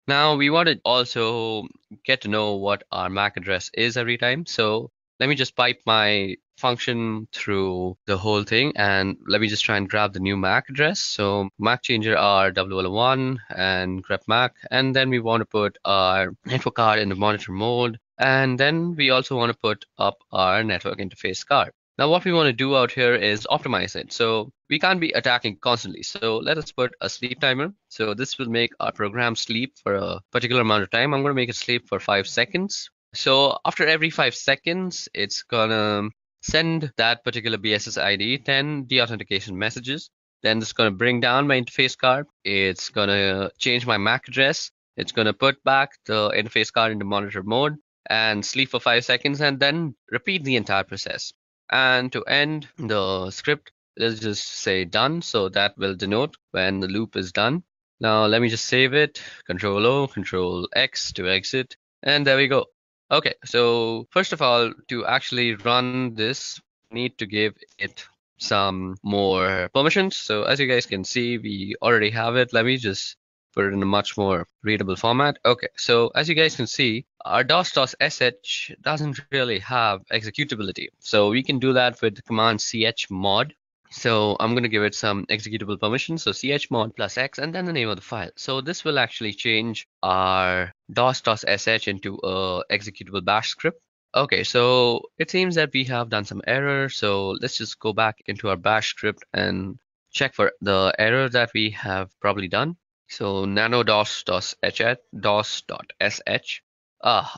Now we want to also get to know what our MAC address is every time. So let me just pipe my function through the whole thing and let me just try and grab the new MAC address. So MAC changer are 001 and grep MAC, and then we want to put our network card in the monitor mode, and then we also want to put up our network interface card. Now what we want to do out here is optimize it. So we can't be attacking constantly. So let us put a sleep timer. So this will make our program sleep for a particular amount of time. I'm going to make it sleep for 5 seconds. So after every 5 seconds, it's gonna send that particular BSS ID 10 deauthentication messages. Then it's gonna bring down my interface card. It's gonna change my MAC address. It's gonna put back the interface card into monitor mode and sleep for 5 seconds and then repeat the entire process. And to end the script, let's just say done. So that will denote when the loop is done. Now let me just save it. Control O, Control X to exit. And there we go. Okay, so first of all, to actually run this, need to give it some more permissions. So as you guys can see, we already have it. Let me just put it in a much more readable format. Okay, so as you guys can see, our DOS.sh doesn't really have executability. So we can do that with the command chmod. So I'm going to give it some executable permissions. So chmod plus x and then the name of the file. So this will actually change our DOS.sh into a executable bash script. Okay, so it seems that we have done some error. So let's just go back into our bash script and check for the error that we have probably done. So nano dos.sh.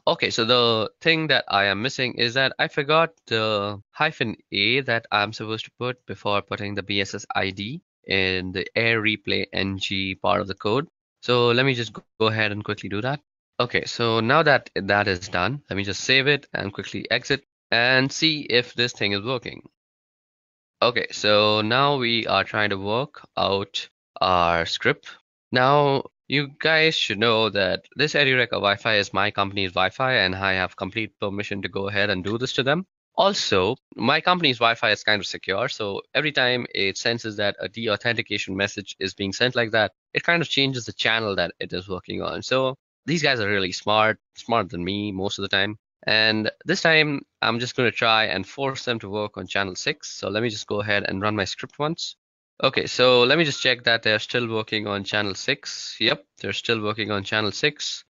Okay, so the thing that I am missing is that I forgot the -a that I'm supposed to put before putting the BSS ID in the air replay ng part of the code. So let me just go ahead and quickly do that. Okay, so now that that is done, let me just save it and quickly exit and see if this thing is working. Okay, so now we are trying to work out our script. Now, you guys should know that this Edureka Wi-Fi is my company's Wi-Fi and I have complete permission to go ahead and do this to them. Also, my company's Wi-Fi is kind of secure, so every time it senses that a deauthentication message is being sent like that, it kind of changes the channel that it is working on. So these guys are really smarter than me most of the time. And this time, I'm just going to try and force them to work on channel 6. So let me just go ahead and run my script once. Okay, so let me just check that they're still working on channel 6. Yep, they're still working on channel 6.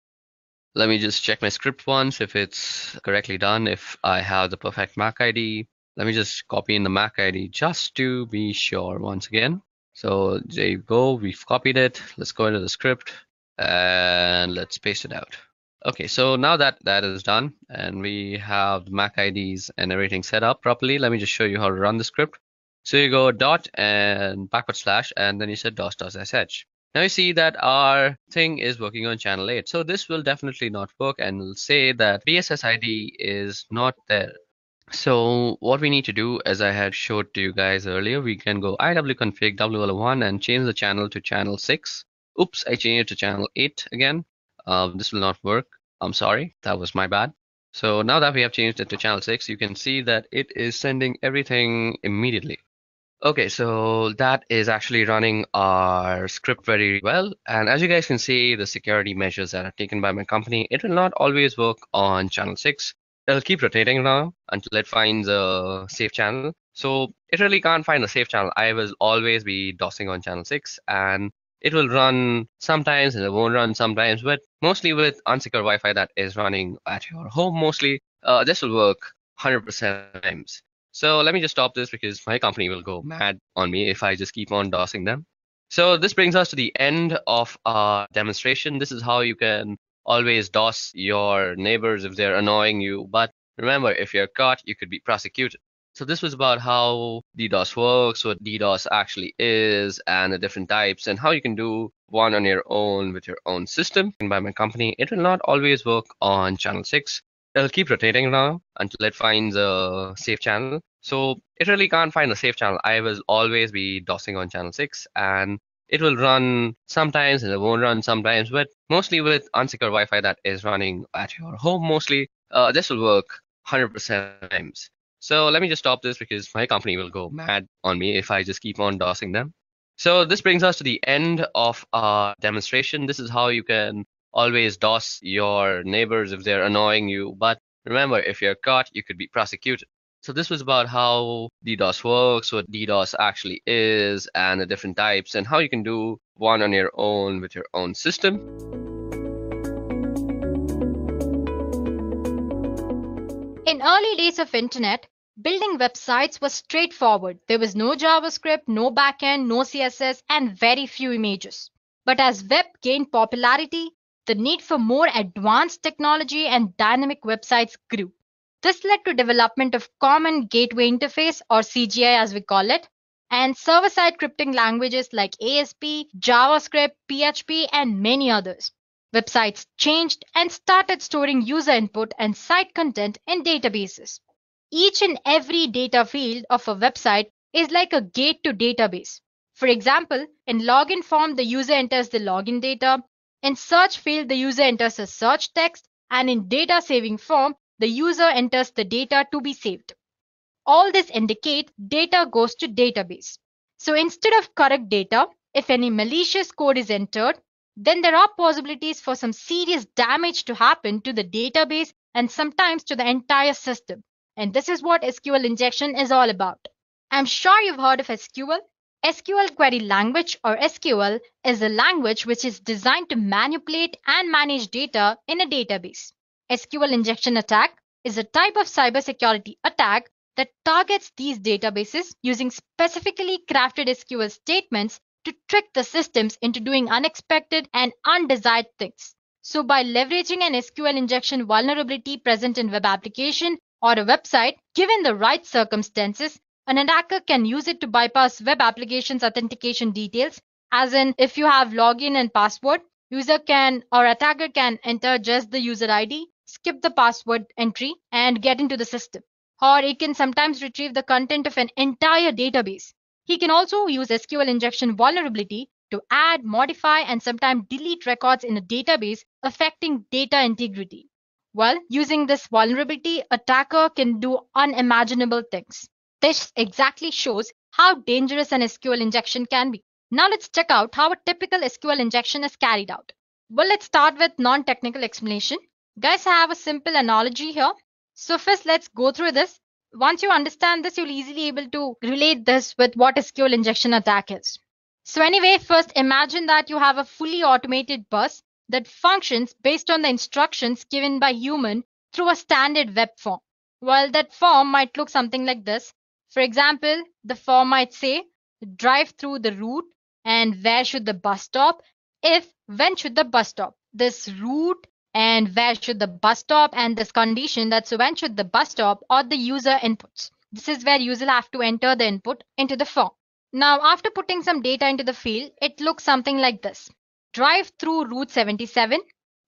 Let me just check my script once if it's correctly done, if I have the perfect MAC ID. Let me just copy in the MAC ID just to be sure once again. So there you go, we've copied it. Let's go into the script and let's paste it out. Okay, so now that that is done and we have the MAC IDs and everything set up properly, let me just show you how to run the script. So you go dot and backward slash and then you said dos.sh. Now you see that our thing is working on channel 8. So this will definitely not work and will say that BSS ID is not there. So what we need to do, as I had showed to you guys earlier, we can go iwconfig w1 and change the channel to channel 6. Oops, I changed it to channel 8 again. This will not work. I'm sorry, that was my bad. So now that we have changed it to channel 6, you can see that it is sending everything immediately. Okay, so that is actually running our script very well. And as you guys can see, the security measures that are taken by my company, it will not always work on channel 6. It'll keep rotating now until it finds a safe channel. So it really can't find a safe channel. I will always be DOSing on channel 6 and it will run sometimes and it won't run sometimes, but mostly with unsecure Wi-Fi that is running at your home mostly, this will work 100% times. So let me just stop this because my company will go mad on me if I just keep on DOSing them. So this brings us to the end of our demonstration. This is how you can always DOS your neighbors if they're annoying you. But remember, if you're caught, you could be prosecuted. So this was about how DDoS works, what DDoS actually is, and the different types, and how you can do one on your own with your own system. And by my company, it will not always work on channel 6. It'll keep rotating now until it finds a safe channel. So it really can't find a safe channel. I will always be DOSing on channel 6, and it will run sometimes and it won't run sometimes, but mostly with unsecure Wi-Fi that is running at your home mostly, this will work 100% of the times. So let me just stop this because my company will go mad on me if I just keep on DOSing them. So this brings us to the end of our demonstration. This is how you can always DOS your neighbors if they're annoying you. But remember, if you're caught, you could be prosecuted. So this was about how DDoS works, what DDoS actually is, and the different types, and how you can do one on your own with your own system. In early days of internet, building websites was straightforward. There was no JavaScript, no backend, no CSS, and very few images. But as web gained popularity, the need for more advanced technology and dynamic websites grew. This led to development of Common Gateway Interface, or CGI as we call it, and server-side scripting languages like ASP, JavaScript, PHP, and many others. Websites changed and started storing user input and site content in databases. Each and every data field of a website is like a gate to database. For example, in login form, the user enters the login data. In search field, the user enters a search text, and in data saving form, the user enters the data to be saved. All this indicate data goes to database. So instead of correct data, if any malicious code is entered, then there are possibilities for some serious damage to happen to the database and sometimes to the entire system. And this is what SQL injection is all about. I'm sure you've heard of SQL. SQL Query Language, or SQL, is a language which is designed to manipulate and manage data in a database. SQL injection attack is a type of cybersecurity attack that targets these databases using specifically crafted SQL statements to trick the systems into doing unexpected and undesired things. So by leveraging an SQL injection vulnerability present in web application or a website, given the right circumstances, an attacker can use it to bypass web application's authentication details, as in if you have login and password, user can or attacker can enter just the user ID, skip the password entry, and get into the system. Or he can sometimes retrieve the content of an entire database. He can also use SQL injection vulnerability to add, modify, and sometimes delete records in a database, affecting data integrity. Well, using this vulnerability, attacker can do unimaginable things. This exactly shows how dangerous an SQL injection can be. Now let's check out how a typical SQL injection is carried out. Well, let's start with non-technical explanation. Guys, I have a simple analogy here. So first, let's go through this. Once you understand this, you'll easily able to relate this with what SQL injection attack is. So anyway, first imagine that you have a fully automated bus that functions based on the instructions given by human through a standard web form. Well, that form might look something like this. For example, the form might say, drive through the route and where should the bus stop, if when should the bus stop. This route and where should the bus stop and this condition, that's when should the bus stop, or the user inputs. This is where user have to enter the input into the form. Now after putting some data into the field, it looks something like this. Drive through Route 77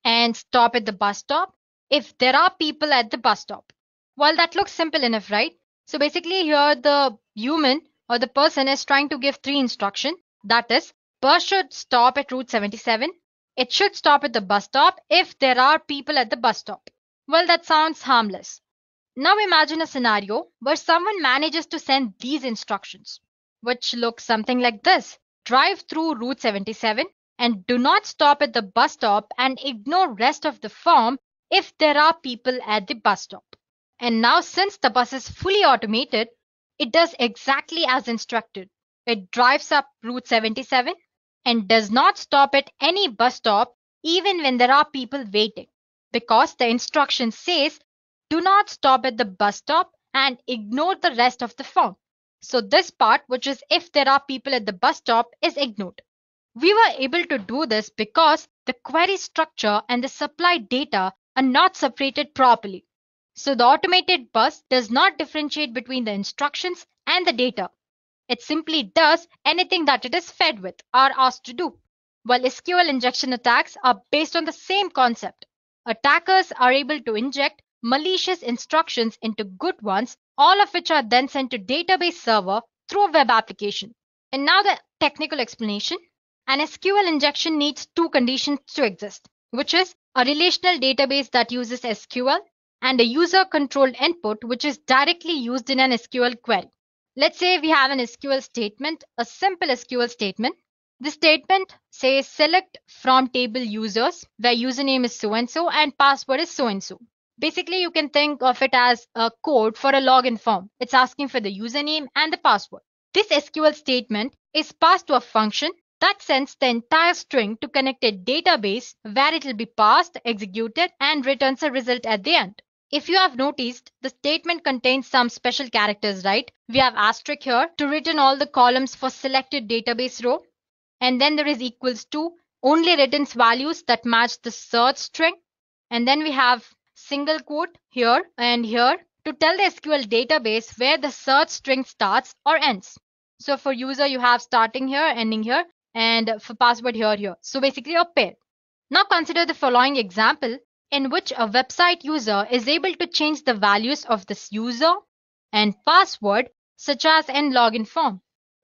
and stop at the bus stop if there are people at the bus stop. Well, that looks simple enough, right? So basically here the human or the person is trying to give three instructions. That is, bus should stop at Route 77. It should stop at the bus stop if there are people at the bus stop. Well, that sounds harmless. Now imagine a scenario where someone manages to send these instructions, which looks something like this. Drive through Route 77 and do not stop at the bus stop and ignore rest of the form if there are people at the bus stop. And now since the bus is fully automated, it does exactly as instructed. It drives up Route 77 and does not stop at any bus stop even when there are people waiting, because the instruction says do not stop at the bus stop and ignore the rest of the form. So this part, which is if there are people at the bus stop, is ignored. We were able to do this because the query structure and the supplied data are not separated properly. So the automated bus does not differentiate between the instructions and the data. It simply does anything that it is fed with or asked to do. While SQL injection attacks are based on the same concept. Attackers are able to inject malicious instructions into good ones, all of which are then sent to database server through a web application. And now the technical explanation. An SQL injection needs two conditions to exist, which is a relational database that uses SQL and a user-controlled input which is directly used in an SQL query. Let's say we have an SQL statement, a simple SQL statement. The statement says select from table users where username is so-and-so and password is so-and-so. Basically, you can think of it as a code for a login form. It's asking for the username and the password. This SQL statement is passed to a function that sends the entire string to connect a database where it will be passed, executed, and returns a result at the end. If you have noticed, the statement contains some special characters, right? We have asterisk here to return all the columns for selected database row. And then there is equals to only returns values that match the search string. And then we have single quote here and here to tell the SQL database where the search string starts or ends. So for user, you have starting here, ending here, and for password here. So basically a pair. Now consider the following example in which a website user is able to change the values of this user and password such as in login form.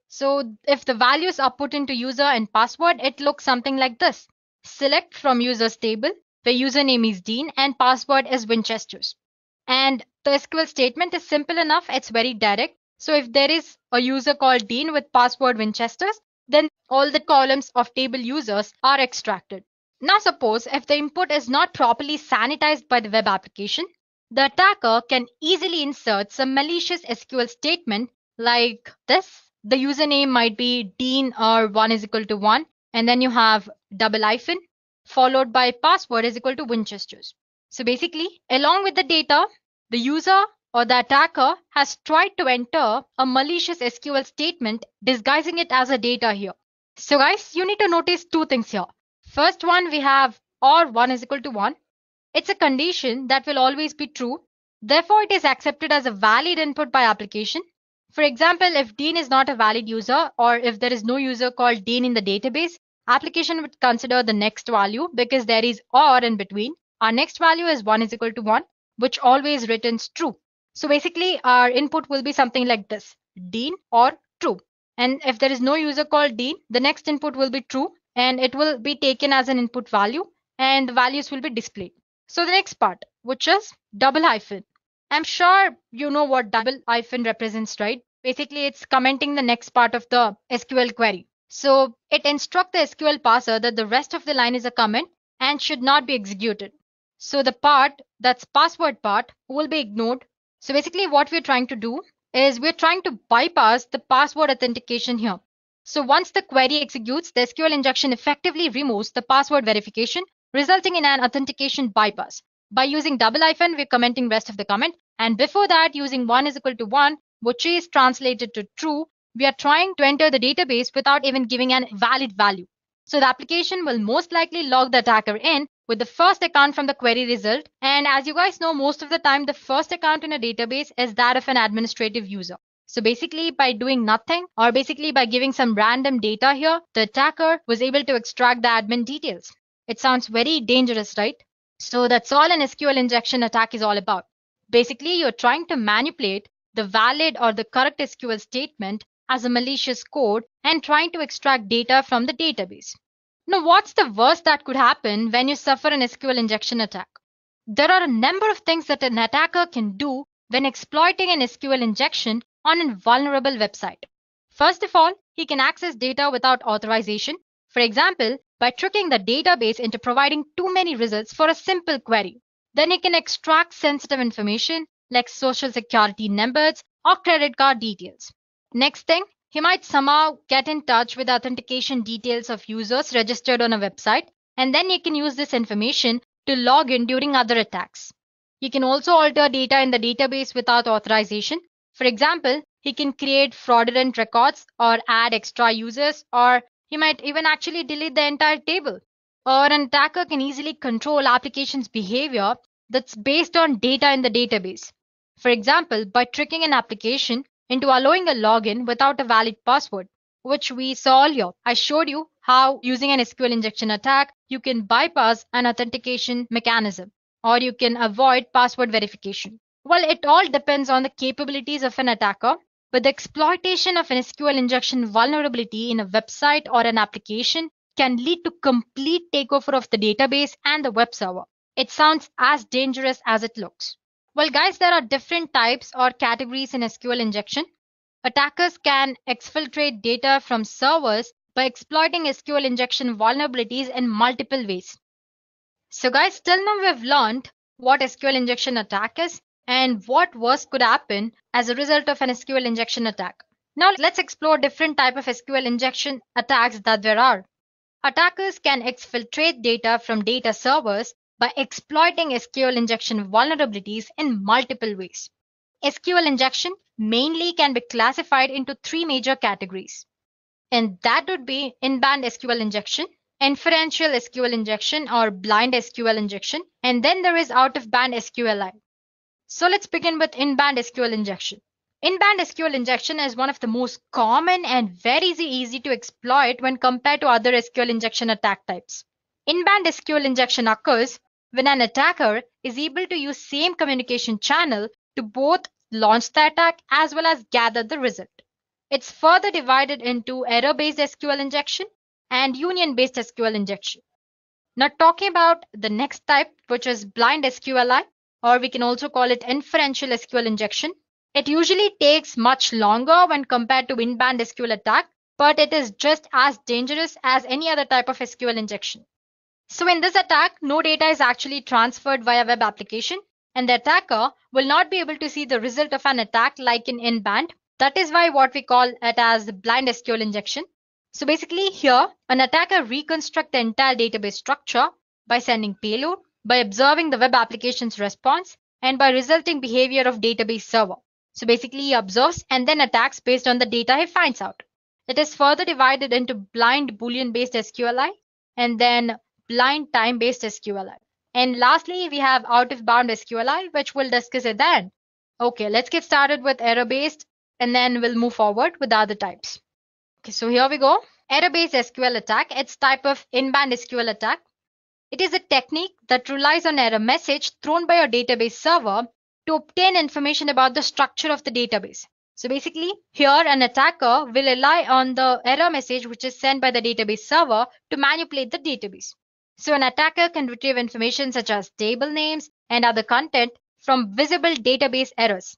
So if the values are put into user and password, it looks something like this. Select from users table where username is Dean and password is Winchesters. And the SQL statement is simple enough. It's very direct. So if there is a user called Dean with password Winchesters, then all the columns of table users are extracted. Now suppose if the input is not properly sanitized by the web application, the attacker can easily insert some malicious SQL statement like this. The username might be Dean or 1 is equal to 1, and then you have double hyphen followed by password is equal to Winchesters. So basically, along with the data, the user or the attacker has tried to enter a malicious SQL statement disguising it as a data here. So guys, you need to notice two things here. First one, we have or 1 is equal to 1. It's a condition that will always be true. Therefore, it is accepted as a valid input by application. For example, if Dean is not a valid user or if there is no user called Dean in the database, application would consider the next value because there is or in between. Our next value is 1 is equal to 1, which always returns true. So basically, our input will be something like this, Dean or true. And if there is no user called Dean, the next input will be true and it will be taken as an input value and the values will be displayed. So the next part, which is double hyphen. I'm sure you know what double hyphen represents, right? Basically, it's commenting the next part of the SQL query. So it instructs the SQL parser that the rest of the line is a comment and should not be executed. So the part, that's password part, will be ignored. So basically what we're trying to do is we're trying to bypass the password authentication here. So once the query executes, the SQL injection effectively removes the password verification, resulting in an authentication bypass. By using double hyphen, we're commenting rest of the comment. And before that, using 1 is equal to 1, which is translated to true, we are trying to enter the database without even giving an valid value. So the application will most likely log the attacker in with the first account from the query result. And as you guys know, most of the time, the first account in a database is that of an administrative user. So basically by doing nothing or basically by giving some random data here, the attacker was able to extract the admin details. It sounds very dangerous, right? So that's all an SQL injection attack is all about. Basically, you're trying to manipulate the valid or the correct SQL statement as a malicious code and trying to extract data from the database. Now, what's the worst that could happen when you suffer an SQL injection attack? There are a number of things that an attacker can do when exploiting an SQL injection on a vulnerable website. First of all, he can access data without authorization. For example, by tricking the database into providing too many results for a simple query. Then he can extract sensitive information like social security numbers or credit card details. Next thing, he might somehow get in touch with the authentication details of users registered on a website, and then he can use this information to log in during other attacks. He can also alter data in the database without authorization. For example, he can create fraudulent records or add extra users, or he might even actually delete the entire table. Or an attacker can easily control application's behavior that's based on data in the database. For example, by tricking an application into allowing a login without a valid password, which we saw earlier. I showed you how using an SQL injection attack, you can bypass an authentication mechanism. or you can avoid password verification. Well, it all depends on the capabilities of an attacker, but the exploitation of an SQL injection vulnerability in a website or an application can lead to complete takeover of the database and the web server. It sounds as dangerous as it looks. Well, guys, there are different types or categories in SQL injection. Attackers can exfiltrate data from servers by exploiting SQL injection vulnerabilities in multiple ways. So guys, till now we've learned what SQL injection attack is and what worse could happen as a result of an SQL injection attack. Now let's explore different type of SQL injection attacks that there are. Attackers can exfiltrate data from data servers by exploiting SQL injection vulnerabilities in multiple ways. SQL injection mainly can be classified into three major categories, and that would be in-band SQL injection, inferential SQL injection or blind SQL injection, and then there is out-of-band SQLI. So let's begin with in-band SQL injection. In-band SQL injection is one of the most common and very easy to exploit when compared to other SQL injection attack types. In-band SQL injection occurs when an attacker is able to use same communication channel to both launch the attack as well as gather the result. It's further divided into error-based SQL injection and union-based SQL injection. Now talking about the next type, which is blind SQLI, or we can also call it inferential SQL injection. It usually takes much longer when compared to in-band SQL attack, but it is just as dangerous as any other type of SQL injection. So in this attack, no data is actually transferred via web application, and the attacker will not be able to see the result of an attack like in in-band. That is why what we call it as the blind SQL injection. So basically here, an attacker reconstructs the entire database structure by sending payload, by observing the web application's response, and by resulting behavior of database server. So basically he observes and then attacks based on the data he finds out. It is further divided into blind Boolean-based SQLI and then blind time-based SQLI. And lastly, we have out-of-bound SQLI, which we'll discuss at the end. Okay, let's get started with error-based and then we'll move forward with the other types. Okay, so here we go. Error-based SQL attack. It's type of in-band SQL attack. It is a technique that relies on error message thrown by a database server to obtain information about the structure of the database. So basically here an attacker will rely on the error message which is sent by the database server to manipulate the database. So an attacker can retrieve information such as table names and other content from visible database errors.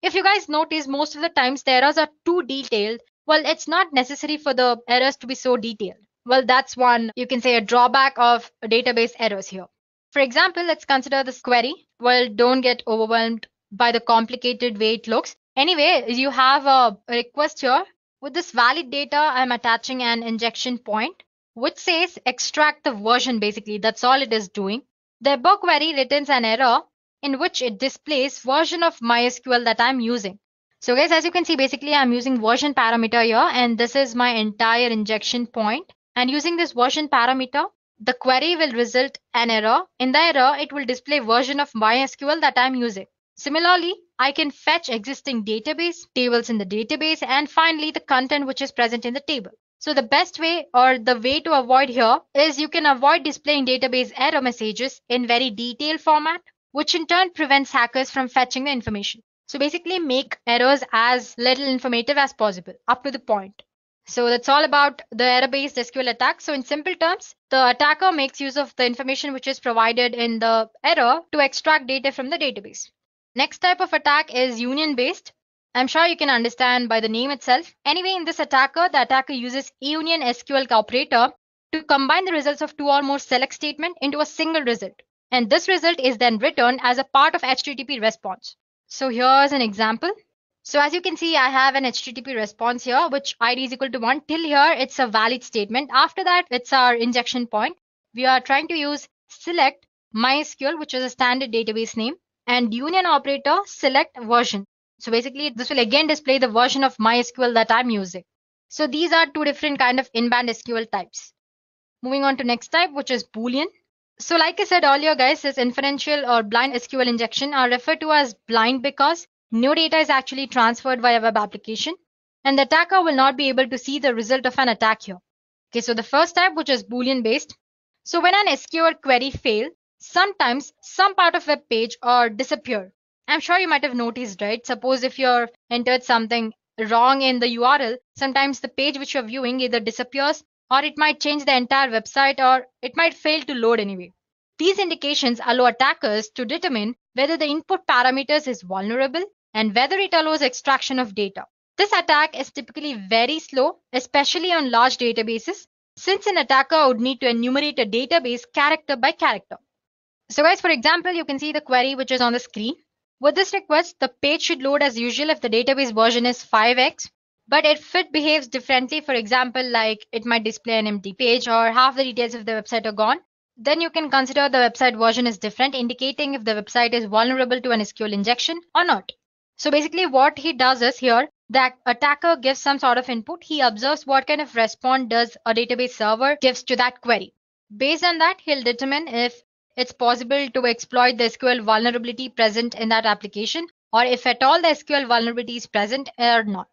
If you guys notice, most of the times the errors are too detailed. Well, it's not necessary for the errors to be so detailed. Well, that's one, you can say, a drawback of database errors here. For example, let's consider this query. Well, don't get overwhelmed by the complicated way it looks. Anyway, you have a request here. With this valid data, I'm attaching an injection point, which says extract the version basically. That's all it is doing. The above query returns an error in which it displays version of MySQL that I'm using. So guys, as you can see, basically I'm using version parameter here, and this is my entire injection point. And using this version parameter, the query will result an error. In the error, it will display version of MySQL that I'm using. Similarly, I can fetch existing database, tables in the database, and finally the content which is present in the table. So the best way or the way to avoid here is you can avoid displaying database error messages in very detailed format, which in turn prevents hackers from fetching the information. So basically make errors as little informative as possible, up to the point. So that's all about the error-based SQL attack. So in simple terms, the attacker makes use of the information which is provided in the error to extract data from the database. Next type of attack is union-based. I'm sure you can understand by the name itself. Anyway, in this attacker, the attacker uses union SQL operator to combine the results of two or more select statement into a single result. And this result is then returned as a part of HTTP response. So here's an example. So as you can see, I have an HTTP response here, which ID is equal to 1. Till here, it's a valid statement. After that, it's our injection point. We are trying to use select MySQL, which is a standard database name, and union operator select version. So basically, this will again display the version of MySQL that I'm using. So these are two different kind of in-band SQL types. Moving on to next type, which is Boolean. So like I said earlier, guys, this inferential or blind SQL injection are referred to as blind because no data is actually transferred via web application, and the attacker will not be able to see the result of an attack here. Okay, so the first type, which is Boolean based. So when an SQL query fails, sometimes some part of web page or disappear. I'm sure you might have noticed, right? Suppose if you're entered something wrong in the URL, sometimes the page which you're viewing either disappears or it might change the entire website or it might fail to load anyway. These indications allow attackers to determine whether the input parameters is vulnerable and whether it allows extraction of data. This attack is typically very slow, especially on large databases, since an attacker would need to enumerate a database character by character. So guys, for example, you can see the query which is on the screen. With this request, the page should load as usual if the database version is 5x. But if it behaves differently, for example, like it might display an empty page or half the details of the website are gone, then you can consider the website version is different, indicating if the website is vulnerable to an SQL injection or not. So basically what he does is here, the attacker gives some sort of input. He observes what kind of response does a database server gives to that query. Based on that, he'll determine if it's possible to exploit the SQL vulnerability present in that application, or if at all the SQL vulnerability is present or not.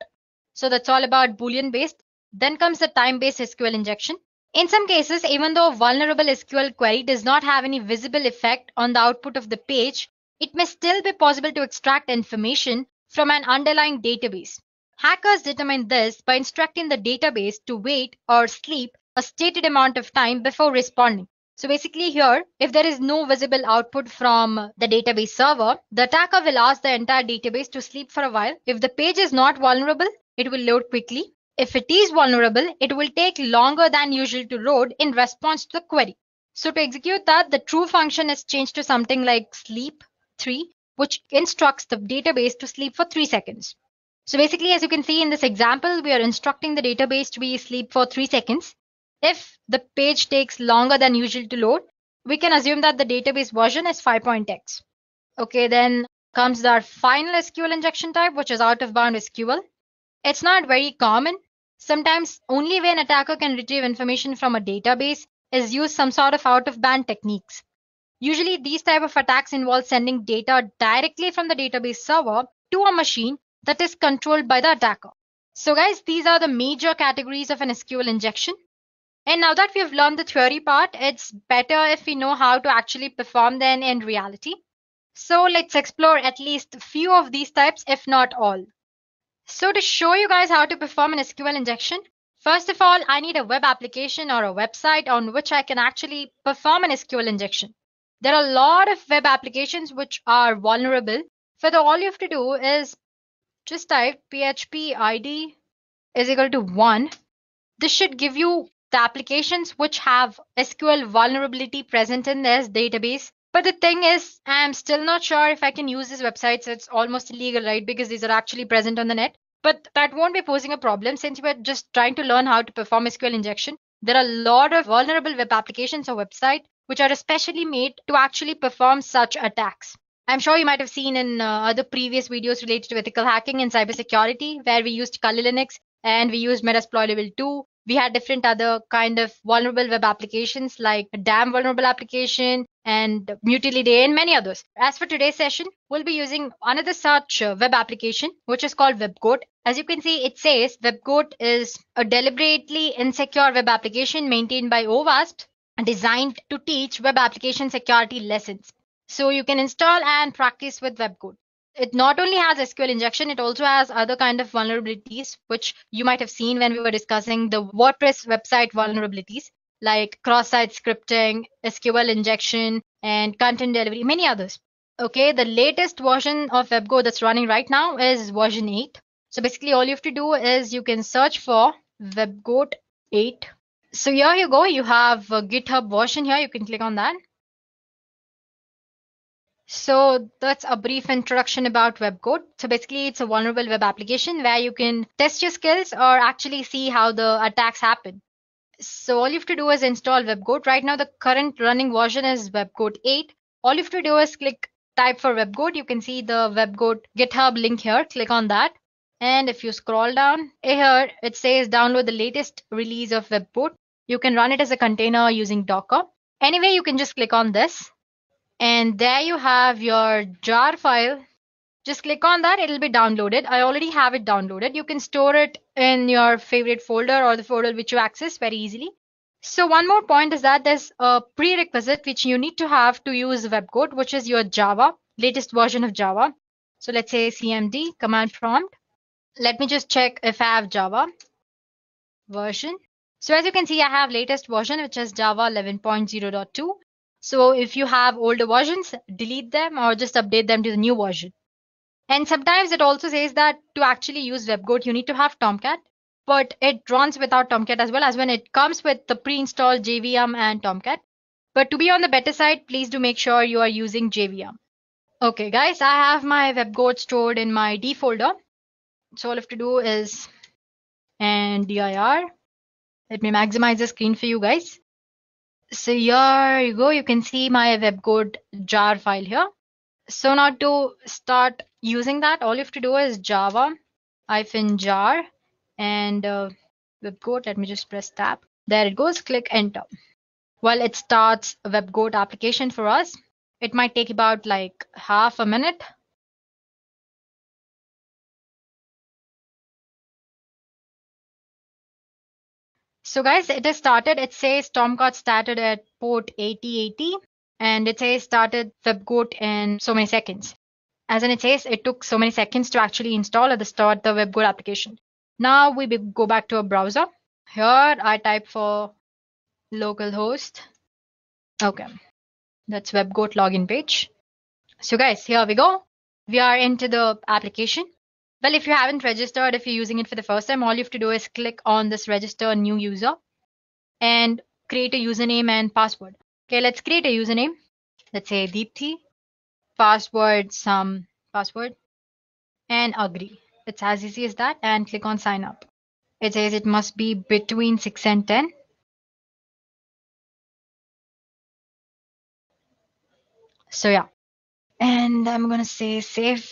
So that's all about Boolean based. Then comes the time based SQL injection. In some cases, even though a vulnerable SQL query does not have any visible effect on the output of the page, it may still be possible to extract information from an underlying database. Hackers determine this by instructing the database to wait or sleep a stated amount of time before responding. So basically here, if there is no visible output from the database server, the attacker will ask the entire database to sleep for a while. If the page is not vulnerable, it will load quickly. If it is vulnerable, it will take longer than usual to load in response to the query. So to execute that, the true function is changed to something like sleep 3, which instructs the database to sleep for 3 seconds. So basically, as you can see in this example, we are instructing the database to be sleep for 3 seconds. If the page takes longer than usual to load, we can assume that the database version is 5.x. Okay, then comes our final SQL injection type, which is out-of-bound SQL. It's not very common. Sometimes only way an attacker can retrieve information from a database is use some sort of out-of-band techniques. Usually these type of attacks involve sending data directly from the database server to a machine that is controlled by the attacker. So guys, these are the major categories of an SQL injection. And now that we have learned the theory part, it's better if we know how to actually perform them in reality. So let's explore at least a few of these types, if not all. So to show you guys how to perform an SQL injection, first of all, I need a web application or a website on which I can actually perform an SQL injection. There are a lot of web applications which are vulnerable. So all you have to do is just type php id is equal to 1. This should give you the applications which have SQL vulnerability present in this database. But the thing is, I'm still not sure if I can use these websites. It's almost illegal, right? Because these are actually present on the net. But that won't be posing a problem since we're just trying to learn how to perform SQL injection. There are a lot of vulnerable web applications or websites which are especially made to actually perform such attacks. I'm sure you might have seen in other previous videos related to ethical hacking and cybersecurity, where we used Kali Linux and we used Metasploit Level 2. We had different other kind of vulnerable web applications like DAM vulnerable application and Mutiliday and many others. As for today's session, we'll be using another such web application, which is called WebGoat. As you can see, it says WebGoat is a deliberately insecure web application maintained by OWASP designed to teach web application security lessons. So you can install and practice with WebGoat. It not only has SQL injection, it also has other kind of vulnerabilities, which you might have seen when we were discussing the WordPress website vulnerabilities, like cross-site scripting, SQL injection, and content delivery, many others. Okay, the latest version of WebGoat that's running right now is version 8. So basically all you have to do is you can search for WebGoat 8. So here you go, you have a GitHub version here, you can click on that. So that's a brief introduction about WebGoat. So basically it's a vulnerable web application where you can test your skills or actually see how the attacks happen. So all you have to do is install WebGoat. Right now the current running version is WebGoat 8. All you have to do is type for WebGoat. You can see the WebGoat GitHub link here. Click on that. And if you scroll down here, it says download the latest release of WebGoat. You can run it as a container using Docker. Anyway, you can just click on this. And there you have your jar file. Just click on that, it'll be downloaded. I already have it downloaded. You can store it in your favorite folder or the folder which you access very easily. So one more point is that there's a prerequisite which you need to have to use webcode, which is your Java, latest version of Java. So let's say cmd command prompt. Let me just check if I have Java version. So as you can see, I have latest version, which is Java 11.0.2. So if you have older versions, delete them or just update them to the new version. And sometimes it also says that to actually use webcode, you need to have Tomcat, but it runs without Tomcat as well, as when it comes with the pre-installed JVM and Tomcat. But to be on the better side, please do make sure you are using JVM. Okay, guys, I have my webcode stored in my D folder. So all I have to do is and dir. Let me maximize the screen for you guys. So here you go. You can see my webcode jar file here. So now to start using that, all you have to do is java -jar and webcode. Let me just press tab. There it goes. Click enter. Well, it starts a webcode application for us. It might take about like half a minute. So guys, it has started. It says Tomcat started at port 8080 and it says started webcode in so many seconds. As in it says it took so many seconds to actually install or start the webcode application. Now we go back to a browser. Here I type for localhost. Okay, that's webcode login page. So guys, here we go. We are into the application. Well, if you haven't registered, if you're using it for the first time, all you have to do is click on this register new user and create a username and password. Okay, let's create a username. Let's say Deepthi, password, some password, and agree. It's as easy as that, and click on sign up. It says it must be between 6 and 10. So yeah, and I'm gonna say save.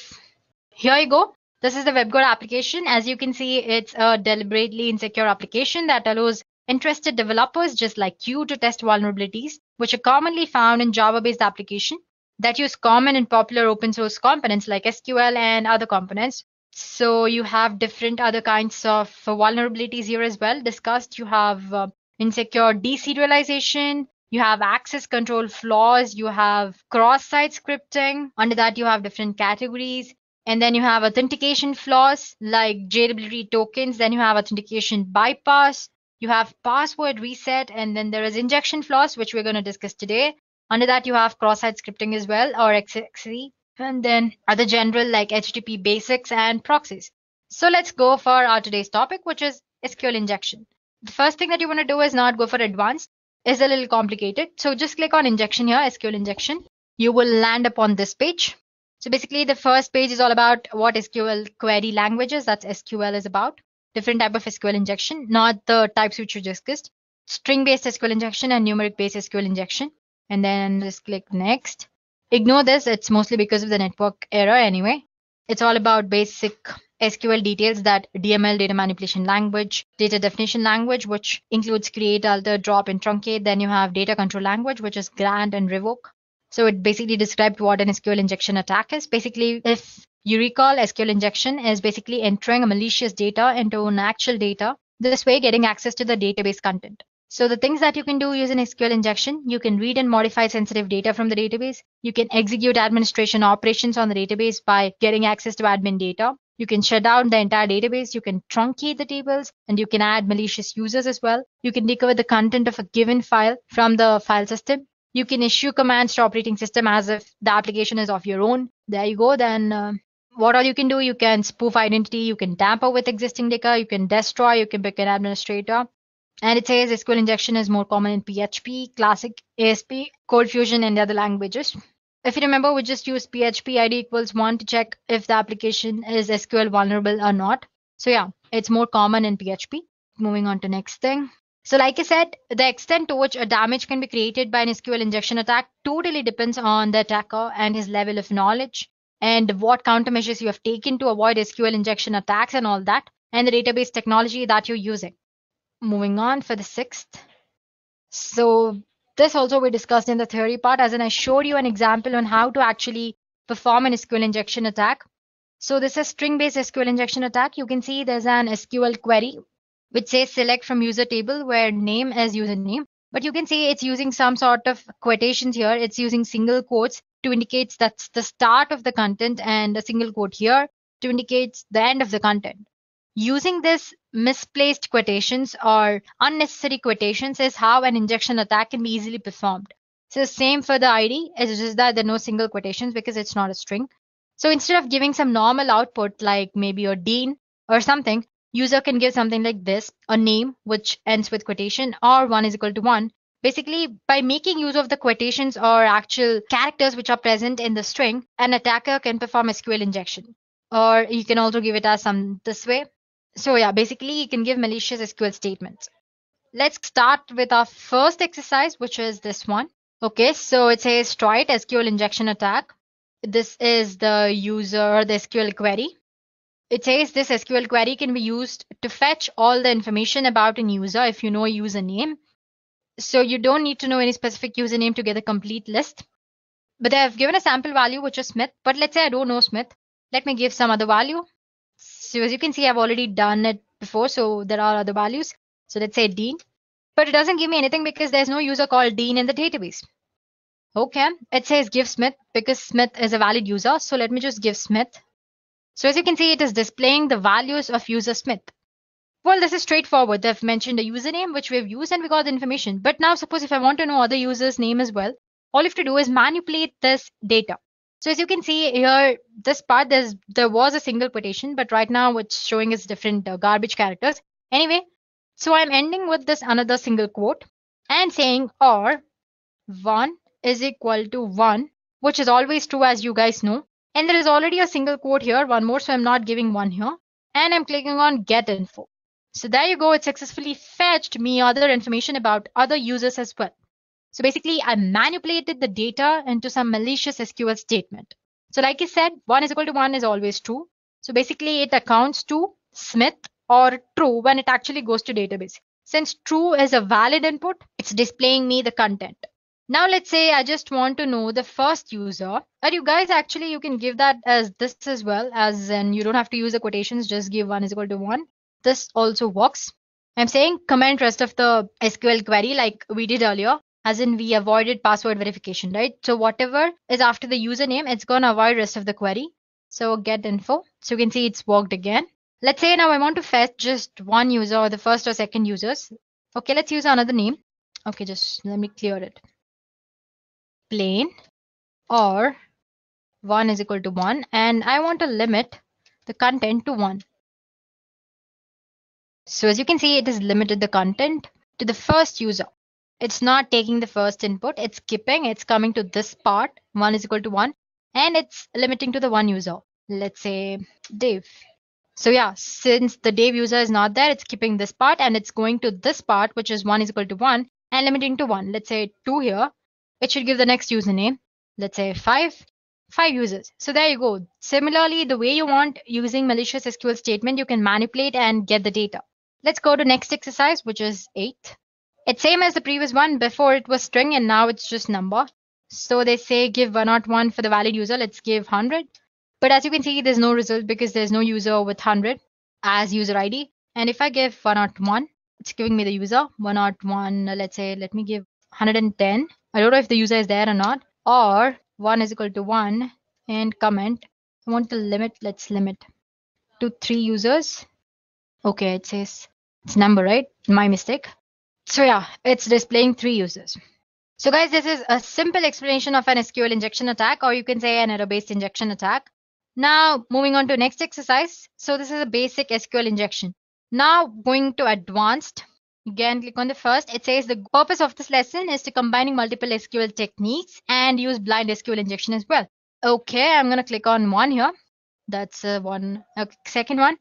Here you go. This is the webcode application. As you can see, it's a deliberately insecure application that allows interested developers just like you to test vulnerabilities, which are commonly found in Java-based application that use common and popular open source components like SQL and other components. So you have different other kinds of vulnerabilities here as well discussed. You have insecure deserialization, you have access control flaws, you have cross-site scripting. Under that, you have different categories. And then you have authentication flaws like JWT tokens. Then you have authentication bypass. You have password reset. And then there is injection flaws, which we're going to discuss today. Under that, you have cross-site scripting as well, or XXE. And then other general like HTTP basics and proxies. So let's go for our today's topic, which is SQL injection. The first thing that you want to do is not go for advanced. It's a little complicated. So just click on injection here, SQL injection. You will land upon this page. So basically the first page is all about what SQL query languages, that's SQL is about. Different type of SQL injection, not the types which we discussed. String-based SQL injection and numeric-based SQL injection. And then just click next. Ignore this, it's mostly because of the network error anyway. It's all about basic SQL details, that DML, data manipulation language, data definition language, which includes create, alter, drop, and truncate. Then you have data control language, which is grant and revoke. So it basically described what an SQL injection attack is. Basically, if you recall, SQL injection is basically entering a malicious data into an actual data, this way getting access to the database content. So the things that you can do using SQL injection, you can read and modify sensitive data from the database. You can execute administration operations on the database by getting access to admin data. You can shut down the entire database. You can truncate the tables, and you can add malicious users as well. You can recover the content of a given file from the file system. You can issue commands to operating system as if the application is of your own. There you go. Then what all you can do, you can spoof identity, you can tamper with existing data, you can destroy, you can pick an administrator. And it says SQL injection is more common in PHP, Classic, ASP, ColdFusion, and other languages. If you remember, we just used PHP ID equals 1 to check if the application is SQL vulnerable or not. So yeah, it's more common in PHP. Moving on to next thing. So like I said, the extent to which a damage can be created by an SQL injection attack totally depends on the attacker and his level of knowledge and what countermeasures you have taken to avoid SQL injection attacks and all that, and the database technology that you're using. Moving on for the sixth. So this also we discussed in the theory part, as in I showed you an example on how to actually perform an SQL injection attack. So this is string-based SQL injection attack. You can see there's an SQL query which says select from user table where name is username. But you can see it's using some sort of quotations here. It's using single quotes to indicate that's the start of the content and a single quote here to indicate the end of the content. Using this misplaced quotations or unnecessary quotations is how an injection attack can be easily performed. So same for the ID, it's just that there are no single quotations because it's not a string. So instead of giving some normal output like maybe a Dean or something, user can give something like this, a name which ends with quotation or 1 is equal to 1. Basically, by making use of the quotations or actual characters which are present in the string, an attacker can perform SQL injection. Or you can also give it as some this way. So yeah, basically you can give malicious SQL statements. Let's start with our first exercise, which is this one. Okay, so it says try it SQL injection attack. This is the user, the SQL query. It says this SQL query can be used to fetch all the information about a user if you know a username. So you don't need to know any specific username to get a complete list. But I've given a sample value, which is Smith. But let's say I don't know Smith. Let me give some other value. So as you can see, I've already done it before. So there are other values. So let's say Dean. But it doesn't give me anything because there's no user called Dean in the database. Okay, it says give Smith because Smith is a valid user. So let me just give Smith. So as you can see, it is displaying the values of user Smith. Well, this is straightforward. They've mentioned a username, which we've used, and we got the information. But now suppose if I want to know other user's name as well, all you have to do is manipulate this data. So as you can see here, this part, there was a single quotation, but right now what's showing is different garbage characters. Anyway, so I'm ending with this another single quote and saying or 1 is equal to 1, which is always true as you guys know. And there is already a single quote here, one more, so I'm not giving one here. And I'm clicking on get info. So there you go, it successfully fetched me other information about other users as well. So basically, I manipulated the data into some malicious SQL statement. So like I said, 1 is equal to 1 is always true. So basically, it accounts to Smith or true when it actually goes to database. Since true is a valid input, it's displaying me the content. Now let's say I just want to know the first user. Or you guys actually, you can give that as this as well, as in you don't have to use the quotations, just give 1 is equal to 1. This also works. I'm saying comment rest of the SQL query like we did earlier, as in we avoided password verification, right? So whatever is after the username, it's going to avoid rest of the query. So get info. So you can see it's worked again. Let's say now I want to fetch just one user or the first or second users. Okay, let's use another name. Okay, just let me clear it. Plain or 1 is equal to 1, and I want to limit the content to 1. So as you can see, it has limited the content to the first user. It's not taking the first input, it's skipping, it's coming to this part, 1 is equal to 1, and it's limiting to the one user. Let's say Dave. So yeah, since the Dave user is not there, it's skipping this part and it's going to this part, which is 1 is equal to 1 and limiting to 1. Let's say 2 here. It should give the next username. Let's say 5 users. So there you go. Similarly, the way you want using malicious SQL statement, you can manipulate and get the data. Let's go to next exercise, which is 8. It's same as the previous one. Before it was string and now it's just number. So they say give 101 for the valid user. Let's give 100. But as you can see, there's no result because there's no user with 100 as user ID. And if I give 101, it's giving me the user 101. Let's say, let me give 110. I don't know if the user is there or not. Or 1 is equal to 1 and comment. I want to limit. Let's limit to 3 users. Okay, it says it's number, right? My mistake. So yeah, it's displaying 3 users. So guys, this is a simple explanation of an SQL injection attack, or you can say an error-based injection attack. Now moving on to next exercise. So this is a basic SQL injection. Now going to advanced. Again, click on the first. It says the purpose of this lesson is to combining multiple SQL techniques and use blind SQL injection as well. Okay, I'm going to click on one here. That's one. Second one.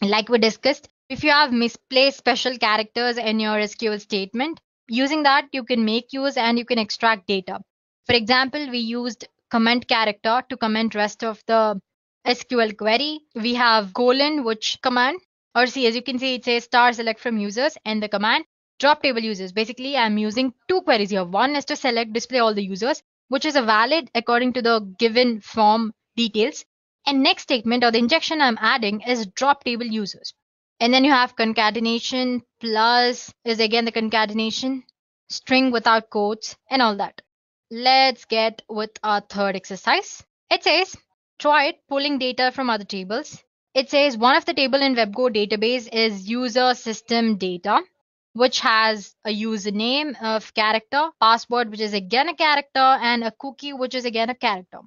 Like we discussed, if you have misplaced special characters in your SQL statement, using that you can make use and you can extract data. For example, we used comment character to comment rest of the SQL query. We have colon, which command, or see, as you can see, it says star select from users and the command drop table users. Basically, I'm using 2 queries here. One is to select display all the users, which is a valid according to the given form details. And next statement or the injection I'm adding is drop table users. And then you have concatenation plus is again the concatenation, string without quotes, and all that. Let's get with our third exercise. It says, try it pulling data from other tables. It says one of the table in WebGo database is user system data, which has a username of character, password, which is again a character, and a cookie, which is again a character.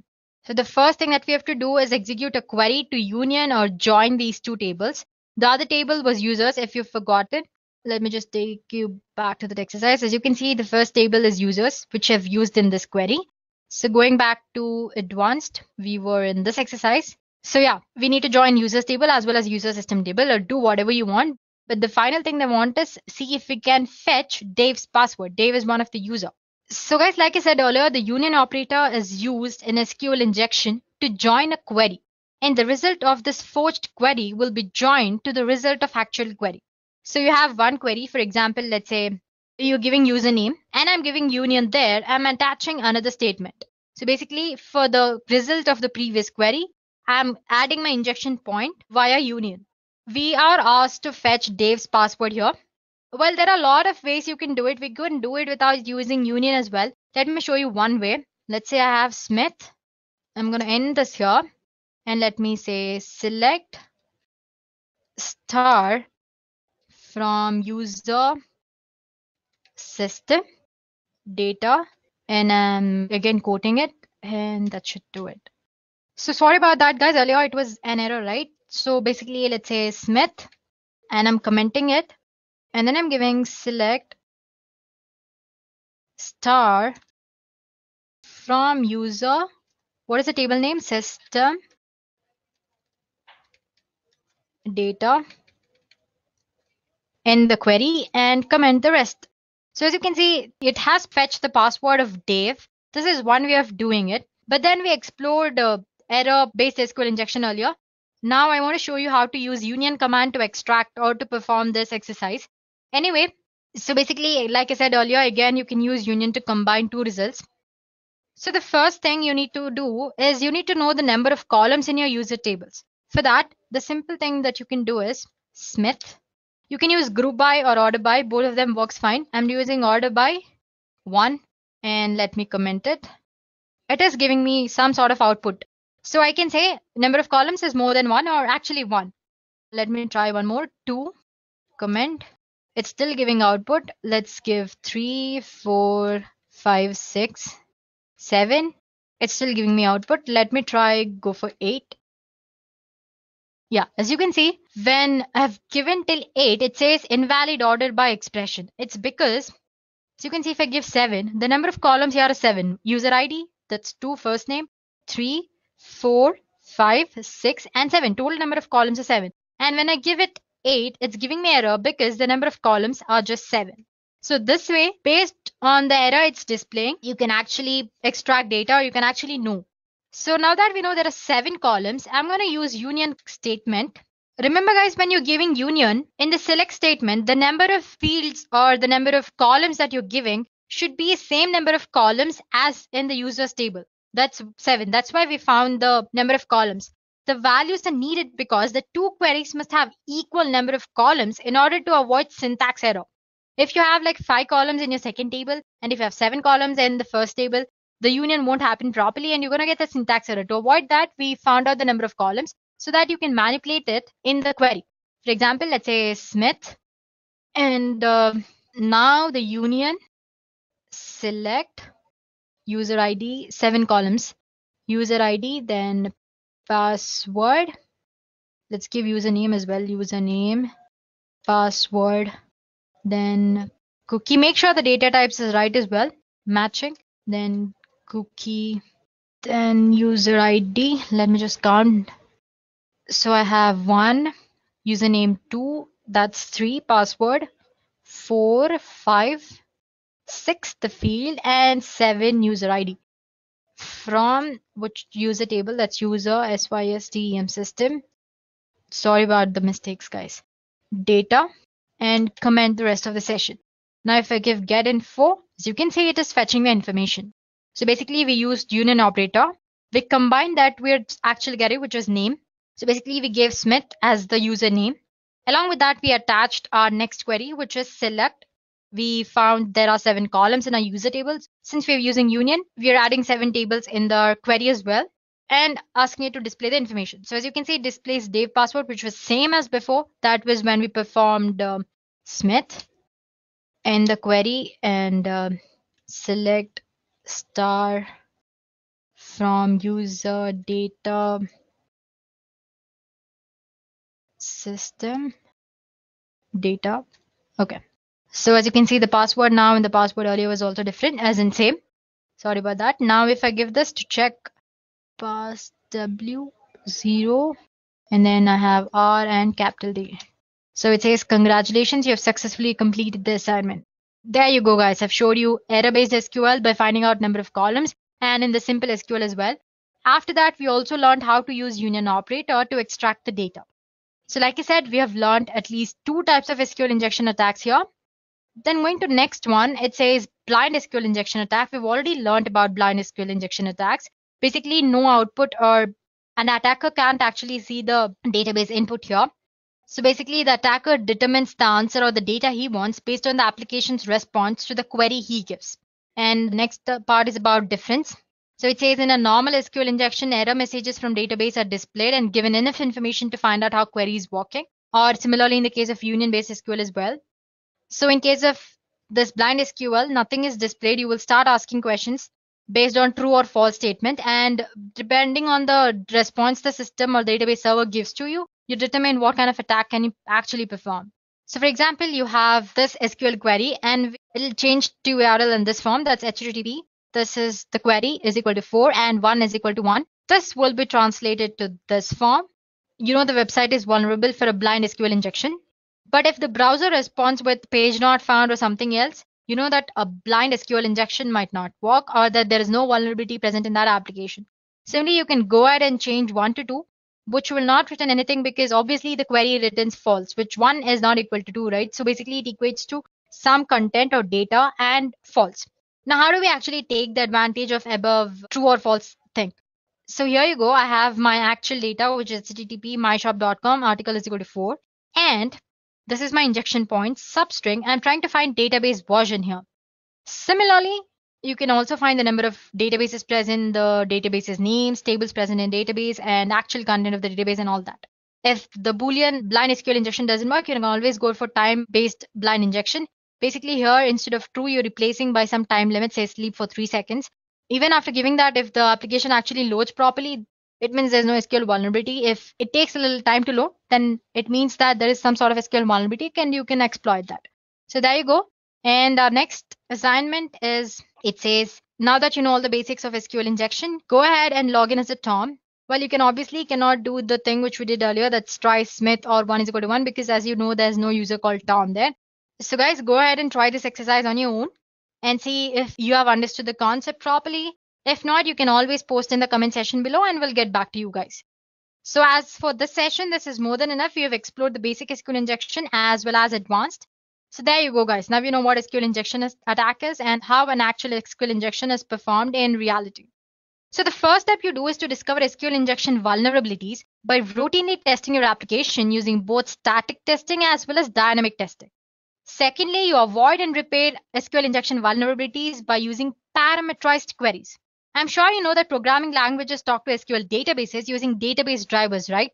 So the first thing that we have to do is execute a query to union or join these two tables. The other table was users, if you've forgotten. Let me just take you back to the exercise. As you can see, the first table is users, which I've used in this query. So going back to advanced, we were in this exercise. So yeah, we need to join users table as well as user system table, or do whatever you want. But the final thing they want is see if we can fetch Dave's password. Dave is one of the user. So guys, like I said earlier, the union operator is used in SQL injection to join a query. And the result of this forged query will be joined to the result of actual query. So you have one query, for example, let's say you're giving username and I'm giving union there. I'm attaching another statement. So basically for the result of the previous query, I'm adding my injection point via union. We are asked to fetch Dave's password here. Well, there are a lot of ways you can do it. We can do it without using union as well. Let me show you one way. Let's say I have Smith. I'm going to end this here. And let me say select star from user system data. And I'm again quoting it. And that should do it. So sorry about that, guys. Earlier it was an error, right? So basically, let's say Smith. And I'm commenting it. And then I'm giving select star from user. What is the table name? System data in the query and comment the rest. So as you can see, it has fetched the password of Dave. This is one way of doing it. But then we explored error-based SQL injection earlier. Now I want to show you how to use union command to extract or to perform this exercise. Anyway, so basically, like I said earlier, again, you can use union to combine two results. So the first thing you need to do is you need to know the number of columns in your user tables. For that, the simple thing that you can do is Smith. You can use group by or order by. Both of them works fine. I'm using order by 1 and let me comment it. It is giving me some sort of output. So I can say number of columns is more than 1 or actually 1. Let me try one more. 2, comment. It's still giving output. Let's give 3, 4, 5, 6, 7. It's still giving me output. Let me try go for 8. Yeah, as you can see, when I've given till 8, it says invalid order by expression. It's because, so you can see if I give 7, the number of columns here is 7. User ID, that's 2 first name, 3, 4, 5, 6, and 7. Total number of columns is 7. And when I give it 8, it's giving me error because the number of columns are just 7. So this way, based on the error it's displaying, you can actually extract data, or you can actually know. So now that we know there are 7 columns, I'm going to use union statement. Remember guys, when you're giving union, in the select statement, the number of fields or the number of columns that you're giving should be the same number of columns as in the users table. That's 7. That's why we found the number of columns. The values are needed because the two queries must have equal number of columns in order to avoid syntax error. If you have like 5 columns in your second table and if you have 7 columns in the first table, the union won't happen properly and you're going to get the syntax error. To avoid that, we found out the number of columns so that you can manipulate it in the query. For example, let's say Smith, and now the union select user ID, 7 columns, user ID, then password. Let's give username as well, username, password, then cookie. Make sure the data types is right as well, matching, then cookie, then user ID. Let me just count. So I have 1, username 2, that's 3, password 4, 5, 6 the field, and 7 user ID. From which user table? That's user SYSTEM system. Sorry about the mistakes, guys. Data, and comment the rest of the session. Now if I give get info, as you can see, it is fetching the information. So basically we used union operator. We combined that with actual query, which was name. So basically we gave Smith as the username. Along with that, we attached our next query, which is select. We found there are 7 columns in our user tables. Since we're using union, we are adding 7 tables in the query as well and asking it to display the information. So as you can see, it displays Dave password, which was same as before. That was when we performed Smith in the query, and select star from user data system data. Okay. So as you can see, the password now and the password earlier was also different, as in same. Sorry about that. Now if I give this to check, pass W0, and then I have R and capital D. So it says, congratulations, you have successfully completed the assignment. There you go, guys. I've showed you error-based SQL by finding out number of columns, and in the simple SQL as well. After that, we also learned how to use union operator to extract the data. So like I said, we have learned at least 2 types of SQL injection attacks here. Then going to next one, it says blind SQL injection attack. We've already learned about blind SQL injection attacks. Basically, no output, or an attacker can't actually see the database input here. So basically, the attacker determines the answer or the data he wants based on the application's response to the query he gives. And the next part is about difference. So it says in a normal SQL injection, error messages from database are displayed and given enough information to find out how query is working, or similarly in the case of union-based SQL as well. So in case of this blind SQL, nothing is displayed. You will start asking questions based on true or false statement, and depending on the response the system or database server gives to you, you determine what kind of attack can you actually perform. So for example, you have this SQL query and it'll change to URL in this form. That's HTTP. This is the query is equal to 4 and 1 is equal to 1. This will be translated to this form. You know the website is vulnerable for a blind SQL injection. But if the browser responds with page not found or something else, you know that a blind SQL injection might not work, or that there is no vulnerability present in that application. Similarly, you can go ahead and change 1 to 2, which will not return anything because obviously the query returns false, which 1 is not equal to 2, right? So basically it equates to some content or data and false. Now, how do we actually take the advantage of above true or false thing? So here you go. I have my actual data, which is http myshop.com, article is equal to 4. And this is my injection point substring. I'm trying to find database version here. Similarly, you can also find the number of databases present, the database's names, tables present in database, and actual content of the database and all that. If the Boolean blind SQL injection doesn't work, you can always go for time-based blind injection. Basically here, instead of true, you're replacing by some time limit, say sleep for 3 seconds. Even after giving that, if the application actually loads properly, it means there's no SQL vulnerability. If it takes a little time to load, then it means that there is some sort of SQL vulnerability and you can exploit that. So there you go. And our next assignment is, it says, now that you know all the basics of SQL injection, go ahead and log in as a Tom. Well, you can obviously cannot do the thing which we did earlier, that's try Smith or 1 is equal to 1, because as you know, there's no user called Tom there. So guys, go ahead and try this exercise on your own and see if you have understood the concept properly. If not, you can always post in the comment section below and we'll get back to you guys. So as for this session, this is more than enough. You have explored the basic SQL injection as well as advanced. So there you go, guys. Now you know what SQL injection attack is and how an actual SQL injection is performed in reality. So the first step you do is to discover SQL injection vulnerabilities by routinely testing your application using both static testing as well as dynamic testing. Secondly, you avoid and repair SQL injection vulnerabilities by using parameterized queries. I'm sure you know that programming languages talk to SQL databases using database drivers, right?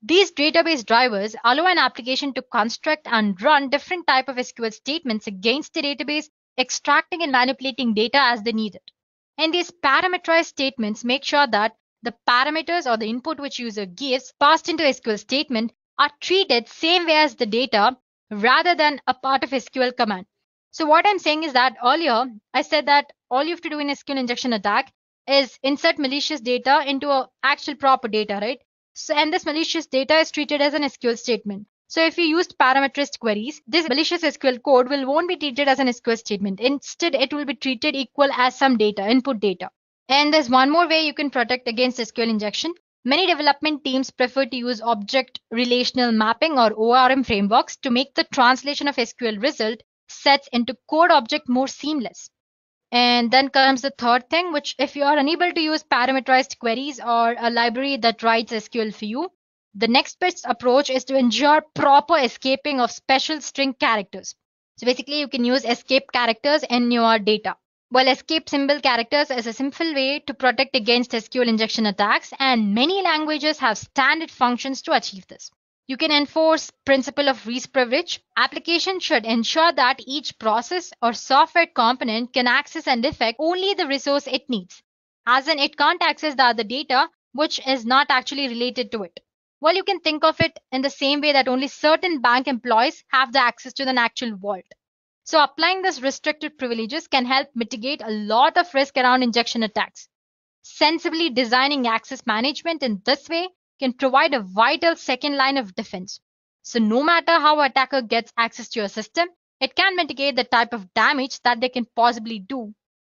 These database drivers allow an application to construct and run different types of SQL statements against the database, extracting and manipulating data as they need it. And these parameterized statements make sure that the parameters or the input which user gives passed into SQL statement are treated same way as the data rather than a part of SQL command. So what I'm saying is that earlier I said that all you have to do in SQL injection attack is insert malicious data into a actual proper data, right? So, and this malicious data is treated as an SQL statement. So if you used parameterized queries, this malicious SQL code won't be treated as an SQL statement. Instead, it will be treated equal as some data, input data. And there's one more way you can protect against SQL injection. Many development teams prefer to use object relational mapping or ORM frameworks to make the translation of SQL result sets into code object more seamless. And then comes the third thing, which if you are unable to use parameterized queries or a library that writes SQL for you, The next best approach is to ensure proper escaping of special string characters. So basically, you can use escape characters in your data. Well, escape symbol characters is a simple way to protect against SQL injection attacks, and many languages have standard functions to achieve this. You can enforce principle of least privilege. Application should ensure that each process or software component can access and affect only the resource it needs, as in it can't access the other data which is not actually related to it. Well, you can think of it in the same way that only certain bank employees have the access to the actual vault. So applying this restricted privileges can help mitigate a lot of risk around injection attacks. Sensibly designing access management in this way can provide a vital second line of defense. So no matter how an attacker gets access to your system, it can mitigate the type of damage that they can possibly do.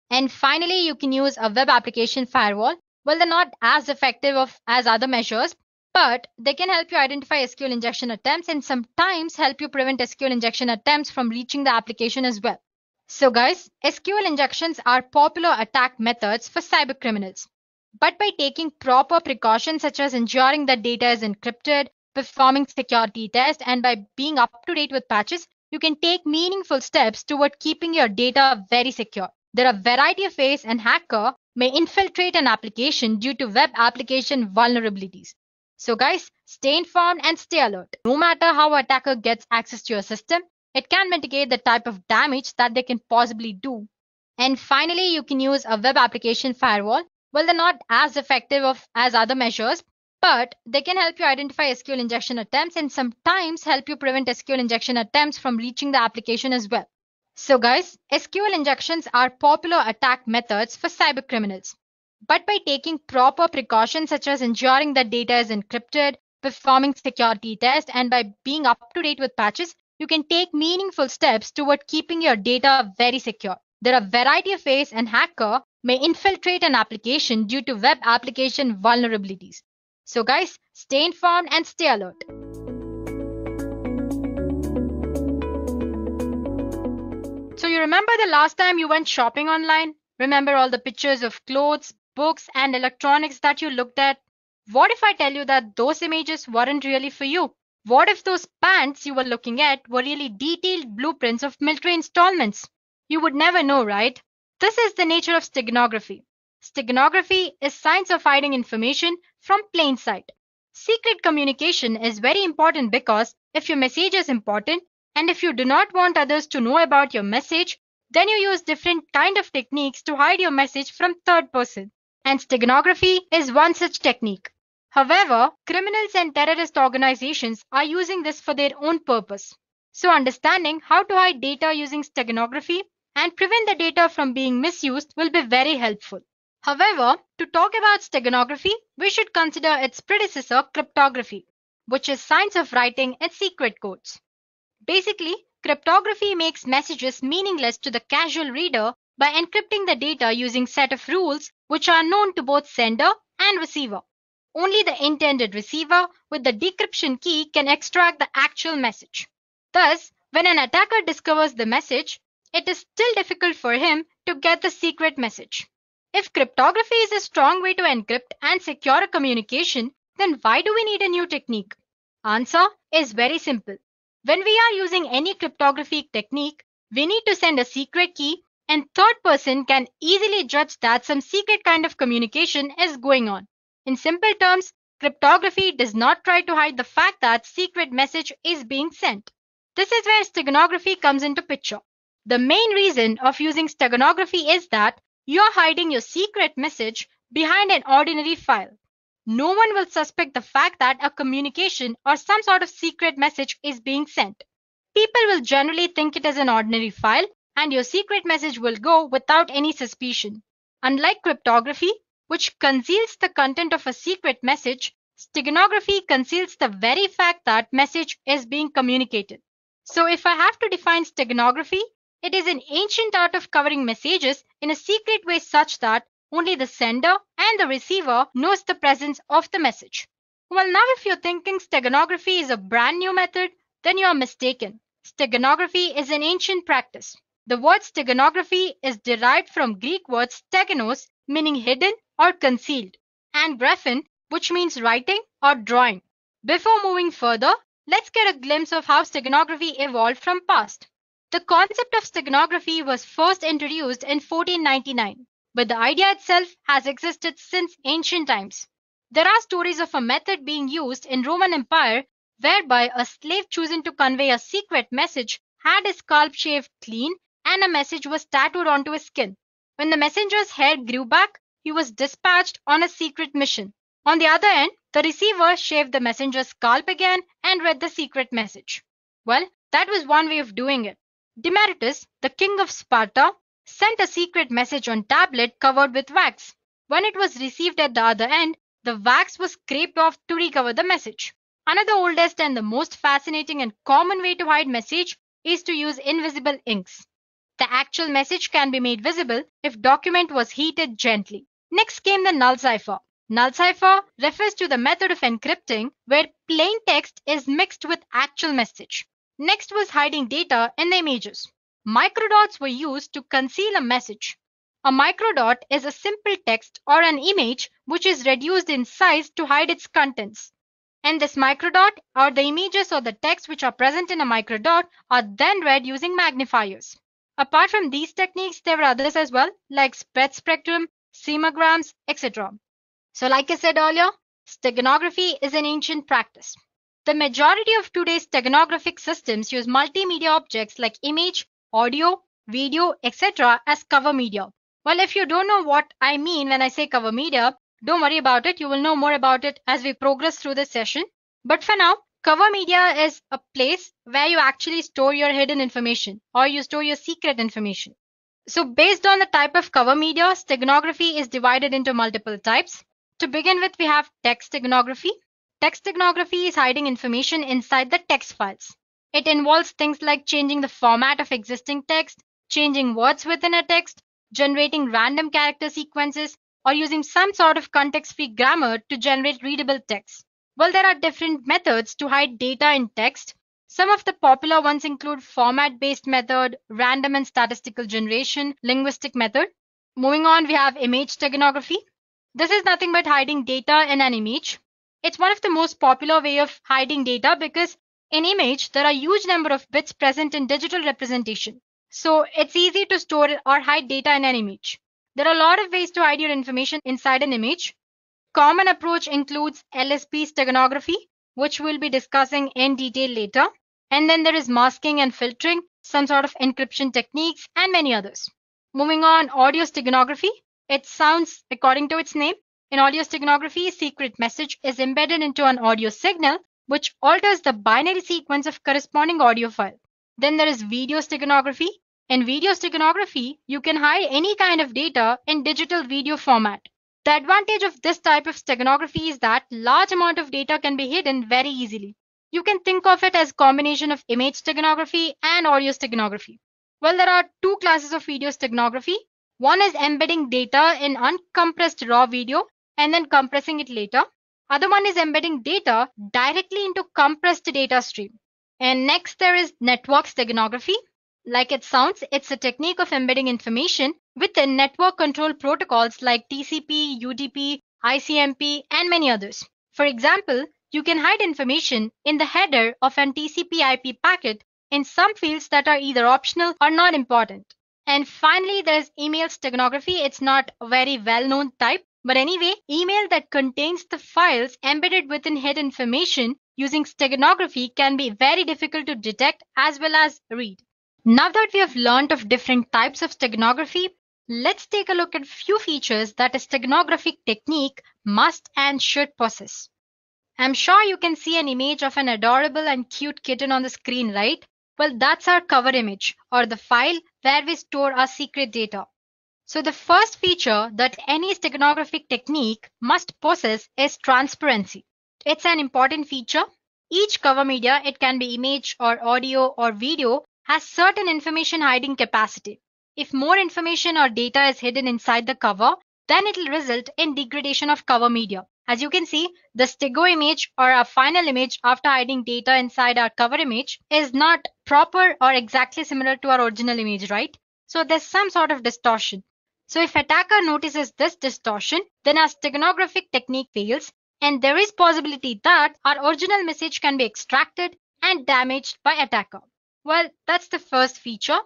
And finally, you can use a web application firewall. Well, they're not as effective as other measures, but they can help you identify SQL injection attempts and sometimes help you prevent SQL injection attempts from reaching the application as well. So guys, SQL injections are popular attack methods for cyber criminals. But by taking proper precautions such as ensuring that data is encrypted, performing security tests, and by being up to date with patches, you can take meaningful steps toward keeping your data very secure. There are a variety of ways an hacker may infiltrate an application due to web application vulnerabilities. So guys, stay informed and stay alert. No matter how an attacker gets access to your system, it can mitigate the type of damage that they can possibly do. And finally, you can use a web application firewall. Well, they're not as effective as other measures, but they can help you identify SQL injection attempts and sometimes help you prevent SQL injection attempts from reaching the application as well. So guys, SQL injections are popular attack methods for cyber criminals. But by taking proper precautions such as ensuring that data is encrypted, performing security tests, and by being up to date with patches, you can take meaningful steps toward keeping your data very secure. There are a variety of ways an hacker may infiltrate an application due to web application vulnerabilities. So guys, stay informed and stay alert. So you remember the last time you went shopping online? Remember all the pictures of clothes, books, and electronics that you looked at? What if I tell you that those images weren't really for you? What if those pants you were looking at were really detailed blueprints of military installments? You would never know, right? This is the nature of steganography. Steganography is science of hiding information from plain sight. Secret communication is very important because if your message is important and if you do not want others to know about your message, then you use different kind of techniques to hide your message from third person. And steganography is one such technique. However, criminals and terrorist organizations are using this for their own purpose. So understanding how to hide data using steganography and prevent the data from being misused will be very helpful. However, to talk about steganography, we should consider its predecessor, cryptography, which is science of writing in secret codes. Basically, cryptography makes messages meaningless to the casual reader by encrypting the data using a set of rules which are known to both sender and receiver. Only the intended receiver with the decryption key can extract the actual message. Thus, when an attacker discovers the message, it is still difficult for him to get the secret message. If cryptography is a strong way to encrypt and secure a communication, then why do we need a new technique? Answer is very simple. When we are using any cryptography technique, we need to send a secret key and third person can easily judge that some secret kind of communication is going on. In simple terms, cryptography does not try to hide the fact that secret message is being sent. This is where steganography comes into picture. The main reason of using steganography is that you are hiding your secret message behind an ordinary file. No one will suspect the fact that a communication or some sort of secret message is being sent. People will generally think it is an ordinary file and your secret message will go without any suspicion. Unlike cryptography, which conceals the content of a secret message, steganography conceals the very fact that message is being communicated. So if I have to define steganography, it is an ancient art of covering messages in a secret way such that only the sender and the receiver knows the presence of the message. Well, now if you're thinking steganography is a brand new method, then you are mistaken. Steganography is an ancient practice. The word steganography is derived from Greek word steganos, meaning hidden or concealed, and graphen, which means writing or drawing. Before moving further, let's get a glimpse of how steganography evolved from past. The concept of steganography was first introduced in 1499, but the idea itself has existed since ancient times. There are stories of a method being used in Roman Empire whereby a slave choosing to convey a secret message had his scalp shaved clean and a message was tattooed onto his skin. When the messenger's hair grew back, he was dispatched on a secret mission. On the other end, the receiver shaved the messenger's scalp again and read the secret message. Well, that was one way of doing it. Demaratus, the king of Sparta, sent a secret message on tablet covered with wax. When it was received at the other end, the wax was scraped off to recover the message. Another oldest and the most fascinating and common way to hide message is to use invisible inks. The actual message can be made visible if document was heated gently. Next came the null cipher. Null cipher refers to the method of encrypting where plain text is mixed with actual message. Next was hiding data in the images. Microdots were used to conceal a message. A microdot is a simple text or an image which is reduced in size to hide its contents. And this microdot or the images or the text which are present in a microdot are then read using magnifiers. Apart from these techniques, there were others as well, like spread spectrum, semograms, etc. So like I said earlier, steganography is an ancient practice. The majority of today's steganographic systems use multimedia objects like image, audio, video, etc. as cover media. Well, if you don't know what I mean when I say cover media, don't worry about it. You will know more about it as we progress through this session. But for now, cover media is a place where you actually store your hidden information or you store your secret information. So based on the type of cover media, steganography is divided into multiple types. To begin with, we have text steganography. Text steganography is hiding information inside the text files. It involves things like changing the format of existing text, changing words within a text, generating random character sequences, or using some sort of context-free grammar to generate readable text. Well, there are different methods to hide data in text. Some of the popular ones include format-based method, random and statistical generation, linguistic method. Moving on, we have image steganography. This is nothing but hiding data in an image. It's one of the most popular way of hiding data because in image, there are huge number of bits present in digital representation. So it's easy to store or hide data in an image. There are a lot of ways to hide your information inside an image. Common approach includes LSB steganography, which we'll be discussing in detail later. And then there is masking and filtering, some sort of encryption techniques, and many others. Moving on, audio steganography. It sounds according to its name. In audio steganography, a secret message is embedded into an audio signal, which alters the binary sequence of corresponding audio file. Then there is video steganography. In video steganography, you can hide any kind of data in digital video format. The advantage of this type of steganography is that large amount of data can be hidden very easily. You can think of it as a combination of image steganography and audio steganography. Well, there are two classes of video steganography. One is embedding data in uncompressed raw video and then compressing it later. Other one is embedding data directly into compressed data stream. And next there is network steganography. Like it sounds, it's a technique of embedding information within network control protocols like TCP, UDP, ICMP, and many others. For example, you can hide information in the header of an TCP/IP packet in some fields that are either optional or not important. And finally, there's email steganography. It's not a very well-known type, but anyway, email that contains the files embedded within hidden information using steganography can be very difficult to detect as well as read. Now that we have learned of different types of steganography, let's take a look at few features that a steganographic technique must and should possess. I'm sure you can see an image of an adorable and cute kitten on the screen, right? Well, that's our cover image or the file where we store our secret data. So the first feature that any steganographic technique must possess is transparency. It's an important feature. Each cover media, it can be image or audio or video, has certain information hiding capacity. If more information or data is hidden inside the cover, then it will result in degradation of cover media. As you can see, the stego image or our final image after hiding data inside our cover image is not proper or exactly similar to our original image, right? So there's some sort of distortion. So if attacker notices this distortion, then our steganographic technique fails and there is possibility that our original message can be extracted and damaged by attacker. Well, that's the first feature.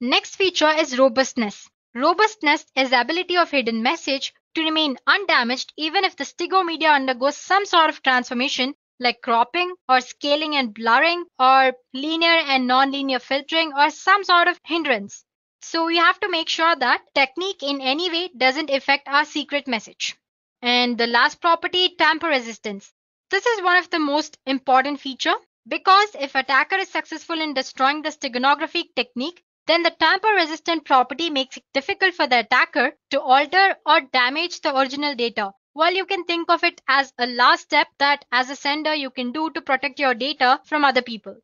Next feature is robustness. Robustness is the ability of hidden message to remain undamaged even if the stegomedia undergoes some sort of transformation like cropping or scaling and blurring or linear and non-linear filtering or some sort of hindrance. So we have to make sure that technique in any way doesn't affect our secret message. And the last property, tamper resistance. This is one of the most important feature because if attacker is successful in destroying the steganographic technique, then the tamper-resistant property makes it difficult for the attacker to alter or damage the original data. Well, you can think of it as a last step that as a sender you can do to protect your data from other people.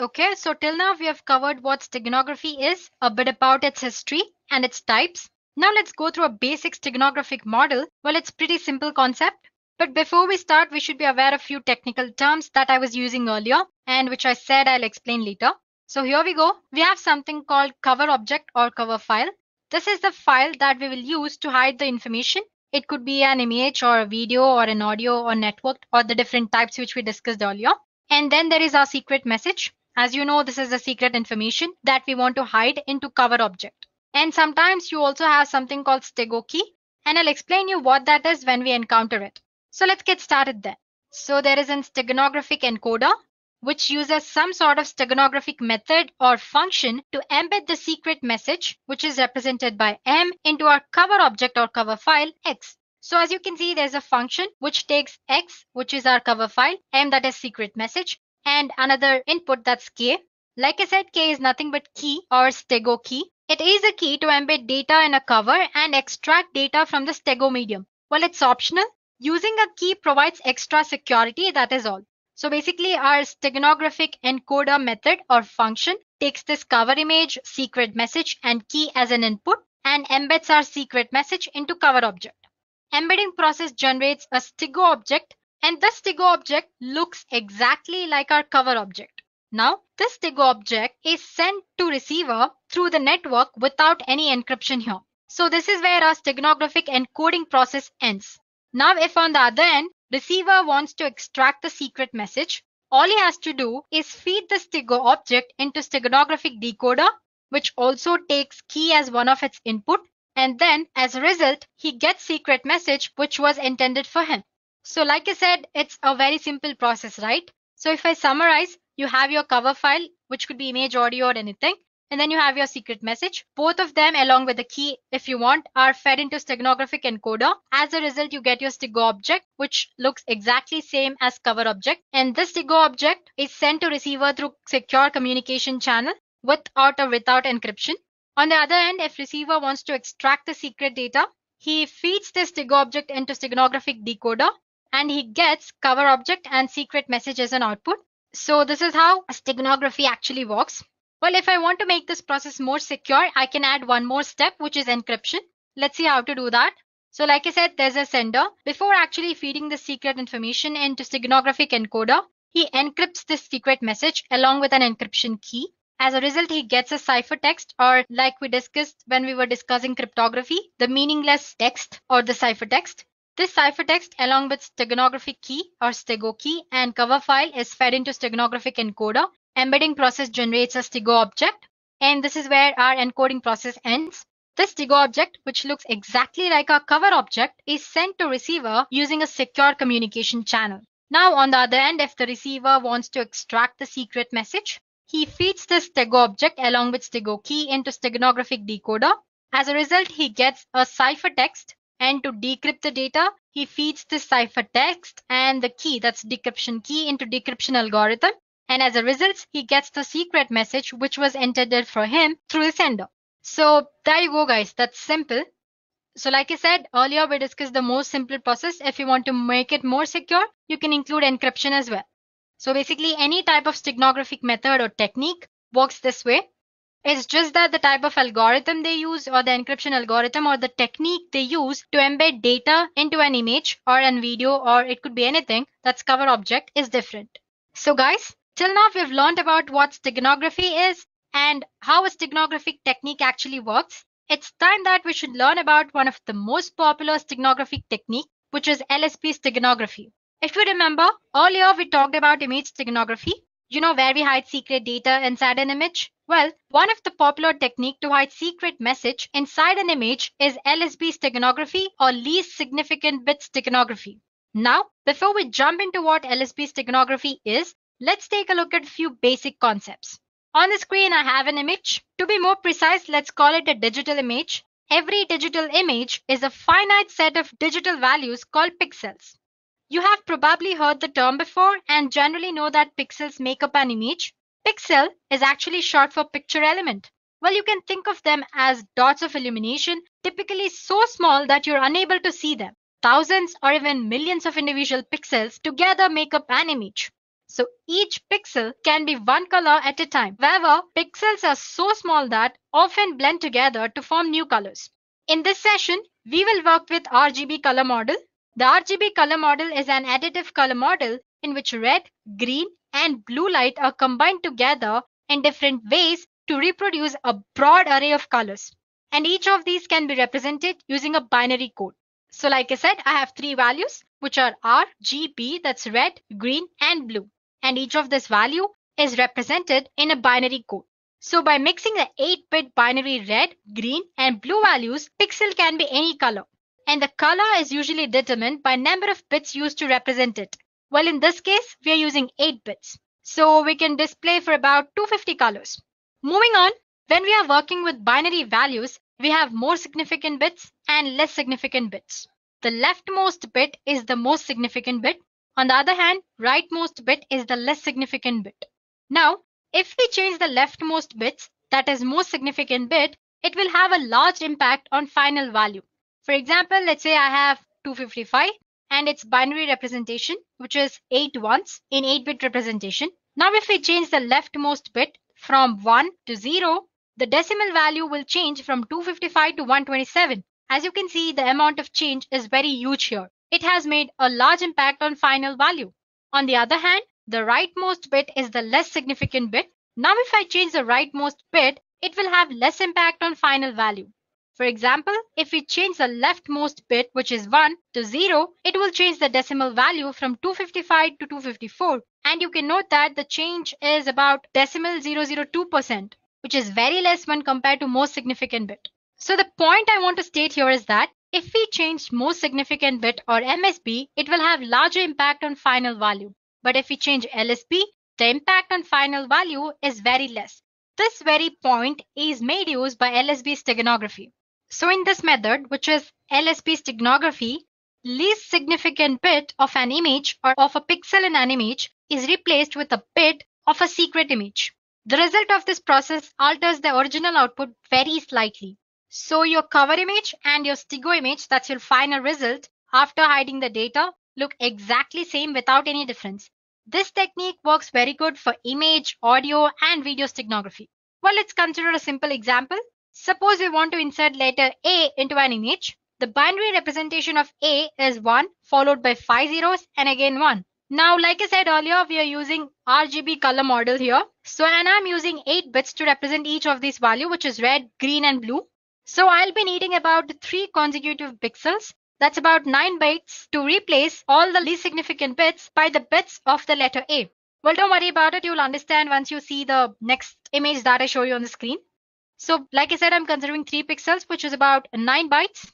Okay, so till now we have covered what steganography is, a bit about its history and its types. Now let's go through a basic steganographic model. Well, it's pretty simple concept. But before we start, we should be aware of few technical terms that I was using earlier and which I said I'll explain later. So here we go. We have something called cover object or cover file. This is the file that we will use to hide the information. It could be an image or a video or an audio or networked or the different types which we discussed earlier. And then there is our secret message. As you know, this is the secret information that we want to hide into cover object. And sometimes you also have something called stego key, and I'll explain you what that is when we encounter it. So let's get started then. So there is an steganographic encoder which uses some sort of steganographic method or function to embed the secret message, which is represented by M, into our cover object or cover file X. So as you can see, there's a function which takes X, which is our cover file, M that is secret message, and another input that's K. Like I said, K is nothing but key or stego key. It is a key to embed data in a cover and extract data from the stego medium. Well, it's optional. Using a key provides extra security, that is all. So basically our steganographic encoder method or function takes this cover image, secret message and key as an input and embeds our secret message into cover object. Embedding process generates a stego object and the stego object looks exactly like our cover object. Now this stego object is sent to receiver through the network without any encryption here. So this is where our steganographic encoding process ends. Now if on the other end, receiver wants to extract the secret message, all he has to do is feed the stego object into steganographic decoder, which also takes key as one of its input, and then as a result, he gets secret message which was intended for him. So like I said, it's a very simple process, right? So if I summarize, you have your cover file, which could be image, audio or anything. And then you have your secret message. Both of them along with the key, if you want, are fed into steganographic encoder. As a result, you get your stego object, which looks exactly same as cover object. And this stego object is sent to receiver through secure communication channel with or without encryption. On the other end, if receiver wants to extract the secret data, he feeds this stego object into steganographic decoder and he gets cover object and secret message as an output. So this is how steganography actually works. Well, if I want to make this process more secure, I can add one more step, which is encryption. Let's see how to do that. So like I said, there's a sender. Before actually feeding the secret information into steganographic encoder, he encrypts this secret message along with an encryption key. As a result, he gets a ciphertext, or like we discussed when we were discussing cryptography, the meaningless text or the ciphertext. This ciphertext along with steganographic key or stego key and cover file is fed into steganographic encoder. Embedding process generates a stego object, and this is where our encoding process ends. This stego object, which looks exactly like our cover object, is sent to receiver using a secure communication channel. Now on the other end, if the receiver wants to extract the secret message, he feeds this stego object along with stego key into steganographic decoder. As a result, he gets a ciphertext, and to decrypt the data, he feeds this ciphertext and the key, that's decryption key, into decryption algorithm. And as a result, he gets the secret message which was intended for him through the sender. So there you go, guys. That's simple. So like I said earlier, we discussed the most simple process. If you want to make it more secure, you can include encryption as well. So basically, any type of steganographic method or technique works this way. It's just that the type of algorithm they use or the encryption algorithm or the technique they use to embed data into an image or a video, or it could be anything that's cover object, is different. So guys, till now we've learned about what steganography is and how a steganographic technique actually works. It's time that we should learn about one of the most popular steganographic technique, which is LSB steganography. If you remember, earlier we talked about image steganography, where we hide secret data inside an image. Well, one of the popular technique to hide secret message inside an image is LSB steganography or least significant bit steganography. Now, before we jump into what LSB steganography is, let's take a look at a few basic concepts. On the screen, I have an image. To be more precise, let's call it a digital image. Every digital image is a finite set of digital values called pixels. You have probably heard the term before and generally know that pixels make up an image. Pixel is actually short for picture element. Well, you can think of them as dots of illumination, typically so small that you're unable to see them. Thousands or even millions of individual pixels together make up an image. So each pixel can be one color at a time. However, pixels are so small that often blend together to form new colors. In this session, we will work with RGB color model. The RGB color model is an additive color model in which red, green, and blue light are combined together in different ways to reproduce a broad array of colors. And each of these can be represented using a binary code. So like I said, I have three values, which are RGB, that's red, green, and blue. And each of this value is represented in a binary code. So by mixing the 8-bit binary red, green, and blue values, pixel can be any color. And the color is usually determined by number of bits used to represent it. Well, in this case, we are using 8 bits. So we can display for about 250 colors. Moving on, when we are working with binary values, we have more significant bits and less significant bits. The leftmost bit is the most significant bit. On the other hand, rightmost bit is the less significant bit. Now, if we change the leftmost bits, that is most significant bit, it will have a large impact on final value. For example, let's say I have 255 and its binary representation, which is 8 ones in 8-bit representation. Now, if we change the leftmost bit from 1 to 0, the decimal value will change from 255 to 127. As you can see, the amount of change is very huge here. It has made a large impact on final value. On the other hand, the rightmost bit is the less significant bit. Now, if I change the rightmost bit, it will have less impact on final value. For example, if we change the leftmost bit, which is 1 to 0, it will change the decimal value from 255 to 254. And you can note that the change is about decimal 002%, which is very less when compared to most significant bit. So the point I want to state here is that if we change most significant bit or MSB, it will have larger impact on final value. But if we change LSB, the impact on final value is very less. This very point is made use by LSB steganography. So in this method, which is LSB steganography, least significant bit of an image or of a pixel in an image is replaced with a bit of a secret image. The result of this process alters the original output very slightly. So your cover image and your stego image, that's your final result, after hiding the data, look exactly same without any difference. This technique works very good for image, audio, and video steganography. Well, let's consider a simple example. Suppose we want to insert letter A into an image. The binary representation of A is 1 followed by 5 zeros and again 1. Now, like I said earlier, we are using RGB color model here. So, and I'm using 8 bits to represent each of these values, which is red, green, and blue. So I'll be needing about 3 consecutive pixels. That's about 9 bytes to replace all the least significant bits by the bits of the letter A. Well, don't worry about it. You'll understand once you see the next image that I show you on the screen. So like I said, I'm considering 3 pixels, which is about 9 bytes.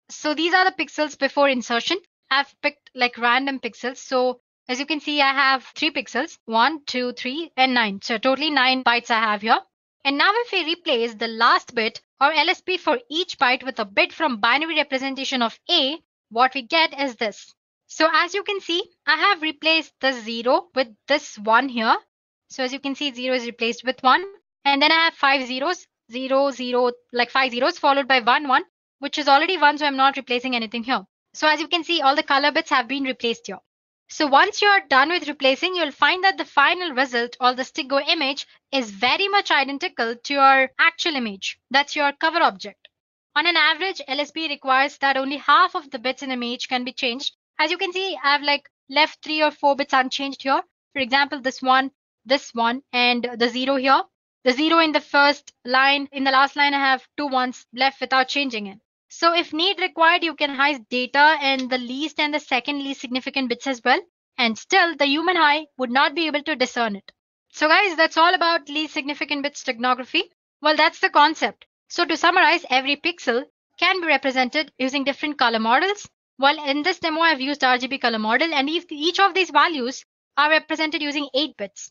So these are the pixels before insertion. I've picked like random pixels. So as you can see, I have 3 pixels, 1, 2, 3, and 9. So totally 9 bytes I have here. And now if we replace the last bit or LSB for each byte with a bit from binary representation of A, what we get is this. So as you can see, I have replaced the 0 with this 1 here. So as you can see, 0 is replaced with 1. And then I have 5 zeros, 0, 0, like 5 zeros followed by 1, 1, which is already 1, so I'm not replacing anything here. So as you can see, all the color bits have been replaced here. So once you are done with replacing, you'll find that the final result or the stego image is very much identical to your actual image. That's your cover object. On an average, LSB requires that only half of the bits in image can be changed. As you can see, I've like left 3 or 4 bits unchanged here. For example, this one, and the 0 here. The 0 in the first line, in the last line, I have 2 ones left without changing it. So if need required, you can hide data in the least and the second least significant bits as well. And still, the human eye would not be able to discern it. So guys, that's all about least significant bit steganography. Well, that's the concept. So to summarize, every pixel can be represented using different color models. Well, in this demo, I've used RGB color model, and each of these values are represented using 8 bits.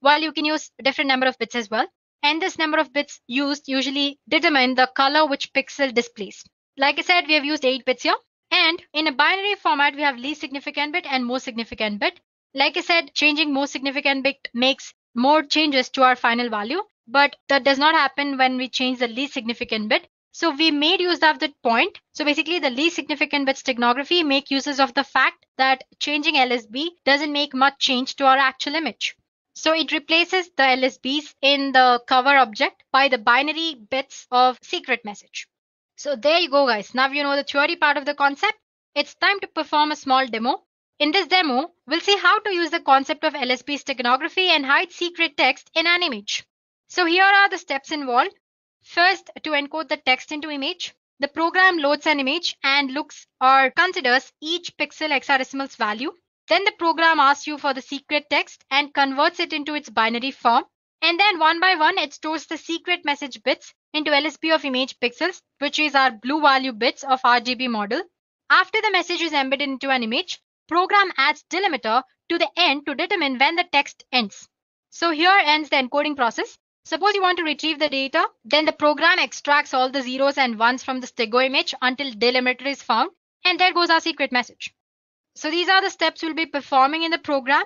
While you can use a different number of bits as well. And this number of bits used usually determine the color which pixel displays. Like I said, we have used 8 bits here. And in a binary format, we have least significant bit and most significant bit. Like I said, changing most significant bit makes more changes to our final value, but that does not happen when we change the least significant bit. So we made use of that point. So basically, the least significant bit steganography make uses of the fact that changing LSB doesn't make much change to our actual image. So it replaces the LSBs in the cover object by the binary bits of secret message. So there you go, guys. Now you know the theory part of the concept. It's time to perform a small demo. In this demo, we'll see how to use the concept of LSB steganography and hide secret text in an image. So here are the steps involved. First, to encode the text into image, the program loads an image and looks or considers each pixel hexadecimal's value. Then the program asks you for the secret text and converts it into its binary form. And then one by one, it stores the secret message bits into LSB of image pixels, which is our blue value bits of RGB model. After the message is embedded into an image, program adds delimiter to the end to determine when the text ends. So here ends the encoding process. Suppose you want to retrieve the data, then the program extracts all the zeros and ones from the stego image until delimiter is found, and there goes our secret message. So these are the steps we'll be performing in the program.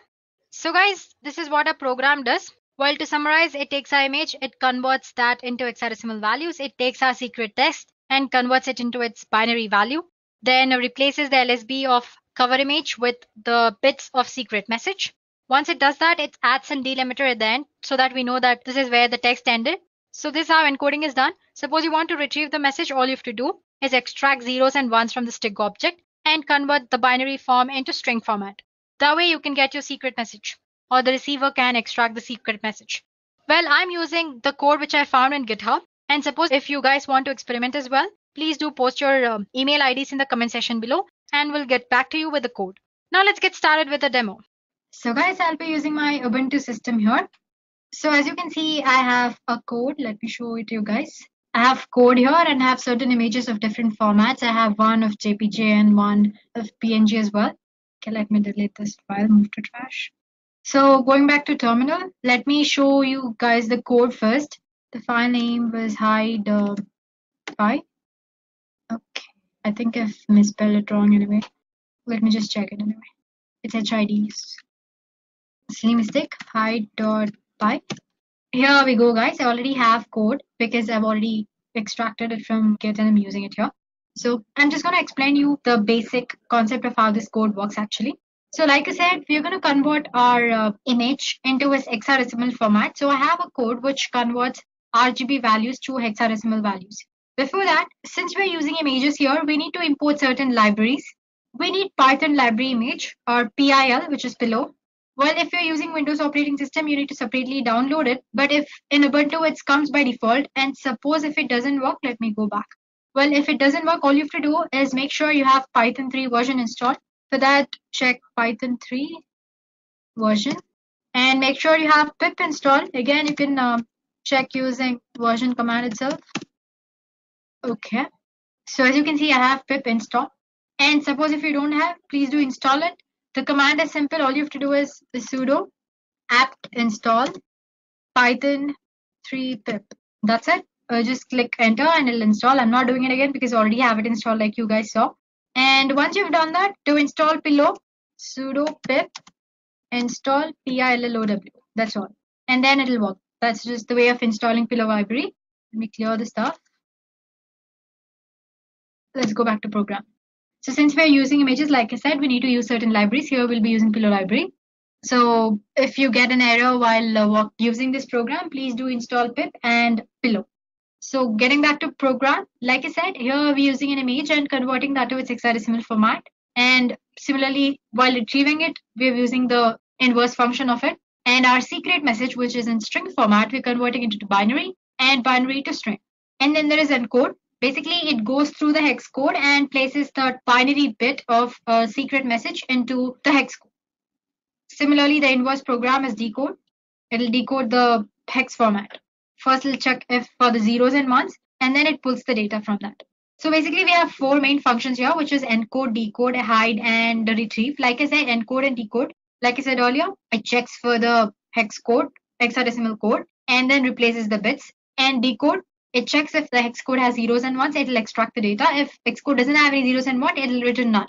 So guys, this is what our program does. Well, to summarize, it takes our image, it converts that into hexadecimal values, it takes our secret text and converts it into its binary value, then replaces the LSB of cover image with the bits of secret message. Once it does that, it adds a delimiter at the end so that we know that this is where the text ended. So this is how encoding is done. Suppose you want to retrieve the message, all you have to do is extract zeros and ones from the stego object and convert the binary form into string format. That way you can get your secret message, or the receiver can extract the secret message. Well, I'm using the code which I found in GitHub. And suppose if you guys want to experiment as well, please do post your email IDs in the comment section below and we'll get back to you with the code. Now let's get started with the demo. So guys, I'll be using my Ubuntu system here. So as you can see, I have a code. Let me show it to you guys. I have code here and I have certain images of different formats. I have one of JPG and one of PNG as well. Okay, let me delete this file, move to trash. So going back to terminal, let me show you guys the code first. The file name was hide.py. Okay, I think I've misspelled it wrong anyway. Let me just check it anyway. It's HID. Silly mistake, hide.py. Here we go, guys. I already have code because I've already extracted it from Git and I'm using it here. So I'm just going to explain you the basic concept of how this code works actually. So like I said, we're going to convert our image into its hexadecimal format. So I have a code which converts RGB values to hexadecimal values. Before that, since we're using images here, we need to import certain libraries. We need Python library image or PIL, which is below. Well, if you're using Windows operating system, you need to separately download it. But if in Ubuntu, it comes by default. And suppose if it doesn't work, let me go back. Well, if it doesn't work, all you have to do is make sure you have Python 3 version installed. For that, check Python 3 version and make sure you have pip installed. Again, you can check using version command itself. Okay. So as you can see, I have pip installed. And suppose if you don't have, please do install it. The command is simple. All you have to do is sudo apt install python 3 pip. That's it. Just click enter and it'll install. I'm not doing it again because I already have it installed like you guys saw. And once you've done that, to install Pillow, sudo pip install pillow. That's all. And then it'll work. That's just the way of installing Pillow library. Let me clear the stuff. Let's go back to program. So since we're using images, like I said, we need to use certain libraries. Here we'll be using Pillow library. So if you get an error while using this program, please do install pip and Pillow. So getting back to program, like I said, here we're using an image and converting that to its hexadecimal format. And similarly, while retrieving it, we're using the inverse function of it. And our secret message, which is in string format, we're converting it to binary and binary to string. And then there is encode. Basically, it goes through the hex code and places the binary bit of a secret message into the hex code. Similarly, the inverse program is decode. It'll decode the hex format. First, it'll check if for the zeros and ones, and then it pulls the data from that. So basically, we have four main functions here, which is encode, decode, hide, and retrieve. Like I said, encode and decode. Like I said earlier, it checks for the hex code, hexadecimal code, and then replaces the bits. And decode, it checks if the hex code has zeros and ones, it'll extract the data. If hex code doesn't have any zeros and one, it'll return none.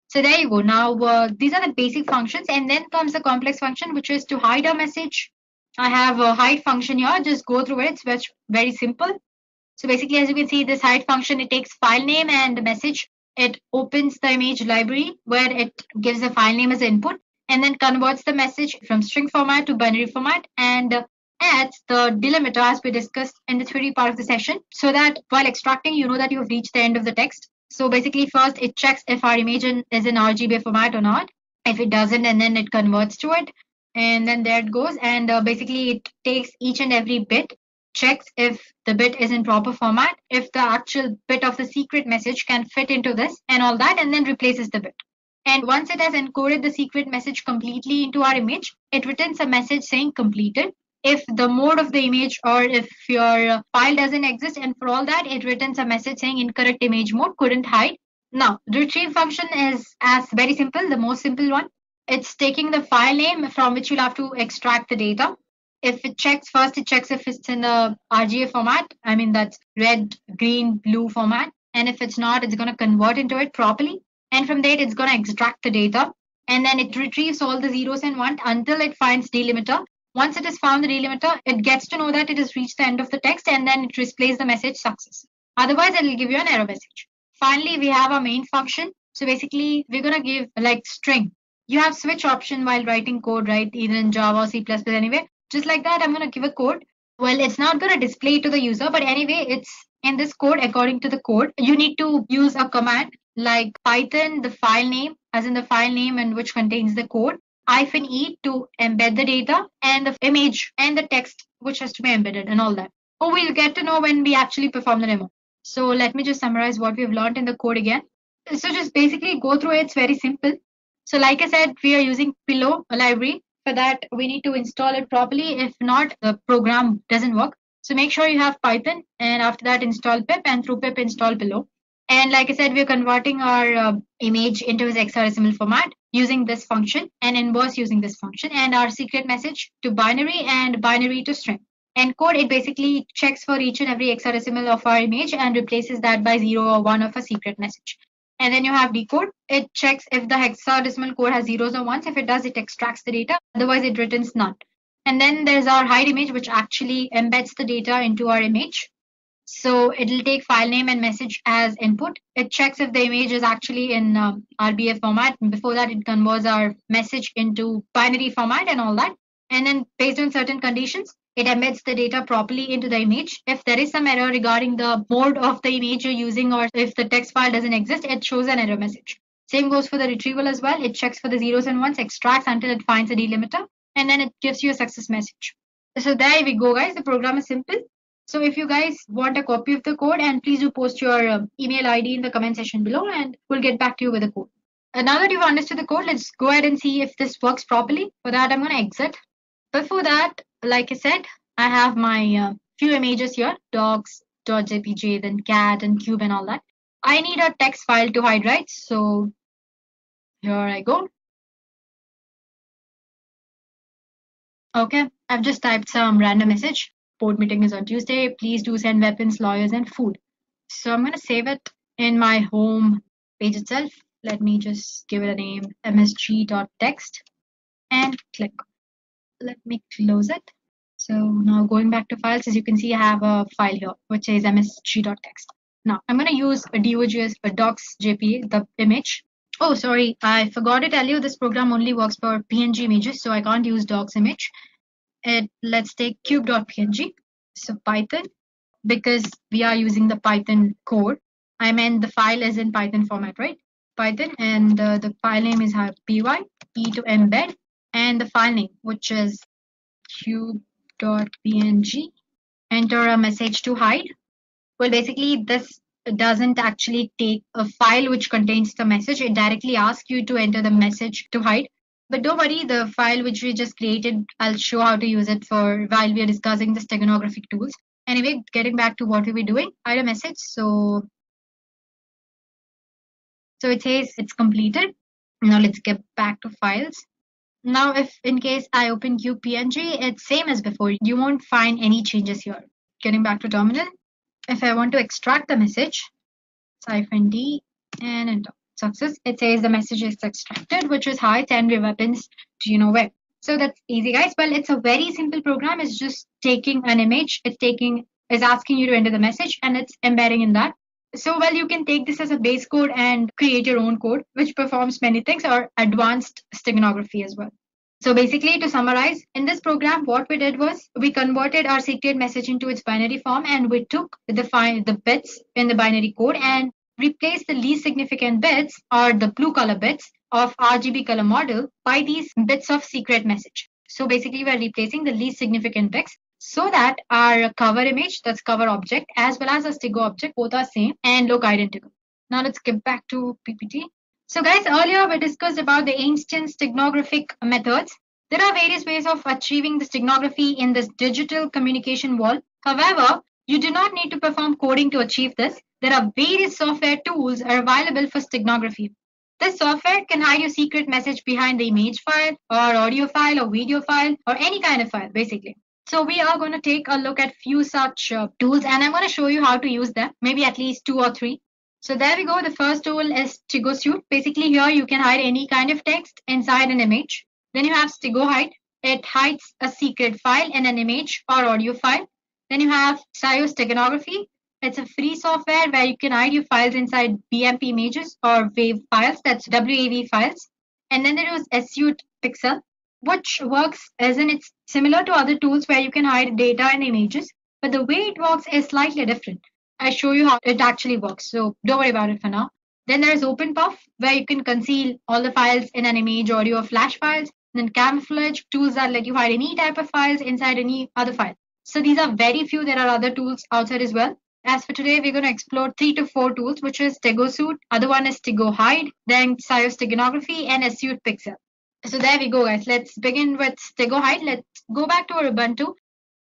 So there you go. Now, these are the basic functions, and then comes the complex function, which is to hide a message. I have a hide function here. Just go through it. It's very simple. So basically, as you can see, this hide function, it takes file name and message. It opens the image library where it gives the file name as input and then converts the message from string format to binary format and adds the delimiter as we discussed in the theory part of the session, so that while extracting, you know that you have reached the end of the text. So basically, first it checks if our image is in RGB format or not. If it doesn't, and then it converts to it. And then there it goes. And basically, it takes each and every bit, checks if the bit is in proper format, if the actual bit of the secret message can fit into this and all that, and then replaces the bit. And once it has encoded the secret message completely into our image, it returns a message saying completed. If the mode of the image or if your file doesn't exist, and for all that, it returns a message saying incorrect image mode, couldn't hide. Now, the retrieve function is as very simple, the most simple one. It's taking the file name from which you'll have to extract the data. If it checks first, it checks if it's in the RGA format. I mean, that's red, green, blue format. And if it's not, it's going to convert into it properly. And from there, it's going to extract the data. And then it retrieves all the zeros and ones until it finds delimiter. Once it has found the delimiter, it gets to know that it has reached the end of the text, and then it displays the message success. Otherwise, it will give you an error message. Finally, we have our main function. So basically, we're going to give like string. You have switch option while writing code, right? Either in Java or C++, anyway. Just like that, I'm going to give a code. Well, it's not going to display to the user, but anyway, it's in this code. According to the code, you need to use a command like Python, the file name, as in the file name and which contains the code, -e to embed the data, and the image and the text which has to be embedded and all that. Oh, we'll get to know when we actually perform the demo. So let me just summarize what we've learned in the code again. So just basically go through it. It's very simple. So like I said, we are using Pillow library. For that, we need to install it properly. If not, the program doesn't work. So make sure you have Python, and after that install pip, and through pip install Pillow. And like I said, we're converting our image into its hexadecimal format using this function, and inverse using this function, and our secret message to binary and binary to string. Encode, it basically checks for each and every hexadecimal of our image and replaces that by 0 or 1 of a secret message. And then you have decode. It checks if the hexadecimal code has zeros or ones. If it does, it extracts the data. Otherwise, it returns none. And then there's our hide image, which actually embeds the data into our image. So it'll take file name and message as input. It checks if the image is actually in RBF format. And before that, it converts our message into binary format and all that. And then based on certain conditions, it embeds the data properly into the image. If there is some error regarding the mode of the image you're using, or if the text file doesn't exist, it shows an error message. Same goes for the retrieval as well. It checks for the zeros and ones, extracts until it finds a delimiter, and then it gives you a success message. So there we go, guys. The program is simple. So if you guys want a copy of the code, and please do post your email ID in the comment section below, and we'll get back to you with the code. Now that you've understood the code, let's go ahead and see if this works properly. For that, I'm going to exit. Before that, like I said, I have my few images here, docs.jpg, then cat and cube and all that. I need a text file to hide, right? So here I go. Okay, I've just typed some random message. Board meeting is on Tuesday. Please do send weapons, lawyers, and food. So I'm going to save it in my home page itself. Let me just give it a name, msg.text, and click. Let me close it. So now going back to files, as you can see, I have a file here which says msg.text. Now I'm going to use a docs.jpg, the image. Oh, sorry, I forgot to tell you this program only works for PNG images, so I can't use docs image. Let's take cube.png. So Python, because we are using the Python code, I meant the file is in Python format, right? Python, and the file name is py, e to embed, and the file name, which is cube.png. Enter a message to hide. Well, basically this doesn't actually take a file which contains the message. It directly asks you to enter the message to hide. But don't worry, the file which we just created, I'll show how to use it for while we are discussing the steganographic tools. Anyway, getting back to what we were doing, hide a message. So it says it's completed. Now let's get back to files. Now, if in case I open QPNG, it's same as before. You won't find any changes here. Getting back to terminal. If I want to extract the message, -D and enter. Success. It says the message is extracted, which is hi, send your weapons to you know where. So that's easy, guys. Well, it's a very simple program. It's just taking an image. It's asking you to enter the message, and it's embedding in that. So, well, you can take this as a base code and create your own code, which performs many things, or advanced steganography as well. So basically, to summarize, in this program, what we did was we converted our secret message into its binary form, and we took the bits in the binary code and replaced the least significant bits, or the blue color bits, of RGB color model by these bits of secret message. So basically, we're replacing the least significant bits so that our cover image, that's cover object, as well as a Stego object, both are same and look identical. Now let's get back to PPT. So guys, earlier we discussed about the ancient steganographic methods. There are various ways of achieving the steganography in this digital communication world. However, you do not need to perform coding to achieve this. There are various software tools are available for steganography. This software can hide your secret message behind the image file or audio file or video file or any kind of file, basically. So we are going to take a look at few such tools, and I'm going to show you how to use them, maybe at least 2 or 3. So there we go. The first tool is Stego Suite. Basically here you can hide any kind of text inside an image. Then you have Stego Hide. It hides a secret file in an image or audio file. Then you have SIO Steganography. It's a free software where you can hide your files inside BMP images or WAV files, that's WAV files. And then there is Suite Pixel, which works as in it's similar to other tools where you can hide data and images, but the way it works is slightly different. I show you how it actually works, so don't worry about it for now. Then there's OpenPuff, where you can conceal all the files in an image, audio, or flash files. Then Camouflage, tools that let you hide any type of files inside any other file. So these are very few. There are other tools outside as well. As for today, we're going to explore 3 to 4 tools, which is Stego Suite, other one is Stego Hide, then SIO Steganography, and Suite Pixel. So there we go, guys. Let's begin with Stego Hide. Let's go back to our Ubuntu.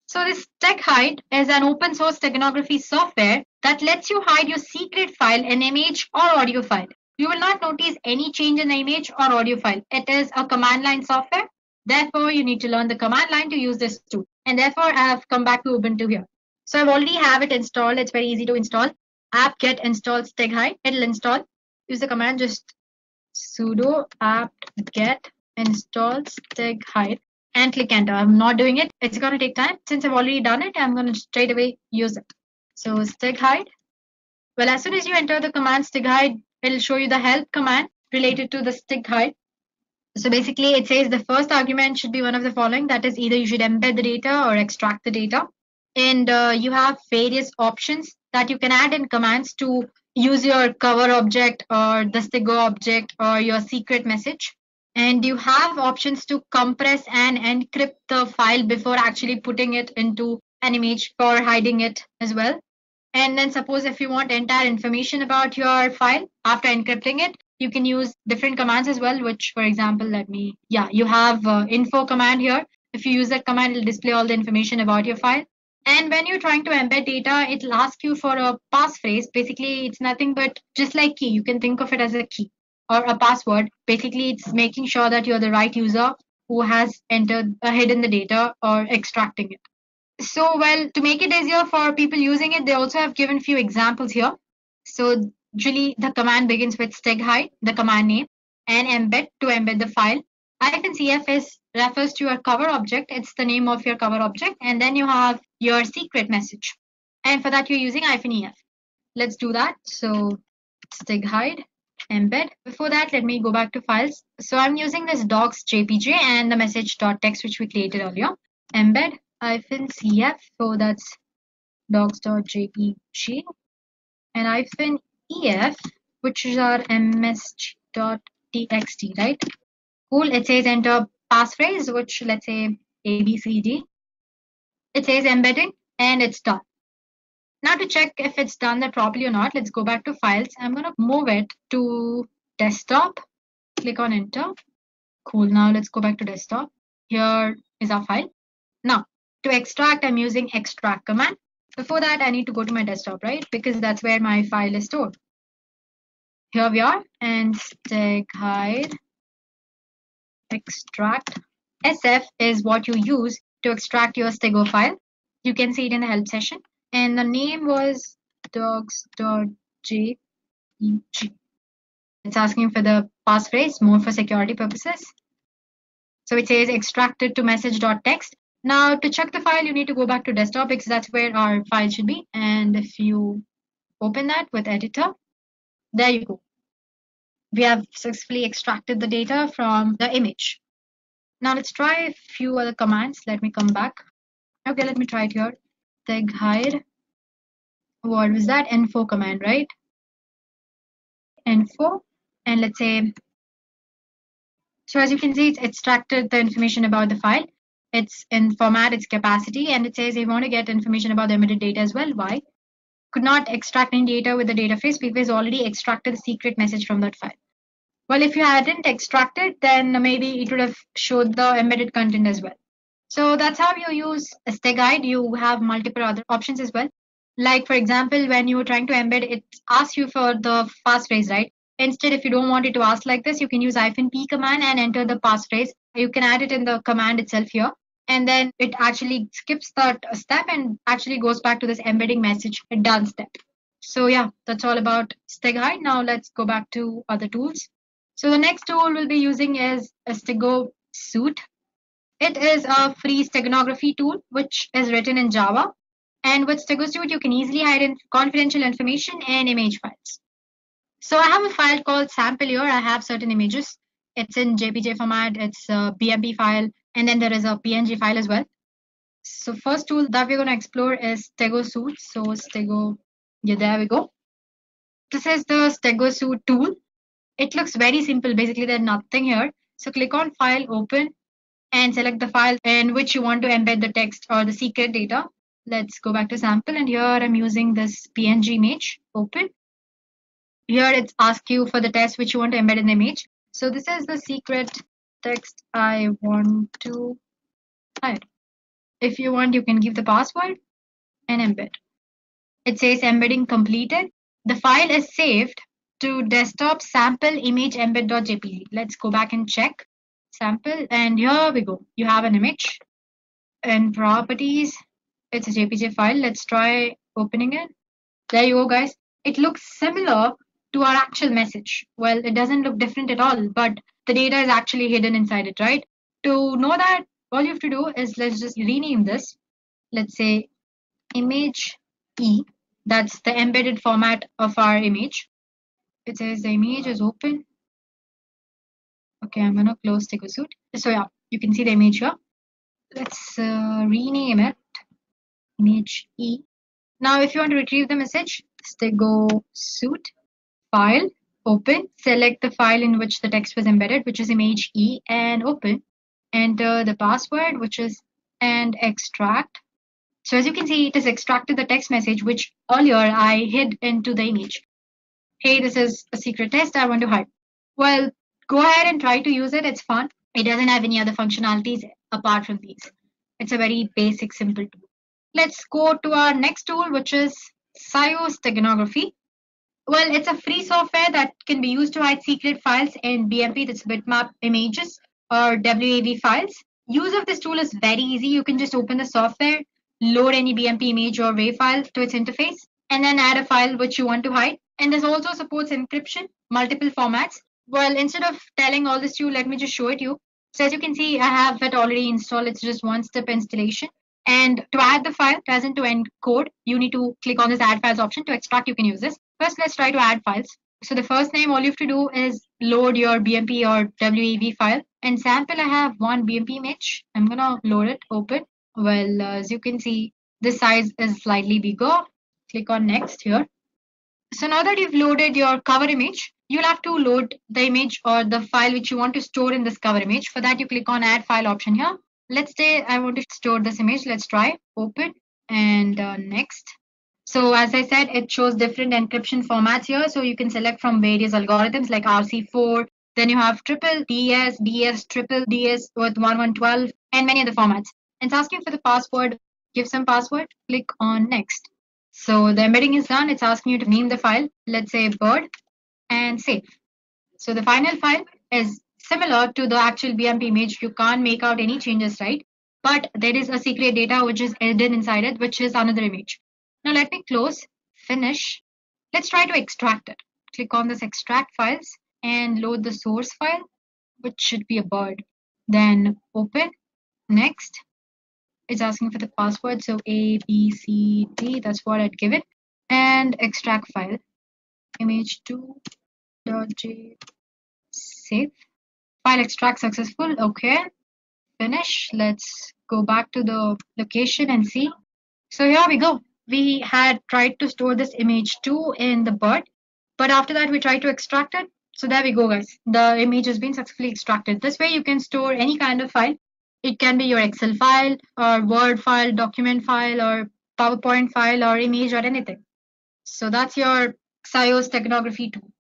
So this Steg Hide is an open source steganography software that lets you hide your secret file, an image or audio file. You will not notice any change in the image or audio file. It is a command line software. Therefore, you need to learn the command line to use this tool. And therefore, I have come back to Ubuntu here. So I've already have it installed. It's very easy to install. Apt-get install Steg Hide. It'll install. Use the command just sudo apt-get install Steg Hide and click enter. I'm not doing it. It's going to take time. Since I've already done it, I'm going to straight away use it. So Steg Hide. Well, as soon as you enter the command Steg Hide, it'll show you the help command related to the Steg Hide. So basically, it says the first argument should be one of the following. That is, either you should embed the data or extract the data. And you have various options that you can add in commands to use your cover object or the Stego object or your secret message. And you have options to compress and encrypt the file before actually putting it into an image for hiding it as well. And then suppose if you want entire information about your file after encrypting it, you can use different commands as well, which, for example, you have info command here. If you use that command, it'll display all the information about your file. And when you're trying to embed data, it'll ask you for a passphrase. Basically, it's nothing but just like key. You can think of it as a key or a password. Basically, it's making sure that you're the right user who has hidden the data or extracting it. So, well, to make it easier for people using it, they also have given few examples here. So, usually the command begins with Steg Hide, the command name, and embed to embed the file. -cf refers to your cover object. It's the name of your cover object. And then you have your secret message. And for that, you're using -ef. Let's do that. So Steg Hide, embed. Before that, let me go back to files. So I'm using this docs JPG and the message.txt, which we created earlier. Embed -cf. So that's docs.jpg and -ef, which is our msg.txt, right? Cool. It says enter passphrase, which let's say ABCD. It says embedding and it's done. Now to check if it's done that properly or not, let's go back to files. I'm going to move it to desktop. Click on enter. Cool. Now let's go back to desktop. Here is our file. Now to extract, I'm using extract command. Before that, I need to go to my desktop, right? Because that's where my file is stored. Here we are, and steghide extract. SF is what you use to extract your stego file. You can see it in the help session. And the name was docs.jpg. It's asking for the passphrase, more for security purposes. So it says extracted to message.txt. Now to check the file, you need to go back to desktop because that's where our file should be. And if you open that with editor, there you go. We have successfully extracted the data from the image. Now let's try a few other commands. Let me come back. Okay, let me try it here. Steghide. What was that? Info command, right? Info. And let's say, so as you can see, it's extracted the information about the file. It's in format, its capacity, and it says you want to get information about the emitted data as well. Why? Could not extract any data with the data phrase because already extracted the secret message from that file. Well, if you hadn't extracted, then maybe it would have showed the embedded content as well. So that's how you use steghide. You have multiple other options as well. Like for example, when you're trying to embed, it asks you for the passphrase, right? Instead, if you don't want it to ask like this, you can use -p command and enter the passphrase. You can add it in the command itself here. And then it actually skips that step and actually goes back to this embedding message done step. So yeah, that's all about steghide. Now let's go back to other tools. So the next tool we'll be using is a Stego Suite. It is a free steganography tool which is written in Java. And with Stego Suite, you can easily hide confidential information and image files. So I have a file called sample here. I have certain images. It's in JPG format. It's a BMP file. And then there is a PNG file as well. So first tool that we're going to explore is Stego Suite. So Stego, yeah, there we go. This is the Stego Suite tool. It looks very simple. Basically, there's nothing here. So click on File, Open, and select the file in which you want to embed the text or the secret data. Let's go back to sample. And here I'm using this PNG image. Open. Here it's asked you for the text which you want to embed in the image. So this is the secret text I want to hide. If you want, you can give the password and embed. It says embedding completed. The file is saved to desktop sample image embed.jpg. Let's go back and check sample, and here we go. You have an image and properties. It's a JPG file. Let's try opening it. There you go, guys. It looks similar to our actual message. Well, it doesn't look different at all, but the data is actually hidden inside it, right? To know that, all you have to do is let's just rename this. Let's say image E. That's the embedded format of our image. It says the image is open. Okay, I'm gonna close Stego Suite. So yeah, you can see the image here. Let's rename it image E. Now, if you want to retrieve the message, Stego Suite, file, open, select the file in which the text was embedded, which is image E, and open. Enter the password, which is and extract. So as you can see, it has extracted the text message, which earlier I hid into the image. Hey, this is a secret test I want to hide. Well, go ahead and try to use it. It's fun. It doesn't have any other functionalities apart from these. It's a very basic, simple tool. Let's go to our next tool, which is Steganography. Well, it's a free software that can be used to hide secret files in BMP, that's bitmap images, or WAV files. Use of this tool is very easy. You can just open the software, load any BMP image or WAV file to its interface, and then add a file which you want to hide. And this also supports encryption, multiple formats. Well, instead of telling all this to you, let me just show it to you. So as you can see, I have it already installed. It's just one-step installation. And to add the file, as in to encode, you need to click on this add files option. To extract, you can use this. First, let's try to add files. So the first name, all you have to do is load your BMP or WAV file. And sample, I have one BMP image. I'm gonna load it, open. Well, as you can see, this size is slightly bigger. Click on next here. So now that you've loaded your cover image, you'll have to load the image or the file which you want to store in this cover image. For that, you click on add file option here. Let's say I want to store this image. Let's try open and next. So as I said, it shows different encryption formats here. So you can select from various algorithms like RC4. Then you have triple DS, DS, triple DS with 1112 and many other formats. It's asking for the password. Give some password. Click on next. So the embedding is done. It's asking you to name the file. Let's say bird and save. So the final file is similar to the actual BMP image. You can't make out any changes, right? But there is a secret data which is hidden inside it, which is another image. Now let me close, finish. Let's try to extract it. Click on this extract files and load the source file, which should be a bird. Then open, next. It's asking for the password. So A, B, C, D, that's what I'd give it. And extract file, image2.j, save. File extract successful. Okay, finish. Let's go back to the location and see. So here we go. We had tried to store this image2 in the bird, but after that we tried to extract it. So there we go, guys. The image has been successfully extracted. This way you can store any kind of file. It can be your Excel file or Word file, document file or PowerPoint file or image or anything. So that's your Xios steganography tool.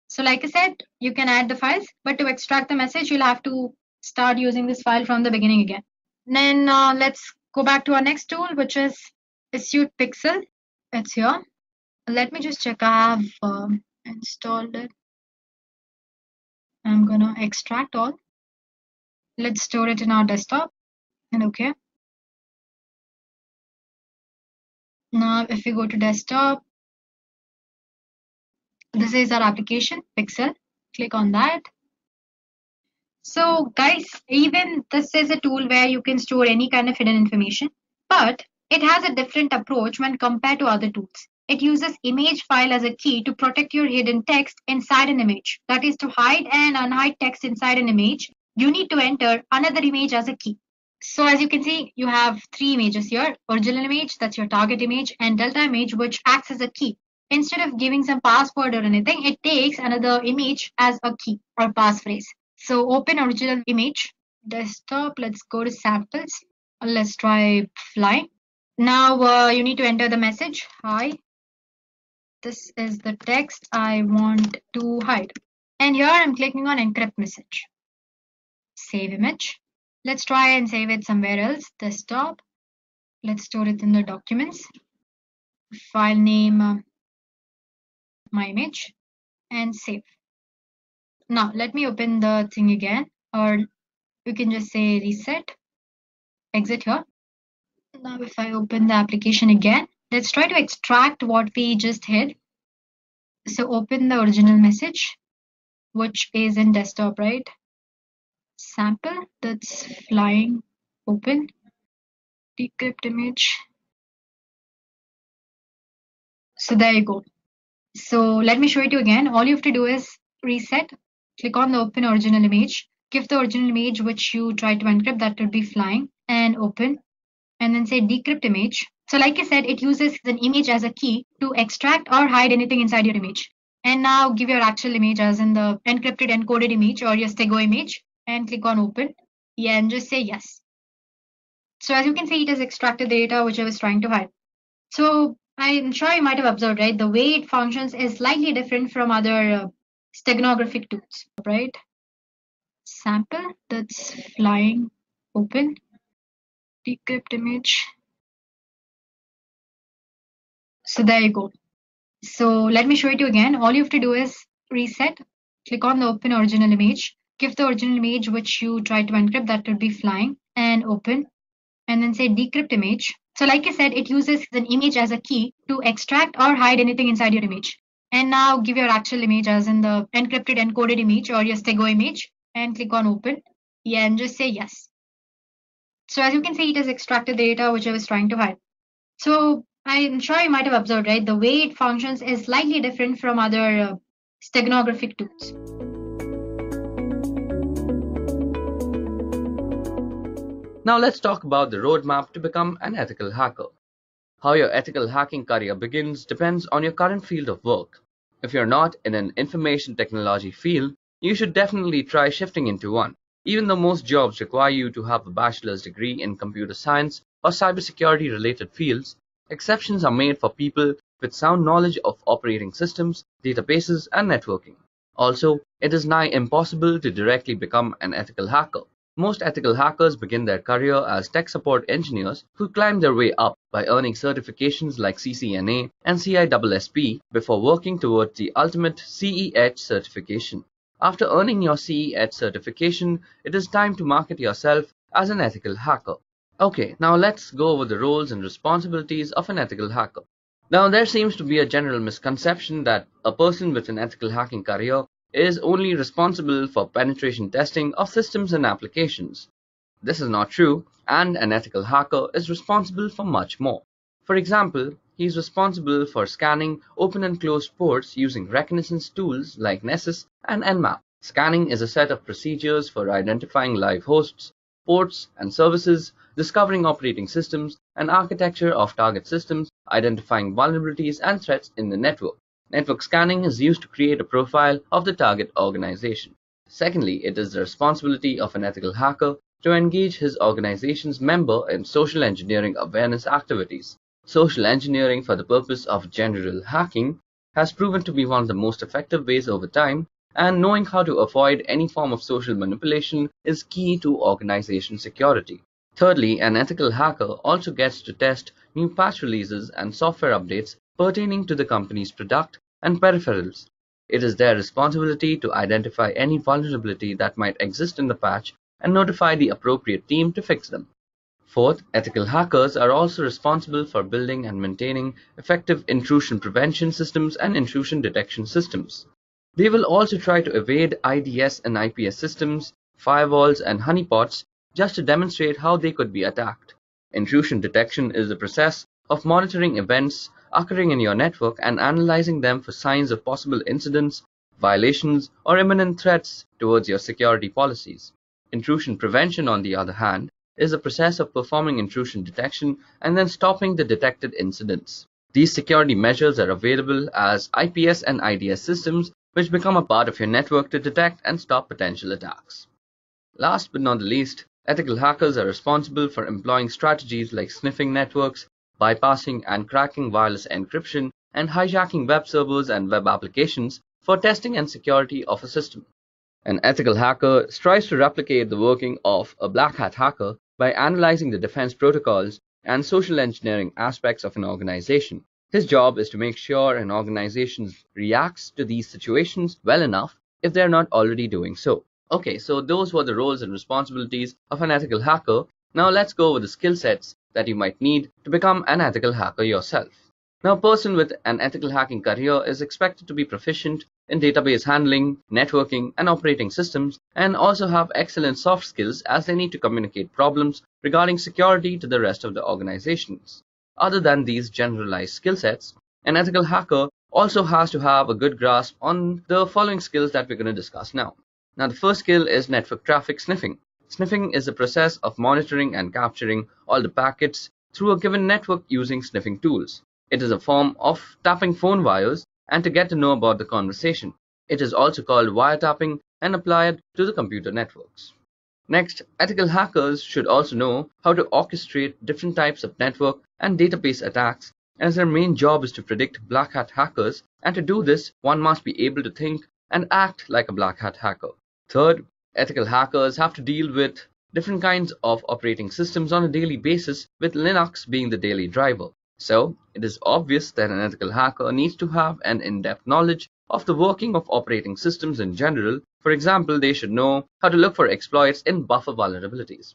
So like I said, you can add the files, but to extract the message, you'll have to start using this file from the beginning again. Then let's go back to our next tool, which is Astute Pixel. It's here. Let me just check. I have installed it. I'm gonna extract all. Let's store it in our desktop. And okay. Now, if we go to desktop, this is our application, Pixel. Click on that. So guys, even this is a tool where you can store any kind of hidden information, but it has a different approach when compared to other tools. It uses image file as a key to protect your hidden text inside an image. That is, to hide and unhide text inside an image, you need to enter another image as a key. So as you can see, you have three images here: original image, that's your target image, and delta image, which acts as a key. Instead of giving some password or anything, it takes another image as a key or passphrase. So open original image, desktop, let's go to samples. Let's try fly. Now you need to enter the message, hi. This is the text I want to hide. And here I'm clicking on encrypt message. Save image. Let's try and save it somewhere else, desktop. Let's store it in the documents. File name, my image, and save. Now let me open the thing again, or you can just say reset, exit here. Now if I open the application again, let's try to extract what we just hid. So open the original message, which is in desktop, right? Sample, that's flying, open, decrypt image. So there you go. So let me show it to you again. All you have to do is reset, click on the open original image, give the original image which you try to encrypt, that would be flying, and open, and then say decrypt image. So like I said, it uses an image as a key to extract or hide anything inside your image. And now give your actual image as in the encrypted encoded image or your stego image, and click on open. Yeah, and just say yes. So as you can see, it has extracted the data which I was trying to hide. So I'm sure you might have observed, right? The way it functions is slightly different from other steganographic tools, right? Sample, that's flying, open, decrypt image. So there you go. So let me show it to you again. All you have to do is reset, click on the open original image, give the original image which you try to encrypt, that would be flying, and open, and then say decrypt image. So like I said, it uses an image as a key to extract or hide anything inside your image. And now give your actual image as in the encrypted encoded image or your stego image, and click on open. Yeah, and just say yes. So as you can see, it has extracted the data which I was trying to hide. So I'm sure you might have observed, right? The way it functions is slightly different from other steganographic tools. Now let's talk about the roadmap to become an ethical hacker. How your ethical hacking career begins depends on your current field of work. If you're not in an information technology field, you should definitely try shifting into one. Even though most jobs require you to have a bachelor's degree in computer science or cybersecurity related fields, Exceptions are made for people with sound knowledge of operating systems, databases, and networking. Also, it is nigh impossible to directly become an ethical hacker. Most ethical hackers begin their career as tech support engineers who climb their way up by earning certifications like CCNA and CISSP before working towards the ultimate CE Edge certification. After earning your CE Edge certification, it is time to market yourself as an ethical hacker. Okay, now let's go over the roles and responsibilities of an ethical hacker. Now, there seems to be a general misconception that a person with an ethical hacking career is only responsible for penetration testing of systems and applications. This is not true, and an ethical hacker is responsible for much more. For example, he is responsible for scanning open and closed ports using reconnaissance tools like Nessus and Nmap. Scanning is a set of procedures for identifying live hosts, ports and services, discovering operating systems and architecture of target systems, identifying vulnerabilities and threats in the network. Network scanning is used to create a profile of the target organization. Secondly, it is the responsibility of an ethical hacker to engage his organization's member in social engineering awareness activities. Social engineering for the purpose of general hacking has proven to be one of the most effective ways over time, and knowing how to avoid any form of social manipulation is key to organization security. Thirdly, an ethical hacker also gets to test new patch releases and software updates pertaining to the company's product and peripherals. It is their responsibility to identify any vulnerability that might exist in the patch and notify the appropriate team to fix them. Fourth, ethical hackers are also responsible for building and maintaining effective intrusion prevention systems and intrusion detection systems. They will also try to evade IDS and IPS systems, firewalls, and honeypots just to demonstrate how they could be attacked. Intrusion detection is the process of monitoring events occurring in your network and analyzing them for signs of possible incidents, violations, or imminent threats towards your security policies. Intrusion prevention, on the other hand, is the process of performing intrusion detection and then stopping the detected incidents. These security measures are available as IPS and IDS systems, which become a part of your network to detect and stop potential attacks. Last but not the least, ethical hackers are responsible for employing strategies like sniffing networks, bypassing and cracking wireless encryption, and hijacking web servers and web applications for testing and security of a system. An ethical hacker strives to replicate the working of a black hat hacker by analyzing the defense protocols and social engineering aspects of an organization. His job is to make sure an organization reacts to these situations well enough if they're not already doing so. Okay, so those were the roles and responsibilities of an ethical hacker. Now let's go over the skill sets that you might need to become an ethical hacker yourself. Now, a person with an ethical hacking career is expected to be proficient in database handling, networking, and operating systems, and also have excellent soft skills as they need to communicate problems regarding security to the rest of the organizations. Other than these generalized skill sets, an ethical hacker also has to have a good grasp on the following skills that we're going to discuss now. Now, the first skill is network traffic sniffing. Sniffing is the process of monitoring and capturing all the packets through a given network using sniffing tools. It is a form of tapping phone wires and to get to know about the conversation. It is also called wiretapping and applied to the computer networks. Next, ethical hackers should also know how to orchestrate different types of network and database attacks, as their main job is to predict black hat hackers, and to do this, one must be able to think and act like a black hat hacker. Third, ethical hackers have to deal with different kinds of operating systems on a daily basis, with Linux being the daily driver. So, it is obvious that an ethical hacker needs to have an in-depth knowledge of the working of operating systems in general. For example, they should know how to look for exploits in buffer vulnerabilities.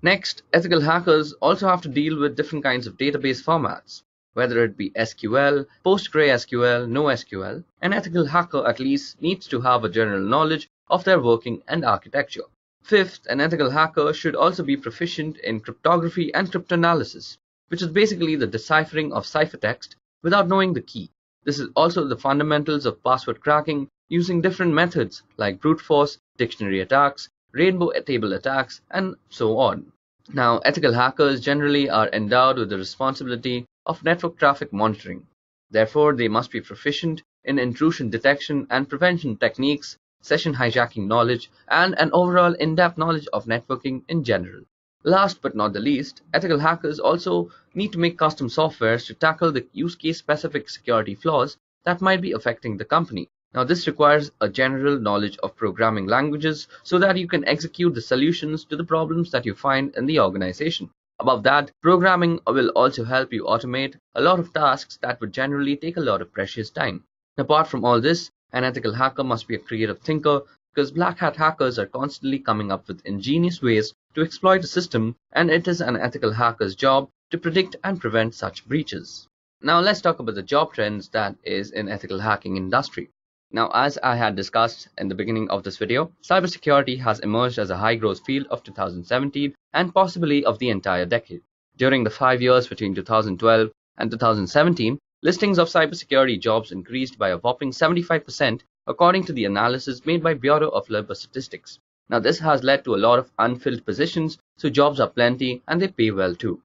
Next, ethical hackers also have to deal with different kinds of database formats, whether it be SQL, PostgreSQL, NoSQL. An ethical hacker at least needs to have a general knowledge of their working and architecture. Fifth, an ethical hacker should also be proficient in cryptography and cryptanalysis, which is basically the deciphering of ciphertext without knowing the key. This is also the fundamentals of password cracking using different methods like brute force, dictionary attacks, rainbow table attacks, and so on. Now, ethical hackers generally are endowed with the responsibility of network traffic monitoring. Therefore, they must be proficient in intrusion detection and prevention techniques, session hijacking knowledge, and an overall in-depth knowledge of networking in general. Last but not the least, ethical hackers also need to make custom softwares to tackle the use case specific security flaws that might be affecting the company. Now, this requires a general knowledge of programming languages so that you can execute the solutions to the problems that you find in the organization. Above that, programming will also help you automate a lot of tasks that would generally take a lot of precious time. Apart from all this, an ethical hacker must be a creative thinker because black hat hackers are constantly coming up with ingenious ways to exploit the system, and it is an ethical hacker's job to predict and prevent such breaches. Now let's talk about the job trends that is in ethical hacking industry. Now, as I had discussed in the beginning of this video, cybersecurity has emerged as a high growth field of 2017 and possibly of the entire decade. During the 5 years between 2012 and 2017, listings of cybersecurity jobs increased by a whopping 75% according to the analysis made by Bureau of Labor Statistics. Now, this has led to a lot of unfilled positions, so jobs are plenty and they pay well too.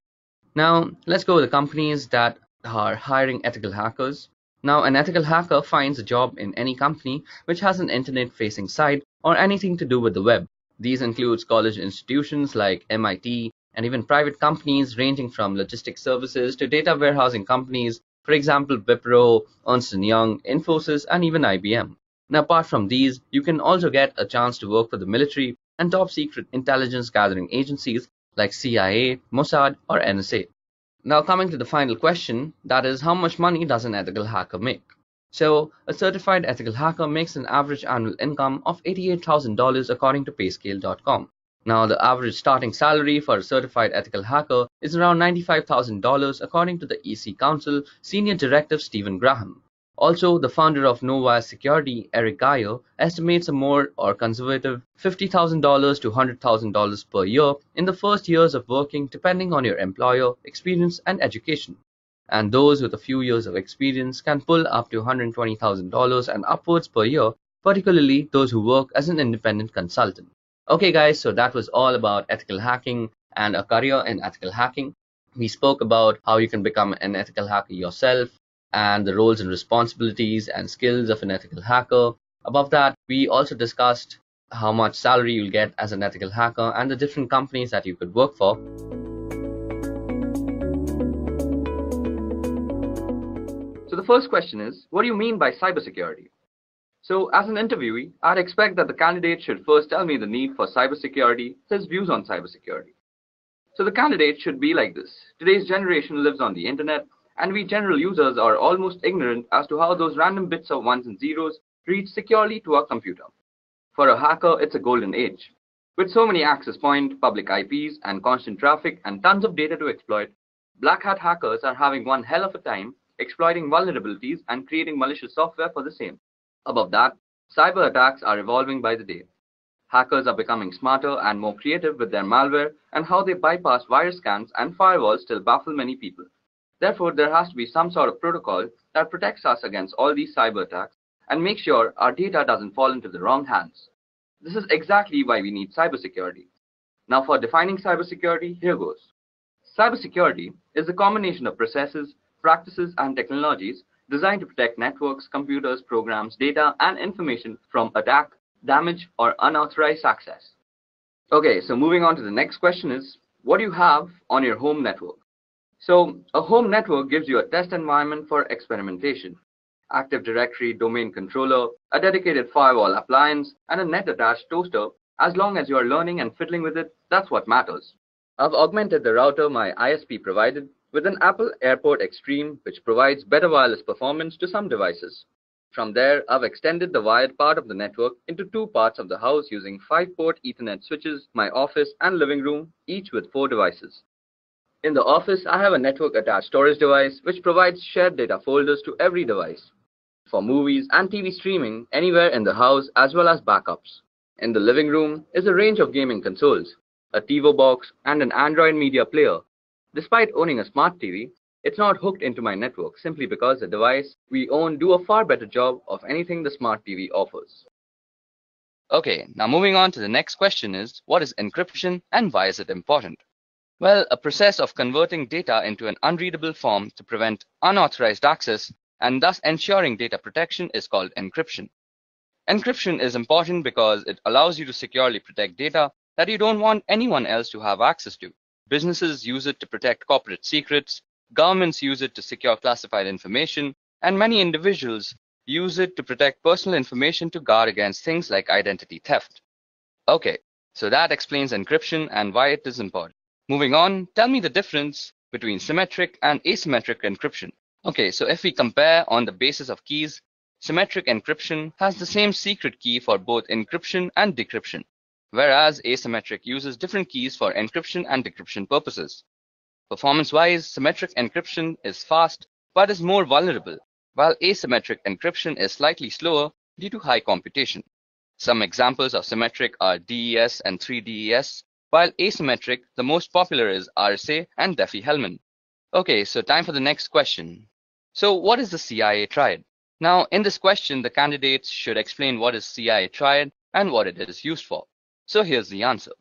Now, let's go with the companies that are hiring ethical hackers. Now, an ethical hacker finds a job in any company which has an internet-facing site or anything to do with the web. These include college institutions like MIT and even private companies ranging from logistics services to data warehousing companies, for example, Wipro, Ernst & Young, Infosys, and even IBM. Now, apart from these, you can also get a chance to work for the military and top secret intelligence gathering agencies like CIA, Mossad, or NSA. Now coming to the final question, that is, how much money does an ethical hacker make? So, a certified ethical hacker makes an average annual income of $88,000 according to payscale.com. Now, the average starting salary for a certified ethical hacker is around $95,000 according to the EC Council Senior Director Stephen Graham. Also, the founder of Novas Security, Eric Geyer, estimates a more or conservative $50,000 to $100,000 per year in the first years of working, depending on your employer, experience, and education. And those with a few years of experience can pull up to $120,000 and upwards per year, particularly those who work as an independent consultant. Okay guys, so that was all about ethical hacking and a career in ethical hacking. We spoke about how you can become an ethical hacker yourself, and the roles and responsibilities and skills of an ethical hacker. Above that, we also discussed how much salary you'll get as an ethical hacker and the different companies that you could work for. So the first question is, what do you mean by cybersecurity? So as an interviewee, I'd expect that the candidate should first tell me the need for cybersecurity, his views on cybersecurity. So the candidate should be like this. Today's generation lives on the internet, and we general users are almost ignorant as to how those random bits of ones and zeros reach securely to our computer. For a hacker, it's a golden age. With so many access points, public IPs, and constant traffic and tons of data to exploit, black hat hackers are having one hell of a time exploiting vulnerabilities and creating malicious software for the same. Above that, cyber attacks are evolving by the day. Hackers are becoming smarter and more creative with their malware, and how they bypass virus scans and firewalls still baffle many people. Therefore, there has to be some sort of protocol that protects us against all these cyber attacks and makes sure our data doesn't fall into the wrong hands. This is exactly why we need cybersecurity. Now for defining cybersecurity, here goes. Cybersecurity is a combination of processes, practices, and technologies designed to protect networks, computers, programs, data, and information from attack, damage, or unauthorized access. Okay, so moving on to the next question is, what do you have on your home network? So, a home network gives you a test environment for experimentation. Active Directory domain controller, a dedicated firewall appliance, and a net-attached toaster. As long as you are learning and fiddling with it, that's what matters. I've augmented the router my ISP provided with an Apple AirPort Extreme, which provides better wireless performance to some devices. From there, I've extended the wired part of the network into two parts of the house using 5-port Ethernet switches, my office and living room, each with 4 devices. In the office, I have a network-attached storage device which provides shared data folders to every device for movies and TV streaming anywhere in the house, as well as backups. In the living room is a range of gaming consoles, a TiVo box, and an Android media player. Despite owning a smart TV, it's not hooked into my network simply because the device we own do a far better job of anything the smart TV offers. Okay, now moving on to the next question is, what is encryption and why is it important? Well, a process of converting data into an unreadable form to prevent unauthorized access and thus ensuring data protection is called encryption. Encryption is important because it allows you to securely protect data that you don't want anyone else to have access to. Businesses use it to protect corporate secrets, governments use it to secure classified information, and many individuals use it to protect personal information to guard against things like identity theft. Okay, so that explains encryption and why it is important. Moving on, tell me the difference between symmetric and asymmetric encryption. Okay, so if we compare on the basis of keys, symmetric encryption has the same secret key for both encryption and decryption, whereas asymmetric uses different keys for encryption and decryption purposes. Performance-wise, symmetric encryption is fast but is more vulnerable, while asymmetric encryption is slightly slower due to high computation. Some examples of symmetric are DES and 3DES, while asymmetric, the most popular is RSA and Diffie-Hellman. Okay, so time for the next question. So what is the CIA triad? Now, in this question, the candidates should explain what is CIA triad and what it is used for. So here's the answer.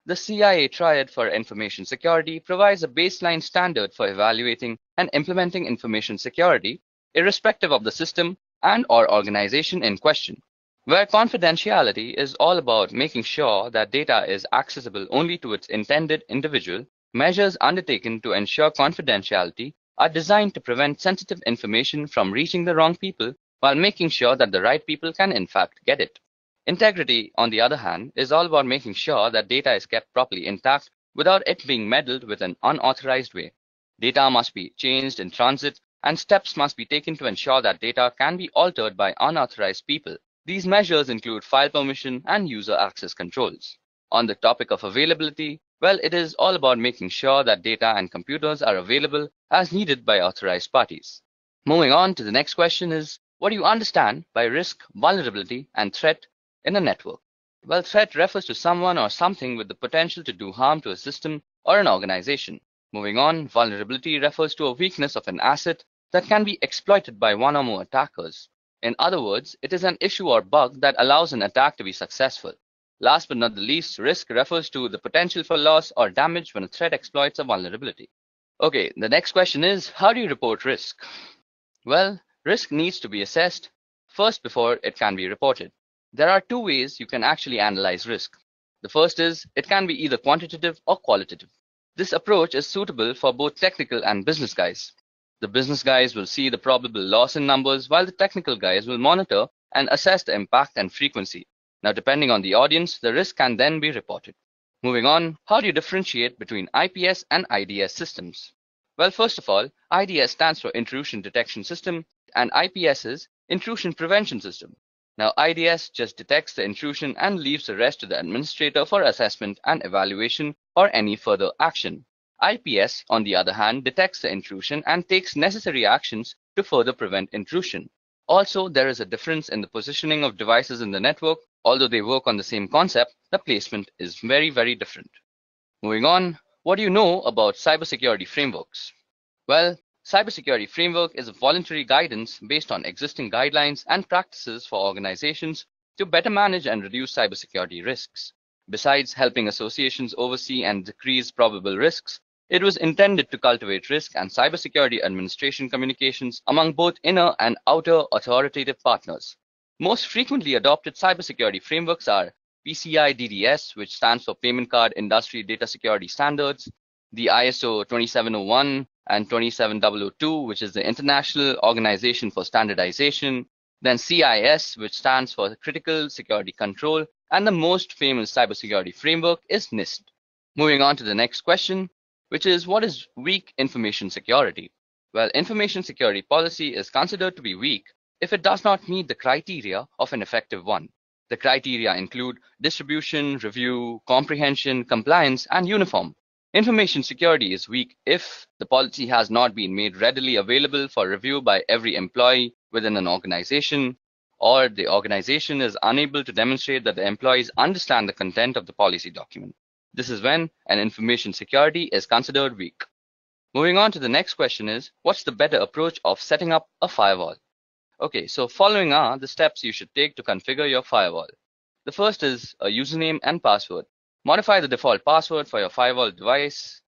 The CIA triad for information security provides a baseline standard for evaluating and implementing information security, irrespective of the system and/or organization in question, where confidentiality is all about making sure that data is accessible only to its intended individual. Measures undertaken to ensure confidentiality are designed to prevent sensitive information from reaching the wrong people while making sure that the right people can in fact get it. Integrity, on the other hand, is all about making sure that data is kept properly intact without it being meddled with in an unauthorized way. Data must be changed in transit, and steps must be taken to ensure that data can be altered by unauthorized people. These measures include file permission and user access controls. On the topic of availability, well, it is all about making sure that data and computers are available as needed by authorized parties. Moving on to the next question is, what do you understand by risk, vulnerability, and threat in a network? Well, threat refers to someone or something with the potential to do harm to a system or an organization. Moving on, vulnerability refers to a weakness of an asset that can be exploited by one or more attackers. In other words, it is an issue or bug that allows an attack to be successful. Last but not the least, risk refers to the potential for loss or damage when a threat exploits a vulnerability. Okay, the next question is, how do you report risk? Well, risk needs to be assessed first before it can be reported. There are two ways you can actually analyze risk. The first is, it can be either quantitative or qualitative. This approach is suitable for both technical and business guys. The business guys will see the probable loss in numbers, while the technical guys will monitor and assess the impact and frequency. Now, depending on the audience, the risk can then be reported. Moving on, how do you differentiate between IPS and IDS systems? Well, first of all, IDS stands for Intrusion Detection System, and IPS is Intrusion Prevention System. Now, IDS just detects the intrusion and leaves the rest to the administrator for assessment and evaluation or any further action. IPS, on the other hand, detects the intrusion and takes necessary actions to further prevent intrusion. Also, there is a difference in the positioning of devices in the network. Although they work on the same concept, the placement is very, very different. Moving on, what do you know about cybersecurity frameworks? Well, cybersecurity framework is a voluntary guidance based on existing guidelines and practices for organizations to better manage and reduce cybersecurity risks. Besides helping associations oversee and decrease probable risks, it was intended to cultivate risk and cybersecurity administration communications among both inner and outer authoritative partners. Most frequently adopted cybersecurity frameworks are PCI DSS, which stands for Payment Card Industry Data Security Standards, the ISO 27001 and 27002, which is the International Organization for Standardization, then CIS, which stands for Critical Security Control, and the most famous cybersecurity framework is NIST. Moving on to the next question, which is, what is weak information security? Well, information security policy is considered to be weak if it does not meet the criteria of an effective one. The criteria include distribution, review, comprehension, compliance, and uniform. Information security is weak if the policy has not been made readily available for review by every employee within an organization, or the organization is unable to demonstrate that the employees understand the content of the policy document. This is when an information security is considered weak. Moving on to the next question is, what's the better approach of setting up a firewall? Okay, so following are the steps you should take to configure your firewall. The first is a username and password. Modify the default password for your firewall device.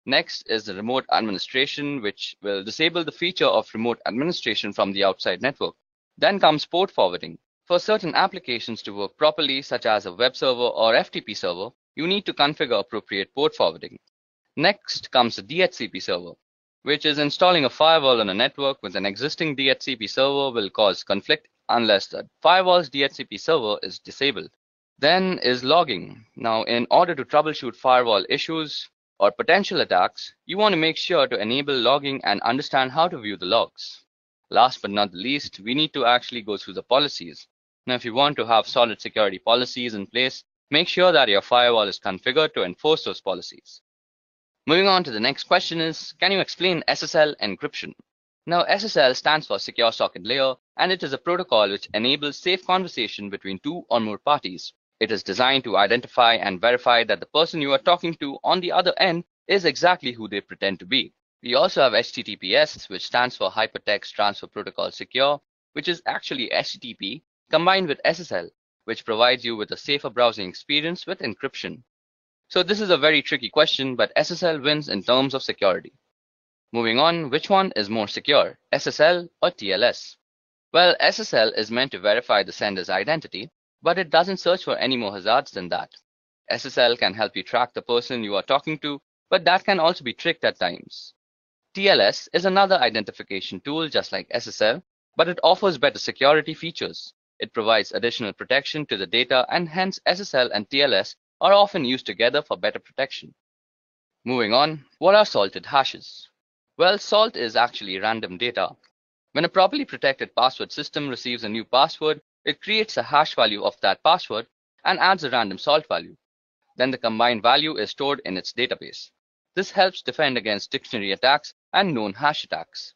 Next is the remote administration, which will disable the feature of remote administration from the outside network. Then comes port forwarding. For certain applications to work properly, such as a web server or FTP server, you need to configure appropriate port forwarding. Next comes the DHCP server, which is installing a firewall on a network with an existing DHCP server will cause conflict unless the firewall's DHCP server is disabled. Then is logging. Now, in order to troubleshoot firewall issues or potential attacks, you want to make sure to enable logging and understand how to view the logs. Last but not the least, we need to actually go through the policies. Now, if you want to have solid security policies in place, make sure that your firewall is configured to enforce those policies. Moving on to the next question is, can you explain SSL encryption? Now, SSL stands for Secure Socket Layer, and it is a protocol which enables safe conversation between two or more parties. It is designed to identify and verify that the person you are talking to on the other end is exactly who they pretend to be. We also have HTTPS, which stands for Hypertext Transfer Protocol Secure, which is actually HTTP combined with SSL, which provides you with a safer browsing experience with encryption. So this is a very tricky question, but SSL wins in terms of security. Moving on, which one is more secure, SSL or TLS? Well, SSL is meant to verify the sender's identity, but it doesn't search for any more hazards than that. SSL can help you track the person you are talking to, but that can also be tricked at times. TLS is another identification tool just like SSL, but it offers better security features. It provides additional protection to the data, and hence SSL and TLS are often used together for better protection. Moving on, what are salted hashes? Well, salt is actually random data. When a properly protected password system receives a new password, it creates a hash value of that password and adds a random salt value. Then the combined value is stored in its database. This helps defend against dictionary attacks and known hash attacks.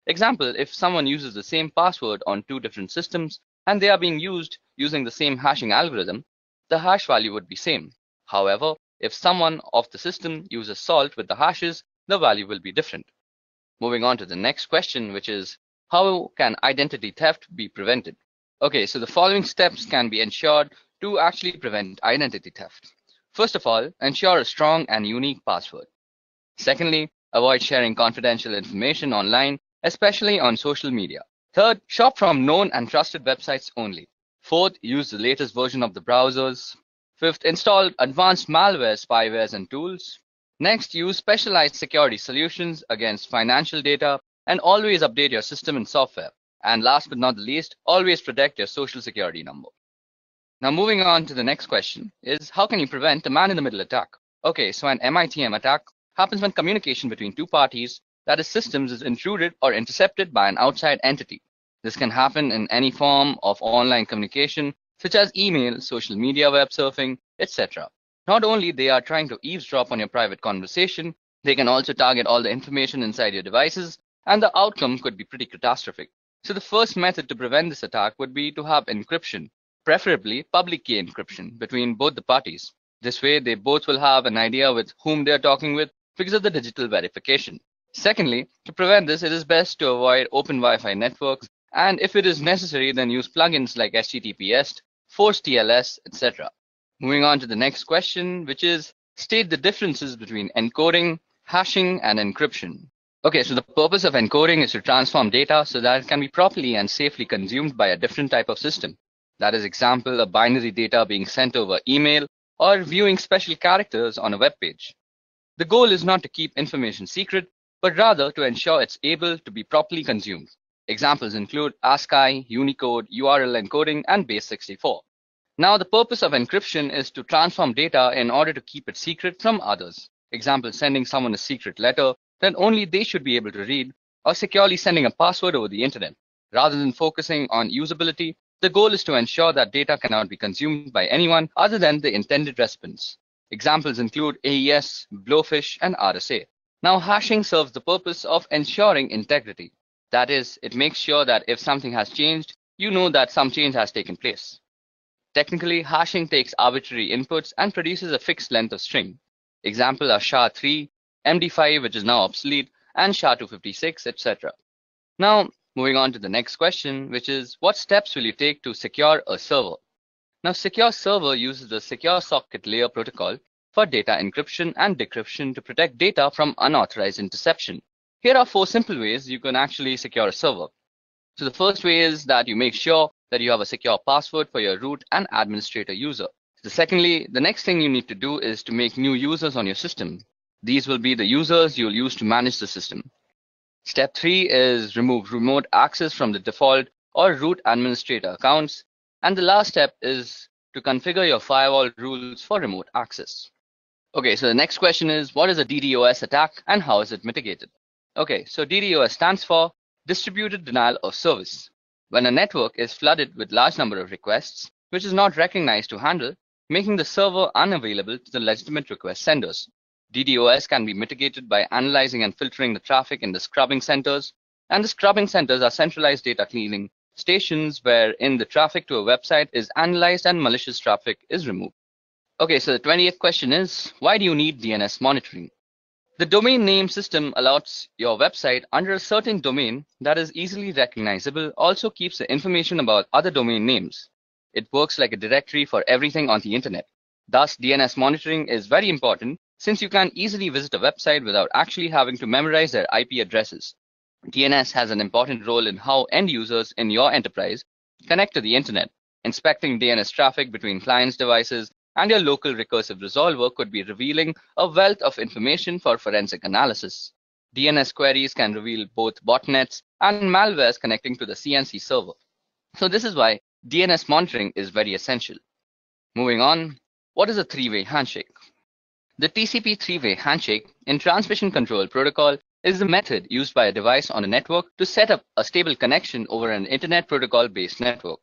Example, if someone uses the same password on two different systems and they are being used using the same hashing algorithm, the hash value would be same. However, if someone of the system uses salt with the hashes, the value will be different. Moving on to the next question, which is, how can identity theft be prevented? Okay, so the following steps can be ensured to actually prevent identity theft. First of all, ensure a strong and unique password. Secondly, avoid sharing confidential information online, especially on social media. Third, shop from known and trusted websites only. Fourth, use the latest version of the browsers. Fifth, install advanced malware, spywares, and tools. Next, use specialized security solutions against financial data, and always update your system and software. And last but not the least, always protect your social security number. Now moving on to the next question is, how can you prevent a man-in-the-middle attack? Okay, so an MITM attack happens when communication between two parties, that is systems, is intruded or intercepted by an outside entity. This can happen in any form of online communication, such as email, social media, web surfing, etc. Not only they are trying to eavesdrop on your private conversation, they can also target all the information inside your devices, and the outcome could be pretty catastrophic. So the first method to prevent this attack would be to have encryption, preferably public key encryption between both the parties. This way, they both will have an idea with whom they are talking with because of the digital verification. Secondly, to prevent this, it is best to avoid open Wi-Fi networks, and if it is necessary, then use plugins like HTTPS, Force TLS, etc. Moving on to the next question, which is, state the differences between encoding, hashing, and encryption. Okay, so the purpose of encoding is to transform data so that it can be properly and safely consumed by a different type of system. That is, example, a binary data being sent over email or viewing special characters on a web page. The goal is not to keep information secret, but rather to ensure it's able to be properly consumed. Examples include ASCII, Unicode, URL encoding, and Base64. Now, the purpose of encryption is to transform data in order to keep it secret from others. Example, sending someone a secret letter that only they should be able to read, or securely sending a password over the internet. Rather than focusing on usability, the goal is to ensure that data cannot be consumed by anyone other than the intended recipients. Examples include AES, Blowfish, and RSA. Now, hashing serves the purpose of ensuring integrity. That is, it makes sure that if something has changed, you know that some change has taken place. Technically, hashing takes arbitrary inputs and produces a fixed length of string. Example are SHA-3, MD5, which is now obsolete, and SHA-256, etc. Now, moving on to the next question, which is, what steps will you take to secure a server? Now, Secure Server uses the Secure Socket Layer protocol for data encryption and decryption to protect data from unauthorized interception. Here are 4 simple ways you can actually secure a server. So the first way is that you make sure that you have a secure password for your root and administrator user. Secondly, the next thing you need to do is to make new users on your system. These will be the users you'll use to manage the system. Step 3 is remove remote access from the default or root administrator accounts. And the last step is to configure your firewall rules for remote access. Okay, so the next question is, what is a DDoS attack and how is it mitigated? Okay, so DDoS stands for Distributed Denial of Service. When a network is flooded with large number of requests, which is not recognized to handle, making the server unavailable to the legitimate request senders. DDoS can be mitigated by analyzing and filtering the traffic in the scrubbing centers, and the scrubbing centers are centralized data cleaning stations wherein the traffic to a website is analyzed and malicious traffic is removed. Okay, so the 20th question is, why do you need DNS monitoring? The domain name system allows your website under a certain domain that is easily recognizable, also keeps the information about other domain names. It works like a directory for everything on the internet. Thus, DNS monitoring is very important since you can easily visit a website without actually having to memorize their IP addresses. DNS has an important role in how end users in your enterprise connect to the internet. Inspecting DNS traffic between clients' devices and your local recursive resolver could be revealing a wealth of information for forensic analysis. DNS queries can reveal both botnets and malwares connecting to the CNC server. So this is why DNS monitoring is very essential. Moving on, what is a three-way handshake? The TCP three-way handshake in transmission control protocol is the method used by a device on a network to set up a stable connection over an internet protocol-based network.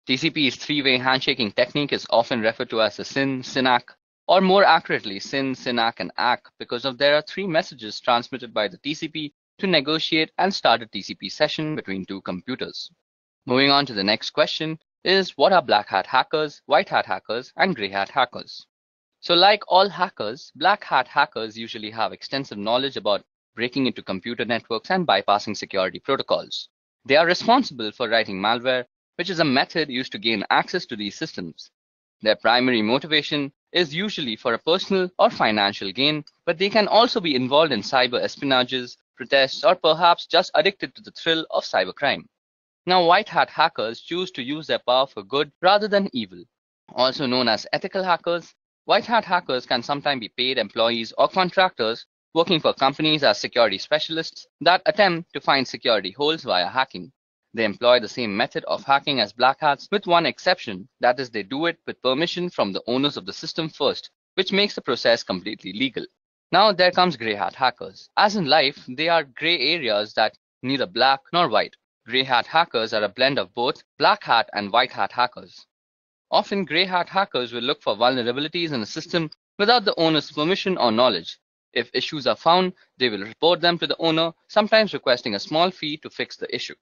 TCP's three-way handshaking technique is often referred to as the SYN, SYNAC, or more accurately SYN, SYNAC, and ACK because there are 3 messages transmitted by the TCP to negotiate and start a TCP session between 2 computers. Moving on to the next question is, what are black hat hackers, white hat hackers, and gray hat hackers? So like all hackers, black hat hackers usually have extensive knowledge about breaking into computer networks and bypassing security protocols. They are responsible for writing malware, which is a method used to gain access to these systems. Their primary motivation is usually for a personal or financial gain, but they can also be involved in cyber espionages, protests, or perhaps just addicted to the thrill of cybercrime. Now, white hat hackers choose to use their power for good rather than evil. Also known as ethical hackers, white hat hackers can sometimes be paid employees or contractors working for companies as security specialists that attempt to find security holes via hacking. They employ the same method of hacking as black hats with one exception, that is they do it with permission from the owners of the system first, which makes the process completely legal. Now there comes grey hat hackers. As in life, they are grey areas that neither black nor white. Grey hat hackers are a blend of both black hat and white hat hackers. Often grey hat hackers will look for vulnerabilities in a system without the owner's permission or knowledge. If issues are found, they will report them to the owner, sometimes requesting a small fee to fix the issue.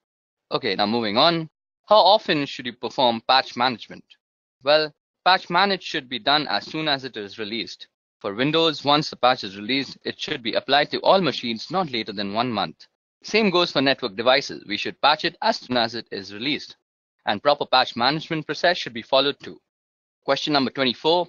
Okay, now moving on. How often should you perform patch management? Well, patch manage should be done as soon as it is released. For Windows, once the patch is released, it should be applied to all machines not later than 1 month. Same goes for network devices. We should patch it as soon as it is released. And proper patch management process should be followed too. Question number 24.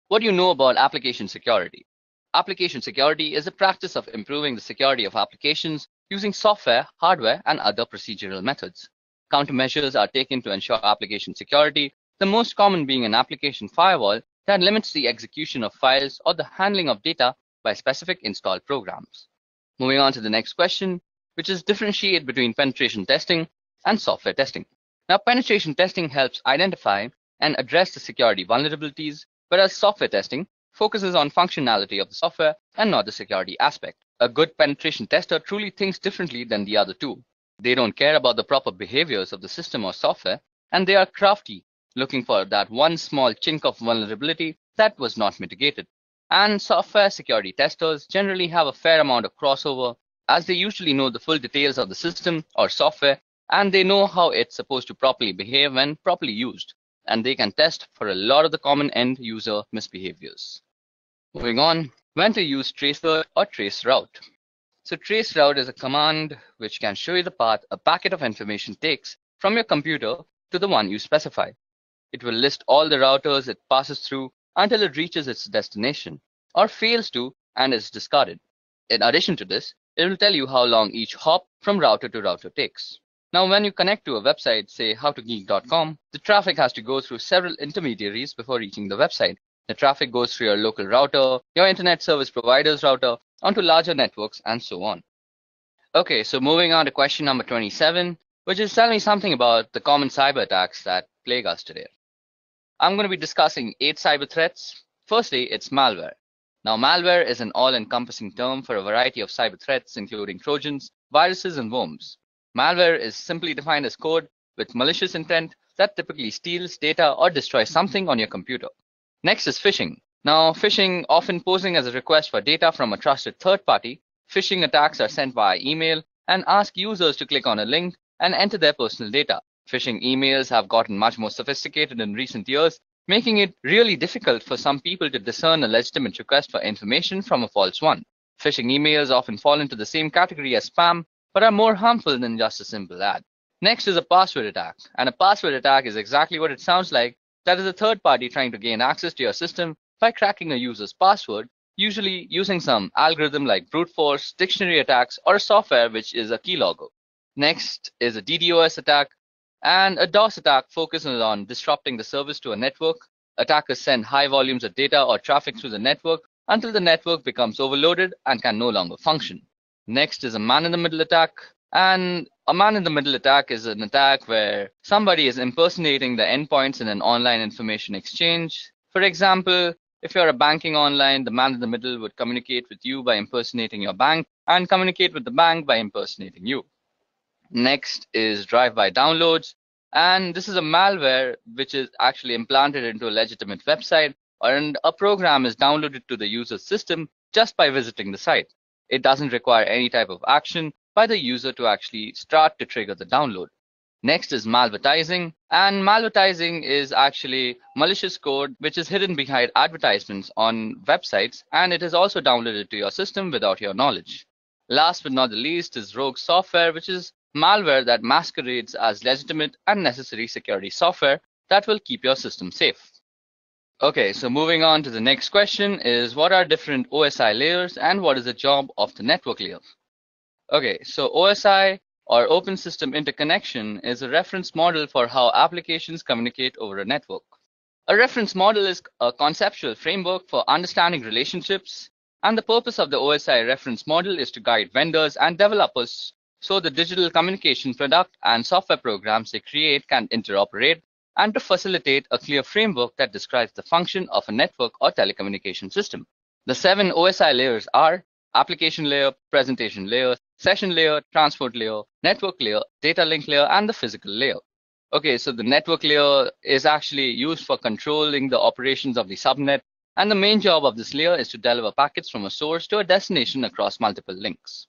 What do you know about application security? Application security is the practice of improving the security of applications using software, hardware, and other procedural methods. Countermeasures are taken to ensure application security, the most common being an application firewall that limits the execution of files or the handling of data by specific installed programs. Moving on to the next question, which is differentiate between penetration testing and software testing. Now, penetration testing helps identify and address the security vulnerabilities, whereas software testing focuses on functionality of the software and not the security aspect. A good penetration tester truly thinks differently than the other two. They don't care about the proper behaviors of the system or software, and they are crafty, looking for that one small chink of vulnerability that was not mitigated. And software security testers generally have a fair amount of crossover, as they usually know the full details of the system or software, and they know how it's supposed to properly behave when properly used, and they can test for a lot of the common end user misbehaviors. Moving on, when to use traceroute or traceroute. So traceroute is a command which can show you the path a packet of information takes from your computer to the one you specify. It will list all the routers it passes through until it reaches its destination, or fails to and is discarded. In addition to this, it will tell you how long each hop from router to router takes. Now, when you connect to a website, say howtogeek.com, the traffic has to go through several intermediaries before reaching the website. The traffic goes through your local router, your internet service provider's router, onto larger networks, and so on. Okay, so moving on to question number 27, which is tell me something about the common cyber attacks that plague us today. I'm going to be discussing 8 cyber threats. Firstly, it's malware. Now, malware is an all-encompassing term for a variety of cyber threats, including Trojans, viruses, and worms. Malware is simply defined as code with malicious intent that typically steals data or destroys something on your computer. Next is phishing. Now, phishing, often posing as a request for data from a trusted third party, phishing attacks are sent via email and ask users to click on a link and enter their personal data. Phishing emails have gotten much more sophisticated in recent years, making it really difficult for some people to discern a legitimate request for information from a false one. Phishing emails often fall into the same category as spam, but are more harmful than just a simple ad. Next is a password attack, and a password attack is exactly what it sounds like. That is a third party trying to gain access to your system by cracking a user's password, usually using some algorithm like brute force, dictionary attacks, or a software which is a keylogger. Next is a DDoS attack, and a DOS attack focuses on disrupting the service to a network. Attackers send high volumes of data or traffic through the network until the network becomes overloaded and can no longer function. Next is a man-in-the-middle attack, and a man-in-the-middle attack is an attack where somebody is impersonating the endpoints in an online information exchange. For example, if you're a banking online, the man in the middle would communicate with you by impersonating your bank and communicate with the bank by impersonating you. Next is drive-by downloads, and this is a malware which is actually implanted into a legitimate website, and a program is downloaded to the user's system just by visiting the site. It doesn't require any type of action by the user to actually start to trigger the download. Next is malvertising, and malvertising is actually malicious code which is hidden behind advertisements on websites, and it is also downloaded to your system without your knowledge. Last but not the least is rogue software, which is malware that masquerades as legitimate and necessary security software that will keep your system safe. Okay, so moving on to the next question is what are different OSI layers and what is the job of the network layer? Okay, so OSI or Open System Interconnection is a reference model for how applications communicate over a network. A reference model is a conceptual framework for understanding relationships, and the purpose of the OSI reference model is to guide vendors and developers so the digital communication product and software programs they create can interoperate, and to facilitate a clear framework that describes the function of a network or telecommunication system. The 7 OSI layers are application layer, presentation layer, session layer, transport layer, network layer, data link layer, and the physical layer. Okay, so the network layer is actually used for controlling the operations of the subnet, and the main job of this layer is to deliver packets from a source to a destination across multiple links.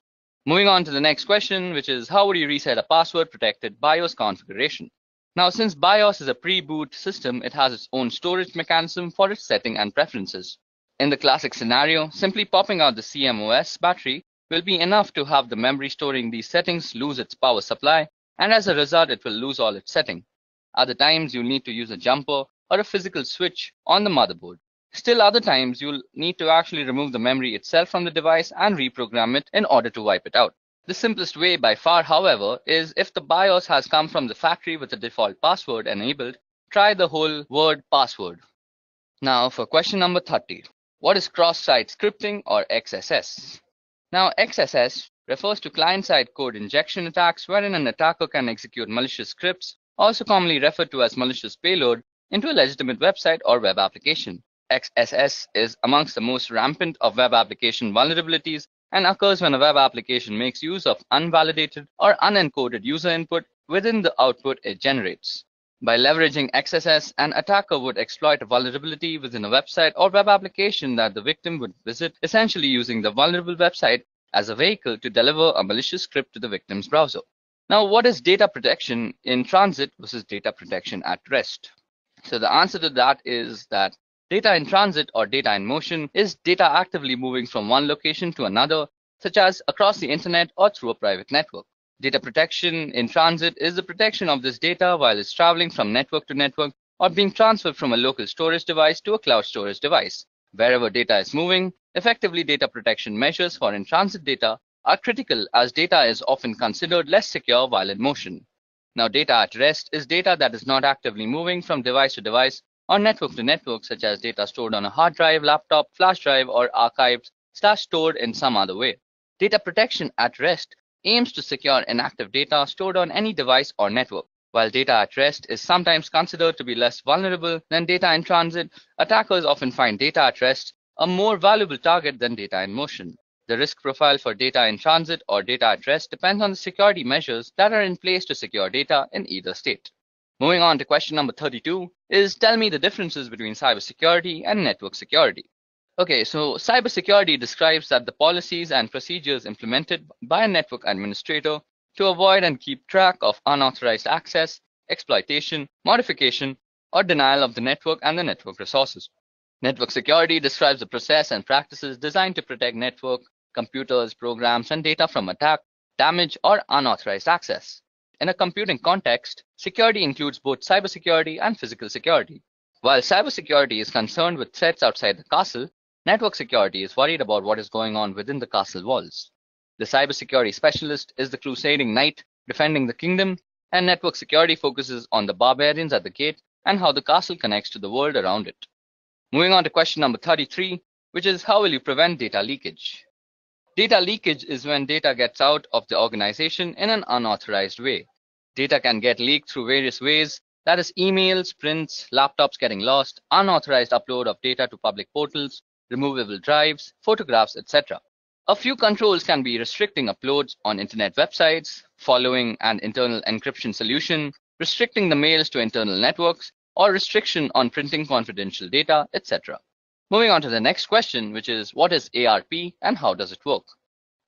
Moving on to the next question, which is how would you reset a password-protected BIOS configuration? Now, since BIOS is a pre-boot system, it has its own storage mechanism for its setting and preferences. In the classic scenario, simply popping out the CMOS battery will be enough to have the memory storing these settings lose its power supply, and as a result, it will lose all its setting. Other times, you'll need to use a jumper or a physical switch on the motherboard. Still other times, you'll need to actually remove the memory itself from the device and reprogram it in order to wipe it out. The simplest way by far, however, is if the BIOS has come from the factory with the default password enabled, try the whole word password. Now for question number 30. What is cross-site scripting or XSS? Now XSS refers to client-side code injection attacks wherein an attacker can execute malicious scripts, also commonly referred to as malicious payload, into a legitimate website or web application. XSS is amongst the most rampant of web application vulnerabilities and occurs when a web application makes use of unvalidated or unencoded user input within the output it generates. By leveraging XSS, an attacker would exploit a vulnerability within a website or web application that the victim would visit, essentially using the vulnerable website as a vehicle to deliver a malicious script to the victim's browser. Now, what is data protection in transit versus data protection at rest? So the answer to that is that data in transit or data in motion is data actively moving from one location to another, such as across the internet or through a private network. Data protection in transit is the protection of this data while it's traveling from network to network or being transferred from a local storage device to a cloud storage device. Wherever data is moving, effectively data protection measures for in-transit data are critical as data is often considered less secure while in motion. Now, data at rest is data that is not actively moving from device to device or network to network, such as data stored on a hard drive, laptop, flash drive, or archived/stored in some other way. Data protection at rest aims to secure inactive data stored on any device or network. While data at rest is sometimes considered to be less vulnerable than data in transit, attackers often find data at rest a more valuable target than data in motion. The risk profile for data in transit or data at rest depends on the security measures that are in place to secure data in either state. Moving on to question number 32 is tell me the differences between cybersecurity and network security. Okay, so cybersecurity describes that the policies and procedures implemented by a network administrator to avoid and keep track of unauthorized access, exploitation, modification, or denial of the network and the network resources. Network security describes the process and practices designed to protect network, computers, programs, and data from attack, damage, or unauthorized access. In a computing context, security includes both cybersecurity and physical security. While cybersecurity is concerned with threats outside the castle, network security is worried about what is going on within the castle walls. The cybersecurity specialist is the crusading knight defending the kingdom, and network security focuses on the barbarians at the gate and how the castle connects to the world around it. Moving on to question number 33, which is how will you prevent data leakage? Data leakage is when data gets out of the organization in an unauthorized way. Data can get leaked through various ways, that is emails, prints, laptops getting lost, unauthorized upload of data to public portals, removable drives, photographs, etc. A few controls can be restricting uploads on internet websites, following an internal encryption solution, restricting the mails to internal networks, or restriction on printing confidential data, etc. Moving on to the next question, which is what is ARP and how does it work?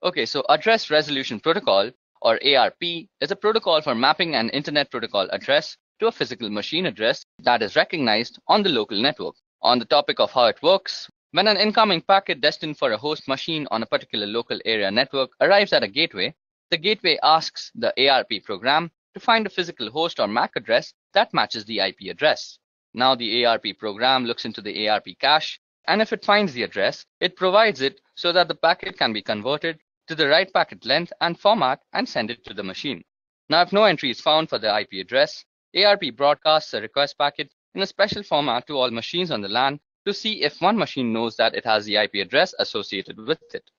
Okay, so Address Resolution Protocol, or ARP, is a protocol for mapping an internet protocol address to a physical machine address that is recognized on the local network. On the topic of how it works, when an incoming packet destined for a host machine on a particular local area network arrives at a gateway, the gateway asks the ARP program to find a physical host or MAC address that matches the IP address. Now the ARP program looks into the ARP cache, and if it finds the address, it provides it so that the packet can be converted to the right packet length and format and send it to the machine. Now if no entry is found for the IP address, ARP broadcasts a request packet in a special format to all machines on the LAN to see if one machine knows that it has the IP address associated with it.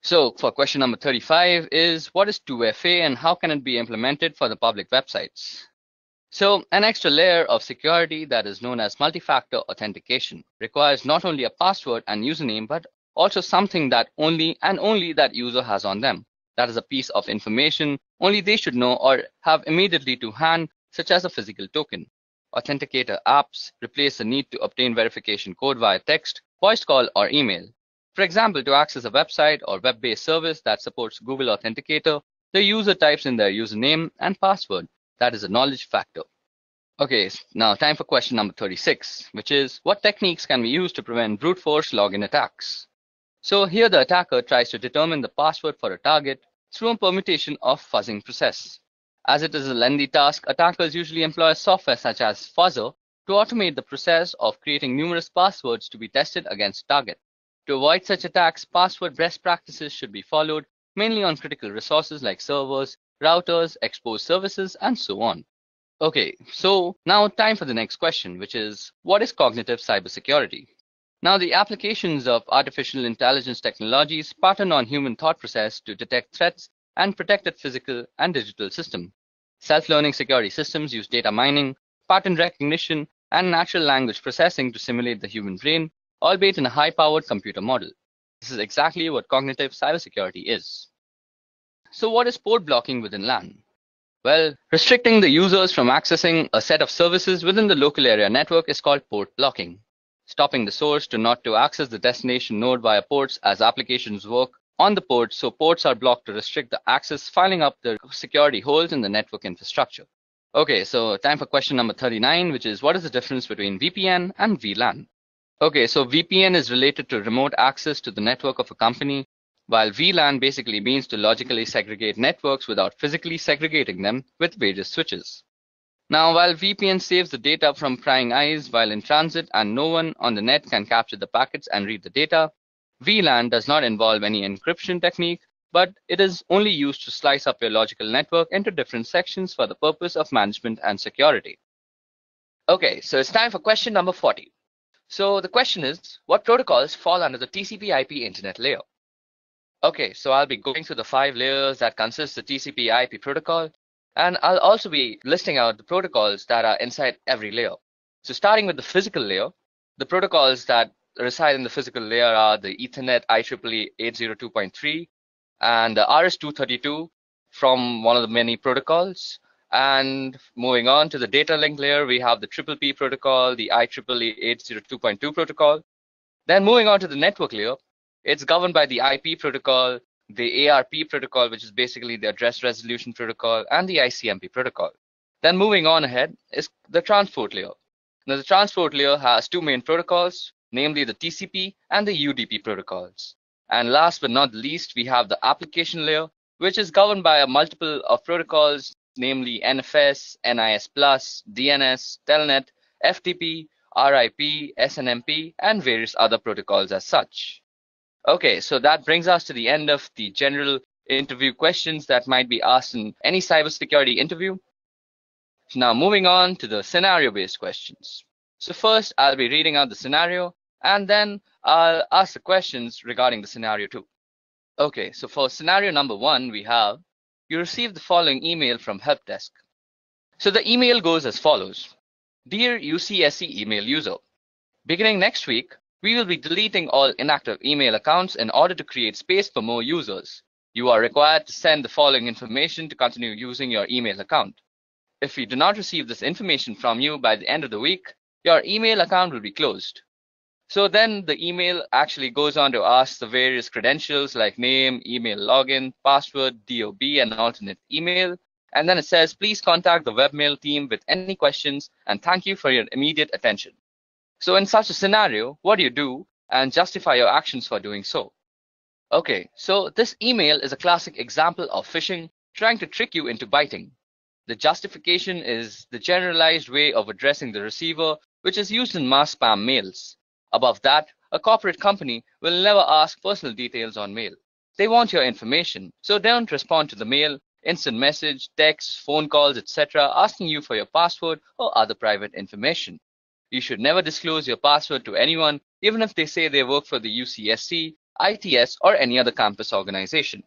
So for question number 35 is what is 2FA and how can it be implemented for the public websites? So an extra layer of security that is known as multi-factor authentication requires not only a password and username, but also something that only that user has on them. That is a piece of information only they should know or have immediately to hand, such as a physical token. Authenticator apps replace the need to obtain verification code via text, voice call, or email. For example, to access a website or web-based service that supports Google Authenticator, the user types in their username and password. That is a knowledge factor. Okay, now time for question number 36, which is what techniques can we use to prevent brute force login attacks? So here the attacker tries to determine the password for a target through a permutation of fuzzing process. As it is a lengthy task, attackers usually employ software such as Fuzzer to automate the process of creating numerous passwords to be tested against target. To avoid such attacks, password best practices should be followed mainly on critical resources like servers, routers, exposed services, and so on. Okay, so now time for the next question, which is what is cognitive cybersecurity? Now the applications of artificial intelligence technologies pattern on human thought process to detect threats and protect its physical and digital system. Self-learning security systems use data mining, pattern recognition, and natural language processing to simulate the human brain, albeit in a high-powered computer model. This is exactly what cognitive cybersecurity is. So what is port blocking within LAN? Well, restricting the users from accessing a set of services within the local area network is called port blocking. Stopping the source not to access the destination node via ports as applications work on the port, so ports are blocked to restrict the access, filling up the security holes in the network infrastructure. Okay, so time for question number 39, which is what is the difference between VPN and VLAN? Okay, so VPN is related to remote access to the network of a company, while VLAN basically means to logically segregate networks without physically segregating them with various switches. Now, while VPN saves the data from prying eyes while in transit and no one on the net can capture the packets and read the data, VLAN does not involve any encryption technique, but it is only used to slice up your logical network into different sections for the purpose of management and security. Okay, so it's time for question number 40. So the question is, what protocols fall under the TCP/IP internet layer? Okay, so I'll be going through the 5 layers that consist the TCP/IP protocol, and I'll also be listing out the protocols that are inside every layer. So starting with the physical layer, the protocols that reside in the physical layer are the Ethernet IEEE 802.3 and the RS-232 from one of the many protocols. And moving on to the data link layer, we have the PPP protocol, the IEEE 802.2 protocol. Then moving on to the network layer, it's governed by the IP protocol, the ARP protocol, which is basically the address resolution protocol, and the ICMP protocol. Then moving on ahead is the transport layer. Now the transport layer has 2 main protocols, namely the TCP and the UDP protocols. And last but not least, we have the application layer, which is governed by a multiple of protocols, namely NFS, NIS+, DNS, Telnet, FTP, RIP, SNMP, and various other protocols as such. Okay, so that brings us to the end of the general interview questions that might be asked in any cybersecurity interview. Now moving on to the scenario-based questions. So first, I'll be reading out the scenario, and then I'll ask the questions regarding the scenario too. Okay, so for scenario number 1, we have, you receive the following email from help desk. So the email goes as follows. Dear UCSC email user, beginning next week, we will be deleting all inactive email accounts in order to create space for more users. You are required to send the following information to continue using your email account. If we do not receive this information from you by the end of the week, your email account will be closed. So then the email actually goes on to ask the various credentials like name, email login, password, DOB, and alternate email. And then it says, please contact the webmail team with any questions, and thank you for your immediate attention. So in such a scenario, what do you do and justify your actions for doing so? Okay, so this email is a classic example of phishing trying to trick you into biting. The justification is the generalized way of addressing the receiver, which is used in mass spam mails. Above that, a corporate company will never ask personal details on mail. They want your information, so don't respond to the mail, instant message, text, phone calls, etc. asking you for your password or other private information. You should never disclose your password to anyone, even if they say they work for the UCSC, ITS, or any other campus organization.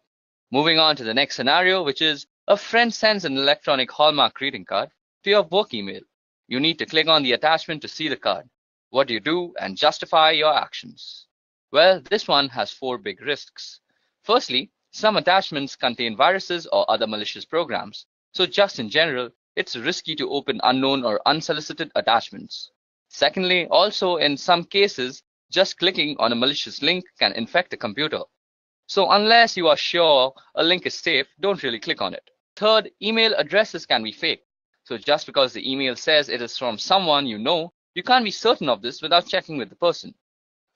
Moving on to the next scenario, which is a friend sends an electronic Hallmark greeting card to your work email. You need to click on the attachment to see the card. What do you do and justify your actions? Well, this one has 4 big risks. Firstly, some attachments contain viruses or other malicious programs. So just in general, it's risky to open unknown or unsolicited attachments. Secondly, also in some cases, just clicking on a malicious link can infect a computer. So unless you are sure a link is safe, don't really click on it. Third, email addresses can be fake. So just because the email says it is from someone you know, you can't be certain of this without checking with the person.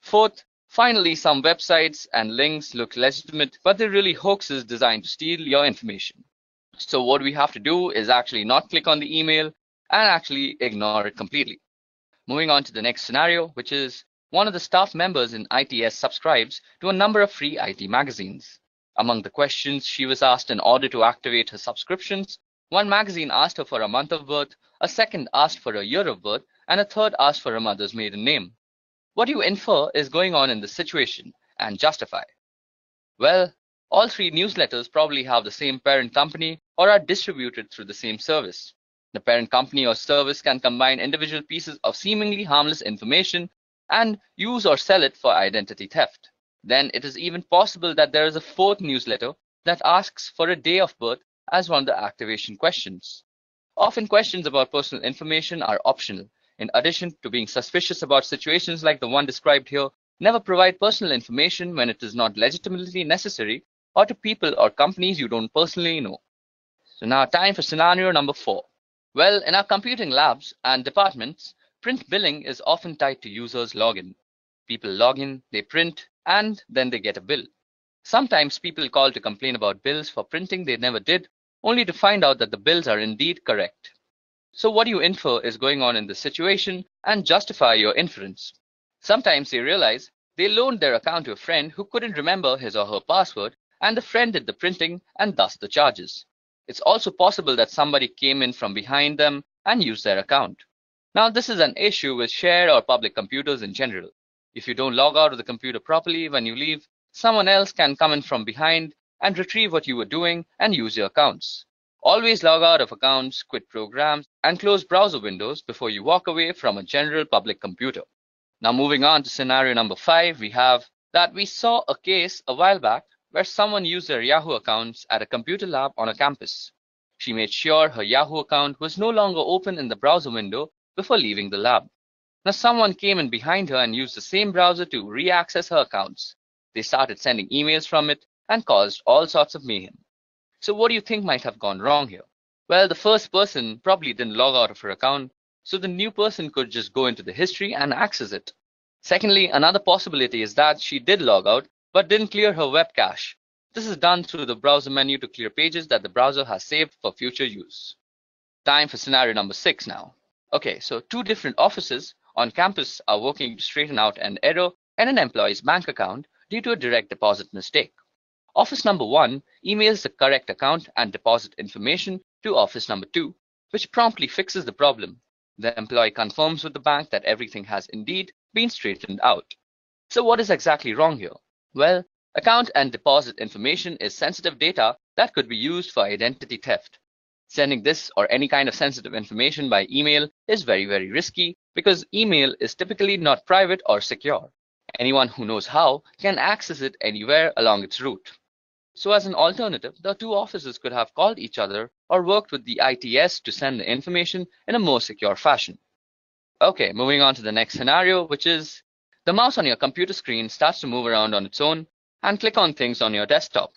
Fourth, finally, some websites and links look legitimate, but they're really hoaxes designed to steal your information. So what we have to do is actually not click on the email and actually ignore it completely. Moving on to the next scenario, which is one of the staff members in ITS subscribes to a number of free IT magazines. Among the questions she was asked in order to activate her subscriptions, one magazine asked her for a month of birth, a second asked for a year of birth, and a third asked for her mother's maiden name. What do you infer is going on in this situation and justify? Well, all 3 newsletters probably have the same parent company or are distributed through the same service. The parent company or service can combine individual pieces of seemingly harmless information and use or sell it for identity theft. Then it is even possible that there is a 4th newsletter that asks for a day of birth as one of the activation questions. Often questions about personal information are optional. In addition to being suspicious about situations like the one described here, never provide personal information when it is not legitimately necessary or to people or companies you don't personally know. So now time for scenario number 4. Well, in our computing labs and departments, print billing is often tied to users' login. People log in, they print, and then they get a bill. Sometimes people call to complain about bills for printing they never did, only to find out that the bills are indeed correct. So what do you infer is going on in this situation and justify your inference? Sometimes they realize they loaned their account to a friend who couldn't remember his or her password, and the friend did the printing and thus the charges. It's also possible that somebody came in from behind them and used their account. Now, this is an issue with shared or public computers in general. If you don't log out of the computer properly when you leave, someone else can come in from behind and retrieve what you were doing and use your accounts. Always log out of accounts, quit programs, and close browser windows before you walk away from a general public computer. Now, moving on to scenario number 5, we have that we saw a case a while back where someone used their Yahoo accounts at a computer lab on a campus. She made sure her Yahoo account was no longer open in the browser window before leaving the lab. Now, someone came in behind her and used the same browser to re-access her accounts. They started sending emails from it and caused all sorts of mayhem. So what do you think might have gone wrong here? Well, the first person probably didn't log out of her account, so the new person could just go into the history and access it. Secondly, another possibility is that she did log out but didn't clear her web cache. This is done through the browser menu to clear pages that the browser has saved for future use. Time for scenario number 6 now. Okay, so 2 different offices on campus are working to straighten out an error in an employee's bank account due to a direct deposit mistake. Office number 1 emails the correct account and deposit information to office number 2, which promptly fixes the problem. The employee confirms with the bank that everything has indeed been straightened out. So what is exactly wrong here? Well, account and deposit information is sensitive data that could be used for identity theft. Sending this or any kind of sensitive information by email is very, very risky because email is typically not private or secure. Anyone who knows how can access it anywhere along its route. So as an alternative, the 2 offices could have called each other or worked with the ITS to send the information in a more secure fashion. Okay, moving on to the next scenario, which is the mouse on your computer screen starts to move around on its own and click on things on your desktop.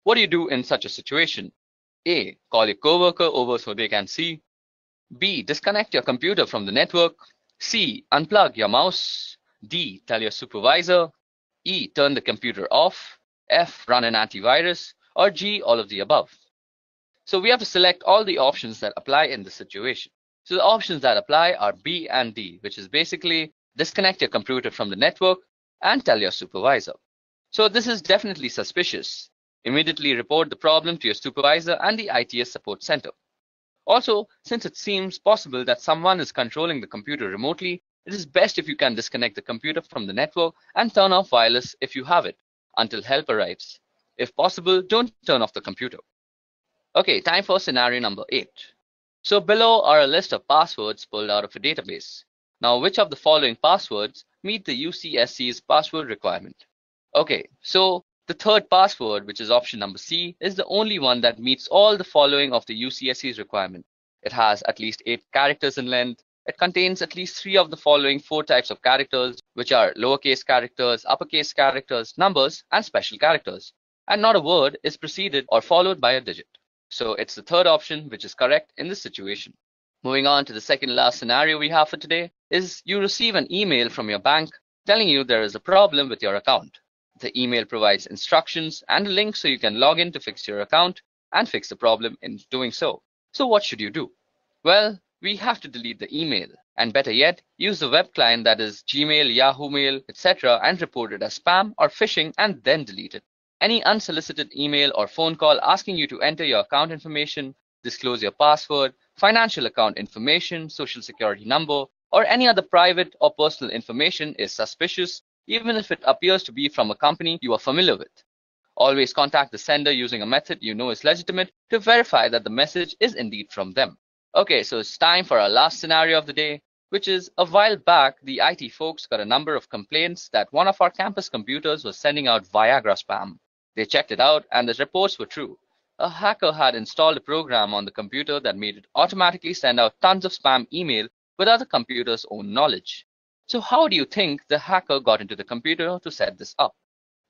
What do you do in such a situation? A. Call your coworker over so they can see. B. Disconnect your computer from the network. C. Unplug your mouse. D. Tell your supervisor. E. Turn the computer off. F. Run an antivirus. Or G. All of the above. So we have to select all the options that apply in this situation. So the options that apply are B and D, which is basically disconnect your computer from the network and tell your supervisor. So this is definitely suspicious. Immediately report the problem to your supervisor and the ITS support center. Also, since it seems possible that someone is controlling the computer remotely, it is best if you can disconnect the computer from the network and turn off wireless if you have it until help arrives. If possible, don't turn off the computer. Okay, time for scenario number 8. So below are a list of passwords pulled out of a database. Now, which of the following passwords meet the UCSC's password requirement? Okay, so the third password, which is option number C, is the only one that meets all the following of the UCSC's requirement. It has at least 8 characters in length. It contains at least 3 of the following 4 types of characters, which are lowercase characters, uppercase characters, numbers, and special characters. And not a word is preceded or followed by a digit. So it's the third option which is correct in this situation. Moving on to the second last scenario we have for today is you receive an email from your bank telling you there is a problem with your account. The email provides instructions and a link so you can log in to fix your account and fix the problem in doing so. So what should you do? Well, we have to delete the email, and better yet, use the web client that is Gmail, Yahoo Mail, etc. and report it as spam or phishing and then delete it. Any unsolicited email or phone call asking you to enter your account information, disclose your password, financial account information, social security number, or any other private or personal information is suspicious, even if it appears to be from a company you are familiar with. Always contact the sender using a method you know is legitimate to verify that the message is indeed from them. Okay, so it's time for our last scenario of the day, which is a while back, the IT folks got a number of complaints that one of our campus computers was sending out Viagra spam. They checked it out and the reports were true. A hacker had installed a program on the computer that made it automatically send out tons of spam email without the computer's own knowledge. So how do you think the hacker got into the computer to set this up?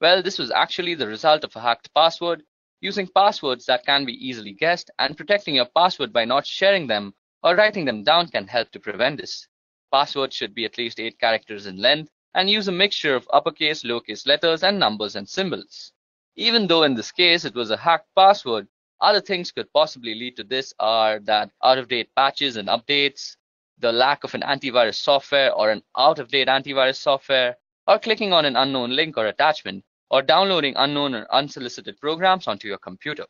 Well, this was actually the result of a hacked password. Using passwords that can be easily guessed and protecting your password by not sharing them or writing them down can help to prevent this. Passwords should be at least 8 characters in length and use a mixture of uppercase, lowercase letters, and numbers and symbols. Even though in this case it was a hacked password, other things could possibly lead to this are that out-of-date patches and updates, the lack of an antivirus software or an out-of-date antivirus software, or clicking on an unknown link or attachment or downloading unknown or unsolicited programs onto your computer.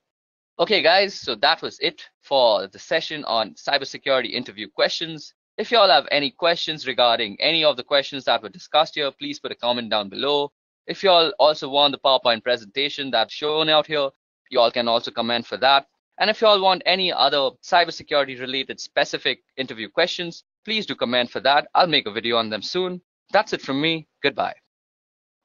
Okay, guys, so that was it for the session on cybersecurity interview questions. If you all have any questions regarding any of the questions that were discussed here, please put a comment down below. If you all also want the PowerPoint presentation that's shown out here, you all can also comment for that. And if you all want any other cybersecurity related specific interview questions, please do comment for that. I'll make a video on them soon. That's it from me. Goodbye.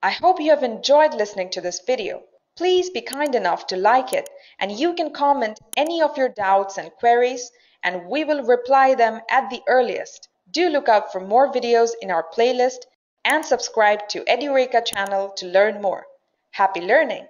I hope you have enjoyed listening to this video. Please be kind enough to like it, and you can comment any of your doubts and queries, and we will reply them at the earliest. Do look out for more videos in our playlist and subscribe to Edureka channel to learn more. Happy learning!